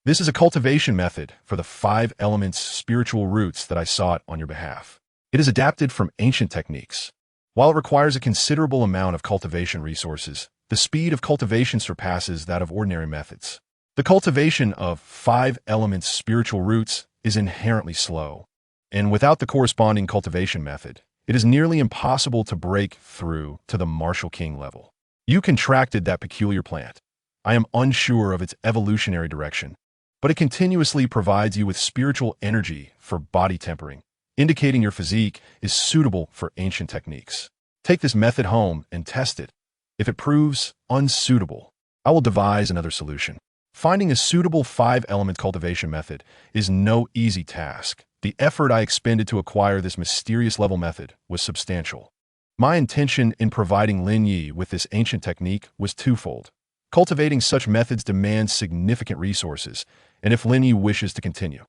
This is a cultivation method for the 5 elements spiritual roots that I sought on your behalf. It is adapted from ancient techniques. While it requires a considerable amount of cultivation resources, the speed of cultivation surpasses that of ordinary methods. The cultivation of 5 elements spiritual roots is inherently slow, and without the corresponding cultivation method, it is nearly impossible to break through to the Martial King level. You contracted that peculiar plant. I am unsure of its evolutionary direction, but it continuously provides you with spiritual energy for body tempering, indicating your physique is suitable for ancient techniques. Take this method home and test it. If it proves unsuitable, I will devise another solution. Finding a suitable 5-element cultivation method is no easy task. The effort I expended to acquire this mysterious level method was substantial. My intention in providing Lin Ye with this ancient technique was twofold. Cultivating such methods demands significant resources, and if Lin Ye wishes to continue,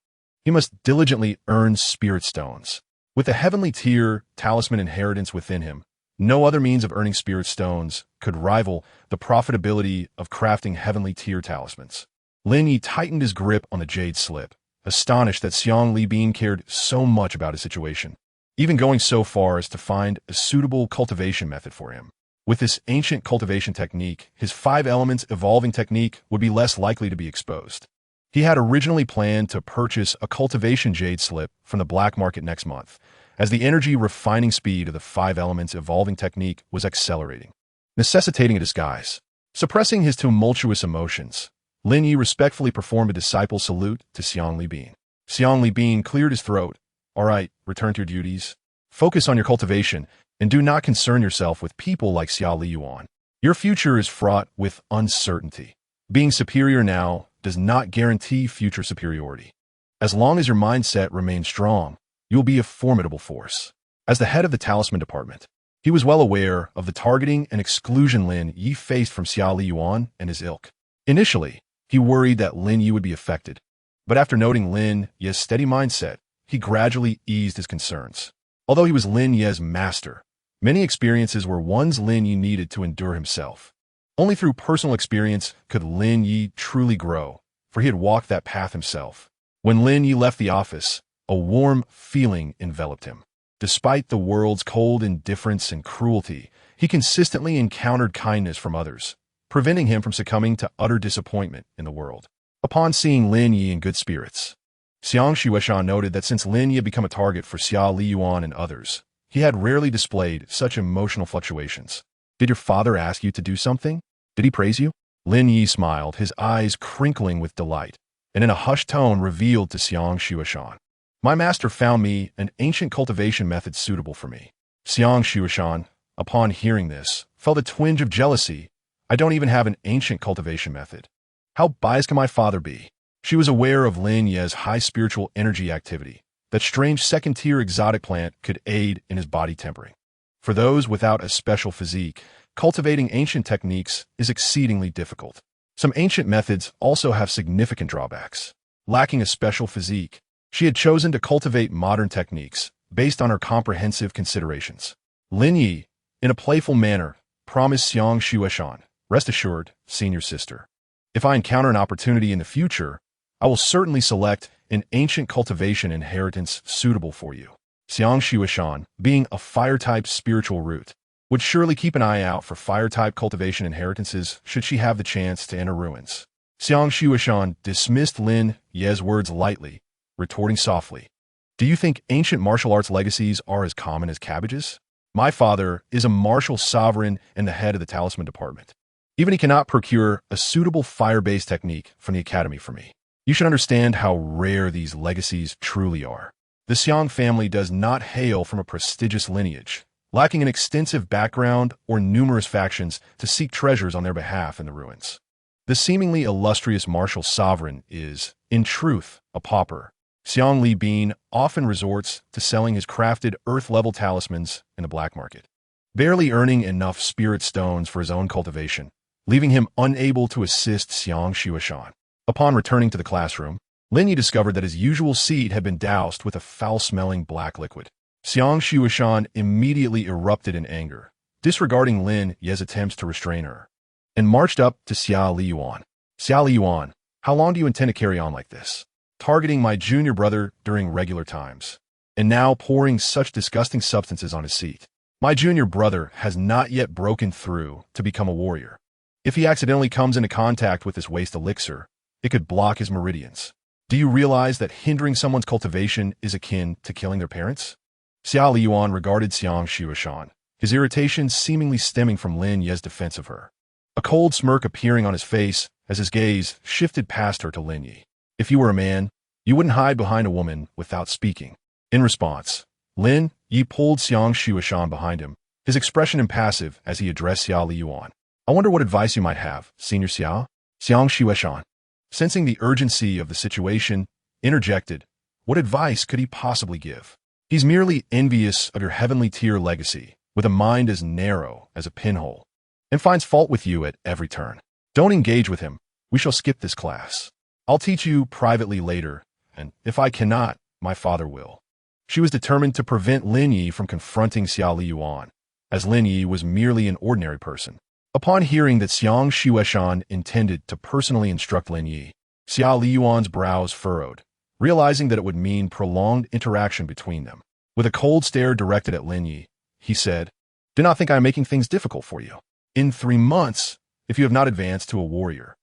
he must diligently earn spirit stones. With the heavenly tier talisman inheritance within him, no other means of earning spirit stones could rival the profitability of crafting heavenly tier talismans. Lin Ye tightened his grip on the jade slip, astonished that Xiang Libin cared so much about his situation, even going so far as to find a suitable cultivation method for him. With this ancient cultivation technique, his 5 elements evolving technique would be less likely to be exposed. He had originally planned to purchase a cultivation jade slip from the black market next month, as the energy refining speed of the 5 elements evolving technique was accelerating, necessitating a disguise. Suppressing his tumultuous emotions, Lin Ye respectfully performed a disciple salute to Xiang Libin. Xiang Libin cleared his throat. All right, return to your duties. Focus on your cultivation, and do not concern yourself with people like Xia Liyuan. Your future is fraught with uncertainty. Being superior now does not guarantee future superiority. As long as your mindset remains strong, you will be a formidable force. As the head of the talisman department, he was well aware of the targeting and exclusion Lin Ye faced from Xia Liyuan and his ilk. Initially, he worried that Lin Ye would be affected, but after noting Lin Ye's steady mindset, he gradually eased his concerns. Although he was Lin Ye's master, many experiences were ones Lin Ye needed to endure himself. Only through personal experience could Lin Ye truly grow, for he had walked that path himself. When Lin Ye left the office, a warm feeling enveloped him. Despite the world's cold indifference and cruelty, he consistently encountered kindness from others, preventing him from succumbing to utter disappointment in the world. Upon seeing Lin Ye in good spirits, Xiang Shueshan noted that since Lin Ye had become a target for Xia Liyuan and others, he had rarely displayed such emotional fluctuations. Did your father ask you to do something? Did he praise you? Lin Ye smiled, his eyes crinkling with delight, and in a hushed tone revealed to Xiang Shueshan. My master found me an ancient cultivation method suitable for me. Xiang Shueshan, upon hearing this, felt a twinge of jealousy. I don't even have an ancient cultivation method. How biased can my father be? She was aware of Lin Ye's high spiritual energy activity. That strange second-tier exotic plant could aid in his body tempering. For those without a special physique, cultivating ancient techniques is exceedingly difficult. Some ancient methods also have significant drawbacks. Lacking a special physique, she had chosen to cultivate modern techniques based on her comprehensive considerations. Lin Ye, in a playful manner, promised Xiang Shueshan, rest assured, senior sister. If I encounter an opportunity in the future, I will certainly select an ancient cultivation inheritance suitable for you. Xiang Shueshan, being a fire-type spiritual root, would surely keep an eye out for fire-type cultivation inheritances should she have the chance to enter ruins. Xiang Shueshan dismissed Lin Ye's words lightly, retorting softly, do you think ancient martial arts legacies are as common as cabbages? My father is a martial sovereign and the head of the talisman department. Even he cannot procure a suitable fire-based technique from the academy for me. You should understand how rare these legacies truly are. The Xiang family does not hail from a prestigious lineage, lacking an extensive background or numerous factions to seek treasures on their behalf in the ruins. The seemingly illustrious martial sovereign is, in truth, a pauper. Xiang Libin often resorts to selling his crafted earth-level talismans in the black market, barely earning enough spirit stones for his own cultivation, leaving him unable to assist Xiang Shueshan. Upon returning to the classroom, Lin Ye discovered that his usual seat had been doused with a foul-smelling black liquid. Xiang Shueshan immediately erupted in anger, disregarding Lin Ye's attempts to restrain her, and marched up to Xia Liyuan. Xia Liyuan, how long do you intend to carry on like this? Targeting my junior brother during regular times, and now pouring such disgusting substances on his seat. My junior brother has not yet broken through to become a warrior. If he accidentally comes into contact with this waste elixir, it could block his meridians. Do you realize that hindering someone's cultivation is akin to killing their parents? Xia Liyuan regarded Xiang Shueshan, his irritation seemingly stemming from Lin Ye's defense of her. A cold smirk appearing on his face as his gaze shifted past her to Lin Ye. If you were a man, you wouldn't hide behind a woman without speaking. In response, Lin Ye pulled Xiang Shueshan behind him, his expression impassive as he addressed Xia Liyuan. I wonder what advice you might have, Senior Xia? Xiang Shueshan, sensing the urgency of the situation, interjected, what advice could he possibly give? He's merely envious of your heavenly tier legacy, with a mind as narrow as a pinhole, and finds fault with you at every turn. Don't engage with him. We shall skip this class. I'll teach you privately later, and if I cannot, my father will. She was determined to prevent Lin Ye from confronting Xia Liyuan, as Lin Ye was merely an ordinary person. Upon hearing that Xiang Shueshan intended to personally instruct Lin Ye, Xia Liyuan's brows furrowed, realizing that it would mean prolonged interaction between them. With a cold stare directed at Lin Ye, he said, do not think I am making things difficult for you. In 3 months, if you have not advanced to a warrior,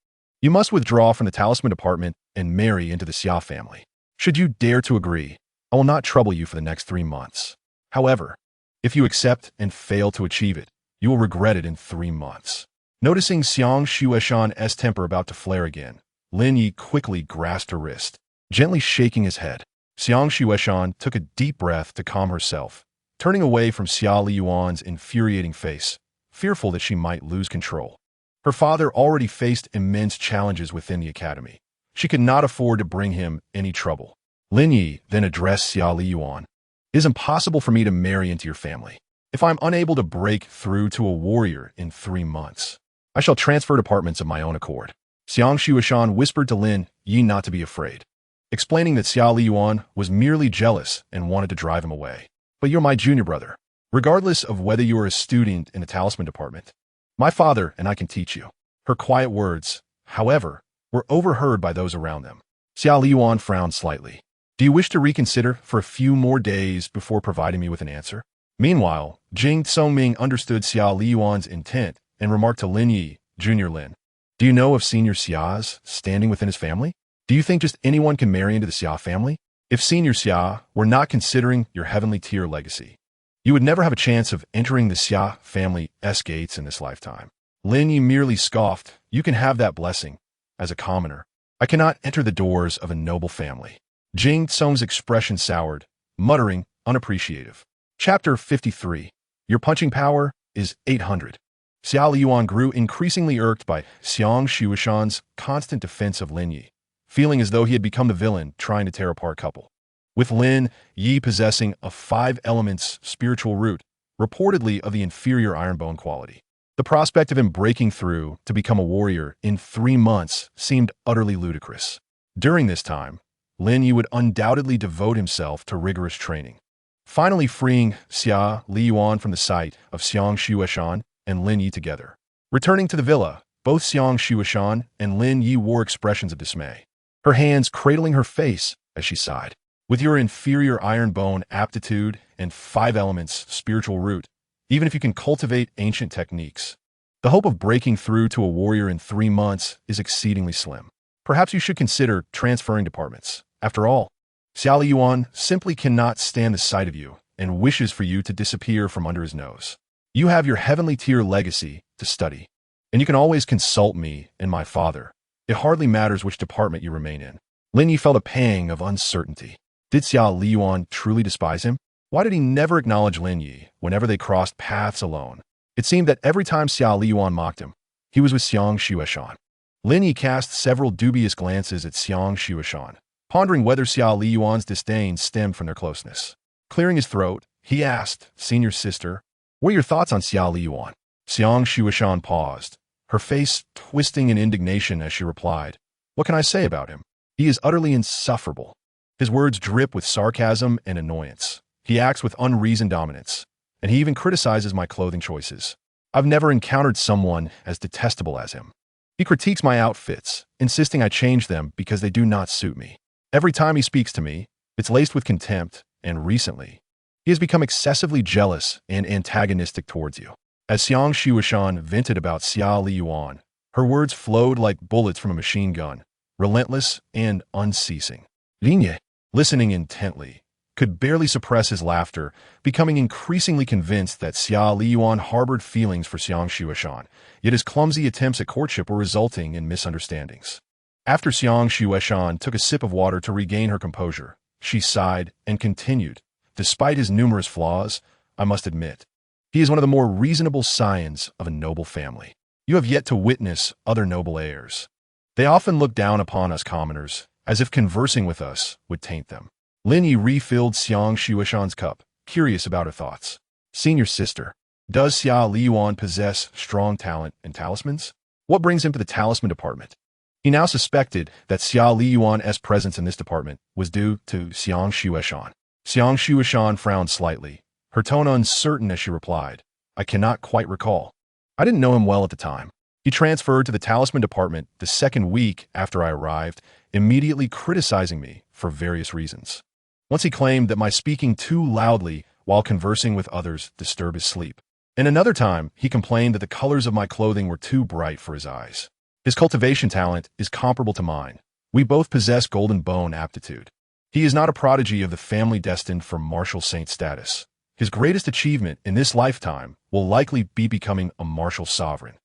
you must withdraw from the talisman department and marry into the Xia family. Should you dare to agree, I will not trouble you for the next 3 months. However, if you accept and fail to achieve it, you will regret it in 3 months. Noticing Xiang Shueshan's temper about to flare again, Lin Ye quickly grasped her wrist, gently shaking his head. Xiang Shueshan took a deep breath to calm herself, turning away from Xia Liyuan's infuriating face, fearful that she might lose control. Her father already faced immense challenges within the academy. She could not afford to bring him any trouble. Lin Ye then addressed Xia Liyuan. It is impossible for me to marry into your family. If I am unable to break through to a warrior in 3 months, I shall transfer departments of my own accord. Xiang Shueshan whispered to Lin Ye not to be afraid, explaining that Xia Liyuan was merely jealous and wanted to drive him away. But you're my junior brother. Regardless of whether you are a student in the talisman department, my father and I can teach you. Her quiet words, however, were overheard by those around them. Xia Liyuan frowned slightly. Do you wish to reconsider for a few more days before providing me with an answer? Meanwhile, Jing Tsongming understood Xia Liyuan's intent and remarked to Lin Ye, Junior Lin, do you know of Senior Xia's standing within his family? Do you think just anyone can marry into the Xia family? If Senior Xia were not considering your heavenly tier legacy, you would never have a chance of entering the Xia family's gates in this lifetime. Lin Ye merely scoffed, you can have that blessing. As a commoner, I cannot enter the doors of a noble family. Jing Tsong's expression soured, muttering, unappreciative. Chapter 53. Your punching power is 800. Xia Liyuan grew increasingly irked by Xiang Shueshan's constant defense of Lin Ye, feeling as though he had become the villain trying to tear apart couple. With Lin Ye possessing a 5 elements spiritual root, reportedly of the inferior ironbone quality, the prospect of him breaking through to become a warrior in 3 months seemed utterly ludicrous. During this time, Lin Ye would undoubtedly devote himself to rigorous training, finally freeing Xia Liyuan from the sight of Xiang Shueshan and Lin Ye together. Returning to the villa, both Xiang Shueshan and Lin Ye wore expressions of dismay, her hands cradling her face as she sighed. With your inferior iron bone aptitude and 5 elements spiritual root, even if you can cultivate ancient techniques, the hope of breaking through to a warrior in 3 months is exceedingly slim. Perhaps you should consider transferring departments. After all, Xia Liyuan simply cannot stand the sight of you and wishes for you to disappear from under his nose. You have your heavenly tier legacy to study, and you can always consult me and my father. It hardly matters which department you remain in. Lin Ye felt a pang of uncertainty. Did Xia Liyuan truly despise him? Why did he never acknowledge Lin Ye whenever they crossed paths alone? It seemed that every time Xia Liyuan mocked him, he was with Xiang Shueshan. Lin Ye cast several dubious glances at Xiang Shueshan, pondering whether Xia Liyuan's disdain stemmed from their closeness. Clearing his throat, he asked, Senior Sister, what are your thoughts on Xia Liyuan? Xiang Shueshan paused, her face twisting in indignation as she replied, what can I say about him? He is utterly insufferable. His words drip with sarcasm and annoyance. He acts with unreasoned dominance, and he even criticizes my clothing choices. I've never encountered someone as detestable as him. He critiques my outfits, insisting I change them because they do not suit me. Every time he speaks to me, it's laced with contempt, and recently, he has become excessively jealous and antagonistic towards you. As Xiang Shueshan vented about Xia Liyuan, her words flowed like bullets from a machine gun, relentless and unceasing. Lin Ye, listening intently, could barely suppress his laughter, becoming increasingly convinced that Xia Liyuan harbored feelings for Xiang Shueshan, yet his clumsy attempts at courtship were resulting in misunderstandings. After Xiang Shueshan took a sip of water to regain her composure, she sighed and continued, despite his numerous flaws, I must admit, he is one of the more reasonable scions of a noble family. You have yet to witness other noble heirs. They often look down upon us commoners, as if conversing with us would taint them. Lin Ye refilled Xiang Shueshan's cup, curious about her thoughts. Senior Sister, does Xia Liyuan possess strong talent in talismans? What brings him to the talisman department? He now suspected that Xia Liyuan's presence in this department was due to Xiang Shueshan. Xiang Shueshan frowned slightly, her tone uncertain as she replied, I cannot quite recall. I didn't know him well at the time. He transferred to the talisman department the 2nd week after I arrived, immediately criticizing me for various reasons. Once he claimed that my speaking too loudly while conversing with others disturbed his sleep. And another time, he complained that the colors of my clothing were too bright for his eyes. His cultivation talent is comparable to mine. We both possess golden bone aptitude. He is not a prodigy of the family destined for martial saint status. His greatest achievement in this lifetime will likely be becoming a martial sovereign.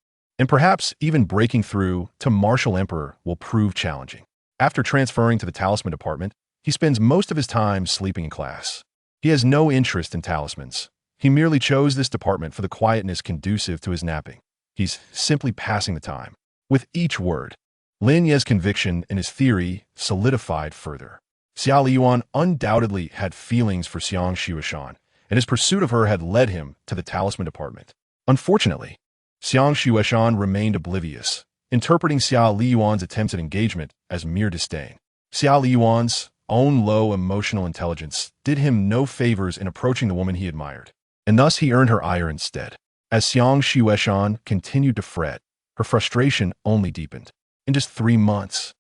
and perhaps even breaking through to martial emperor will prove challenging. After transferring to the talisman department, he spends most of his time sleeping in class. He has no interest in talismans. He merely chose this department for the quietness conducive to his napping. He's simply passing the time. With each word, Lin Ye's conviction in his theory solidified further. Xia Liyuan undoubtedly had feelings for Xiang Shuishan, and his pursuit of her had led him to the talisman department. Unfortunately, Xiang Shuishan remained oblivious, interpreting Xia Liyuan's attempts at engagement as mere disdain. Xia Liyuan's own low emotional intelligence did him no favors in approaching the woman he admired, and thus he earned her ire instead. As Xiang Shuishan continued to fret, her frustration only deepened. In just 3 months,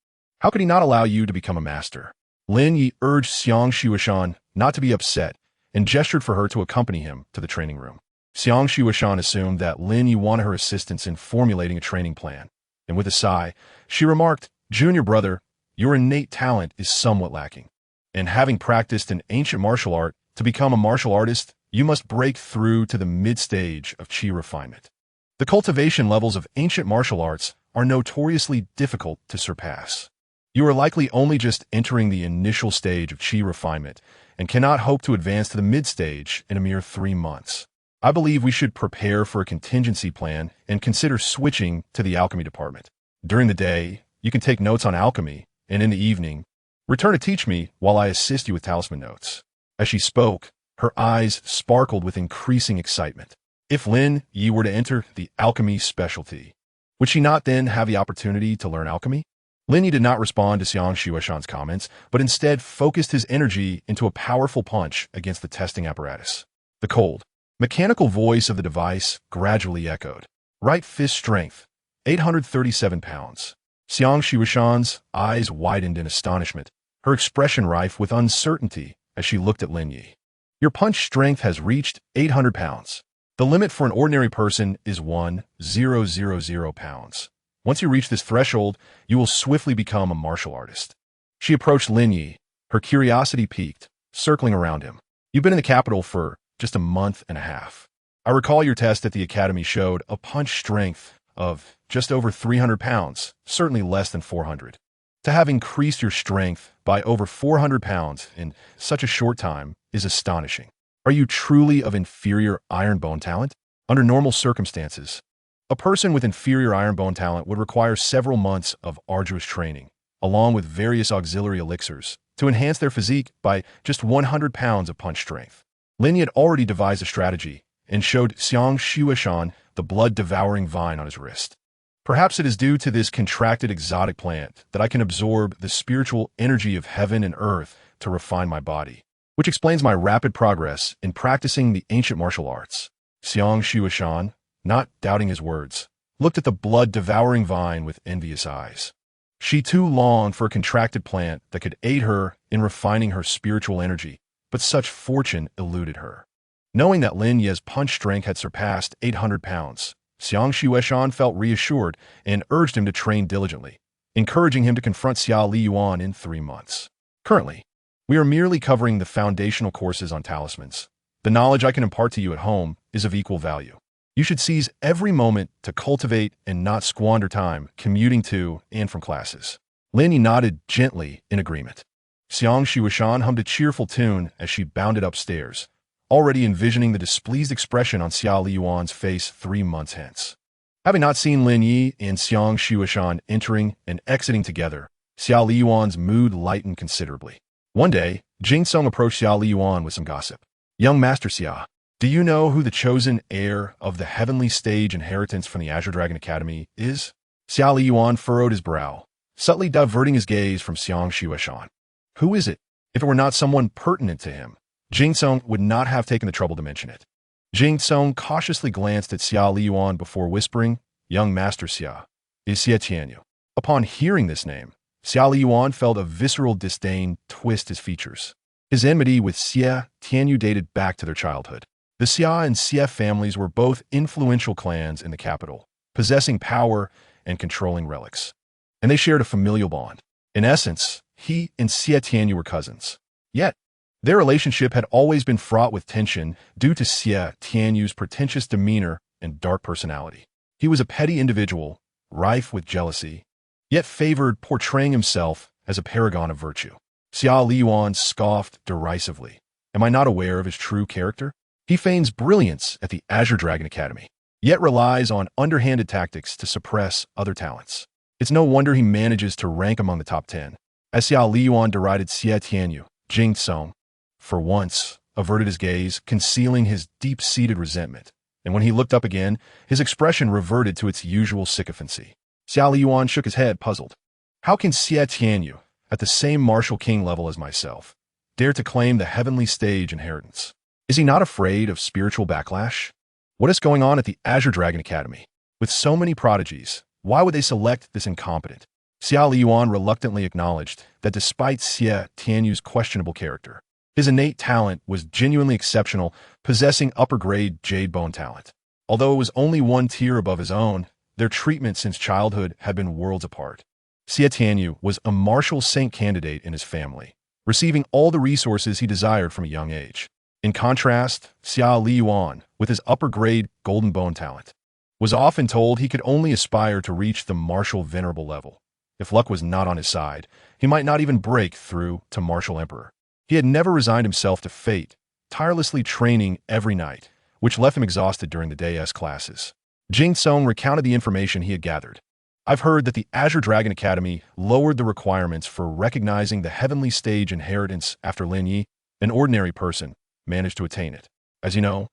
how could he not allow you to become a master? Lin Ye urged Xiang Shuishan not to be upset and gestured for her to accompany him to the training room. Xiang Shuishan assumed that Lin Ye wanted her assistance in formulating a training plan, and with a sigh, she remarked, "Junior brother, your innate talent is somewhat lacking, and having practiced an ancient martial art, to become a martial artist, you must break through to the mid-stage of chi refinement. The cultivation levels of ancient martial arts are notoriously difficult to surpass. You are likely only just entering the initial stage of chi refinement and cannot hope to advance to the mid-stage in a mere 3 months. I believe we should prepare for a contingency plan and consider switching to the alchemy department. During the day, you can take notes on alchemy, and in the evening, return to teach me while I assist you with talisman notes." As she spoke, her eyes sparkled with increasing excitement. If Lin Ye were to enter the alchemy specialty, would she not then have the opportunity to learn alchemy? Lin Ye did not respond to Xiang Shuishan's comments, but instead focused his energy into a powerful punch against the testing apparatus. The cold, mechanical voice of the device gradually echoed. Right fist strength, 837 pounds. Xiang Shuishan's eyes widened in astonishment, her expression rife with uncertainty as she looked at Lin Ye. Your punch strength has reached 800 pounds. The limit for an ordinary person is 1,000 pounds. Once you reach this threshold, you will swiftly become a martial artist. She approached Lin Ye, her curiosity piqued, circling around him. You've been in the capital for just a month and a half. I recall your test at the academy showed a punch strength of just over 300 pounds, certainly less than 400. To have increased your strength by over 400 pounds in such a short time is astonishing. Are you truly of inferior iron bone talent? Under normal circumstances, a person with inferior iron bone talent would require several months of arduous training, along with various auxiliary elixirs, to enhance their physique by just 100 pounds of punch strength. Lin Ye had already devised a strategy and showed Xiang Shuishan the blood-devouring vine on his wrist. Perhaps it is due to this contracted exotic plant that I can absorb the spiritual energy of heaven and earth to refine my body, which explains my rapid progress in practicing the ancient martial arts. Xiang Shuishan, not doubting his words, looked at the blood-devouring vine with envious eyes. She too longed for a contracted plant that could aid her in refining her spiritual energy, but such fortune eluded her. Knowing that Lin Ye's punch strength had surpassed 800 pounds, Xiang Shuishan felt reassured and urged him to train diligently, encouraging him to confront Xia Liyuan in 3 months. Currently, we are merely covering the foundational courses on talismans. The knowledge I can impart to you at home is of equal value. You should seize every moment to cultivate and not squander time commuting to and from classes. Lin Ye nodded gently in agreement. Xiang Shuishan hummed a cheerful tune as she bounded upstairs, already envisioning the displeased expression on Xia Liyuan's face 3 months hence. Having not seen Lin Ye and Xiang Shuishan entering and exiting together, Xia Liyuan's mood lightened considerably. One day, Jing Song approached Xia Liyuan with some gossip. "Young Master Xia, do you know who the chosen heir of the heavenly stage inheritance from the Azure Dragon Academy is?" Xia Liyuan furrowed his brow, subtly diverting his gaze from Xiang Shuishan. Who is it? If it were not someone pertinent to him, Jing Song would not have taken the trouble to mention it. Jing Song cautiously glanced at Xia Liyuan before whispering, "Young Master Xia, is Xia Tianyu." Upon hearing this name, Xia Liyuan felt a visceral disdain twist his features. His enmity with Xia Tianyu dated back to their childhood. The Xia and Xie families were both influential clans in the capital, possessing power and controlling relics. And they shared a familial bond. In essence, he and Xie Tianyu were cousins. Yet, their relationship had always been fraught with tension due to Xie Tianyu's pretentious demeanor and dark personality. He was a petty individual, rife with jealousy, yet favored portraying himself as a paragon of virtue. Xia Liyuan scoffed derisively. Am I not aware of his true character? He feigns brilliance at the Azure Dragon Academy, yet relies on underhanded tactics to suppress other talents. It's no wonder he manages to rank among the top 10. As Xia Liyuan derided Xie Tianyu, Jing Song, for once, averted his gaze, concealing his deep-seated resentment. And when he looked up again, his expression reverted to its usual sycophancy. Xia Liyuan shook his head, puzzled. How can Xie Tianyu, at the same martial king level as myself, dare to claim the heavenly stage inheritance? Is he not afraid of spiritual backlash? What is going on at the Azure Dragon Academy? With so many prodigies, why would they select this incompetent? Xia Liyuan reluctantly acknowledged that despite Xie Tianyu's questionable character, his innate talent was genuinely exceptional, possessing upper-grade jade bone talent. Although it was only one tier above his own, their treatment since childhood had been worlds apart. Xie Tianyu was a martial saint candidate in his family, receiving all the resources he desired from a young age. In contrast, Xia Liyuan, with his upper-grade golden bone talent, was often told he could only aspire to reach the martial venerable level. If luck was not on his side, he might not even break through to martial emperor. He had never resigned himself to fate, tirelessly training every night, which left him exhausted during the day's classes. Jing Song recounted the information he had gathered. I've heard that the Azure Dragon Academy lowered the requirements for recognizing the heavenly stage inheritance after Lin Ye, an ordinary person, managed to attain it. As you know,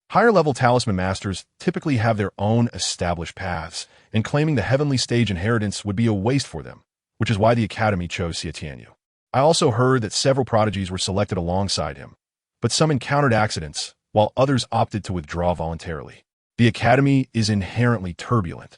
higher-level talisman masters typically have their own established paths, and claiming the heavenly stage inheritance would be a waste for them, which is why the Academy chose Xie Tianyu. I also heard that several prodigies were selected alongside him, but some encountered accidents, while others opted to withdraw voluntarily. The Academy is inherently turbulent,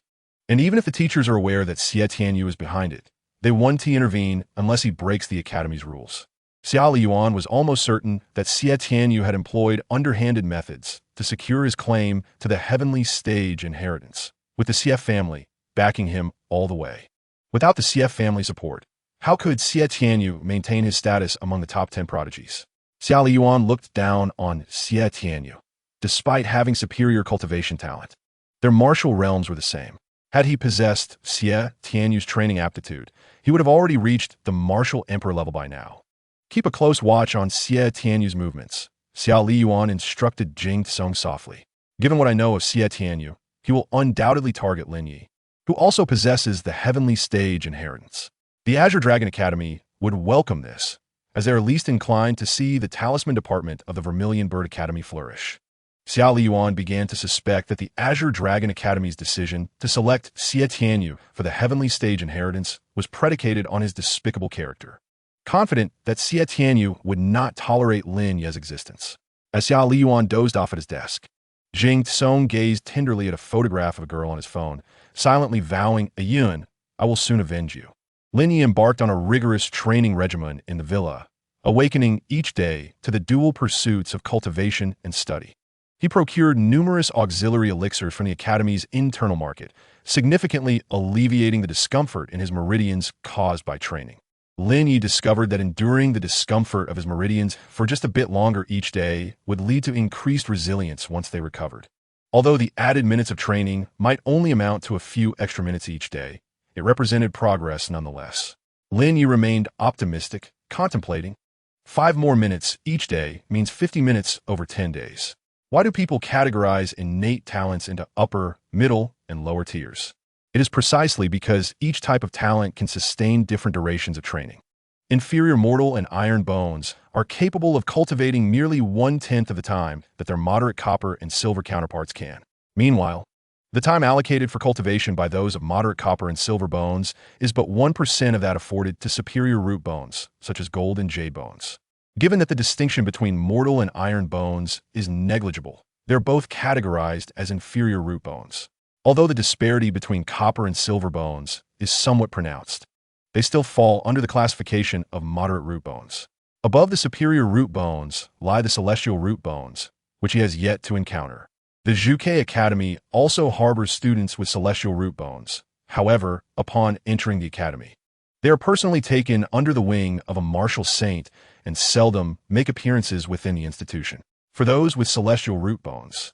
and even if the teachers are aware that Xie Tianyu is behind it, they won't intervene unless he breaks the Academy's rules. Xia Liyuan was almost certain that Xie Tianyu had employed underhanded methods to secure his claim to the heavenly stage inheritance, with the Xie family backing him all the way. Without the Xie family support, how could Xie Tianyu maintain his status among the top 10 prodigies? Xia Liyuan looked down on Xie Tianyu, despite having superior cultivation talent. Their martial realms were the same. Had he possessed Xie Tianyu's training aptitude, he would have already reached the martial emperor level by now. Keep a close watch on Xie Tianyu's movements, Xia Liyuan instructed Jing Song softly. Given what I know of Xie Tianyu, he will undoubtedly target Lin Ye, who also possesses the heavenly stage inheritance. The Azure Dragon Academy would welcome this, as they are least inclined to see the talisman department of the Vermilion Bird Academy flourish. Xia Liyuan began to suspect that the Azure Dragon Academy's decision to select Xie Tianyu for the heavenly stage inheritance was predicated on his despicable character. Confident that Xie Tianyu would not tolerate Lin Ye's existence. As Xia Liyuan dozed off at his desk, Jing Song gazed tenderly at a photograph of a girl on his phone, silently vowing, "Ayun, I will soon avenge you." Lin Ye embarked on a rigorous training regimen in the villa, awakening each day to the dual pursuits of cultivation and study. He procured numerous auxiliary elixirs from the Academy's internal market, significantly alleviating the discomfort in his meridians caused by training. Lin Ye discovered that enduring the discomfort of his meridians for just a bit longer each day would lead to increased resilience once they recovered. Although the added minutes of training might only amount to a few extra minutes each day, it represented progress nonetheless. Lin Ye remained optimistic, contemplating. 5 more minutes each day means 50 minutes over 10 days. Why do people categorize innate talents into upper, middle, and lower tiers? It is precisely because each type of talent can sustain different durations of training. Inferior mortal and iron bones are capable of cultivating merely 1/10 of the time that their moderate copper and silver counterparts can. Meanwhile, the time allocated for cultivation by those of moderate copper and silver bones is but 1% of that afforded to superior root bones, such as gold and jade bones. Given that the distinction between mortal and iron bones is negligible, they're both categorized as inferior root bones. Although the disparity between copper and silver bones is somewhat pronounced, they still fall under the classification of moderate root bones. Above the superior root bones lie the celestial root bones, which he has yet to encounter. The Zhuke Academy also harbors students with celestial root bones. However, upon entering the academy, they are personally taken under the wing of a martial saint and seldom make appearances within the institution. For those with celestial root bones,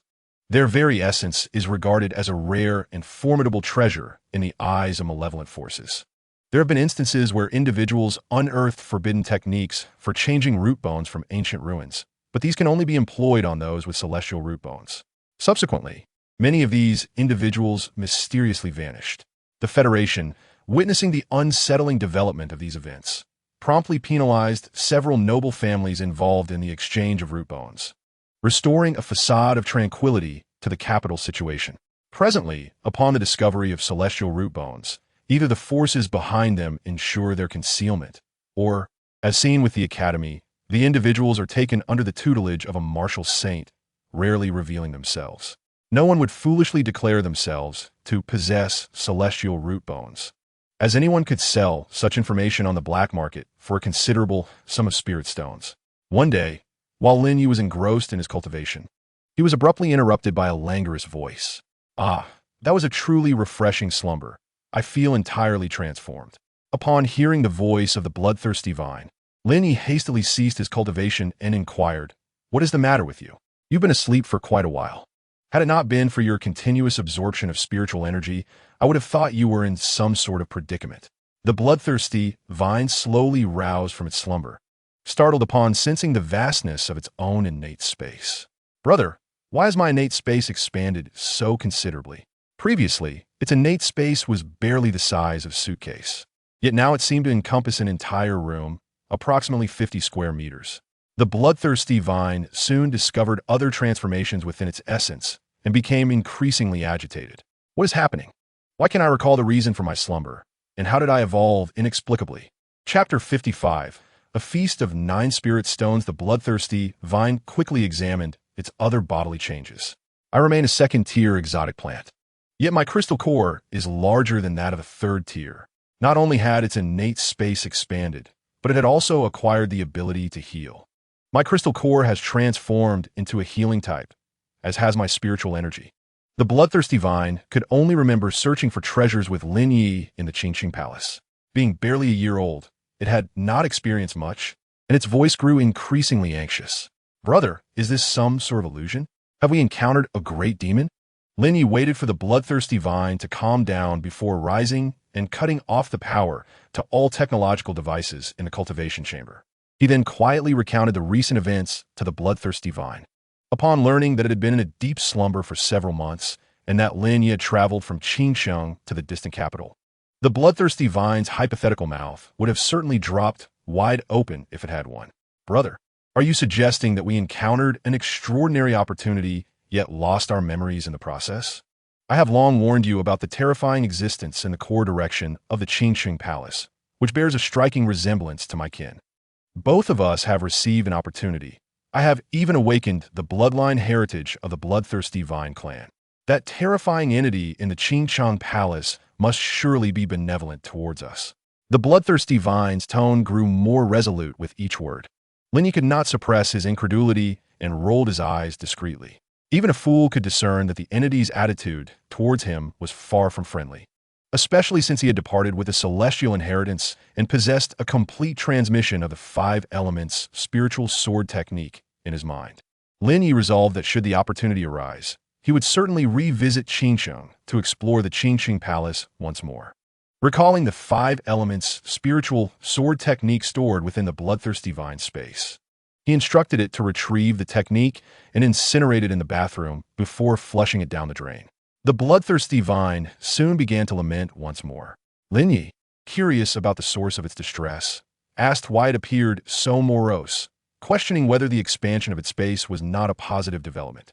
Their very essence is regarded as a rare and formidable treasure in the eyes of malevolent forces. There have been instances where individuals unearthed forbidden techniques for changing root bones from ancient ruins, but these can only be employed on those with celestial root bones. Subsequently, many of these individuals mysteriously vanished. The Federation, witnessing the unsettling development of these events, promptly penalized several noble families involved in the exchange of root bones, restoring a facade of tranquility to the capital situation. Presently, upon the discovery of celestial root bones, either the forces behind them ensure their concealment, or, as seen with the Academy, the individuals are taken under the tutelage of a martial saint, rarely revealing themselves. No one would foolishly declare themselves to possess celestial root bones, as anyone could sell such information on the black market for a considerable sum of spirit stones. One day, while Lin Ye was engrossed in his cultivation, he was abruptly interrupted by a languorous voice. "Ah, that was a truly refreshing slumber. I feel entirely transformed." Upon hearing the voice of the bloodthirsty vine, Lin Ye hastily ceased his cultivation and inquired, "What is the matter with you? You've been asleep for quite a while. Had it not been for your continuous absorption of spiritual energy, I would have thought you were in some sort of predicament." The bloodthirsty vine slowly roused from its slumber, startled upon sensing the vastness of its own innate space. "Brother, why has my innate space expanded so considerably? Previously, its innate space was barely the size of a suitcase. Yet now it seemed to encompass an entire room, approximately 50 square meters." The bloodthirsty vine soon discovered other transformations within its essence and became increasingly agitated. "What is happening? Why can't I recall the reason for my slumber? And how did I evolve inexplicably?" Chapter 55. A Feast of 9 Spirit Stones. The bloodthirsty vine quickly examined its other bodily changes. "I remain a second-tier exotic plant. Yet my crystal core is larger than that of a third tier." Not only had its innate space expanded, but it had also acquired the ability to heal. "My crystal core has transformed into a healing type, as has my spiritual energy." The bloodthirsty vine could only remember searching for treasures with Lin Ye in the Qingqing Palace. Being barely a year old, it had not experienced much, and its voice grew increasingly anxious. "Brother, is this some sort of illusion? Have we encountered a great demon?" Lin Ye waited for the bloodthirsty vine to calm down before rising and cutting off the power to all technological devices in the cultivation chamber. He then quietly recounted the recent events to the bloodthirsty vine. Upon learning that it had been in a deep slumber for several months and that Lin Ye had traveled from Qingsheng to the distant capital, the bloodthirsty vine's hypothetical mouth would have certainly dropped wide open if it had one. "Brother, are you suggesting that we encountered an extraordinary opportunity yet lost our memories in the process? I have long warned you about the terrifying existence in the core direction of the Qingqing Palace, which bears a striking resemblance to my kin. Both of us have received an opportunity. I have even awakened the bloodline heritage of the bloodthirsty vine clan. That terrifying entity in the Qingqiang Palace must surely be benevolent towards us." The bloodthirsty vine's tone grew more resolute with each word. Lin Ye could not suppress his incredulity and rolled his eyes discreetly. Even a fool could discern that the entity's attitude towards him was far from friendly, especially since he had departed with a celestial inheritance and possessed a complete transmission of the 5 elements spiritual sword technique in his mind. Lin Ye resolved that should the opportunity arise, he would certainly revisit Qingsheng to explore the Qingqing Palace once more. Recalling the 5 elements spiritual sword technique stored within the bloodthirsty vine space, he instructed it to retrieve the technique and incinerate it in the bathroom before flushing it down the drain. The bloodthirsty vine soon began to lament once more. Lin Ye, curious about the source of its distress, asked why it appeared so morose, questioning whether the expansion of its space was not a positive development.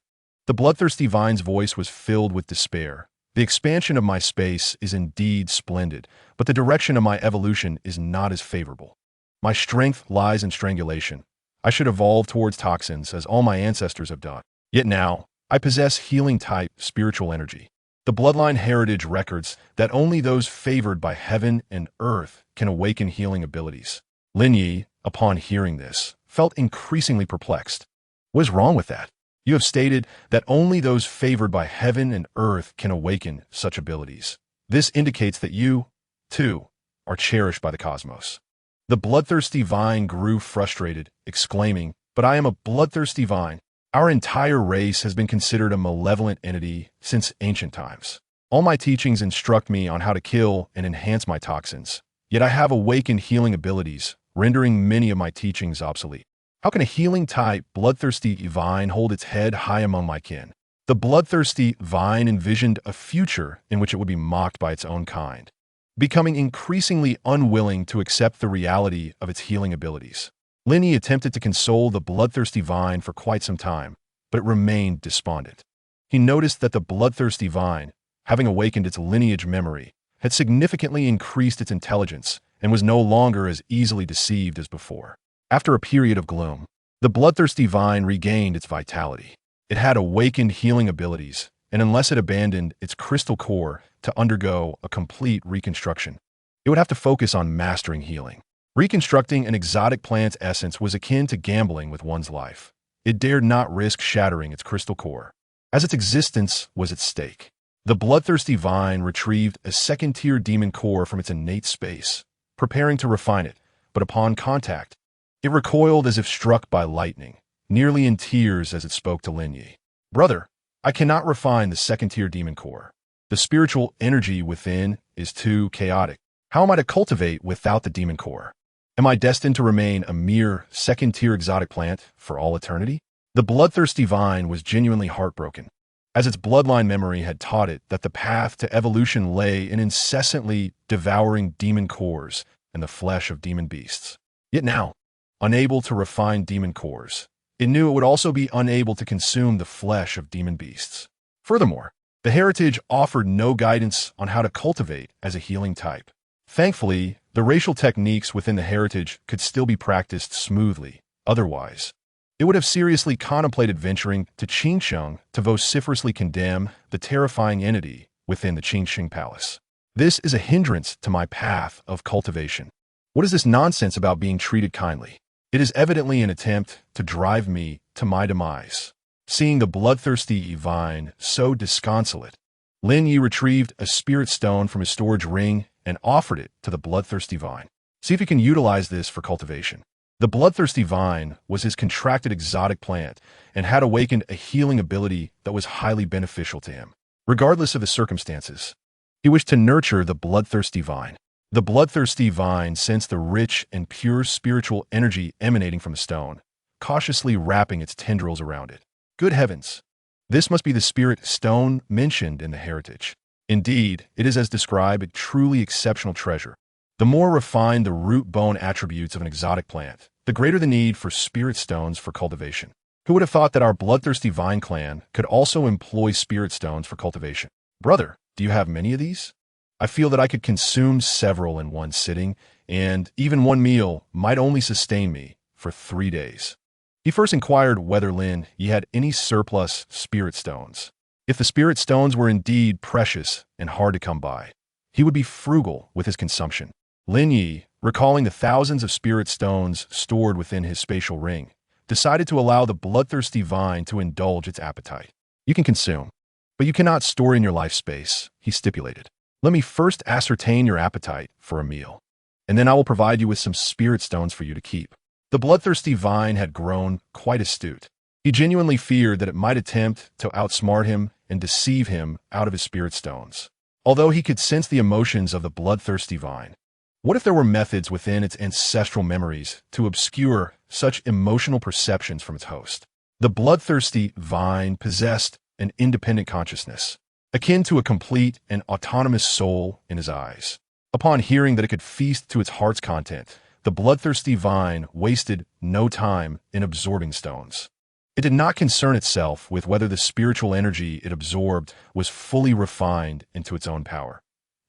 The bloodthirsty vine's voice was filled with despair. "The expansion of my space is indeed splendid, but the direction of my evolution is not as favorable. My strength lies in strangulation. I should evolve towards toxins as all my ancestors have done. Yet now, I possess healing-type spiritual energy. The bloodline heritage records that only those favored by heaven and earth can awaken healing abilities." Lin Ye, upon hearing this, felt increasingly perplexed. "What is wrong with that? You have stated that only those favored by heaven and earth can awaken such abilities. This indicates that you, too, are cherished by the cosmos." The bloodthirsty vine grew frustrated, exclaiming, "But I am a bloodthirsty vine. Our entire race has been considered a malevolent entity since ancient times. All my teachings instruct me on how to kill and enhance my toxins, yet I have awakened healing abilities, rendering many of my teachings obsolete. How can a healing-type, bloodthirsty vine hold its head high among my kin? The bloodthirsty vine envisioned a future in which it would be mocked by its own kind, becoming increasingly unwilling to accept the reality of its healing abilities. Lin Ye attempted to console the bloodthirsty vine for quite some time, but it remained despondent. He noticed that the bloodthirsty vine, having awakened its lineage memory, had significantly increased its intelligence and was no longer as easily deceived as before. After a period of gloom, the bloodthirsty vine regained its vitality. It had awakened healing abilities, and unless it abandoned its crystal core to undergo a complete reconstruction, it would have to focus on mastering healing. Reconstructing an exotic plant's essence was akin to gambling with one's life. It dared not risk shattering its crystal core, as its existence was at stake. The bloodthirsty vine retrieved a second-tier demon core from its innate space, preparing to refine it, but upon contact, it recoiled as if struck by lightning, nearly in tears as it spoke to Lin Ye. "Brother, I cannot refine the second-tier demon core. The spiritual energy within is too chaotic. How am I to cultivate without the demon core? Am I destined to remain a mere second-tier exotic plant for all eternity?" The bloodthirsty vine was genuinely heartbroken, as its bloodline memory had taught it that the path to evolution lay in incessantly devouring demon cores and the flesh of demon beasts. Yet now, unable to refine demon cores, it knew it would also be unable to consume the flesh of demon beasts. Furthermore, the heritage offered no guidance on how to cultivate as a healing type. Thankfully, the racial techniques within the heritage could still be practiced smoothly. Otherwise, it would have seriously contemplated venturing to Qingsheng to vociferously condemn the terrifying entity within the Qingsheng Palace. This is a hindrance to my path of cultivation. What is this nonsense about being treated kindly? It is evidently an attempt to drive me to my demise. Seeing the bloodthirsty vine so disconsolate, Lin Ye retrieved a spirit stone from his storage ring and offered it to the bloodthirsty vine. See if you can utilize this for cultivation. The bloodthirsty vine was his contracted exotic plant and had awakened a healing ability that was highly beneficial to him. Regardless of the circumstances, he wished to nurture the bloodthirsty vine. The bloodthirsty vine sensed the rich and pure spiritual energy emanating from the stone, cautiously wrapping its tendrils around it. Good heavens! This must be the spirit stone mentioned in the heritage. Indeed, it is as described a truly exceptional treasure. The more refined the root-bone attributes of an exotic plant, the greater the need for spirit stones for cultivation. Who would have thought that our bloodthirsty vine clan could also employ spirit stones for cultivation? Brother, do you have many of these? I feel that I could consume several in one sitting, and even one meal might only sustain me for 3 days. He first inquired whether Lin Ye had any surplus spirit stones. If the spirit stones were indeed precious and hard to come by, he would be frugal with his consumption. Lin Ye, recalling the thousands of spirit stones stored within his spatial ring, decided to allow the bloodthirsty vine to indulge its appetite. "You can consume, but you cannot store in your life space," he stipulated. "Let me first ascertain your appetite for a meal, and then I will provide you with some spirit stones for you to keep." The bloodthirsty vine had grown quite astute. He genuinely feared that it might attempt to outsmart him and deceive him out of his spirit stones. Although he could sense the emotions of the bloodthirsty vine, what if there were methods within its ancestral memories to obscure such emotional perceptions from its host? The bloodthirsty vine possessed an independent consciousness, akin to a complete and autonomous soul in his eyes. Upon hearing that it could feast to its heart's content, the bloodthirsty vine wasted no time in absorbing stones. It did not concern itself with whether the spiritual energy it absorbed was fully refined into its own power.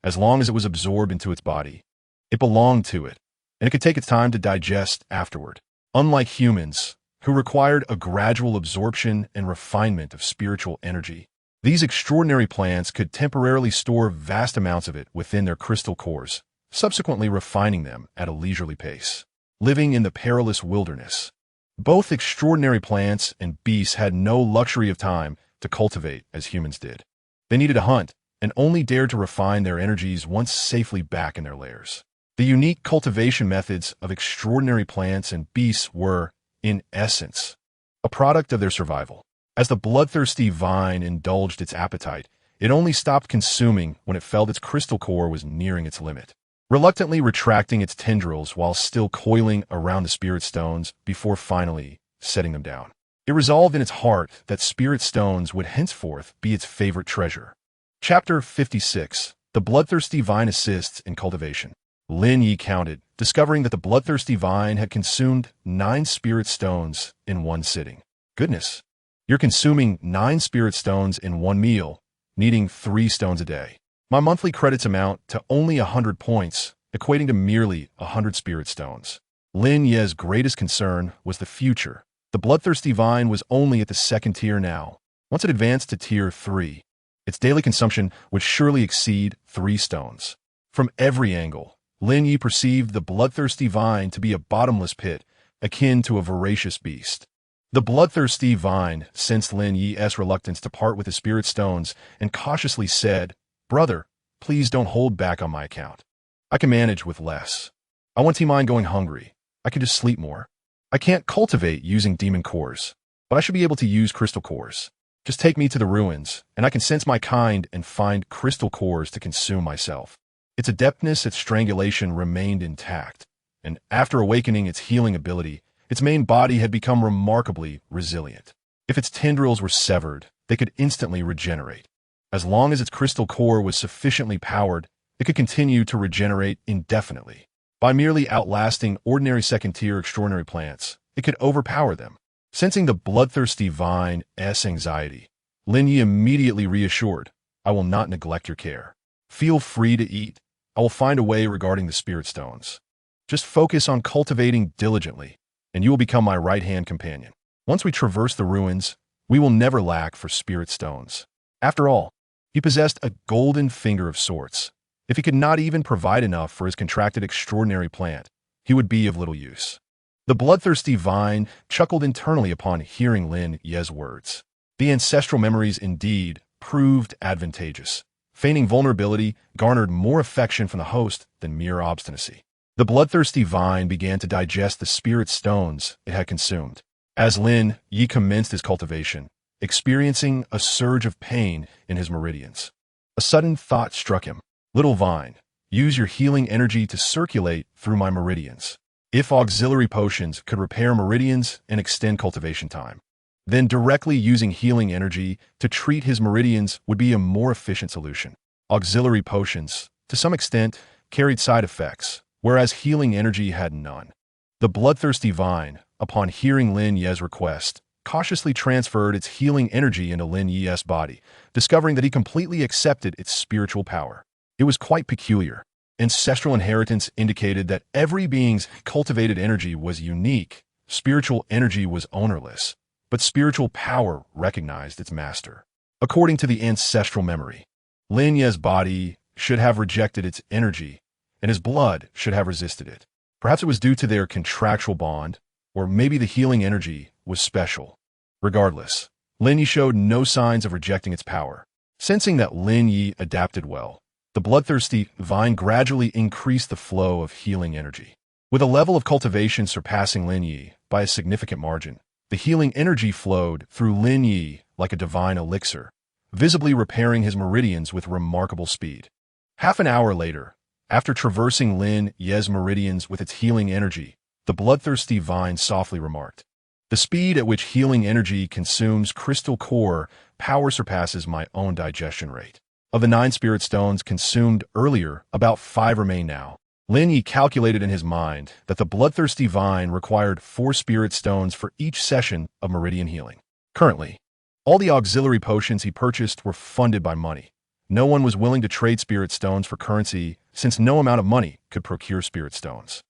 As long as it was absorbed into its body, it belonged to it, and it could take its time to digest afterward. Unlike humans, who required a gradual absorption and refinement of spiritual energy, these extraordinary plants could temporarily store vast amounts of it within their crystal cores, subsequently refining them at a leisurely pace. Living in the perilous wilderness, both extraordinary plants and beasts had no luxury of time to cultivate as humans did. They needed to hunt and only dared to refine their energies once safely back in their lairs. The unique cultivation methods of extraordinary plants and beasts were, in essence, a product of their survival. As the bloodthirsty vine indulged its appetite, it only stopped consuming when it felt its crystal core was nearing its limit, reluctantly retracting its tendrils while still coiling around the spirit stones before finally setting them down. It resolved in its heart that spirit stones would henceforth be its favorite treasure. Chapter 56. The Bloodthirsty Vine Assists in Cultivation. Lin Ye counted, discovering that the bloodthirsty vine had consumed 9 spirit stones in one sitting. Goodness, you're consuming 9 spirit stones in one meal, needing 3 stones a day. My monthly credits amount to only 100 points, equating to merely 100 spirit stones. Lin Ye's greatest concern was the future. The bloodthirsty vine was only at the 2nd tier now. Once it advanced to tier 3, its daily consumption would surely exceed 3 stones. From every angle, Lin Ye perceived the bloodthirsty vine to be a bottomless pit, akin to a voracious beast. The bloodthirsty vine sensed Lin Ye's reluctance to part with his spirit stones and cautiously said, "Brother, please don't hold back on my account. I can manage with less. I want to mind going hungry. I can just sleep more. I can't cultivate using demon cores, but I should be able to use crystal cores. Just take me to the ruins, and I can sense my kind and find crystal cores to consume myself." Its adeptness at strangulation remained intact, and after awakening its healing ability, its main body had become remarkably resilient. If its tendrils were severed, they could instantly regenerate. As long as its crystal core was sufficiently powered, it could continue to regenerate indefinitely. By merely outlasting ordinary 2nd-tier extraordinary plants, it could overpower them. Sensing the bloodthirsty vine's anxiety, Lin Ye immediately reassured, "I will not neglect your care. Feel free to eat. I will find a way regarding the spirit stones. Just focus on cultivating diligently, and you will become my right-hand companion. Once we traverse the ruins, we will never lack for spirit stones." After all, he possessed a golden finger of sorts. If he could not even provide enough for his contracted extraordinary plant, he would be of little use. The bloodthirsty vine chuckled internally upon hearing Lin Ye's words. The ancestral memories indeed proved advantageous. Feigning vulnerability garnered more affection from the host than mere obstinacy. The bloodthirsty vine began to digest the spirit stones it had consumed. As Lin Ye commenced his cultivation, experiencing a surge of pain in his meridians, a sudden thought struck him. "Little vine, use your healing energy to circulate through my meridians. If auxiliary potions could repair meridians and extend cultivation time, then directly using healing energy to treat his meridians would be a more efficient solution. Auxiliary potions, to some extent, carried side effects, whereas healing energy had none. The bloodthirsty vine, upon hearing Lin Ye's request, cautiously transferred its healing energy into Lin Ye's body, discovering that he completely accepted its spiritual power. It was quite peculiar. Ancestral inheritance indicated that every being's cultivated energy was unique. Spiritual energy was ownerless, but spiritual power recognized its master. According to the ancestral memory, Lin Ye's body should have rejected its energy, and his blood should have resisted it. Perhaps it was due to their contractual bond, or maybe the healing energy was special. Regardless, Lin Ye showed no signs of rejecting its power. Sensing that Lin Ye adapted well, the bloodthirsty vine gradually increased the flow of healing energy. With a level of cultivation surpassing Lin Ye by a significant margin, the healing energy flowed through Lin Ye like a divine elixir, visibly repairing his meridians with remarkable speed. Half an hour later, after traversing Lin Ye's meridians with its healing energy, the bloodthirsty vine softly remarked, "The speed at which healing energy consumes crystal core power surpasses my own digestion rate. Of the 9 spirit stones consumed earlier, about 5 remain now." Lin Ye calculated in his mind that the bloodthirsty vine required 4 spirit stones for each session of meridian healing. Currently, all the auxiliary potions he purchased were funded by money. No one was willing to trade spirit stones for currency since no amount of money could procure spirit stones.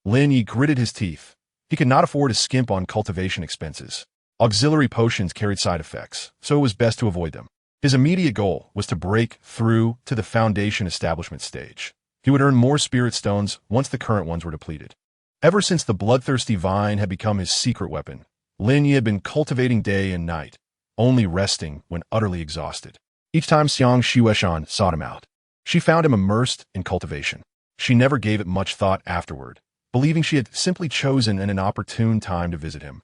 Lin Ye gritted his teeth. He could not afford to skimp on cultivation expenses. Auxiliary potions carried side effects, so it was best to avoid them. His immediate goal was to break through to the foundation establishment stage. He would earn more spirit stones once the current ones were depleted. Ever since the bloodthirsty vine had become his secret weapon, Lin Ye had been cultivating day and night, only resting when utterly exhausted. Each time Xiang Xueshan sought him out, she found him immersed in cultivation. She never gave it much thought afterward, believing she had simply chosen an inopportune time to visit him.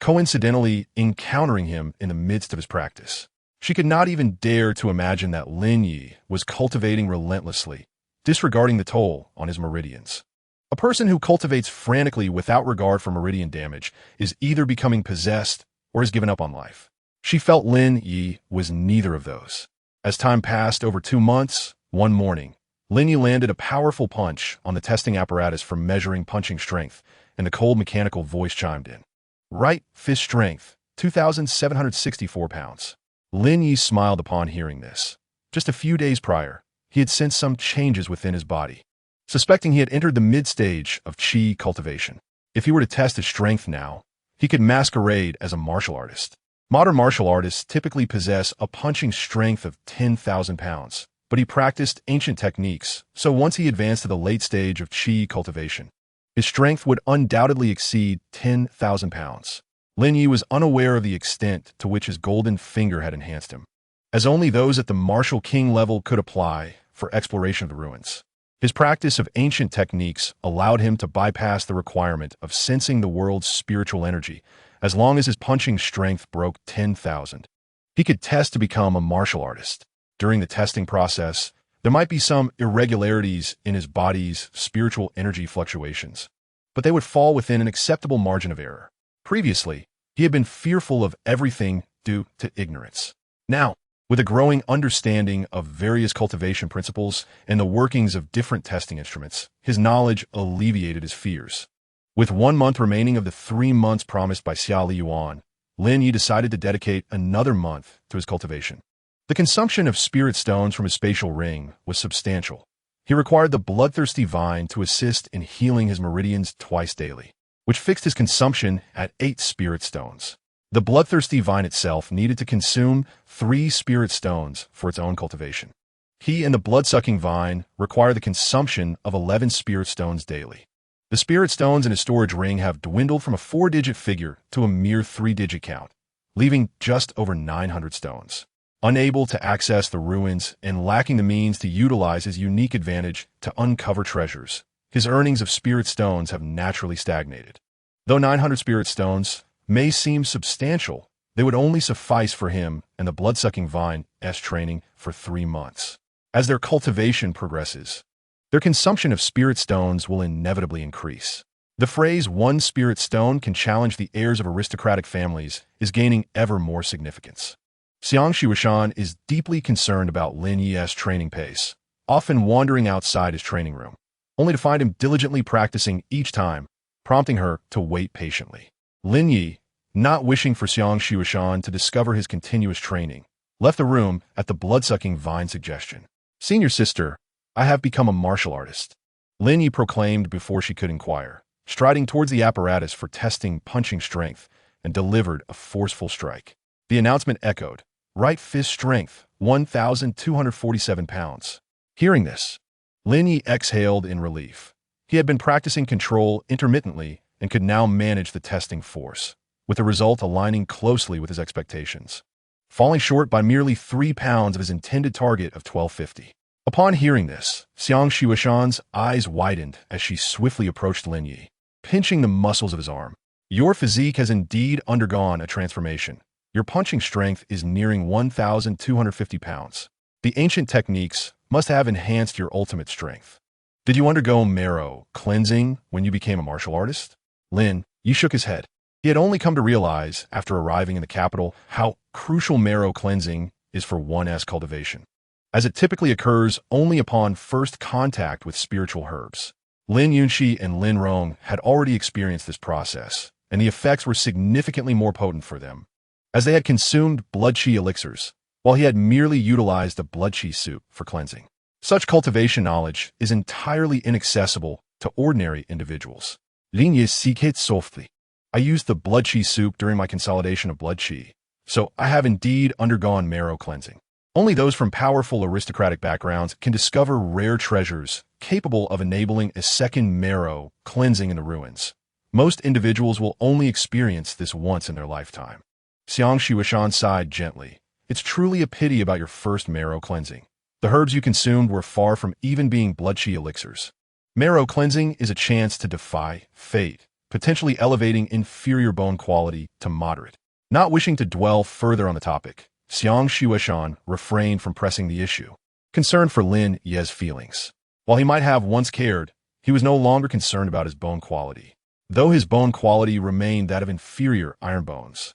coincidentally encountering him in the midst of his practice. She could not even dare to imagine that Lin Ye was cultivating relentlessly, disregarding the toll on his meridians. A person who cultivates frantically without regard for meridian damage is either becoming possessed or has given up on life. She felt Lin Ye was neither of those. As time passed over 2 months, one morning, Lin Ye landed a powerful punch on the testing apparatus for measuring punching strength, and the cold mechanical voice chimed in. Right fist strength, 2,764 pounds. Lin Ye smiled upon hearing this. Just a few days prior, he had sensed some changes within his body, suspecting he had entered the mid-stage of qi cultivation. If he were to test his strength now, he could masquerade as a martial artist. Modern martial artists typically possess a punching strength of 10,000 pounds, but he practiced ancient techniques, so once he advanced to the late stage of qi cultivation, his strength would undoubtedly exceed 10,000 pounds. Lin Ye was unaware of the extent to which his golden finger had enhanced him, as only those at the martial king level could apply for exploration of the ruins. His practice of ancient techniques allowed him to bypass the requirement of sensing the world's spiritual energy as long as his punching strength broke 10,000. He could test to become a martial artist. During the testing process, there might be some irregularities in his body's spiritual energy fluctuations, but they would fall within an acceptable margin of error. Previously, he had been fearful of everything due to ignorance. Now, with a growing understanding of various cultivation principles and the workings of different testing instruments, his knowledge alleviated his fears. With 1 month remaining of the 3 months promised by Xia Liyuan, Lin Ye decided to dedicate another month to his cultivation. The consumption of spirit stones from his spatial ring was substantial. He required the bloodthirsty vine to assist in healing his meridians twice daily, which fixed his consumption at 8 spirit stones. The bloodthirsty vine itself needed to consume 3 spirit stones for its own cultivation. He and the blood-sucking vine require the consumption of 11 spirit stones daily. The spirit stones in his storage ring have dwindled from a 4-digit figure to a mere 3-digit count, leaving just over 900 stones. Unable to access the ruins and lacking the means to utilize his unique advantage to uncover treasures, his earnings of spirit stones have naturally stagnated. Though 900 spirit stones may seem substantial, they would only suffice for him and the blood-sucking vine's training for 3 months. As their cultivation progresses, their consumption of spirit stones will inevitably increase. The phrase "one spirit stone can challenge the heirs of aristocratic families" is gaining ever more significance. Xiang Shuishan is deeply concerned about Lin Ye's training pace, often wandering outside his training room, only to find him diligently practicing each time, prompting her to wait patiently. Lin Ye, not wishing for Xiang Shuishan to discover his continuous training, left the room at the blood-sucking vine's suggestion. "Senior sister, I have become a martial artist," Lin Ye proclaimed before she could inquire, striding towards the apparatus for testing punching strength, and delivered a forceful strike. The announcement echoed, "Right fist strength, 1,247 pounds." Hearing this, Lin Ye exhaled in relief. He had been practicing control intermittently and could now manage the testing force, with the result aligning closely with his expectations, falling short by merely 3 pounds of his intended target of 1,250. Upon hearing this, Xiang Shuishan's eyes widened as she swiftly approached Lin Ye, pinching the muscles of his arm. "Your physique has indeed undergone a transformation. Your punching strength is nearing 1,250 pounds. The ancient techniques must have enhanced your ultimate strength. Did you undergo marrow cleansing when you became a martial artist?" Lin Ye shook his head. He had only come to realize, after arriving in the capital, how crucial marrow cleansing is for one's cultivation, as it typically occurs only upon first contact with spiritual herbs. Lin Yunxi and Lin Rong had already experienced this process, and the effects were significantly more potent for them, as they had consumed blood qi elixirs, while he had merely utilized the blood qi soup for cleansing. Such cultivation knowledge is entirely inaccessible to ordinary individuals. Lin Ye sikit softly. "I used the blood qi soup during my consolidation of blood qi, so I have indeed undergone marrow cleansing. Only those from powerful aristocratic backgrounds can discover rare treasures capable of enabling a second marrow cleansing in the ruins. Most individuals will only experience this once in their lifetime." Xiang Shuishan sighed gently. "It's truly a pity about your first marrow cleansing. The herbs you consumed were far from even being blood qi elixirs. Marrow cleansing is a chance to defy fate, potentially elevating inferior bone quality to moderate. Not wishing to dwell further on the topic, Xiang Shueshan refrained from pressing the issue, concerned for Lin Ye's feelings. While he might have once cared, he was no longer concerned about his bone quality, though his bone quality remained that of inferior iron bones.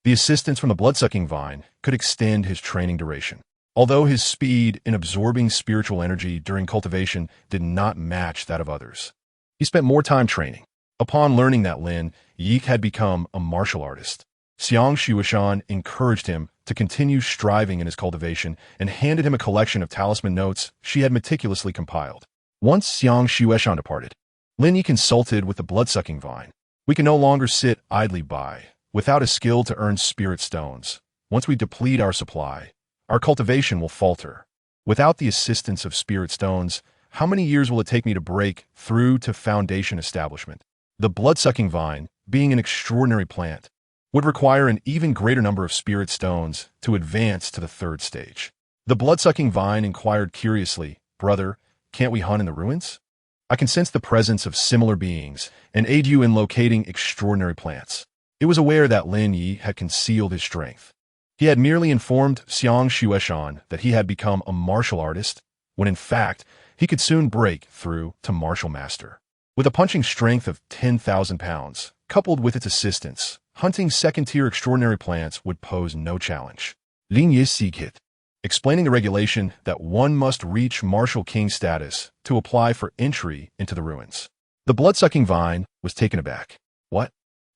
The assistance from the blood-sucking vine could extend his training duration. Although his speed in absorbing spiritual energy during cultivation did not match that of others, he spent more time training. Upon learning that Lin Ye had become a martial artist, Xiang Shueshan encouraged him to continue striving in his cultivation and handed him a collection of talisman notes she had meticulously compiled. Once Xiang Shueshan departed, Lin Ye consulted with the blood-sucking vine. We can no longer sit idly by, without a skill to earn spirit stones. Once we deplete our supply, our cultivation will falter. Without the assistance of spirit stones, how many years will it take me to break through to foundation establishment? The blood-sucking vine, being an extraordinary plant, would require an even greater number of spirit stones to advance to the third stage. The blood-sucking vine inquired curiously, "Brother, can't we hunt in the ruins? I can sense the presence of similar beings and aid you in locating extraordinary plants." It was aware that Lin Ye had concealed his strength. He had merely informed Xiang Shueshan that he had become a martial artist, when in fact, he could soon break through to martial master. With a punching strength of 10,000 pounds, coupled with its assistance, hunting second-tier extraordinary plants would pose no challenge. Lin Ye Sikit, explaining the regulation that one must reach martial king status to apply for entry into the ruins. The blood-sucking vine was taken aback. What?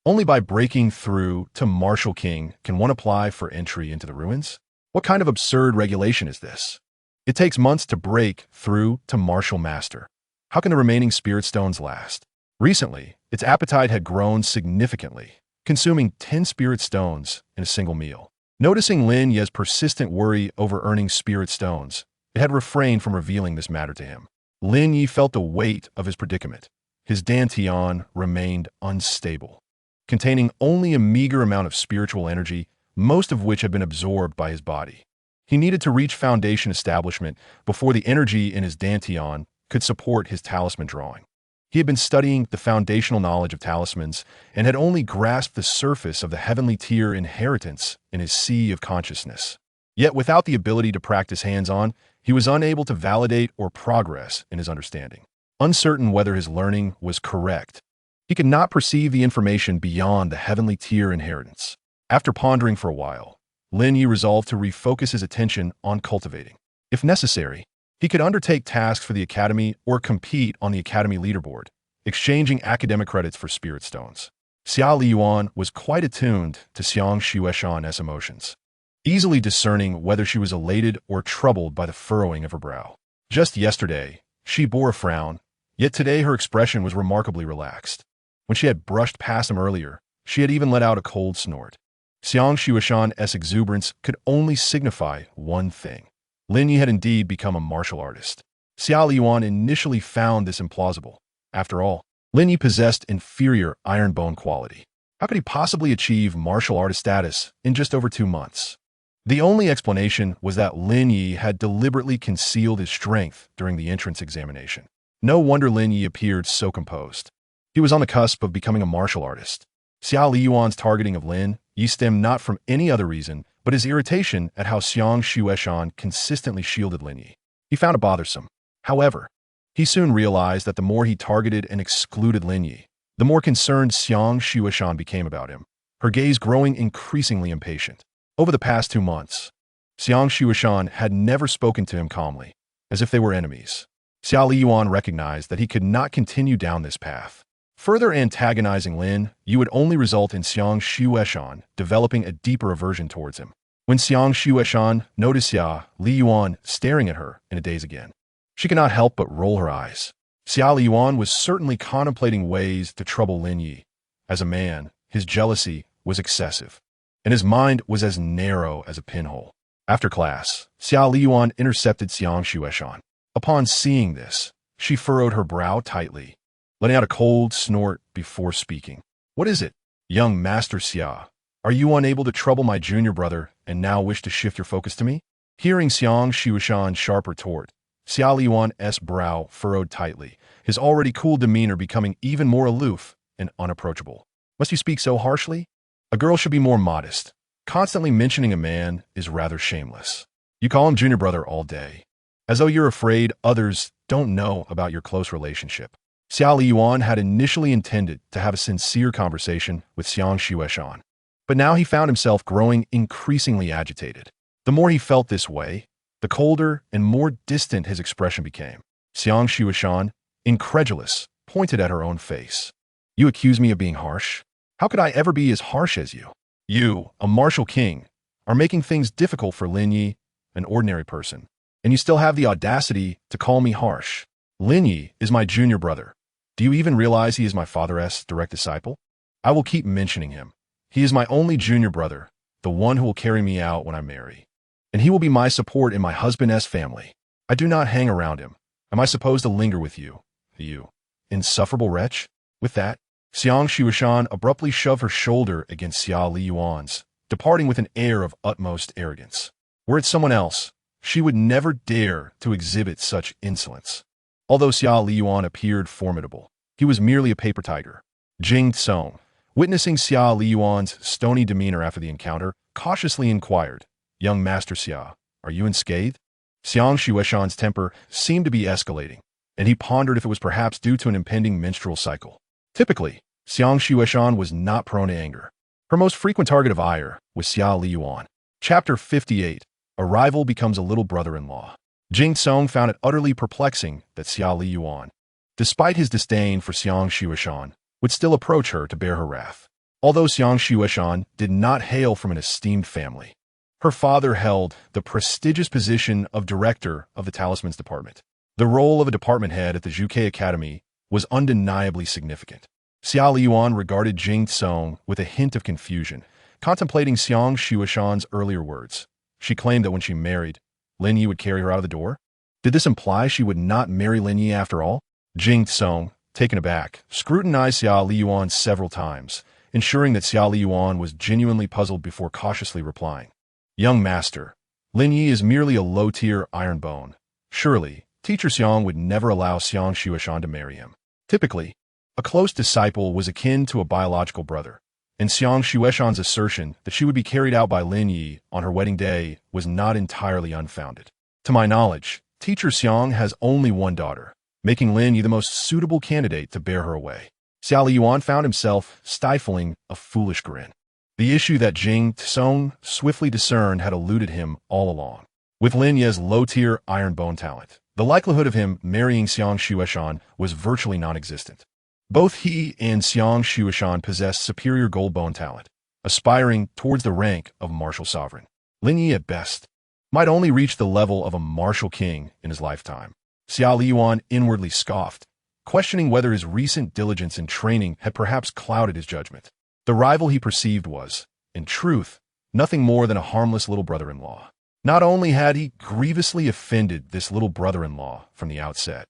Only by breaking through to martial king can one apply for entry into the ruins? What kind of absurd regulation is this? It takes months to break through to martial master. How can the remaining spirit stones last? Recently, its appetite had grown significantly, consuming 10 spirit stones in a single meal. Noticing Lin Ye's persistent worry over earning spirit stones, it had refrained from revealing this matter to him. Lin Ye felt the weight of his predicament. His dantian remained unstable, containing only a meager amount of spiritual energy, most of which had been absorbed by his body. He needed to reach foundation establishment before the energy in his dantian could support his talisman drawing. He had been studying the foundational knowledge of talismans and had only grasped the surface of the heavenly tier inheritance in his sea of consciousness. Yet without the ability to practice hands-on, he was unable to validate or progress in his understanding. Uncertain whether his learning was correct, he could not perceive the information beyond the heavenly tier inheritance. After pondering for a while, Lin Ye resolved to refocus his attention on cultivating. If necessary, he could undertake tasks for the academy or compete on the academy leaderboard, exchanging academic credits for spirit stones. Xia Liyuan was quite attuned to Xiang Shueshan's emotions, easily discerning whether she was elated or troubled by the furrowing of her brow. Just yesterday, she bore a frown, yet today her expression was remarkably relaxed. When she had brushed past him earlier, she had even let out a cold snort. Xiang Shueshan's exuberance could only signify one thing. Lin Ye had indeed become a martial artist. Xia Liyuan initially found this implausible. After all, Lin Ye possessed inferior iron bone quality. How could he possibly achieve martial artist status in just over 2 months? The only explanation was that Lin Ye had deliberately concealed his strength during the entrance examination. No wonder Lin Ye appeared so composed. He was on the cusp of becoming a martial artist. Xia Liyuan's targeting of Lin Ye stemmed not from any other reason but his irritation at how Xiang Shueshan consistently shielded Lin Ye. He found it bothersome. However, he soon realized that the more he targeted and excluded Lin Ye, the more concerned Xiang Shueshan became about him, her gaze growing increasingly impatient. Over the past 2 months, Xiang Shueshan had never spoken to him calmly, as if they were enemies. Xia Liyuan recognized that he could not continue down this path. Further antagonizing Lin Ye would only result in Xiang Shueshan developing a deeper aversion towards him. When Xiang Shueshan noticed Xia Liyuan staring at her in a daze again, she could not help but roll her eyes. Xia Liyuan was certainly contemplating ways to trouble Lin Ye. As a man, his jealousy was excessive, and his mind was as narrow as a pinhole. After class, Xia Liyuan intercepted Xiang Shueshan. Upon seeing this, she furrowed her brow tightly, letting out a cold snort before speaking. "What is it, young Master Xia? Are you unable to trouble my junior brother and now wish to shift your focus to me?" Hearing Xiang Shueshan's sharp retort, Xia Liyuan's brow furrowed tightly, his already cool demeanor becoming even more aloof and unapproachable. Must you speak so harshly? A girl should be more modest. Constantly mentioning a man is rather shameless. You call him junior brother all day, as though you're afraid others don't know about your close relationship. Xiao Liyuan had initially intended to have a sincere conversation with Xiang Xueshan, but now he found himself growing increasingly agitated. The more he felt this way, the colder and more distant his expression became. Xiang Xueshan, incredulous, pointed at her own face. You accuse me of being harsh? How could I ever be as harsh as you? You, a martial king, are making things difficult for Lin Ye, an ordinary person, and you still have the audacity to call me harsh. Lin Ye is my junior brother. Do you even realize he is my father's direct disciple? I will keep mentioning him. He is my only junior brother, the one who will carry me out when I marry. And he will be my support in my husband's family. I do not hang around him. Am I supposed to linger with you? You insufferable wretch? With that, Xiang Xueshan abruptly shoved her shoulder against Xiao Liyuan's, departing with an air of utmost arrogance. Were it someone else, she would never dare to exhibit such insolence. Although Xiao Liyuan appeared formidable, he was merely a paper tiger. Jing Tsong, witnessing Xiao Liyuan's stony demeanor after the encounter, cautiously inquired, Young Master Xia, are you unscathed? Xiang Xueshan's temper seemed to be escalating, and he pondered if it was perhaps due to an impending menstrual cycle. Typically, Xiang Xueshan was not prone to anger. Her most frequent target of ire was Xiao Liyuan. Chapter 58, A Rival Becomes a Little Brother-in-Law. Jing Tsong found it utterly perplexing that Xiao Liyuan, despite his disdain for Xiang Xueshan, would still approach her to bear her wrath. Although Xiang Xueshan did not hail from an esteemed family, her father held the prestigious position of director of the Talismans Department. The role of a department head at the Zhuke Academy was undeniably significant. Xiao Liyuan regarded Jing Tsong with a hint of confusion, contemplating Xiang Xueshan's earlier words. She claimed that when she married, Lin Ye would carry her out of the door? Did this imply she would not marry Lin Ye after all? Jing Tsong, taken aback, scrutinized Xiao Liyuan several times, ensuring that Xiao Liyuan was genuinely puzzled before cautiously replying. Young master, Lin Ye is merely a low-tier iron bone. Surely, Teacher Xiang would never allow Xiang Xueshan to marry him. Typically, a close disciple was akin to a biological brother, and Xiang Xueshan's assertion that she would be carried out by Lin Ye on her wedding day was not entirely unfounded. To my knowledge, Teacher Xiang has only one daughter, making Lin Ye the most suitable candidate to bear her away. Xiao Liyuan found himself stifling a foolish grin. The issue that Jing Tsong swiftly discerned had eluded him all along. With Lin Ye's low-tier iron bone talent, the likelihood of him marrying Xiang Xueshan was virtually non-existent. Both he and Xiang Xueshan possessed superior gold bone talent, aspiring towards the rank of martial sovereign. Lin Ye, at best, might only reach the level of a martial king in his lifetime. Xiao Liyuan inwardly scoffed, questioning whether his recent diligence in training had perhaps clouded his judgment. The rival he perceived was, in truth, nothing more than a harmless little brother-in-law. Not only had he grievously offended this little brother-in-law from the outset,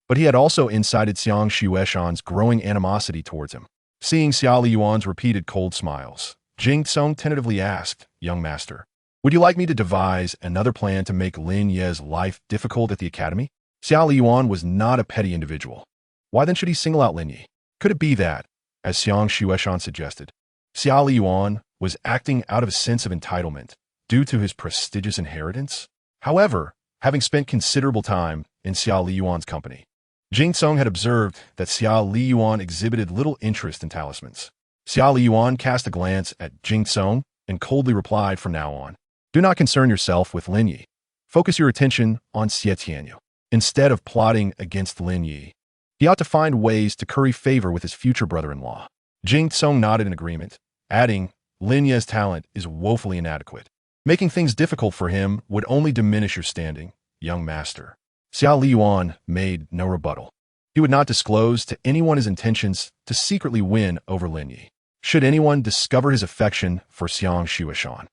but he had also incited Xiang Xueshan's growing animosity towards him. Seeing Xiao Liyuan's repeated cold smiles, Jing Tsong tentatively asked, Young master, would you like me to devise another plan to make Lin Ye's life difficult at the academy? Xiao Liyuan was not a petty individual. Why then should he single out Lin Ye? Could it be that, as Xiang Xueshan suggested, Xiao Liyuan was acting out of a sense of entitlement due to his prestigious inheritance? However, having spent considerable time in Xiao Liyuan's company, Jing Tsong had observed that Xiao Liyuan exhibited little interest in talismans. Xiao Liyuan cast a glance at Jing Tsong and coldly replied from now on, do not concern yourself with Lin Ye. Focus your attention on Xie Tianyu. Instead of plotting against Lin Ye, he ought to find ways to curry favor with his future brother-in-law. Jing Tsong nodded in agreement, adding, Lin Ye's talent is woefully inadequate. Making things difficult for him would only diminish your standing, young master. Xiao Liyuan made no rebuttal. He would not disclose to anyone his intentions to secretly win over Lin Ye. Should anyone discover his affection for Xiang Xueshan,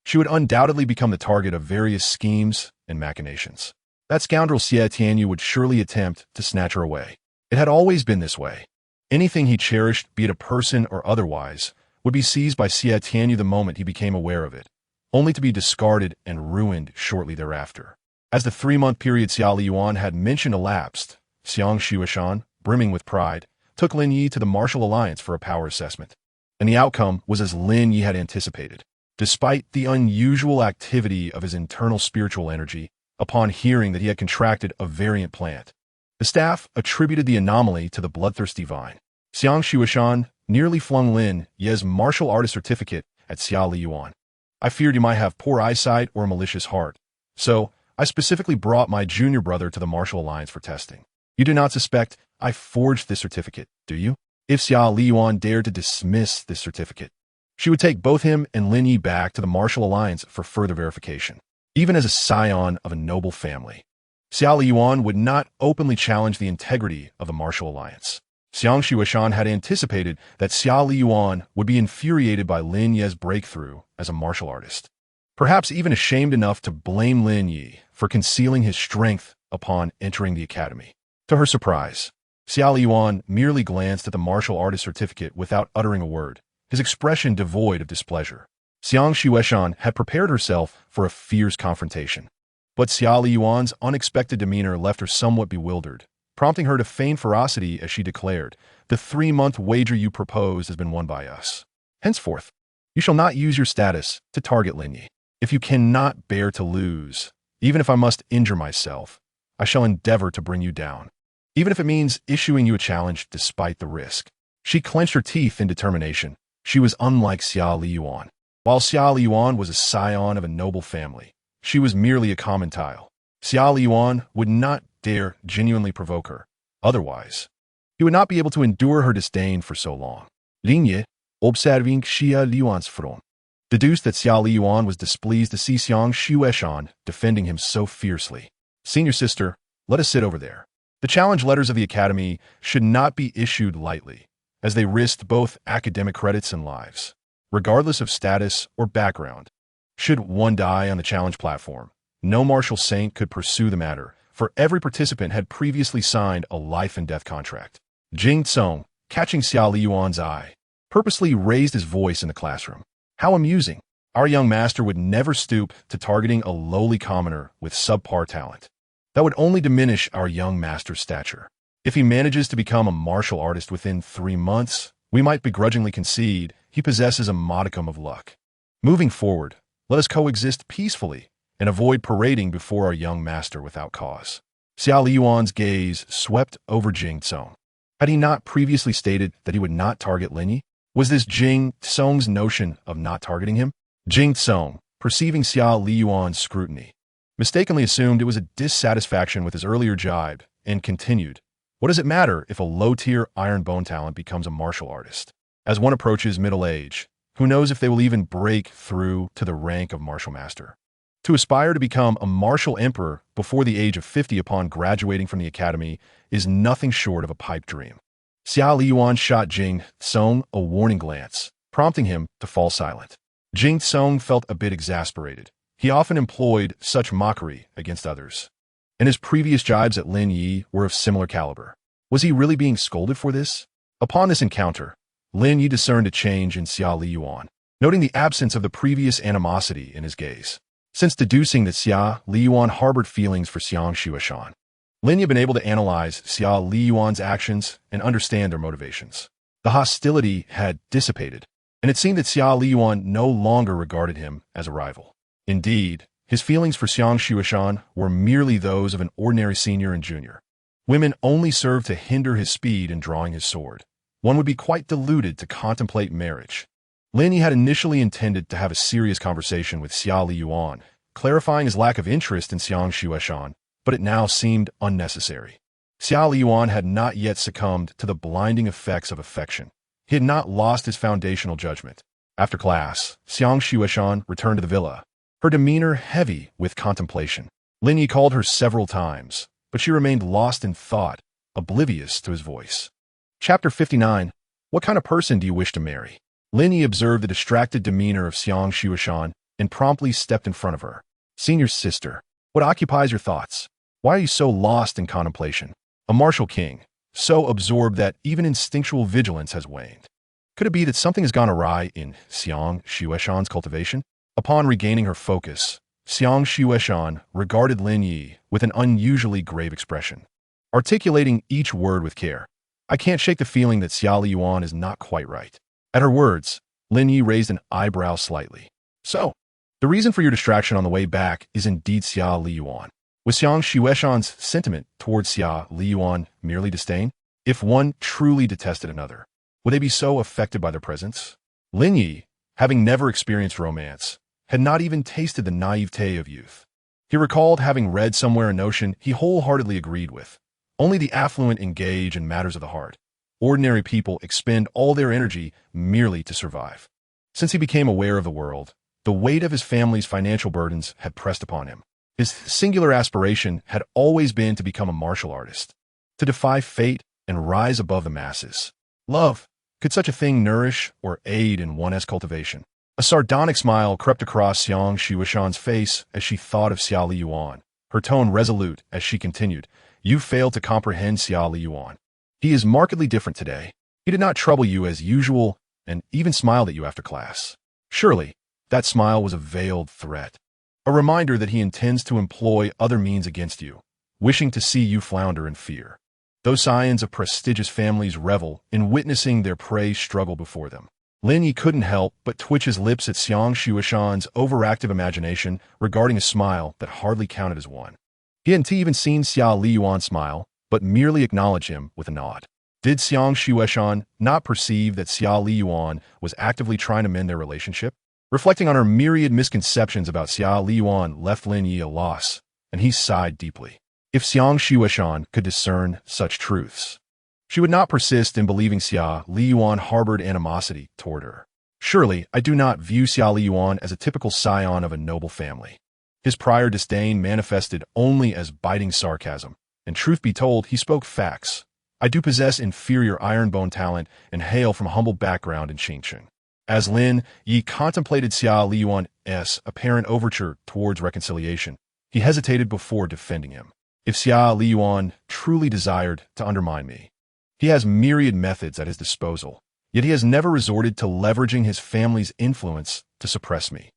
she would undoubtedly become the target of various schemes and machinations. That scoundrel Xie Tianyu would surely attempt to snatch her away. It had always been this way. Anything he cherished, be it a person or otherwise, would be seized by Xie Tianyu the moment he became aware of it, only to be discarded and ruined shortly thereafter. As the 3-month period Xiao Liyuan had mentioned elapsed, Xiang Xueshan, brimming with pride, took Lin Ye to the martial alliance for a power assessment. And the outcome was as Lin Ye had anticipated. Despite the unusual activity of his internal spiritual energy, upon hearing that he had contracted a variant plant, the staff attributed the anomaly to the bloodthirsty vine. Xiang Shuishan nearly flung Lin Ye's martial artist certificate at Xia Liyuan. I feared you might have poor eyesight or a malicious heart, so I specifically brought my junior brother to the martial alliance for testing. You do not suspect I forged this certificate, do you? If Xia Liyuan dared to dismiss this certificate, she would take both him and Lin Ye back to the martial alliance for further verification. Even as a scion of a noble family, Xia Liyuan would not openly challenge the integrity of the martial alliance. Xiang Shuishan had anticipated that Xia Liyuan would be infuriated by Lin Ye's breakthrough as a martial artist, perhaps even ashamed enough to blame Lin Ye for concealing his strength upon entering the academy. To her surprise, Xia Liyuan merely glanced at the martial artist certificate without uttering a word, his expression devoid of displeasure. Xiang Shuishan had prepared herself for a fierce confrontation, but Xia Liyuan's unexpected demeanor left her somewhat bewildered, prompting her to feign ferocity as she declared, "The 3-month wager you proposed has been won by us. Henceforth, you shall not use your status to target Lin Ye. If you cannot bear to lose, even if I must injure myself, I shall endeavor to bring you down, even if it means issuing you a challenge despite the risk." She clenched her teeth in determination. She was unlike Xia Liyuan. While Xia Liyuan was a scion of a noble family, she was merely a common tile. Xia Liyuan would not dare genuinely provoke her. Otherwise, he would not be able to endure her disdain for so long. Lin Ye, observing Xia Liyuan's front, deduced that Xia Liyuan was displeased to see Xiang Shuishan defending him so fiercely. "Senior sister, let us sit over there." The challenge letters of the academy should not be issued lightly, as they risked both academic credits and lives. Regardless of status or background, should one die on the challenge platform, no martial saint could pursue the matter, for every participant had previously signed a life-and-death contract. Jing Tsong, catching Xia Liyuan's eye, purposely raised his voice in the classroom. "How amusing! Our young master would never stoop to targeting a lowly commoner with subpar talent. That would only diminish our young master's stature. If he manages to become a martial artist within 3 months, we might begrudgingly concede he possesses a modicum of luck. Moving forward, let us coexist peacefully and avoid parading before our young master without cause." Xia Liyuan's gaze swept over Jing Tsong. Had he not previously stated that he would not target Lin Ye? Was this Jing Tsong's notion of not targeting him? Jing Tsong, perceiving Xia Liyuan's scrutiny, mistakenly assumed it was a dissatisfaction with his earlier jibe and continued, "What does it matter if a low-tier iron bone talent becomes a martial artist? As one approaches middle age, who knows if they will even break through to the rank of martial master? To aspire to become a martial emperor before the age of 50 upon graduating from the academy is nothing short of a pipe dream." Xia Liyuan shot Jing Tsong a warning glance, prompting him to fall silent. Jing Tsong felt a bit exasperated. He often employed such mockery against others, and his previous jibes at Lin Ye were of similar caliber. Was he really being scolded for this? Upon this encounter, Lin Ye discerned a change in Xia Liyuan, noting the absence of the previous animosity in his gaze. Since deducing that Xia Liyuan harbored feelings for Xiang Shuishan, Lin Ye had been able to analyze Xia Liyuan's actions and understand their motivations. The hostility had dissipated, and it seemed that Xia Liyuan no longer regarded him as a rival. Indeed, his feelings for Xiang Shuishan were merely those of an ordinary senior and junior. Women only served to hinder his speed in drawing his sword. One would be quite deluded to contemplate marriage. Lin Ye had initially intended to have a serious conversation with Xia Liyuan, clarifying his lack of interest in Xiang Shuishan, but it now seemed unnecessary. Xia Liyuan had not yet succumbed to the blinding effects of affection. He had not lost his foundational judgment. After class, Xiang Shuishan returned to the villa, her demeanor heavy with contemplation. Lin Ye called her several times, but she remained lost in thought, oblivious to his voice. Chapter 59. What kind of person do you wish to marry? Lin Ye observed the distracted demeanor of Xiang Shuishan and promptly stepped in front of her. "Senior sister, what occupies your thoughts? Why are you so lost in contemplation? A martial king, so absorbed that even instinctual vigilance has waned. Could it be that something has gone awry in Xiang Shuishan's cultivation?" Upon regaining her focus, Xiang Shuishan regarded Lin Ye with an unusually grave expression, articulating each word with care. I can't shake the feeling that Xia Liyuan is not quite right. At her words, Lin Ye raised an eyebrow slightly. So, the reason for your distraction on the way back is indeed Xia Liyuan. Was Xiang Xueshan's sentiment towards Xia Liyuan merely disdain? If one truly detested another, would they be so affected by their presence? Lin Ye, having never experienced romance, had not even tasted the naivete of youth. He recalled having read somewhere a notion he wholeheartedly agreed with. Only the affluent engage in matters of the heart. Ordinary people expend all their energy merely to survive. Since he became aware of the world, the weight of his family's financial burdens had pressed upon him. His singular aspiration had always been to become a martial artist, to defy fate and rise above the masses. Love, could such a thing nourish or aid in one's cultivation? A sardonic smile crept across Xiang Xueshan's face as she thought of Xia Liyuan, her tone resolute as she continued, "You fail to comprehend Xia Liyuan. He is markedly different today. He did not trouble you as usual and even smiled at you after class. Surely, that smile was a veiled threat, a reminder that he intends to employ other means against you, wishing to see you flounder in fear. Those scions of prestigious families revel in witnessing their prey struggle before them." Lin Ye couldn't help but twitch his lips at Xiang Xueshan's overactive imagination regarding a smile that hardly counted as one. He hadn't even seen Xia Liyuan smile, but merely acknowledge him with a nod. Did Xiang Xueshan not perceive that Xia Liyuan was actively trying to mend their relationship? Reflecting on her myriad misconceptions about Xia Liyuan left Lin Ye a loss, and he sighed deeply. If Xiang Xueshan could discern such truths, she would not persist in believing Xia Liyuan harbored animosity toward her. Surely, I do not view Xia Liyuan as a typical scion of a noble family. His prior disdain manifested only as biting sarcasm, and truth be told, he spoke facts. I do possess inferior iron-bone talent and hail from a humble background in Xingchen. As Lin Ye contemplated Xia Liyuan's apparent overture towards reconciliation, he hesitated before defending him. If Xia Liyuan truly desired to undermine me, he has myriad methods at his disposal, yet he has never resorted to leveraging his family's influence to suppress me.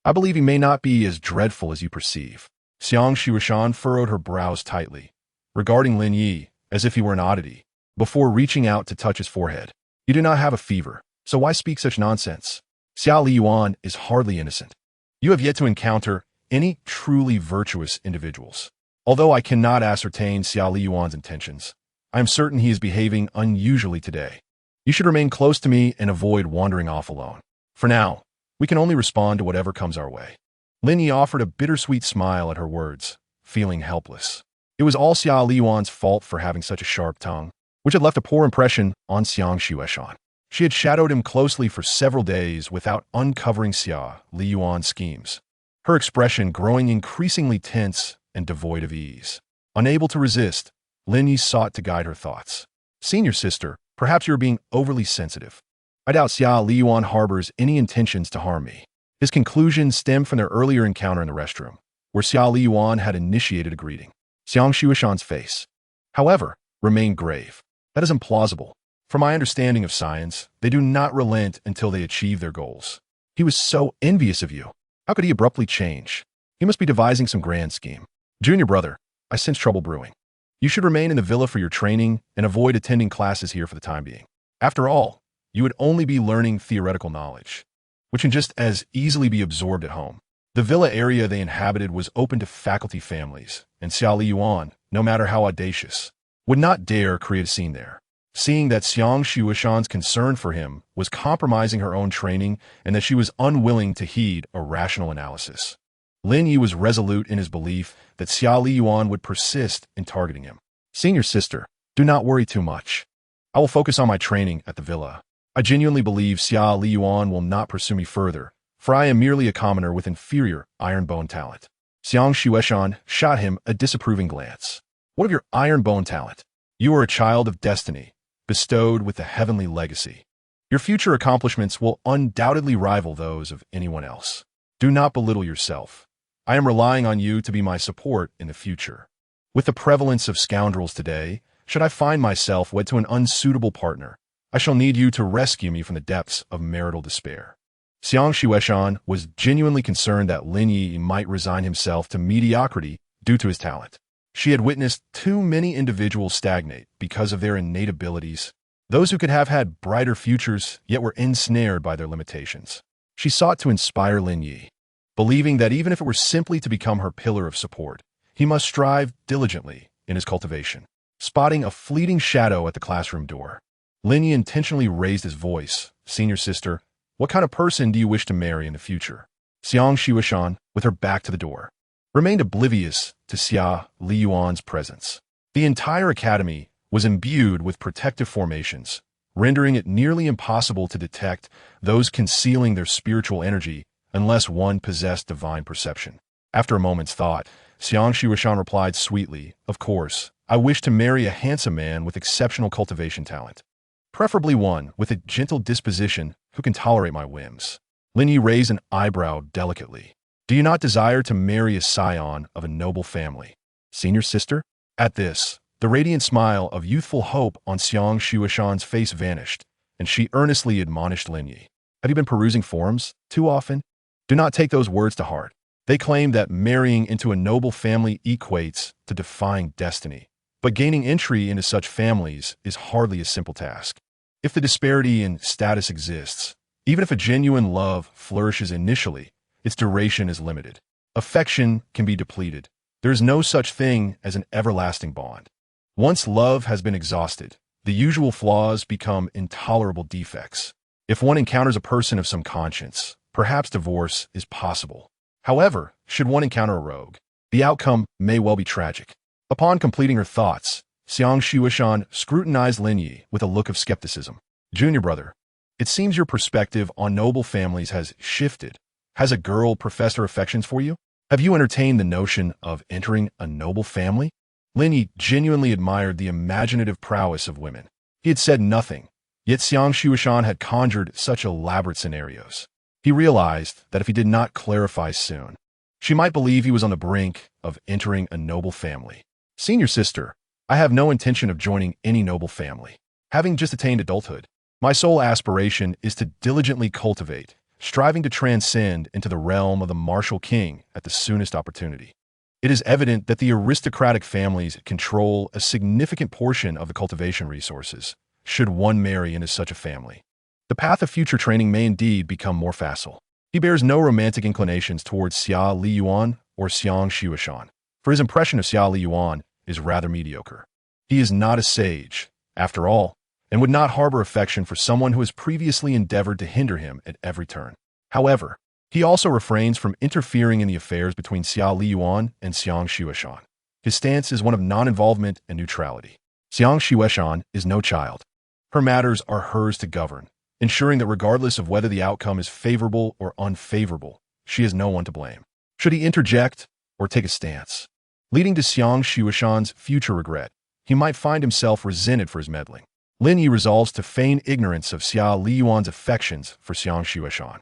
I believe he may not be as dreadful as you perceive. Xiang Xueshan furrowed her brows tightly, regarding Lin Ye as if he were an oddity, before reaching out to touch his forehead. You do not have a fever, so why speak such nonsense? Xia Liyuan is hardly innocent. You have yet to encounter any truly virtuous individuals. Although I cannot ascertain Xia Liyuan's intentions, I am certain he is behaving unusually today. You should remain close to me and avoid wandering off alone. For now, we can only respond to whatever comes our way. Lin Ye offered a bittersweet smile at her words, feeling helpless. It was all Xia Liyuan's fault for having such a sharp tongue, which had left a poor impression on Xiang Xueshan. She had shadowed him closely for several days without uncovering Xia Liyuan's schemes, her expression growing increasingly tense and devoid of ease. Unable to resist, Lin Ye sought to guide her thoughts. "Senior sister, perhaps you are being overly sensitive. I doubt Xia Liyuan harbors any intentions to harm me." His conclusion stemmed from their earlier encounter in the restroom, where Xia Liyuan had initiated a greeting. Xiang Xueshan's face, however, remained grave. "That is implausible. From my understanding of science, they do not relent until they achieve their goals. He was so envious of you. How could he abruptly change? He must be devising some grand scheme. Junior brother, I sense trouble brewing. You should remain in the villa for your training and avoid attending classes here for the time being. After all, you would only be learning theoretical knowledge, which can just as easily be absorbed at home." The villa area they inhabited was open to faculty families, and Xia Liyuan, no matter how audacious, would not dare create a scene there. Seeing that Xiang Xueshan's concern for him was compromising her own training and that she was unwilling to heed a rational analysis, Lin Ye was resolute in his belief that Xia Liyuan would persist in targeting him. "Senior sister, do not worry too much. I will focus on my training at the villa. I genuinely believe Xia Liyuan will not pursue me further, for I am merely a commoner with inferior iron-bone talent." Xiang Xueshan shot him a disapproving glance. "What of your iron-bone talent? You are a child of destiny, bestowed with a heavenly legacy. Your future accomplishments will undoubtedly rival those of anyone else. Do not belittle yourself. I am relying on you to be my support in the future. With the prevalence of scoundrels today, should I find myself wed to an unsuitable partner, I shall need you to rescue me from the depths of marital despair." Xiang Xueshan was genuinely concerned that Lin Ye might resign himself to mediocrity due to his talent. She had witnessed too many individuals stagnate because of their innate abilities, those who could have had brighter futures yet were ensnared by their limitations. She sought to inspire Lin Ye, believing that even if it were simply to become her pillar of support, he must strive diligently in his cultivation. Spotting a fleeting shadow at the classroom door, Lin Ye intentionally raised his voice. "Senior sister, what kind of person do you wish to marry in the future?" Xiang Xiuishan, with her back to the door, remained oblivious to Xia Liyuan's presence. The entire academy was imbued with protective formations, rendering it nearly impossible to detect those concealing their spiritual energy unless one possessed divine perception. After a moment's thought, Xiang Xiuishan replied sweetly, "Of course, I wish to marry a handsome man with exceptional cultivation talent, preferably one with a gentle disposition who can tolerate my whims." Lin Ye raised an eyebrow delicately. "Do you not desire to marry a scion of a noble family, senior sister?" At this, the radiant smile of youthful hope on Xiang Xiuishan's face vanished, and she earnestly admonished Lin Ye. "Have you been perusing forums too often? Do not take those words to heart. They claim that marrying into a noble family equates to defying destiny. But gaining entry into such families is hardly a simple task. If the disparity in status exists, even if a genuine love flourishes initially, its duration is limited. Affection can be depleted. There is no such thing as an everlasting bond. Once love has been exhausted, the usual flaws become intolerable defects. If one encounters a person of some conscience, perhaps divorce is possible. However, should one encounter a rogue, the outcome may well be tragic." Upon completing her thoughts, Xiang Xiuishan scrutinized Lin Ye with a look of skepticism. "Junior brother, it seems your perspective on noble families has shifted. Has a girl professed her affections for you? Have you entertained the notion of entering a noble family?" Lin Ye genuinely admired the imaginative prowess of women. He had said nothing, yet Xiang Xiuishan had conjured such elaborate scenarios. He realized that if he did not clarify soon, she might believe he was on the brink of entering a noble family. "Senior sister, I have no intention of joining any noble family. Having just attained adulthood, my sole aspiration is to diligently cultivate, striving to transcend into the realm of the martial king at the soonest opportunity. It is evident that the aristocratic families control a significant portion of the cultivation resources, should one marry into such a family. The path of future training may indeed become more facile." He bears no romantic inclinations towards Xia Liyuan or Xiang Xiuishan, for his impression of Xia Liyuan is rather mediocre. He is not a sage, after all, and would not harbor affection for someone who has previously endeavored to hinder him at every turn. However, he also refrains from interfering in the affairs between Xia Liyuan and Xiang Xiuishan. His stance is one of non-involvement and neutrality. Xiang Xiuishan is no child. Her matters are hers to govern, ensuring that regardless of whether the outcome is favorable or unfavorable, she has no one to blame. Should he interject or take a stance, leading to Xiang Xiuishan's future regret, he might find himself resented for his meddling. Lin Ye resolves to feign ignorance of Xia Liyuan's affections for Xiang Xiuishan,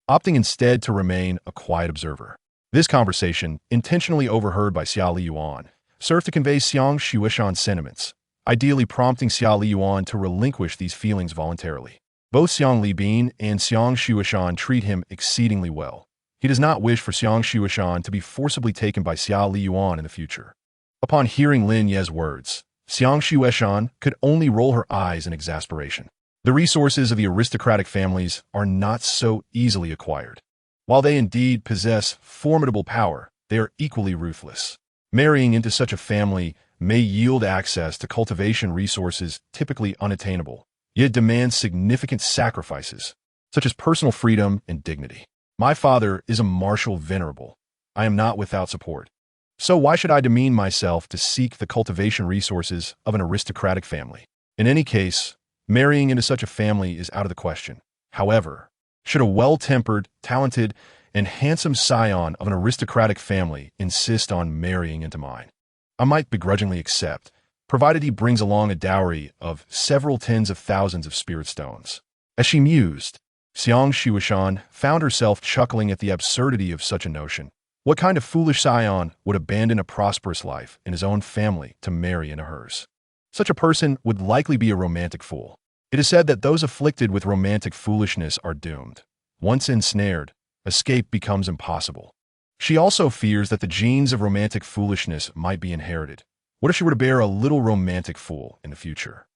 opting instead to remain a quiet observer. This conversation, intentionally overheard by Xia Liyuan, served to convey Xiang Xiuishan's sentiments, ideally prompting Xia Liyuan to relinquish these feelings voluntarily. Both Xiang Libin and Xiang Xiuishan treat him exceedingly well. He does not wish for Xiang Xiuishan to be forcibly taken by Xia Liyuan in the future. Upon hearing Lin Ye's words, Xiang Xiuishan could only roll her eyes in exasperation. The resources of the aristocratic families are not so easily acquired. While they indeed possess formidable power, they are equally ruthless. Marrying into such a family may yield access to cultivation resources typically unattainable, yet it demands significant sacrifices, such as personal freedom and dignity. My father is a martial venerable. I am not without support. So why should I demean myself to seek the cultivation resources of an aristocratic family? In any case, marrying into such a family is out of the question. However, should a well-tempered, talented, and handsome scion of an aristocratic family insist on marrying into mine, I might begrudgingly accept, provided he brings along a dowry of several tens of thousands of spirit stones. As she mused, Xiang Xiuishan found herself chuckling at the absurdity of such a notion. What kind of foolish scion would abandon a prosperous life in his own family to marry into hers? Such a person would likely be a romantic fool. It is said that those afflicted with romantic foolishness are doomed. Once ensnared, escape becomes impossible. She also fears that the genes of romantic foolishness might be inherited. What if she were to bear a little romantic fool in the future?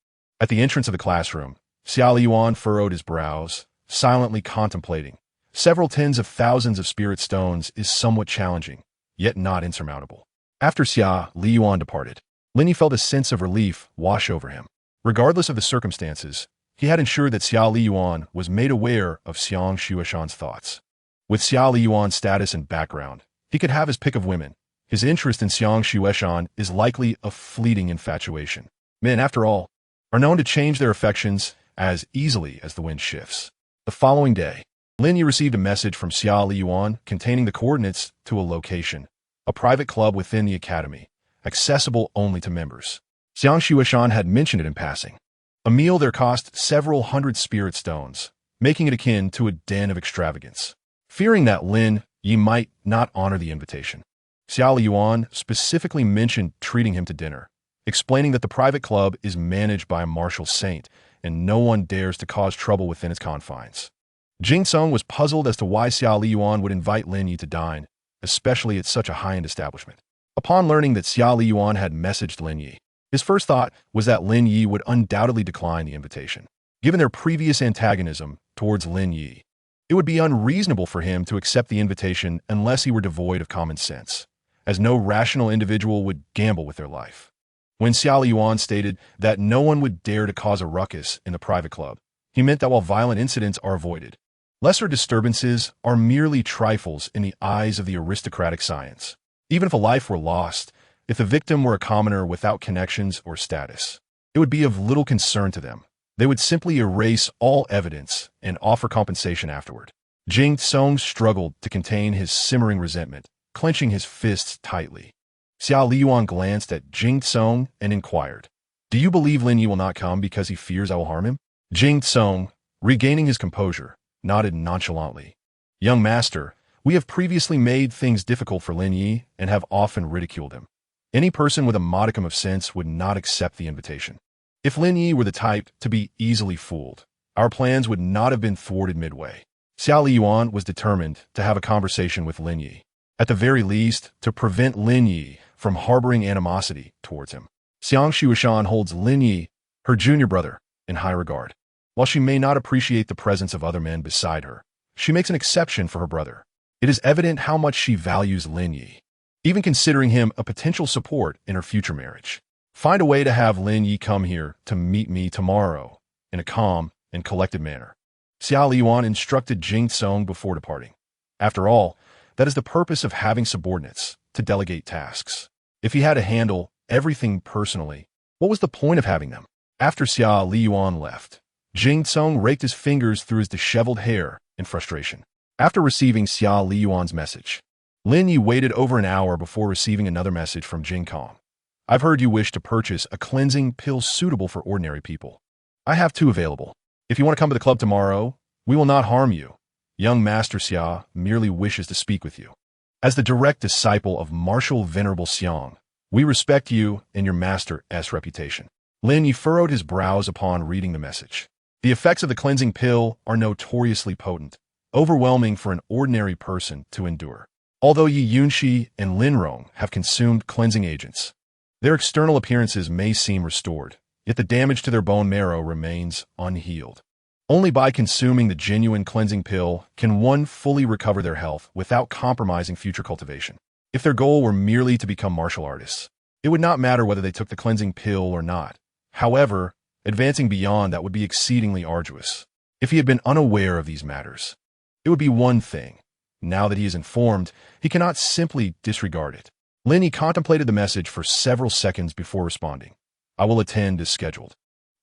At the entrance of the classroom, Xiao Liyuan furrowed his brows, silently contemplating. Several tens of thousands of spirit stones is somewhat challenging, yet not insurmountable. After Xiao Liyuan departed, Lin Ye felt a sense of relief wash over him. Regardless of the circumstances, he had ensured that Xiao Liyuan was made aware of Xiang Shuishan's thoughts. With Xiao Liyuan's status and background, he could have his pick of women. His interest in Xiang Shuishan is likely a fleeting infatuation. Men, after all, are known to change their affections as easily as the wind shifts. The following day, Lin Ye received a message from Xiao Liyuan containing the coordinates to a location, a private club within the academy, accessible only to members. Xiang Shuishan had mentioned it in passing. A meal there cost several hundred spirit stones, making it akin to a den of extravagance. Fearing that Lin Ye might not honor the invitation, Xiao Liyuan specifically mentioned treating him to dinner, explaining that the private club is managed by a martial saint and no one dares to cause trouble within its confines. Jing Song was puzzled as to why Xiao Liyuan would invite Lin Ye to dine, especially at such a high-end establishment. Upon learning that Xiao Liyuan had messaged Lin Ye, his first thought was that Lin Ye would undoubtedly decline the invitation. Given their previous antagonism towards Lin Ye, it would be unreasonable for him to accept the invitation unless he were devoid of common sense, as no rational individual would gamble with their life. When Xiao Liyuan stated that no one would dare to cause a ruckus in the private club, he meant that while violent incidents are avoided, lesser disturbances are merely trifles in the eyes of the aristocratic science. Even if a life were lost, if the victim were a commoner without connections or status, it would be of little concern to them. They would simply erase all evidence and offer compensation afterward. Jing Song struggled to contain his simmering resentment, clenching his fists tightly. Xiao Liyuan glanced at Jing Song and inquired, "Do you believe Lin Ye will not come because he fears I will harm him?" Jing Song, regaining his composure, nodded nonchalantly. "Young master, we have previously made things difficult for Lin Ye and have often ridiculed him. Any person with a modicum of sense would not accept the invitation. If Lin Ye were the type to be easily fooled, our plans would not have been thwarted midway." Xiao Liyuan was determined to have a conversation with Lin Ye, at the very least to prevent Lin Ye from harboring animosity towards him. Xiang Shuishan holds Lin Ye, her junior brother, in high regard. While she may not appreciate the presence of other men beside her, she makes an exception for her brother. It is evident how much she values Lin Ye, even considering him a potential support in her future marriage. "Find a way to have Lin Ye come here to meet me tomorrow in a calm and collected manner," Xiao Liyuan instructed Jing Song before departing. After all, that is the purpose of having subordinates, to delegate tasks. If he had to handle everything personally, what was the point of having them? After Xiao Liyuan left, Jing Song raked his fingers through his disheveled hair in frustration. After receiving Xiao Liyuan's message, Lin Ye waited over an hour before receiving another message from Jing Kong. "I've heard you wish to purchase a cleansing pill suitable for ordinary people. I have two available. If you want to come to the club tomorrow, we will not harm you. Young Master Xia merely wishes to speak with you. As the direct disciple of Martial Venerable Xiang, we respect you and your master's reputation." Lin Ye furrowed his brows upon reading the message. The effects of the cleansing pill are notoriously potent, overwhelming for an ordinary person to endure. Although Yi Yunxi and Lin Rong have consumed cleansing agents, their external appearances may seem restored, yet the damage to their bone marrow remains unhealed. Only by consuming the genuine cleansing pill can one fully recover their health without compromising future cultivation. If their goal were merely to become martial artists, it would not matter whether they took the cleansing pill or not. However, advancing beyond that would be exceedingly arduous. If he had been unaware of these matters, it would be one thing. Now that he is informed, he cannot simply disregard it. Lin Ye contemplated the message for several seconds before responding. "I will attend as scheduled.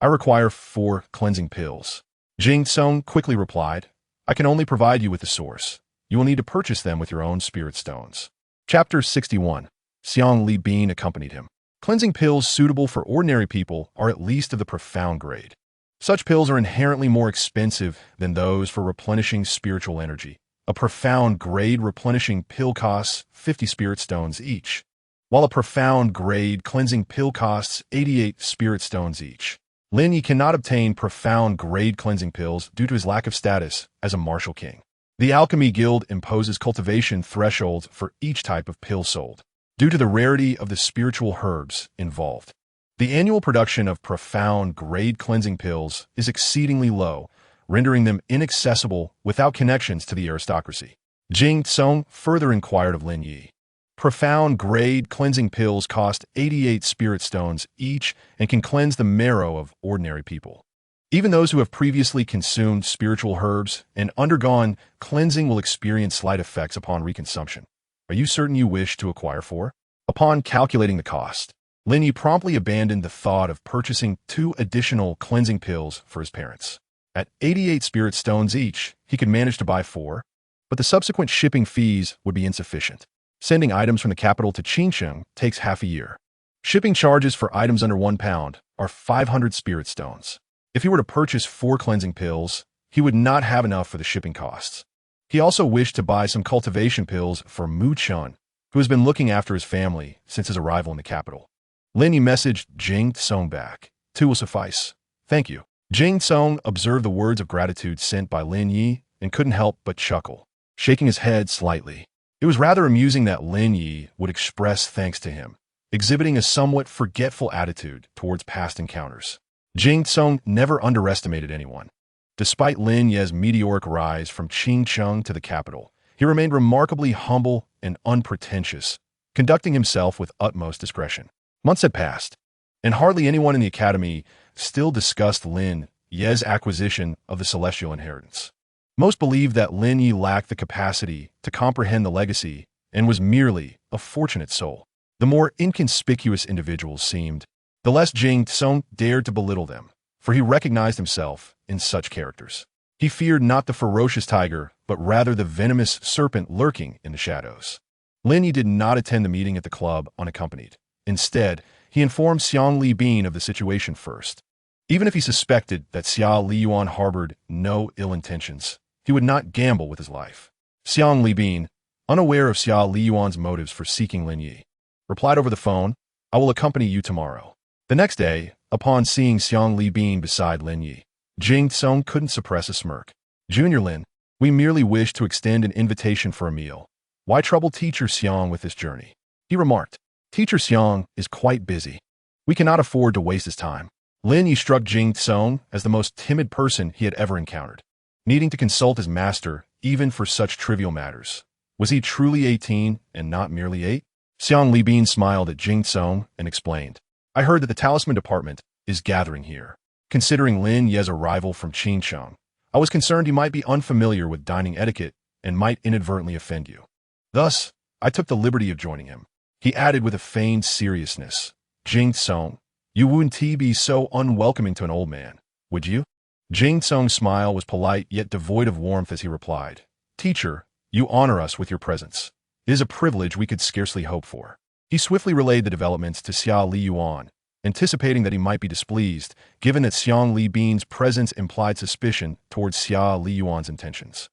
I require 4 cleansing pills." Jing Song quickly replied, "I can only provide you with the source. You will need to purchase them with your own spirit stones." Chapter 61. Xiang Li Bin accompanied him. Cleansing pills suitable for ordinary people are at least of the profound grade. Such pills are inherently more expensive than those for replenishing spiritual energy. A profound grade replenishing pill costs 50 spirit stones each, while a profound grade cleansing pill costs 88 spirit stones each. Lin Ye cannot obtain profound grade cleansing pills due to his lack of status as a martial king. The Alchemy Guild imposes cultivation thresholds for each type of pill sold, due to the rarity of the spiritual herbs involved. The annual production of profound-grade cleansing pills is exceedingly low, rendering them inaccessible without connections to the aristocracy. Jing Tsong further inquired of Lin Ye. Profound-grade cleansing pills cost 88 spirit stones each and can cleanse the marrow of ordinary people. Even those who have previously consumed spiritual herbs and undergone cleansing will experience slight effects upon reconsumption. Are you certain you wish to acquire 4? Upon calculating the cost, Lin Ye promptly abandoned the thought of purchasing 2 additional cleansing pills for his parents. At 88 spirit stones each, he could manage to buy 4, but the subsequent shipping fees would be insufficient. Sending items from the capital to Qingcheng takes half a year. Shipping charges for items under 1 pound are 500 spirit stones. If he were to purchase 4 cleansing pills, he would not have enough for the shipping costs. He also wished to buy some cultivation pills for Mu Chun, who has been looking after his family since his arrival in the capital. Lin Ye messaged Jing Tsong back. 2 will suffice. Thank you. Jing Tsong observed the words of gratitude sent by Lin Ye and couldn't help but chuckle, shaking his head slightly. It was rather amusing that Lin Ye would express thanks to him, exhibiting a somewhat forgetful attitude towards past encounters. Jing Tsong never underestimated anyone. Despite Lin Ye's meteoric rise from Qingcheng to the capital, he remained remarkably humble and unpretentious, conducting himself with utmost discretion. Months had passed, and hardly anyone in the academy still discussed Lin Ye's acquisition of the celestial inheritance. Most believed that Lin Ye lacked the capacity to comprehend the legacy and was merely a fortunate soul. The more inconspicuous individuals seemed, the less Jing Tsong dared to belittle them, for he recognized himself in such characters. He feared not the ferocious tiger, but rather the venomous serpent lurking in the shadows. Lin Ye did not attend the meeting at the club unaccompanied. Instead, he informed Xiang Li Bin of the situation first. Even if he suspected that Xia Liyuan harbored no ill intentions, he would not gamble with his life. Xiang Li Bin, unaware of Xia Liyuan's motives for seeking Lin Ye, replied over the phone, "I will accompany you tomorrow." The next day, upon seeing Xiang Li Bin beside Lin Ye, Jing Tsong couldn't suppress a smirk. "Junior Lin, we merely wish to extend an invitation for a meal. Why trouble Teacher Xiang with this journey?" He remarked. "Teacher Xiang is quite busy. We cannot afford to waste his time." Lin Ye struck Jing Tsong as the most timid person he had ever encountered, needing to consult his master even for such trivial matters. Was he truly 18 and not merely 8? Xiang Li Bin smiled at Jing Tsong and explained, "I heard that the talisman department is gathering here. Considering Lin Ye's arrival from Qingcheng, I was concerned he might be unfamiliar with dining etiquette and might inadvertently offend you. Thus, I took the liberty of joining him." He added with a feigned seriousness, "Jing Tsong, you wouldn't be so unwelcoming to an old man, would you?" Jing Tsong's smile was polite yet devoid of warmth as he replied, "Teacher, you honor us with your presence. It is a privilege we could scarcely hope for." He swiftly relayed the developments to Xia Liyuan, anticipating that he might be displeased, given that Xiang Li Bin's presence implied suspicion towards Xia Liyuan's intentions.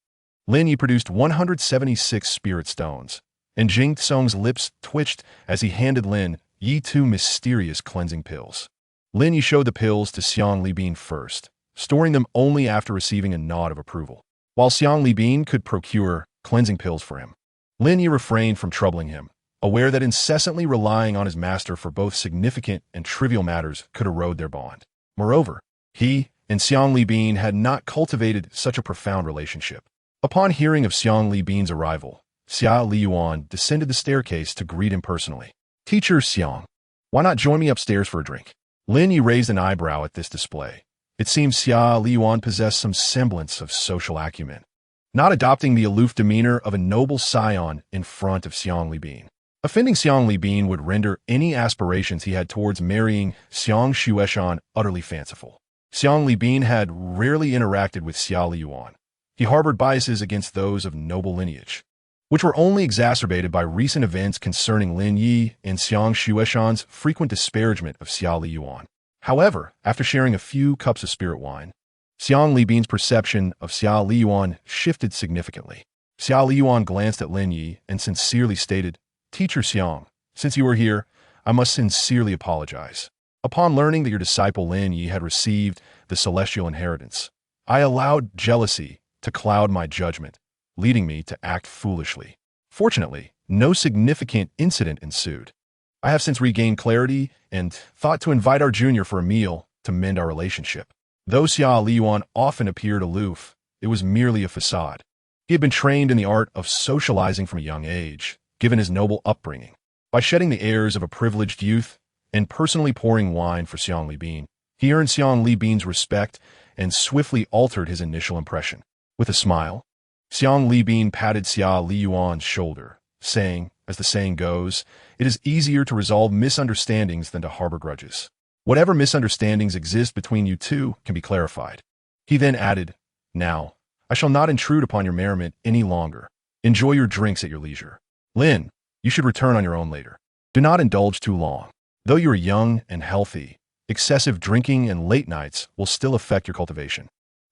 Lin Ye produced 176 spirit stones, and Jing Tsong's lips twitched as he handed Lin Ye 2 mysterious cleansing pills. Lin Ye showed the pills to Xiang Li Bin first, storing them only after receiving a nod of approval. While Xiang Li Bin could procure cleansing pills for him, Lin Ye refrained from troubling him, aware that incessantly relying on his master for both significant and trivial matters could erode their bond. Moreover, he and Xiang Li Bin had not cultivated such a profound relationship. Upon hearing of Xiang Li Bin's arrival, Xia Liyuan descended the staircase to greet him personally. "Teacher Xiang, why not join me upstairs for a drink?" Lin Ye raised an eyebrow at this display. It seemed Xia Liyuan possessed some semblance of social acumen, not adopting the aloof demeanor of a noble scion in front of Xiang Li Bin. Offending Xiang Li Bin would render any aspirations he had towards marrying Xiang Xueshan utterly fanciful. Xiang Li Bin had rarely interacted with Xia Liyuan. He harbored biases against those of noble lineage, which were only exacerbated by recent events concerning Lin Ye and Xiang Xueshan's frequent disparagement of Xia Liyuan. However, after sharing a few cups of spirit wine, Xiang Li Bin's perception of Xia Liyuan shifted significantly. Xia Liyuan glanced at Lin Ye and sincerely stated, "Teacher Xiang, since you are here, I must sincerely apologize. Upon learning that your disciple Lin Ye had received the celestial inheritance, I allowed jealousy to cloud my judgment, leading me to act foolishly. Fortunately, no significant incident ensued. I have since regained clarity and thought to invite our junior for a meal to mend our relationship. Though Xia Liyuan often appeared aloof, it was merely a facade. He had been trained in the art of socializing from a young age, given his noble upbringing. By shedding the airs of a privileged youth and personally pouring wine for Xiang Libin, he earned Xiang Libin's respect and swiftly altered his initial impression. With a smile, Xiang Libin patted Xia Liyuan's shoulder, saying, as the saying goes, it is easier to resolve misunderstandings than to harbor grudges. Whatever misunderstandings exist between you two can be clarified. He then added, now, I shall not intrude upon your merriment any longer. Enjoy your drinks at your leisure. Lin, you should return on your own later. Do not indulge too long. Though you are young and healthy, excessive drinking and late nights will still affect your cultivation.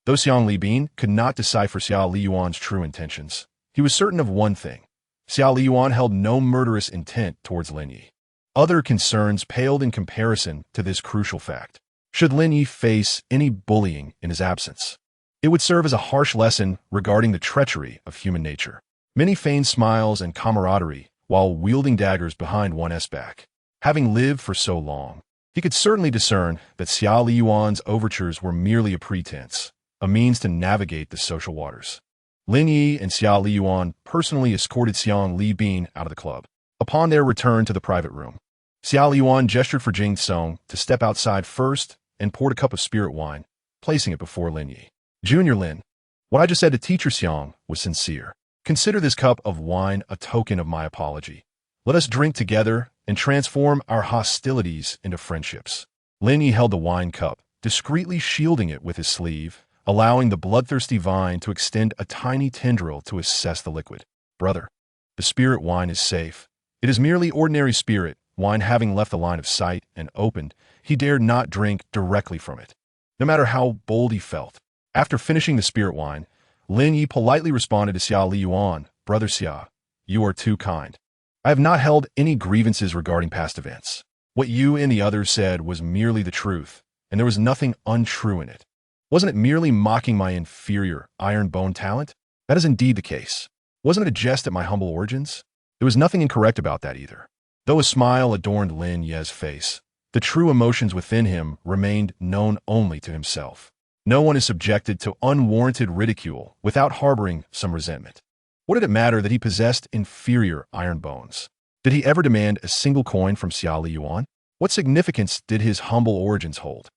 Though Xiang Libin could not decipher Xia Liyuan's true intentions, he was certain of one thing. Xia Liyuan held no murderous intent towards Lin Ye. Other concerns paled in comparison to this crucial fact. Should Lin Ye face any bullying in his absence, it would serve as a harsh lesson regarding the treachery of human nature. Many feigned smiles and camaraderie while wielding daggers behind one's back. Having lived for so long, he could certainly discern that Xia Liyuan's overtures were merely a pretense, a means to navigate the social waters. Lin Ye and Xia Liyuan personally escorted Xiang Libin out of the club. Upon their return to the private room, Xia Liyuan gestured for Jing Song to step outside first and poured a cup of spirit wine, placing it before Lin Ye. Junior Lin, what I just said to Teacher Xiang was sincere. Consider this cup of wine a token of my apology. Let us drink together and transform our hostilities into friendships. Lin Ye held the wine cup, discreetly shielding it with his sleeve, allowing the bloodthirsty vine to extend a tiny tendril to assess the liquid. Brother, the spirit wine is safe. It is merely ordinary spirit wine. Having left the line of sight and opened, he dared not drink directly from it, no matter how bold he felt. After finishing the spirit wine, Lin Ye politely responded to Xia Liyuan, Brother Xia, you are too kind. I have not held any grievances regarding past events. What you and the others said was merely the truth, and there was nothing untrue in it. Wasn't it merely mocking my inferior iron bone talent? That is indeed the case. Wasn't it a jest at my humble origins? There was nothing incorrect about that either. Though a smile adorned Lin Ye's face, the true emotions within him remained known only to himself. No one is subjected to unwarranted ridicule without harboring some resentment. What did it matter that he possessed inferior iron bones? Did he ever demand a single coin from Xia Liyuan? What significance did his humble origins hold?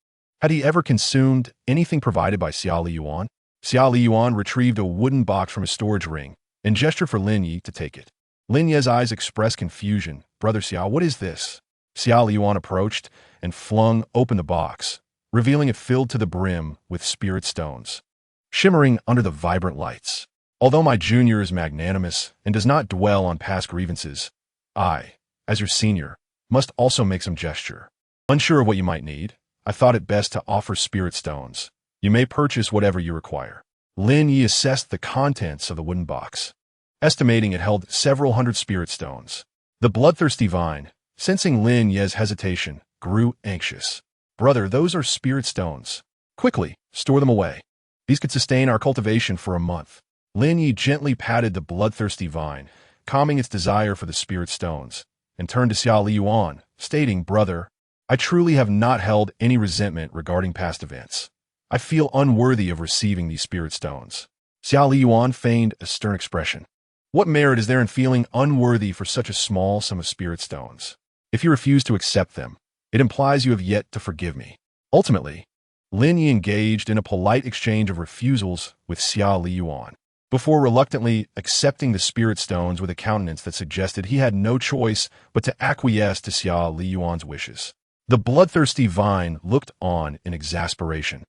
Had he ever consumed anything provided by Xia Liyuan? Xia Liyuan retrieved a wooden box from a storage ring and gestured for Lin Ye to take it. Lin Ye's eyes expressed confusion. Brother Xia, what is this? Xia Liyuan approached and flung open the box, revealing it filled to the brim with spirit stones, shimmering under the vibrant lights. Although my junior is magnanimous and does not dwell on past grievances, I, as your senior, must also make some gesture. Unsure of what you might need, I thought it best to offer spirit stones. You may purchase whatever you require. Lin Ye assessed the contents of the wooden box, estimating it held several hundred spirit stones. The bloodthirsty vine, sensing Lin Ye's hesitation, grew anxious. Brother, those are spirit stones. Quickly, store them away. These could sustain our cultivation for a month. Lin Ye gently patted the bloodthirsty vine, calming its desire for the spirit stones, and turned to Xia Liyuan, stating, Brother, I truly have not held any resentment regarding past events. I feel unworthy of receiving these spirit stones. Xia Liyuan feigned a stern expression. What merit is there in feeling unworthy for such a small sum of spirit stones? If you refuse to accept them, it implies you have yet to forgive me. Ultimately, Lin Ye engaged in a polite exchange of refusals with Xia Liyuan, before reluctantly accepting the spirit stones with a countenance that suggested he had no choice but to acquiesce to Xia Liyuan's wishes. The bloodthirsty vine looked on in exasperation,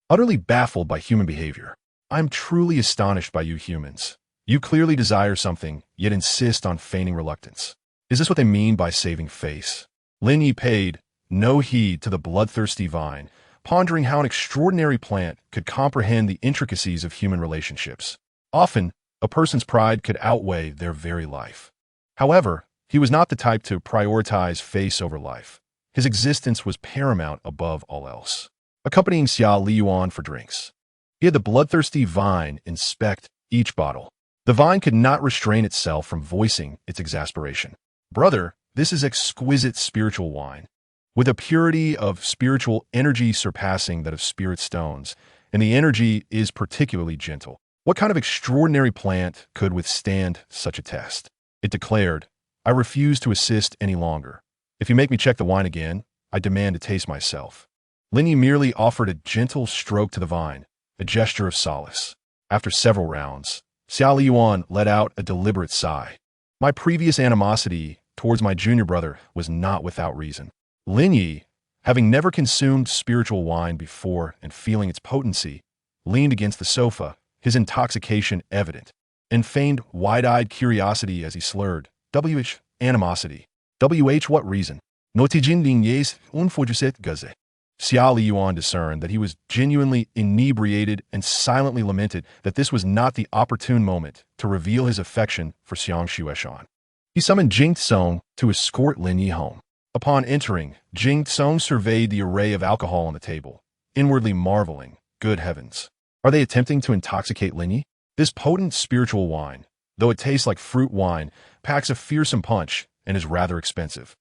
utterly baffled by human behavior. I am truly astonished by you humans. You clearly desire something, yet insist on feigning reluctance. Is this what they mean by saving face? Lin Ye paid no heed to the bloodthirsty vine, pondering how an extraordinary plant could comprehend the intricacies of human relationships. Often, a person's pride could outweigh their very life. However, he was not the type to prioritize face over life. His existence was paramount above all else. Accompanying Xia Liyuan for drinks, he had the bloodthirsty vine inspect each bottle. The vine could not restrain itself from voicing its exasperation. Brother, this is exquisite spiritual wine, with a purity of spiritual energy surpassing that of spirit stones, and the energy is particularly gentle. What kind of extraordinary plant could withstand such a test? It declared, I refuse to assist any longer. If you make me check the wine again, I demand to taste myself. Lin Ye merely offered a gentle stroke to the vine, a gesture of solace. After several rounds, Xiao Liyuan let out a deliberate sigh. My previous animosity towards my junior brother was not without reason. Lin Ye, having never consumed spiritual wine before and feeling its potency, leaned against the sofa, his intoxication evident, and feigned wide-eyed curiosity as he slurred, "WH, animosity. WH, what reason? Notijin Lin Ye's unfojuset gaze." Xiao Liyuan discerned that he was genuinely inebriated and silently lamented that this was not the opportune moment to reveal his affection for Xiang Xueshan. He summoned Jing Tsong to escort Lin Ye home. Upon entering, Jing Tsong surveyed the array of alcohol on the table, inwardly marveling, good heavens. Are they attempting to intoxicate Lin Ye? This potent spiritual wine, though it tastes like fruit wine, packs a fearsome punch and is rather expensive.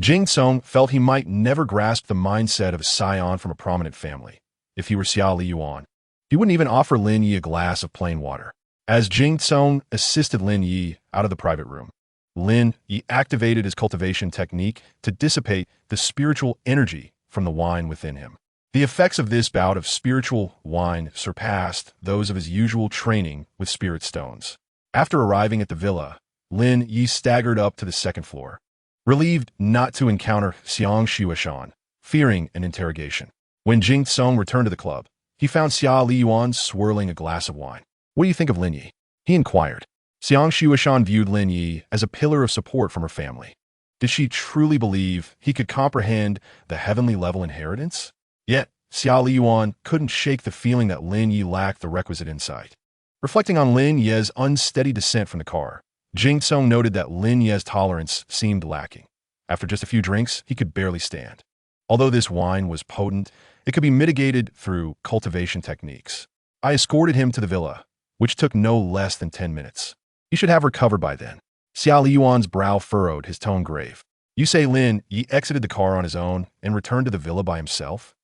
Jing Tsong felt he might never grasp the mindset of a scion from a prominent family. If he were Xiao Liyuan, he wouldn't even offer Lin Ye a glass of plain water. As Jing Tsong assisted Lin Ye out of the private room, Lin Ye activated his cultivation technique to dissipate the spiritual energy from the wine within him. The effects of this bout of spiritual wine surpassed those of his usual training with spirit stones. After arriving at the villa, Lin Ye staggered up to the second floor, relieved not to encounter Xiang Xueshan, fearing an interrogation. When Jing Tsong returned to the club, he found Xiao Liyuan swirling a glass of wine. What do you think of Lin Ye? He inquired. Xiang Xueshan viewed Lin Ye as a pillar of support from her family. Did she truly believe he could comprehend the heavenly level inheritance? Yet, Xiao Liyuan couldn't shake the feeling that Lin Ye lacked the requisite insight. Reflecting on Lin Ye's unsteady descent from the car, Jing Tsong noted that Lin Ye's tolerance seemed lacking. After just a few drinks, he could barely stand. Although this wine was potent, it could be mitigated through cultivation techniques. I escorted him to the villa, which took no less than 10 minutes. He should have recovered by then. Xiao Liyuan's brow furrowed, his tone grave. You say Lin Ye exited the car on his own and returned to the villa by himself?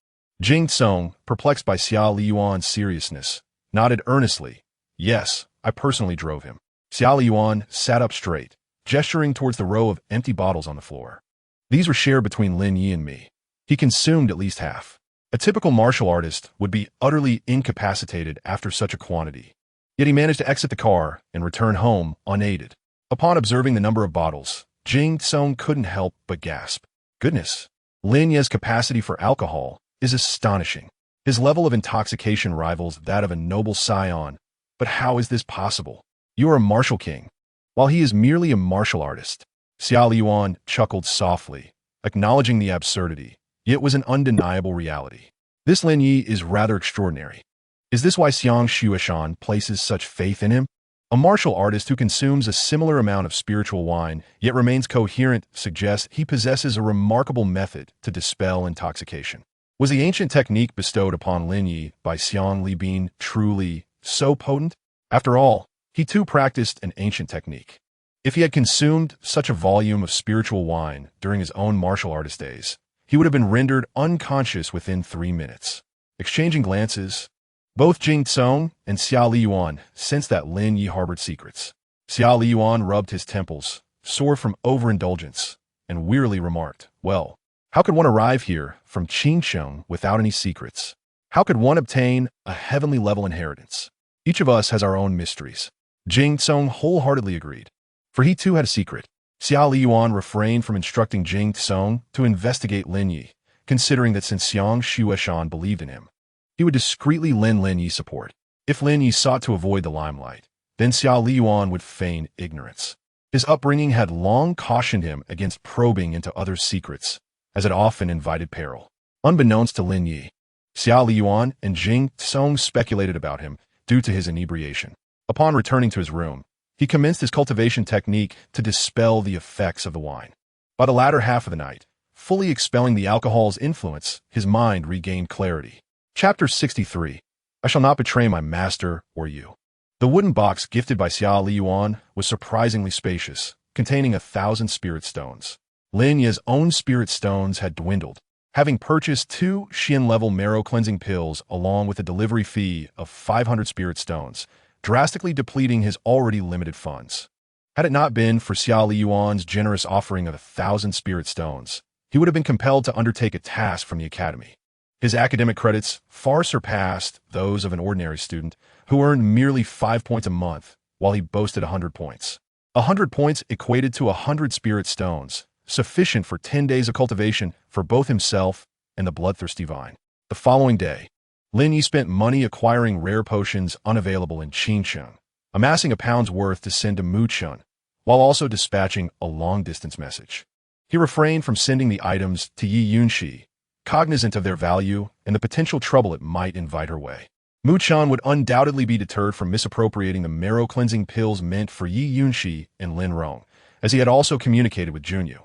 Jing Tsong, perplexed by Xiao Liyuan's seriousness, nodded earnestly. Yes, I personally drove him. Xiao Liyuan sat up straight, gesturing towards the row of empty bottles on the floor. These were shared between Lin Ye and me. He consumed at least half. A typical martial artist would be utterly incapacitated after such a quantity. Yet he managed to exit the car and return home unaided. Upon observing the number of bottles, Jing Tsong couldn't help but gasp. Goodness, Lin Ye's capacity for alcohol is astonishing. His level of intoxication rivals that of a noble scion. But how is this possible? You are a martial king, while he is merely a martial artist. Xiao Liyuan chuckled softly, acknowledging the absurdity, yet was an undeniable reality. This Lin Ye is rather extraordinary. Is this why Xiang Xueshan places such faith in him? A martial artist who consumes a similar amount of spiritual wine, yet remains coherent, suggests he possesses a remarkable method to dispel intoxication. Was the ancient technique bestowed upon Lin Ye by Xiang Libin truly so potent? After all, he too practiced an ancient technique. If he had consumed such a volume of spiritual wine during his own martial artist days, he would have been rendered unconscious within 3 minutes. Exchanging glances, both Jing Tsong and Xiao Liyuan sensed that Lin Ye harbored secrets. Xiao Liyuan rubbed his temples, sore from overindulgence, and wearily remarked, well, how could one arrive here from Qingsheng without any secrets? How could one obtain a heavenly level inheritance? Each of us has our own mysteries. Jing Tsong wholeheartedly agreed, for he too had a secret. Xiao Liyuan refrained from instructing Jing Tsong to investigate Lin Ye, considering that since Xiang Xueshan believed in him, he would discreetly lend Lin Ye support. If Lin Ye sought to avoid the limelight, then Xiao Liyuan would feign ignorance. His upbringing had long cautioned him against probing into others' secrets, as it often invited peril. Unbeknownst to Lin Ye, Xiao Liyuan and Jing Tsong speculated about him due to his inebriation. Upon returning to his room, he commenced his cultivation technique to dispel the effects of the wine. By the latter half of the night, fully expelling the alcohol's influence, his mind regained clarity. Chapter 63. I shall not betray my master or you. The wooden box gifted by Xia Liyuan was surprisingly spacious, containing 1,000 spirit stones. Lin Ye's own spirit stones had dwindled, having purchased 2 Xian-level marrow cleansing pills along with a delivery fee of 500 spirit stones, drastically depleting his already limited funds. Had it not been for Xia Liyuan's generous offering of 1,000 spirit stones, he would have been compelled to undertake a task from the academy. His academic credits far surpassed those of an ordinary student who earned merely 5 points a month, while he boasted 100 points. 100 points equated to 100 spirit stones, sufficient for 10 days of cultivation for both himself and the bloodthirsty vine. The following day, Lin Ye spent money acquiring rare potions unavailable in Qingsheng, amassing £1's worth to send to Muchun, while also dispatching a long-distance message. He refrained from sending the items to Yi Yunxi, cognizant of their value and the potential trouble it might invite her way. Muchun would undoubtedly be deterred from misappropriating the marrow-cleansing pills meant for Yi Yunxi and Lin Rong, as he had also communicated with Junyu.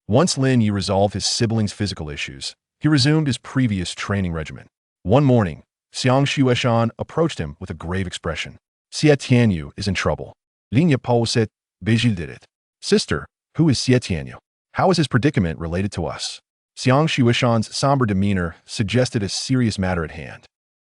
Once Lin Ye resolved his siblings' physical issues, he resumed his previous training regimen. One morning, Xiang Xueshan approached him with a grave expression. Xie Tianyu is in trouble. Lin Ye poset, Bijil did it. Sister, who is Xie Tianyu? How is his predicament related to us? Xiang Xueshan's somber demeanor suggested a serious matter at hand.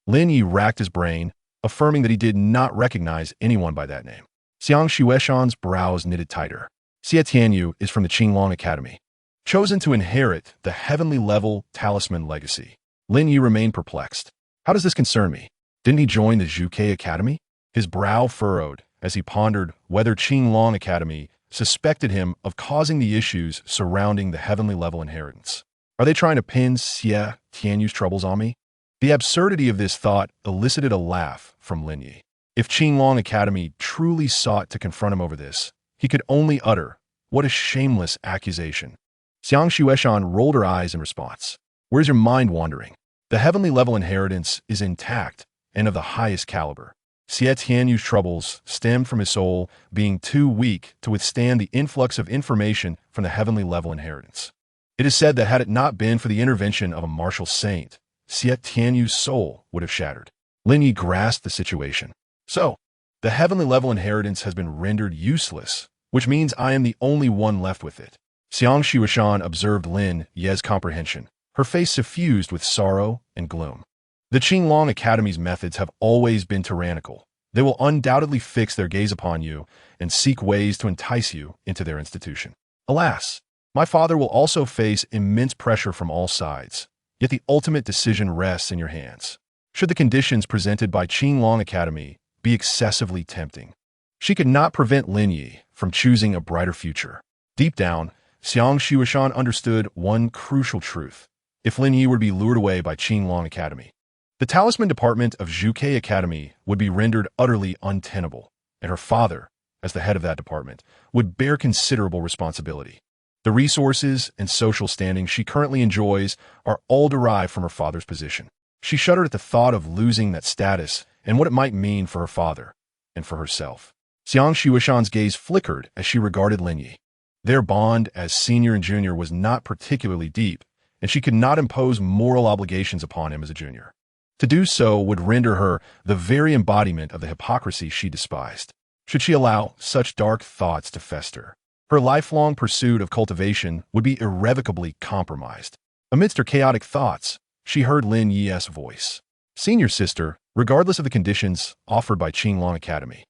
Lin Ye racked his brain, affirming that he did not recognize anyone by that name. Xiang Xueshan's brows knitted tighter. Xie Tianyu is from the Qinglong Academy, chosen to inherit the heavenly level talisman legacy. Lin Ye remained perplexed. How does this concern me? Didn't he join the Zhuke Academy? His brow furrowed as he pondered whether Qinglong Academy suspected him of causing the issues surrounding the heavenly level inheritance. Are they trying to pin Xie Tianyu's troubles on me? The absurdity of this thought elicited a laugh from Lin Ye. If Qinglong Academy truly sought to confront him over this, he could only utter, "What a shameless accusation." Xiang Xueshan rolled her eyes in response. Where's your mind wandering? The heavenly level inheritance is intact and of the highest caliber. Xie Tianyu's troubles stemmed from his soul being too weak to withstand the influx of information from the heavenly level inheritance. It is said that had it not been for the intervention of a martial saint, Xie Tianyu's soul would have shattered. Lin Ye grasped the situation. So, the heavenly level inheritance has been rendered useless, which means I am the only one left with it. Xiang Xueshan observed Lin Ye's comprehension, her face suffused with sorrow and gloom. The Qinglong Academy's methods have always been tyrannical. They will undoubtedly fix their gaze upon you and seek ways to entice you into their institution. Alas, my father will also face immense pressure from all sides, yet the ultimate decision rests in your hands. Should the conditions presented by Qinglong Academy be excessively tempting, she could not prevent Lin Ye from choosing a brighter future. Deep down, Xiang Xueshan understood one crucial truth. If Lin Ye were to be lured away by Qinglong Academy, the talisman department of Zhuke Academy would be rendered utterly untenable, and her father, as the head of that department, would bear considerable responsibility. The resources and social standing she currently enjoys are all derived from her father's position. She shuddered at the thought of losing that status and what it might mean for her father and for herself. Xiang Xueshan's gaze flickered as she regarded Lin Ye. Their bond as senior and junior was not particularly deep, and she could not impose moral obligations upon him as a junior. To do so would render her the very embodiment of the hypocrisy she despised. Should she allow such dark thoughts to fester, her lifelong pursuit of cultivation would be irrevocably compromised. Amidst her chaotic thoughts, she heard Lin Ye's voice. Senior sister, regardless of the conditions offered by Qinglong Academy,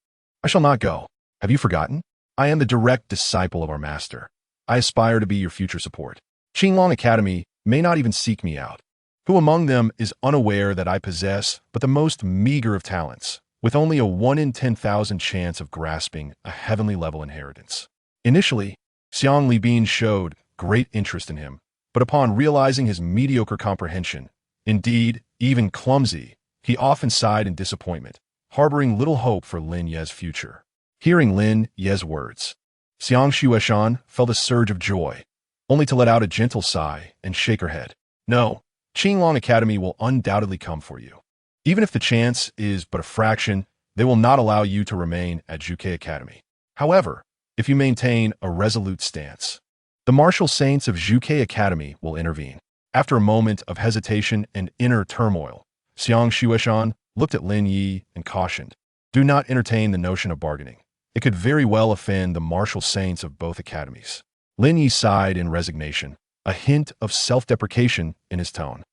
I shall not go. Have you forgotten? I am the direct disciple of our master. I aspire to be your future support. Qinglong Academy may not even seek me out. Who among them is unaware that I possess but the most meager of talents, with only a 1 in 10,000 chance of grasping a heavenly level inheritance? Initially, Xiang Libin showed great interest in him, but upon realizing his mediocre comprehension, indeed, even clumsy, he often sighed in disappointment, harboring little hope for Lin Ye's future. Hearing Lin Ye's words, Xiang Xueshan felt a surge of joy, only to let out a gentle sigh and shake her head. No, Qinglong Academy will undoubtedly come for you. Even if the chance is but a fraction, they will not allow you to remain at Zhuke Academy. However, if you maintain a resolute stance, the martial saints of Zhuke Academy will intervene. After a moment of hesitation and inner turmoil, Xiang Xueshan looked at Lin Ye and cautioned, Do not entertain the notion of bargaining. It could very well offend the martial saints of both academies. Lin Ye sighed in resignation, a hint of self-deprecation in his tone.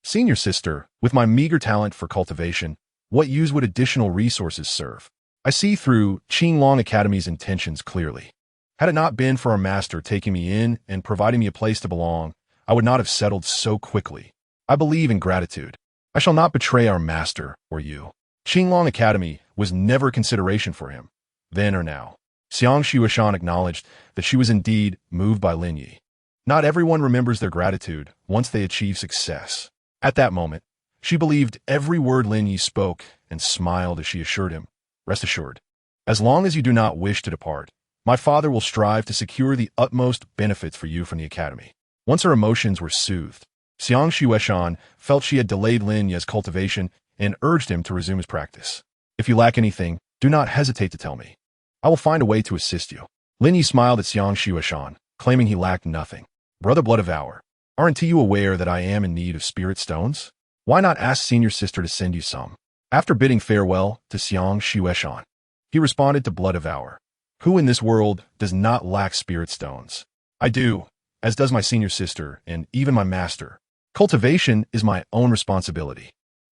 Senior sister, with my meager talent for cultivation, what use would additional resources serve? I see through Qinglong Academy's intentions clearly. Had it not been for our master taking me in and providing me a place to belong, I would not have settled so quickly. I believe in gratitude. I shall not betray our master or you. Qinglong Academy was never a consideration for him, then or now. Xiang Shuishan acknowledged that she was indeed moved by Lin Ye. Not everyone remembers their gratitude once they achieve success. At that moment, she believed every word Lin Ye spoke and smiled as she assured him, "Rest assured, as long as you do not wish to depart, my father will strive to secure the utmost benefits for you from the academy." Once her emotions were soothed, Xiang Shuishan felt she had delayed Lin Ye's cultivation and urged him to resume his practice. "If you lack anything, do not hesitate to tell me. I will find a way to assist you." Lin Ye smiled at Xiang Shuishan, claiming he lacked nothing. "Brother Blooddevour, aren't you aware that I am in need of spirit stones? Why not ask senior sister to send you some?" After bidding farewell to Xiang Shuishan, he responded to Blooddevour, "Who in this world does not lack spirit stones? I do, as does my senior sister and even my master. Cultivation is my own responsibility.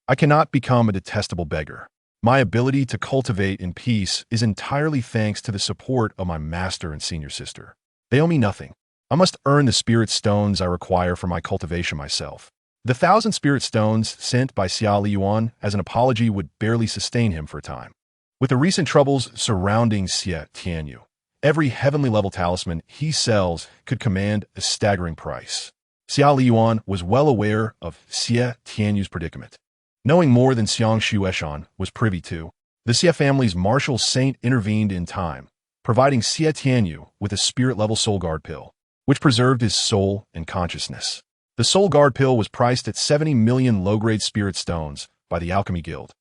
I cannot become a detestable beggar. My ability to cultivate in peace is entirely thanks to the support of my master and senior sister. They owe me nothing. I must earn the spirit stones I require for my cultivation myself." The 1,000 spirit stones sent by Xia Liyuan as an apology would barely sustain him for a time. With the recent troubles surrounding Xia Tianyu, every heavenly level talisman he sells could command a staggering price. Xia Liyuan was well aware of Xia Tianyu's predicament. Knowing more than Xiang Shuishan was privy to, the Xia family's martial saint intervened in time, providing Xia Tianyu with a spirit-level soul guard pill, which preserved his soul and consciousness. The soul guard pill was priced at 70 million low-grade spirit stones by the Alchemy Guild.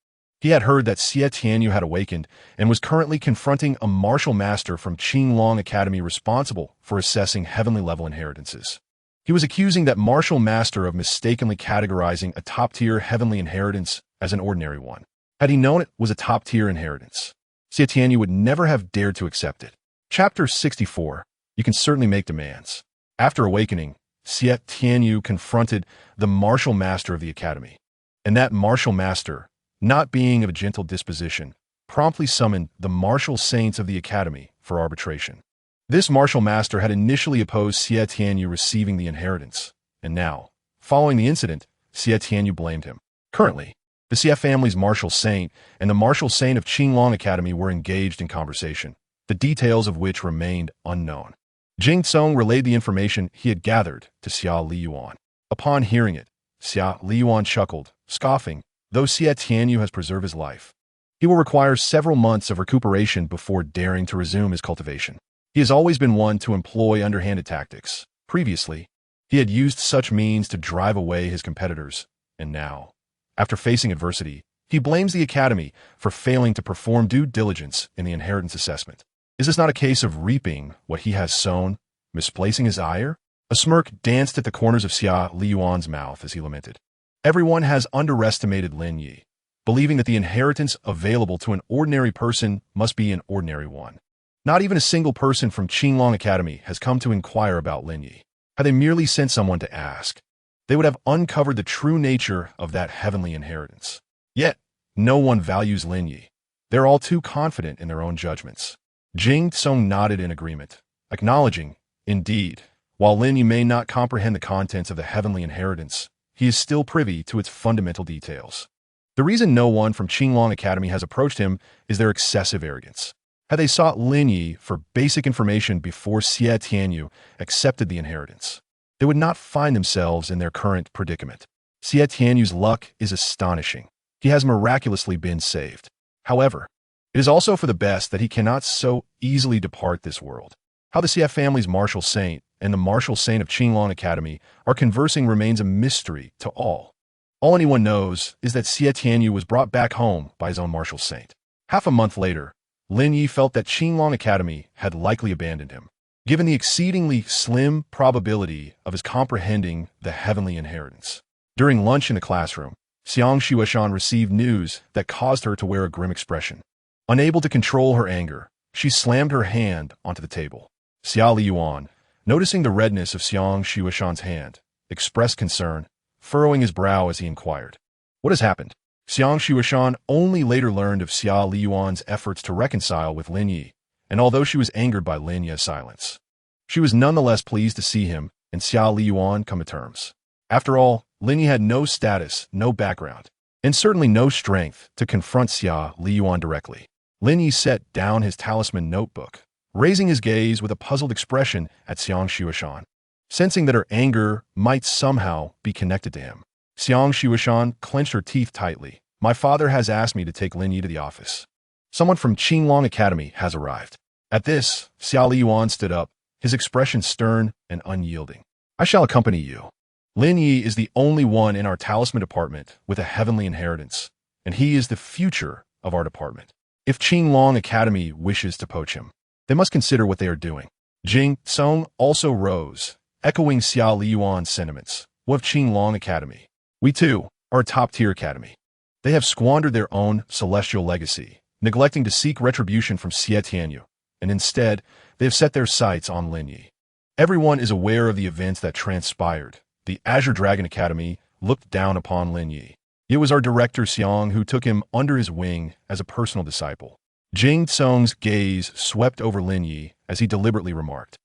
He had heard that Xia Tianyu had awakened and was currently confronting a martial master from Qinglong Academy responsible for assessing heavenly-level inheritances. He was accusing that martial master of mistakenly categorizing a top-tier heavenly inheritance as an ordinary one. Had he known it was a top-tier inheritance, Xia Tianyu would never have dared to accept it. Chapter 64. You can certainly make demands. After awakening, Xia Tianyu confronted the martial master of the academy. And that martial master, not being of a gentle disposition, promptly summoned the martial saints of the academy for arbitration. This martial master had initially opposed Xia Tianyu receiving the inheritance, and now, following the incident, Xia Tianyu blamed him. Currently, the Xia family's martial saint and the martial saint of Qinglong Academy were engaged in conversation, the details of which remained unknown. Jing Tsong relayed the information he had gathered to Xia Liyuan. Upon hearing it, Xia Liyuan chuckled, scoffing, "Though Xia Tianyu has preserved his life, he will require several months of recuperation before daring to resume his cultivation. He has always been one to employ underhanded tactics. Previously, he had used such means to drive away his competitors, and now, after facing adversity, he blames the academy for failing to perform due diligence in the inheritance assessment. Is this not a case of reaping what he has sown, misplacing his ire?" A smirk danced at the corners of Xia Liyuan's mouth as he lamented. Everyone has underestimated Lin Ye, believing that the inheritance available to an ordinary person must be an ordinary one. Not even a single person from Qinglong Academy has come to inquire about Lin Ye. Had they merely sent someone to ask, they would have uncovered the true nature of that heavenly inheritance. Yet, no one values Lin Ye. They're all too confident in their own judgments. Jing Tsong nodded in agreement, acknowledging, indeed, while Lin Ye may not comprehend the contents of the heavenly inheritance, he is still privy to its fundamental details. The reason no one from Qinglong Academy has approached him is their excessive arrogance. Had they sought Lin Ye for basic information before Xia Tianyu accepted the inheritance, they would not find themselves in their current predicament. Xia Tianyu's luck is astonishing. He has miraculously been saved. However, it is also for the best that he cannot so easily depart this world. How the Xia family's martial saint and the martial saint of Qinglong Academy are conversing remains a mystery to all. All anyone knows is that Xia Tianyu was brought back home by his own martial saint. Half a month later, Lin Ye felt that Qinglong Academy had likely abandoned him, given the exceedingly slim probability of his comprehending the heavenly inheritance. During lunch in the classroom, Xiang Shuishan received news that caused her to wear a grim expression. Unable to control her anger, she slammed her hand onto the table. Xia Liyuan, noticing the redness of Xiang Shuishan's hand, expressed concern, furrowing his brow as he inquired, "What has happened?" Xiang Shuishan only later learned of Xia Liyuan's efforts to reconcile with Lin Ye, and although she was angered by Lin Ye's silence, she was nonetheless pleased to see him and Xia Liyuan come to terms. After all, Lin Ye had no status, no background, and certainly no strength to confront Xia Liyuan directly. Lin Ye set down his talisman notebook, raising his gaze with a puzzled expression at Xiang Shuishan, sensing that her anger might somehow be connected to him. Xiang Shuishan clenched her teeth tightly. "My father has asked me to take Lin Ye to the office. Someone from Qinglong Academy has arrived." At this, Xia Liyuan stood up, his expression stern and unyielding. "I shall accompany you. Lin Ye is the only one in our talisman department with a heavenly inheritance, and he is the future of our department. If Qinglong Academy wishes to poach him, they must consider what they are doing." Jing Tsong also rose, echoing Xia Liyuan's sentiments. "What of Qinglong Academy? We too are a top-tier academy. They have squandered their own celestial legacy, neglecting to seek retribution from Xie Tianyu, and instead, they have set their sights on Lin Ye. Everyone is aware of the events that transpired. The Azure Dragon Academy looked down upon Lin Ye. It was our director Xiang who took him under his wing as a personal disciple." Jing Tsong's gaze swept over Lin Ye as he deliberately remarked,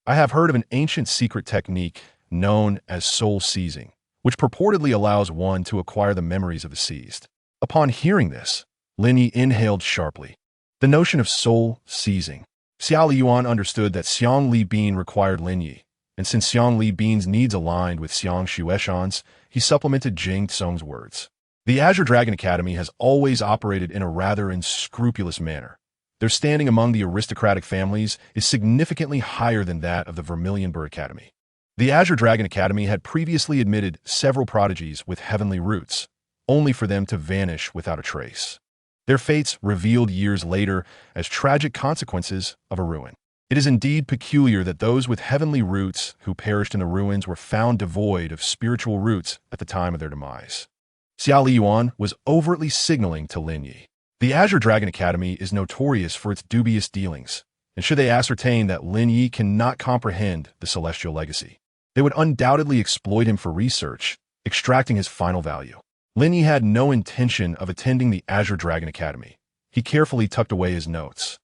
"I have heard of an ancient secret technique known as soul seizing, which purportedly allows one to acquire the memories of the seized." Upon hearing this, Lin Ye inhaled sharply. The notion of soul seizing. Xia Liyuan understood that Xiang Li Bin required Lin Ye, and since Xiang Li Bin's needs aligned with Xiang Shueshan's, he supplemented Jing Tsong's words. "The Azure Dragon Academy has always operated in a rather unscrupulous manner. Their standing among the aristocratic families is significantly higher than that of the Vermilion Bird Academy. The Azure Dragon Academy had previously admitted several prodigies with heavenly roots, only for them to vanish without a trace. Their fates revealed years later as tragic consequences of a ruin. It is indeed peculiar that those with heavenly roots who perished in the ruins were found devoid of spiritual roots at the time of their demise." Xia Liyuan was overtly signaling to Lin Ye. "The Azure Dragon Academy is notorious for its dubious dealings, and should they ascertain that Lin Ye cannot comprehend the celestial legacy, they would undoubtedly exploit him for research, extracting his final value." Lin Ye had no intention of attending the Azure Dragon Academy. He carefully tucked away his notes,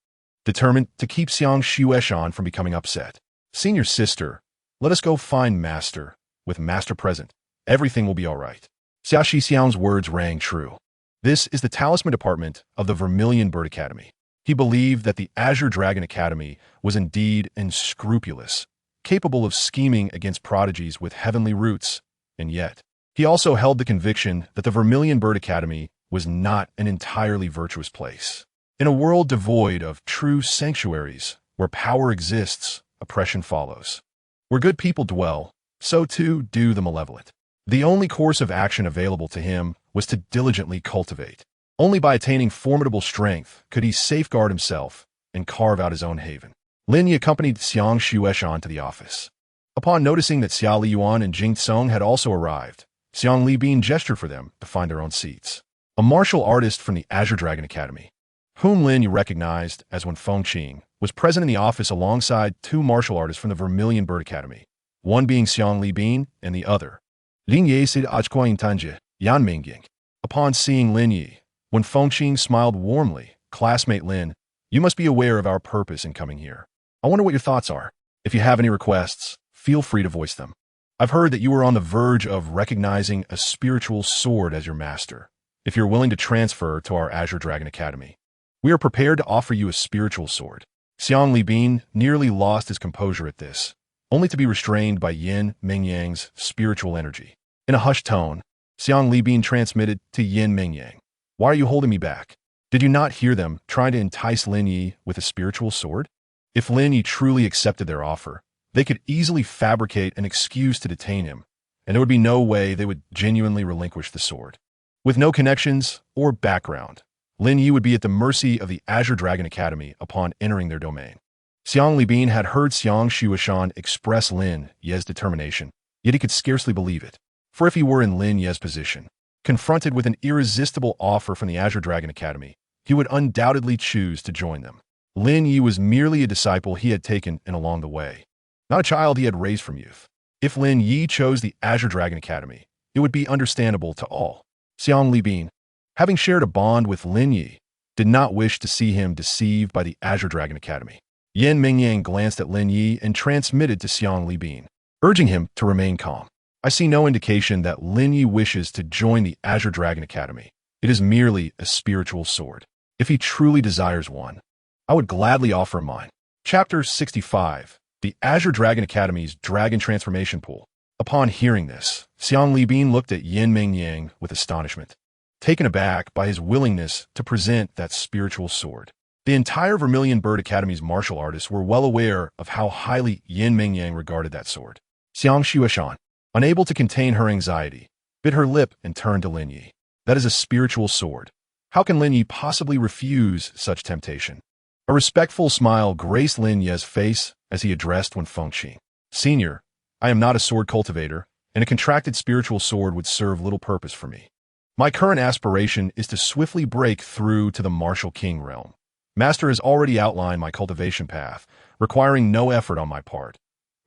determined to keep Xiang Shueshan from becoming upset. "Senior sister, let us go find Master. With Master present, everything will be all right." Xia Shixiang's words rang true. This is the talisman department of the Vermilion Bird Academy. He believed that the Azure Dragon Academy was indeed unscrupulous, capable of scheming against prodigies with heavenly roots, and yet, he also held the conviction that the Vermilion Bird Academy was not an entirely virtuous place. In a world devoid of true sanctuaries, where power exists, oppression follows. Where good people dwell, so too do the malevolent. The only course of action available to him was to diligently cultivate. Only by attaining formidable strength could he safeguard himself and carve out his own haven. Lin Ye accompanied Xiang Shueshan to the office. Upon noticing that Xia Liyuan and Jing Tsong had also arrived, Xiang Li Bin gestured for them to find their own seats. A martial artist from the Azure Dragon Academy, whom Lin Ye recognized as Wen Fengqing, was present in the office alongside two martial artists from the Vermilion Bird Academy, one being Xiang Li Bin and the other, Lin Ye Sid Ajquain Tanje, Yan Mingying. Upon seeing Lin Ye, Wen Fengqing smiled warmly. "Classmate Lin, you must be aware of our purpose in coming here. I wonder what your thoughts are. If you have any requests, feel free to voice them. I've heard that you are on the verge of recognizing a spiritual sword as your master. If you're willing to transfer to our Azure Dragon Academy, we are prepared to offer you a spiritual sword." Xiang Li Bin nearly lost his composure at this, only to be restrained by Yin Mingyang's spiritual energy. In a hushed tone, Xiang Li Bin transmitted to Yin Mingyang, "Why are you holding me back? Did you not hear them trying to entice Lin Ye with a spiritual sword? If Lin Ye truly accepted their offer, they could easily fabricate an excuse to detain him, and there would be no way they would genuinely relinquish the sword. With no connections or background, Lin Ye would be at the mercy of the Azure Dragon Academy upon entering their domain." Xiang Li Bin had heard Xiang Shuishan express Lin Ye's determination, yet he could scarcely believe it. For if he were in Lin Ye's position, confronted with an irresistible offer from the Azure Dragon Academy, he would undoubtedly choose to join them. Lin Ye was merely a disciple he had taken in along the way, not a child he had raised from youth. If Lin Ye chose the Azure Dragon Academy, it would be understandable to all. Xiang Libin, having shared a bond with Lin Ye, did not wish to see him deceived by the Azure Dragon Academy. Yan Mingyang glanced at Lin Ye and transmitted to Xiang Libin, urging him to remain calm. I see no indication that Lin Ye wishes to join the Azure Dragon Academy. It is merely a spiritual sword. If he truly desires one, I would gladly offer him mine. Chapter 65. The Azure Dragon Academy's Dragon Transformation Pool. Upon hearing this, Xiang Libin looked at Yin Mingyang with astonishment, taken aback by his willingness to present that spiritual sword. The entire Vermilion Bird Academy's martial artists were well aware of how highly Yin Mingyang regarded that sword. Xiang Xueshan, unable to contain her anxiety, bit her lip and turned to Lin Ye. That is a spiritual sword. How can Lin Ye possibly refuse such temptation? A respectful smile graced Lin Ye's face as he addressed Wen Fengqi. Senior, I am not a sword cultivator, and a contracted spiritual sword would serve little purpose for me. My current aspiration is to swiftly break through to the Martial King realm. Master has already outlined my cultivation path, requiring no effort on my part,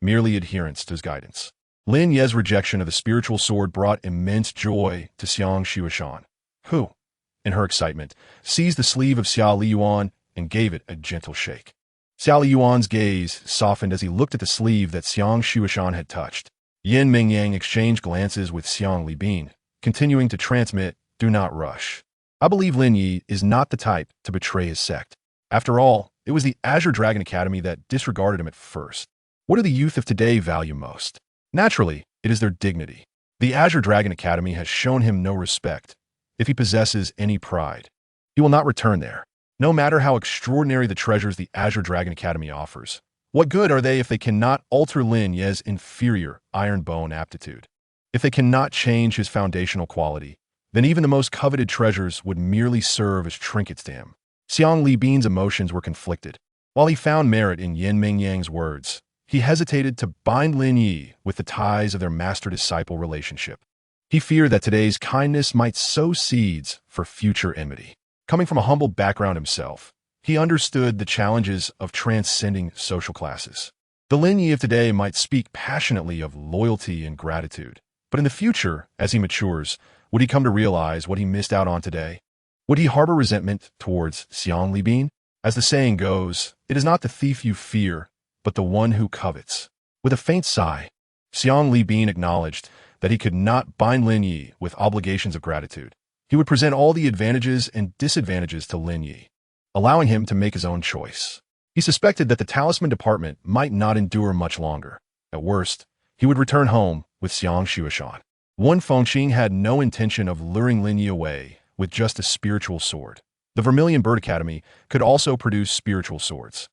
merely adherence to his guidance. Lin Ye's rejection of the spiritual sword brought immense joy to Xiang Xueshan, who, in her excitement, seized the sleeve of Xia Liyuan and gave it a gentle shake. Xia Liyuan's gaze softened as he looked at the sleeve that Xiang Xueshan had touched. Yin Mingyang exchanged glances with Xiang Libin, continuing to transmit, "Do not rush. I believe Lin Ye is not the type to betray his sect. After all, it was the Azure Dragon Academy that disregarded him at first. What do the youth of today value most? Naturally, it is their dignity. The Azure Dragon Academy has shown him no respect. If he possesses any pride, he will not return there. No matter how extraordinary the treasures the Azure Dragon Academy offers, what good are they if they cannot alter Lin Ye's inferior iron bone aptitude? If they cannot change his foundational quality, then even the most coveted treasures would merely serve as trinkets to him." Xiang Libin's emotions were conflicted. While he found merit in Yin Mingyang's words, he hesitated to bind Lin Ye with the ties of their master-disciple relationship. He feared that today's kindness might sow seeds for future enmity. Coming from a humble background himself, he understood the challenges of transcending social classes. The Lin Ye of today might speak passionately of loyalty and gratitude, but in the future, as he matures, would he come to realize what he missed out on today? Would he harbor resentment towards Xiang Libin? As the saying goes, it is not the thief you fear, but the one who covets. With a faint sigh, Xiang Libin acknowledged that he could not bind Lin Ye with obligations of gratitude. He would present all the advantages and disadvantages to Lin Ye, allowing him to make his own choice. He suspected that the talisman department might not endure much longer. At worst, he would return home with Xiang Xueshan. Wen Fengqi had no intention of luring Lin Ye away with just a spiritual sword. The Vermilion Bird Academy could also produce spiritual swords.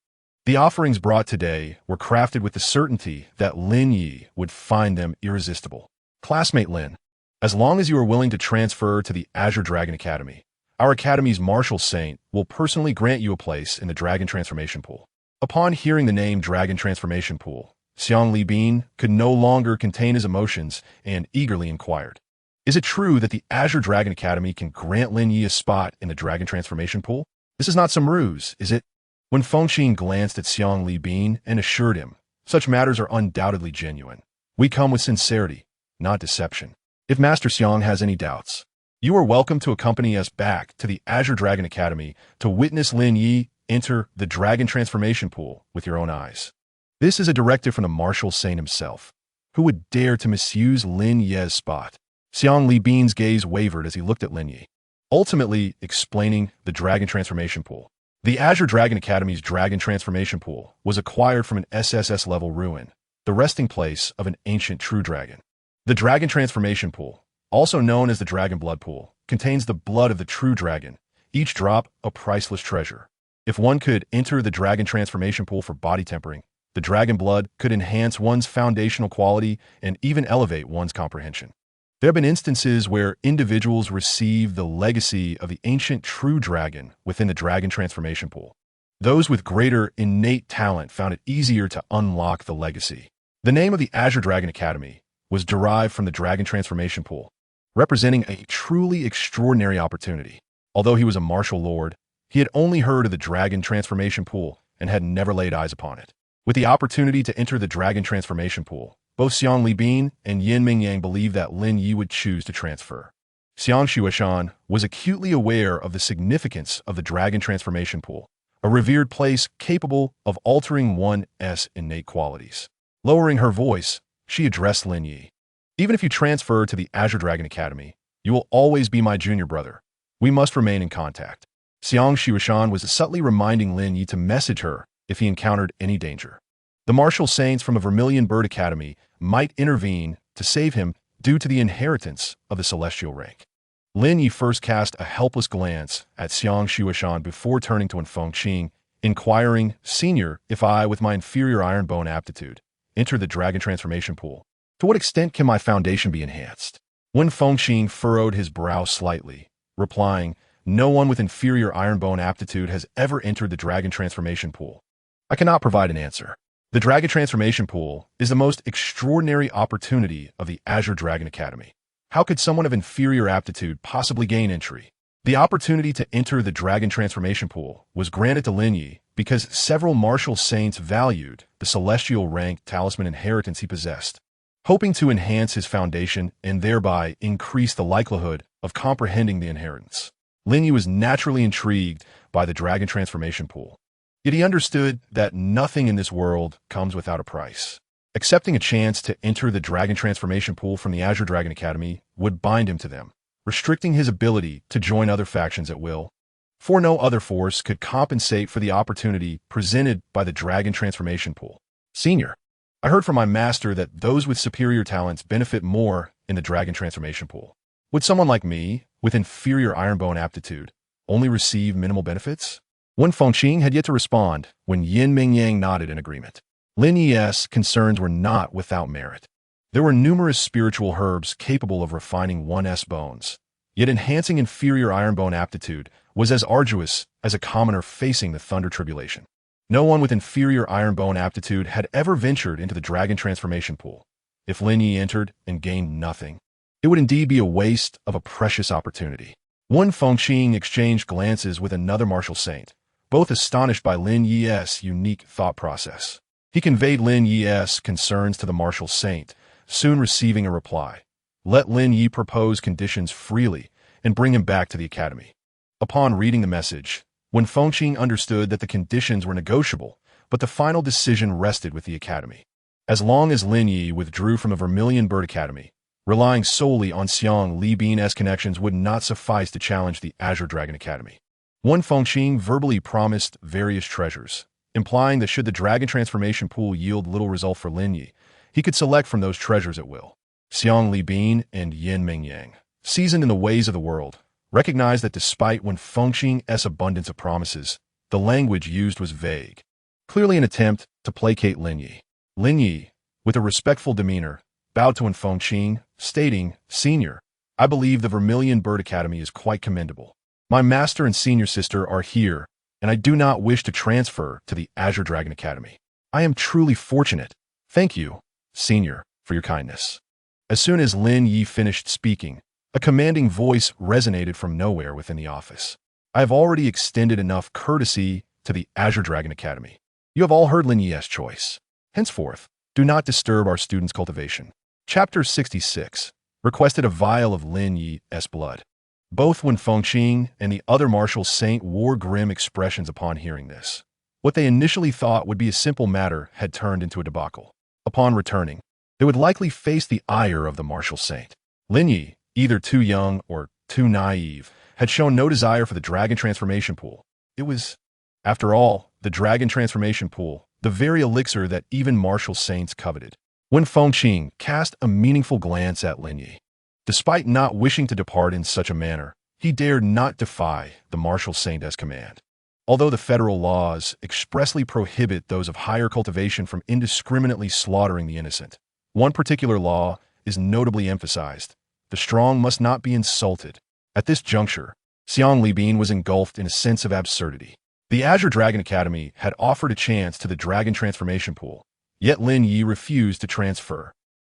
The offerings brought today were crafted with the certainty that Lin Ye would find them irresistible. Classmate Lin, as long as you are willing to transfer to the Azure Dragon Academy, our Academy's martial saint will personally grant you a place in the Dragon Transformation Pool. Upon hearing the name Dragon Transformation Pool, Xiang Libin could no longer contain his emotions and eagerly inquired, "Is it true that the Azure Dragon Academy can grant Lin Ye a spot in the Dragon Transformation Pool? This is not some ruse, is it?" When Fengqi glanced at Xiang Libin and assured him, "Such matters are undoubtedly genuine. We come with sincerity, not deception. If Master Xiang has any doubts, you are welcome to accompany us back to the Azure Dragon Academy to witness Lin Ye enter the Dragon Transformation Pool with your own eyes." This is a directive from the martial saint himself. Who would dare to misuse Lin Ye's spot? Xiang Libin's gaze wavered as he looked at Lin Ye, ultimately explaining the Dragon Transformation Pool. The Azure Dragon Academy's Dragon Transformation Pool was acquired from an SSS-level ruin, the resting place of an ancient true dragon. The Dragon Transformation Pool, also known as the Dragon Blood Pool, contains the blood of the true dragon, each drop a priceless treasure. If one could enter the Dragon Transformation Pool for body tempering, the dragon blood could enhance one's foundational quality and even elevate one's comprehension. There have been instances where individuals receive the legacy of the ancient true dragon within the Dragon Transformation Pool. Those with greater innate talent found it easier to unlock the legacy. The name of the Azure Dragon Academy was derived from the Dragon Transformation Pool, representing a truly extraordinary opportunity. Although he was a martial lord, He had only heard of the dragon transformation pool and had never laid eyes upon it. With the opportunity to enter the dragon transformation pool, both Xiang Libin and Yin Mingyang believed that Lin Ye would choose to transfer. Xiang Shuishan was acutely aware of the significance of the dragon transformation pool, a revered place capable of altering one's innate qualities. Lowering her voice, she addressed Lin Ye. Even if you transfer to the Azure Dragon Academy, you will always be my junior brother. We must remain in contact. Xiang Shuishan was subtly reminding Lin Ye to message her if he encountered any danger. The martial saints from a Vermilion Bird Academy might intervene to save him due to the inheritance of the celestial rank. Lin Ye first cast a helpless glance at Xiang Shuishan before turning to Fengqing, inquiring, "Senior, if I, with my inferior iron bone aptitude, enter the dragon transformation pool, to what extent can my foundation be enhanced?" Fengqing furrowed his brow slightly, replying, "No one with inferior iron bone aptitude has ever entered the dragon transformation pool. I cannot provide an answer. The dragon transformation pool is the most extraordinary opportunity of the Azure Dragon Academy. How could someone of inferior aptitude possibly gain entry?" The opportunity to enter the dragon transformation pool was granted to Lin Ye because several martial saints valued the celestial rank talisman inheritance he possessed, hoping to enhance his foundation and thereby increase the likelihood of comprehending the inheritance. Lin Ye was naturally intrigued by the dragon transformation pool. Yet he understood that nothing in this world comes without a price. Accepting a chance to enter the dragon transformation pool from the Azure Dragon Academy would bind him to them, restricting his ability to join other factions at will. For no other force could compensate for the opportunity presented by the dragon transformation pool. "Senior, I heard from my master that those with superior talents benefit more in the dragon transformation pool. Would someone like me, with inferior ironbone aptitude, only receive minimal benefits?" Fengqing had yet to respond when Yin Mingyang nodded in agreement. Lin Ye's concerns were not without merit. There were numerous spiritual herbs capable of refining one's bones, yet enhancing inferior ironbone aptitude was as arduous as a commoner facing the thunder tribulation. No one with inferior ironbone aptitude had ever ventured into the dragon transformation pool. If Lin Ye entered and gained nothing, it would indeed be a waste of a precious opportunity. Fengqing exchanged glances with another martial saint, both astonished by Lin Ye's unique thought process. He conveyed Lin Ye's concerns to the martial saint, soon receiving a reply. Let Lin Ye propose conditions freely and bring him back to the academy. Upon reading the message, Fengqing understood that the conditions were negotiable, but the final decision rested with the academy. As long as Lin Ye withdrew from the Vermilion Bird Academy, relying solely on Xiang Libin's connections would not suffice to challenge the Azure Dragon Academy. Fengqing verbally promised various treasures, implying that should the dragon transformation pool yield little result for Lin Ye, he could select from those treasures at will. Xiang Libin and Yin Mingyang, seasoned in the ways of the world, recognized that despite Fengqing's abundance of promises, the language used was vague, clearly an attempt to placate Lin Ye. Lin Ye, with a respectful demeanor, bowed to Fengqing, stating, "Senior, I believe the Vermilion Bird Academy is quite commendable. My master and senior sister are here, and I do not wish to transfer to the Azure Dragon Academy. I am truly fortunate. Thank you, Senior, for your kindness." As soon as Lin Ye finished speaking, a commanding voice resonated from nowhere within the office. "I have already extended enough courtesy to the Azure Dragon Academy. You have all heard Lin Ye's choice. Henceforth, do not disturb our students' cultivation." Chapter 66 requested a vial of Lin Ye's blood. Both Fengqing and the other martial saint wore grim expressions upon hearing this. What they initially thought would be a simple matter had turned into a debacle. Upon returning, they would likely face the ire of the martial saint. Lin Ye, either too young or too naive, had shown no desire for the dragon transformation pool. It was, after all, the dragon transformation pool, the very elixir that even martial saints coveted. Fengqing cast a meaningful glance at Lin Ye. Despite not wishing to depart in such a manner, he dared not defy the martial saint's command. Although the federal laws expressly prohibit those of higher cultivation from indiscriminately slaughtering the innocent, one particular law is notably emphasized: the strong must not be insulted. At this juncture, Xiang Libin was engulfed in a sense of absurdity. The Azure Dragon Academy had offered a chance to the dragon transformation pool, yet Lin Ye refused to transfer.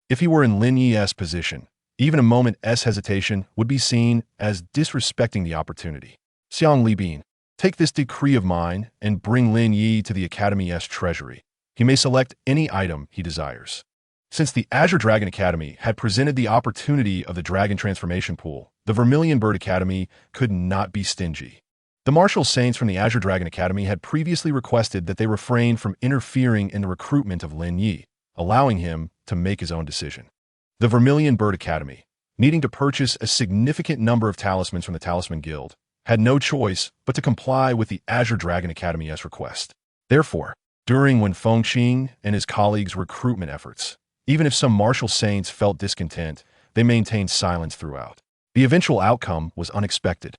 If he were in Lin Ye's position, even a moment's hesitation would be seen as disrespecting the opportunity. "Xiang Libin, Take this decree of mine and bring Lin Ye to the Academy's treasury. He may select any item he desires. Since the Azure Dragon Academy had presented the opportunity of the Dragon Transformation Pool, the Vermilion Bird Academy could not be stingy. The martial saints from the Azure Dragon Academy had previously requested that they refrain from interfering in the recruitment of Lin Ye, allowing him to make his own decision. The Vermilion Bird Academy, needing to purchase a significant number of talismans from the Talisman Guild, had no choice but to comply with the Azure Dragon Academy's request. Therefore, during Wen Fengqing and his colleagues' recruitment efforts, even if some martial saints felt discontent, they maintained silence throughout. The eventual outcome was unexpected.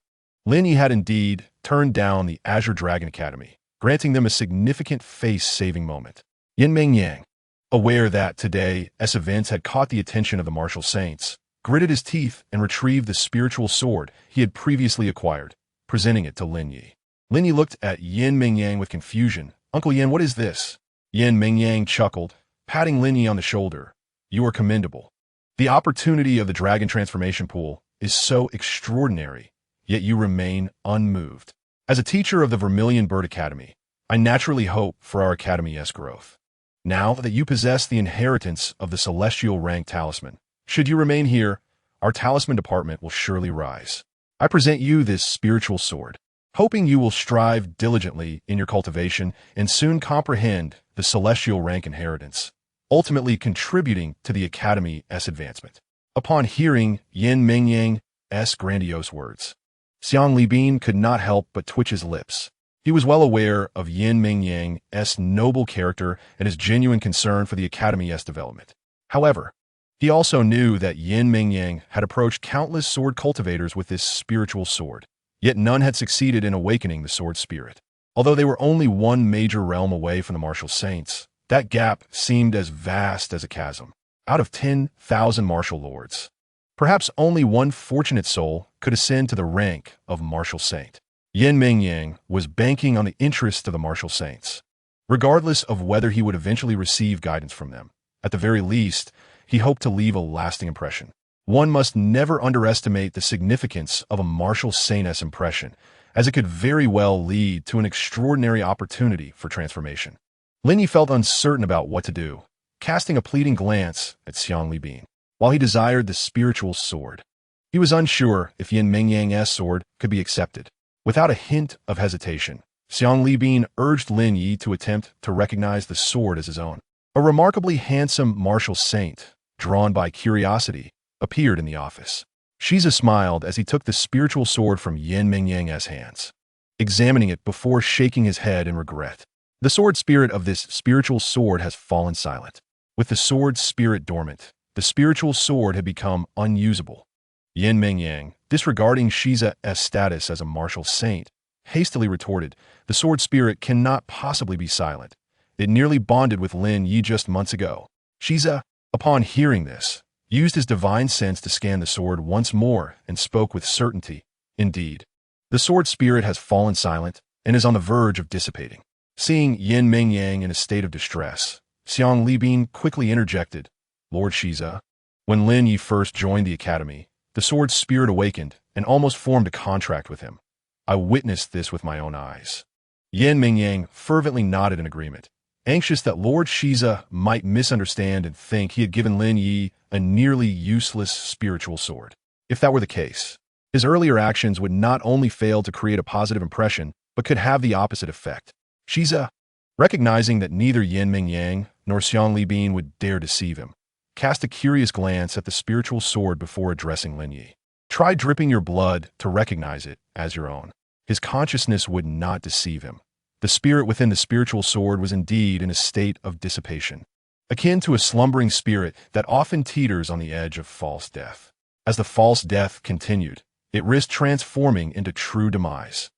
Lin Ye had indeed turned down the Azure Dragon Academy, granting them a significant face-saving moment. Yin Mengyang, aware that today's events had caught the attention of the martial saints, gritted his teeth and retrieved the spiritual sword he had previously acquired, presenting it to Lin Ye. Lin Ye looked at Yin Mengyang with confusion. "Uncle Yin, what is this?" Yin Mengyang chuckled, patting Lin Ye on the shoulder. "You are commendable. The opportunity of the Dragon Transformation Pool is so extraordinary, yet you remain unmoved. As a teacher of the Vermilion Bird Academy, I naturally hope for our Academy's growth. Now that you possess the inheritance of the celestial rank talisman, should you remain here, our talisman department will surely rise. I present you this spiritual sword, hoping you will strive diligently in your cultivation and soon comprehend the celestial rank inheritance, ultimately contributing to the Academy's advancement." Upon hearing Yin Mengyang's grandiose words, Xiang Libin could not help but twitch his lips. He was well aware of Yin Mengyang's noble character and his genuine concern for the Academy's development. However, he also knew that Yin Mengyang had approached countless sword cultivators with this spiritual sword, yet none had succeeded in awakening the sword spirit. Although they were only one major realm away from the martial saints, that gap seemed as vast as a chasm. Out of 10,000 martial lords, perhaps only one fortunate soul could ascend to the rank of martial saint. Yin Mengyang was banking on the interests of the martial saints. Regardless of whether he would eventually receive guidance from them, at the very least, he hoped to leave a lasting impression. One must never underestimate the significance of a martial saint's impression, as it could very well lead to an extraordinary opportunity for transformation. Lin Ye felt uncertain about what to do, casting a pleading glance at Xiang Libin. While he desired the spiritual sword, he was unsure if Yin Mengyang's sword could be accepted. Without a hint of hesitation, Xiang Libin urged Lin Ye to attempt to recognize the sword as his own. A remarkably handsome martial saint, drawn by curiosity, appeared in the office. Shiza smiled as he took the spiritual sword from Yin Mengyang's hands, examining it before shaking his head in regret. The sword spirit of this spiritual sword has fallen silent. With the sword spirit dormant, the spiritual sword had become unusable. Yin Mengyang, disregarding Shiza's status as a martial saint, hastily retorted, "The sword spirit cannot possibly be silent. It nearly bonded with Lin Ye just months ago." Shiza, upon hearing this, used his divine sense to scan the sword once more and spoke with certainty. "Indeed, the sword spirit has fallen silent and is on the verge of dissipating." Seeing Yin Mengyang in a state of distress, Xiang Libin quickly interjected, "Lord Shiza, when Lin Ye first joined the academy, the sword spirit awakened and almost formed a contract with him. I witnessed this with my own eyes." Yin Mengyang fervently nodded in agreement, anxious that Lord Shiza might misunderstand and think he had given Lin Ye a nearly useless spiritual sword. If that were the case, his earlier actions would not only fail to create a positive impression, but could have the opposite effect. Shiza, recognizing that neither Yin Mengyang nor Xiang Libin would dare deceive him, cast a curious glance at the spiritual sword before addressing Lin Ye. "Try dripping your blood to recognize it as your own." His consciousness would not deceive him. The spirit within the spiritual sword was indeed in a state of dissipation, akin to a slumbering spirit that often teeters on the edge of false death. As the false death continued, it risked transforming into true demise.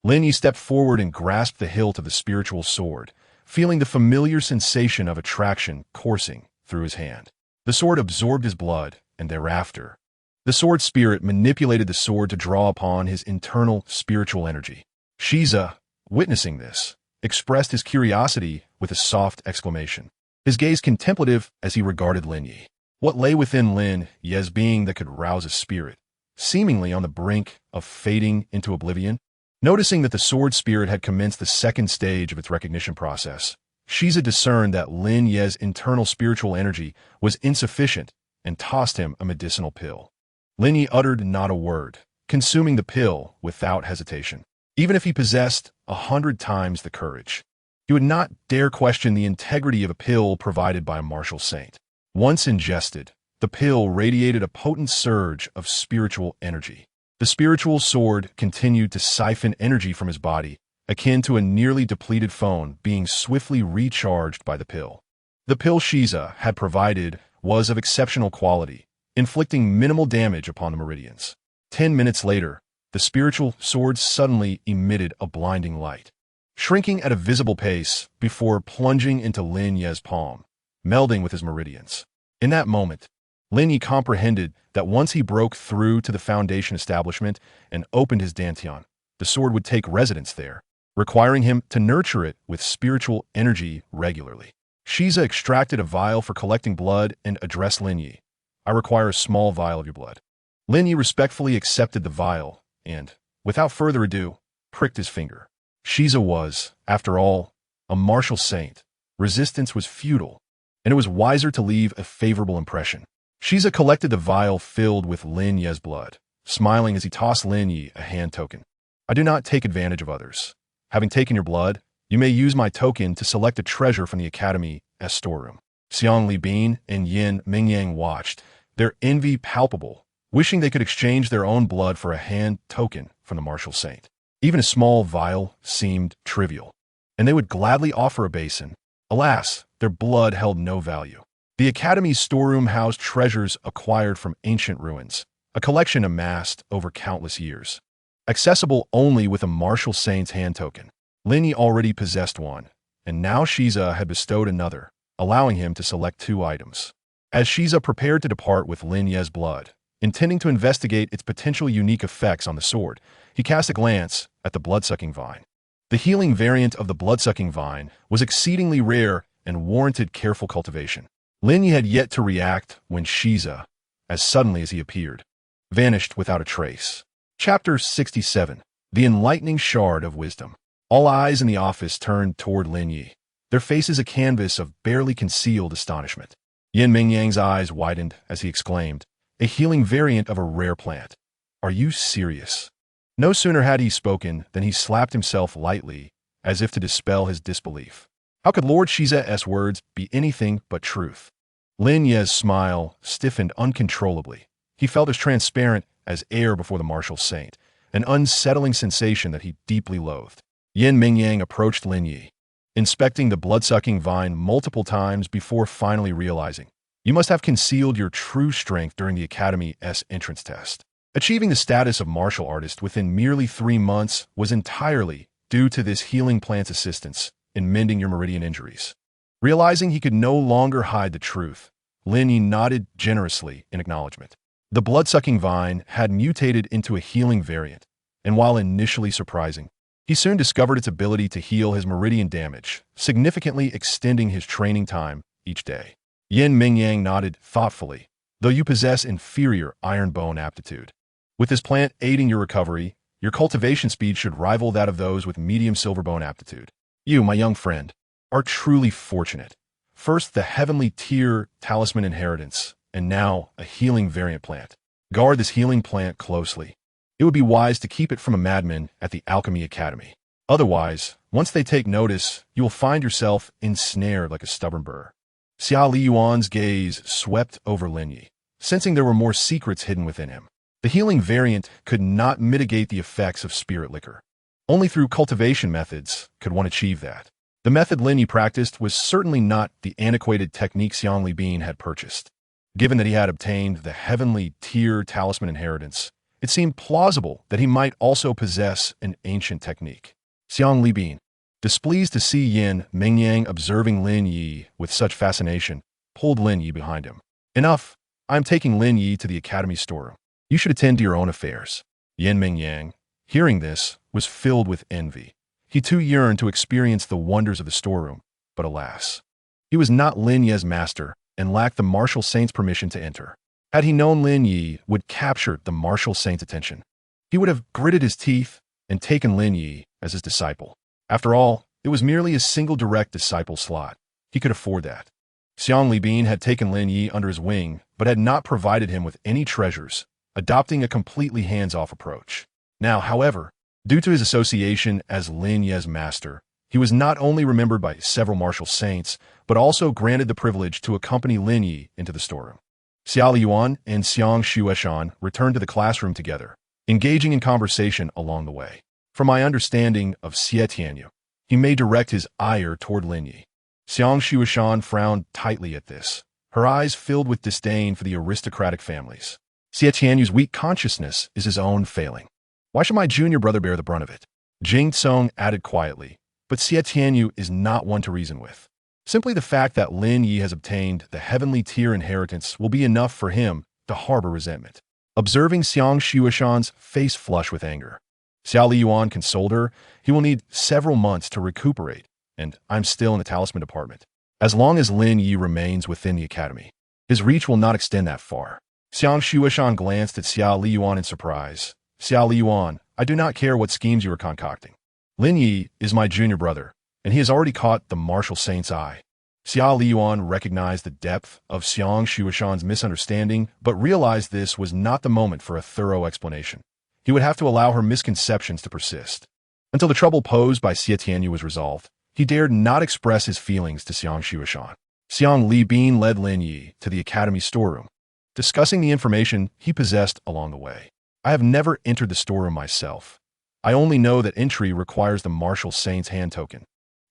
Lin Ye stepped forward and grasped the hilt of the spiritual sword, feeling the familiar sensation of attraction coursing through his hand. The sword absorbed his blood, and thereafter, the sword spirit manipulated the sword to draw upon his internal spiritual energy. Shiza, witnessing this, expressed his curiosity with a soft exclamation, his gaze contemplative as he regarded Lin Ye. What lay within Lin Ye's being that could rouse a spirit, seemingly on the brink of fading into oblivion? Noticing that the sword spirit had commenced the second stage of its recognition process, Shiza discerned that Lin Ye's internal spiritual energy was insufficient and tossed him a medicinal pill. Lin Ye uttered not a word, consuming the pill without hesitation. Even if he possessed 100 times the courage, he would not dare question the integrity of a pill provided by a martial saint. Once ingested, the pill radiated a potent surge of spiritual energy. The spiritual sword continued to siphon energy from his body, akin to a nearly depleted phone being swiftly recharged by the pill. The pill Shiza had provided was of exceptional quality, inflicting minimal damage upon the meridians. 10 minutes later, the spiritual sword suddenly emitted a blinding light, shrinking at a visible pace before plunging into Lin Ye's palm, melding with his meridians. In that moment, Lin Ye comprehended that once he broke through to the foundation establishment and opened his dantian, the sword would take residence there, requiring him to nurture it with spiritual energy regularly. Shiza extracted a vial for collecting blood and addressed Lin Ye. "I require a small vial of your blood." Lin Ye respectfully accepted the vial and, without further ado, pricked his finger. Shiza was, after all, a martial saint. Resistance was futile, and it was wiser to leave a favorable impression. Shiza collected the vial filled with Lin Ye's blood, smiling as he tossed Lin Ye a hand token. "I do not take advantage of others. Having taken your blood, you may use my token to select a treasure from the Academy's storeroom." Xiang Li Bin and Yin Mingyang watched, their envy palpable, wishing they could exchange their own blood for a hand token from the martial saint. Even a small vial seemed trivial, and they would gladly offer a basin. Alas, their blood held no value. The Academy's storeroom housed treasures acquired from ancient ruins, a collection amassed over countless years, accessible only with a martial saint's hand token. Lin Ye already possessed one, and now Shiza had bestowed another, allowing him to select 2 items. As Shiza prepared to depart with Lin Ye's blood, intending to investigate its potential unique effects on the sword, he cast a glance at the bloodsucking vine. The healing variant of the bloodsucking vine was exceedingly rare and warranted careful cultivation. Lin Ye had yet to react when Shiza, as suddenly as he appeared, vanished without a trace. Chapter 67. The Enlightening Shard of Wisdom. All eyes in the office turned toward Lin Ye, their faces a canvas of barely concealed astonishment. Yin Mingyang's eyes widened as he exclaimed, "A healing variant of a rare plant. Are you serious?" No sooner had he spoken than he slapped himself lightly, as if to dispel his disbelief. How could Lord Shiza's words be anything but truth? Lin Ye's smile stiffened uncontrollably. He felt as transparent as air before the martial saint, an unsettling sensation that he deeply loathed. Yin Mingyang approached Lin Ye, inspecting the bloodsucking vine multiple times before finally realizing, "You must have concealed your true strength during the Academy's entrance test." Achieving the status of martial artist within merely 3 months was entirely due to this healing plant's assistance in mending your meridian injuries. Realizing he could no longer hide the truth, Lin Ye nodded generously in acknowledgement. The bloodsucking vine had mutated into a healing variant, and while initially surprising, he soon discovered its ability to heal his meridian damage, significantly extending his training time each day. Yin Mingyang nodded thoughtfully, "Though you possess inferior iron bone aptitude, with this plant aiding your recovery, your cultivation speed should rival that of those with medium silver bone aptitude. You, my young friend, are truly fortunate. First, the heavenly tier talisman inheritance, and now a healing variant plant. Guard this healing plant closely. It would be wise to keep it from a madman at the Alchemy Academy. Otherwise, once they take notice, you will find yourself ensnared like a stubborn burr." Xia Liyuan's gaze swept over Lin Ye, sensing there were more secrets hidden within him. The healing variant could not mitigate the effects of spirit liquor. Only through cultivation methods could one achieve that. The method Lin Ye practiced was certainly not the antiquated technique Xiang Li Bin had purchased. Given that he had obtained the heavenly tier talisman inheritance, it seemed plausible that he might also possess an ancient technique. Xiang Li Bin, displeased to see Yin Mingyang observing Lin Ye with such fascination, pulled Lin Ye behind him. "Enough! I am taking Lin Ye to the Academy storeroom. You should attend to your own affairs." Yin Mingyang, hearing this, was filled with envy. He too yearned to experience the wonders of the storeroom, but alas, he was not Lin Ye's master and lacked the martial saint's permission to enter. Had he known Lin Ye would capture the martial saint's attention, he would have gritted his teeth and taken Lin Ye as his disciple. After all, it was merely a single direct disciple slot. He could afford that. Xiang Libin had taken Lin Ye under his wing, but had not provided him with any treasures, adopting a completely hands-off approach. Now, however, due to his association as Lin Ye's master, he was not only remembered by several martial saints, but also granted the privilege to accompany Lin Ye into the storeroom. Xia Liyuan and Xiang Shueshan returned to the classroom together, engaging in conversation along the way. From my understanding of Xie Tianyu, he may direct his ire toward Lin Ye. Xiang Shueshan frowned tightly at this, her eyes filled with disdain for the aristocratic families. Xie Tianyu's weak consciousness is his own failing. Why should my junior brother bear the brunt of it? Jing Tsong added quietly, but Xie Tianyu is not one to reason with. Simply the fact that Lin Ye has obtained the heavenly tier inheritance will be enough for him to harbor resentment. Observing Xiang Shueshan's face flush with anger, Xiao Liyuan consoled her. He will need several months to recuperate, and I'm still in the talisman department. As long as Lin Ye remains within the academy, his reach will not extend that far. Xiang Shueshan glanced at Xiao Liyuan in surprise. Xiao Liyuan, I do not care what schemes you are concocting. Lin Ye is my junior brother, and he has already caught the martial saint's eye. Xiao Liyuan recognized the depth of Xiang Shueshan's misunderstanding, but realized this was not the moment for a thorough explanation. He would have to allow her misconceptions to persist. Until the trouble posed by Xie Tianyu was resolved, he dared not express his feelings to Xiang Shueshan. Xiang Libin led Lin Ye to the academy storeroom, discussing the information he possessed along the way. I have never entered the storeroom myself. I only know that entry requires the martial saint's hand token.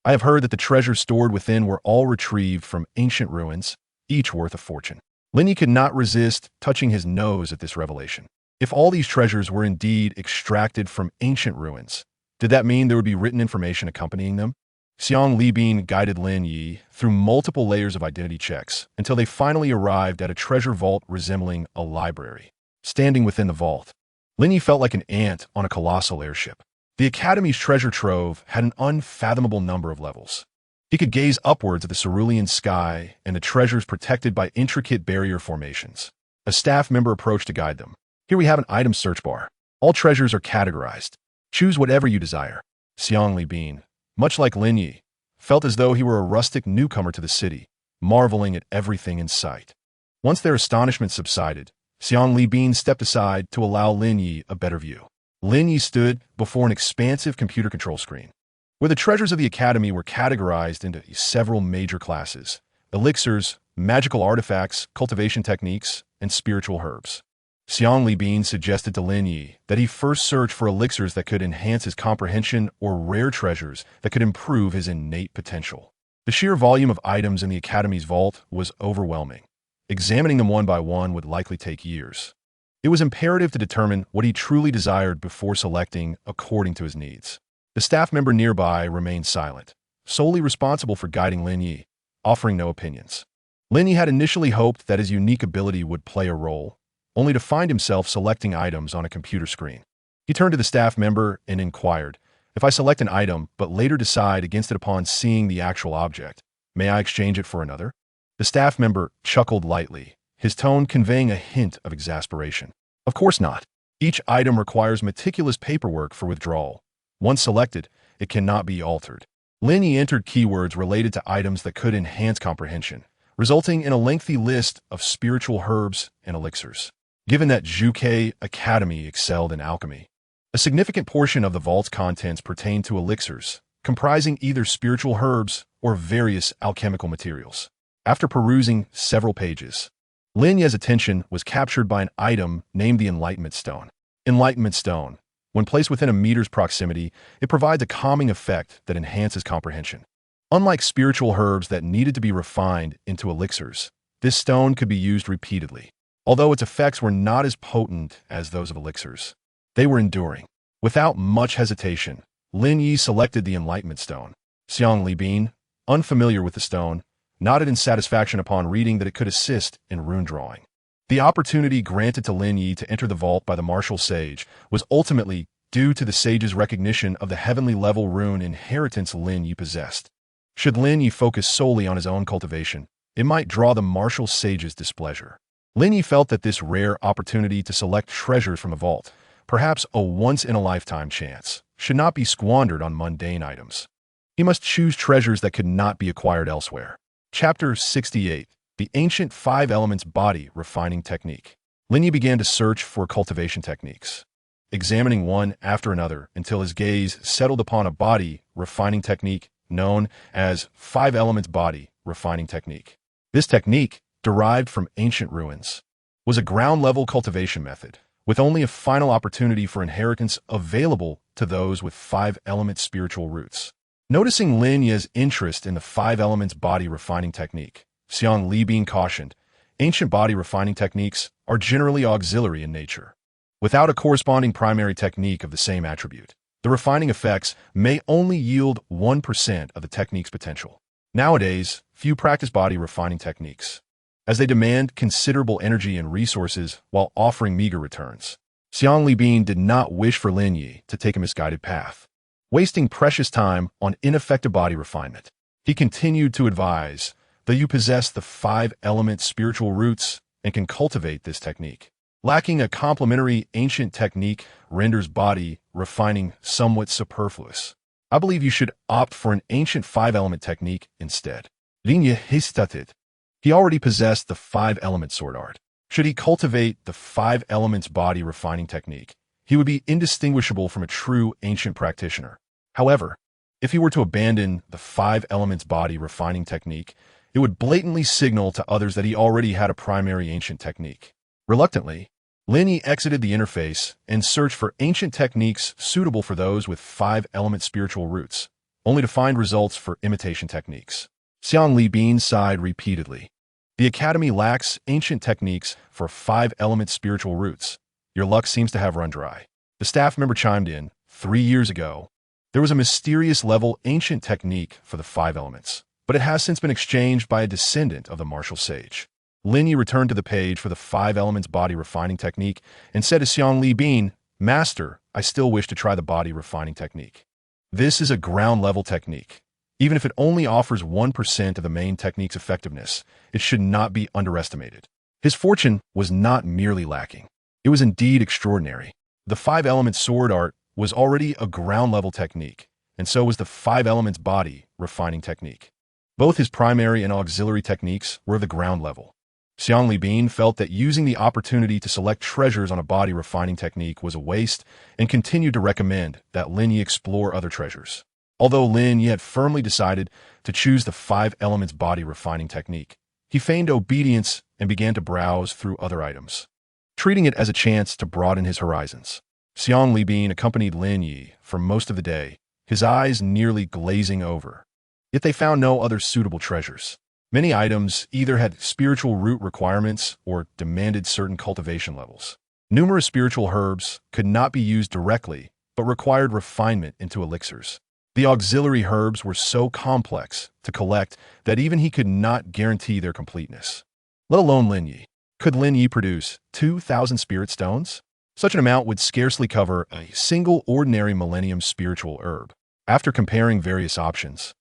I have heard that the treasures stored within were all retrieved from ancient ruins, each worth a fortune. Lin Ye could not resist touching his nose at this revelation. If all these treasures were indeed extracted from ancient ruins, did that mean there would be written information accompanying them? Xiang Libin guided Lin Ye through multiple layers of identity checks until they finally arrived at a treasure vault resembling a library. Standing within the vault, Lin Ye felt like an ant on a colossal airship. The Academy's treasure trove had an unfathomable number of levels. He could gaze upwards at the cerulean sky and the treasures protected by intricate barrier formations. A staff member approached to guide them. Here we have an item search bar. All treasures are categorized. Choose whatever you desire. Xiang Libin, much like Lin Ye, felt as though he were a rustic newcomer to the city, marveling at everything in sight. Once their astonishment subsided, Xiang Libin stepped aside to allow Lin Ye a better view. Lin Ye stood before an expansive computer control screen, where the treasures of the Academy were categorized into several major classes: elixirs, magical artifacts, cultivation techniques, and spiritual herbs. Xiang Libin suggested to Lin Ye that he first search for elixirs that could enhance his comprehension or rare treasures that could improve his innate potential. The sheer volume of items in the Academy's vault was overwhelming. Examining them one by one would likely take years. It was imperative to determine what he truly desired before selecting according to his needs. The staff member nearby remained silent, solely responsible for guiding Lin Ye, offering no opinions. Lin Ye had initially hoped that his unique ability would play a role, only to find himself selecting items on a computer screen. He turned to the staff member and inquired, "If I select an item but later decide against it upon seeing the actual object, may I exchange it for another?" The staff member chuckled lightly, his tone conveying a hint of exasperation. "Of course not. Each item requires meticulous paperwork for withdrawal. Once selected, it cannot be altered." Lin Ye entered keywords related to items that could enhance comprehension, resulting in a lengthy list of spiritual herbs and elixirs. Given that Zhuke Academy excelled in alchemy, a significant portion of the vault's contents pertained to elixirs, comprising either spiritual herbs or various alchemical materials. After perusing several pages, Lin Ye's attention was captured by an item named the Enlightenment Stone. Enlightenment Stone. When placed within a meter's proximity, it provides a calming effect that enhances comprehension. Unlike spiritual herbs that needed to be refined into elixirs, this stone could be used repeatedly. Although its effects were not as potent as those of elixirs, they were enduring. Without much hesitation, Lin Ye selected the Enlightenment Stone. Xiang Libin, unfamiliar with the stone, nodded in satisfaction upon reading that it could assist in rune drawing. The opportunity granted to Lin Ye to enter the vault by the martial sage was ultimately due to the sage's recognition of the heavenly level rune inheritance Lin Ye possessed. Should Lin Ye focus solely on his own cultivation, it might draw the martial sage's displeasure. Lin Ye felt that this rare opportunity to select treasures from the vault perhaps a once-in-a-lifetime chance, should not be squandered on mundane items. He must choose treasures that could not be acquired elsewhere. Chapter 68. The Ancient Five Elements Body Refining Technique. Lin Ye began to search for cultivation techniques, examining one after another until his gaze settled upon a body refining technique known as Five Elements Body Refining Technique. This technique, derived from ancient ruins, was a ground-level cultivation method, with only a final opportunity for inheritance available to those with five-element spiritual roots. Noticing Lin Ye's interest in the Five Elements Body Refining Technique, Xiang Libin cautioned, ancient body refining techniques are generally auxiliary in nature, without a corresponding primary technique of the same attribute. The refining effects may only yield 1% of the technique's potential. Nowadays, few practice body refining techniques, as they demand considerable energy and resources while offering meager returns. Xiang Libin did not wish for Lin Ye to take a misguided path, wasting precious time on ineffective body refinement. He continued to advise that you possess the five-element spiritual roots and can cultivate this technique. Lacking a complementary ancient technique renders body refining somewhat superfluous. I believe you should opt for an ancient five-element technique instead. Lin Ye hesitated. He already possessed the five-element sword art. Should he cultivate the five elements body refining technique, he would be indistinguishable from a true ancient practitioner. However, if he were to abandon the five elements body refining technique, it would blatantly signal to others that he already had a primary ancient technique. Reluctantly, Lin Ye exited the interface and searched for ancient techniques suitable for those with five-element spiritual roots, only to find results for imitation techniques. Xiang Libin sighed repeatedly. The Academy lacks ancient techniques for five-element spiritual roots. Your luck seems to have run dry. The staff member chimed in. 3 years ago, there was a mysterious level ancient technique for the five elements, but it has since been exchanged by a descendant of the martial sage. Lin Ye returned to the page for the five elements body refining technique and said to Xiang Libin, Master, I still wish to try the body refining technique. This is a ground-level technique. Even if it only offers 1% of the main technique's effectiveness, it should not be underestimated. His fortune was not merely lacking. It was indeed extraordinary. The five-element sword art was already a ground-level technique, and so was the five elements body refining technique. Both his primary and auxiliary techniques were of the ground level. Xiang Libin felt that using the opportunity to select treasures on a body refining technique was a waste and continued to recommend that Lin Ye explore other treasures. Although Lin Ye had firmly decided to choose the five elements body refining technique, he feigned obedience and began to browse through other items, treating it as a chance to broaden his horizons. Xiang Libin accompanied Lin Ye for most of the day, his eyes nearly glazing over. Yet they found no other suitable treasures. Many items either had spiritual root requirements or demanded certain cultivation levels. Numerous spiritual herbs could not be used directly, but required refinement into elixirs. The auxiliary herbs were so complex to collect that even he could not guarantee their completeness, let alone Lin Ye. Could Lin Ye produce 2,000 spirit stones? Such an amount would scarcely cover a single ordinary millennium spiritual herb. After comparing various options,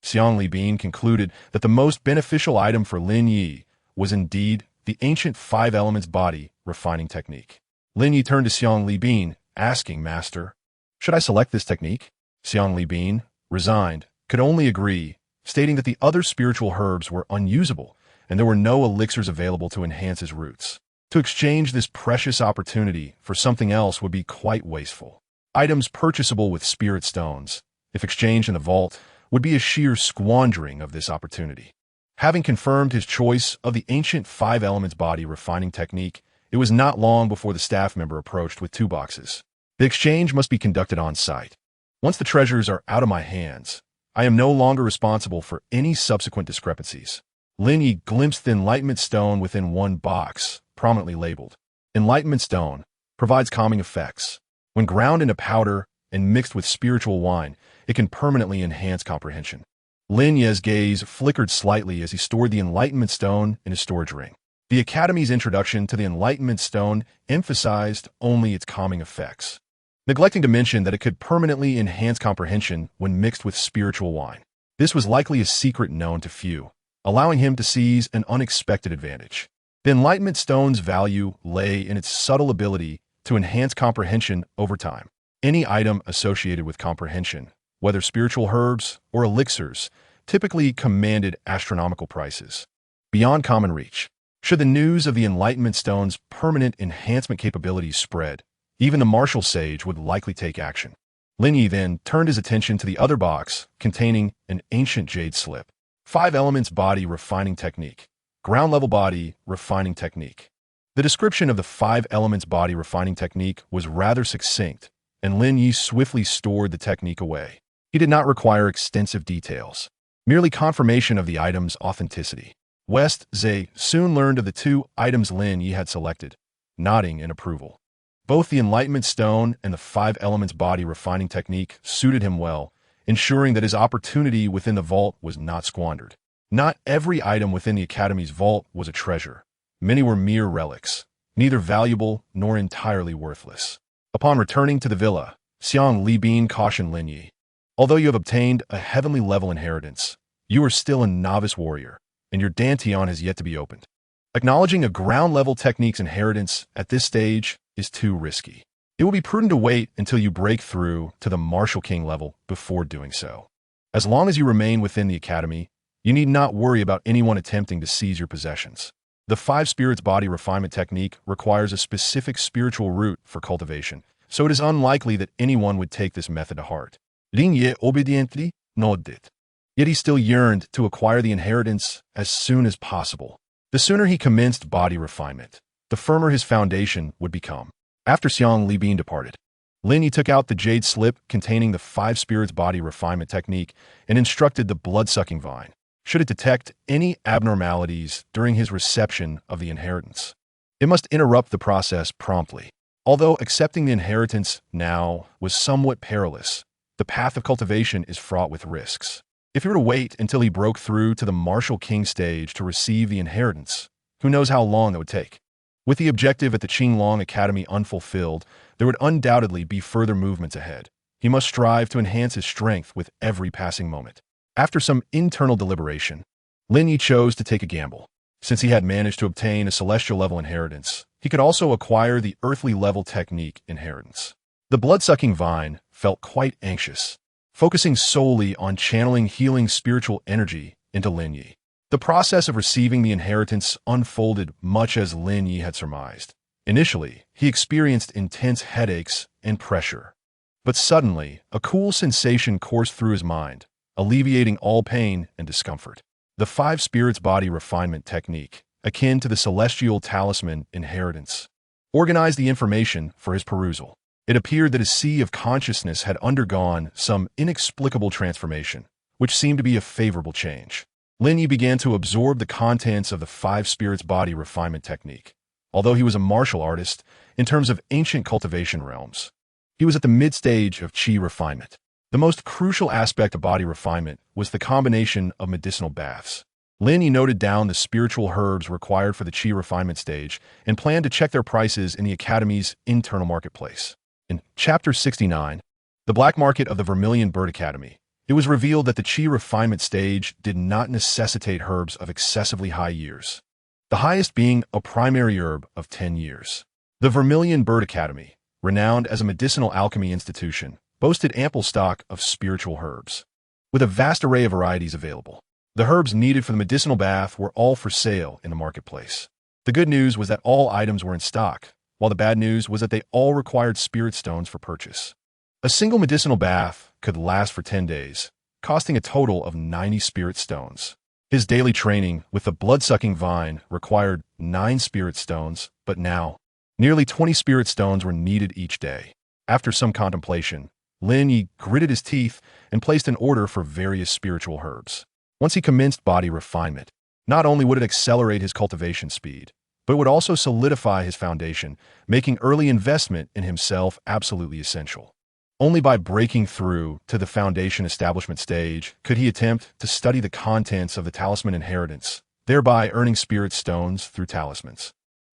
Xiang Libin concluded that the most beneficial item for Lin Ye was indeed the ancient five elements body refining technique. Lin Ye turned to Xiang Libin, asking, Master, should I select this technique? Xiang Libin, resigned, could only agree, stating that the other spiritual herbs were unusable and there were no elixirs available to enhance his roots. To exchange this precious opportunity for something else would be quite wasteful. Items purchasable with spirit stones, if exchanged in the vault, would be a sheer squandering of this opportunity. Having confirmed his choice of the ancient five elements body refining technique, it was not long before the staff member approached with 2 boxes. The exchange must be conducted on site. Once the treasures are out of my hands, I am no longer responsible for any subsequent discrepancies. Lin Ye glimpsed the enlightenment stone within 1 box, prominently labeled. Enlightenment stone provides calming effects. When ground into powder and mixed with spiritual wine, it can permanently enhance comprehension. Lin Ye's gaze flickered slightly as he stored the Enlightenment Stone in his storage ring. The Academy's introduction to the Enlightenment Stone emphasized only its calming effects, neglecting to mention that it could permanently enhance comprehension when mixed with spiritual wine. This was likely a secret known to few, allowing him to seize an unexpected advantage. The Enlightenment Stone's value lay in its subtle ability to enhance comprehension over time. Any item associated with comprehension, whether spiritual herbs or elixirs, typically commanded astronomical prices, beyond common reach. Should the news of the Enlightenment Stone's permanent enhancement capabilities spread, even the martial sage would likely take action. Lin Ye then turned his attention to the other box containing an ancient jade slip. 5 elements body refining technique. Ground level body refining technique. The description of the 5 elements body refining technique was rather succinct, and Lin Ye swiftly stored the technique away. He did not require extensive details, merely confirmation of the item's authenticity. West Zhe soon learned of the 2 items Lin Ye had selected, nodding in approval. Both the Enlightenment Stone and the 5 elements body refining technique suited him well, ensuring that his opportunity within the vault was not squandered. Not every item within the Academy's vault was a treasure. Many were mere relics, neither valuable nor entirely worthless. Upon returning to the villa, Xiang Libin cautioned Lin Ye. Although you have obtained a heavenly level inheritance, you are still a novice warrior, and your dantian has yet to be opened. Acknowledging a ground-level technique's inheritance at this stage is too risky. It will be prudent to wait until you break through to the Martial King level before doing so. As long as you remain within the Academy, you need not worry about anyone attempting to seize your possessions. The 5 spirits body refinement technique requires a specific spiritual route for cultivation, so it is unlikely that anyone would take this method to heart. Lin Ye obediently nodded. Yet he still yearned to acquire the inheritance as soon as possible. The sooner he commenced body refinement, the firmer his foundation would become. After Xiang Libin departed, Lin Ye took out the jade slip containing the 5 spirits body refinement technique and instructed the blood-sucking vine, should it detect any abnormalities during his reception of the inheritance, it must interrupt the process promptly. Although accepting the inheritance now was somewhat perilous, the path of cultivation is fraught with risks. If he were to wait until he broke through to the Martial King stage to receive the inheritance, who knows how long that would take? With the objective at the Qinglong Academy unfulfilled, there would undoubtedly be further movements ahead. He must strive to enhance his strength with every passing moment. After some internal deliberation, Lin Ye chose to take a gamble. Since he had managed to obtain a celestial level inheritance, he could also acquire the earthly level technique inheritance. The blood-sucking vine felt quite anxious, focusing solely on channeling healing spiritual energy into Lin Ye. The process of receiving the inheritance unfolded much as Lin Ye had surmised. Initially, he experienced intense headaches and pressure. But suddenly, a cool sensation coursed through his mind, alleviating all pain and discomfort. The 5 spirits body refinement technique, akin to the celestial talisman inheritance, organized the information for his perusal. It appeared that his sea of consciousness had undergone some inexplicable transformation, which seemed to be a favorable change. Lin Ye began to absorb the contents of the 5 spirits body refinement technique. Although he was a martial artist, in terms of ancient cultivation realms, he was at the mid-stage of qi refinement. The most crucial aspect of body refinement was the combination of medicinal baths. Lin Ye noted down the spiritual herbs required for the qi refinement stage and planned to check their prices in the Academy's internal marketplace. In Chapter 69, The Black Market of the Vermilion Bird Academy, it was revealed that the qi refinement stage did not necessitate herbs of excessively high years, the highest being a primary herb of 10 years. The Vermilion Bird Academy, renowned as a medicinal alchemy institution, boasted ample stock of spiritual herbs, with a vast array of varieties available. The herbs needed for the medicinal bath were all for sale in the marketplace. The good news was that all items were in stock, while the bad news was that they all required spirit stones for purchase. A single medicinal bath could last for 10 days, costing a total of 90 spirit stones. His daily training with the blood-sucking vine required 9 spirit stones, but now, nearly 20 spirit stones were needed each day. After some contemplation, Lin Ye gritted his teeth and placed an order for various spiritual herbs. Once he commenced body refinement, not only would it accelerate his cultivation speed, but it would also solidify his foundation, making early investment in himself absolutely essential. Only by breaking through to the foundation establishment stage could he attempt to study the contents of the talisman inheritance, thereby earning spirit stones through talismans.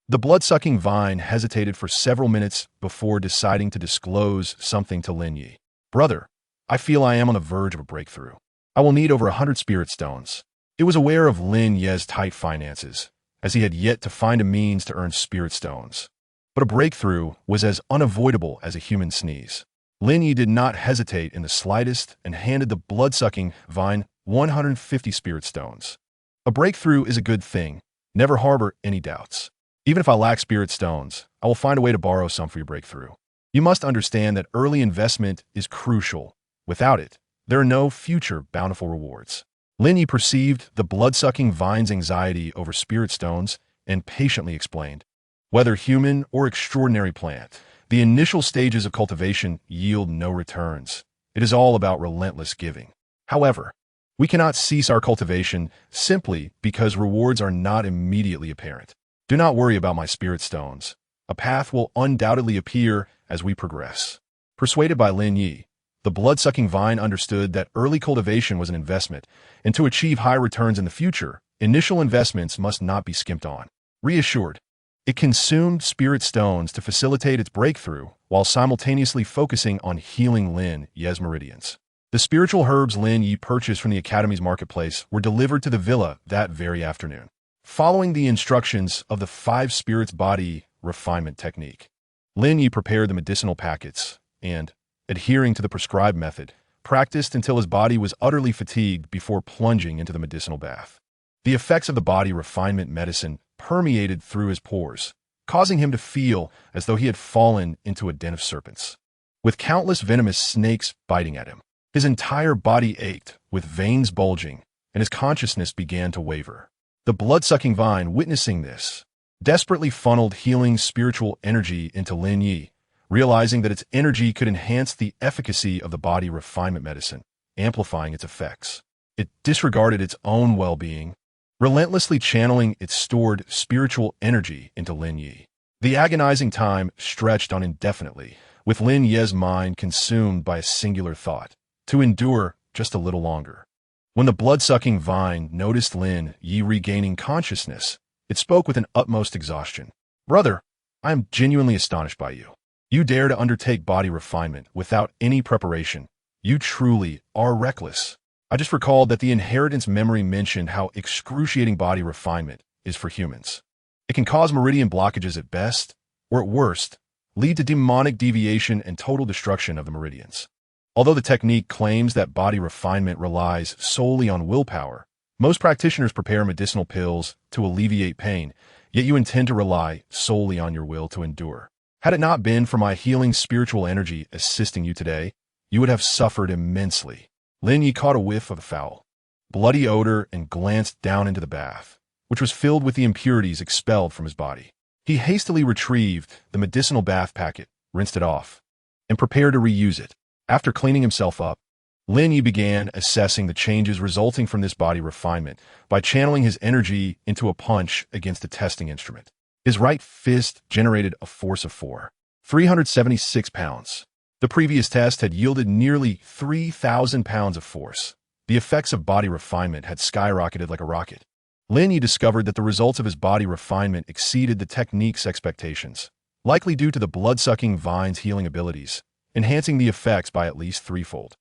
The blood-sucking vine hesitated for several minutes before deciding to disclose something to Lin Ye. "Brother, I feel I am on the verge of a breakthrough. I will need over 100 spirit stones." It was aware of Lin Ye's tight finances, as he had yet to find a means to earn spirit stones. But a breakthrough was as unavoidable as a human sneeze. Lin Ye did not hesitate in the slightest and handed the blood-sucking vine 150 spirit stones. A breakthrough is a good thing. Never harbor any doubts. Even if I lack spirit stones, I will find a way to borrow some for your breakthrough. You must understand that early investment is crucial. Without it, there are no future bountiful rewards. Lin Ye perceived the blood-sucking vine's anxiety over spirit stones and patiently explained, whether human or extraordinary plant, the initial stages of cultivation yield no returns. It is all about relentless giving. However, we cannot cease our cultivation simply because rewards are not immediately apparent. Do not worry about my spirit stones. A path will undoubtedly appear as we progress. Persuaded by Lin Ye, the blood-sucking vine understood that early cultivation was an investment, and to achieve high returns in the future, initial investments must not be skimped on. Reassured, it consumed spirit stones to facilitate its breakthrough while simultaneously focusing on healing Lin Ye's meridians. The spiritual herbs Lin Ye purchased from the Academy's marketplace were delivered to the villa that very afternoon. Following the instructions of the 5 spirits body refinement technique, Lin Ye prepared the medicinal packets and, adhering to the prescribed method, practiced until his body was utterly fatigued before plunging into the medicinal bath. The effects of the body refinement medicine permeated through his pores, causing him to feel as though he had fallen into a den of serpents, with countless venomous snakes biting at him. His entire body ached, with veins bulging, and his consciousness began to waver. The blood-sucking vine, witnessing this, desperately funneled healing spiritual energy into Lin Ye, realizing that its energy could enhance the efficacy of the body refinement medicine, amplifying its effects. It disregarded its own well-being, relentlessly channeling its stored spiritual energy into Lin Ye. The agonizing time stretched on indefinitely, with Lin Ye's mind consumed by a singular thought: to endure just a little longer. When the blood-sucking vine noticed Lin Ye regaining consciousness, it spoke with an utmost exhaustion. "Brother, I am genuinely astonished by you. You dare to undertake body refinement without any preparation. You truly are reckless." I just recalled that the inheritance memory mentioned how excruciating body refinement is for humans. It can cause meridian blockages at best, or at worst, lead to demonic deviation and total destruction of the meridians. Although the technique claims that body refinement relies solely on willpower, most practitioners prepare medicinal pills to alleviate pain, yet you intend to rely solely on your will to endure. Had it not been for my healing spiritual energy assisting you today, you would have suffered immensely. Lin Ye caught a whiff of the foul, bloody odor and glanced down into the bath, which was filled with the impurities expelled from his body. He hastily retrieved the medicinal bath packet, rinsed it off, and prepared to reuse it. After cleaning himself up, Lin Ye began assessing the changes resulting from this body refinement by channeling his energy into a punch against a testing instrument. His right fist generated a force of 376 pounds. The previous test had yielded nearly 3,000 pounds of force. The effects of body refinement had skyrocketed like a rocket. Lin Ye discovered that the results of his body refinement exceeded the technique's expectations, likely due to the blood-sucking vine's healing abilities, enhancing the effects by at least threefold.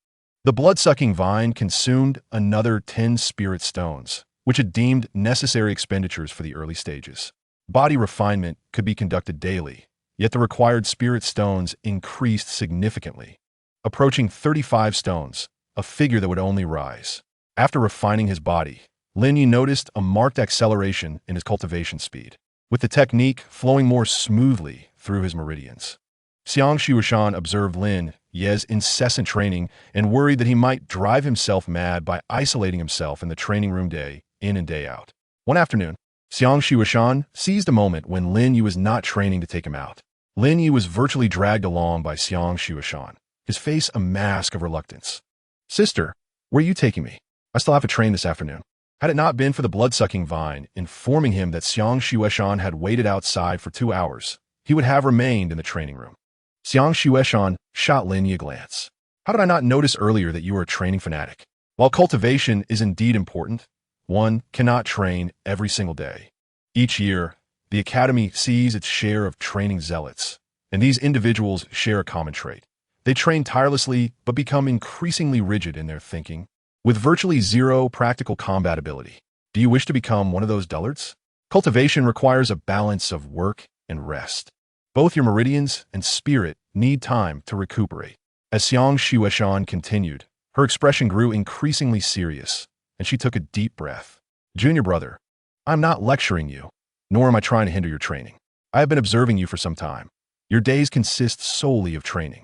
The blood-sucking vine consumed another 10 spirit stones, which it deemed necessary expenditures for the early stages. Body refinement could be conducted daily, yet the required spirit stones increased significantly, approaching 35 stones, a figure that would only rise. After refining his body, Lin Ye noticed a marked acceleration in his cultivation speed, with the technique flowing more smoothly through his meridians. Xiang Shuishan observed Lin Ye's incessant training and worried that he might drive himself mad by isolating himself in the training room day in and day out. One afternoon, Xiang Shuishan seized a moment when Lin Ye was not training to take him out. Lin Ye was virtually dragged along by Xiang Shuishan, his face a mask of reluctance. "Sister, where are you taking me? I still have to train this afternoon." Had it not been for the blood-sucking vine informing him that Xiang Shuishan had waited outside for 2 hours, he would have remained in the training room. Xiang Shuishan shot Lin Ye a glance. "How did I not notice earlier that you were a training fanatic? While cultivation is indeed important, one cannot train every single day. Each year, the Academy sees its share of training zealots, and these individuals share a common trait. They train tirelessly but become increasingly rigid in their thinking, with virtually zero practical combat ability. Do you wish to become one of those dullards? Cultivation requires a balance of work and rest. Both your meridians and spirit need time to recuperate. As Xiang Shueshan continued, her expression grew increasingly serious, and she took a deep breath. Junior brother, I'm not lecturing you, nor am I trying to hinder your training. I have been observing you for some time. Your days consist solely of training.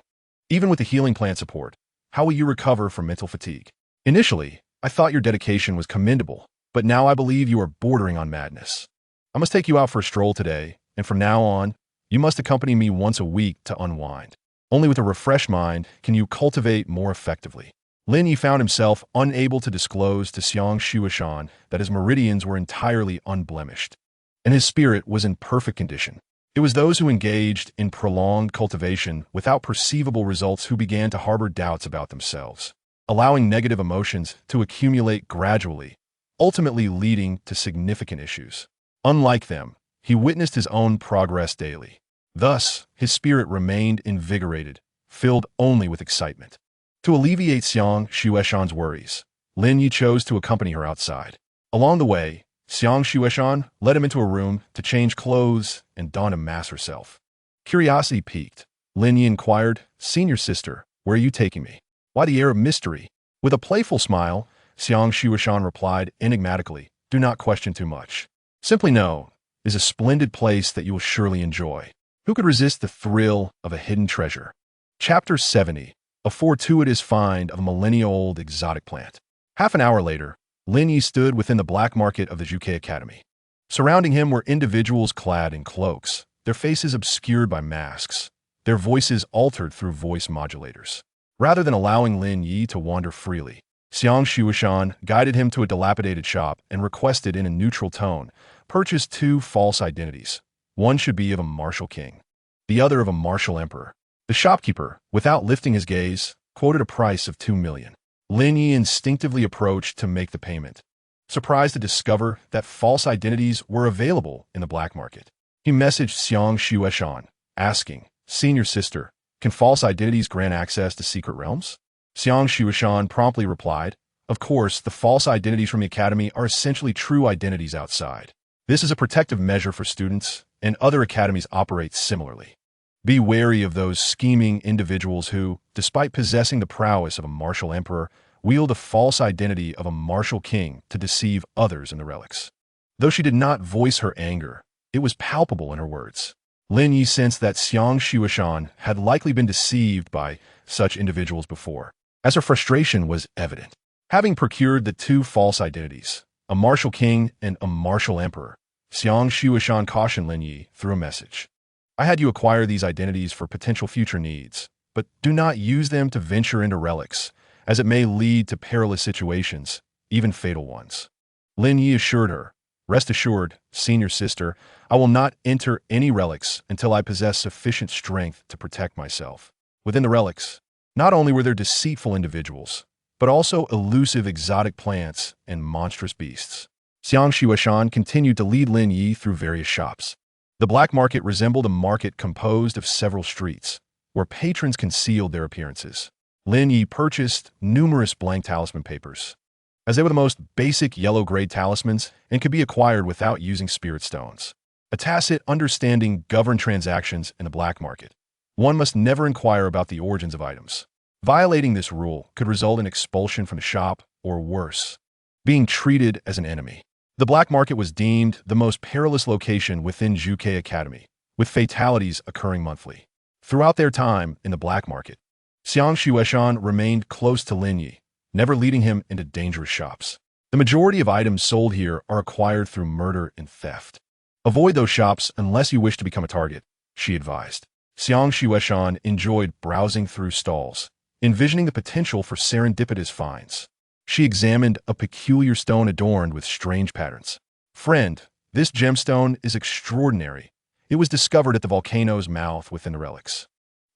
Even with the healing plant support, how will you recover from mental fatigue? Initially, I thought your dedication was commendable, but now I believe you are bordering on madness. I must take you out for a stroll today, and from now on, you must accompany me once a week to unwind. Only with a refreshed mind can you cultivate more effectively. Lin Ye found himself unable to disclose to Xiang Shueshan that his meridians were entirely unblemished, and his spirit was in perfect condition. It was those who engaged in prolonged cultivation without perceivable results who began to harbor doubts about themselves, allowing negative emotions to accumulate gradually, ultimately leading to significant issues. Unlike them, he witnessed his own progress daily. Thus, his spirit remained invigorated, filled only with excitement. To alleviate Xiang Shueshan's worries, Lin Ye chose to accompany her outside. Along the way, Xiang Shueshan led him into a room to change clothes and don a mask herself. Curiosity piqued, Lin Ye inquired, "Senior sister, where are you taking me? Why the air of mystery?" With a playful smile, Xiang Shueshan replied enigmatically, "Do not question too much. Simply know, it is a splendid place that you will surely enjoy. Who could resist the thrill of a hidden treasure?" Chapter 70. A fortuitous find of a millennia-old exotic plant. Half an hour later, Lin Ye stood within the black market of the Juke Academy. Surrounding him were individuals clad in cloaks, their faces obscured by masks, their voices altered through voice modulators. Rather than allowing Lin Ye to wander freely, Xiang Shueshan guided him to a dilapidated shop and requested in a neutral tone, purchase 2 false identities. One should be of a martial king, the other of a martial emperor. The shopkeeper, without lifting his gaze, quoted a price of 2 million. Lin Ye instinctively approached to make the payment, surprised to discover that false identities were available in the black market. He messaged Xiang Shueshan, asking, "Senior sister, can false identities grant access to secret realms?" Xiang Shueshan promptly replied, "Of course, the false identities from the academy are essentially true identities outside. This is a protective measure for students, and other academies operate similarly. Be wary of those scheming individuals who, despite possessing the prowess of a martial emperor, wield a false identity of a martial king to deceive others in the relics." Though she did not voice her anger, it was palpable in her words. Lin Ye sensed that Xiang Shueshan had likely been deceived by such individuals before, as her frustration was evident. Having procured the 2 false identities, a martial king and a martial emperor, Xiang Shueshan cautioned Lin Ye through a message. "I had you acquire these identities for potential future needs, but do not use them to venture into relics, as it may lead to perilous situations, even fatal ones." Lin Ye assured her, "Rest assured, senior sister, I will not enter any relics until I possess sufficient strength to protect myself." Within the relics, not only were there deceitful individuals, but also elusive exotic plants and monstrous beasts. Xiang Shueshan continued to lead Lin Ye through various shops. The black market resembled a market composed of several streets, where patrons concealed their appearances. Lin Ye purchased numerous blank talisman papers, as they were the most basic yellow-grade talismans and could be acquired without using spirit stones. A tacit understanding governed transactions in the black market. One must never inquire about the origins of items. Violating this rule could result in expulsion from the shop, or worse, being treated as an enemy. The black market was deemed the most perilous location within Juke Academy, with fatalities occurring monthly. Throughout their time in the black market, Xiang Shueshan remained close to Lin Ye, never leading him into dangerous shops. The majority of items sold here are acquired through murder and theft. Avoid those shops unless you wish to become a target, she advised. Xiang Shueshan enjoyed browsing through stalls, envisioning the potential for serendipitous finds. She examined a peculiar stone adorned with strange patterns. "Friend, this gemstone is extraordinary. It was discovered at the volcano's mouth within the relics.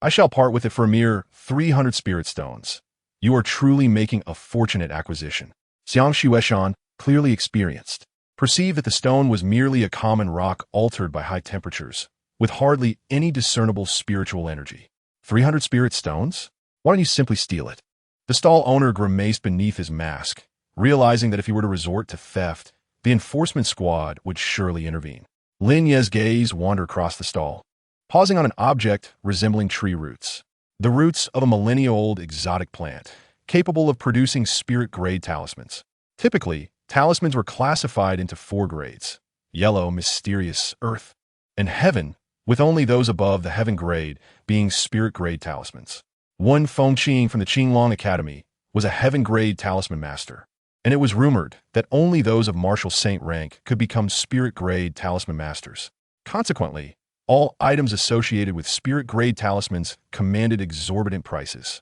I shall part with it for a mere 300 spirit stones. You are truly making a fortunate acquisition." Xiang Shueshan, clearly experienced, perceived that the stone was merely a common rock altered by high temperatures, with hardly any discernible spiritual energy. 300 spirit stones? Why don't you simply steal it? The stall owner grimaced beneath his mask, realizing that if he were to resort to theft, the enforcement squad would surely intervene. Lin Ye's gaze wandered across the stall. pausing on an object resembling tree roots. The roots of a millennia-old exotic plant, capable of producing spirit-grade talismans. Typically, talismans were classified into 4 grades: yellow, mysterious, earth, and heaven, with only those above the heaven grade being spirit-grade talismans. One Feng Qing from the Qinglong Academy was a heaven-grade talisman master, and it was rumored that only those of martial saint rank could become spirit-grade talisman masters. Consequently, all items associated with spirit-grade talismans commanded exorbitant prices.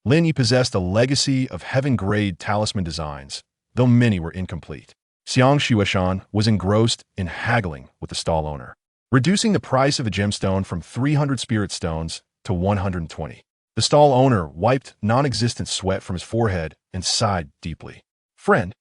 Lin Ye possessed a legacy of heaven-grade talisman designs, though many were incomplete. Xiang Shuishan was engrossed in haggling with the stall owner, reducing the price of a gemstone from 300 spirit stones to 120. The stall owner wiped non-existent sweat from his forehead and sighed deeply. "Friend,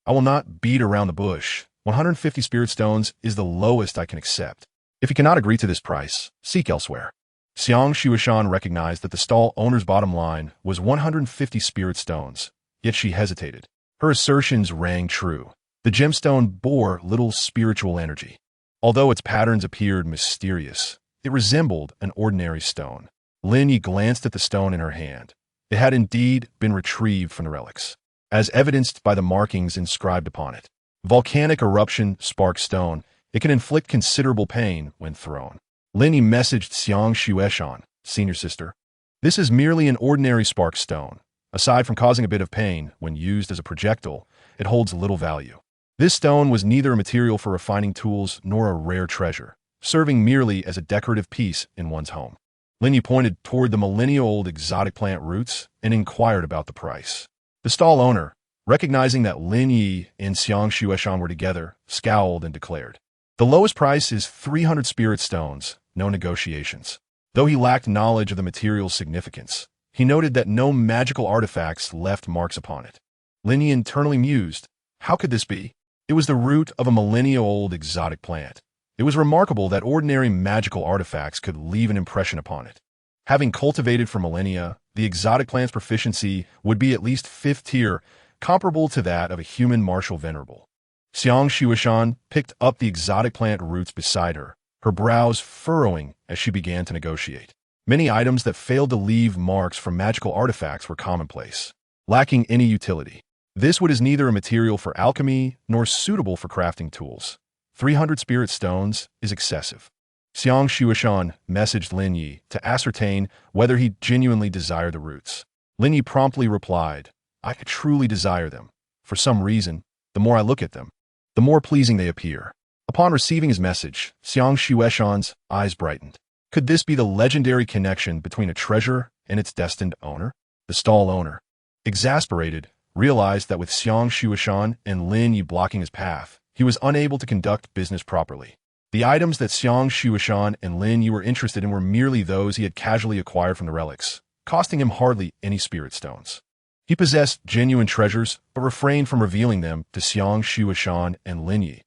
I will not beat around the bush. 150 spirit stones is the lowest I can accept. If you cannot agree to this price, seek elsewhere." Xiang Shuishan recognized that the stall owner's bottom line was 150 spirit stones, yet she hesitated. Her assertions rang true. The gemstone bore little spiritual energy. Although its patterns appeared mysterious, it resembled an ordinary stone. Lin Ye glanced at the stone in her hand. It had indeed been retrieved from the relics, as evidenced by the markings inscribed upon it. Volcanic eruption spark stone. It can inflict considerable pain when thrown. Lin Ye messaged Xiang Shuishan, "Senior sister, this is merely an ordinary spark stone. Aside from causing a bit of pain when used as a projectile, it holds little value. This stone was neither a material for refining tools nor a rare treasure, serving merely as a decorative piece in one's home." Lin Ye pointed toward the millennia-old exotic plant roots and inquired about the price. The stall owner, recognizing that Lin Ye and Xiang Shuishan were together, scowled and declared, "The lowest price is 300 spirit stones, no negotiations." Though he lacked knowledge of the material's significance, he noted that no magical artifacts left marks upon it. Lin Ye internally mused, how could this be? It was the root of a millennia-old exotic plant. It was remarkable that ordinary magical artifacts could leave an impression upon it. Having cultivated for millennia, the exotic plant's proficiency would be at least 5th tier, comparable to that of a human martial venerable. Xiang Shuishan picked up the exotic plant roots beside her, her brows furrowing as she began to negotiate. Many items that failed to leave marks from magical artifacts were commonplace, lacking any utility. This wood is neither a material for alchemy nor suitable for crafting tools. 300 spirit stones is excessive. Xiang Shuishan messaged Lin Ye to ascertain whether he genuinely desired the roots. Lin Ye promptly replied, "I truly desire them. For some reason, the more I look at them, the more pleasing they appear." Upon receiving his message, Xiang Shuishan's eyes brightened. Could this be the legendary connection between a treasure and its destined owner? The stall owner, exasperated, realized that with Xiang Shuishan and Lin Ye blocking his path, he was unable to conduct business properly. The items that Xiang Shuishan and Lin Ye were interested in were merely those he had casually acquired from the relics, costing him hardly any spirit stones. He possessed genuine treasures, but refrained from revealing them to Xiang Shuishan and Lin Ye,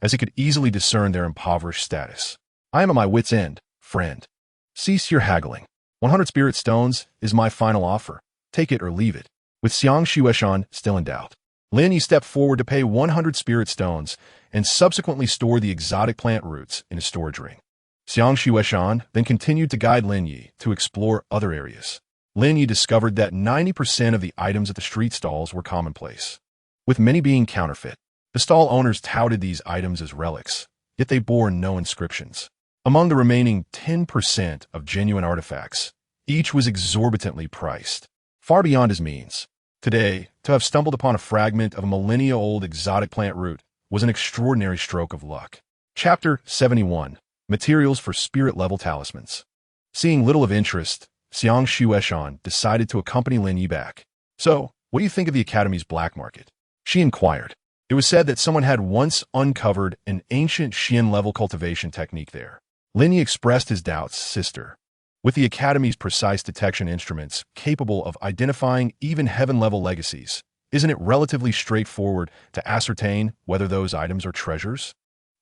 as he could easily discern their impoverished status. "I am at my wit's end, friend. Cease your haggling. 100 spirit stones is my final offer. Take it or leave it." With Xiang Shuishan still in doubt, Lin Ye stepped forward to pay 100 spirit stones and subsequently store the exotic plant roots in his storage ring. Xiang Shuishan then continued to guide Lin Ye to explore other areas. Lin Ye discovered that 90% of the items at the street stalls were commonplace, with many being counterfeit. The stall owners touted these items as relics, yet they bore no inscriptions. Among the remaining 10% of genuine artifacts, each was exorbitantly priced, far beyond his means. Today, to have stumbled upon a fragment of a millennia-old exotic plant root was an extraordinary stroke of luck. Chapter 71. Materials for Spirit-Level Talismans. Seeing little of interest, Xiang Shuishan decided to accompany Lin Ye back. "So, what do you think of the Academy's black market?" she inquired. It was said that someone had once uncovered an ancient Xian-level cultivation technique there. Lin Ye expressed his doubts, "Sister, with the Academy's precise detection instruments capable of identifying even heaven-level legacies, isn't it relatively straightforward to ascertain whether those items are treasures?"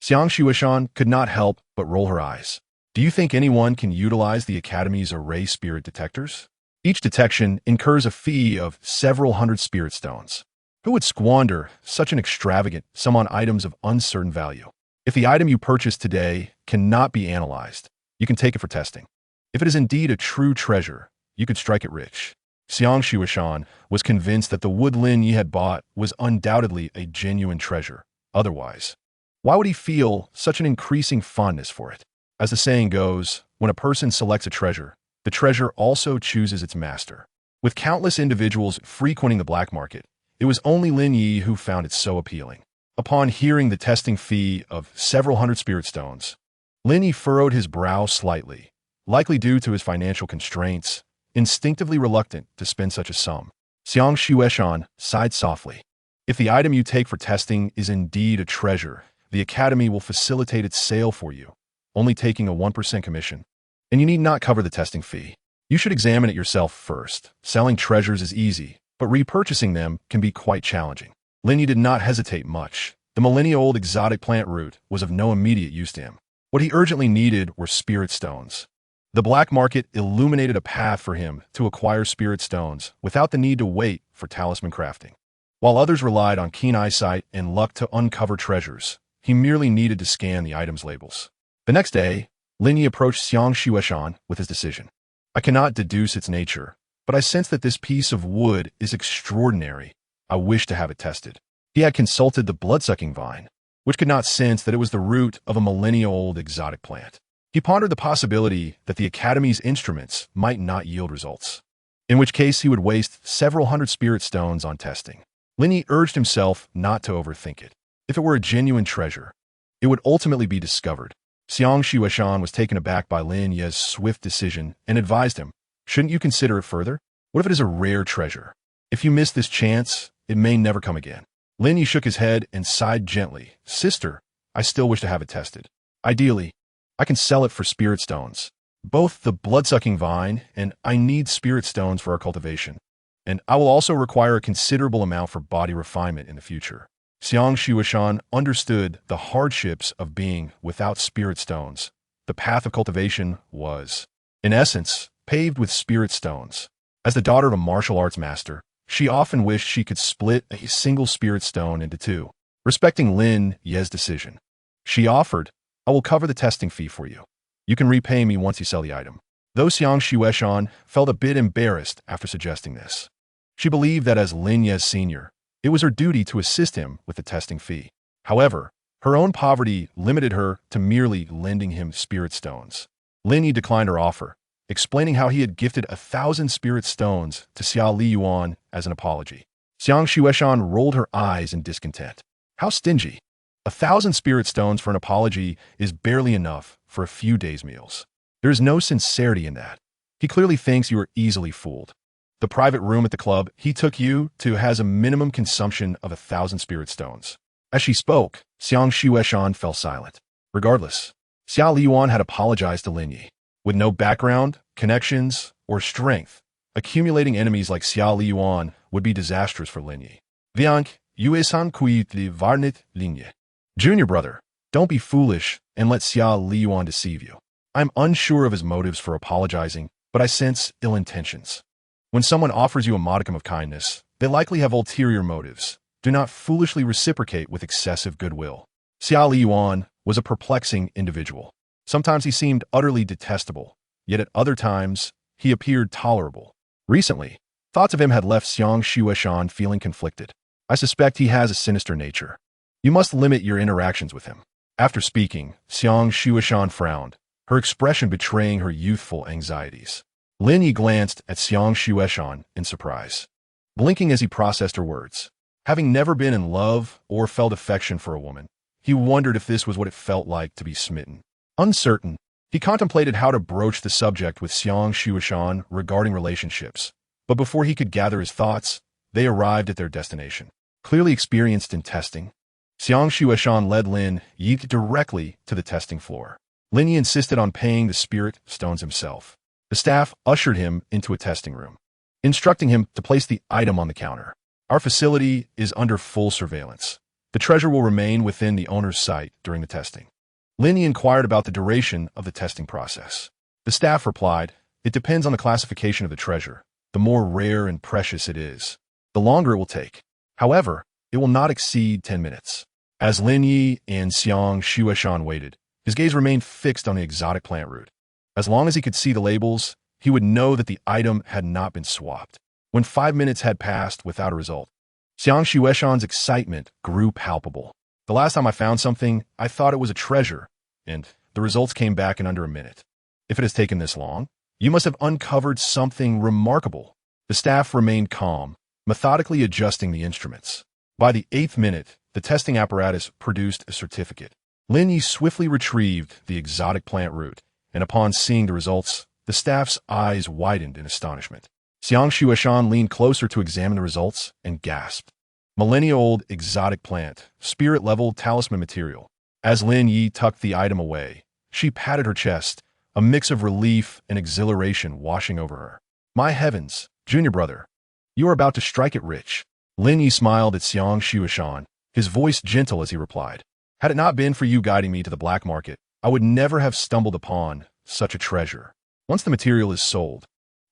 Xiang Shuishan could not help but roll her eyes. "Do you think anyone can utilize the Academy's array spirit detectors? Each detection incurs a fee of several hundred spirit stones. Who would squander such an extravagant sum on items of uncertain value? If the item you purchase today cannot be analyzed, You can take it for testing. If it is indeed a true treasure, you could strike it rich. Xiang Shuishan was convinced that the wood Lin Ye had bought was undoubtedly a genuine treasure. Otherwise, why would he feel such an increasing fondness for it? As the saying goes, when a person selects a treasure, the treasure also chooses its master. With countless individuals frequenting the black market, it was only Lin Ye who found it so appealing. Upon hearing the testing fee of several hundred spirit stones, Lin Ye furrowed his brow slightly, likely due to his financial constraints, instinctively reluctant to spend such a sum. Xiang Shueshan sighed softly. If the item you take for testing is indeed a treasure, the Academy will facilitate its sale for you, only taking a 1% commission. And you need not cover the testing fee. You should examine it yourself first. Selling treasures is easy, but repurchasing them can be quite challenging. Lin Ye did not hesitate much. The millennia-old exotic plant root was of no immediate use to him. What he urgently needed were spirit stones. The black market illuminated a path for him to acquire spirit stones without the need to wait for talisman crafting. While others relied on keen eyesight and luck to uncover treasures, he merely needed to scan the item's labels. The next day, Lin Ye approached Xiang Shueshan with his decision. I cannot deduce its nature, but I sense that this piece of wood is extraordinary. I wish to have it tested. He had consulted the blood-sucking vine, which could not sense that it was the root of a millennia-old exotic plant. He pondered the possibility that the Academy's instruments might not yield results, in which case he would waste several hundred spirit stones on testing. Lin Ye urged himself not to overthink it. If it were a genuine treasure, it would ultimately be discovered. Xiang Shueshan was taken aback by Lin Ye's swift decision and advised him, shouldn't you consider it further? What if it is a rare treasure? If you miss this chance, it may never come again. Lin Ye shook his head and sighed gently. Sister, I still wish to have it tested. Ideally, I can sell it for spirit stones. Both the blood-sucking vine and I need spirit stones for our cultivation. And I will also require a considerable amount for body refinement in the future. Xiang Shueshan understood the hardships of being without spirit stones. The path of cultivation was, in essence, paved with spirit stones. As the daughter of a martial arts master, she often wished she could split a single spirit stone into two. Respecting Lin Ye's decision, she offered, I will cover the testing fee for you. You can repay me once you sell the item. Though Xiang Shueshan felt a bit embarrassed after suggesting this, she believed that as Lin Ye's senior, it was her duty to assist him with the testing fee. However, her own poverty limited her to merely lending him spirit stones. Lin Ye declined her offer, explaining how he had gifted 1,000 spirit stones to Xia Liyuan as an apology. Xiang Shueshan rolled her eyes in discontent. How stingy! 1,000 spirit stones for an apology is barely enough for a few days' meals. There is no sincerity in that. He clearly thinks you are easily fooled. The private room at the club he took you to has a minimum consumption of 1,000 spirit stones. As she spoke, Xiang Shueshan fell silent. Regardless, Xia Liyuan had apologized to Lin Ye. With no background, connections, or strength, accumulating enemies like Xia Liyuan would be disastrous for Lin Ye. Viank, yuesan kuitli varnit Lin Ye. Junior brother, don't be foolish and let Xia Liyuan deceive you. I'm unsure of his motives for apologizing, but I sense ill intentions. When someone offers you a modicum of kindness, they likely have ulterior motives. Do not foolishly reciprocate with excessive goodwill. Xia Liyuan was a perplexing individual. Sometimes he seemed utterly detestable, yet at other times, he appeared tolerable. Recently, thoughts of him had left Xiang Shueshan feeling conflicted. I suspect he has a sinister nature. You must limit your interactions with him. After speaking, Xiang Shueshan frowned, her expression betraying her youthful anxieties. Lin Ye glanced at Xiang Shueshan in surprise, blinking as he processed her words. Having never been in love or felt affection for a woman, he wondered if this was what it felt like to be smitten. Uncertain, he contemplated how to broach the subject with Xiang Shueshan regarding relationships, but before he could gather his thoughts, they arrived at their destination. Clearly experienced in testing, Xiang Shueshan led Lin Ye directly to the testing floor. Lin Ye insisted on paying the spirit stones himself. The staff ushered him into a testing room, instructing him to place the item on the counter. Our facility is under full surveillance. The treasure will remain within the owner's sight during the testing. Lin Ye inquired about the duration of the testing process. The staff replied, it depends on the classification of the treasure. The more rare and precious it is, the longer it will take. However, it will not exceed 10 minutes. As Lin Ye and Xiang Shueshan waited, his gaze remained fixed on the exotic plant root. As long as he could see the labels, he would know that the item had not been swapped. When 5 minutes had passed without a result, Xiang Shueshan's excitement grew palpable. The last time I found something, I thought it was a treasure, and the results came back in under a minute. If it has taken this long, you must have uncovered something remarkable. The staff remained calm, methodically adjusting the instruments. By the 8th minute, the testing apparatus produced a certificate. Lin Ye swiftly retrieved the exotic plant root, and upon seeing the results, the staff's eyes widened in astonishment. Xiang Shueshan leaned closer to examine the results and gasped. Millennia-old exotic plant, spirit-level talisman material. As Lin Ye tucked the item away, she patted her chest, a mix of relief and exhilaration washing over her. My heavens, junior brother, you are about to strike it rich. Lin Ye smiled at Xiang Shueshan, his voice gentle as he replied. Had it not been for you guiding me to the black market, I would never have stumbled upon such a treasure. Once the material is sold,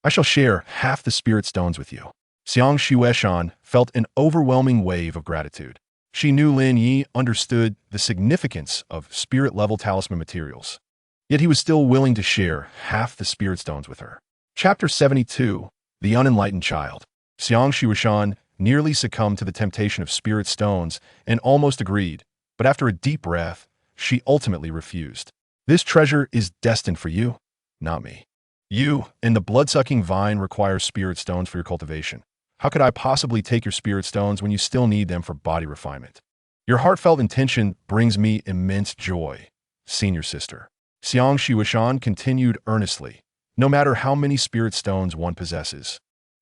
I shall share half the spirit stones with you. Xiang Shueshan felt an overwhelming wave of gratitude. She knew Lin Ye understood the significance of spirit-level talisman materials, yet he was still willing to share half the spirit stones with her. Chapter 72, The Unenlightened Child. Xiang Shueshan nearly succumbed to the temptation of spirit stones and almost agreed, but after a deep breath, she ultimately refused. This treasure is destined for you, not me. You and the blood-sucking vine require spirit stones for your cultivation. How could I possibly take your spirit stones when you still need them for body refinement? Your heartfelt intention brings me immense joy, senior sister. Xiang Shueshan continued earnestly. No matter how many spirit stones one possesses,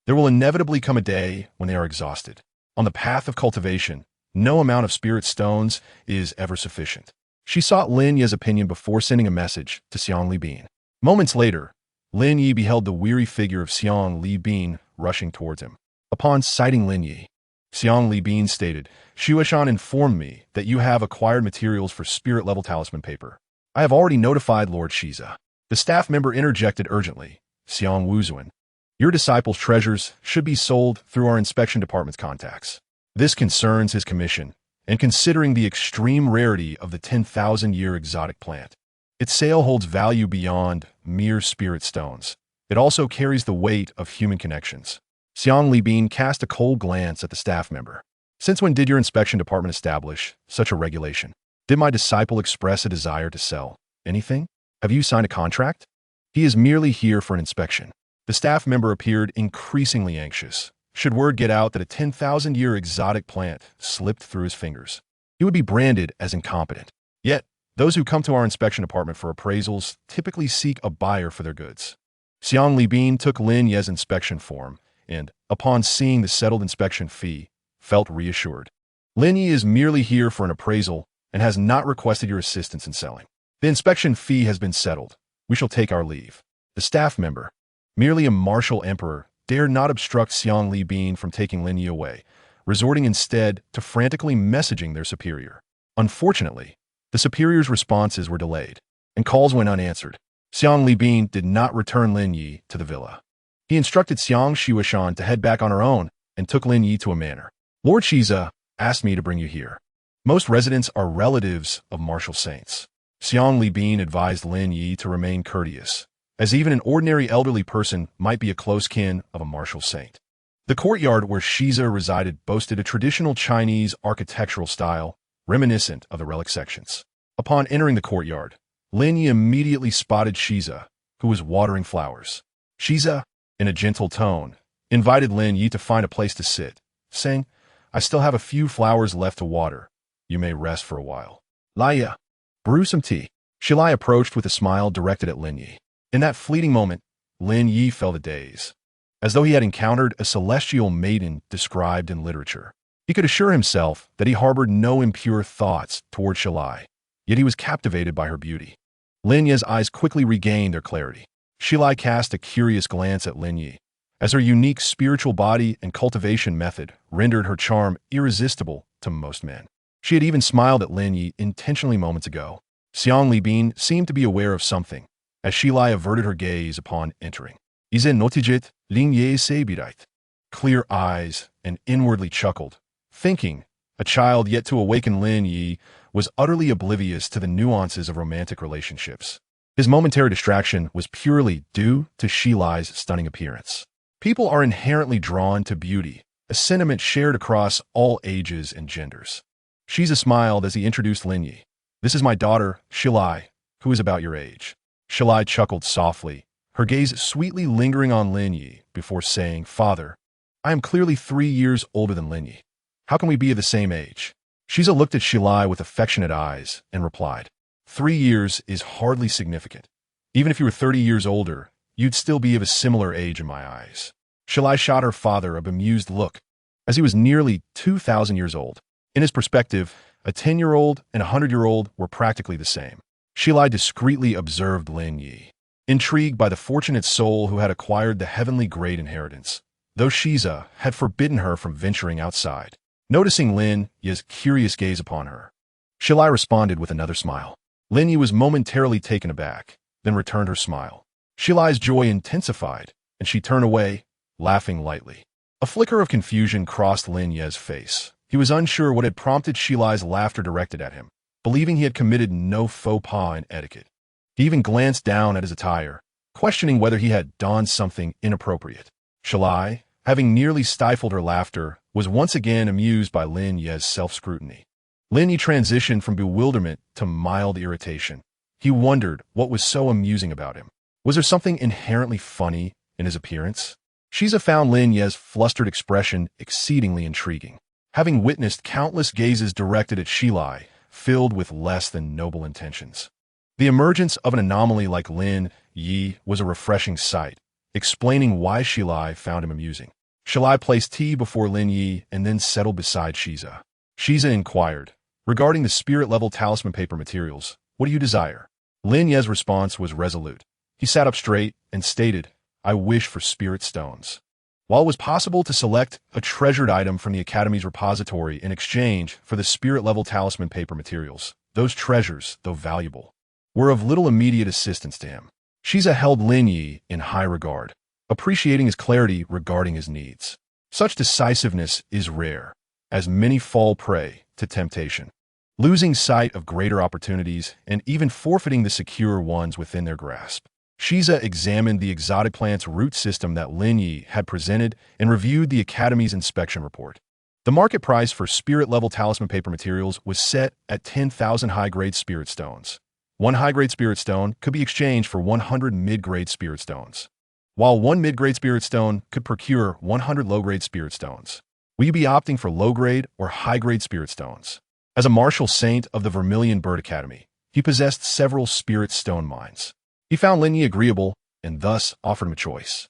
there will inevitably come a day when they are exhausted. On the path of cultivation, no amount of spirit stones is ever sufficient. She sought Lin Ye's opinion before sending a message to Xiang Libin. Moments later, Lin Ye beheld the weary figure of Xiang Libin rushing towards him. Upon sighting Lin Ye, Xiang Libin stated, Shueshan informed me that you have acquired materials for spirit-level talisman paper. I have already notified Lord Shiza. The staff member interjected urgently, Xiang Wuzuan. Your disciple's treasures should be sold through our inspection department's contacts. This concerns his commission, and considering the extreme rarity of the 10,000-year exotic plant, its sale holds value beyond mere spirit stones. It also carries the weight of human connections. Xiang Libin cast a cold glance at the staff member. Since when did your inspection department establish such a regulation? Did my disciple express a desire to sell anything? Have you signed a contract? He is merely here for an inspection. The staff member appeared increasingly anxious. Should word get out that a 10,000-year exotic plant slipped through his fingers, he would be branded as incompetent. Yet, those who come to our inspection department for appraisals typically seek a buyer for their goods. Xiang Libin took Lin Ye's inspection form and, upon seeing the settled inspection fee, felt reassured. Lin Ye is merely here for an appraisal and has not requested your assistance in selling. The inspection fee has been settled. We shall take our leave. The staff member, merely a martial emperor, dared not obstruct Xiang Libin from taking Lin Ye away, resorting instead to frantically messaging their superior. Unfortunately, the superior's responses were delayed, and calls went unanswered. Xiang Libin did not return Lin Ye to the villa. He instructed Xiang Shueshan to head back on her own and took Lin Ye to a manor. Lord Shiza asked me to bring you here. Most residents are relatives of martial saints. Xiang Libin advised Lin Ye to remain courteous, as even an ordinary elderly person might be a close kin of a martial saint. The courtyard where Shiza resided boasted a traditional Chinese architectural style reminiscent of the relic sections. Upon entering the courtyard, Lin Ye immediately spotted Shiza, who was watering flowers. Shiza, in a gentle tone, invited Lin Ye to find a place to sit, saying, I still have a few flowers left to water. You may rest for a while. Laya, brew some tea. Shilai approached with a smile directed at Lin Ye. In that fleeting moment, Lin Ye felt a daze, as though he had encountered a celestial maiden described in literature. He could assure himself that he harbored no impure thoughts toward Shilai, yet he was captivated by her beauty. Lin Ye's eyes quickly regained their clarity. Shilai cast a curious glance at Lin Ye, as her unique spiritual body and cultivation method rendered her charm irresistible to most men. She had even smiled at Lin Ye intentionally moments ago. Xiang Libin seemed to be aware of something, as Shilai averted her gaze upon entering. Izen notijit, Lin Ye sebirait. Clear eyes, and inwardly chuckled, thinking a child yet to awaken Lin Ye was utterly oblivious to the nuances of romantic relationships. His momentary distraction was purely due to Shilai's stunning appearance. People are inherently drawn to beauty, a sentiment shared across all ages and genders. Shiza smiled as he introduced Lin Ye. This is my daughter, Shilai, who is about your age. Shilai chuckled softly, her gaze sweetly lingering on Lin Ye before saying, Father, I am clearly 3 years older than Lin Ye. How can we be of the same age? Shiza looked at Shilai with affectionate eyes and replied, 3 years is hardly significant. Even if you were 30 years older, you'd still be of a similar age in my eyes. Shilai shot her father a bemused look, as he was nearly 2,000 years old. In his perspective, a 10-year-old and a 100-year-old were practically the same. Shilai discreetly observed Lin Ye, intrigued by the fortunate soul who had acquired the heavenly grade inheritance, though Shiza had forbidden her from venturing outside. Noticing Lin Ye's curious gaze upon her, Shilai responded with another smile. Lin Ye was momentarily taken aback, then returned her smile. Shilai's joy intensified, and she turned away, laughing lightly. A flicker of confusion crossed Lin Ye's face. He was unsure what had prompted Shilai's laughter directed at him, believing he had committed no faux pas in etiquette. He even glanced down at his attire, questioning whether he had donned something inappropriate. Shilai, having nearly stifled her laughter, was once again amused by Lin Ye's self-scrutiny. Lin Ye transitioned from bewilderment to mild irritation. He wondered what was so amusing about him. Was there something inherently funny in his appearance? Shiza found Lin Ye's flustered expression exceedingly intriguing. Having witnessed countless gazes directed at Shilai, filled with less than noble intentions. The emergence of an anomaly like Lin Ye was a refreshing sight, explaining why Shilai found him amusing. Shilai placed tea before Lin Ye and then settled beside Shiza. Shiza inquired, regarding the spirit-level talisman paper materials, what do you desire? Lin Ye's response was resolute. He sat up straight and stated, I wish for spirit stones. While it was possible to select a treasured item from the Academy's repository in exchange for the spirit-level talisman paper materials, those treasures, though valuable, were of little immediate assistance to him. Shiza held Lin Ye in high regard, appreciating his clarity regarding his needs. Such decisiveness is rare, as many fall prey to temptation, losing sight of greater opportunities and even forfeiting the secure ones within their grasp. Shiza examined the exotic plant's root system that Lin Ye had presented and reviewed the Academy's inspection report. The market price for spirit-level talisman paper materials was set at 10,000 high-grade spirit stones. One high-grade spirit stone could be exchanged for 100 mid-grade spirit stones, while one mid-grade spirit stone could procure 100 low-grade spirit stones. Will you be opting for low-grade or high-grade spirit stones? As a martial saint of the Vermilion Bird Academy, he possessed several spirit stone mines. He found Lin Ye agreeable and thus offered him a choice.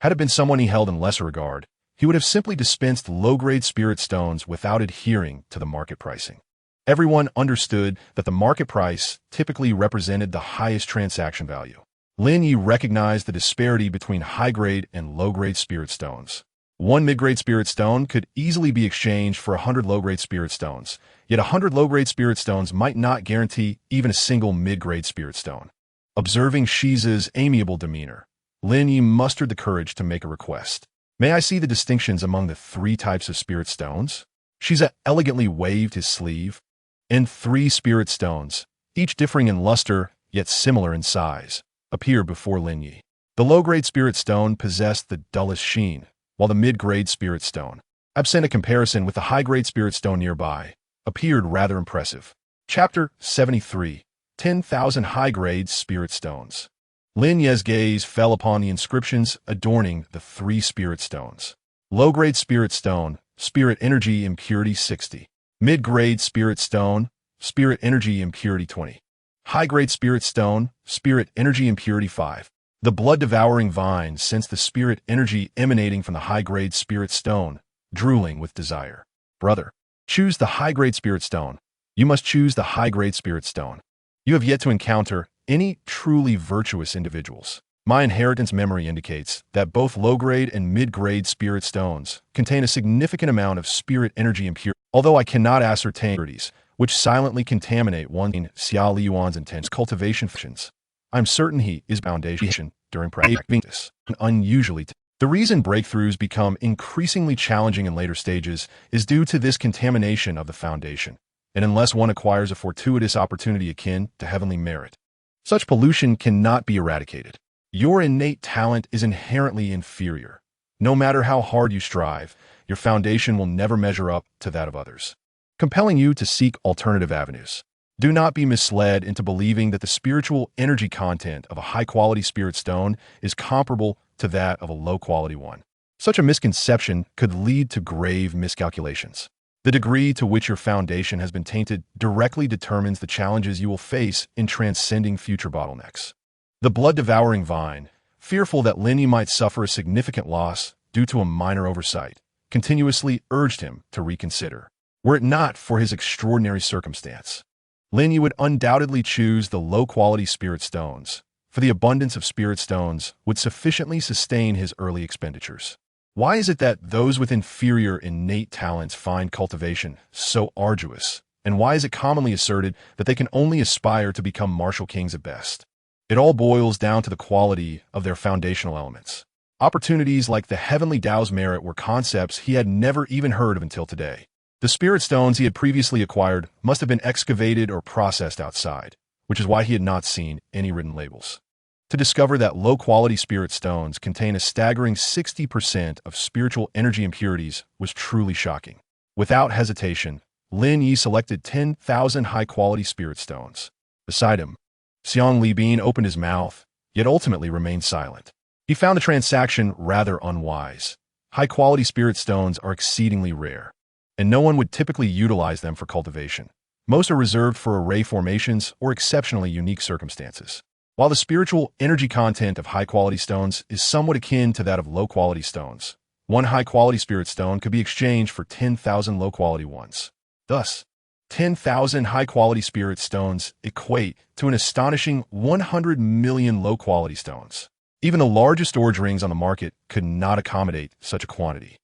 Had it been someone he held in lesser regard, he would have simply dispensed low-grade spirit stones without adhering to the market pricing. Everyone understood that the market price typically represented the highest transaction value. Lin Ye recognized the disparity between high-grade and low-grade spirit stones. One mid-grade spirit stone could easily be exchanged for 100 low-grade spirit stones, yet 100 low-grade spirit stones might not guarantee even a single mid-grade spirit stone. Observing Shiza's amiable demeanor, Lin Ye mustered the courage to make a request. May I see the distinctions among the 3 types of spirit stones? Shiza elegantly waved his sleeve, and 3 spirit stones, each differing in luster yet similar in size, appeared before Lin Ye. The low-grade spirit stone possessed the dullest sheen, while the mid-grade spirit stone, absent a comparison with the high-grade spirit stone nearby, appeared rather impressive. Chapter 73. 10,000 high-grade spirit stones. Lin Ye's gaze fell upon the inscriptions adorning the 3 spirit stones. Low-grade spirit stone, spirit energy impurity 60. Mid-grade spirit stone, spirit energy impurity 20. High-grade spirit stone, spirit energy impurity 5. The blood-devouring vine sensed the spirit energy emanating from the high-grade spirit stone, drooling with desire. Brother, choose the high-grade spirit stone. You must choose the high-grade spirit stone. You have yet to encounter any truly virtuous individuals. My inheritance memory indicates that both low-grade and mid-grade spirit stones contain a significant amount of spirit energy impurity, although I cannot ascertain impurities, which silently contaminate one Xia Liyuan's intense cultivation functions. I'm certain he is foundation during practice, unusually. The reason breakthroughs become increasingly challenging in later stages is due to this contamination of the foundation, and unless one acquires a fortuitous opportunity akin to heavenly merit, Such pollution cannot be eradicated. Your innate talent is inherently inferior. No matter how hard you strive, your foundation will never measure up to that of others, compelling you to seek alternative avenues. Do not be misled into believing that the spiritual energy content of a high-quality spirit stone is comparable to that of a low-quality one. Such a misconception could lead to grave miscalculations. The degree to which your foundation has been tainted directly determines the challenges you will face in transcending future bottlenecks. The blood-devouring vine, fearful that Lin Ye might suffer a significant loss due to a minor oversight, continuously urged him to reconsider. Were it not for his extraordinary circumstance, Lin Ye would undoubtedly choose the low-quality spirit stones, for the abundance of spirit stones would sufficiently sustain his early expenditures. Why is it that those with inferior innate talents find cultivation so arduous, and why is it commonly asserted that they can only aspire to become martial kings at best? It all boils down to the quality of their foundational elements. Opportunities like the heavenly Tao's merit were concepts he had never even heard of until today. The spirit stones he had previously acquired must have been excavated or processed outside, which is why he had not seen any written labels. To discover that low-quality spirit stones contain a staggering 60% of spiritual energy impurities was truly shocking. Without hesitation, Lin Ye selected 10,000 high-quality spirit stones. Beside him, Xiang Li Bin opened his mouth, yet ultimately remained silent. He found the transaction rather unwise. High-quality spirit stones are exceedingly rare, and no one would typically utilize them for cultivation. Most are reserved for array formations or exceptionally unique circumstances. While the spiritual energy content of high-quality stones is somewhat akin to that of low-quality stones, one high-quality spirit stone could be exchanged for 10,000 low-quality ones. Thus, 10,000 high-quality spirit stones equate to an astonishing 100 million low-quality stones. Even the largest storage rings on the market could not accommodate such a quantity.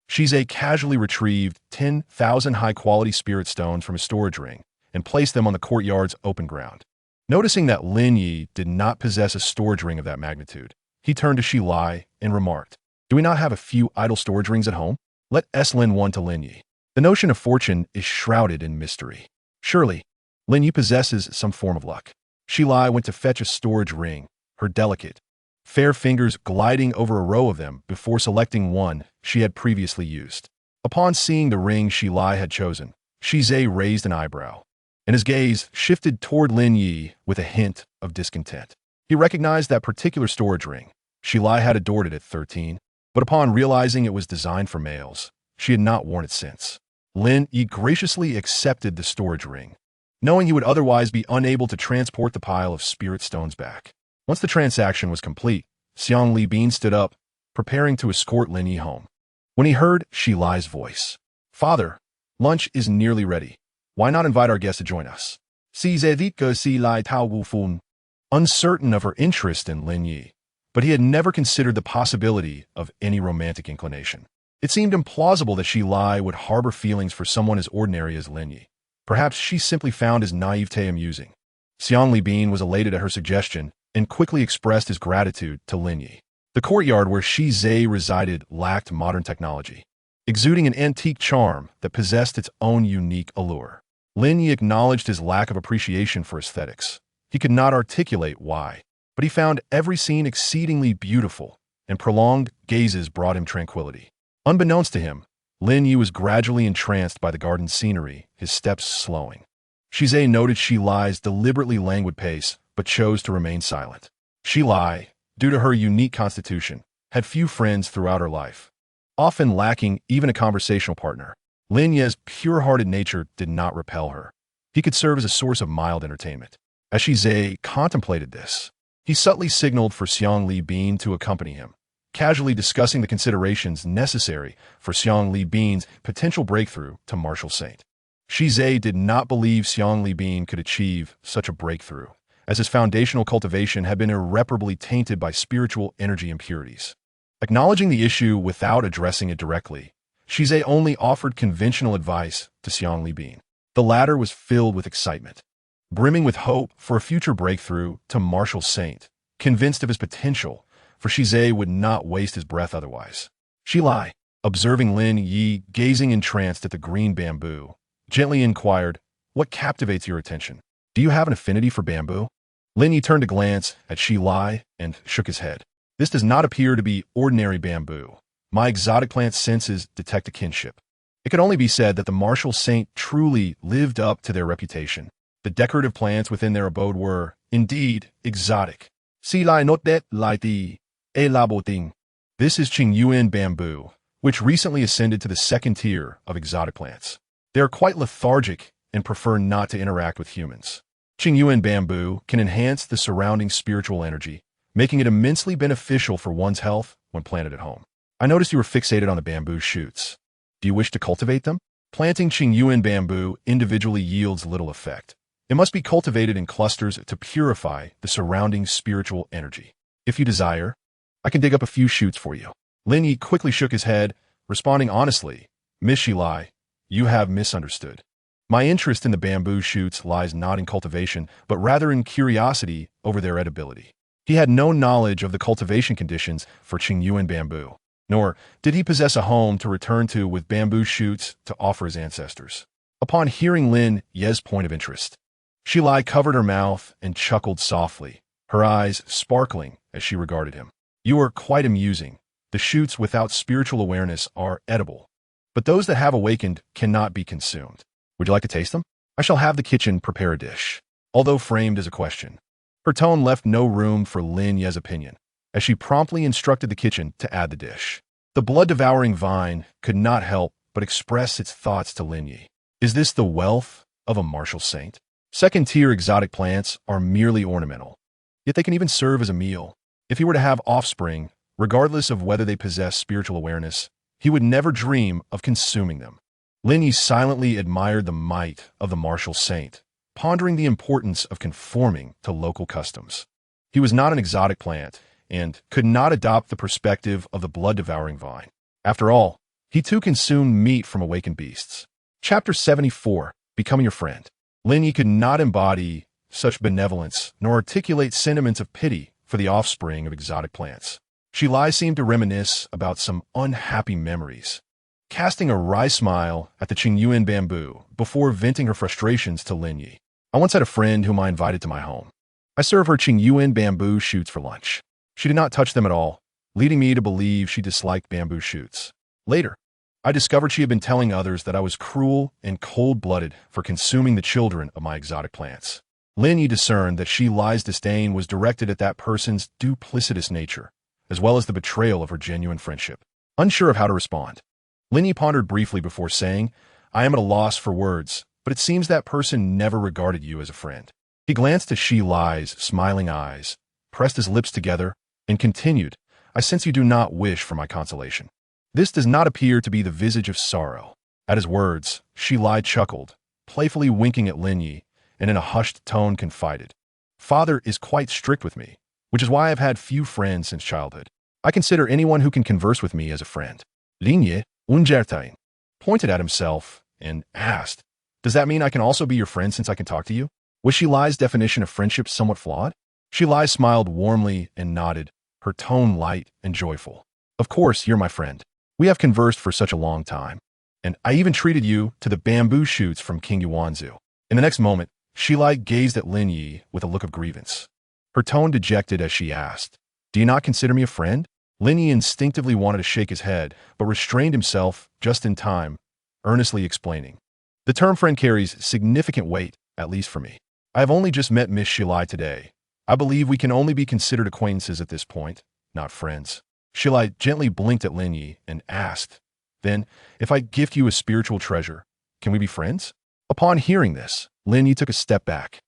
Shizai casually retrieved 10,000 high-quality spirit stones from his storage ring and placed them on the courtyard's open ground. Noticing that Lin Ye did not possess a storage ring of that magnitude, he turned to Shi Lai and remarked, "Do we not have a few idle storage rings at home? Let us lend one to Lin Ye." The notion of fortune is shrouded in mystery. Surely, Lin Ye possesses some form of luck. Shi Lai went to fetch a storage ring, her delicate, fair fingers gliding over a row of them before selecting one she had previously used. Upon seeing the ring Shi Lai had chosen, Shizai raised an eyebrow, and his gaze shifted toward Lin Ye with a hint of discontent. He recognized that particular storage ring. Shi Lai had adored it at 13, but upon realizing it was designed for males, she had not worn it since. Lin Ye graciously accepted the storage ring, knowing he would otherwise be unable to transport the pile of spirit stones back. Once the transaction was complete, Xiang Li Bin stood up, preparing to escort Lin Ye home. When he heard Shi Lai's voice, "Father, lunch is nearly ready. Why not invite our guests to join us?" Uncertain of her interest in Lin Ye, but he had never considered the possibility of any romantic inclination. It seemed implausible that Shi Lai would harbor feelings for someone as ordinary as Lin Ye. Perhaps she simply found his naivete amusing. Xiang Li Bin was elated at her suggestion and quickly expressed his gratitude to Lin Ye. The courtyard where Shi Zai resided lacked modern technology, exuding an antique charm that possessed its own unique allure. Lin Ye acknowledged his lack of appreciation for aesthetics. He could not articulate why, but he found every scene exceedingly beautiful, and prolonged gazes brought him tranquility. Unbeknownst to him, Lin Ye was gradually entranced by the garden scenery, his steps slowing. Shizai noted Shi Lai's deliberately languid pace, but chose to remain silent. Shi Lai, due to her unique constitution, had few friends throughout her life, often lacking even a conversational partner. Lin Ye's pure-hearted nature did not repel her. He could serve as a source of mild entertainment. As Shizai contemplated this, he subtly signaled for Xiang Li Bin to accompany him, casually discussing the considerations necessary for Xiang Li Bin's potential breakthrough to martial saint. Shizai did not believe Xiang Li Bin could achieve such a breakthrough, as his foundational cultivation had been irreparably tainted by spiritual energy impurities. Acknowledging the issue without addressing it directly, Shizai only offered conventional advice to Xiang Li Bin. The latter was filled with excitement, brimming with hope for a future breakthrough to martial saint, convinced of his potential, for Shizai would not waste his breath otherwise. Shi Lai, observing Lin Ye gazing entranced at the green bamboo, gently inquired, "What captivates your attention? Do you have an affinity for bamboo?" Lin Ye turned to glance at Shi Lai and shook his head. This does not appear to be ordinary bamboo. My exotic plant senses detect a kinship. It could only be said that the martial saint truly lived up to their reputation. The decorative plants within their abode were, indeed, exotic. Si lai not det lai ti, e laboting. This is Qingyuan bamboo, which recently ascended to the second tier of exotic plants. They are quite lethargic and prefer not to interact with humans. Qingyuan bamboo can enhance the surrounding spiritual energy, making it immensely beneficial for one's health when planted at home. I noticed you were fixated on the bamboo shoots. Do you wish to cultivate them? Planting Qingyuan bamboo individually yields little effect. It must be cultivated in clusters to purify the surrounding spiritual energy. If you desire, I can dig up a few shoots for you. Lin Ye quickly shook his head, responding honestly, Miss Shi Lai, you have misunderstood. My interest in the bamboo shoots lies not in cultivation, but rather in curiosity over their edibility. He had no knowledge of the cultivation conditions for Qingyuan bamboo, nor did he possess a home to return to with bamboo shoots to offer his ancestors. Upon hearing Lin Ye's point of interest, Shi Lai covered her mouth and chuckled softly, her eyes sparkling as she regarded him. You are quite amusing. The shoots without spiritual awareness are edible, but those that have awakened cannot be consumed. Would you like to taste them? I shall have the kitchen prepare a dish. Although framed as a question, her tone left no room for Lin Ye's opinion, as she promptly instructed the kitchen to add the dish. The blood-devouring vine could not help but express its thoughts to Lin Ye. Is this the wealth of a martial saint? Second-tier exotic plants are merely ornamental, yet they can even serve as a meal. If he were to have offspring, regardless of whether they possess spiritual awareness, he would never dream of consuming them. Lin Ye silently admired the might of the martial saint, pondering the importance of conforming to local customs. He was not an exotic plant, and could not adopt the perspective of the blood-devouring vine. After all, he too consumed meat from awakened beasts. Chapter 74, Becoming Your Friend. Lin Ye could not embody such benevolence, nor articulate sentiments of pity for the offspring of exotic plants. Shi Lai seemed to reminisce about some unhappy memories, casting a wry smile at the Qingyuan bamboo before venting her frustrations to Lin Ye. I once had a friend whom I invited to my home. I served her Qingyuan bamboo shoots for lunch. She did not touch them at all, leading me to believe she disliked bamboo shoots. Later, I discovered she had been telling others that I was cruel and cold-blooded for consuming the children of my exotic plants. Lin Ye discerned that Shi Lai's disdain was directed at that person's duplicitous nature, as well as the betrayal of her genuine friendship. Unsure of how to respond, Lin Ye pondered briefly before saying, I am at a loss for words, but it seems that person never regarded you as a friend. He glanced at Shi Lai's smiling eyes, pressed his lips together, and continued, I sense you do not wish for my consolation. This does not appear to be the visage of sorrow. At his words, Shi Lai chuckled, playfully winking at Lin Ye, and in a hushed tone confided, Father is quite strict with me, which is why I've had few friends since childhood. I consider anyone who can converse with me as a friend. Lin Ye, ungertain, pointed at himself and asked, Does that mean I can also be your friend since I can talk to you? Was Shi Lai's definition of friendship somewhat flawed? Shi Lai smiled warmly and nodded, her tone light and joyful. Of course, you're my friend. We have conversed for such a long time, and I even treated you to the bamboo shoots from King Yuanzu. In the next moment, Shi Lai gazed at Lin Ye with a look of grievance, her tone dejected as she asked, Do you not consider me a friend? Lin Ye instinctively wanted to shake his head, but restrained himself just in time, earnestly explaining, The term friend carries significant weight, at least for me. I have only just met Miss Shi Lai today. I believe we can only be considered acquaintances at this point, not friends. Shi Lai gently blinked at Lin Ye and asked, Then, if I gift you a spiritual treasure, can we be friends? Upon hearing this, Lin Ye took a step back,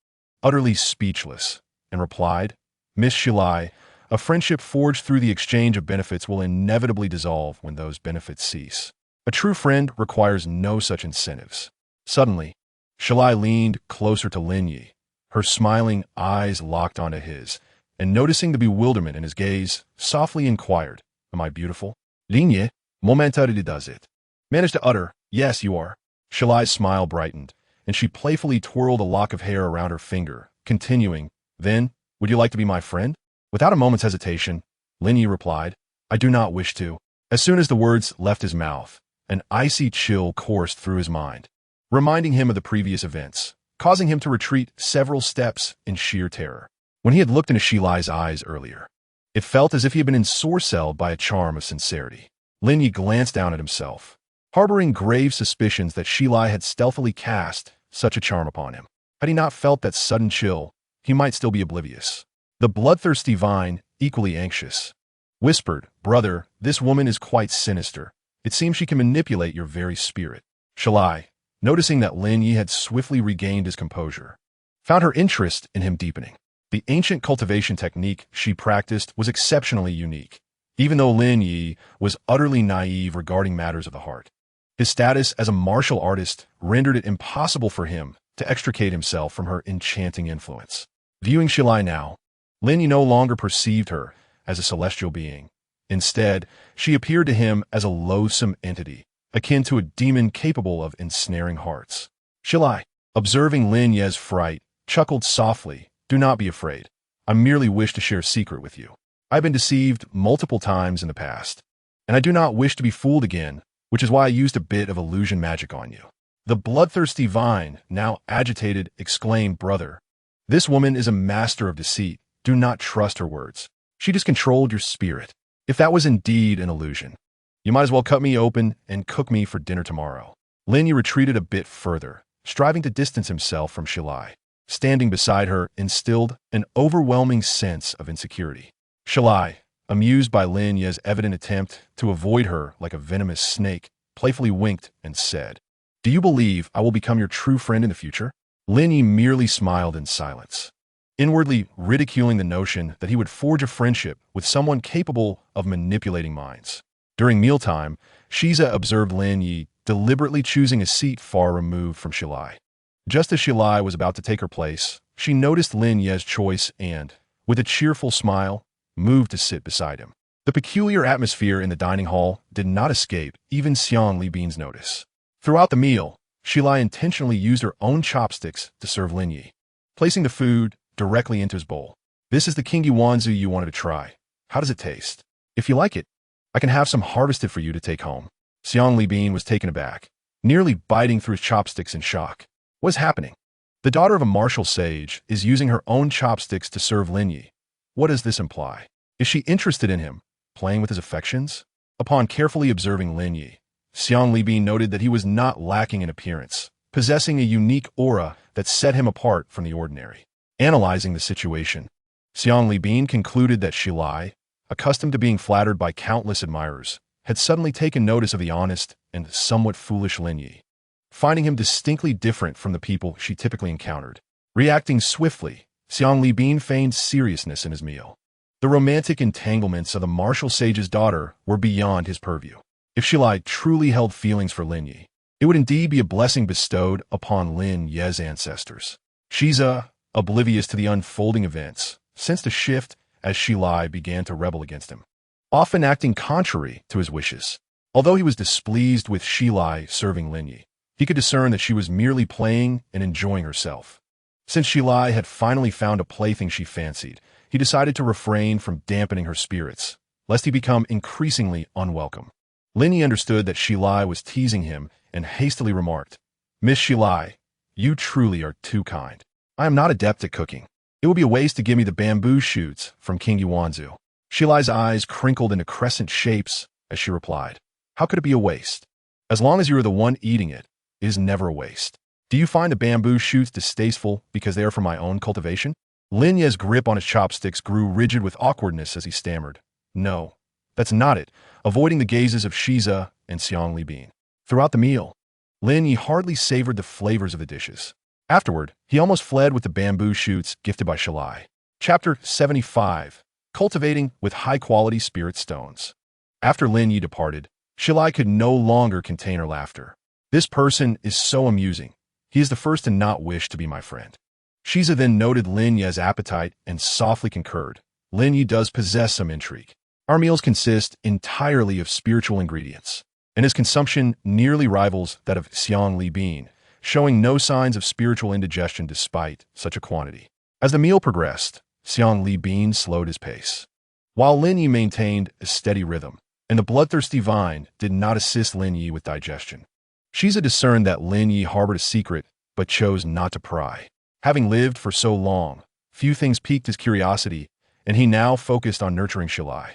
utterly speechless, and replied, Miss Shi Lai, a friendship forged through the exchange of benefits will inevitably dissolve when those benefits cease. A true friend requires no such incentives. Suddenly, Shi Lai leaned closer to Lin Ye, her smiling eyes locked onto his, and noticing the bewilderment in his gaze, softly inquired, Am I beautiful? Lin Ye, momentarily does it. Managed to utter, Yes, you are. Shi Lai's smile brightened, and she playfully twirled a lock of hair around her finger, continuing, Then, would you like to be my friend? Without a moment's hesitation, Lin Ye replied, I do not wish to. As soon as the words left his mouth, an icy chill coursed through his mind, reminding him of the previous events, causing him to retreat several steps in sheer terror. when he had looked into Shilai's eyes earlier. It felt as if he had been ensorcelled by a charm of sincerity. Lin Ye glanced down at himself, harboring grave suspicions that Shilai had stealthily cast such a charm upon him. Had he not felt that sudden chill, he might still be oblivious. The bloodthirsty vine, equally anxious, whispered, "Brother, this woman is quite sinister. It seems she can manipulate your very spirit." Shilai, noticing that Lin Ye had swiftly regained his composure, found her interest in him deepening. The ancient cultivation technique she practiced was exceptionally unique, even though Lin Ye was utterly naive regarding matters of the heart. His status as a martial artist rendered it impossible for him to extricate himself from her enchanting influence. Viewing Shilai now, Lin Ye no longer perceived her as a celestial being. Instead, she appeared to him as a loathsome entity, akin to a demon capable of ensnaring hearts. Shilai, observing Lin Ye's fright, chuckled softly, "Do not be afraid. I merely wish to share a secret with you. I've been deceived multiple times in the past, and I do not wish to be fooled again, which is why I used a bit of illusion magic on you." The bloodthirsty vine, now agitated, exclaimed, "Brother, this woman is a master of deceit. Do not trust her words. She just controlled your spirit. If that was indeed an illusion, you might as well cut me open and cook me for dinner tomorrow." Lin Ye retreated a bit further, striving to distance himself from Shilai. Standing beside her instilled an overwhelming sense of insecurity. Shilai, amused by Lin Ye's evident attempt to avoid her like a venomous snake, playfully winked and said, "Do you believe I will become your true friend in the future?" Lin Ye merely smiled in silence, inwardly ridiculing the notion that he would forge a friendship with someone capable of manipulating minds. During mealtime, Shiza observed Lin Ye deliberately choosing a seat far removed from Shilai. Just as Shilai was about to take her place, she noticed Lin Ye's choice and, with a cheerful smile, moved to sit beside him. The peculiar atmosphere in the dining hall did not escape even Xiang Li Bin's notice. Throughout the meal, Shilai intentionally used her own chopsticks to serve Lin Ye, placing the food directly into his bowl. "This is the King Yuanzu you wanted to try. How does it taste? If you like it, I can have some harvested for you to take home." Xiang Li Bin was taken aback, nearly biting through his chopsticks in shock. What is happening? The daughter of a martial sage is using her own chopsticks to serve Lin Ye. What does this imply? Is she interested in him, playing with his affections? Upon carefully observing Lin Ye, Xiang Li Bin noted that he was not lacking in appearance, possessing a unique aura that set him apart from the ordinary. Analyzing the situation, Xiang Li Bin concluded that Shilai, accustomed to being flattered by countless admirers, had suddenly taken notice of the honest and somewhat foolish Lin Ye, finding him distinctly different from the people she typically encountered. Reacting swiftly, Xiang Li Bin feigned seriousness in his meal. The romantic entanglements of the martial sage's daughter were beyond his purview. If Shilai truly held feelings for Lin Ye, it would indeed be a blessing bestowed upon Lin Ye's ancestors. Shiza, oblivious to the unfolding events, sensed a shift as Shilai began to rebel against him, often acting contrary to his wishes. Although he was displeased with Shilai serving Lin Ye, he could discern that she was merely playing and enjoying herself. Since Shilai had finally found a plaything she fancied, he decided to refrain from dampening her spirits, lest he become increasingly unwelcome. Lin Ye understood that Shilai was teasing him and hastily remarked, "Miss Shilai, you truly are too kind. I am not adept at cooking. It would be a waste to give me the bamboo shoots from King Yuanzu." Shilai's eyes crinkled into crescent shapes as she replied, "How could it be a waste? As long as you are the one eating it, it is never a waste. Do you find the bamboo shoots distasteful because they are from my own cultivation?" Lin Ye's grip on his chopsticks grew rigid with awkwardness as he stammered, "No, that's not it," avoiding the gazes of Shiza and Xiang Li Bin. Throughout the meal, Lin Ye hardly savored the flavors of the dishes. Afterward, he almost fled with the bamboo shoots gifted by Shilai. Chapter 75. Cultivating with High-Quality Spirit Stones. After Lin Ye departed, Shilai could no longer contain her laughter. "This person is so amusing. He is the first to not wish to be my friend." Shiza then noted Lin Ye's appetite and softly concurred. "Lin Ye does possess some intrigue. Our meals consist entirely of spiritual ingredients, and his consumption nearly rivals that of Xiang Li Bin, showing no signs of spiritual indigestion despite such a quantity." As the meal progressed, Xiang Li Bin slowed his pace, while Lin Ye maintained a steady rhythm, and the bloodthirsty vine did not assist Lin Ye with digestion. Shiza discerned that Lin Ye harbored a secret, but chose not to pry. Having lived for so long, few things piqued his curiosity, and he now focused on nurturing Shilai.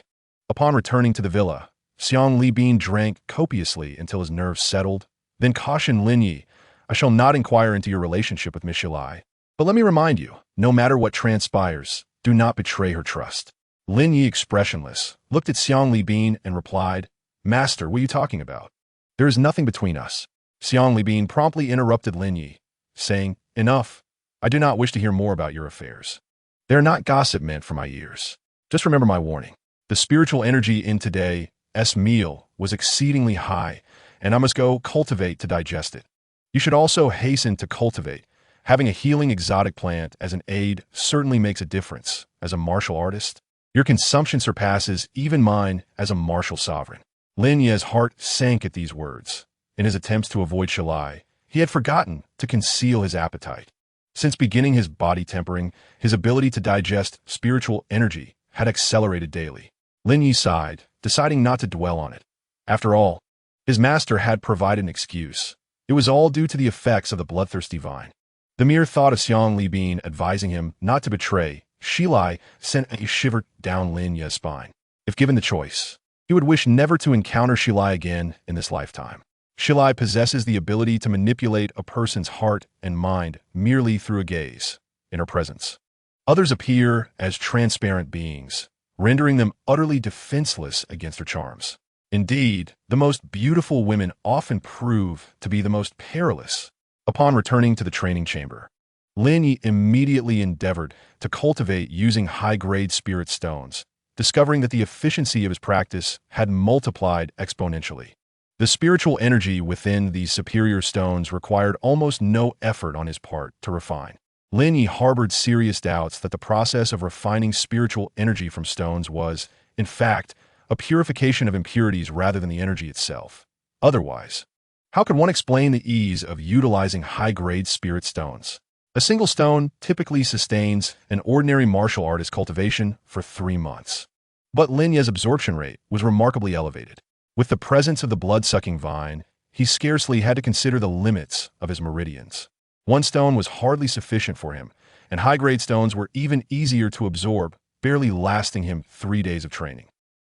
Upon returning to the villa, Xiang Libin drank copiously until his nerves settled, then cautioned Lin Ye, "I shall not inquire into your relationship with Miss Shilai, but let me remind you, no matter what transpires, do not betray her trust." Lin Ye, expressionless, looked at Xiang Libin and replied, "Master, what are you talking about? There is nothing between us." Xiang Libin promptly interrupted Lin Ye, saying, "Enough. I do not wish to hear more about your affairs. They are not gossip meant for my ears. Just remember my warning. The spiritual energy in today's meal was exceedingly high, and I must go cultivate to digest it. You should also hasten to cultivate. Having a healing exotic plant as an aid certainly makes a difference. As a martial artist, your consumption surpasses even mine as a martial sovereign." Lin Ye's heart sank at these words. In his attempts to avoid Shilai, he had forgotten to conceal his appetite. Since beginning his body tempering, his ability to digest spiritual energy had accelerated daily. Lin Ye sighed, deciding not to dwell on it. After all, his master had provided an excuse. It was all due to the effects of the bloodthirsty vine. The mere thought of Xiang Libin advising him not to betray Shilai sent a shiver down Lin Ye's spine. If given the choice, he would wish never to encounter Shilai again in this lifetime. Shilai possesses the ability to manipulate a person's heart and mind merely through a gaze. In her presence, others appear as transparent beings, rendering them utterly defenseless against her charms. Indeed, the most beautiful women often prove to be the most perilous. Upon returning to the training chamber, Lin Ye immediately endeavored to cultivate using high-grade spirit stones, discovering that the efficiency of his practice had multiplied exponentially. The spiritual energy within these superior stones required almost no effort on his part to refine. Lin Ye harbored serious doubts that the process of refining spiritual energy from stones was, in fact, a purification of impurities rather than the energy itself. Otherwise, how could one explain the ease of utilizing high-grade spirit stones? A single stone typically sustains an ordinary martial artist cultivation for 3 months. But Lin Ye's absorption rate was remarkably elevated. With the presence of the blood-sucking vine, he scarcely had to consider the limits of his meridians. One stone was hardly sufficient for him, and high-grade stones were even easier to absorb, barely lasting him 3 days of training.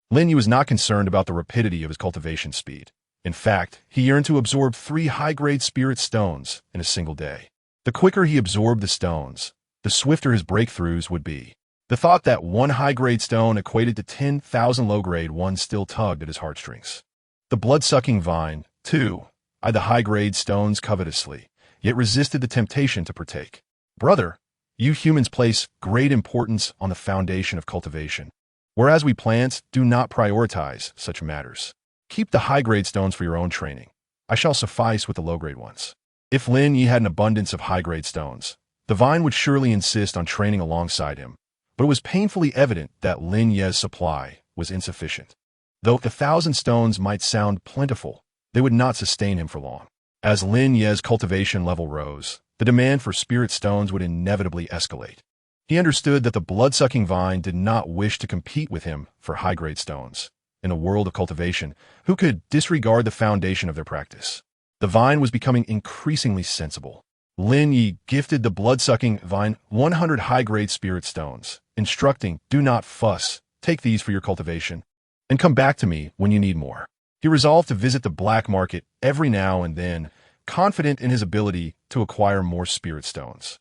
Lin Ye was not concerned about the rapidity of his cultivation speed. In fact, he yearned to absorb 3 high-grade spirit stones in a single day. The quicker he absorbed the stones, the swifter his breakthroughs would be. The thought that 1 high-grade stone equated to 10,000 low-grade ones still tugged at his heartstrings. The blood-sucking vine, too, eyed the high-grade stones covetously, yet resisted the temptation to partake. "Brother, you humans place great importance on the foundation of cultivation, whereas we plants do not prioritize such matters. Keep the high-grade stones for your own training. I shall suffice with the low-grade ones." If Lin Ye had an abundance of high-grade stones, the vine would surely insist on training alongside him, but it was painfully evident that Lin Ye's supply was insufficient. Though 1,000 stones might sound plentiful, they would not sustain him for long. As Lin Ye's cultivation level rose, the demand for spirit stones would inevitably escalate. He understood that the blood-sucking vine did not wish to compete with him for high-grade stones. In a world of cultivation, who could disregard the foundation of their practice? The vine was becoming increasingly sensible. Lin Ye gifted the blood-sucking vine 100 high-grade spirit stones, instructing, "Do not fuss, take these for your cultivation, and come back to me when you need more." He resolved to visit the black market every now and then, confident in his ability to acquire more spirit stones.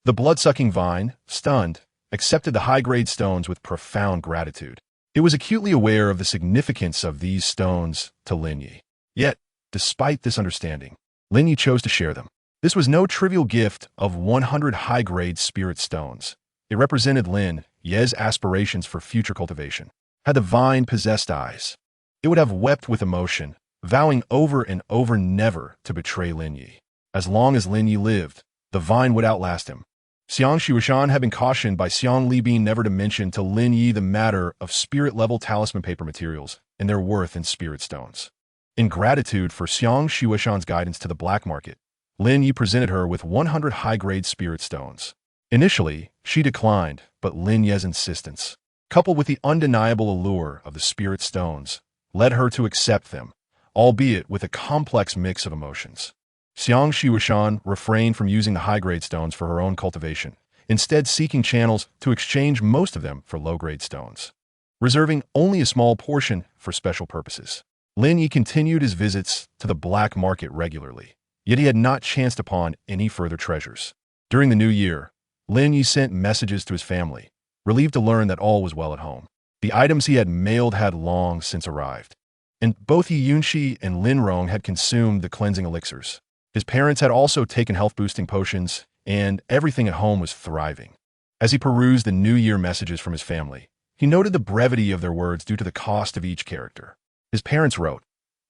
The blood-sucking vine, stunned, accepted the high-grade stones with profound gratitude. It was acutely aware of the significance of these stones to Lin Ye. Yet, despite this understanding, Lin Ye chose to share them. This was no trivial gift of 100 high-grade spirit stones. It represented Lin Ye's aspirations for future cultivation. Had the vine possessed eyes, it would have wept with emotion, vowing over and over never to betray Lin Ye. As long as Lin Ye lived, the vine would outlast him. Xiang Xiushan had been cautioned by Xiang Libin never to mention to Lin Ye the matter of spirit-level talisman paper materials and their worth in spirit stones. In gratitude for Xiang Xiushan's guidance to the black market, Lin Ye presented her with 100 high-grade spirit stones. Initially, she declined, but Lin Ye's insistence, coupled with the undeniable allure of the spirit stones, led her to accept them, albeit with a complex mix of emotions. Xiang Xiushan refrained from using the high-grade stones for her own cultivation, instead seeking channels to exchange most of them for low-grade stones, reserving only a small portion for special purposes. Lin Ye continued his visits to the black market regularly, yet he had not chanced upon any further treasures. During the new year, Lin Ye sent messages to his family, relieved to learn that all was well at home. The items he had mailed had long since arrived, and both Ye Yunxi and Lin Rong had consumed the cleansing elixirs. His parents had also taken health-boosting potions, and everything at home was thriving. As he perused the New Year messages from his family, he noted the brevity of their words due to the cost of each character. His parents wrote,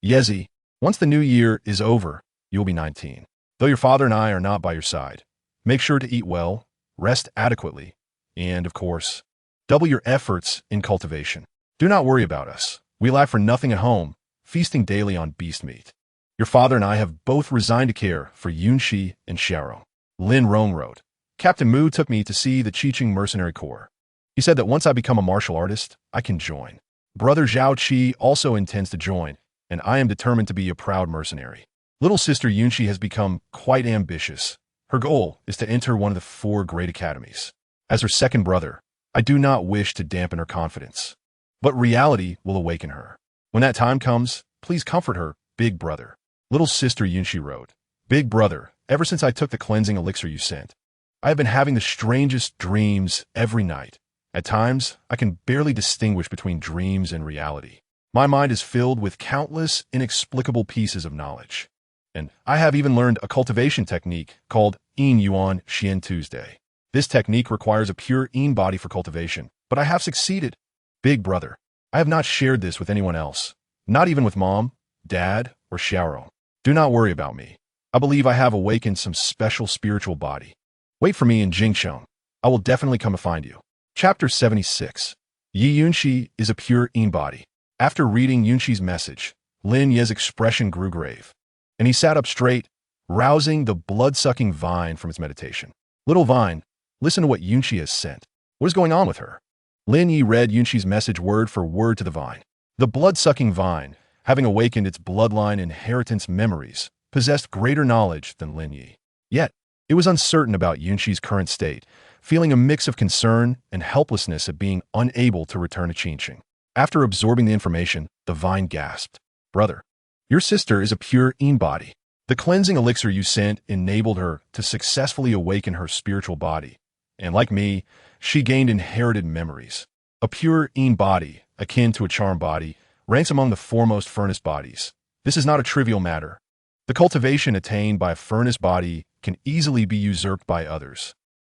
"Yezi, once the new year is over, you will be 19. Though your father and I are not by your side, make sure to eat well, rest adequately, and, of course, double your efforts in cultivation. Do not worry about us. We lack for nothing at home, feasting daily on beast meat. Your father and I have both resigned to care for Yunxi and Xiaorong." Lin Rong wrote, "Captain Mu took me to see the Qiqing Mercenary Corps. He said that once I become a martial artist, I can join. Brother Zhao Qi also intends to join, and I am determined to be a proud mercenary. Little sister Yunxi has become quite ambitious. Her goal is to enter one of the 4 great academies. As her second brother, I do not wish to dampen her confidence, but reality will awaken her. When that time comes, please comfort her, big brother." Little sister Yunxi wrote, "Big brother, ever since I took the cleansing elixir you sent, I have been having the strangest dreams every night. At times, I can barely distinguish between dreams and reality. My mind is filled with countless inexplicable pieces of knowledge. And I have even learned a cultivation technique called Yin Yuan Xian Tuesday. This technique requires a pure Yin body for cultivation, but I have succeeded. Big brother, I have not shared this with anyone else, not even with mom, dad, or Xiaorong. Do not worry about me. I believe I have awakened some special spiritual body. Wait for me in Jingcheng. I will definitely come to find you." Chapter 76. Ye Yunxi is a pure Yin body. After reading Yunxi's message, Lin Ye's expression grew grave, and he sat up straight, rousing the blood-sucking vine from its meditation. "Little vine, listen to what Yunxi has sent. What is going on with her?" Lin Ye read Yunxi's message word for word to the vine. The blood-sucking vine, having awakened its bloodline inheritance memories, possessed greater knowledge than Lin Ye. Yet, it was uncertain about Yunxi's current state, feeling a mix of concern and helplessness at being unable to return to Qingqing. After absorbing the information, the vine gasped, "Brother, your sister is a pure Yin body. The cleansing elixir you sent enabled her to successfully awaken her spiritual body, and like me, she gained inherited memories. A pure Yin body, akin to a charm body, ranks among the foremost furnace bodies. This is not a trivial matter. The cultivation attained by a furnace body can easily be usurped by others,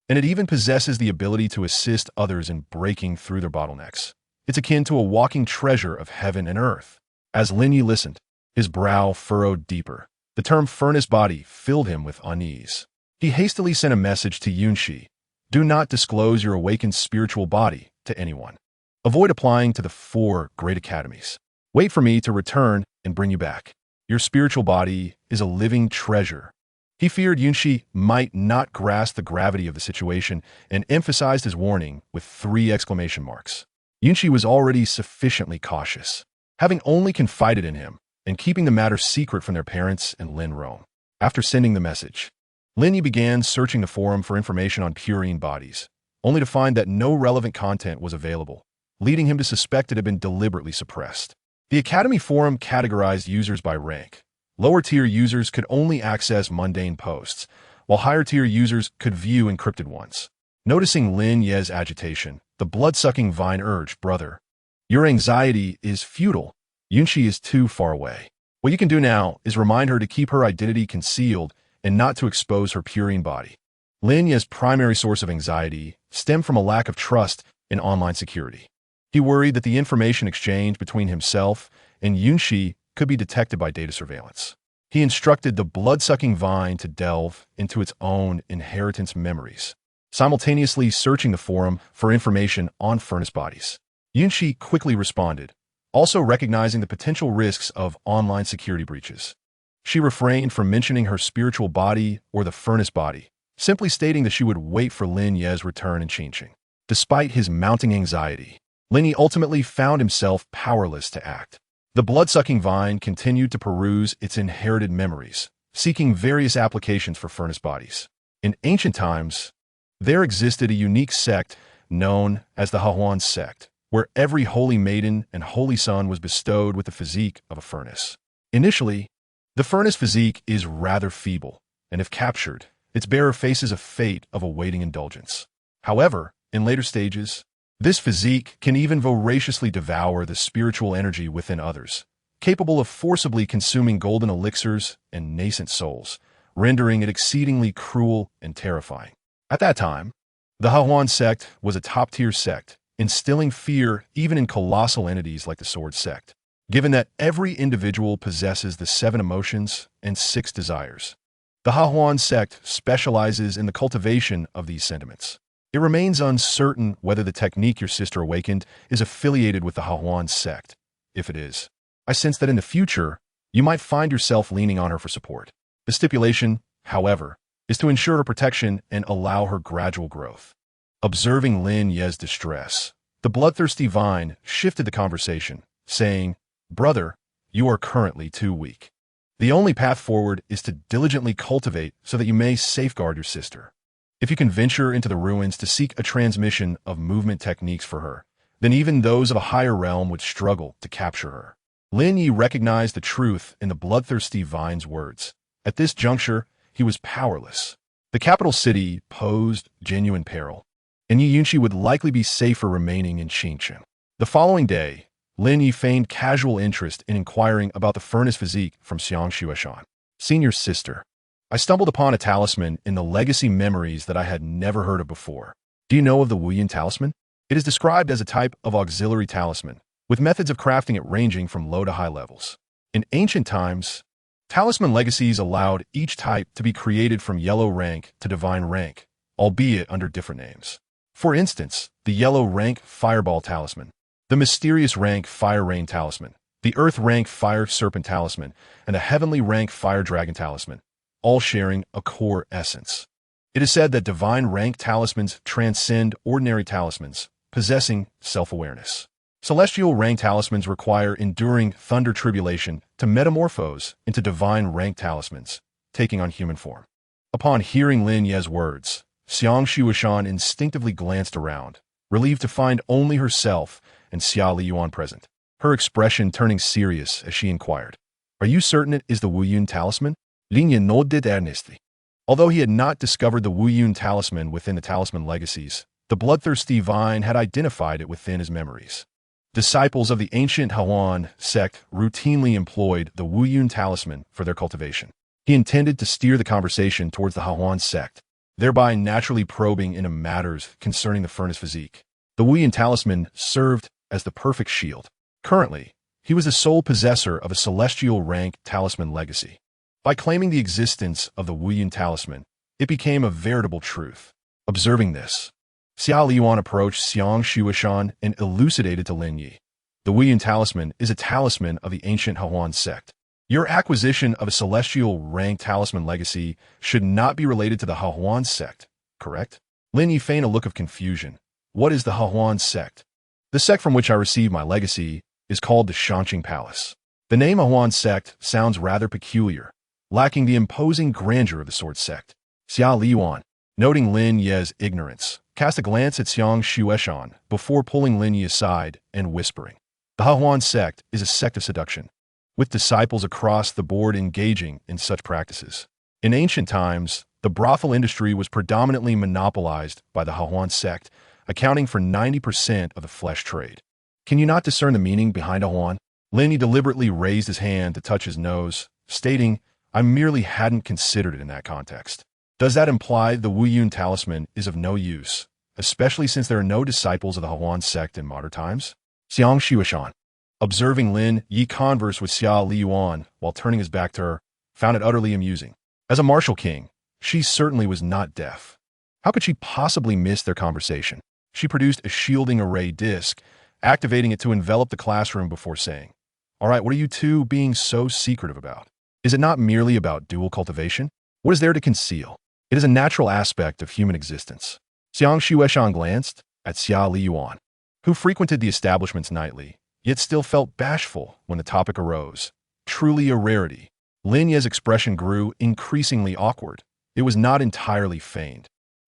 and it even possesses the ability to assist others in breaking through their bottlenecks. It's akin to a walking treasure of heaven and earth." As Lin Ye listened, his brow furrowed deeper. The term furnace body filled him with unease. He hastily sent a message to Yunxi. "Do not disclose your awakened spiritual body to anyone. Avoid applying to the 4 great academies. Wait for me to return and bring you back. Your spiritual body is a living treasure." He feared Yunxi might not grasp the gravity of the situation and emphasized his warning with 3 exclamation marks. Yunxi was already sufficiently cautious, having only confided in him and keeping the matter secret from their parents and Lin Rong. After sending the message, Lin Ye began searching the forum for information on purine bodies, only to find that no relevant content was available, leading him to suspect it had been deliberately suppressed. The Academy forum categorized users by rank. Lower-tier users could only access mundane posts, while higher-tier users could view encrypted ones. Noticing Lin Ye's agitation, the blood-sucking vine urged, "Brother, your anxiety is futile. Yunxi is too far away. What you can do now is remind her to keep her identity concealed and not to expose her purine body." Lin Ye's primary source of anxiety stemmed from a lack of trust in online security. He worried that the information exchange between himself and Yunxi could be detected by data surveillance. He instructed the blood-sucking vine to delve into its own inheritance memories, simultaneously searching the forum for information on furnace bodies. Yunxi quickly responded, also recognizing the potential risks of online security breaches. She refrained from mentioning her spiritual body or the furnace body, simply stating that she would wait for Lin Ye's return in Qingqing. Despite his mounting anxiety, Lin Ye ultimately found himself powerless to act. The blood-sucking vine continued to peruse its inherited memories, seeking various applications for furnace bodies. In ancient times, There existed a unique sect known as the Hahuan sect, where every holy maiden and holy son was bestowed with the physique of a furnace. Initially, the furnace physique is rather feeble, and if captured, its bearer faces a fate of awaiting indulgence. However, in later stages, this physique can even voraciously devour the spiritual energy within others, capable of forcibly consuming golden elixirs and nascent souls, rendering it exceedingly cruel and terrifying. At that time, the Hahuan sect was a top-tier sect, instilling fear even in colossal entities like the Sword sect, given that every individual possesses the 7 emotions and 6 desires. The Hahuan sect specializes in the cultivation of these sentiments. It remains uncertain whether the technique your sister awakened is affiliated with the Hahuan sect. If it is, I sense that in the future, you might find yourself leaning on her for support. The stipulation, however, is to ensure her protection and allow her gradual growth. Observing Lin Ye's distress, the bloodthirsty vine shifted the conversation, saying, "Brother, you are currently too weak. The only path forward is to diligently cultivate so that you may safeguard your sister. If you can venture into the ruins to seek a transmission of movement techniques for her, then even those of a higher realm would struggle to capture her." Lin Ye recognized the truth in the bloodthirsty vine's words. At this juncture, he was powerless. The capital city posed genuine peril, and Yi Yunshi would likely be safer remaining in Qingchen. The following day, Lin Ye feigned casual interest in inquiring about the furnace physique from Xiang Shuashan. "Senior sister, I stumbled upon a talisman in the legacy memories that I had never heard of before. Do you know of the Wuyin talisman? It is described as a type of auxiliary talisman, with methods of crafting it ranging from low to high levels. In ancient times, talisman legacies allowed each type to be created from yellow rank to divine rank, albeit under different names. For instance, the yellow rank Fireball Talisman, the mysterious rank Fire Rain Talisman, the earth rank Fire Serpent Talisman, and the heavenly rank Fire Dragon Talisman, all sharing a core essence. It is said that divine rank talismans transcend ordinary talismans, possessing self-awareness. Celestial rank talismans require enduring thunder tribulation to metamorphose into divine rank talismans, taking on human form. Upon hearing Lin Ye's words, Xiang Shuashan instinctively glanced around, relieved to find only herself and Xia Liyuan present, her expression turning serious as she inquired, "Are you certain it is the Wuyun talisman?" Lin Ye nodded earnestly. Although he had not discovered the Wuyun talisman within the talisman legacies, the bloodthirsty vine had identified it within his memories. Disciples of the ancient Hahuan sect routinely employed the Wuyun talisman for their cultivation. He intended to steer the conversation towards the Hahuan sect, thereby naturally probing into matters concerning the furnace physique. The Wuyun talisman served as the perfect shield. Currently, he was the sole possessor of a celestial rank talisman legacy. By claiming the existence of the Wuyun talisman, it became a veritable truth. Observing this, Xia Liyuan approached Xiang Shuashan and elucidated to Lin Ye. "The Wuyun talisman is a talisman of the ancient Hahuan sect. Your acquisition of a celestial rank talisman legacy should not be related to the Hahuan sect, correct?" Lin Ye feigned a look of confusion. "What is the Hahuan sect?" "The sect from which I received my legacy is called the Shanqing Palace." The name Hahuan sect sounds rather peculiar, lacking the imposing grandeur of the Sword sect. Xia Liyuan, noting Lin Ye's ignorance, cast a glance at Xiang Shuashan before pulling Lin Ye aside and whispering, "The Hahuan sect is a sect of seduction, with disciples across the board engaging in such practices. In ancient times, the brothel industry was predominantly monopolized by the Hahuan sect, accounting for 90% of the flesh trade. Can you not discern the meaning behind Hahuan?" Lin Ye deliberately raised his hand to touch his nose, stating, "I merely hadn't considered it in that context." "Does that imply the Wuyun talisman is of no use, especially since there are no disciples of the Hahuan sect in modern times?" Xiang Shuashan, observing Lin Ye converse with Xia Liyuan while turning his back to her, found it utterly amusing. As a martial king, she certainly was not deaf. How could she possibly miss their conversation? She produced a shielding array disc, activating it to envelop the classroom before saying, "All right, what are you two being so secretive about? Is it not merely about dual cultivation? What is there to conceal? It is a natural aspect of human existence." Xiang Shuashan glanced at Xia Liyuan, who frequented the establishments nightly, yet still felt bashful when the topic arose. Truly a rarity. Lin Ye's expression grew increasingly awkward. It was not entirely feigned.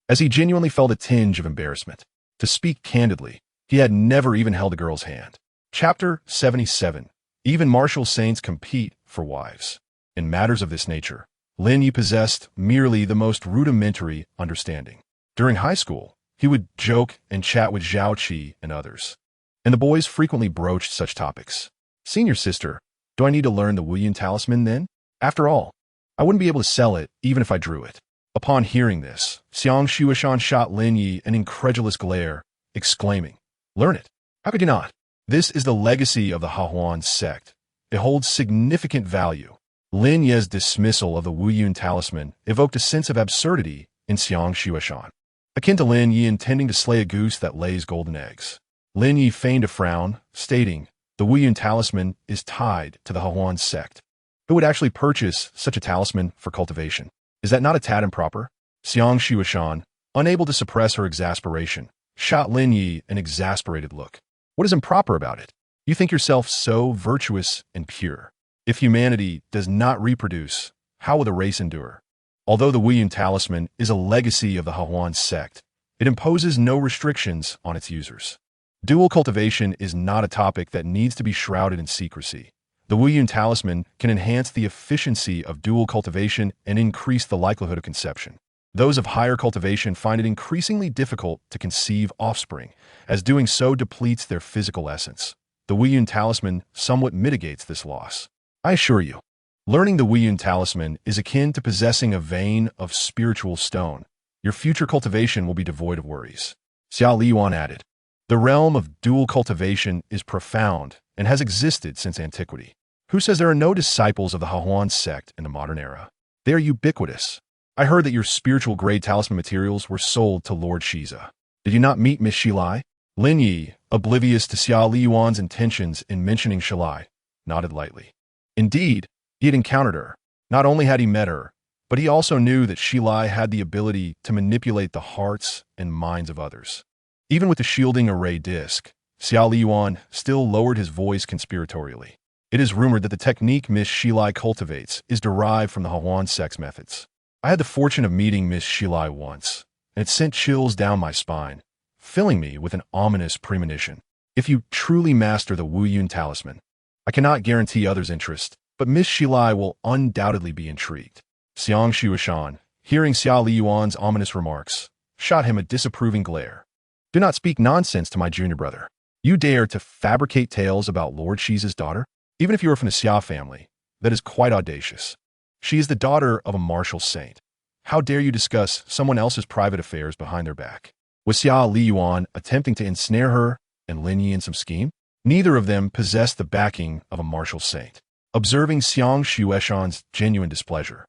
as he genuinely felt a tinge of embarrassment. To speak candidly, he had never even held a girl's hand. Chapter 77. Even martial saints compete for wives. In matters of this nature, Lin Ye possessed merely the most rudimentary understanding. During high school, he would joke and chat with Zhao Qi and others, and the boys frequently broached such topics. Senior sister, do I need to learn the Wuyin talisman then? After all, I wouldn't be able to sell it even if I drew it. Upon hearing this, Xiang Shuishan shot Lin Ye an incredulous glare, exclaiming, "Learn it? How could you not? This is the legacy of the Hahuan sect. It holds significant value." Lin Ye's dismissal of the Wuyin talisman evoked a sense of absurdity in Xiang Shuishan, akin to Lin Ye intending to slay a goose that lays golden eggs. Lin Ye feigned a frown, stating, "The Wuyin talisman is tied to the Hahuan sect. Who would actually purchase such a talisman for cultivation? Is that not a tad improper?" Xiang Shuishan, unable to suppress her exasperation, shot Lin Ye an exasperated look. "What is improper about it? You think yourself so virtuous and pure. If humanity does not reproduce, how will the race endure?" Although the Wuyin talisman is a legacy of the Hahuan sect, it imposes no restrictions on its users. Dual cultivation is not a topic that needs to be shrouded in secrecy. The Wuyin talisman can enhance the efficiency of dual cultivation and increase the likelihood of conception. Those of higher cultivation find it increasingly difficult to conceive offspring, as doing so depletes their physical essence. The Wuyin talisman somewhat mitigates this loss. I assure you, learning the Wuyin talisman is akin to possessing a vein of spiritual stone. Your future cultivation will be devoid of worries. Xiao Liyuan added, "The realm of dual cultivation is profound and has existed since antiquity. Who says there are no disciples of the Hahuan sect in the modern era? They are ubiquitous. I heard that your spiritual-grade talisman materials were sold to Lord Shiza. Did you not meet Miss Shilai?" Lin Ye, oblivious to Xiao Liyuan's intentions in mentioning Shilai, nodded lightly. Indeed, he had encountered her. Not only had he met her, but he also knew that Shilai had the ability to manipulate the hearts and minds of others. Even with the shielding array disc, Xiao Liyuan still lowered his voice conspiratorially. It is rumored that the technique Miss Shilai cultivates is derived from the Hahuan sect's methods. I had the fortune of meeting Miss Shilai once, and it sent chills down my spine, filling me with an ominous premonition. If you truly master the Wuyin talisman, I cannot guarantee others' interest, but Miss Shilai will undoubtedly be intrigued. Xiang Shuishan, hearing Xiao Liyuan's ominous remarks, shot him a disapproving glare. "Do not speak nonsense to my junior brother. You dare to fabricate tales about Lord Shiza's daughter? Even if you are from the Xia family, that is quite audacious. She is the daughter of a martial saint. How dare you discuss someone else's private affairs behind their back?" Was Xiao Liyuan attempting to ensnare her and Lin Ye in some scheme? Neither of them possessed the backing of a martial saint. Observing Xiang Shuishan's genuine displeasure,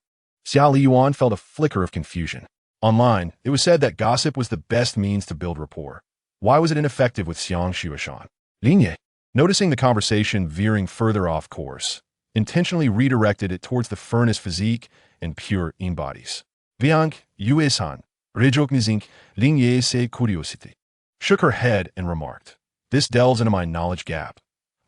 Xiao Liyuan felt a flicker of confusion. Online, it was said that gossip was the best means to build rapport. Why was it ineffective with Xiang Shuishan? Lin Ye, noticing the conversation veering further off course, intentionally redirected it towards the furnace physique and pure in-bodies. Viang, Yue-san, Rejoknizink, Lin Ye se curiosity. Shook her head and remarked, "This delves into my knowledge gap.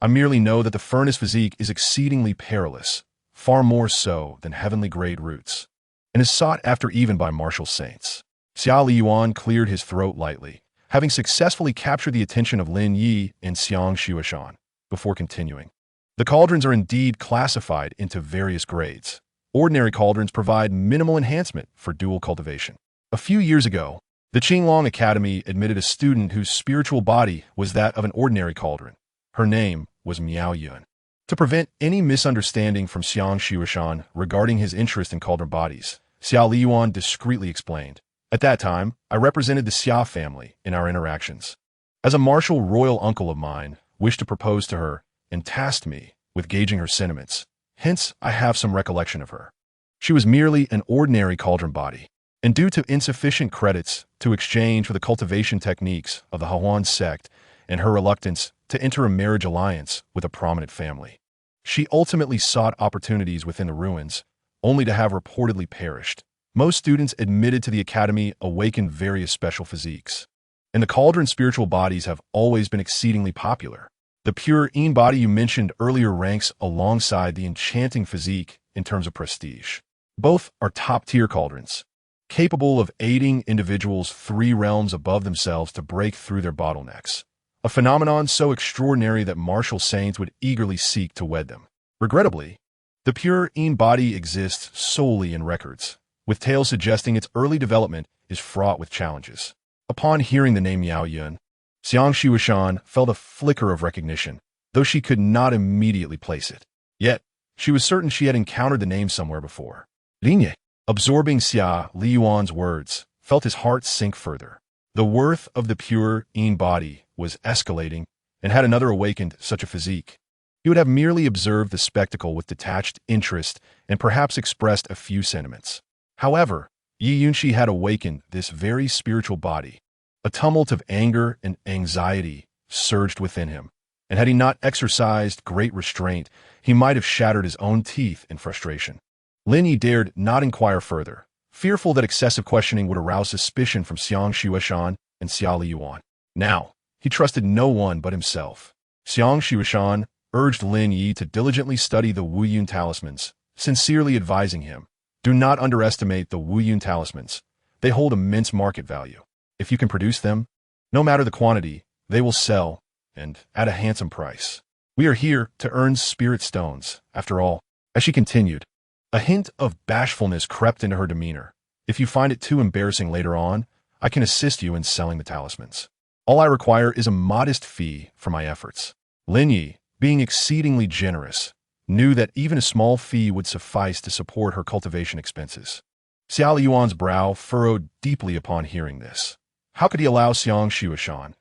I merely know that the furnace physique is exceedingly perilous, far more so than heavenly-grade roots, and is sought after even by martial saints." Xiao Liyuan cleared his throat lightly, having successfully captured the attention of Lin Ye and Xiang Shuishan, before continuing. "The cauldrons are indeed classified into various grades. Ordinary cauldrons provide minimal enhancement for dual cultivation. A few years ago, the Qinglong Academy admitted a student whose spiritual body was that of an ordinary cauldron. Her name was Miao Yun. To prevent any misunderstanding from Xiang Shuishan regarding his interest in cauldron bodies, Xiao Liyuan discreetly explained, "At that time, I represented the Xia family in our interactions. As a martial royal uncle of mine wished to propose to her and tasked me with gauging her sentiments, hence I have some recollection of her. She was merely an ordinary cauldron body, and due to insufficient credits to exchange for the cultivation techniques of the Hahuan sect and her reluctance to enter a marriage alliance with a prominent family, she ultimately sought opportunities within the ruins, only to have reportedly perished. Most students admitted to the academy awakened various special physiques, and the cauldron spiritual bodies have always been exceedingly popular. The pure Yin body you mentioned earlier ranks alongside the enchanting physique in terms of prestige. Both are top-tier cauldrons. capable of aiding individuals 3 realms above themselves to break through their bottlenecks. A phenomenon so extraordinary that martial saints would eagerly seek to wed them. Regrettably, the pure Yin body exists solely in records, with tales suggesting its early development is fraught with challenges. Upon hearing the name Miao Yun, Xiang Shuishan felt a flicker of recognition, though she could not immediately place it. Yet, she was certain she had encountered the name somewhere before. Lin Ye, absorbing Xia Liyuan's words, felt his heart sink further. The worth of the pure Yin body was escalating, and had another awakened such a physique, he would have merely observed the spectacle with detached interest and perhaps expressed a few sentiments. However, Yi Yunshi had awakened this very spiritual body. A tumult of anger and anxiety surged within him, and had he not exercised great restraint, he might have shattered his own teeth in frustration. Lin Ye dared not inquire further, fearful that excessive questioning would arouse suspicion from Xiang Shuishan and Xia Liyuan. Now, he trusted no one but himself. Xiang Shuishan urged Lin Ye to diligently study the Wu Yun talismans, sincerely advising him, do not underestimate the Wu Yun talismans. They hold immense market value. If you can produce them, no matter the quantity, they will sell, and at a handsome price. We are here to earn spirit stones, after all. As she continued, a hint of bashfulness crept into her demeanor. If you find it too embarrassing later on, I can assist you in selling the talismans. All I require is a modest fee for my efforts. Lin Ye, being exceedingly generous, knew that even a small fee would suffice to support her cultivation expenses. Xia Liyuan's brow furrowed deeply upon hearing this. How could he allow Xiang Shuishan,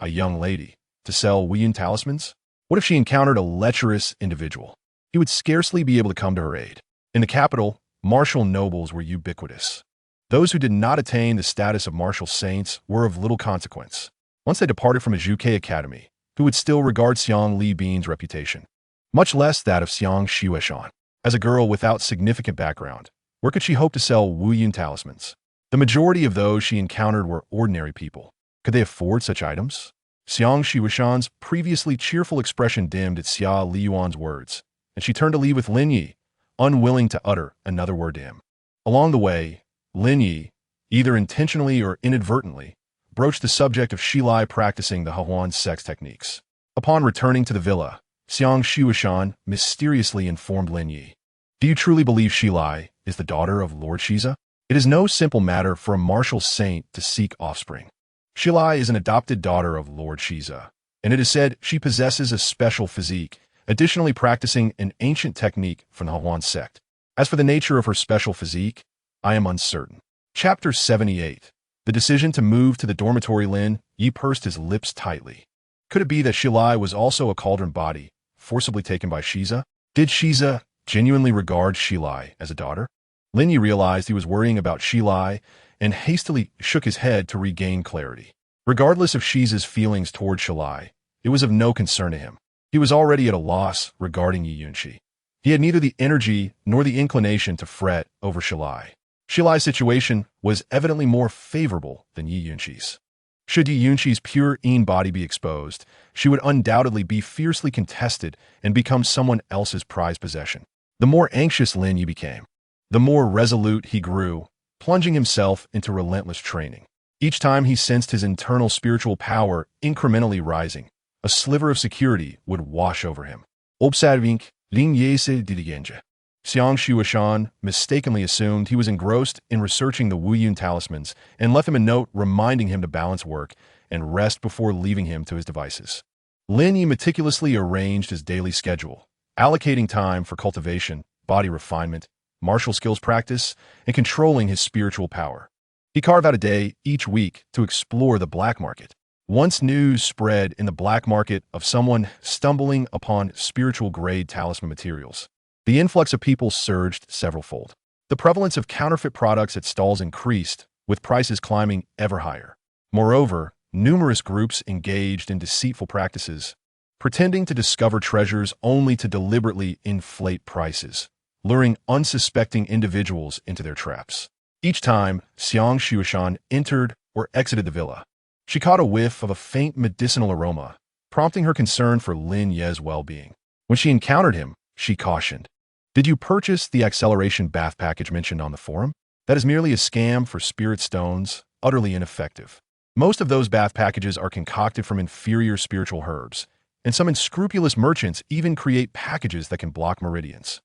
a young lady, to sell Wu Yun talismans? What if she encountered a lecherous individual? He would scarcely be able to come to her aid. In the capital, martial nobles were ubiquitous. Those who did not attain the status of martial saints were of little consequence. Once they departed from a Zhuke academy, who would still regard Xiang Li Bin's reputation, much less that of Xiang Shuishan. As a girl without significant background, where could she hope to sell Wu Yun talismans? The majority of those she encountered were ordinary people. Could they afford such items? Xiang Shuishan's previously cheerful expression dimmed at Xia Liyuan's words, and she turned to leave with Lin Ye, unwilling to utter another word to him. Along the way, Lin Ye, either intentionally or inadvertently, broached the subject of Shilai practicing the Huan sex techniques. Upon returning to the villa, Xiang Shuishan mysteriously informed Lin Ye, do you truly believe Shilai is the daughter of Lord Shiza? It is no simple matter for a martial saint to seek offspring. Shilai is an adopted daughter of Lord Shiza, and it is said she possesses a special physique, additionally practicing an ancient technique from the Huan sect. As for the nature of her special physique, I am uncertain. Chapter 78. The decision to move to the dormitory. Lin Ye pursed his lips tightly. Could it be that Shilai was also a cauldron body, forcibly taken by Shiza? Did Shiza genuinely regard Shilai as a daughter? Lin Ye realized he was worrying about Shilai and hastily shook his head to regain clarity. Regardless of Shiza's feelings toward Shilai, it was of no concern to him. He was already at a loss regarding Yi Yunshi. He had neither the energy nor the inclination to fret over Shilai. Shilai's situation was evidently more favorable than Yi Yunshi's. Should Yi Yunshi's pure Yin body be exposed, she would undoubtedly be fiercely contested and become someone else's prized possession. The more anxious Lin Ye became, the more resolute he grew, plunging himself into relentless training. Each time he sensed his internal spiritual power incrementally rising, a sliver of security would wash over him. Observing Lin Ye se diligenja. Xiang Shuishan mistakenly assumed he was engrossed in researching the Wu Yun talismans and left him a note reminding him to balance work and rest before leaving him to his devices. Lin Ye meticulously arranged his daily schedule, allocating time for cultivation, body refinement, martial skills practice, and controlling his spiritual power. He carved out a day each week to explore the black market. Once news spread in the black market of someone stumbling upon spiritual-grade talisman materials, the influx of people surged severalfold. The prevalence of counterfeit products at stalls increased, with prices climbing ever higher. Moreover, numerous groups engaged in deceitful practices, pretending to discover treasures only to deliberately inflate prices, luring unsuspecting individuals into their traps. Each time Xiang Shuishan entered or exited the villa, she caught a whiff of a faint medicinal aroma, prompting her concern for Lin Ye's well-being. When she encountered him, she cautioned, did you purchase the acceleration bath package mentioned on the forum? That is merely a scam for spirit stones, utterly ineffective. Most of those bath packages are concocted from inferior spiritual herbs, and some unscrupulous merchants even create packages that can block meridians.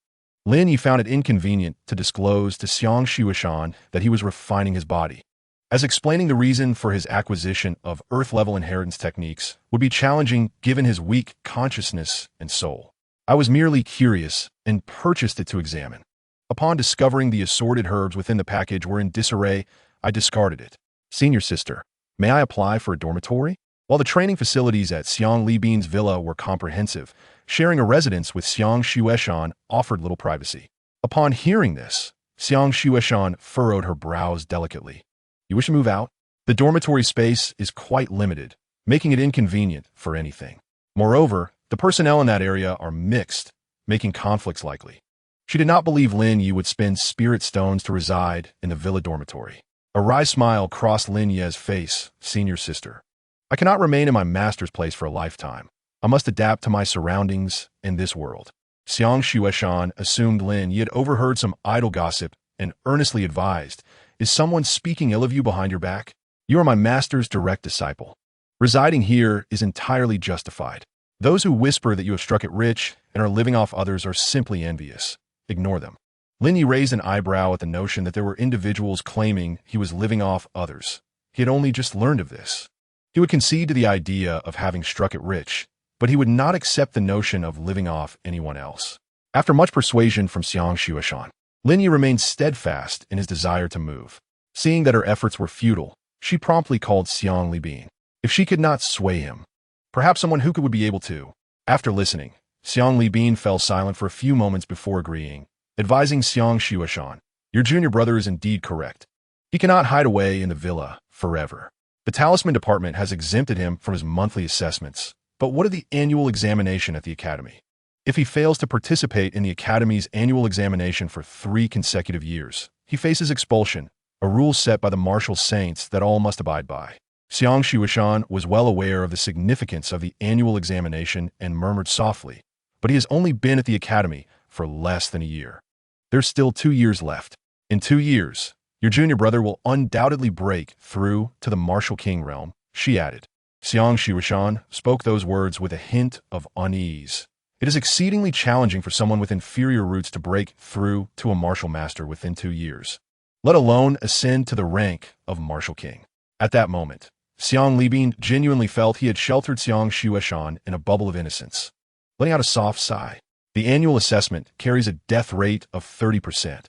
Lin Ye found it inconvenient to disclose to Xiang Shuishan that he was refining his body, as explaining the reason for his acquisition of Earth-level inheritance techniques would be challenging given his weak consciousness and soul. I was merely curious and purchased it to examine. Upon discovering the assorted herbs within the package were in disarray, I discarded it. Senior sister, may I apply for a dormitory? While the training facilities at Xiang Libin's villa were comprehensive, sharing a residence with Xiang Shueshan offered little privacy. Upon hearing this, Xiang Shueshan furrowed her brows delicately. You wish to move out? The dormitory space is quite limited, making it inconvenient for anything. Moreover, the personnel in that area are mixed, making conflicts likely. She did not believe Lin Ye would spend spirit stones to reside in the villa dormitory. A wry smile crossed Lin Ye's face, senior sister. I cannot remain in my master's place for a lifetime. I must adapt to my surroundings in this world. Xiang Shueshan assumed Lin Ye had overheard some idle gossip and earnestly advised, is someone speaking ill of you behind your back? You are my master's direct disciple. Residing here is entirely justified. Those who whisper that you have struck it rich and are living off others are simply envious. Ignore them. Lin Ye raised an eyebrow at the notion that there were individuals claiming he was living off others. He had only just learned of this. He would concede to the idea of having struck it rich, but he would not accept the notion of living off anyone else. After much persuasion from Xiang Shueshan, Lin Ye remained steadfast in his desire to move. Seeing that her efforts were futile, she promptly called Xiang Libin. If she could not sway him, perhaps someone who would be able to. After listening, Xiang Libin fell silent for a few moments before agreeing, advising Xiang Shueshan, your junior brother is indeed correct. He cannot hide away in the villa forever. The talisman department has exempted him from his monthly assessments, but what of the annual examination at the academy? If he fails to participate in the academy's annual examination for 3 consecutive years, he faces expulsion, a rule set by the martial saints that all must abide by. Xiang Shueshan was well aware of the significance of the annual examination and murmured softly, but he has only been at the academy for less than a year. There's still 2 years left. In 2 years, your junior brother will undoubtedly break through to the martial king realm, she added. Xiang Shueshan spoke those words with a hint of unease. It is exceedingly challenging for someone with inferior roots to break through to a martial master within 2 years, let alone ascend to the rank of martial king. At that moment, Xiang Libin genuinely felt he had sheltered Xiang Shueshan in a bubble of innocence. Letting out a soft sigh, the annual assessment carries a death rate of 30%.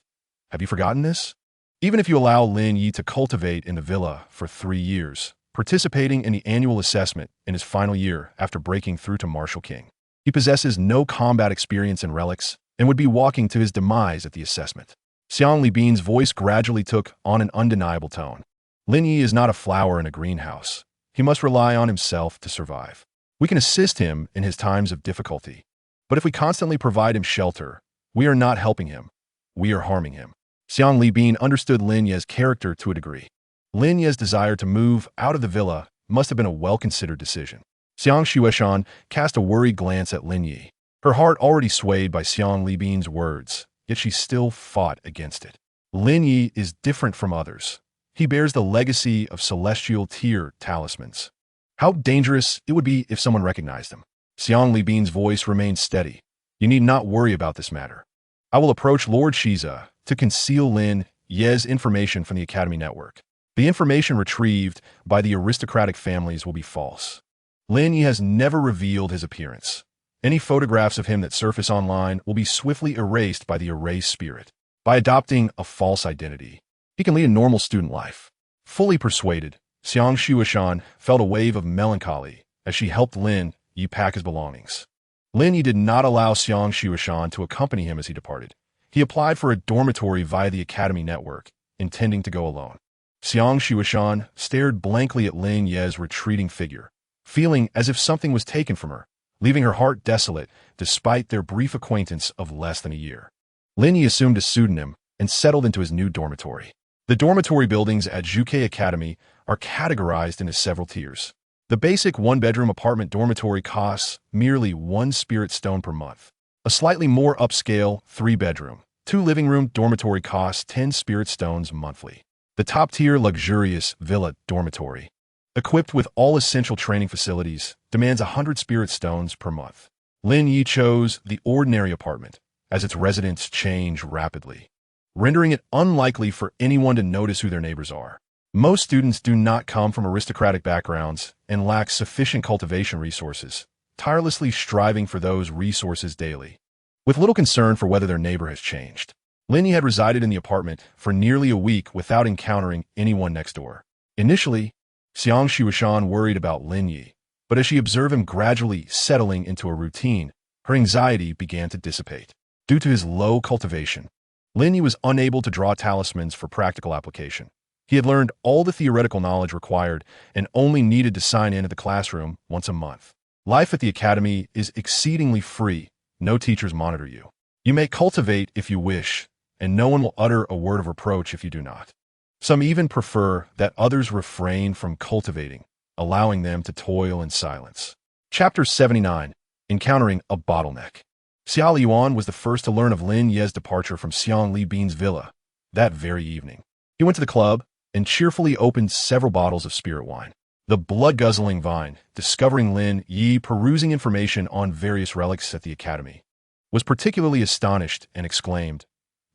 Have you forgotten this? Even if you allow Lin Ye to cultivate in the villa for 3 years, participating in the annual assessment in his final year after breaking through to martial king, he possesses no combat experience in relics and would be walking to his demise at the assessment. Xiang Libin's voice gradually took on an undeniable tone. Lin Ye is not a flower in a greenhouse. He must rely on himself to survive. We can assist him in his times of difficulty, but if we constantly provide him shelter, we are not helping him. We are harming him. Xiang Libin understood Lin Ye's character to a degree. Lin Ye's desire to move out of the villa must have been a well-considered decision. Xiang Shueshan cast a worried glance at Lin Ye. Her heart already swayed by Xiang Libin's words, yet she still fought against it. Lin Ye is different from others. He bears the legacy of celestial tier talismans. How dangerous it would be if someone recognized him. Xiang Libin's voice remained steady. You need not worry about this matter. I will approach Lord Shiza to conceal Lin Ye's information from the Academy network. The information retrieved by the aristocratic families will be false. Lin Ye has never revealed his appearance. Any photographs of him that surface online will be swiftly erased by the erased spirit. By adopting a false identity, he can lead a normal student life. Fully persuaded, Xiang Shueshan felt a wave of melancholy as she helped Lin Ye pack his belongings. Lin Ye did not allow Xiang Shueshan to accompany him as he departed. He applied for a dormitory via the Academy network, intending to go alone. Xiang Shueshan stared blankly at Lin Ye's retreating figure, feeling as if something was taken from her, leaving her heart desolate despite their brief acquaintance of less than a year. Lin Ye assumed a pseudonym and settled into his new dormitory. The dormitory buildings at Zhuke Academy are categorized into several tiers. The basic 1-bedroom apartment dormitory costs merely 1 spirit stone per month. A slightly more upscale 3-bedroom, 2 living room dormitory costs 10 spirit stones monthly. The top-tier luxurious villa dormitory, equipped with all essential training facilities, demands 100 spirit stones per month. Lin Ye chose the ordinary apartment, as its residents change rapidly, rendering it unlikely for anyone to notice who their neighbors are. Most students do not come from aristocratic backgrounds and lack sufficient cultivation resources, tirelessly striving for those resources daily, with little concern for whether their neighbor has changed. Lin Ye had resided in the apartment for nearly a week without encountering anyone next door. Initially, Xiang Shuishan worried about Lin Ye, but as she observed him gradually settling into a routine, her anxiety began to dissipate. Due to his low cultivation, Lin Ye was unable to draw talismans for practical application. He had learned all the theoretical knowledge required and only needed to sign in at the classroom once a month. Life at the academy is exceedingly free. No teachers monitor you. You may cultivate if you wish, and no one will utter a word of reproach if you do not. Some even prefer that others refrain from cultivating, allowing them to toil in silence. Chapter 79. Encountering a bottleneck. Xia Yuan was the first to learn of Lin Ye's departure from Xiang Li Bin's villa that very evening. He went to the club and cheerfully opened several bottles of spirit wine. The blood-guzzling Vine, discovering Lin Ye perusing information on various relics at the academy, was particularly astonished and exclaimed,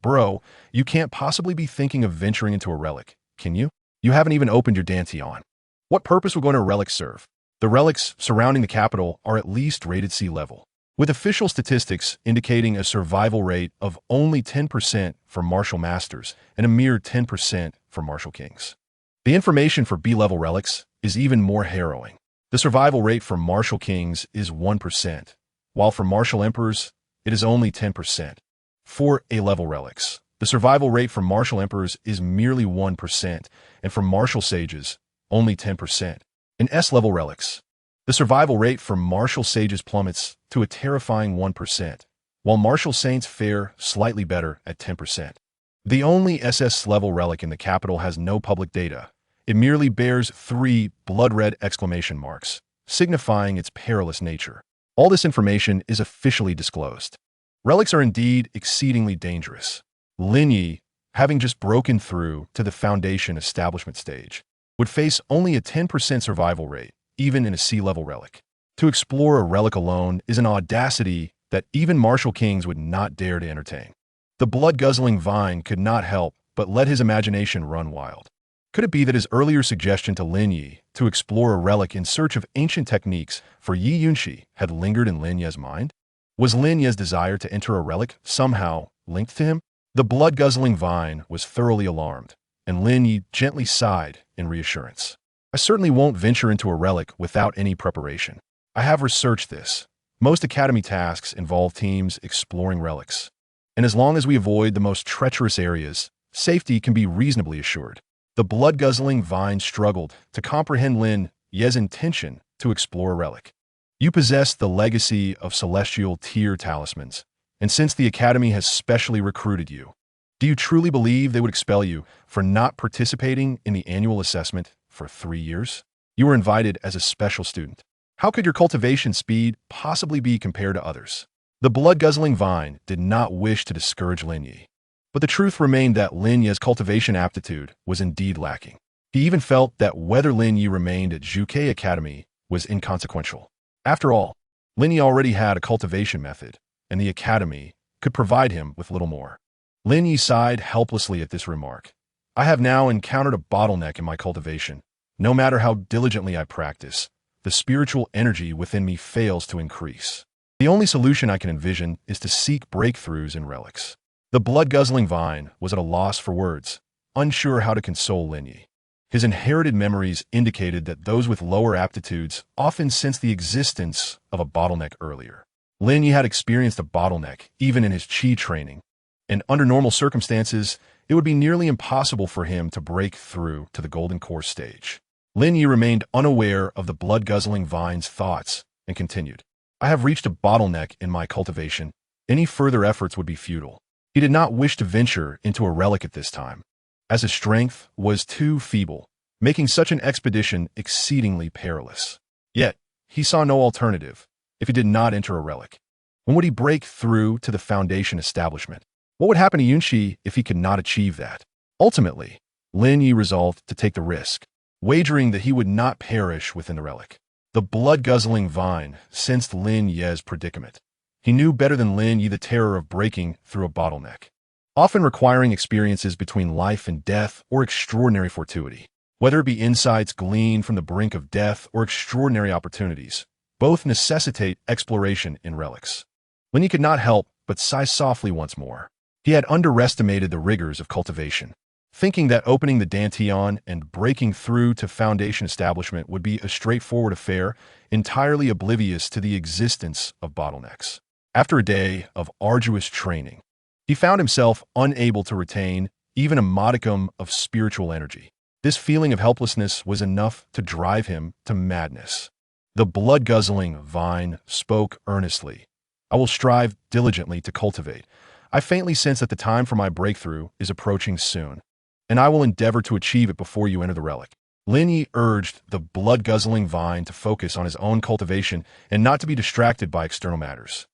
"Bro, you can't possibly be thinking of venturing into a relic, can you? You haven't even opened your dantian. What purpose would going to a relic serve? The relics surrounding the capital are at least rated C level, with official statistics indicating a survival rate of only 10% for martial masters and a mere 10% for martial kings. The information for B-level relics is even more harrowing. The survival rate for martial kings is 1%, while for martial emperors, it is only 10%. For A-level relics, the survival rate for martial emperors is merely 1%, and for martial sages, only 10%. In S-level relics, the survival rate for martial sages plummets to a terrifying 1%, while martial saints fare slightly better at 10%. The only SS-level relic in the capital has no public data. It merely bears 3 blood-red exclamation marks, signifying its perilous nature. All this information is officially disclosed. Relics are indeed exceedingly dangerous. Lin Ye, having just broken through to the foundation establishment stage, would face only a 10% survival rate, even in a C-level relic. To explore a relic alone is an audacity that even martial kings would not dare to entertain. The blood-guzzling Vine could not help but let his imagination run wild. Could it be that his earlier suggestion to Lin Ye to explore a relic in search of ancient techniques for Yi Yunxi had lingered in Lin Ye's mind? Was Lin Ye's desire to enter a relic somehow linked to him? The blood-guzzling Vine was thoroughly alarmed, and Lin Ye gently sighed in reassurance. I certainly won't venture into a relic without any preparation. I have researched this. Most academy tasks involve teams exploring relics, and as long as we avoid the most treacherous areas, safety can be reasonably assured. The blood-guzzling Vine struggled to comprehend Lin Ye's intention to explore a relic. You possess the legacy of celestial tier talismans, and since the academy has specially recruited you, do you truly believe they would expel you for not participating in the annual assessment for 3 years? You were invited as a special student. How could your cultivation speed possibly be compared to others? The blood-guzzling Vine did not wish to discourage Lin Ye, but the truth remained that Lin Ye's cultivation aptitude was indeed lacking. He even felt that whether Lin Ye remained at Zhuke Academy was inconsequential. After all, Lin Ye already had a cultivation method, and the academy could provide him with little more. Lin Ye sighed helplessly at this remark. I have now encountered a bottleneck in my cultivation. No matter how diligently I practice, the spiritual energy within me fails to increase. The only solution I can envision is to seek breakthroughs in relics. The blood-guzzling Vine was at a loss for words, unsure how to console Lin Ye. His inherited memories indicated that those with lower aptitudes often sensed the existence of a bottleneck earlier. Lin Ye had experienced a bottleneck even in his Qi training, and under normal circumstances, it would be nearly impossible for him to break through to the Golden Core stage. Lin Ye remained unaware of the blood-guzzling Vine's thoughts and continued, I have reached a bottleneck in my cultivation. Any further efforts would be futile. He did not wish to venture into a relic at this time, as his strength was too feeble, making such an expedition exceedingly perilous. Yet, he saw no alternative if he did not enter a relic. When would he break through to the foundation establishment? What would happen to Yunxi if he could not achieve that? Ultimately, Lin Ye resolved to take the risk, wagering that he would not perish within the relic. The blood-guzzling vine sensed Lin Ye's predicament. He knew better than Lin Ye the terror of breaking through a bottleneck, often requiring experiences between life and death or extraordinary fortuity. Whether it be insights gleaned from the brink of death or extraordinary opportunities, both necessitate exploration in relics. Lin Ye could not help but sigh softly once more. He had underestimated the rigors of cultivation, thinking that opening the Dantian and breaking through to Foundation establishment would be a straightforward affair, entirely oblivious to the existence of bottlenecks. After a day of arduous training, he found himself unable to retain even a modicum of spiritual energy. This feeling of helplessness was enough to drive him to madness. The blood-guzzling vine spoke earnestly. I will strive diligently to cultivate. I faintly sense that the time for my breakthrough is approaching soon, and I will endeavor to achieve it before you enter the relic. Lin Ye urged the blood-guzzling vine to focus on his own cultivation and not to be distracted by external matters.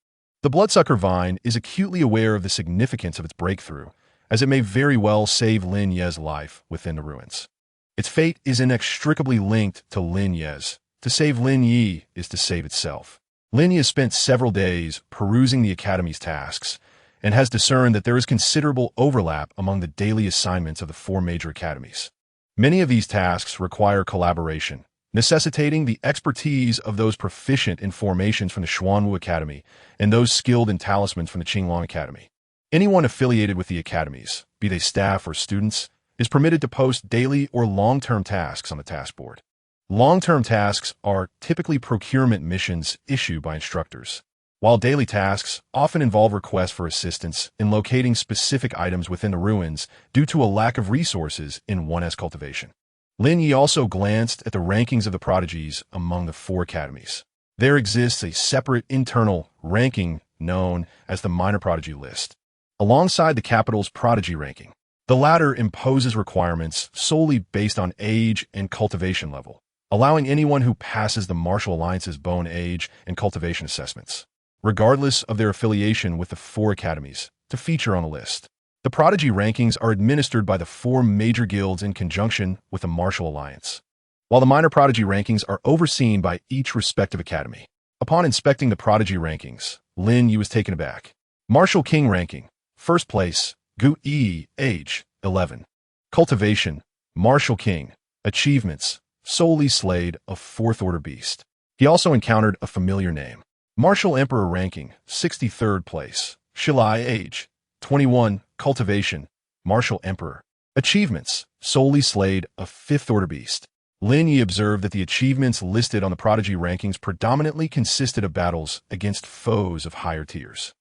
The bloodsucker vine is acutely aware of the significance of its breakthrough, as it may very well save Lin Ye's life within the ruins. Its fate is inextricably linked to Lin Ye's. To save Lin Ye is to save itself. Lin Ye has spent several days perusing the Academy's tasks and has discerned that there is considerable overlap among the daily assignments of the 4 major academies. Many of these tasks require collaboration, necessitating the expertise of those proficient in formations from the Xuanwu Academy and those skilled in talismans from the Qinglong Academy. Anyone affiliated with the academies, be they staff or students, is permitted to post daily or long-term tasks on the task board. Long-term tasks are typically procurement missions issued by instructors, while daily tasks often involve requests for assistance in locating specific items within the ruins due to a lack of resources in 1S cultivation. Lin Ye also glanced at the rankings of the prodigies among the 4 academies. There exists a separate internal ranking known as the minor prodigy list, alongside the capital's prodigy ranking. The latter imposes requirements solely based on age and cultivation level, allowing anyone who passes the Martial Alliance's bone age and cultivation assessments, regardless of their affiliation with the 4 academies, to feature on the list. The prodigy rankings are administered by the 4 major guilds in conjunction with the Martial Alliance, while the minor prodigy rankings are overseen by each respective academy. Upon inspecting the prodigy rankings, Lin Ye was taken aback. Martial King ranking, first place, Gu Yi, age 11. Cultivation, Martial King. Achievements, solely slayed a 4th order beast. He also encountered a familiar name. Martial Emperor ranking, 63rd place. Shilai, age 21. Cultivation, Martial Emperor. Achievements, solely slayed a 5th order beast. Lin Ye observed that the achievements listed on the prodigy rankings predominantly consisted of battles against foes of higher tiers.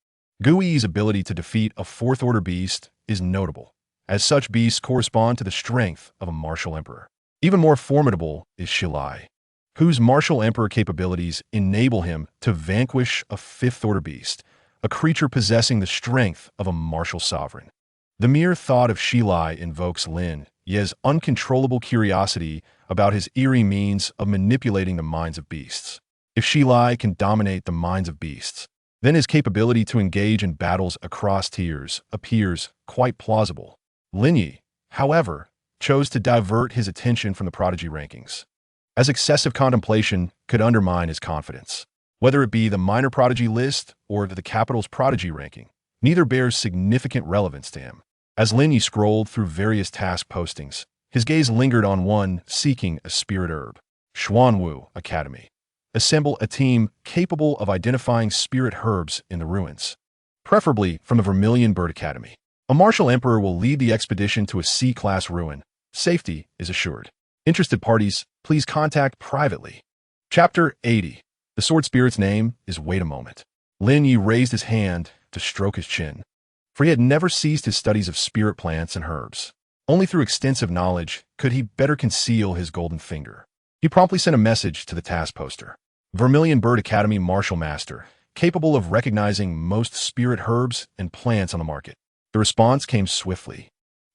Gu Yi's ability to defeat a 4th order beast is notable, as such beasts correspond to the strength of a Martial Emperor. Even more formidable is Shilai, whose Martial Emperor capabilities enable him to vanquish a 5th order beast, a creature possessing the strength of a martial sovereign. The mere thought of Shilai invokes Lin Ye's uncontrollable curiosity about his eerie means of manipulating the minds of beasts. If Shilai can dominate the minds of beasts, then his capability to engage in battles across tiers appears quite plausible. Lin Ye, however, chose to divert his attention from the prodigy rankings, as excessive contemplation could undermine his confidence. Whether it be the minor prodigy list or the capital's prodigy ranking, neither bears significant relevance to him. As Lin Ye scrolled through various task postings, his gaze lingered on one seeking a spirit herb. Xuanwu Academy. Assemble a team capable of identifying spirit herbs in the ruins, preferably from the Vermilion Bird Academy. A Martial Emperor will lead the expedition to a C-class ruin. Safety is assured. Interested parties, please contact privately. Chapter 80. The sword spirit's name is Wait a Moment. Lin Ye raised his hand to stroke his chin, for he had never ceased his studies of spirit plants and herbs. Only through extensive knowledge could he better conceal his golden finger. He promptly sent a message to the task poster. Vermilion Bird Academy Martial Master, capable of recognizing most spirit herbs and plants on the market. The response came swiftly,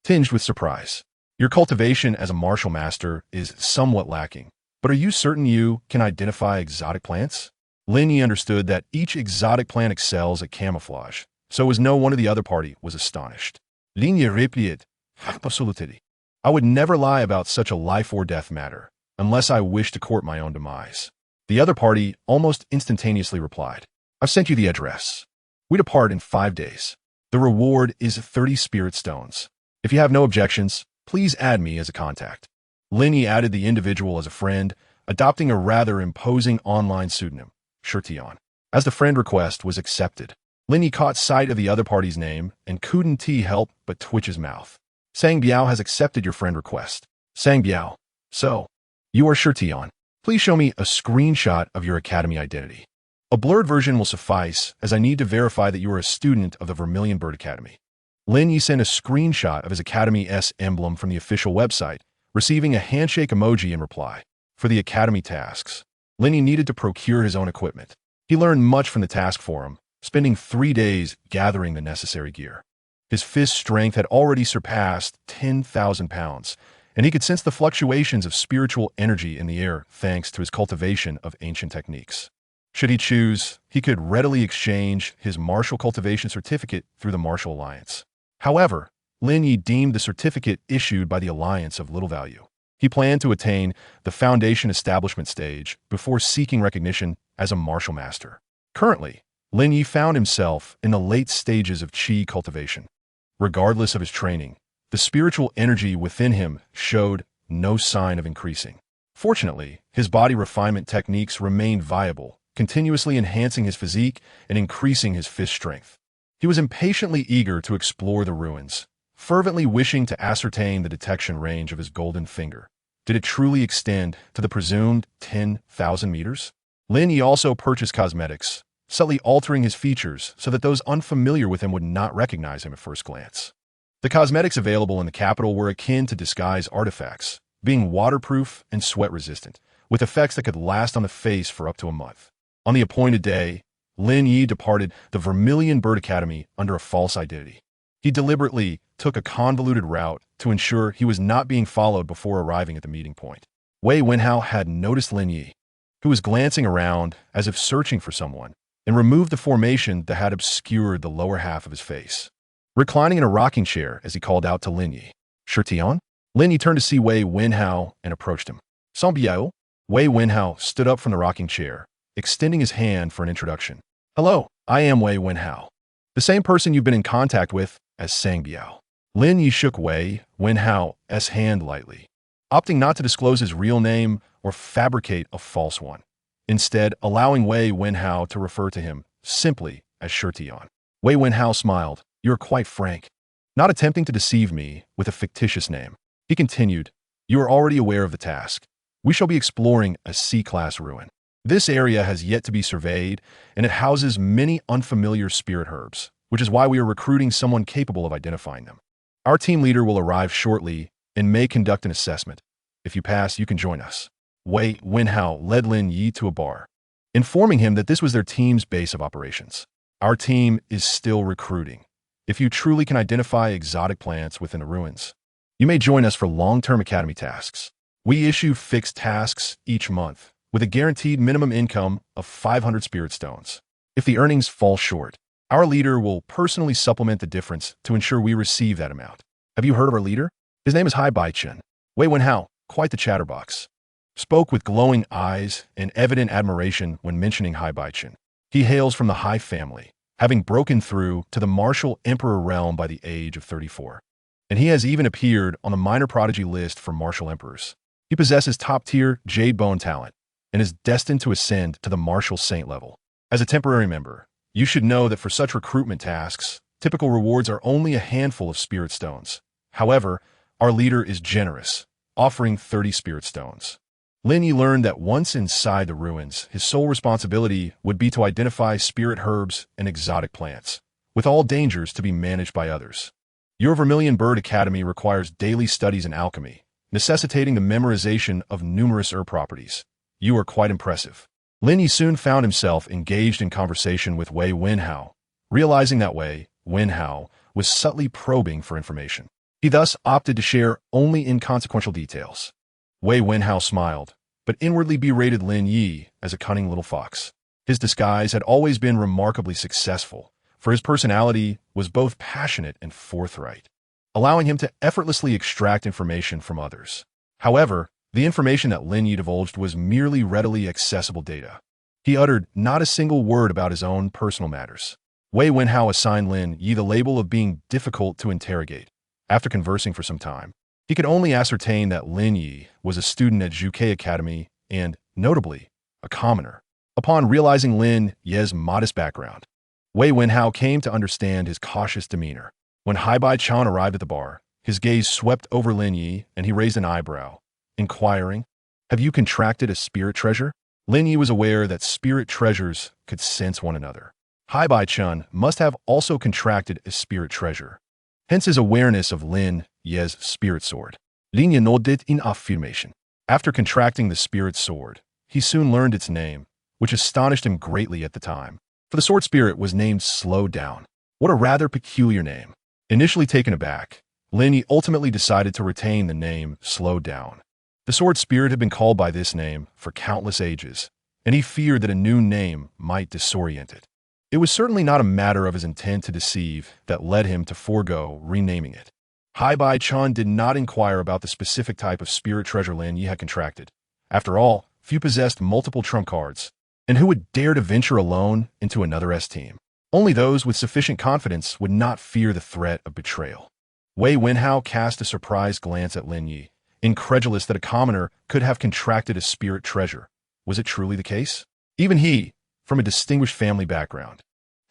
tinged with surprise. Your cultivation as a martial master is somewhat lacking, but are you certain you can identify exotic plants? Lin Ye understood that each exotic plant excels at camouflage, so as no one of the other party was astonished. Lin Ye replied, absolutely. I would never lie about such a life-or-death matter, unless I wish to court my own demise. The other party almost instantaneously replied, I've sent you the address. We depart in 5 days. The reward is 30 spirit stones. If you have no objections, please add me as a contact. Lin Ye added the individual as a friend, adopting a rather imposing online pseudonym, Shirtion. As the friend request was accepted, Lin Ye caught sight of the other party's name and couldn't help but twitch his mouth. Sang Biao has accepted your friend request. Sang Biao. So, you are Shirtion. Please show me a screenshot of your academy identity. A blurred version will suffice, as I need to verify that you are a student of the Vermilion Bird Academy. Lin Ye sent a screenshot of his Academy's emblem from the official website, receiving a handshake emoji in reply. For the academy tasks, Lin Ye needed to procure his own equipment. He learned much from the task forum, spending 3 days gathering the necessary gear. His fist strength had already surpassed 10,000 pounds, and he could sense the fluctuations of spiritual energy in the air thanks to his cultivation of ancient techniques. Should he choose, he could readily exchange his martial cultivation certificate through the Martial Alliance. However, Lin Ye deemed the certificate issued by the Alliance of little value. He planned to attain the Foundation Establishment stage before seeking recognition as a martial master. Currently, Lin Ye found himself in the late stages of qi cultivation. Regardless of his training, the spiritual energy within him showed no sign of increasing. Fortunately, his body refinement techniques remained viable, continuously enhancing his physique and increasing his fist strength. He was impatiently eager to explore the ruins, fervently wishing to ascertain the detection range of his golden finger. Did it truly extend to the presumed 10,000 meters? Lin Ye also purchased cosmetics, subtly altering his features so that those unfamiliar with him would not recognize him at first glance. The cosmetics available in the capital were akin to disguise artifacts, being waterproof and sweat-resistant, with effects that could last on the face for up to a month. On the appointed day, Lin Ye departed the Vermilion Bird Academy under a false identity. He deliberately took a convoluted route to ensure he was not being followed before arriving at the meeting point. Wei Wenhao had noticed Lin Ye, who was glancing around as if searching for someone, and removed the formation that had obscured the lower half of his face. Reclining in a rocking chair as he called out to Lin Ye, Shirtion? Lin Ye turned to see Wei Wenhao and approached him. Sang Biao? Wei Wenhao stood up from the rocking chair, extending his hand for an introduction. Hello, I am Wei Wenhao, the same person you've been in contact with as Sang Biao. Lin Ye shook Wei Wenhao's hand lightly, opting not to disclose his real name or fabricate a false one, instead allowing Wei Wenhao to refer to him simply as Shirtion. Wei Wenhao smiled. You are quite frank, not attempting to deceive me with a fictitious name. He continued, you are already aware of the task. We shall be exploring a C-class ruin. This area has yet to be surveyed, and it houses many unfamiliar spirit herbs, which is why we are recruiting someone capable of identifying them. Our team leader will arrive shortly and may conduct an assessment. If you pass, you can join us. Wei Wenhao led Lin Ye to a bar, informing him that this was their team's base of operations. Our team is still recruiting. If you truly can identify exotic plants within the ruins, you may join us for long-term academy tasks. We issue fixed tasks each month, with a guaranteed minimum income of 500 spirit stones. If the earnings fall short, our leader will personally supplement the difference to ensure we receive that amount. Have you heard of our leader? His name is Hai Baichen. Wei Wenhao, quite the chatterbox, spoke with glowing eyes and evident admiration when mentioning Hai Baichen. He hails from the Hai family, having broken through to the martial emperor realm by the age of 34. And he has even appeared on the minor prodigy list for martial emperors. He possesses top-tier jade bone talent and is destined to ascend to the martial saint level. As a temporary member, you should know that for such recruitment tasks, typical rewards are only a handful of spirit stones. However, our leader is generous, offering 30 spirit stones. Lin Ye learned that once inside the ruins, his sole responsibility would be to identify spirit herbs and exotic plants, with all dangers to be managed by others. Your Vermilion Bird Academy requires daily studies in alchemy, necessitating the memorization of numerous herb properties. You are quite impressive. Lin Ye soon found himself engaged in conversation with Wei Wenhao, realizing that Wei Wenhao was subtly probing for information. He thus opted to share only inconsequential details. Wei Wenhao smiled, but inwardly berated Lin Ye as a cunning little fox. His disguise had always been remarkably successful, for his personality was both passionate and forthright, allowing him to effortlessly extract information from others. However, the information that Lin Ye divulged was merely readily accessible data. He uttered not a single word about his own personal matters. Wei Wenhao assigned Lin Ye the label of being difficult to interrogate. After conversing for some time, he could only ascertain that Lin Ye was a student at Zhuke Academy and, notably, a commoner. Upon realizing Lin Ye's modest background, Wei Wenhao came to understand his cautious demeanor. When Haibai-chan arrived at the bar, his gaze swept over Lin Ye and he raised an eyebrow, inquiring, "Have you contracted a spirit treasure?" Lin Ye was aware that spirit treasures could sense one another. Haibai-chan must have also contracted a spirit treasure, hence his awareness of Lin Ye's spirit sword. Lin Ye nodded in affirmation. After contracting the spirit sword, he soon learned its name, which astonished him greatly at the time. For the sword spirit was named Slow Down. What a rather peculiar name. Initially taken aback, Lin Ye ultimately decided to retain the name Slow Down. The sword spirit had been called by this name for countless ages, and he feared that a new name might disorient it. It was certainly not a matter of his intent to deceive that led him to forego renaming it. Haibai-chan did not inquire about the specific type of spirit treasure Lin Ye had contracted. After all, few possessed multiple trump cards, and who would dare to venture alone into another S-team? Only those with sufficient confidence would not fear the threat of betrayal. Wei Wenhao cast a surprised glance at Lin Ye, incredulous that a commoner could have contracted a spirit treasure. Was it truly the case? Even he, from a distinguished family background,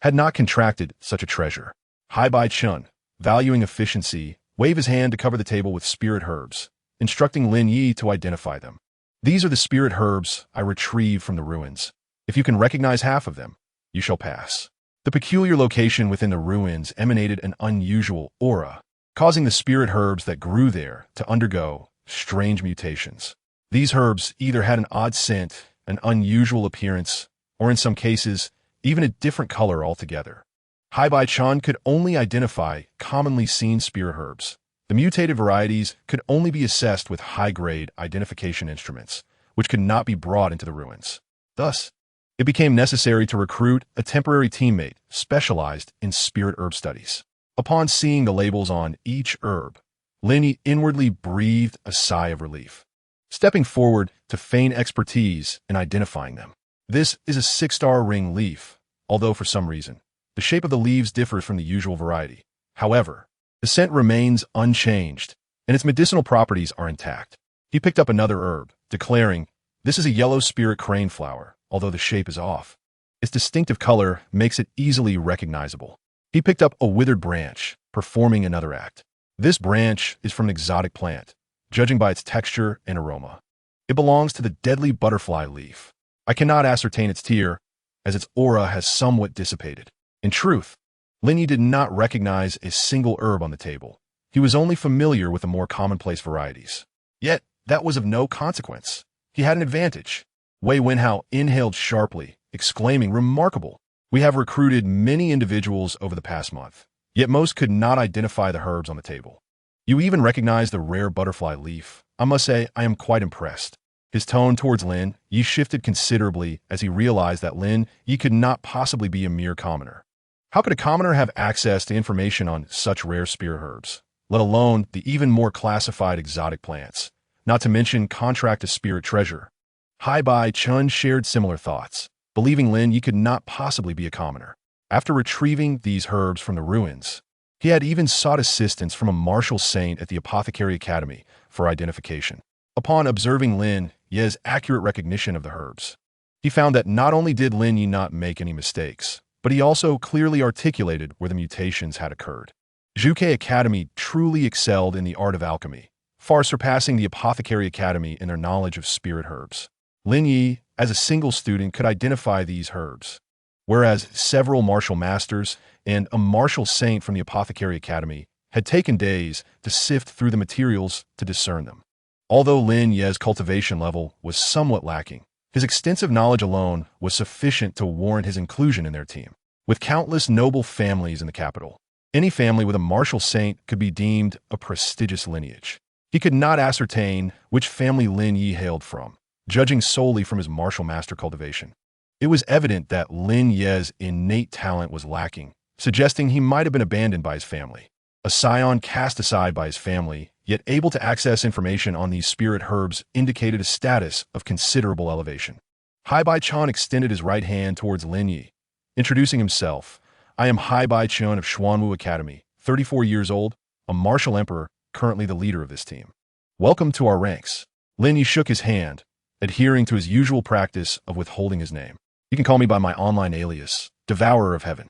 had not contracted such a treasure. Haibai-chan, valuing efficiency, waved his hand to cover the table with spirit herbs, instructing Lin Ye to identify them. "These are the spirit herbs I retrieved from the ruins. If you can recognize half of them, you shall pass." The peculiar location within the ruins emanated an unusual aura, causing the spirit herbs that grew there to undergo strange mutations. These herbs either had an odd scent, an unusual appearance, or in some cases, even a different color altogether. Haibai-chan could only identify commonly seen spirit herbs. The mutated varieties could only be assessed with high-grade identification instruments, which could not be brought into the ruins. Thus, it became necessary to recruit a temporary teammate specialized in spirit herb studies. Upon seeing the labels on each herb, Lin Ye inwardly breathed a sigh of relief, stepping forward to feign expertise in identifying them. This is a 6-star ring leaf, although for some reason, the shape of the leaves differs from the usual variety. However, the scent remains unchanged, and its medicinal properties are intact. He picked up another herb, declaring, "This is a yellow spirit crane flower, although the shape is off. Its distinctive color makes it easily recognizable." He picked up a withered branch, performing another act. "This branch is from an exotic plant, judging by its texture and aroma. It belongs to the deadly butterfly leaf. I cannot ascertain its tier, as its aura has somewhat dissipated." In truth, Lin Ye did not recognize a single herb on the table. He was only familiar with the more commonplace varieties. Yet, that was of no consequence. He had an advantage. Wei Wenhao inhaled sharply, exclaiming, "Remarkable! We have recruited many individuals over the past month, yet most could not identify the herbs on the table. You even recognize the rare butterfly leaf. I must say, I am quite impressed." His tone towards Lin Ye shifted considerably as he realized that Lin Ye could not possibly be a mere commoner. How could a commoner have access to information on such rare spirit herbs, let alone the even more classified exotic plants, not to mention contract a spirit treasure? Haibai-chan shared similar thoughts, believing Lin Ye could not possibly be a commoner. After retrieving these herbs from the ruins, he had even sought assistance from a martial saint at the Apothecary Academy for identification. Upon observing Lin Ye's accurate recognition of the herbs, he found that not only did Lin Ye not make any mistakes, but he also clearly articulated where the mutations had occurred. Zhuke Academy truly excelled in the art of alchemy, far surpassing the Apothecary Academy in their knowledge of spirit herbs. Lin Ye, as a single student, could identify these herbs, whereas several martial masters and a martial saint from the Apothecary Academy had taken days to sift through the materials to discern them. Although Lin Ye's cultivation level was somewhat lacking, his extensive knowledge alone was sufficient to warrant his inclusion in their team. With countless noble families in the capital, any family with a martial saint could be deemed a prestigious lineage. He could not ascertain which family Lin Ye hailed from, judging solely from his martial master cultivation. It was evident that Lin Ye's innate talent was lacking, suggesting he might have been abandoned by his family. A scion cast aside by his family, yet able to access information on these spirit herbs, indicated a status of considerable elevation. Hai-Bai-Chun extended his right hand towards Lin Ye, introducing himself. I am Hai-Bai-Chun of Xuanwu Academy, 34 years old, a martial emperor, currently the leader of this team. Welcome to our ranks. Lin Ye shook his hand, adhering to his usual practice of withholding his name. You can call me by my online alias, Devourer of Heaven.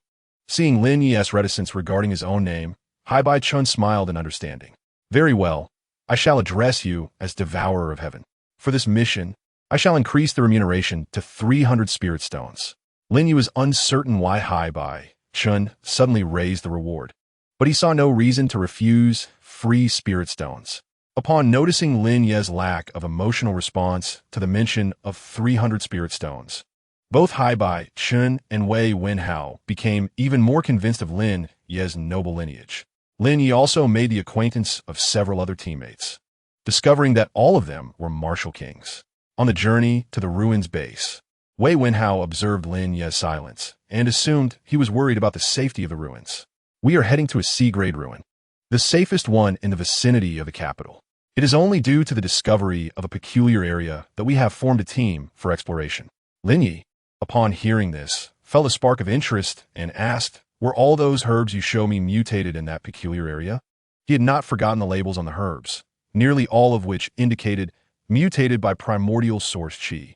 Seeing Lin Ye's reticence regarding his own name, Hai-Bai-Chun smiled in understanding. Very well, I shall address you as Devourer of Heaven. For this mission, I shall increase the remuneration to 300 spirit stones. Lin Ye was uncertain why Hai-Bai-Chun suddenly raised the reward, but he saw no reason to refuse free spirit stones. Upon noticing Lin Ye's lack of emotional response to the mention of 300 spirit stones, both Hai-Bai-Chun and Wei Wenhao became even more convinced of Lin Ye's noble lineage. Lin Ye also made the acquaintance of several other teammates, discovering that all of them were martial kings. On the journey to the ruins base, Wei Wenhao observed Lin Ye's silence and assumed he was worried about the safety of the ruins. We are heading to a C-grade ruin, the safest one in the vicinity of the capital. It is only due to the discovery of a peculiar area that we have formed a team for exploration. Lin Ye, upon hearing this, felt a spark of interest and asked, were all those herbs you show me mutated in that peculiar area? He had not forgotten the labels on the herbs, nearly all of which indicated mutated by primordial source qi.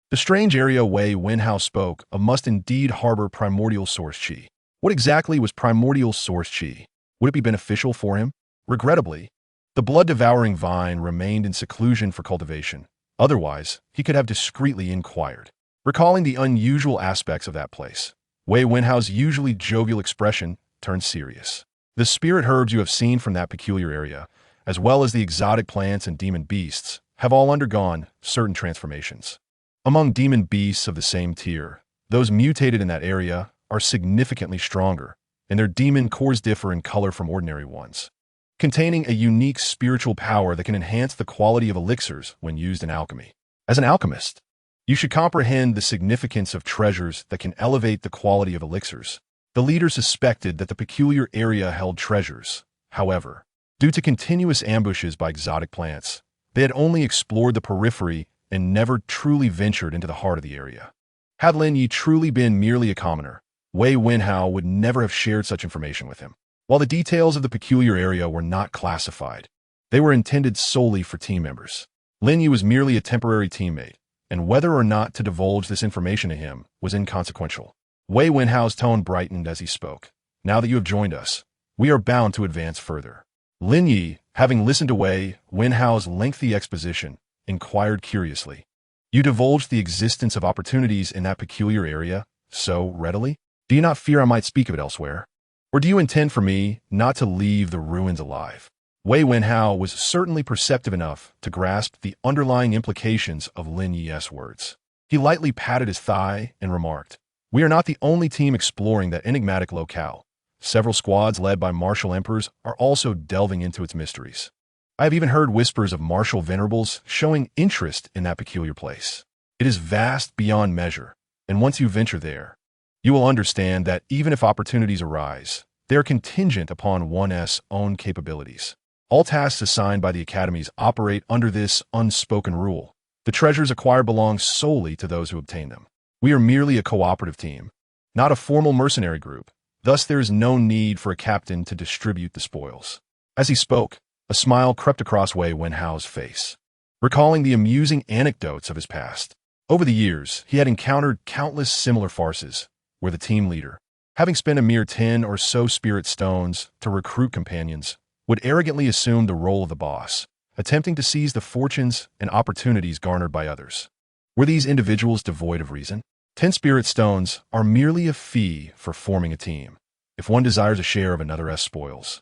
The strange area Wei Wenhao spoke of must indeed harbor primordial source qi. What exactly was primordial source qi? Would it be beneficial for him? Regrettably, the blood-devouring vine remained in seclusion for cultivation. Otherwise, he could have discreetly inquired. Recalling the unusual aspects of that place, Wei Wenhao's usually jovial expression turned serious. The spirit herbs you have seen from that peculiar area, as well as the exotic plants and demon beasts, have all undergone certain transformations. Among demon beasts of the same tier, those mutated in that area are significantly stronger, and their demon cores differ in color from ordinary ones, containing a unique spiritual power that can enhance the quality of elixirs when used in alchemy. As an alchemist, you should comprehend the significance of treasures that can elevate the quality of elixirs. The leader suspected that the peculiar area held treasures. However, due to continuous ambushes by exotic plants, they had only explored the periphery and never truly ventured into the heart of the area. Had Lin Ye truly been merely a commoner, Wei Wenhao would never have shared such information with him. While the details of the peculiar area were not classified, they were intended solely for team members. Lin Ye was merely a temporary teammate, and whether or not to divulge this information to him was inconsequential. Wei Wenhao's tone brightened as he spoke. Now that you have joined us, we are bound to advance further. Lin Ye, having listened to Wei Wenhao's lengthy exposition, inquired curiously. You divulged the existence of opportunities in that peculiar area so readily? Do you not fear I might speak of it elsewhere? Or do you intend for me not to leave the ruins alive? Wei Wenhao was certainly perceptive enough to grasp the underlying implications of Lin Ye's words. He lightly patted his thigh and remarked, we are not the only team exploring that enigmatic locale. Several squads led by martial emperors are also delving into its mysteries. I have even heard whispers of martial venerables showing interest in that peculiar place. It is vast beyond measure, and once you venture there, you will understand that even if opportunities arise, they are contingent upon one's own capabilities. All tasks assigned by the academies operate under this unspoken rule. The treasures acquired belong solely to those who obtain them. We are merely a cooperative team, not a formal mercenary group. Thus, there is no need for a captain to distribute the spoils. As he spoke, a smile crept across Wei Wenhao's face, recalling the amusing anecdotes of his past. Over the years, he had encountered countless similar farces, where the team leader, having spent a mere 10 or so spirit stones to recruit companions, would arrogantly assume the role of the boss, attempting to seize the fortunes and opportunities garnered by others. Were these individuals devoid of reason? 10 spirit stones are merely a fee for forming a team, if one desires a share of another's spoils.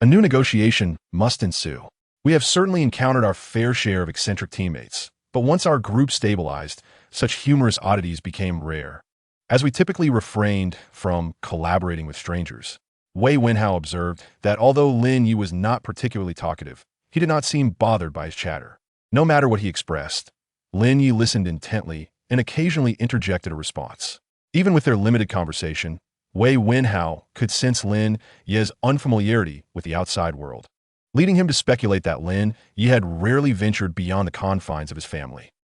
A new negotiation must ensue. We have certainly encountered our fair share of eccentric teammates, but once our group stabilized, such humorous oddities became rare. As we typically refrained from collaborating with strangers, Wei Wenhao observed that although Lin Ye was not particularly talkative, he did not seem bothered by his chatter. No matter what he expressed, Lin Ye listened intently and occasionally interjected a response. Even with their limited conversation, Wei Wenhao could sense Lin Ye's unfamiliarity with the outside world, leading him to speculate that Lin Ye had rarely ventured beyond the confines of his family.